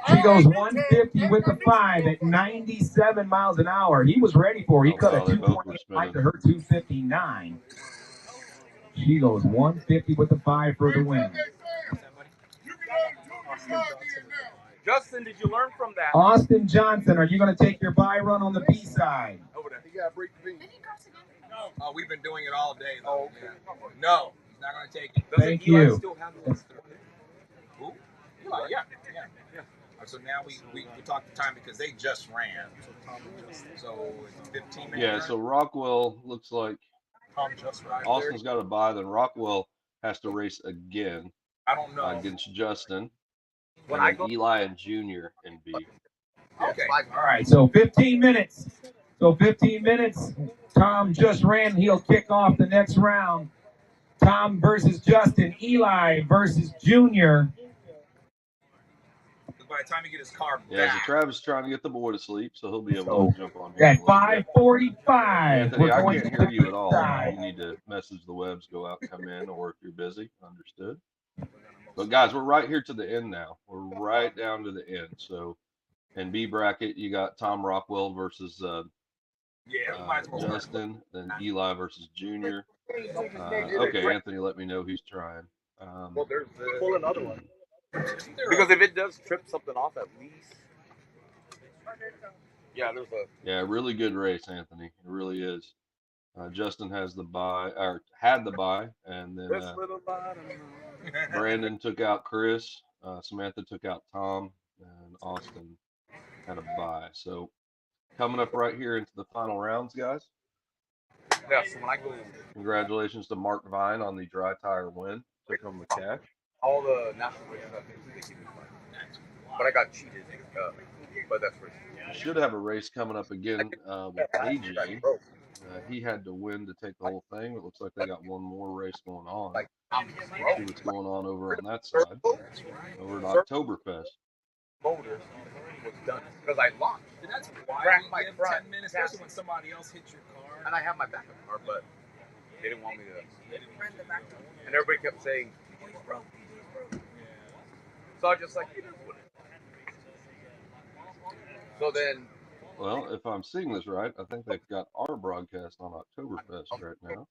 She goes 150 with the 5 at 97 miles an hour. He was ready for it. He cut a 228 to her 259. She goes 150 with the 5 for the win. Justin, did you learn from that? Austin Johnson, are you going to take your bye run on the B side? Over there. He got to break the beam. Oh, we've been doing it all day, though. Oh, okay. No, he's not going to take it. Thank you. Still have the Who? Yeah. So now we talked the time because they just ran. So it's 15 minutes. Yeah, so Rockwell looks like Austin's got a bye, then Rockwell has to race again. I don't know. Against Justin. And then Eli and Junior in B. Okay. All right, so 15 minutes. So 15 minutes. Tom just ran. He'll kick off the next round. Tom versus Justin. Eli versus Junior. By the time he get his car back. Yeah, so Travis is trying to get the boy to sleep, so he'll be able to jump on here. At 5:45. Anthony, I can't hear you at all. You need to message the Webbs, go out, come in, or if you're busy. Understood. But guys, we're right here to the end now. We're right down to the end. So in B bracket, you got Tom Rockwell versus Justin, then Eli versus Junior. Okay, Anthony, let me know who's trying. Well, there's pull another one. Because if it does trip something off at least. Yeah, there's a. Yeah, really good race, Anthony. It really is. Justin has the bye, or had the bye, and then Brandon took out Chris. Samantha took out Tom, and Austin had a bye. So coming up right here into the final rounds, guys. Yeah, so when I go. Congratulations to Mark Vine on the dry tire win. Took home the cash. All the national races, I think they give me money. But I got cheated. But that's racing. Should have a race coming up again with AJ. He had to win to take the whole thing. It looks like they got one more race going on. See what's going on over on that side. Over at Oktoberfest. Motor was done because I launched. That's why cracked we my give front, 10 minutes, especially when somebody else hits your car. And I have my backup car, but they didn't want me to. And everybody kept saying, he's broke. So I just like, you know what? So then. Well, if I'm seeing this right, I think they've got our broadcast on Oktoberfest right now.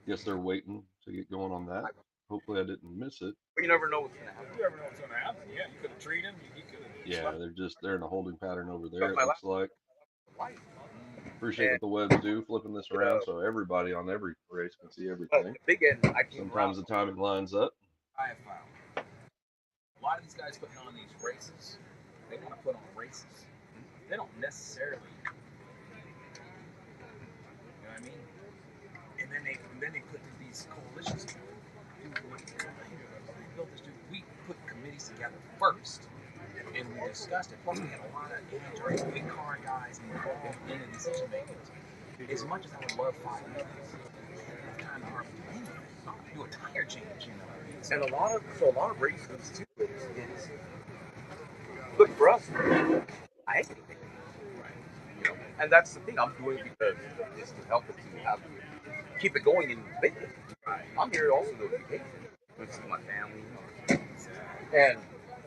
Guess they're waiting to get going on that. Hopefully I didn't miss it. But you never know what's going to happen. You never know what's going to happen. Yeah, you could have treated him. You could have. Yeah, they're in a holding pattern over there, it looks like. Appreciate what the Webbs do, flipping this around so everybody on every race can see everything. Big end, sometimes the timing lines up. I have found a lot of these guys putting on these races, they want to put on races. They don't necessarily, you know what I mean? And then they put these coalitions together. We put committees together first, and we discussed it. Plus, we had a lot of inventory, big car guys involved in the decision making. As much as I would love 5 minutes, time to do a tire change, you know. And a lot of races too. It's look for us. I hate it. You know, and that's the thing I'm doing because it's to help it to keep it going in Vegas. I'm here also to vacation with my family,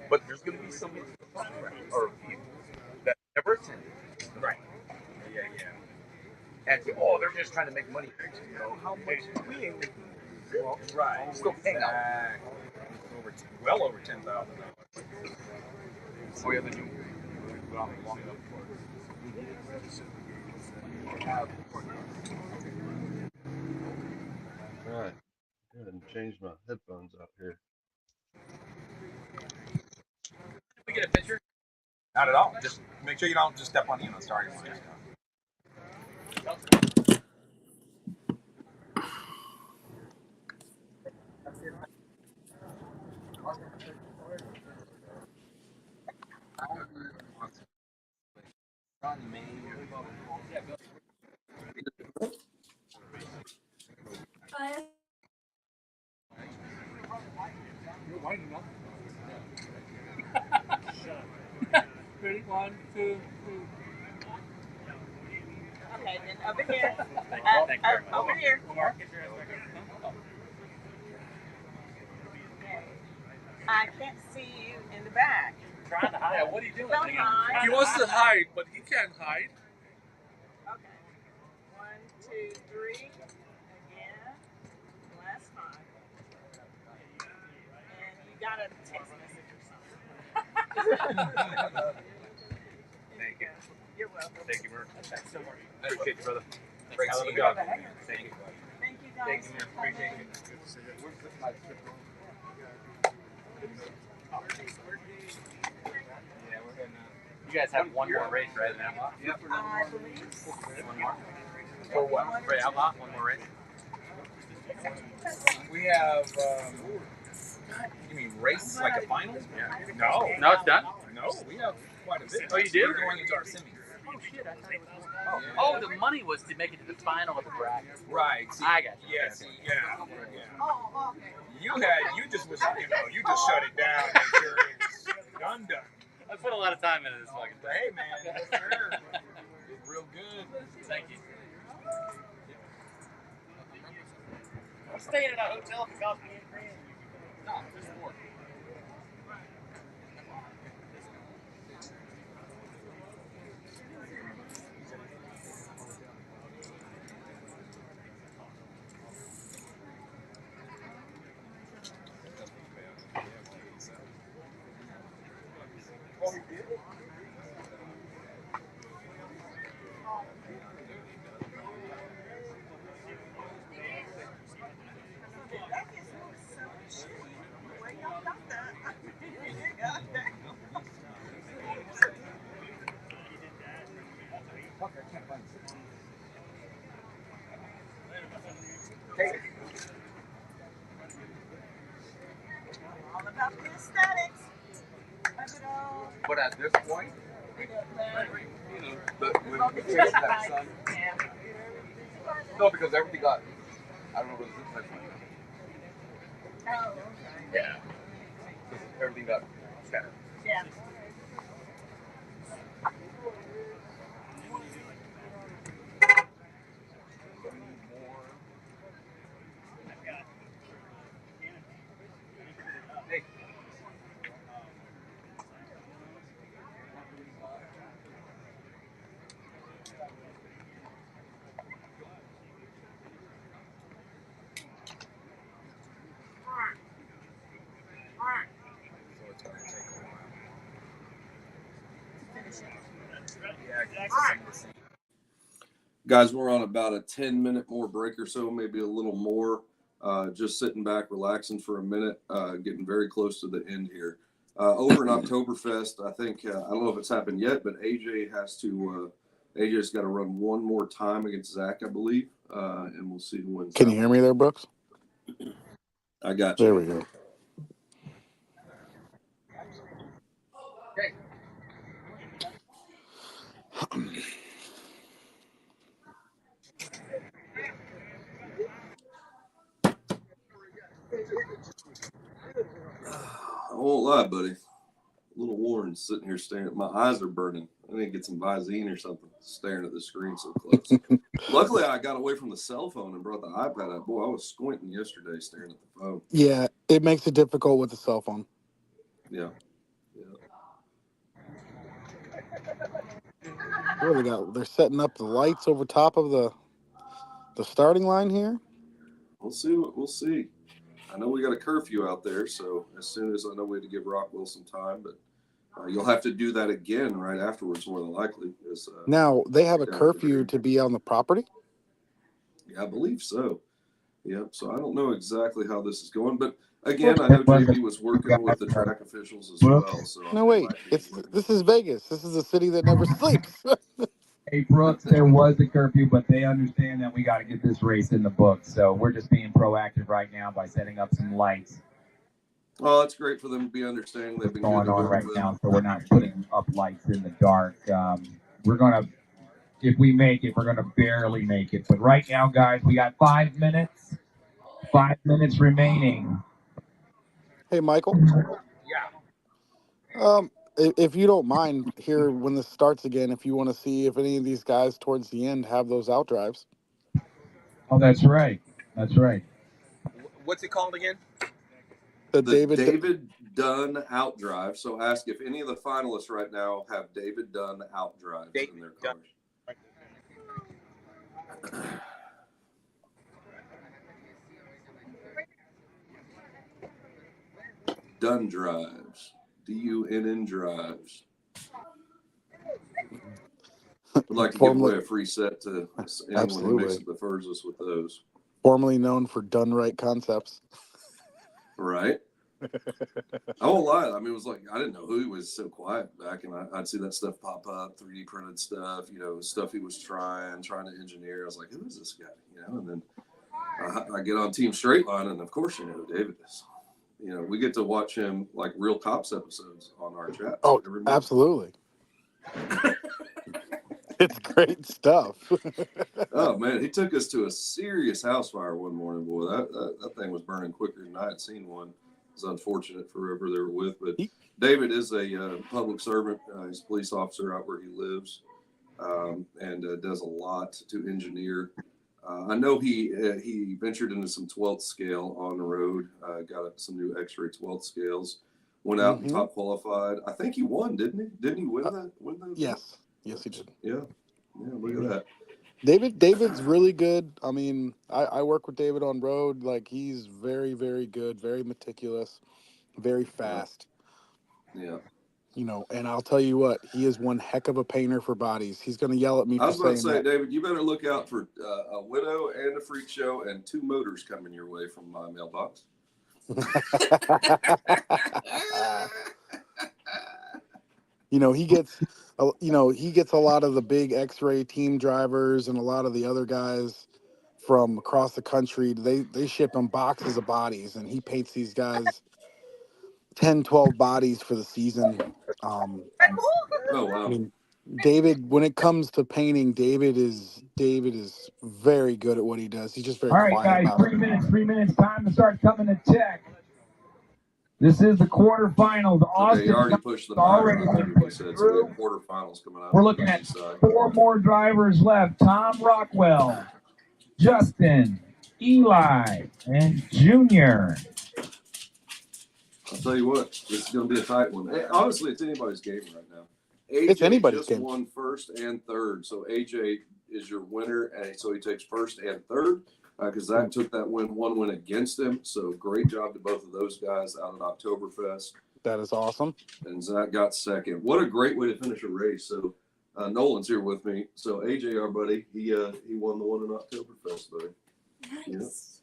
but there's going to be some or a few that never attended. Right. Yeah. And say, oh, they're just trying to make money. You know how much we ain't making. Well, right. Still paying out. Well over $10,000. Oh yeah, the new. Right. Go ahead and change my headphones out here. Did we get a picture? Not at all. Just make sure you don't just step on the end of the starting line. You're winding up. Ready? 1, 2, 3. Okay, then over here. Over here. I can't see you in the back. Trying to hide. What are you doing? Don't hide. He wants to hide, but he can't hide. Okay. 1, 2, 3. Again. Last time. And you got a text message or something. Thank you. You're welcome. Thank you, Merc. Thanks so much. I appreciate you, brother. Thanks. Great seeing you. Thank you. Thank you, guys. Thank you, man. Appreciate you. Yeah, we're gonna. You guys have one more race, right? Yep. I believe so. One more. For what? For Outlaw? One more race? We have. You mean race like a final? Yeah. No. No, it's done? No, we have quite a bit. Oh, you did? We're going into our semis. Oh shit! I thought it was. Oh, the money was to make it to the final of the bracket. Right. See, I got you. Yes. Yeah. Oh, okay. You just was, you just shut it down. And sure it's done. I put a lot of time into this fucking thing. Hey man, yes, sir. It's real good. Thank you. I'm staying at a hotel for cost me $8,000. No, just more. Oh, he did? All about the aesthetics. But at this point, with that sun. No, because everything got. I don't know where this next one. Oh, okay. Yeah. Because everything got scattered. Yeah. Hey. So it's going to take a while. Guys, we're on about a 10-minute more break or so, maybe a little more. Just sitting back, relaxing for a minute, getting very close to the end here. Over in Oktoberfest, I think, I don't know if it's happened yet, but AJ's got to run one more time against Zach, I believe, and we'll see who wins. Can you hear me there, Brooks? I got you. There we go. Okay. I won't lie, buddy. A little worn sitting here staring at my eyes are burning. I need to get some Visine or something, staring at the screen so close. Luckily, I got away from the cell phone and brought the iPad out. Boy, I was squinting yesterday staring at the phone. Yeah, it makes it difficult with the cell phone. Yeah. What they're setting up the lights over top of the starting line here. We'll see. I know we got a curfew out there, so as soon as I know we have to give Rockwell some time, but you'll have to do that again right afterwards, more than likely. Now, they have a curfew to be on the property? Yeah, I believe so. Yep. So I don't know exactly how this is going, but again, I know JB was working with the track officials as well. So no, wait. This is Vegas. This is a city that never sleeps. Hey, Brooks, there was a curfew, but they understand that we got to get this race in the books. So we're just being proactive right now by setting up some lights. Oh, that's great for them to be understanding. They've been good Going to on work right with. now, so we're not putting up lights in the dark. We're gonna, if we make it, we're gonna barely make it. But right now, guys, we got 5 minutes. 5 minutes remaining. Hey, Michael. If you don't mind, here when this starts again, if you want to see if any of these guys towards the end have those out drives. Oh, that's right. That's right. What's it called again? The David Dunn out drive. So ask if any of the finalists right now have David Dunn out drives in their cars. Dunn drives. DUNN drives. Would like to give away a free set to anyone who makes it the furthest with those. Formerly known for Done Right Concepts. Right. I won't lie. I mean, it was like I didn't know who he was so quiet back, and I'd see that stuff pop up, 3D printed stuff, stuff he was trying to engineer. I was like, who is this guy? And then I get on Team Straight Line, and of course, who David is. We get to watch him like Real Cops episodes on our chat. Oh, absolutely. It's great stuff. Oh man, he took us to a serious house fire one morning, boy. That thing was burning quicker than I had seen one. It's unfortunate for whoever they were with, but David is a public servant. He's a police officer out where he lives, and does a lot to engineer. I know he ventured into some 12th scale on the road. Got some new X-ray 12th scales. Went out and top qualified. I think he won, didn't he? Didn't he win that? Yes. Yes, he did. Yeah. Look at that. David's really good. I mean, I work with David on road. Like, he's very, very good, very meticulous, very fast. Yeah. And I'll tell you what, he is one heck of a painter for bodies. He's going to yell at me I for was about to saying say, that. David, you better look out for a widow and a freak show and 2 motors coming your way from my mailbox. He gets a lot of the big X-ray team drivers and a lot of the other guys from across the country. They ship him boxes of bodies, and he paints these guys 10, 12 bodies for the season. Oh wow! I mean, David, when it comes to painting, David is very good at what he does. He's just very All right, quiet guys, about it. 3 minutes, time to start coming to check. This is the quarterfinals. Okay, you already pushed the already been said, so we have quarterfinals coming out. We're looking at 4 more drivers left. Tom Rockwell, Justin, Eli, and Junior. I'll tell you what, this is going to be a tight one. Hey, honestly, it's anybody's game right now. AJ it's anybody's just game. Won first and third, so AJ is your winner, and so he takes first and third because Zach took that one win against him. So great job to both of those guys out at Oktoberfest. That is awesome. And Zach got second. What a great way to finish a race. So Nolan's here with me. So AJ, our buddy, he won the one in Oktoberfest, buddy. Nice.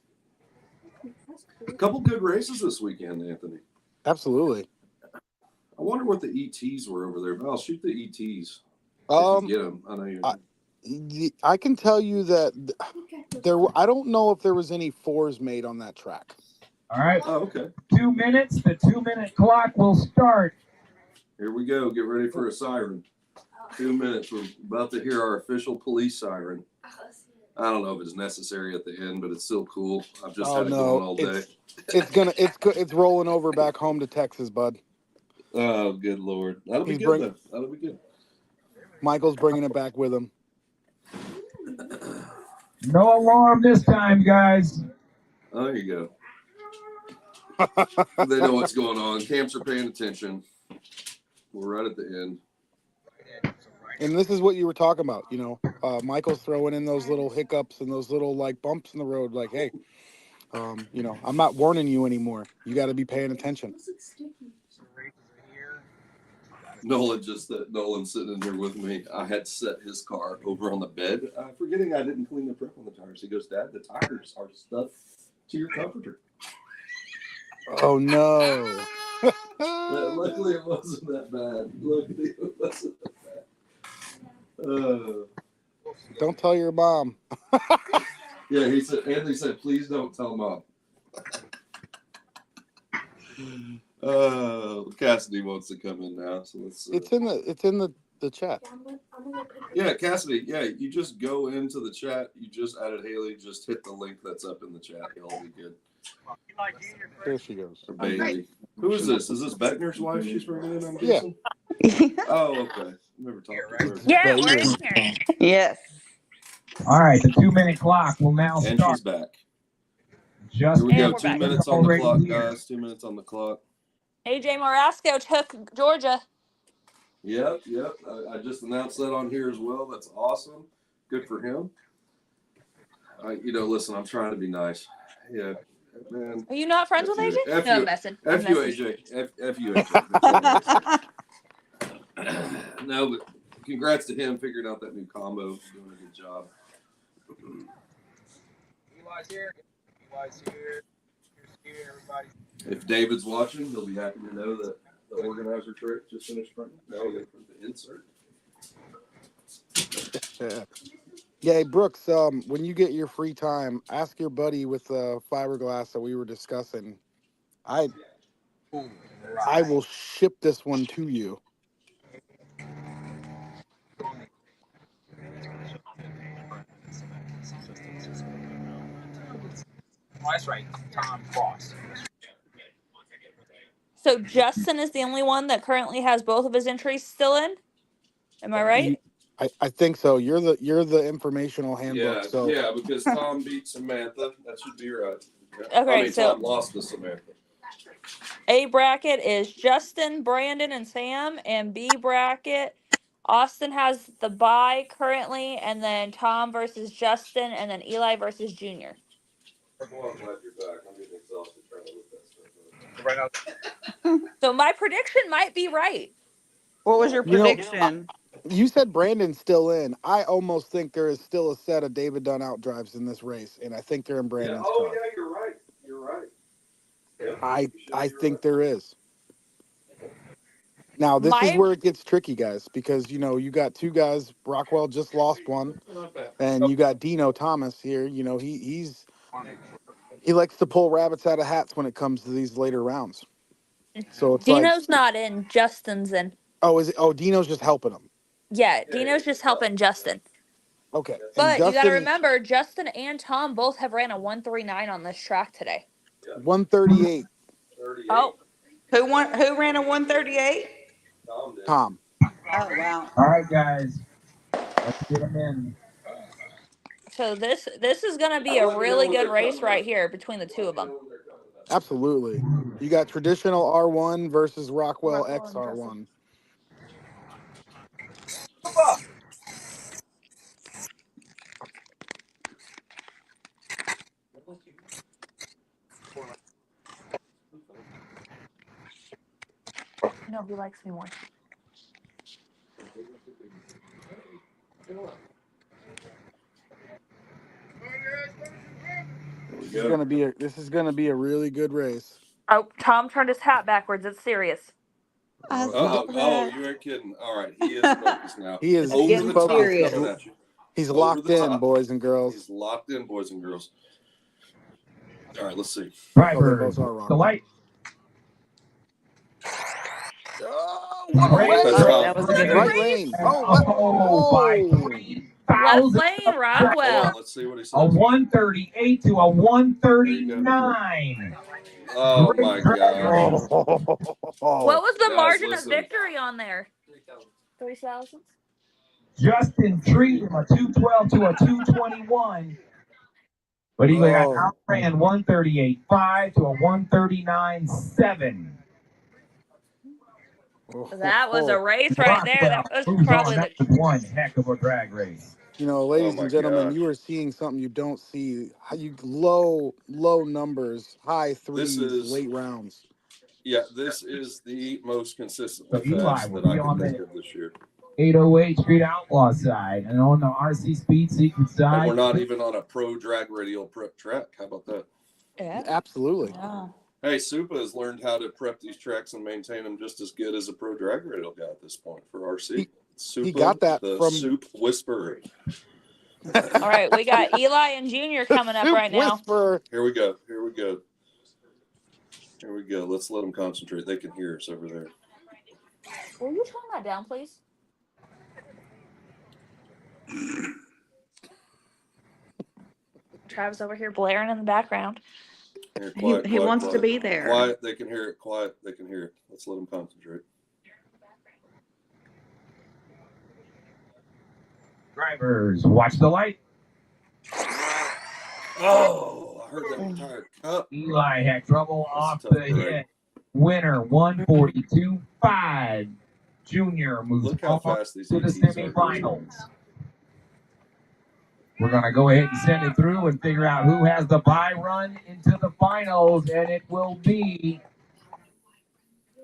Yeah. A couple good races this weekend, Anthony. Absolutely. I wonder what the ETs were over there. But I'll shoot the ETs. If you get them. I know you. I can tell you that I don't know if there was any 4s made on that track. All right. Oh, okay. 2 minutes. The 2-minute clock will start. Here we go. Get ready for a siren. 2 minutes. We're about to hear our official police siren. I don't know if it's necessary at the end, but it's still cool. I've just had it going all day. It's rolling over back home to Texas, bud. Oh, good Lord. That'll be good. That'll be good. Michael's bringing it back with him. No alarm this time, guys. Oh, there you go. They know what's going on. Camps are paying attention. We're right at the end. And this is what you were talking about, Michael's throwing in those little hiccups and those little like bumps in the road. Like, hey, I'm not warning you anymore. You got to be paying attention. Nolan's sitting in here with me. I had set his car over on the bed, forgetting I didn't clean the prep on the tires. He goes, Dad, the tires are stuck to your comforter. Oh no! Luckily, it wasn't that bad. Luckily, it wasn't that bad. Don't tell your mom. Yeah, Anthony said, please don't tell Mom. Cassidy wants to come in now, so let's. It's in the chat. Yeah, Cassidy. Yeah, you just go into the chat. You just added Haley. Just hit the link that's up in the chat. You'll be good. There she goes. Or Bailey. Who is this? Is this Beckner's wife she's bringing in? I'm Yeah. guessing. Oh, okay. Never talked to her. Yeah, we're in here. Yes. All right, the 2-minute clock will now And start. she's back. Just Here we go. And we're 2 back. minutes on the Already clock, here. guys. 2 minutes on the clock. AJ Morasco took Georgia. Yep. I just announced that on here as well. That's awesome. Good for him. Listen, I'm trying to be nice. Yeah, man. Are you not friends with AJ? F No, you, I'm messing. F you, AJ. F you, AJ. No, but congrats to him figuring out that new combo. Doing a good job. Eli's here. Eli's here. Here's here, everybody. If David's watching, he'll be happy to know that the organizer trick just finished printing. Now we got to insert. Yeah, Brooks. When you get your free time, ask your buddy with the fiberglass that we were discussing. I will ship this one to you. Oh, that's right. Tom Cross. So Justin is the only one that currently has both of his entries still in. Am I right? I think so. You're the informational handbook. Yeah, because Tom beat Samantha. That should be right. Okay, so Tom lost to Samantha. A bracket is Justin, Brandon, and Sam, and B bracket, Austin has the bye currently, and then Tom versus Justin, and then Eli versus Junior. Well, I'm glad you're back. I'm getting exhausted trying to look that stuff up. Right now. So my prediction might be right. What was your prediction? You said Brandon's still in. I almost think there is still a set of David Dunn out drives in this race, and I think they're in Brandon's car. Yeah, you're right. You're right. I think there is. Now, this is where it gets tricky, guys, because, you got two guys. Rockwell just lost one, and you got Dino Thomas here. He likes to pull rabbits out of hats when it comes to these later rounds. So it's Dino's not in. Justin's in. Oh, is it? Oh, Dino's just helping him. Yeah, Dino's just helping Justin. Okay. But you got to remember, Justin and Tom both have ran a 139 on this track today. 138. Oh. Who ran a 138? Tom. Oh, wow. All right, guys. Let's get them in. So this is going to be a really good race right here between the two of them. Absolutely. You got traditional R1 versus Rockwell XR1. No, he likes me more. This is gonna be a really good race. Oh, Tom turned his hat backwards. It's serious. Oh, you ain't kidding. All right, he is focused now. He is over the top focused. coming at you. He's Over locked the in, top. boys and girls. He's locked in, boys and girls. All right, let's see. Driver, the light. That was a good Right race. lane. By 3,000. Left lane, Rockwell. Let's see what he says. A 138 to a 139. Oh my God. What was the Guys, margin listen. of victory on there? 3,000? Justin treated him a 212 to a 221. But he got outran 138.5 to a 139.7. That was a race right there. That was probably that was one heck of a drag race. Ladies and gentlemen, you are seeing something you don't see. Low numbers, high threes, late rounds. Yeah, this is the most consistent So Eli fast will that I be can on think the of this year. 808 Street Outlaw side, and on the RC Speed Secret And side. we're not even on a pro drag radial prep track. How about that? Yeah. Absolutely. Yeah. Hey, Supa has learned how to prep these tracks and maintain them just as good as a pro drag radial guy at this point for RC. He got that the from Soup Whisperer. All right, we got Eli and Junior coming up right now. Whisperer. Here we go. Here we go. There we go. Let's let them concentrate. They can hear us over there. Will you turn that down, please? Travis over here blaring in the background. Here, quiet, He quiet, wants to quiet. be there. Quiet. They can hear it. Quiet. They can hear it. Let's let them concentrate. Drivers, watch the light. Oh, I heard that entire cup. Eli had trouble off tough the break. hit. Winner 142.5. Junior moves Look how on fast these to the ETs are going. semifinals. We're going to go ahead and send it through and figure out who has the bye run into the finals, and it will be,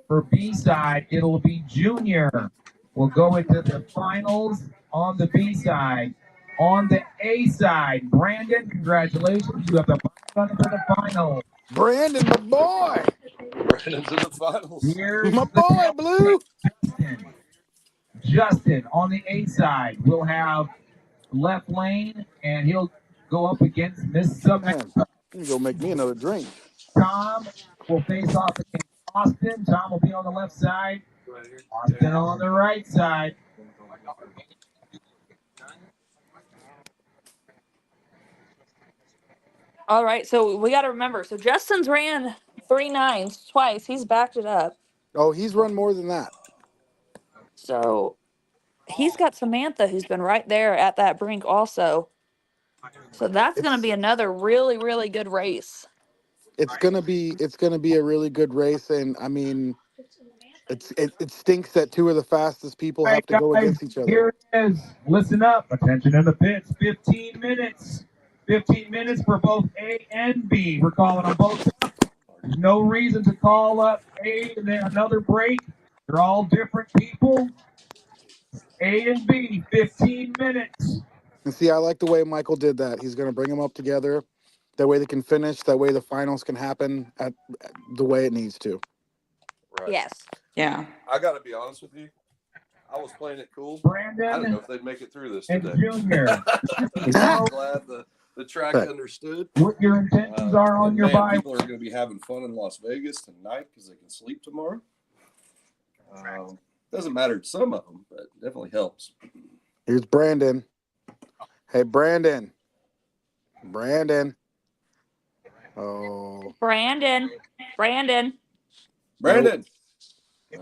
for B side, it'll be Junior. We'll go into the finals on the B side. On the A side, Brandon, congratulations. You have the bye run into the finals. Brandon, my boy. Brandon's in the finals. Here's My the boy, Blue. Justin on the A side will have left lane, and he'll go up against Miss Man, you go make me another drink. Tom will face off against Austin. Tom will be on the left side. Austin on the right side. All right, so we got to remember. So Justin's ran 3.9s twice. He's backed it up. Oh, he's run more than that. So he's got Samantha, who's been right there at that brink also. So that's going to be another really, really good race. It's gonna be a really good race, and I mean, it stinks that two of the fastest people have to go against each other. Here it is. Listen up. Attention in the pits. 15 minutes. 15 minutes for both A and B. We're calling them both up. There's no reason to call up A and then another break. They're all different people. A and B, 15 minutes. And see, I like the way Michael did that. He's gonna bring them up together. That way they can finish. That way the finals can happen at the way it needs to. Right. Yes. Yeah. I got to be honest with you. I was playing it cool. Brandon, I don't know if they'd make it through this and today. Junior. I'm glad the track understood. What your intentions are on and your man, bye. people are going to be having fun in Las Vegas tonight because they can sleep tomorrow. Doesn't matter to some of them, but definitely helps. Here's Brandon. Hey, Brandon. Brandon. Oh. Brandon. Brandon.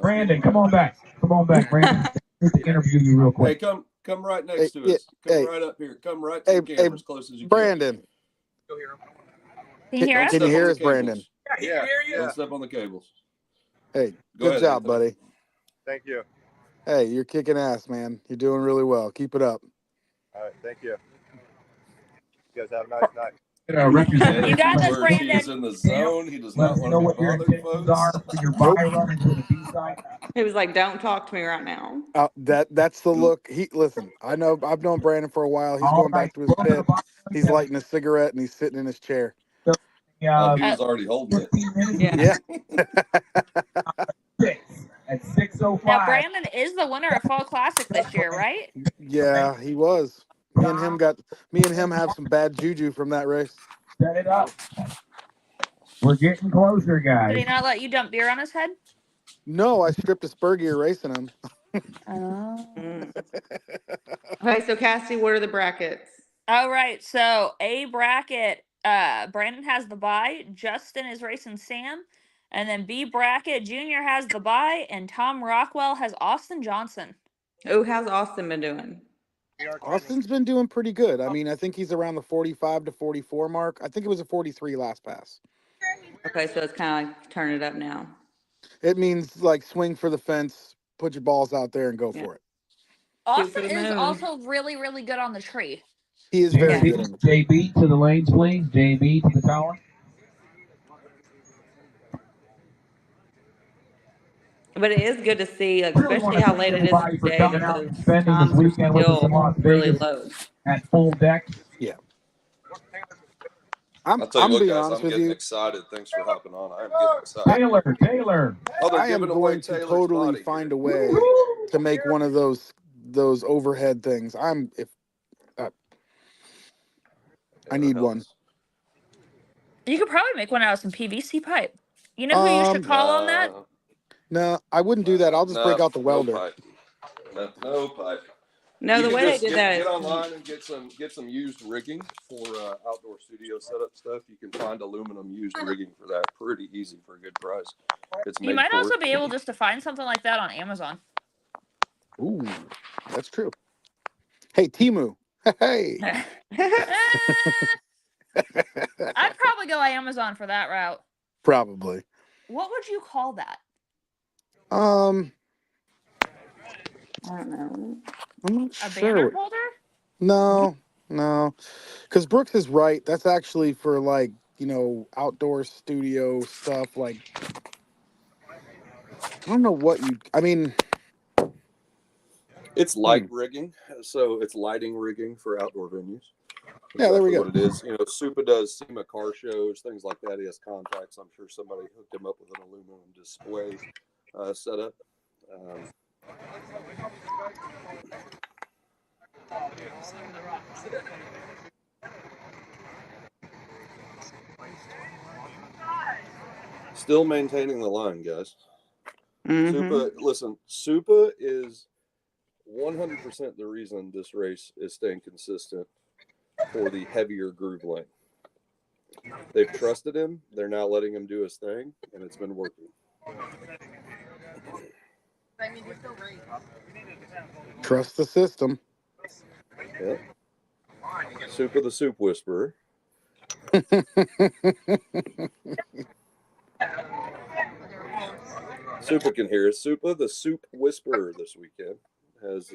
Brandon, come on back. Come on back, Brandon. I need to interview you real quick. Hey, come right next to us. Come right up here. Come right to the camera as close as you Brandon. can. Can you hear us? Can you hear us, Brandon? Yeah. Don't step on the cables. Hey, Go good ahead, job, Anthony. buddy. Thank you. Hey, you're kicking ass, man. You're doing really well. Keep it up. All right, thank you. You guys have a nice night. You got this, Where he Brandon. is in the zone. He does Let not us want know to what be your bothered, intentions folks. are for your bye run into the B side. He was like, "Don't talk to me right now." That's the look. Listen. I know. I've known Brandon for a while. He's All going right, back to his pit. He's lighting a cigarette and he's sitting in his chair. Oh, he was already holding it. 15 minutes. Yeah. At 6:05. Now, Brandon is the winner of Fall Classic this year, right? Yeah, he was. Me and him have some bad juju from that race. Set it up. We're getting closer, Did guys. he not let you dump beer on his head? No, I stripped a spur gear racing him. Oh. Okay, so Cassie, what are the brackets? All right, so A bracket, Brandon has the bye, Justin is racing Sam, and then B bracket, Junior has the bye, and Tom Rockwell has Austin Johnson. Oh, how's Austin been doing? Austin's been doing pretty good. I mean, I think he's around the 45 to 44 mark. I think it was a 43 last pass. Okay, so it's kind of like turn it up now. It means like swing for the fence, put your balls out there and go for it. Austin is also really, really good on the tree. He is very good on the tree. JB to the lanes, please. JB to the tower. But it is good to see, especially how late it is in the day. Coming out and spending this Times are weekend with us in Las still really Vegas low. at full deck. Yeah. I'll tell you what, being guys, honest I'm with getting you. excited. Thanks for hopping on. I'm getting excited. Taylor. Oh, they're I am giving away going to Taylor's totally body find here. a way to make one of those overhead things. I need one. You could probably make one out of some PVC pipe. You know who you should call on that? No, I wouldn't do that. I'll just break out the No welder. pipe. No pipe. No, You the can way they just did that get is online and get some used rigging for outdoor studio setup stuff. You can find aluminum used rigging for that pretty easy for a good price. It's You made might for also it. be able just to find something like that on Amazon. Ooh, that's true. Hey, Timu. Hey. I'd probably go Amazon for that route. Probably. What would you call that? I don't know. I'm not A sure. banner holder? No, because Brooks is right. That's actually for like outdoor studio stuff. Like I don't know what you. I mean, It's light rigging, so it's lighting rigging for outdoor venues. Yeah, there we Exactly go. what it is. Supa does SEMA car shows, things like that. He has contacts. I'm sure somebody hooked him up with an aluminum display setup. Still maintaining the line, guys. Supa, listen, Supa is 100% the reason this race is staying consistent for the heavier groove lane. They've trusted him. They're now letting him do his thing, and it's been working. Trust the system. Yep. Supa the Soup Whisperer. Supa can hear us. Supa the Soup Whisperer this weekend has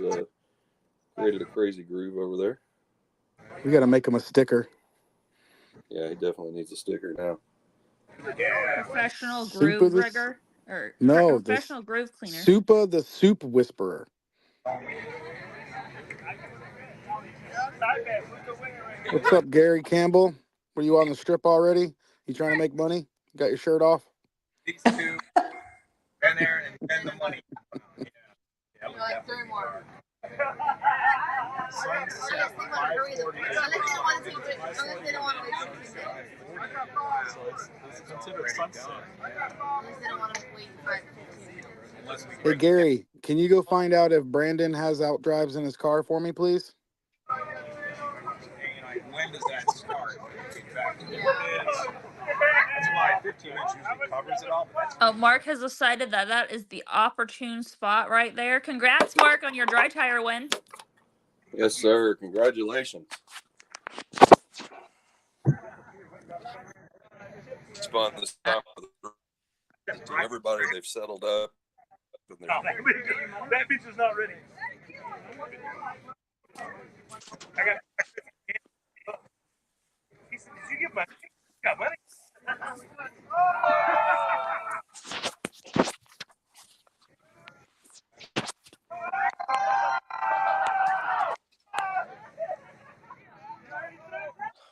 created a crazy groove over there. We got to make him a sticker. Yeah, he definitely needs a sticker now. Professional Supa groove the- rigger? Or No, professional groove cleaner. Supa the Soup Whisperer. What's up, Gary Campbell? Were you on the strip already? You trying to make money? Got your shirt off? These two, and there, and then the money. Yeah, like 3 more. Sunset, 5:40. Unless they don't want to wait. So it's considered sunset. Unless they don't want to wait 5:15. Hey, Gary, can you go find out if Brandon has out drives in his car for me, please? When does that start? Exactly. That's why 15 inch usually covers it all. Oh, Mark has decided that is the opportune spot right there. Congrats, Mark, on your dry tire win. Yes, sir. Congratulations. It's fun this time. Everybody, they've settled up. That bitch is not ready. I got. He said, "Did you get money? You got money?"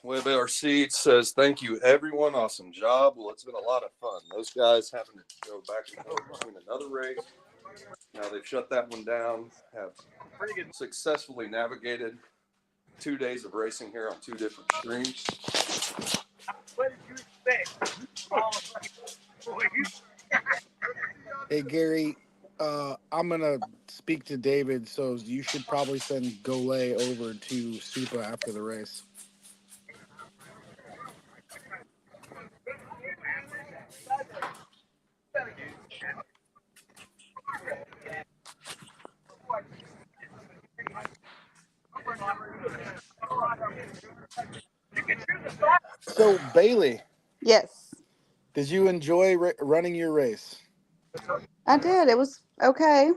Webb RC says, thank you, everyone. Awesome job. Well, it's been a lot of fun. Those guys having to go back and forth between another race. Now they've shut that one down, have successfully navigated 2 days of racing here on 2 different streams. What did you expect? Hey, Gary, I'm going to speak to David, so you should probably send Golay over to Supa after the race. So, Bailey. Yes. Did you enjoy running your race? I did. It was okay.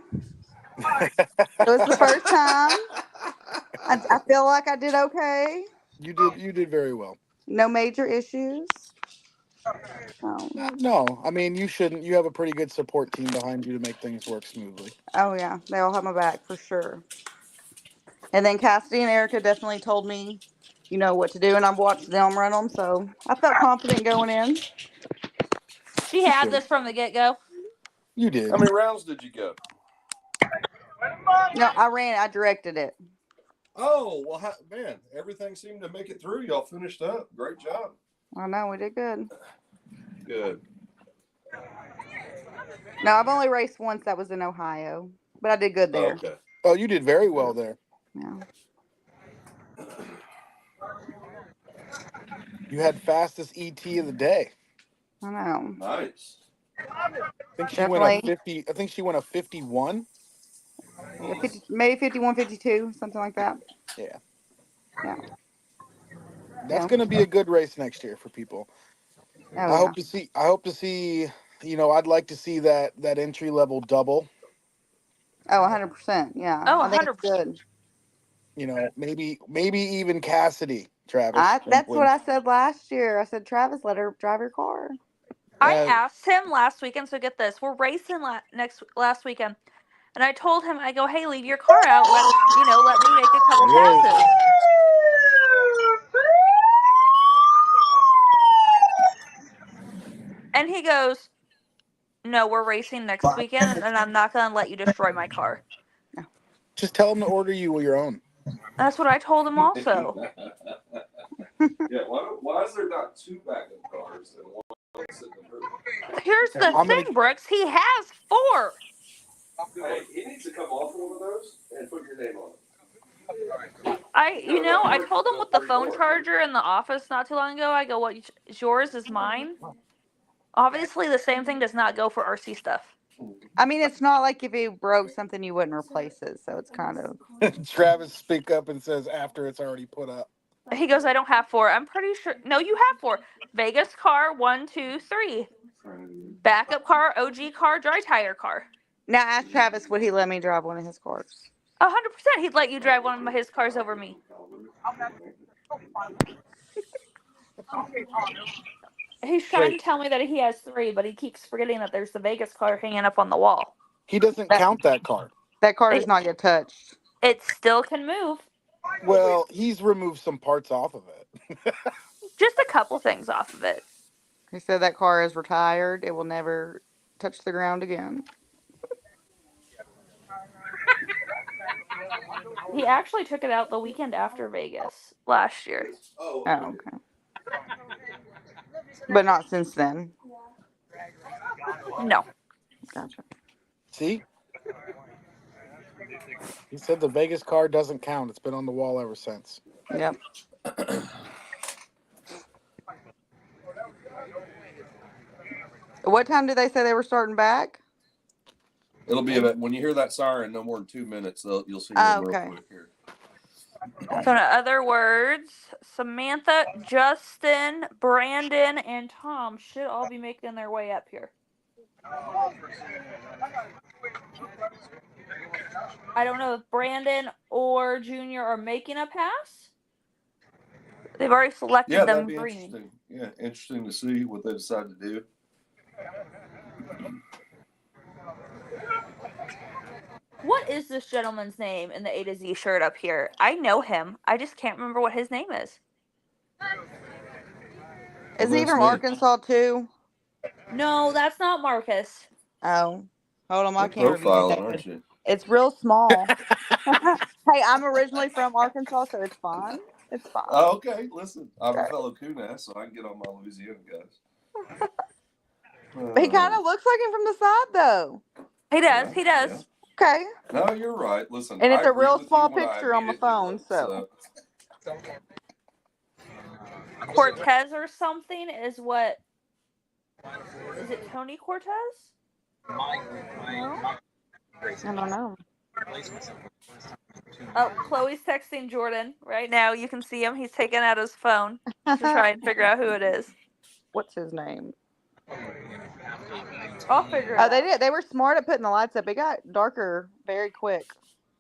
It was the first time. I feel like I did okay. You did very well. No major issues. No, I mean, you shouldn't. You have a pretty good support team behind you to make things work smoothly. Oh, yeah. They all have my back for sure. And then Cassidy and Erica definitely told me, what to do. And I've watched them run them. So I felt confident going in. She had this from the get-go. You did. How many rounds did you go? No, I directed it. Oh, well, man, everything seemed to make it through. Y'all finished up. Great job. I know, we did good. Good. No, I've only raced once. That was in Ohio, but I did good there. Okay. Oh, you did very well there. Yeah. You had fastest ET of the day. I know. Nice. I think she went a Definitely. 50. I think she went a 51. Yeah, 50, maybe 51, 52, something like that. Yeah. Yeah. That's Yeah. going to be a good race next year for people. Oh I yeah. hope to see, I'd like to see that entry level double. Oh, 100%. Yeah. Oh, I think it's 100%. good. Maybe even Cassidy, Travis. That's what I said last year. I said, Travis, let her drive her car. I asked him last weekend, so get this. We're racing last weekend. And I told him, I go, hey, leave your car out. Let me make a couple passes. And he goes, no, we're racing next weekend, and I'm not going to let you destroy my car. Just tell him to order you your own. That's what I told him also. Yeah, why is there not 2 backup cars and 1 sitting in the room? Here's the thing, Brooks. He has 4. Hey, he needs to come off one of those and put your name on it. I told him with the phone charger in the office not too long ago. I go, what is yours is mine. Obviously, the same thing does not go for RC stuff. I mean, it's not like if you broke something, you wouldn't replace it. So it's kind of. Travis speak up and says after it's already put up. He goes, I don't have 4. I'm pretty sure. No, you have 4. Vegas car, 1, 2, 3. Backup car, OG car, dry tire car. Now ask Travis, would he let me drive one of his cars? 100%, he'd let you drive one of his cars over me. He's trying to tell me that he has 3, but he keeps forgetting that there's the Vegas car hanging up on the wall. He doesn't count that car. That car does not get touched. It still can move. Well, he's removed some parts off of it. Just a couple things off of it. He said that car is retired. It will never touch the ground again. He actually took it out the weekend after Vegas last year. Oh, okay. But not since then. No. Gotcha. See? He said the Vegas car doesn't count. It's been on the wall ever since. Yep. What time did they say they were starting back? It'll be about, when you hear that siren, no more than 2 minutes. You'll see Oh, real okay. quick here. So in other words, Samantha, Justin, Brandon, and Tom should all be making their way up here. I don't know if Brandon or Junior are making a pass. They've already selected Yeah, them that'd be green. interesting. Yeah, interesting to see what they decide to do. What is this gentleman's name in the A to Z shirt up here? I know him. I just can't remember what his name is. Is he from Arkansas too? No, that's not Marcus. Oh. Hold on, I You're can't review profiling, that. aren't you? It's real small. Hey, I'm originally from Arkansas, so it's fine. It's fine. Oh, okay. Listen, I'm a fellow Kunas, so I can get on my Louisiana guys. But he kind of looks like him from the side, though. He does. He does. Okay. No, you're right. Listen, And it's I a real agree with small you when I picture on my immediately phone, look, so. Cortez or something is what? Is it Tony Cortez? No? I don't know. Oh, Chloe's texting Jordan right now. You can see him. He's taking out his phone to try and figure out who it is. What's his name? I'll figure it Oh, out. they did. They were smart at putting the lights up. It got darker very quick.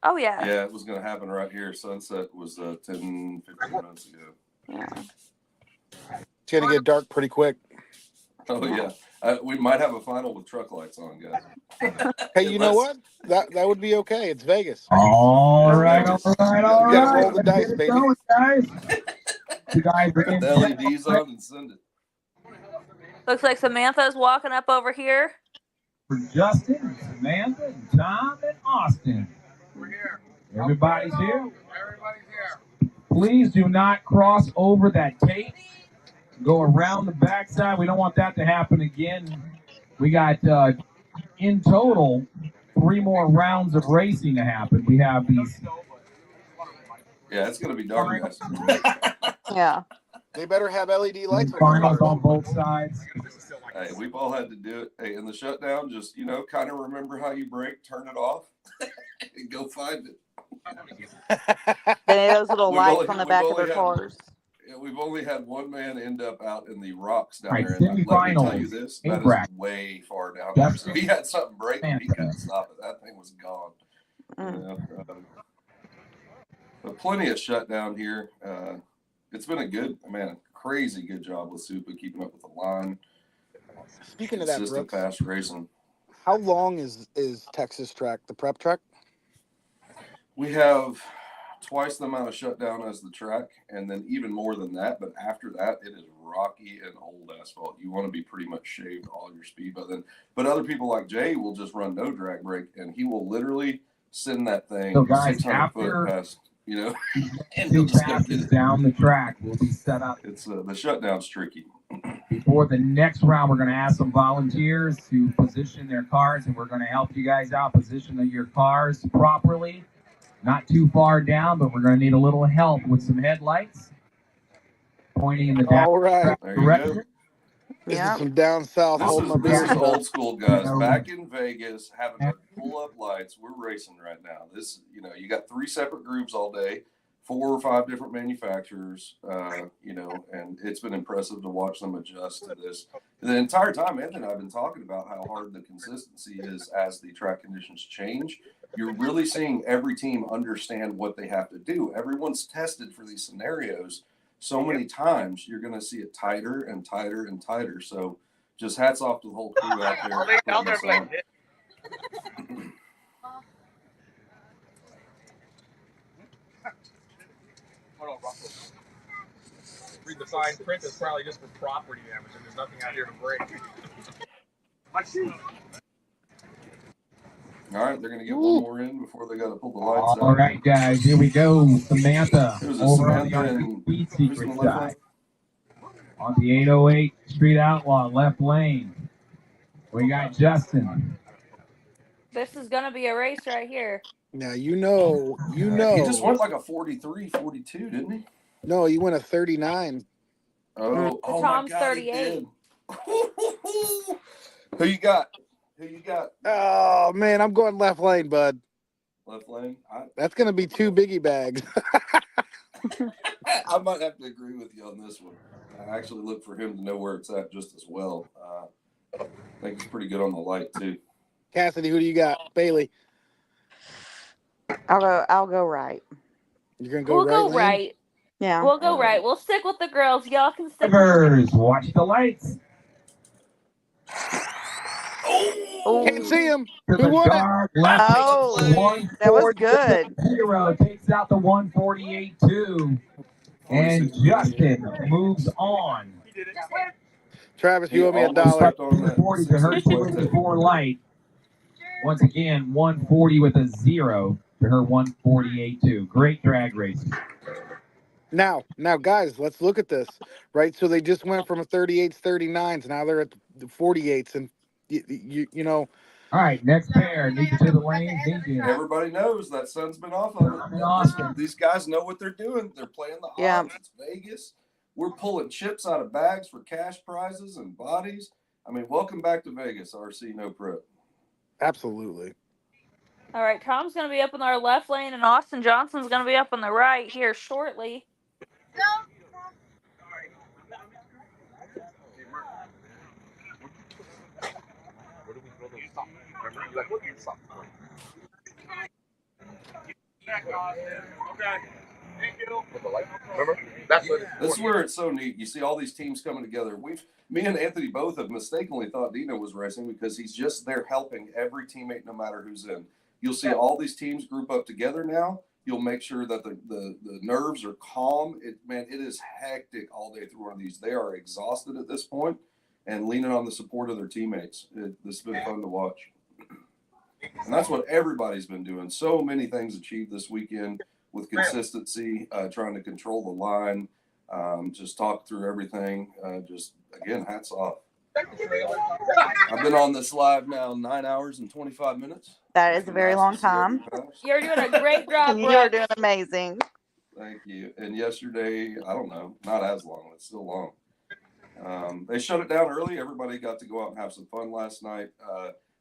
Oh, yeah. Yeah, it was going to happen right here. Sunset was 10, 15 minutes ago. Yeah. It's going to get dark pretty quick. Oh, yeah. We might have a final with truck lights on, guys. Hey, you know what? That would be okay. It's Vegas. All right. You got to roll the dice, baby. Guys. You guys Put the LEDs on and send it. Looks like Samantha's walking up over here. For Justin, Samantha, and Tom, and Austin. We're here. Everybody's here. Everybody's here. Please do not cross over that tape. Go around the backside. We don't want that to happen again. We got in total, 3 more rounds of racing to happen. We have these. Yeah, it's gonna be dark, guys. Yeah. They better have LED lights on their Finals car. on both sides. Hey, we've all had to do it. Hey, in the shutdown, just kind of remember how you brake, turn it off, and go find it. They those little We've lights only- on the we've back of only their had- cars. Yeah, we've only had one man end up out in the rocks down All right, there. And let me tell you semifinals. this, Eight that is bracket. way far down there. So he had something breaking, he couldn't stop it. That thing was gone. But plenty of shutdown here. It's been a crazy good job with Super keeping up with the line. Speaking of that, Consistent, Brooks, fast racing. how long is Texas track, the prep track? We have twice the amount of shutdown as the track, and then even more than that. But after that, it is rocky and old asphalt. You want to be pretty much shaved all your speed by then. But other people like Jay will just run no drag brake, and he will literally send that thing So guys, 600 foot after past, and he'll two just go get passes it. down the track will be set up. It's the shutdown's tricky. Before the next round, we're going to ask some volunteers to position their cars, and we're going to help you guys out position your cars properly. Not too far down, but we're going to need a little help with some headlights pointing in the All right. direction. This is some down south holding my beer. This is old school, guys. Back in Vegas, having to pull up lights. We're racing right now. This, you got 3 separate groups all day, 4 or 5 different manufacturers, and it's been impressive to watch them adjust to this. The entire time, Anthony and I have been talking about how hard the consistency is as the track conditions change. You're really seeing every team understand what they have to do. Everyone's tested for these scenarios so many times, you're going to see it tighter and tighter and tighter. So just hats off to the whole crew out there. putting this on. Hold on, Russell. Read the fine print. It's probably just for property damage, and there's nothing out here to break. My shoe. All right, they're going to get one more in before they got to pull the lights out. All right, guys, here we go. Samantha It was over on Samantha the and speed who's secret on the left side. On the 808 Street Outlaw left lane, we got Justin. This is gonna be a race right here. Now you know. He just went like a 43, 42, didn't he? No, he went a 39. Oh my Tom's God, 38. he did. Who you got? Oh man, I'm going left lane, bud. Left lane. That's gonna be 2 biggie bags. I might have to agree with you on this one. I actually look for him to know where it's at just as well. I think he's pretty good on the light too. Cassidy, who do you got? Bailey. I'll go right. You're gonna go We'll right go lane? right. Yeah. We'll go right. We'll stick with the girls. Y'all can stick with Drivers, watch the lights. Can't see him. To Who the won dark it? left. Oh, that was good. 0 takes out the 148.2. And Justin moves on. Travis, you owe me $1. 140 to her 284 light. Once again, 140 with a 0 to her 148.2. Great drag racing. Now, guys, let's look at this. Right, so they just went from a 38s, 39s. Now they're at the 48s, and you know. All right, next pair. Need to the lane. Everybody knows that sun's been off of it. Awesome. These guys know what they're doing. They're playing the odds. Yeah. It's Vegas. We're pulling chips out of bags for cash prizes and bodies. I mean, welcome back to Vegas, RC No Prep. Absolutely. All right, Tom's going to be up in our left lane, and Austin Johnson's going to be up on the right here shortly. This is where it's so neat. You see all these teams coming together. Me and Anthony both have mistakenly thought Dino was racing because he's just there helping every teammate, no matter who's in. You'll see all these teams group up together now. You'll make sure that the nerves are calm. It is hectic all day through one of these. They are exhausted at this point and leaning on the support of their teammates. This has been fun to watch. And that's what everybody's been doing. So many things achieved this weekend with consistency, trying to control the line, just talk through everything. Just, again, hats off. I've been on this live now 9 hours and 25 minutes. That is a very long time. You're doing a great job, You are Brooke. doing amazing. Thank you. And yesterday, I don't know, not as long. It's still long. They shut it down early. Everybody got to go out and have some fun last night.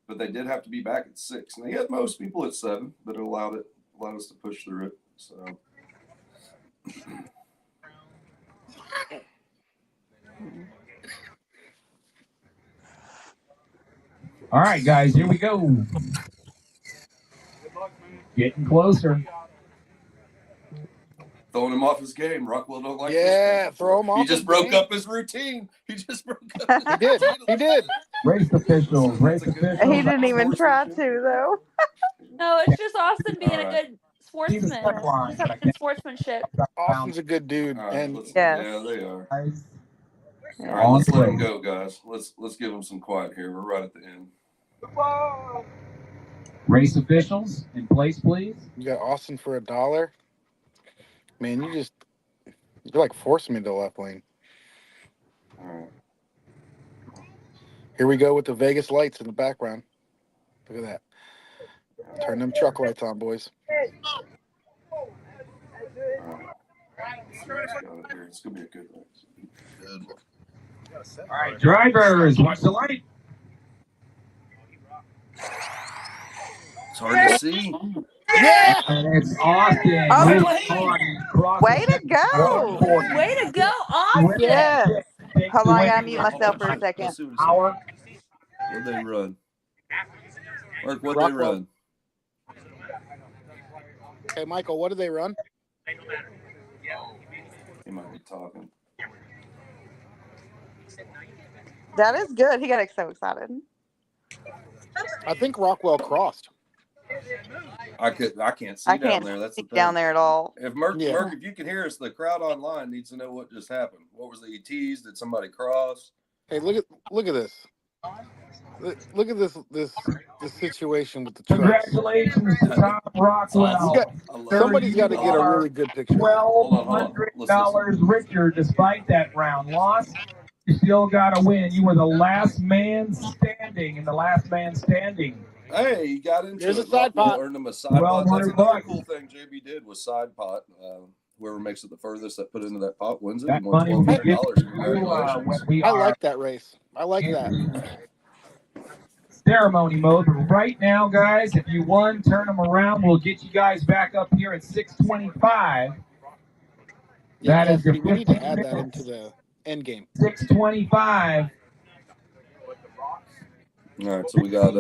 But they did have to be back at 6. And they had most people at 7, but it allowed us to push through it. So. All right, guys, here we go. Getting closer. Throwing him off his game. Rockwell don't like Yeah, throw him off. He just broke up his routine. He just broke up his He did. He did. Race officials. Race officials. He didn't even try to, though. No, it's just Austin being All a right. good sportsman. He's having good sportsmanship. Austin's a good dude, All right, and Yes. Yeah, they are. Yeah. All right, let's let him go, guys. Let's give him some quiet here. We're right at the end. Race officials in place, please. you got Austin for $1. Man, you're like forcing me to the left lane. All right. Here we go with the Vegas lights in the background. Look at that. Turn them truck lights on, boys. All right. It's gonna be a good race. Good. All right, drivers, watch the light. It's hard to see. Yeah. And it's Austin. Oh, way to go. Way to go, Austin. Yes. Hold on, I gotta mute myself for a second. Let's see what What'd they run? Mark, what'd they run? Hey, Michael, what did they run? He might be talking. That is good. He got so excited. I think Rockwell crossed. I can't see down there. That's the thing. Down there at all. If Merc, if you can hear us, the crowd online needs to know what just happened. What was the ETs? Did somebody cross? Hey, look at this. Look at this situation with the trucks. Congratulations to Tom Rockwell. Somebody's got to get a really good picture. $1,200 richer despite that round loss. You still got to win. You were the last man standing, and the last man standing. Hey, he got into There's it. a side pot. Earned him a side pot. That's another cool thing JB did was side pot. Whoever makes it the furthest that put into that pot wins it. That money will be given Congratulations. I like that race. I like that. Ceremony mode. But right now, guys, if you won, turn them around. We'll get you guys back up here at 625. Yeah, that is your we need to add that into the end game. 625. All right, so we got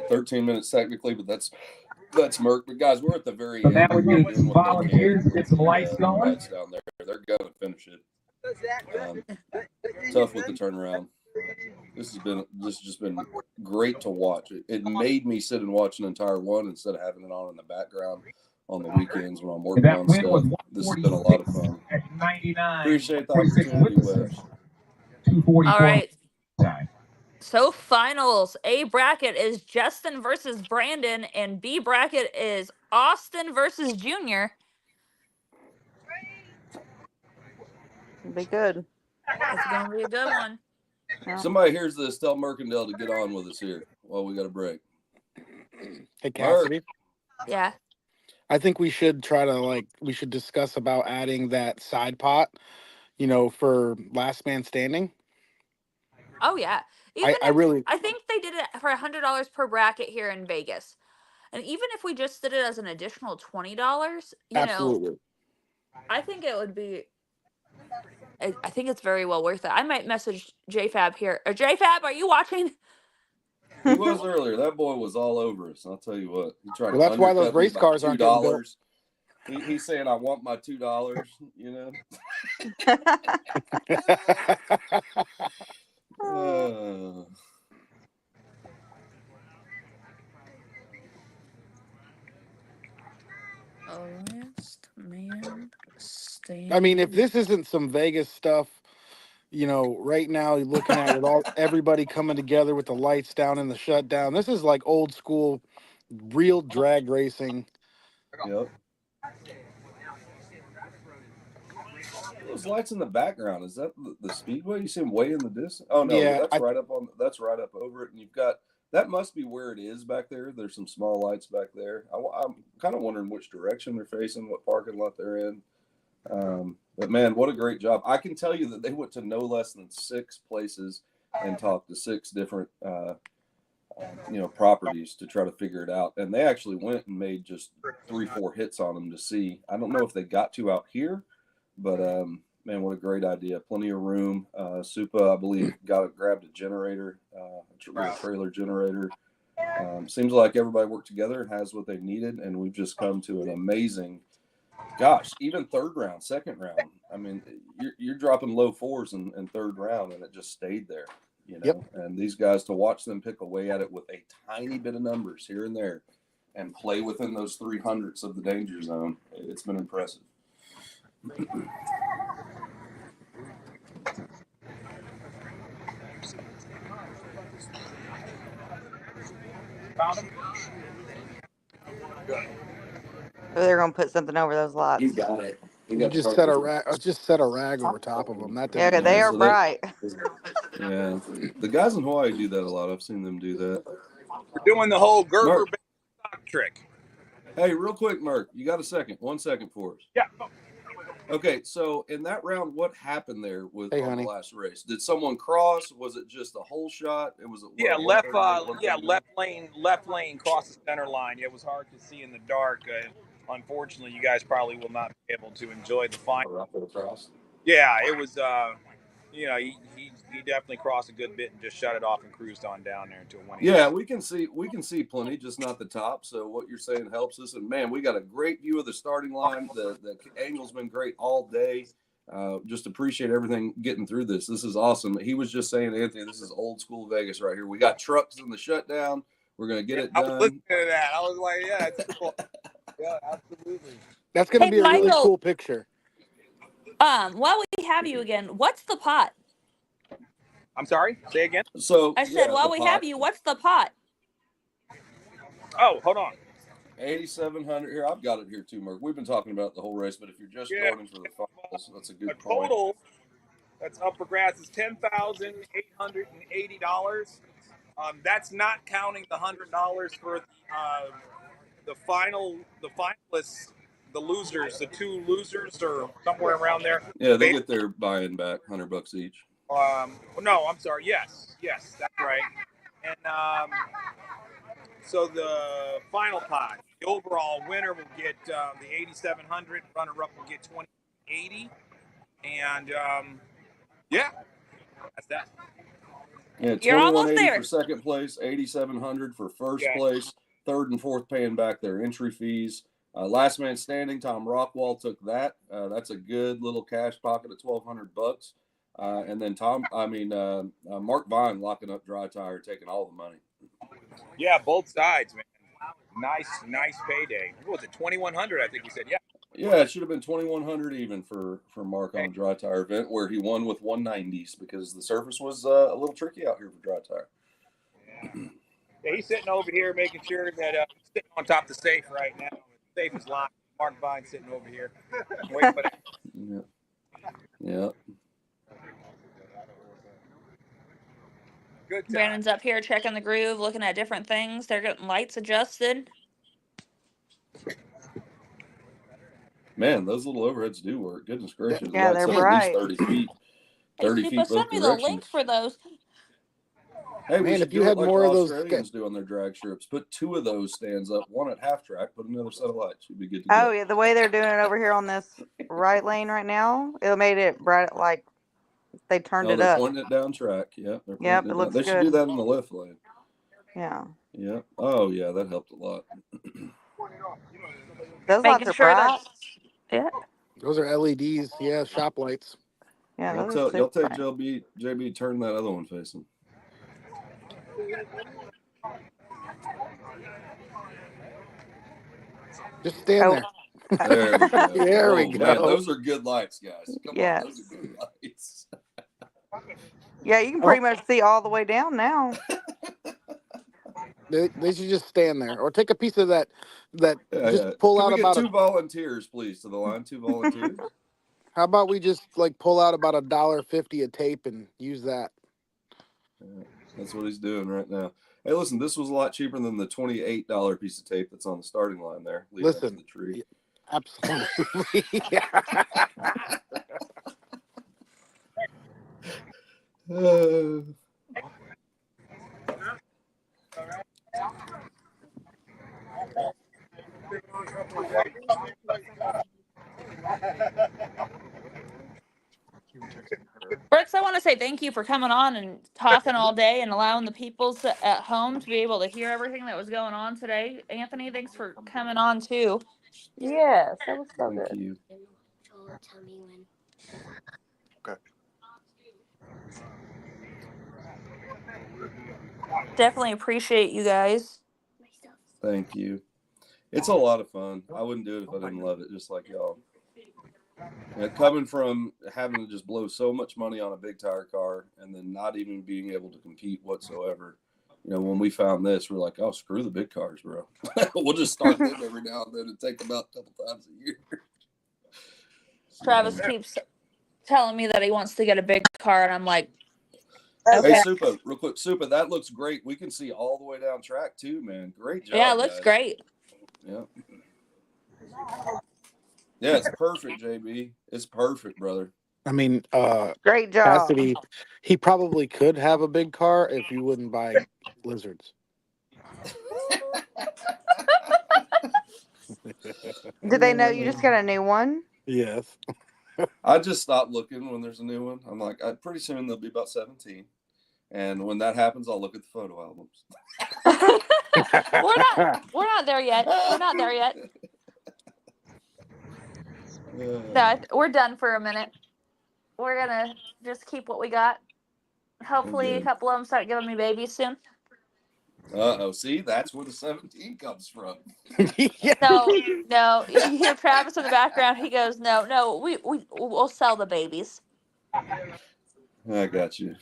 13 minutes technically, but that's Merc. But guys, we're at the very So end. now we're getting some volunteers, get some lights going. Lights down there. They're gonna finish it. Tough with the turnaround. This has just been great to watch. It made me sit and watch an entire one instead of having it on in the background on the weekends when I'm working on stuff. This has been a lot of fun. Appreciate the opportunity, Webb. All right. So finals. A bracket is Justin versus Brandon, and B bracket is Austin versus Junior. It'll be good. It's gonna be a good one. Somebody hears this, tell Mercandale to get on with us here while we got a break. Hey, Cassidy. Yeah. I think we should discuss about adding that side pot, for last man standing. Oh yeah. I think they did it for $100 per bracket here in Vegas. And even if we just did it as an additional $20, Absolutely. I think it would be I think it's very well worth it. I might message JFab here. Or JFab, are you watching? He was earlier. That boy was all over us. I'll tell you what. He tried that's why those race cars aren't getting built. He's saying, I want my $2, I mean, if this isn't some Vegas stuff, right now you're looking at it everybody coming together with the lights down and the shutdown. This is like old school, real drag racing. Yep. those lights in the background? Is that the speedway? You see them way in the distance? Oh no, Yeah, that's right up over it, and you've got that must be where it is back there. There's some small lights back there. I'm kind of wondering which direction they're facing, what parking lot they're in. But man, what a great job! I can tell you that they went to no less than 6 places and talked to 6 different properties to try to figure it out, and they actually went and made just 3-4 hits on them to see. I don't know if they got to out here, but man, what a great idea! Plenty of room. Supa, I believe, grabbed a generator, a trailer generator. Seems like everybody worked together and has what they needed, and we've just come to an amazing. Gosh, even third round, second round. I mean, you're dropping low 4s in third round, and it just stayed there. Yep. And these guys, to watch them pick away at it with a tiny bit of numbers here and there and play within those 300ths of the danger zone, it's been impressive. Found him? They're gonna put something over those lights. You got it. You just set a rag over top of them. That Yeah, didn't they are bright. Yeah, the guys in Hawaii do that a lot. I've seen them do that. We're doing the whole Gerber Mark. stock trick. Hey, real quick, Mark, you got a second? 1 second for us. Yeah. Okay, so in that round, what happened there on honey. the last race? Did someone cross? Was it just a whole shot? It was Left lane cross the center line. It was hard to see in the dark. Unfortunately, you guys probably will not be able to enjoy the final. Yeah, it was. He definitely crossed a good bit and just shut it off and cruised on down there until 1. Yeah, we can see plenty, just not the top. So what you're saying helps us. And man, we got a great view of the starting line. The angle's been great all day. Just appreciate everything getting through this. This is awesome. He was just saying, Anthony, this is old school Vegas right here. We got trucks in the shutdown. We're gonna get it done. I was listening to that. I was like, yeah, it's cool. Yeah, absolutely. That's gonna be a really Michael. cool picture. While we have you again, what's the pot? I'm sorry. Say again. So I said, while we have you, what's the pot? Oh, hold on. 8,700 here. I've got it here too, Mark. We've been talking about the whole race, but if you're just joining for the finals, that's a good point. Total that's up for grabs is $10,880. That's not counting the $100 for the finalists, the losers, the 2 losers, or somewhere around there. Yeah, they get their buy-in back, $100 each. No, I'm sorry. Yes, that's right. And so the final pot, the overall winner will get the 8,700. Runner-up will get 2,080. And that's that. Yeah, You're almost there. For second place, 8,700 for first place. Third and fourth paying back their entry fees. Last man standing, Tom Rockwall took that. That's a good little cash pocket of $1,200. And then Mark Vine locking up Dry Tire, taking all the money. Yeah, both sides, man. Nice payday. What was it, 2,100? I think we said. Yeah, it should have been 2,100 even for Mark on the Dry Tire event, where he won with 190s because the surface was a little tricky out here for Dry Tire. Yeah, he's sitting over here making sure that he's sitting on top of the safe right now. The safe is locked. Mark Vine sitting over here. Wait for that. Yeah. Good time. Brandon's up here checking the groove, looking at different things. They're getting lights adjusted. Man, those little overheads do work. Goodness gracious. Yeah, they're bright. At least 30 feet. 30 feet People send both me the directions. link for those. Hey, we Man, should if you do had it like more of those Australians do on their drag strips. Put 2 of those stands up, one at half track, put another set of lights. You'd be good to go. Oh yeah, the way they're doing it over here on this right lane right now, it made it bright, like they turned it they're up. pointing it down track. Yep. Yep, it looks They should good. do that in the left lane. Yeah. Yeah. Oh yeah, that helped a lot. Those Making lights are sure bright. Yeah. Those are LEDs. Yeah, shop lights. Yeah, Y'all those are tell super bright. JB turn that other one facing. Just stand there. There we go. There we Man, go. those are good lights, guys. Come Yes. on, those are good lights. Yeah, you can pretty much see all the way down now. They should just stand there, or take a piece of that. Yeah, Just yeah. pull Can out we get about 2 volunteers, please, to the line? 2 volunteers. How about we just like pull out about $1.50 a tape and use that? Yeah, that's what he's doing right now. Hey, listen, this was a lot cheaper than the $28 piece of tape that's on the starting line there. Leading up to the tree. Absolutely. Brooks, I want to say thank you for coming on and talking all day and allowing the people at home to be able to hear everything that was going on today. Anthony, thanks for coming on too. Yes, that was so Thank good. you. Okay. Definitely appreciate you guys. Thank you. It's a lot of fun. I wouldn't do it if I didn't love it, just like y'all. Yeah, coming from having to just blow so much money on a big tire car and then not even being able to compete whatsoever. You know, when we found this, we're like, oh, screw the big cars, bro. We'll just start them every now and then and take them out a couple times a year. Travis keeps telling me that he wants to get a big car, and I'm like, okay. Hey, Supa, real quick. Supa, that looks great. We can see all the way down track, too, man. Great job, yeah, it looks guys. great. Yeah. Yeah, it's perfect, JB. It's perfect, brother. I mean, great job. Cassidy, he probably could have a big car if you wouldn't buy lizards. Did they know you just got a new one? Yes. I just stopped looking when there's a new one. I'm like, pretty soon they'll be about 17. And when that happens, I'll look at the photo albums. We're not there yet. We're not there yet. No, we're done for a minute. We're gonna just keep what we got. Hopefully, a couple of them start giving me babies soon. See, that's where the 17 comes from. No. You hear Travis in the background. He goes, "No, we'll sell the babies." I got you.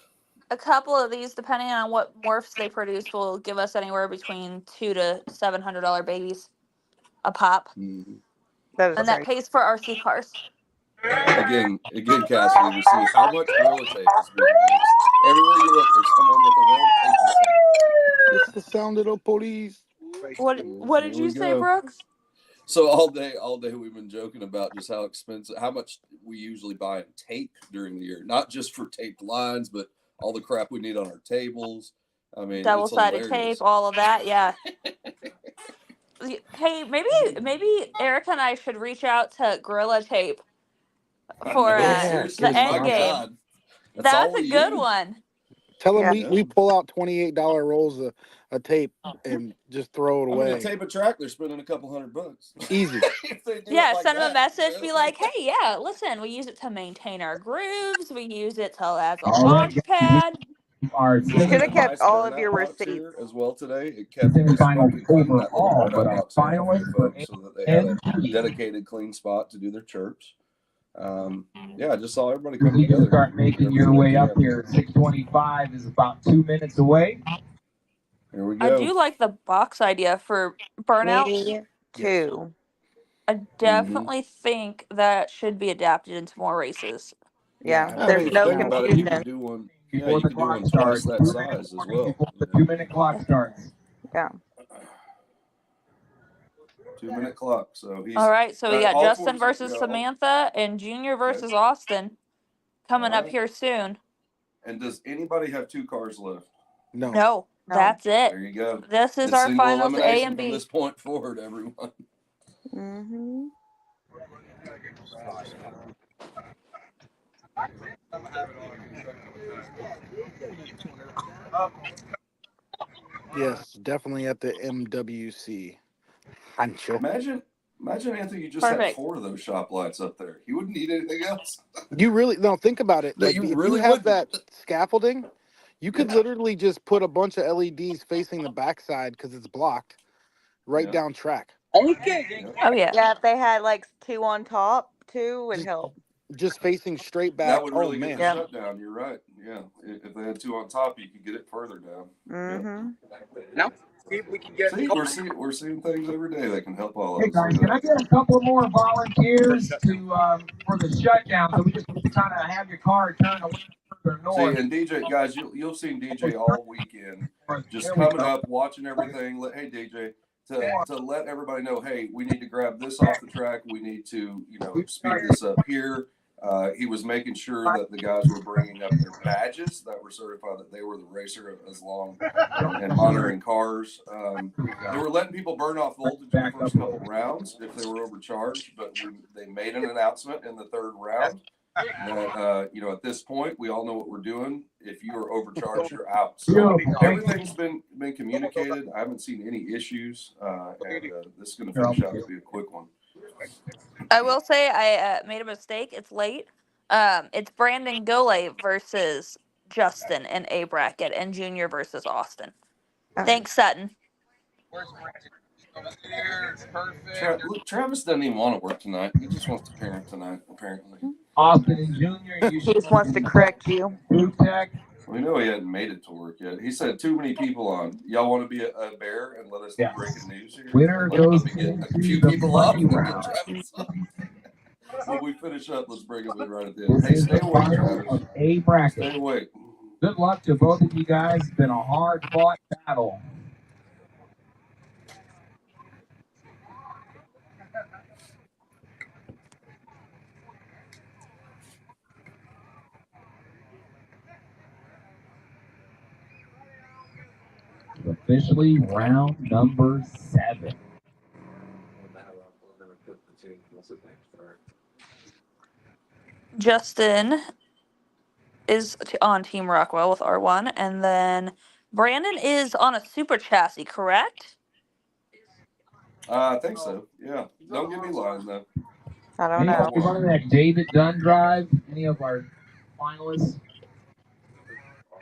A couple of these, depending on what morphs they produce, will give us anywhere between $200 to $700 babies a pop, Mm-hmm. and that pays for RC cars. Again, Cassidy, we see how much Gorilla Tape is being used. Everywhere you look, there's someone with a roll of tape inside. It's the sound of the police. What did you say, Brooks? So all day we've been joking about just how expensive, how much we usually buy in tape during the year, not just for taped lines, but all the crap we need on our tables. I mean, double-sided tape, all of that, yeah. Hey, maybe Erica and I should reach out to Gorilla Tape for the end game. That's a good one. Tell them we pull out $28 rolls of tape and just throw it away. I'm gonna tape a track. They're spending a couple $100. Easy. Yeah, send them a message. Be like, hey, yeah, listen, we use it to maintain our grooves. We use it as a launch pad. You should have kept all of your receipts as well today. It kept smoking clean that little burnout box for folks so that they had a dedicated clean spot to do their chirps. Yeah, I just saw everybody come together. Start making your way up here. 6:25 is about 2 minutes away. Here we go. I do like the box idea for burnout. Me too. I definitely think that should be adapted into more races. Yeah, there's no confusion. You can do one. Yeah, you can do one twice that size as well. The 2-minute clock starts. Yeah. 2-minute clock. So he's all right. So we got Justin versus Samantha and Junior versus Austin coming up here soon. And does anybody have 2 cars left? No, that's it. There you go. This is our finals A and B. From this point forward, everyone. Mm-hmm. Yes, definitely at the MWC. Hancho. Imagine Anthony, you just had 4 of those shop lights up there. You wouldn't need anything else. You really think about it. Like, if you have that scaffolding, you could literally just put a bunch of LEDs facing the backside because it's blocked, right down track. Okay. Oh yeah. Yeah, if they had like 2 on top, 2 would help. Just facing straight back. That would really get the shutdown. You're right. Yeah, if they had 2 on top, you could get it further down. Mm-hmm. No. we can get. See, we're seeing things every day that can help all of Hey us. guys, can I get a couple more volunteers to for the shutdown? So we just kind of have your car turn away further See, north. and DJ, guys, you'll see DJ all weekend, just coming up, watching everything. Hey, DJ, to let everybody know, hey, we need to grab this off the track. We need to, speed this up here. He was making sure that the guys were bringing up their badges that were certified that they were the racer as long and monitoring cars. They were letting people burn off voltage in the first couple rounds if they were overcharged, but they made an announcement in the third round that at this point we all know what we're doing. If you are overcharged, you're out. So everything's been communicated. I haven't seen any issues, and this is going to finish out to be a quick one. I will say I made a mistake. It's late. It's Brandon Gole versus Justin in A bracket, and Junior versus Austin. Thanks, Sutton. Look, Travis doesn't even want to work tonight. He just wants to parent tonight, apparently. Austin and Junior, he just wants to correct you. We know he hadn't made it to work yet. He said too many people on. Y'all want to be a bear and let us do breaking news here? Winner goes to get a few people up and get Travis up. When we finish up, let's bring him in right at the end. Hey, stay awake, Travis. A bracket. Stay awake. Good luck to both of you guys. It's been a hard-fought battle. Officially round number 7. Justin is on Team Rockwell with R1, and then Brandon is on a super chassis, correct? I think so. Yeah. Don't get me lying though. I don't know. Anybody running that David Dunn drive? Any of our finalists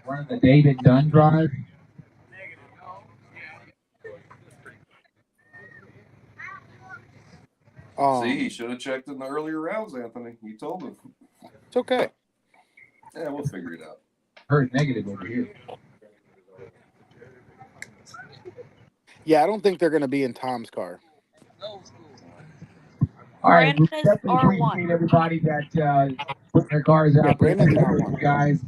running the David Dunn drive? See, he should have checked in the earlier rounds, Anthony. You told him. It's okay. Yeah, we'll figure it out. Heard negative over here. Yeah, I don't think they're going to be in Tom's car. All right, we Brandon is definitely R1. appreciate everybody that put their cars out there. Brandon's R1. Guys,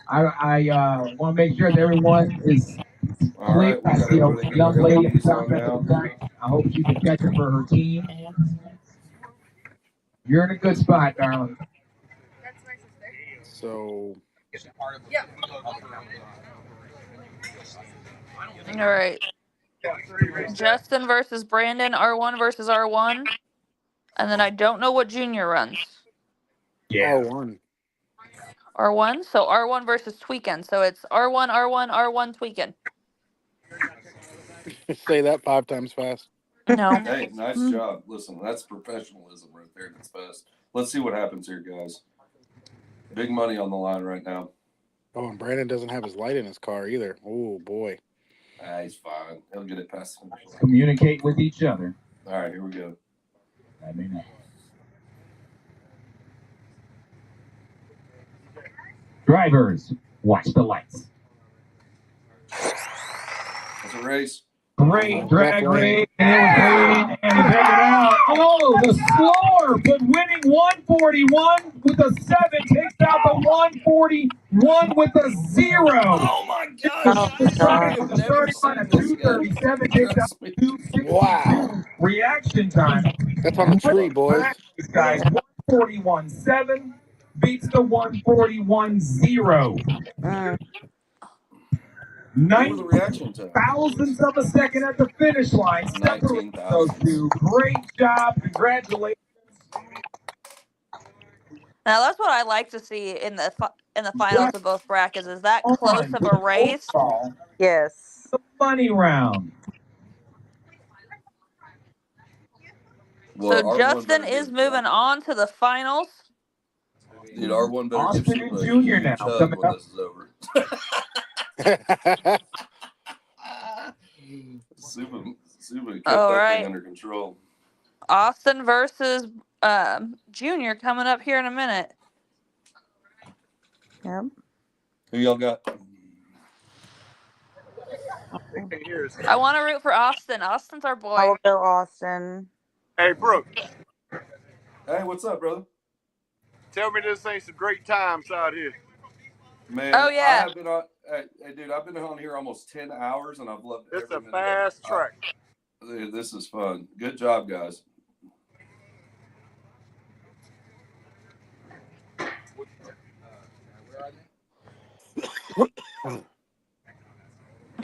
I want to make sure that everyone is All right, we got everybody get young their lady LEDs on now. I hope she can catch it for her team. You're in a good spot, darling. So. All right. Justin versus Brandon, R1 versus R1. And then I don't know what Junior runs. Yeah. R1. R1? So R1 versus Tweakin'. So it's R1, R1, R1, Tweakin'. Say that 5 times fast. No. Hey, nice job. Listen, that's professionalism right there at its best. Let's see what happens here, guys. Big money on the line right now. Oh, and Brandon doesn't have his light in his car either. Oh, boy. He's fine. He'll get it past the finish line. Communicate with each other. All right, here we go. I mean, drivers, watch the lights. It's a race. Great drag race, and take it out. Oh, the slower, but winning 141 with a 7 takes out the 141 with a 0. Oh my gosh! The starting line at 237 takes out 262. Wow. Reaction time. That's on the tree, boys. This guy's 141.7 beats the 141.0. 9 thousandths of a second at the finish line. 19,000. Those two. Great job. Congratulations. Now that's what I like to see in the finals of both brackets. Is that close of a race? Yes. The money round. Well, So Justin is moving on to the finals. Dude, R1 better give Austin Super Junior a now chug coming when up. this is over. Super kept All that right. thing under control. Austin versus Junior coming up here in a minute. Yep. Who y'all got? They can't hear us. I want to root for Austin. Austin's our I boy. will go Austin. Hey, Brooke, Hey, what's up, brother? tell me this ain't some great times out here. Man, Oh, I yeah. have been on. Hey, dude, I've been on here almost 10 hours, and I've loved It's every a minute of it. fast track. Dude, this is fun. Good job, guys.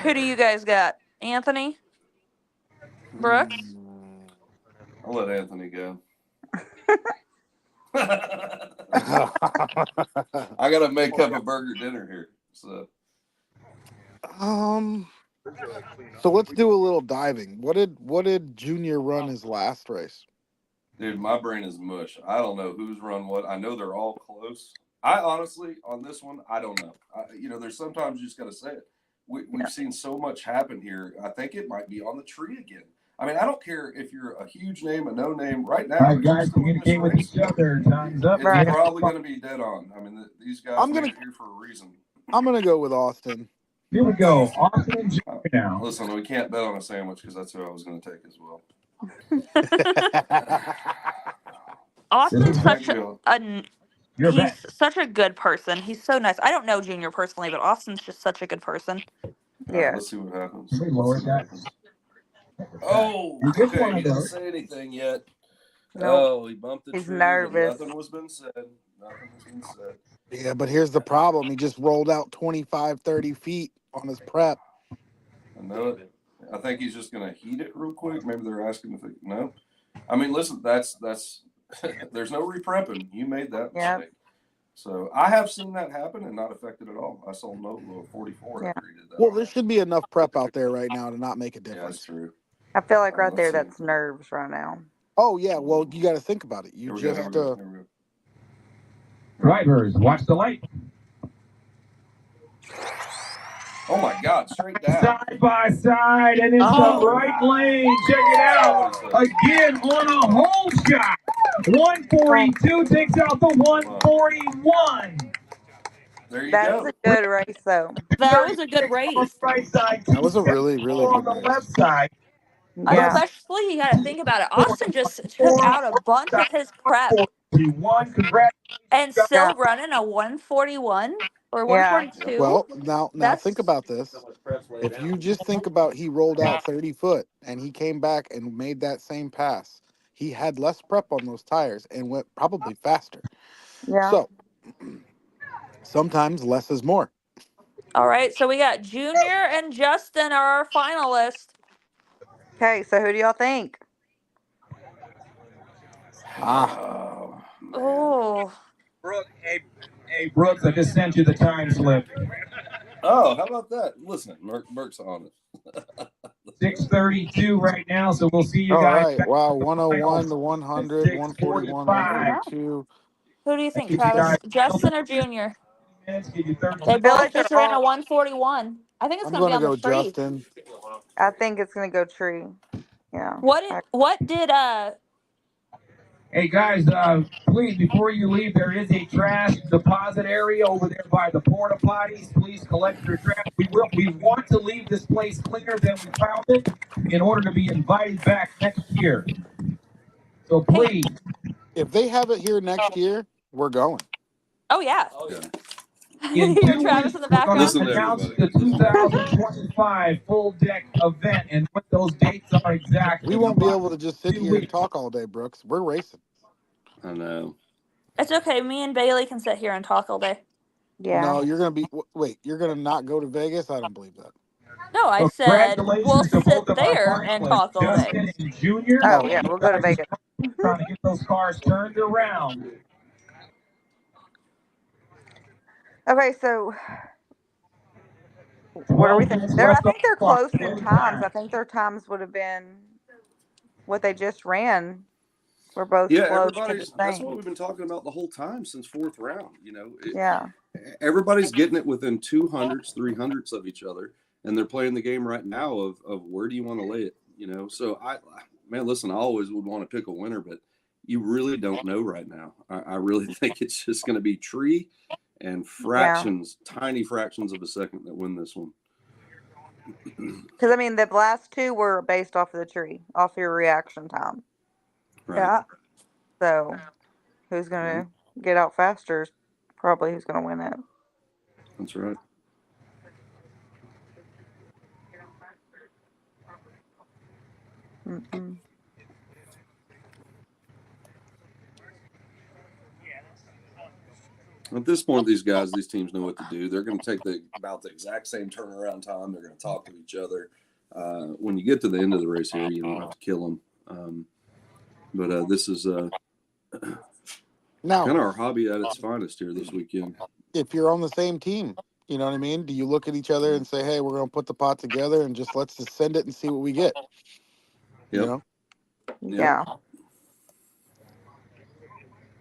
Who do you guys got? Anthony? Brooks? I'll let Anthony go. I gotta make up a burger dinner here. So So let's do a little diving. What did Junior run his last race? dude, my brain is mush. I don't know who's run what. I know they're all close. I honestly, on this one, I don't know. There's sometimes you just gotta say it. We've seen so much happen here. I think it might be on the tree again. I mean, I don't care if you're a huge name, a no name. Right now, All right, guys, communicate with each other. Time's up. It's probably going to be dead on. I mean, these guys are here for a reason. I'm gonna go with Austin. Here we go. Austin and Junior now. Listen, we can't bet on a sandwich because that's who I was going to take as well. Austin's such You're he's such a good person. He's so nice. I don't know Junior personally, but Austin's just such a good person. Yeah. Let's see what happens. Oh, okay. He didn't say anything yet. Nope. Oh, he bumped the He's tree. nervous. Nothing was been said. Nothing has been said. Yeah, but here's the problem. He just rolled out 25, 30 feet on his prep. I know it. I think he's just going to heat it real quick. Maybe they're asking if no. I mean, listen, that's there's no reprepping. You made that mistake. So I have seen that happen and not affected at all. I saw no 44 after he did that. Well, there should be enough prep out there right now to not make a difference. Yeah, that's true. I feel like right there, that's nerves right now. Oh yeah, well you got to think about it. You just drivers, watch the light. Oh my God, straight down. Side by side and into the right lane. Check it out. Again on a hole shot. 142 takes out the 141. There you That go. was a good race, though. That was a good race. Right side. That was a really, really on good the race. left side. Yeah. Especially, you got to think about it. Austin just took out a bunch of his prep and still running a 141 or 142. Well, now think about this. If you just think about he rolled out 30 foot and he came back and made that same pass, he had less prep on those tires and went probably faster. Yeah. So sometimes less is more. All right, so we got Junior and Justin are our finalists. Okay, so who do y'all think? Oh. Brooke, hey, Brooks, I just sent you the time slip. Oh, how about that? Listen, Merck's on it. 6:32 right now, so we'll see you All guys. right. Wow. 101 to 100, 141, 142. Who do you think, Travis? Justin or Junior? They I feel both like just they're ran a all- 141. I think it's I'm going to be gonna on the go tree. Justin. I think it's gonna go tree. Yeah. What did Hey guys, please, before you leave, there is a trash deposit area over there by the porta potties. Please collect your trash. We want to leave this place cleaner than we found it in order to be invited back next year. So please. If they have it here next year, we're going. Oh yeah. In You're 2 Travis weeks, in the we're going background. to announce the 2025 full deck event and what those dates are exactly. We won't be able to just sit here and talk all day, Brooks. We're racing. I know. It's okay. Me and Bailey can sit here and talk all day. Yeah. No, you're gonna be. Wait, you're gonna not go to Vegas? I don't believe that. No, I said we'll sit there and talk all day. Justin and Junior. Oh yeah, we'll go to Vegas. Trying to get those cars turned around. Okay, so what are we thinking? I think they're close in times. I think their times would have been what they just ran. We're both Yeah, close to the everybody's. That's same. what we've been talking about the whole time since fourth round. Yeah. Everybody's getting it within 200s, 300s of each other, and they're playing the game right now of where do you want to lay it. So listen, I always would want to pick a winner, but you really don't know right now. I really think it's just going to be tree and fractions, tiny fractions of a second that win this one. Because I mean, the last two were based off of the tree, off your reaction time. Right. Yeah. So, who's gonna get out faster is probably who's gonna win it. That's right. Mm-mm. At this point, these teams know what to do. They're going to take about the exact same turnaround time. They're going to talk to each other. When you get to the end of the race here, you don't have to kill them. But this is Now, kind of our hobby at its finest here this weekend. if you're on the same team, you know what I mean? Do you look at each other and say, hey, we're going to put the pot together and let's just send it and see what we get? Yep. You know? Yeah.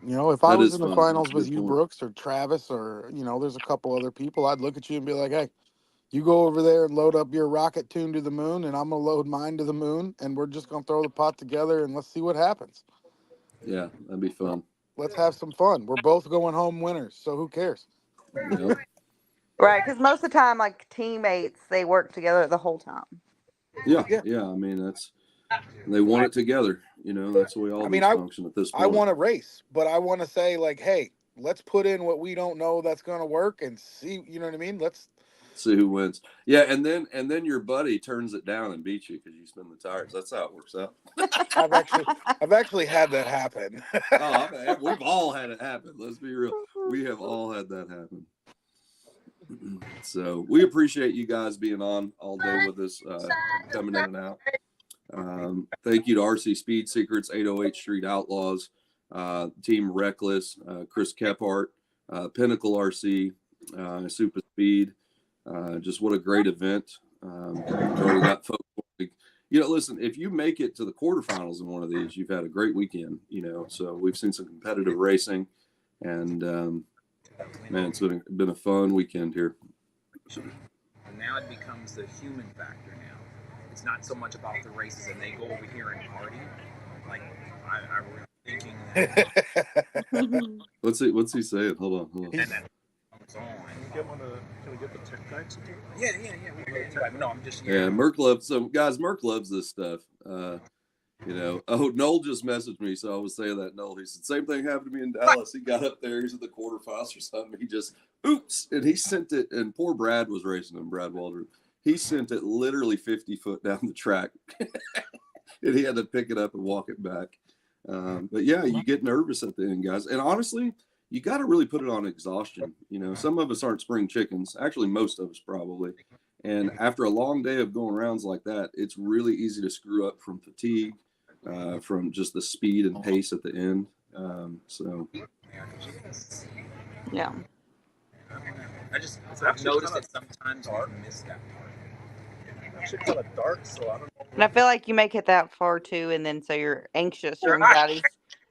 You know, if I That was is in the fun. finals That's a with good you, point. Brooks, or Travis, or, you know, there's a couple other people, I'd look at you and be like, hey, you go over there and load up your rocket tune to the moon, and I'm going to load mine to the moon, and we're just going to throw the pot together and let's see what happens. Yeah, that'd be fun. Let's have some fun. We're both going home winners, so who cares? Yep. Right, because most of the time, like teammates, they work together the whole time. Yeah. I mean, they want it together. You know, that's the way all these function at this point. I want to race, but I want to say, like, hey, let's put in what we don't know that's going to work and see, you know what I mean? Let's see who wins. Yeah, and then your buddy turns it down and beats you because you spin the tires. That's how it works out. I've actually had that happen. We've all had it happen. Let's be real. We have all had that happen. So we appreciate you guys being on all day with us, coming in and out. Thank you to RC Speed Secrets, 808 Street Outlaws, Team Reckless, Chris Kephart, Pinnacle RC, Super Speed. Just what a great event. We got folks. You know, listen, if you make it to the quarterfinals in one of these, you've had a great weekend, you know. So we've seen some competitive racing, and man, it's been a fun weekend here. And now it becomes the human factor now. It's not so much about the races and they go over here and party. Like, I was thinking that. What's he saying? Hold on. And then comes on. Can we get the tech guy to do it? Yeah. No, I'm just. Yeah, Merc loves. So guys, Merc loves this stuff. You know, Noel just messaged me, so I was saying that. Noel, he said, same thing happened to me in Dallas. He got up there, he's at the quarterfinals or something. He just, oops, and he sent it, and poor Brad was racing him, Brad Waldron. He sent it literally 50 foot down the track, and he had to pick it up and walk it back. But yeah, you get nervous at the end, guys. And honestly, you got to really put it on exhaustion. You know, some of us aren't spring chickens. Actually, most of us probably. And after a long day of going rounds like that, it's really easy to screw up from fatigue, from just the speed and pace at the end. Yeah. I've noticed that sometimes I miss that part. Actually kind of dark, so I don't know. And I feel like you make it that far too, and then so your anxiety's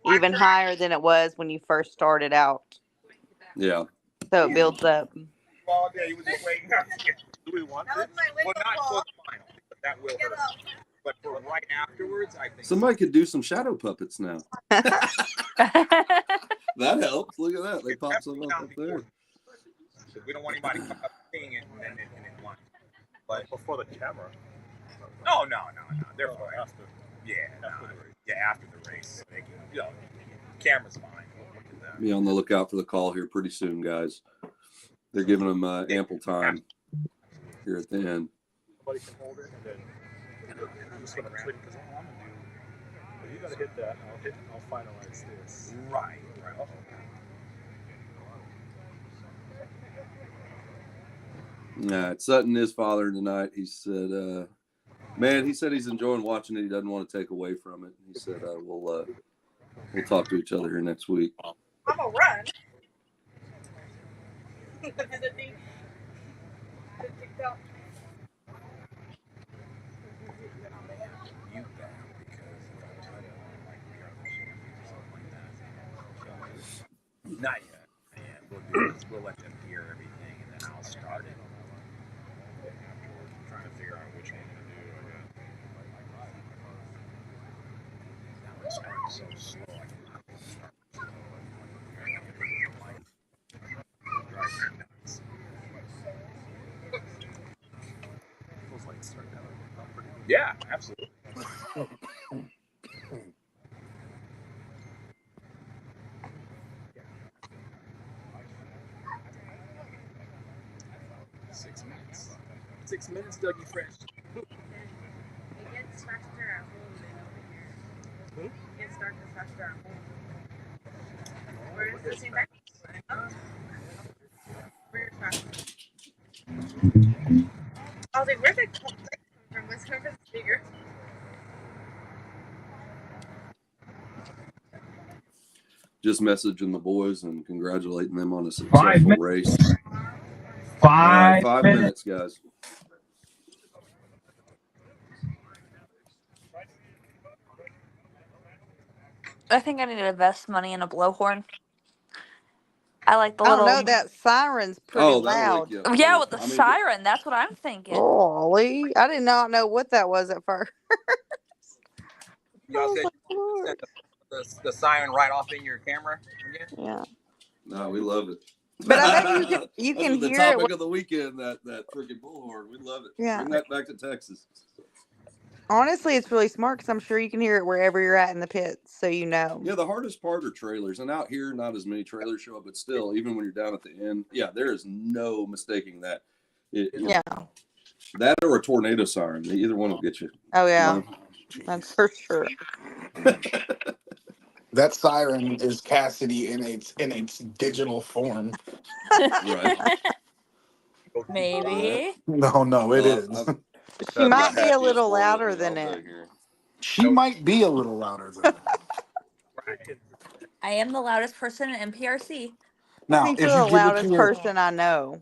even higher than it was when you first started out. Yeah. So it builds up. All day, you were just waiting. Do we want this? Well, not for the final, but that will hurt. But for right afterwards, I think somebody could do some shadow puppets now. That helps. Look at that. They pop something up there. We don't want anybody seeing it and then it wants. But before the camera. No. They're fine. After. Yeah. After the race. They can, you know, camera's fine. Look at that. Be on the lookout for the call here pretty soon, guys. They're giving them ample time here at the end. Somebody can hold it, and then I'm just gonna trick because all I'm gonna do. But you gotta hit that. And I'll finalize this. Right. Sutton is fathering tonight. He said, he said he's enjoying watching it. He doesn't want to take away from it. He said, we'll talk to each other here next week. I'm gonna run. Not yet. We'll let them hear everything, and then I'll start it. I'm trying to figure out which one to do. Now it's starting so slow. I can start slow. Drives me nuts. Feels like Yeah, absolutely. 6 minutes. 6 minutes, Dougie Fresh. It gets faster at home than over here. It gets darker faster at home. Where is the same time? Where's faster? I was like, where's the complex from? What's bigger? Just messaging the boys and congratulating them on a successful race. 5 5 minutes. minutes, guys. I think I need to invest money in a blowhorn. I like the I don't little. know. That siren's pretty Oh, that'll wake loud. you up. Yeah, too. with the I mean, siren. That's what I'm thinking. Golly, I did not know what that was at first. Y'all said you set the siren right off in your camera again? Yeah. No, we love it. But I bet you That's can the hear it. topic of the weekend. That freaking bullhorn. We love it. Yeah. Bring that back to Texas. Honestly, it's really smart because I'm sure you can hear it wherever you're at in the pits, so you know. Yeah, the hardest part are trailers, and out here, not as many trailers show up, but still, even when you're down at the end, yeah, there is no mistaking that. Yeah. That or a tornado siren. Either one will get you. Oh yeah, You know? that's for sure. That siren is Cassidy in its digital form. Right. Maybe. No, it is. She might be a little louder than it. She might be a little louder than that. I am the loudest person in MPRC. I Now, think if you're you the give it to loudest your person I know.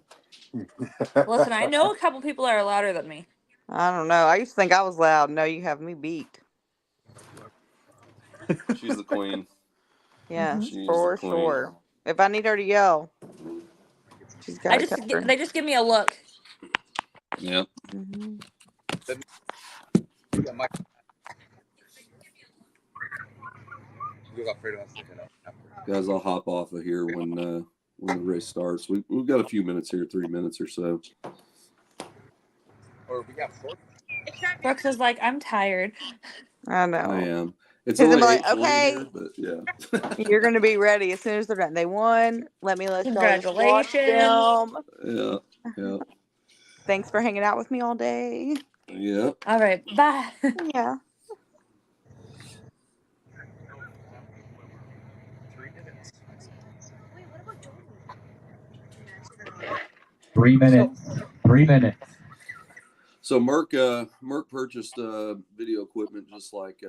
Listen, I know a couple people that are louder than me. I don't know. I used to think I was loud. No, you have me beat. She's the queen. Yes, She's for the queen. sure. If I need her to yell, she's got to cover. They just give me a look. Yeah. Mm-hmm. Guys, I'll hop off of here when the race starts. We've got a few minutes here, 3 minutes or so. Or we got 4. Brooks is like, I'm tired. I know. I am. It's Because only I'm like, 8:40 okay, here, but yeah. you're going to be ready as soon as they're done. They won. Let y'all just watch Congratulations. them. Yeah. Thanks for hanging out with me all day. Yeah. All right. Bye. Yeah. 3 minutes. 3 minutes. 3 minutes. So Merck purchased video equipment just like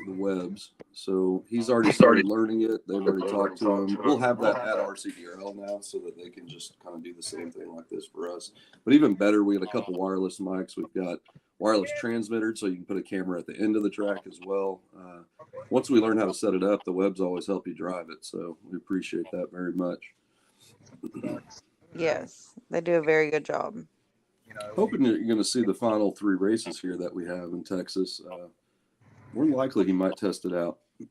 the Webbs. So he's already started learning it. They've already talked to him. We'll have that at RCDRL now so that they can just kind of do the same thing like this for us. But even better, we got a couple wireless mics. We've got wireless transmitters, so you can put a camera at the end of the track as well. Once we learn how to set it up, the Webbs always help you drive it. So we appreciate that very much. Yes, they do a very good job. Hoping you're going to see the final 3 races here that we have in Texas. More than likely, he might test it out. They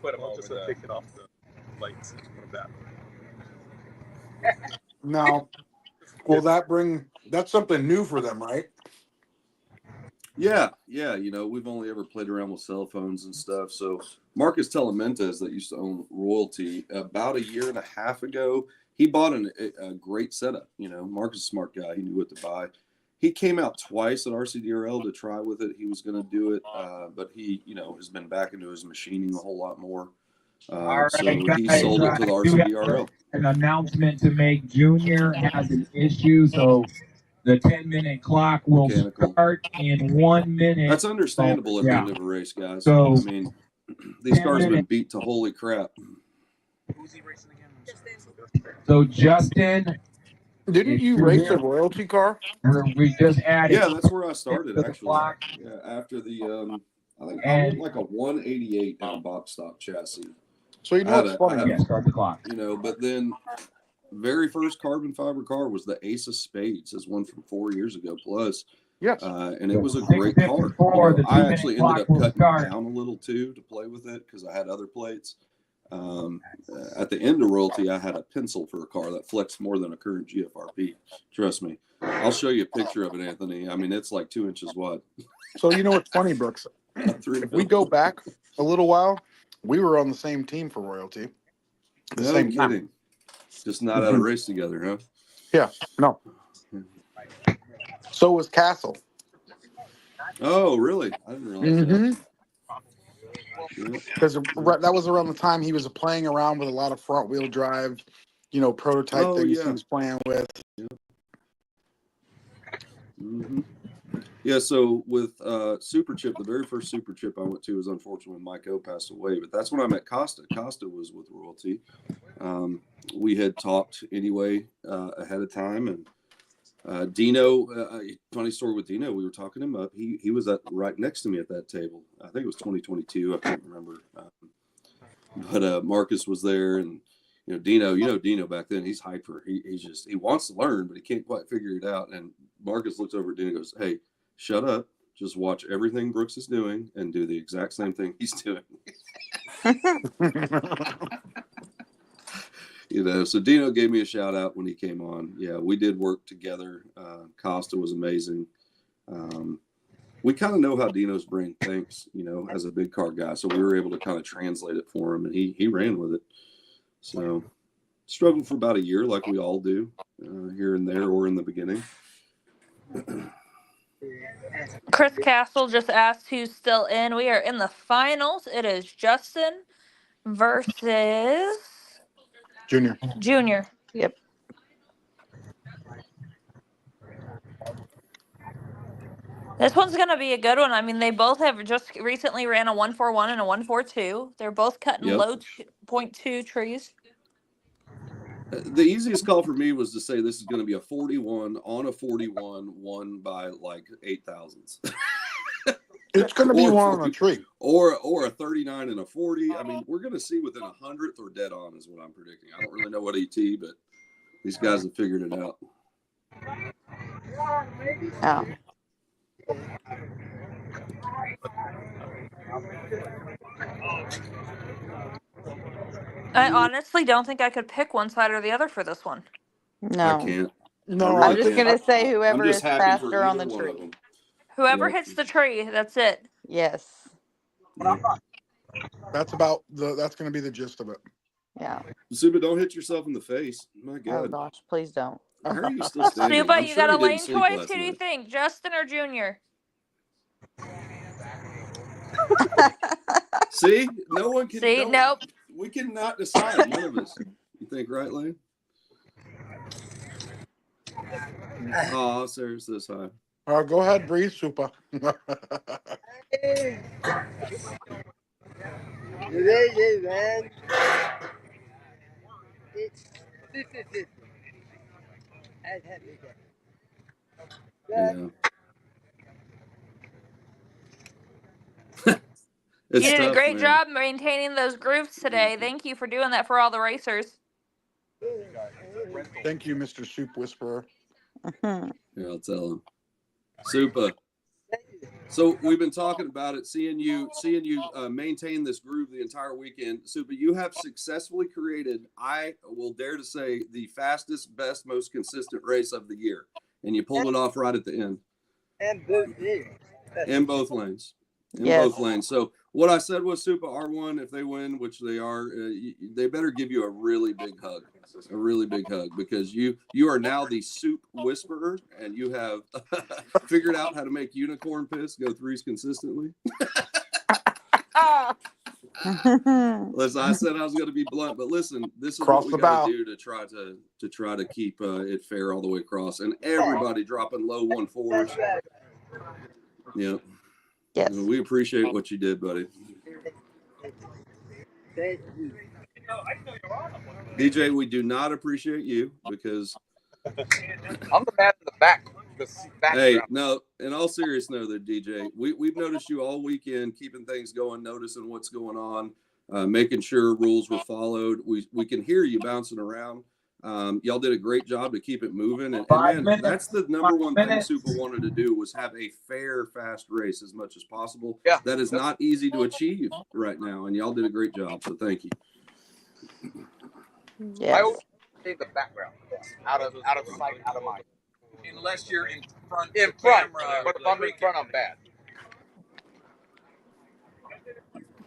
put them over the pick it off the lights and put them back. Now, will that that's something new for them, right? Yeah. We've only ever played around with cell phones and stuff. So Marcus Telementes, that used to own Royalty, about a year and a half ago, he bought a great setup. Marcus is a smart guy. He knew what to buy. He came out twice at RCDRL to try with it. He was going to do it, but he, has been back into his machining a whole lot more. So he sold it to the RCDRL. An announcement to make. Junior has an issue, so the 10-minute clock will start in 1 minute. That's understandable at the end of a race, guys. So, I mean, these cars have been beat to holy crap. Who's he racing again? So Justin, didn't you race a Royalty car? We just added. Yeah, that's where I started actually. Yeah, after the I think I went like a 188 in a box stop chassis. So it's funny. Yeah, start the clock. But then very first carbon fiber car was the Ace of Spades, is one from 4 years ago plus. Yes. And it was a great car. I actually ended up cutting down a little too to play with it because I had other plates. At the end of royalty, I had a pencil for a car that flexed more than a current GFRP. Trust me. I'll show you a picture of it, Anthony. I mean, it's like 2 inches wide. So you know what's funny, Brooks? If we go back a little while, we were on the same team for royalty. At the No same kidding. time. Just not at a race together, huh? Yeah, no. So was Castle. Oh, really? I didn't realize that. Because that was around the time he was playing around with a lot of front wheel drive, you know, prototype things he was playing with. Yeah, so with Super Chip, the very first Super Chip I went to was unfortunately when Mike O passed away, but that's when I met Costa. Costa was with royalty. We had talked anyway ahead of time, and Dino, funny story with Dino, we were talking him up. He was right next to me at that table. I think it was 2022. I can't remember. But Marcus was there, and Dino back then, he's hyper. He wants to learn, but he can't quite figure it out. And Marcus looks over at Dino and goes, "Hey, shut up. Just watch everything Brooks is doing and do the exact same thing he's doing." So Dino gave me a shout out when he came on. Yeah, we did work together. Costa was amazing. We kind of know how Dino's brain thinks, as a big car guy. So we were able to kind of translate it for him, and he ran with it. So struggled for about a year, like we all do, here and there or in the beginning. Chris Castle just asked who's still in. We are in the finals. It is Justin versus Junior. Yep. This one's going to be a good one. I mean, they both have just recently ran a 141 and a 142. They're both cutting Yep. low 0.2 trees. The easiest call for me was to say this is going to be a 41 on a 41 won by like 8,000ths. It's going to be one on a tree. Or a 39 and a 40. I mean, we're going to see within 100th or dead on is what I'm predicting. I don't really know what ET, but these guys have figured it out. Oh. I honestly don't think I could pick one side or the other for this one. No. I can't. No, I'm just going to say whoever is faster on the one of tree. them. Whoever hits the tree, that's it. Yes. That's that's going to be the gist of it. Yeah. Suba, don't hit yourself in the face. My God. Oh gosh, please don't. How are you still standing? Suba, I'm you sure got a you didn't lane sleep choice? last Who do you night. think, Justin or Junior? See, no one can. See, nope. We cannot decide. None of us. You think, right, Lane? Oh, Sarah says hi. Go ahead, breathe, Super. Today, man. It's 50-50. I'd have it. Yeah. You did a great job maintaining those grooves today. Thank you for doing that for all the racers. Thank you, Mr. Soup Whisperer. Yeah, I'll tell him. Super. So we've been talking about it, seeing you maintain this groove the entire weekend. Super, you have successfully created, I will dare to say, the fastest, best, most consistent race of the year. And you pulled it off right at the end. And both lanes. In both lanes. Both lanes. So what I said was, Super R1, if they win, which they are, they better give you a really big hug. A really big hug, because you are now the Soup Whisperer, and you have figured out how to make unicorn piss go threes consistently. Listen, I said I was going to be blunt, but listen, this is what we got to do to try to keep it fair all the way across, and everybody dropping low 1.4s. Yeah. Yes. We appreciate what you did, buddy. Thank you. DJ, we do not appreciate you because I'm the man in the back. Hey, no, in all seriousness, though, DJ, we've noticed you all weekend, keeping things going, noticing what's going on, making sure rules were followed. We can hear you bouncing around. Y'all did a great job to keep it moving. And man, that's the number one thing Super wanted to do, was have a fair, fast race as much as possible. Yeah. That is not easy to achieve right now, and y'all did a great job. So thank you. I always say the background, out of sight, out of mind. Unless you're in front. In of the front, camera, but if I'm in front, I'm bad.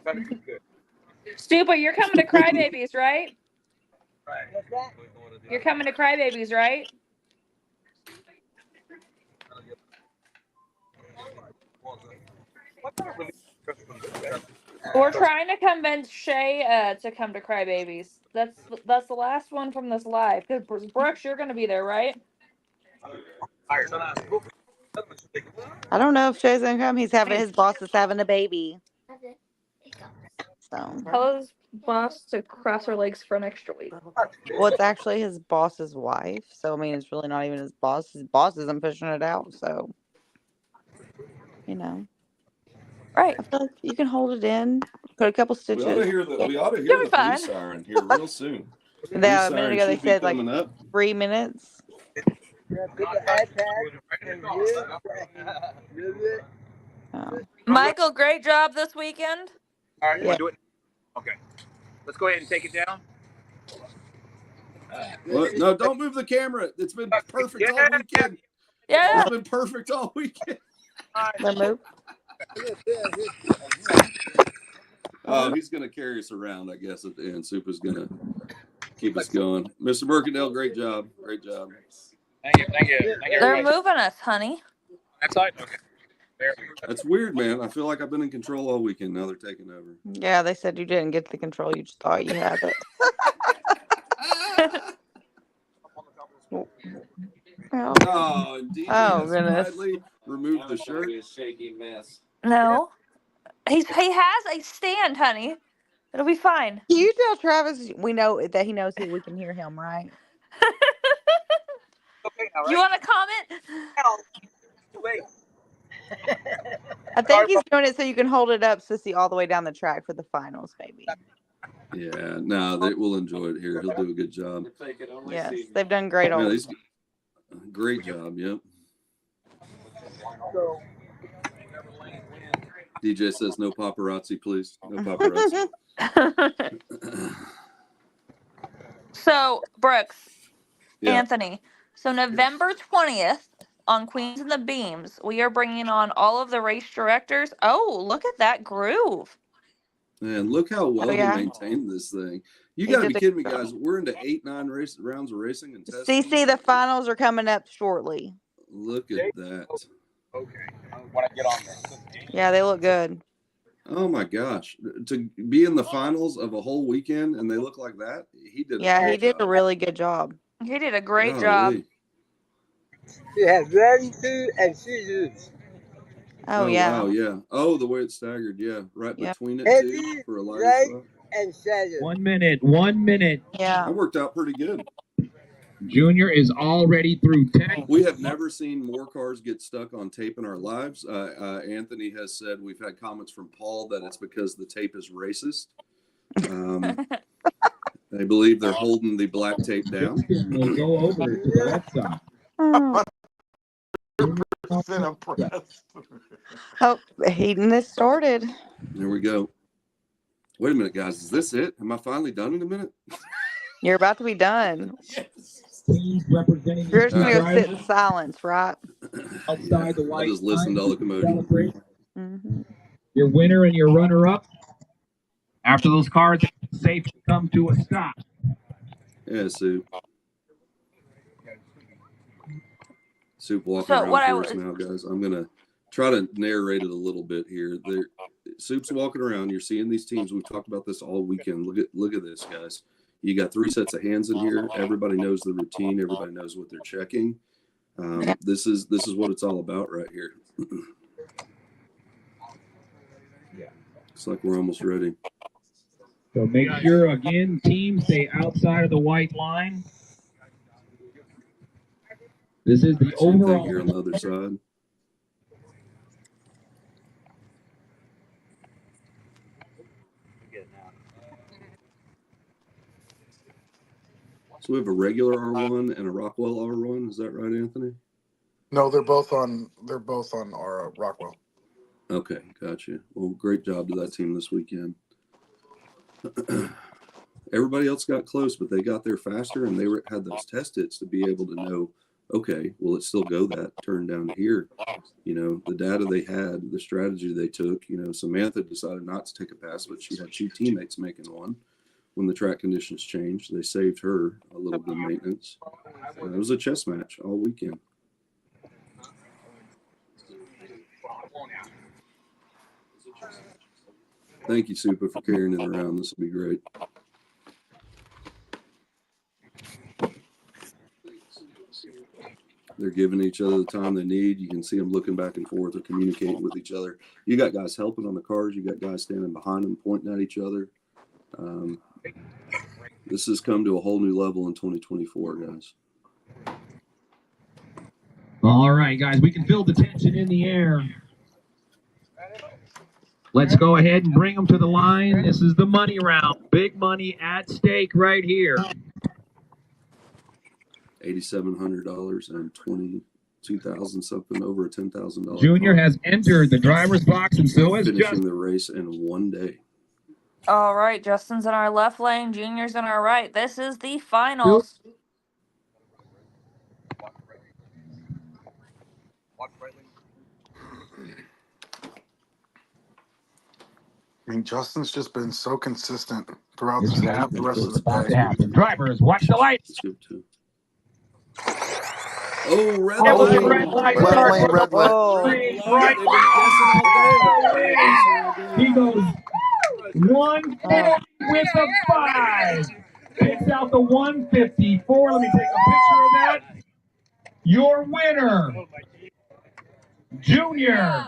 Better be good. Stupa, you're coming to Crybabies, right? What's that? You're coming to Crybabies, right? We're trying to convince Shay to come to Crybabies. That's the last one from this live. Because Brooks, you're gonna be there, right? I don't know if Shay's gonna come. His boss is having a baby. So Tell his boss to cross her legs for an extra week. well, it's actually his boss's wife. So I mean, it's really not even his boss. His boss isn't pushing it out. So you know, right? I feel like you can hold it in, put a couple We ought to stitches. hear the You'll be police fine. siren here real soon. A Police minute siren ago they should be said like coming up. 3 minutes. Yeah, put the iPad and move it. Oh. Michael, great job this weekend. All right, you Yeah. want to do it? Okay. Let's go ahead and take it down. What? No, don't move the camera. It's been perfect all weekend. Yeah. It's been perfect all weekend. Let move. Oh, he's going to carry us around, I guess, at the end. Supa's going to keep us going. Mr. Mercadale, great job. Great job. Thank you. Thank you. Thank you. They're moving us, honey. That side? Okay. There we go. That's weird, man. I feel like I've been in control all weekend. Now they're taking over. Yeah, they said you didn't get the control. You just thought you had it. Oh, and DJ has goodness. finally removed the shirt. Shaky mess. No. He has a stand, honey. It'll be fine. Can you tell Travis we know that he knows we can hear him, right? Okay, now, right? You want to comment? Wait. I think he's doing it so you can hold it up, Sissy, all the way down the track for the finals, maybe. Yeah, no, they will enjoy it here. He'll do a good job. Yes, they've done great all. Yeah, great job. Yep. DJ says no paparazzi, please. No paparazzi. So, Brooks, Yeah. Anthony. So November 20th on Queens and the Beams, we are bringing on all of the race directors. Oh, look at that groove. Man, look how well yeah. he maintained this thing. You He got to did be a kidding me, good job. guys. We're into 8-9 rounds of racing and testing. CC, the finals are coming up shortly. Look at that. Okay. When I get on there. Yeah, they look good. Oh my gosh. To be in the finals of a whole weekend and they look like that, he did he did a really good job. He did a great job. You have run, two, and three loops. Oh, yeah. Wow, yeah. Oh, the way it's staggered, yeah. Right between it Heavy, too for a lighter light, spot. and shadow. 1 minute. 1 minute. Yeah. That worked out pretty good. Junior is already through 10. We have never seen more cars get stuck on tape in our lives. Anthony has said we've had comments from Paul that it's because the tape is racist. They believe they're holding the black tape down. We'll go over to the left side. Impressed. Oh, heating this started. There we go. Wait a minute, guys. Is this it? Am I finally done in a minute? You're about to be done. Yes. Teams representing You're just going to go sit in silence, right? Outside the white I just listened to all the commotion. Mm-hmm. Your winner and your runner-up. After those cars safely come to a stop. Yeah, Soup. Soup walking around for us now, guys. I'm going to try to narrate it a little bit here. Soup's walking around. You're seeing these teams. We've talked about this all weekend. Look at this, guys. You got 3 sets of hands in here. Everybody knows the routine. Everybody knows what they're checking. This is what it's all about right here. Looks like we're almost ready. So make sure, again, teams stay outside of the white line. This is the Same overall. thing here on the other side. So we have a regular R1 and a Rockwell R1. Is that right, Anthony? No, they're both on our Rockwell. Okay, gotcha. Well, great job to that team this weekend. Everybody else got close, but they got there faster, and they had those test hits to be able to know, okay, will it still go that turn down here? You know, the data they had, the strategy they took. You know, Samantha decided not to take a pass, but she had 2 teammates making one. When the track conditions changed, they saved her a little bit of maintenance. It was a chess match all weekend. Thank you, Supa, for carrying it around. This will be great. They're giving each other the time they need. You can see them looking back and forth or communicating with each other. You got guys helping on the cars. You got guys standing behind them, pointing at each other. This has come to a whole new level in 2024, guys. All right, guys, we can feel the tension in the air. Let's go ahead and bring them to the line. This is the money round. Big money at stake right here. $8,700 and 22,000 something, over a $10,000. Junior has entered the driver's box, and so is finishing the race in one day. All right, Justin's in our left lane, Junior's in our right. This is the finals. I mean, Justin's just been so consistent throughout the half the rest of the about to day. happen. Drivers, watch the lights. Oh, red Oh, lane. red light. Left lane, red light. Right. They've been guessing all day. He goes 150 with the 5. Picks out the 154. Let me take a picture of that. Your winner, Junior.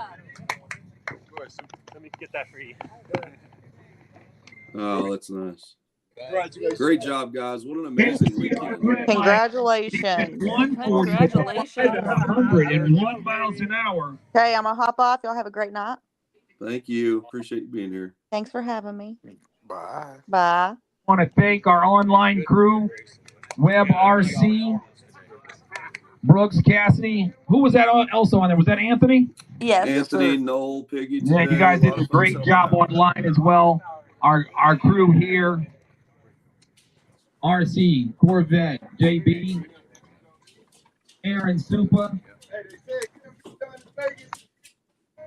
Let me get that for you. Oh, that's nice. Great job, guys. What an amazing weekend. Congratulations. Congratulations. 101 miles an hour. Okay, I'm going to hop off. Y'all have a great night. Thank you. Appreciate you being here. Thanks for having me. Bye. Bye. I want to thank our online crew, Webb RC, Brooks, Cassidy. Who was that also on there? Was that Anthony? Yes. Anthony, Noel, Piggy. Yeah, you guys did a great job online as well. Our crew here, RC, Corvette, JB, Aaron Supa.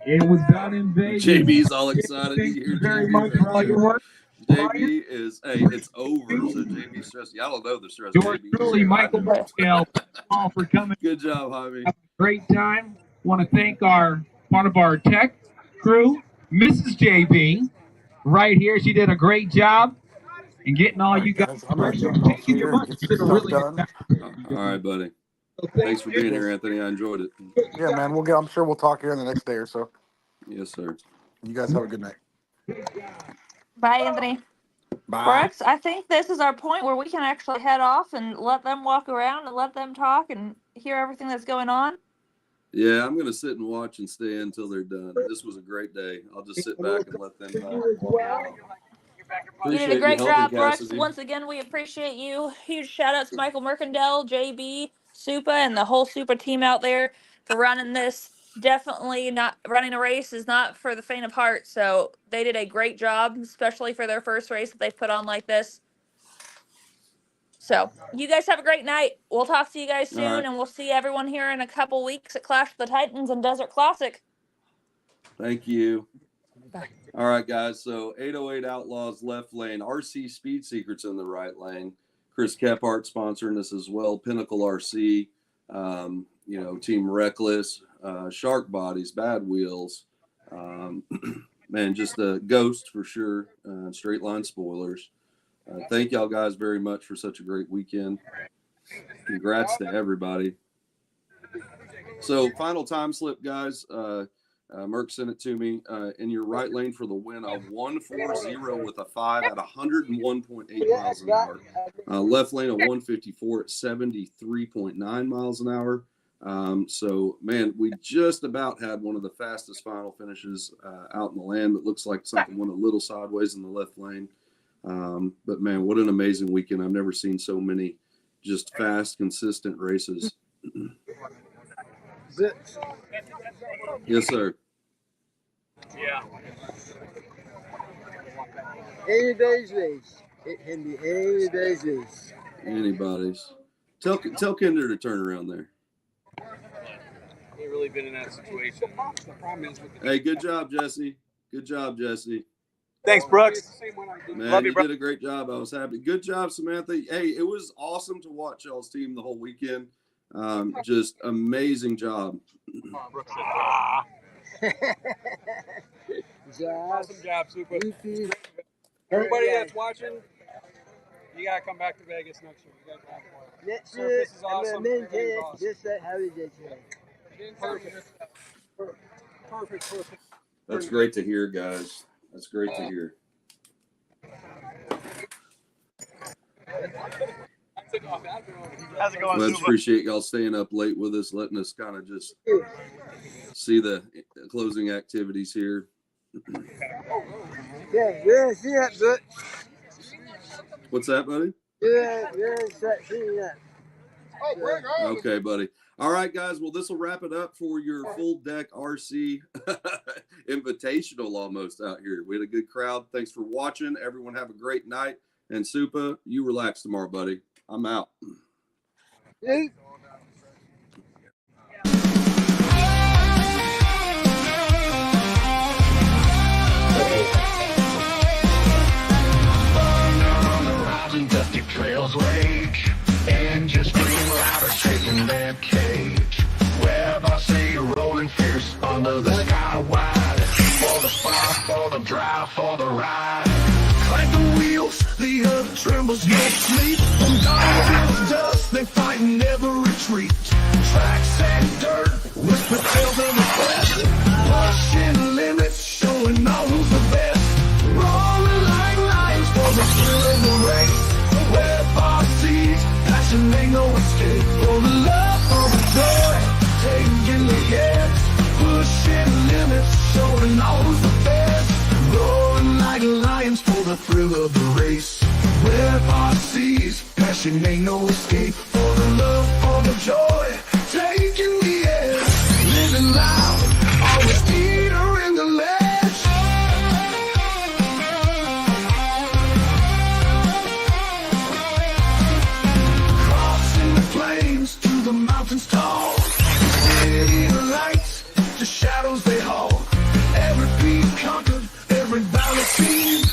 It was done in Vegas. JB's all excited. Thank you very much for all your work. JB is, hey, it's over. So JB's stressed. Y'all don't know the stress. Yours truly, Michael Markell, all for coming. Good job, Javi. Have a great time. Want to thank part of our tech crew, Mrs. JB, right here. She did a great job in getting all you guys ready. Taking your money. Did a really good job. All right, buddy. Thanks for being here, Anthony. I enjoyed it. Yeah, man. I'm sure we'll talk here in the next day or so. Yes, sir. You guys have a good night. Bye, Anthony. Bye. Brooks, I think this is our point where we can actually head off and let them walk around and let them talk and hear everything that's going on. Yeah, I'm going to sit and watch and stay until they're done. This was a great day. I'll just sit back and let them You did a great job, Brooks. Once again, we appreciate you. Huge shout out to Michael Mercandell, JB, Supa, and the whole Supa team out there for running this. Definitely not running a race is not for the faint of heart. So they did a great job, especially for their first race that they've put on like this. So you guys have a great night. We'll talk to you guys soon, and we'll see everyone here in a couple weeks at Clash of the Titans and Desert Classic. Thank you. Bye. All right, guys. So 808 Outlaws left lane. RC Speed Secrets in the right lane. Chris Kephart sponsoring us as well. Pinnacle RC, Team Reckless, Shark Bodies, Bad Wheels. Man, just a ghost for sure. Straight Line Spoilers. Thank y'all guys very much for such a great weekend. Congrats to everybody. So final time slip, guys. Merck sent it to me. In your right lane for the win, a 140 with a 5 at 101.8 miles an hour. Left lane, a 154 at 73.9 miles an hour. So, man, we just about had one of the fastest final finishes out in the land. It looks like something went a little sideways in the left lane. But, man, what an amazing weekend. I've never seen so many just fast, consistent races. Yes, sir. Yeah. 80 days race. It can be anybody's race. Anybody's. Tell Kinder to turn around there. Ain't really been in that situation. The problem is with the Hey, good job, Jesse. Good job, Jesse. Thanks, Brooks. Man, Love you you, bro. did a great job. I was happy. Good job, Samantha. Hey, it was awesome to watch y'all's team the whole weekend. Just amazing job. Awesome job, Super. Everybody that's watching, you gotta come back to Vegas next year. You gotta have fun. Next year, Surface is awesome. I'm going to maintain Everything's it awesome. just like how we did today. Perfect. That's great to hear, guys. That's great to hear. How's it going, Well, I Suba? appreciate y'all staying up late with us, letting us kind of just see the closing activities here. Yeah, we're going to see that, but What's that, buddy? we're going to start seeing that. Okay, buddy. All right, guys. Well, this will wrap it up for your full deck RC invitational almost out here. We had a good crowd. Thanks for watching. Everyone have a great night. And Supa, you relax tomorrow, buddy. I'm out. Yeah. Dusty trails wake and just scream louder, shaking that cage. Webb RC rolling fierce under the sky wide. For the spark, for the drive, for the ride. Clank the wheels, the earth trembles, no sleep. From dawn till dusk, they fight and never retreat. Tracks and dirt, whisper tales of the best. Pushing limits, showing all who's the best. Rolling like lions for the thrill of the race. Webb RC's passion ain't no escape. For the love, for the joy, taking the edge. Pushing limits, showing all who's the best. Roaring like lions for the thrill of the race. Webb RC's passion ain't no escape. For the love, for the joy, taking the edge. Living loud, always Peter in the ledge. To the mountains tall, city lights, the shadows they haul. Every peak conquered, every valley seen.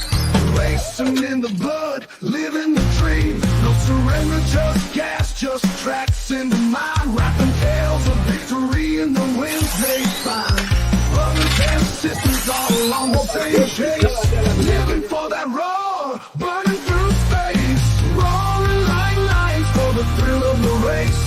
Racing in the blood, living the dream. No surrender, just gas, just tracks in the mind. Rapping tales of victory in the winds they find. Brothers and sisters all on the same chase. Living for that roar, burning through space. Roaring like lions for the thrill of the race.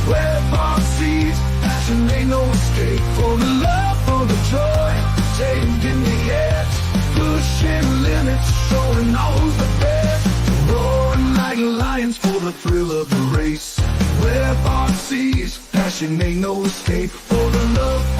Webb RC's passion ain't no escape. For the love, for the joy, taking the edge. Pushing limits, showing all who's the best. Roaring like lions for the thrill of the race. Webb RC's passion ain't no escape. For the love,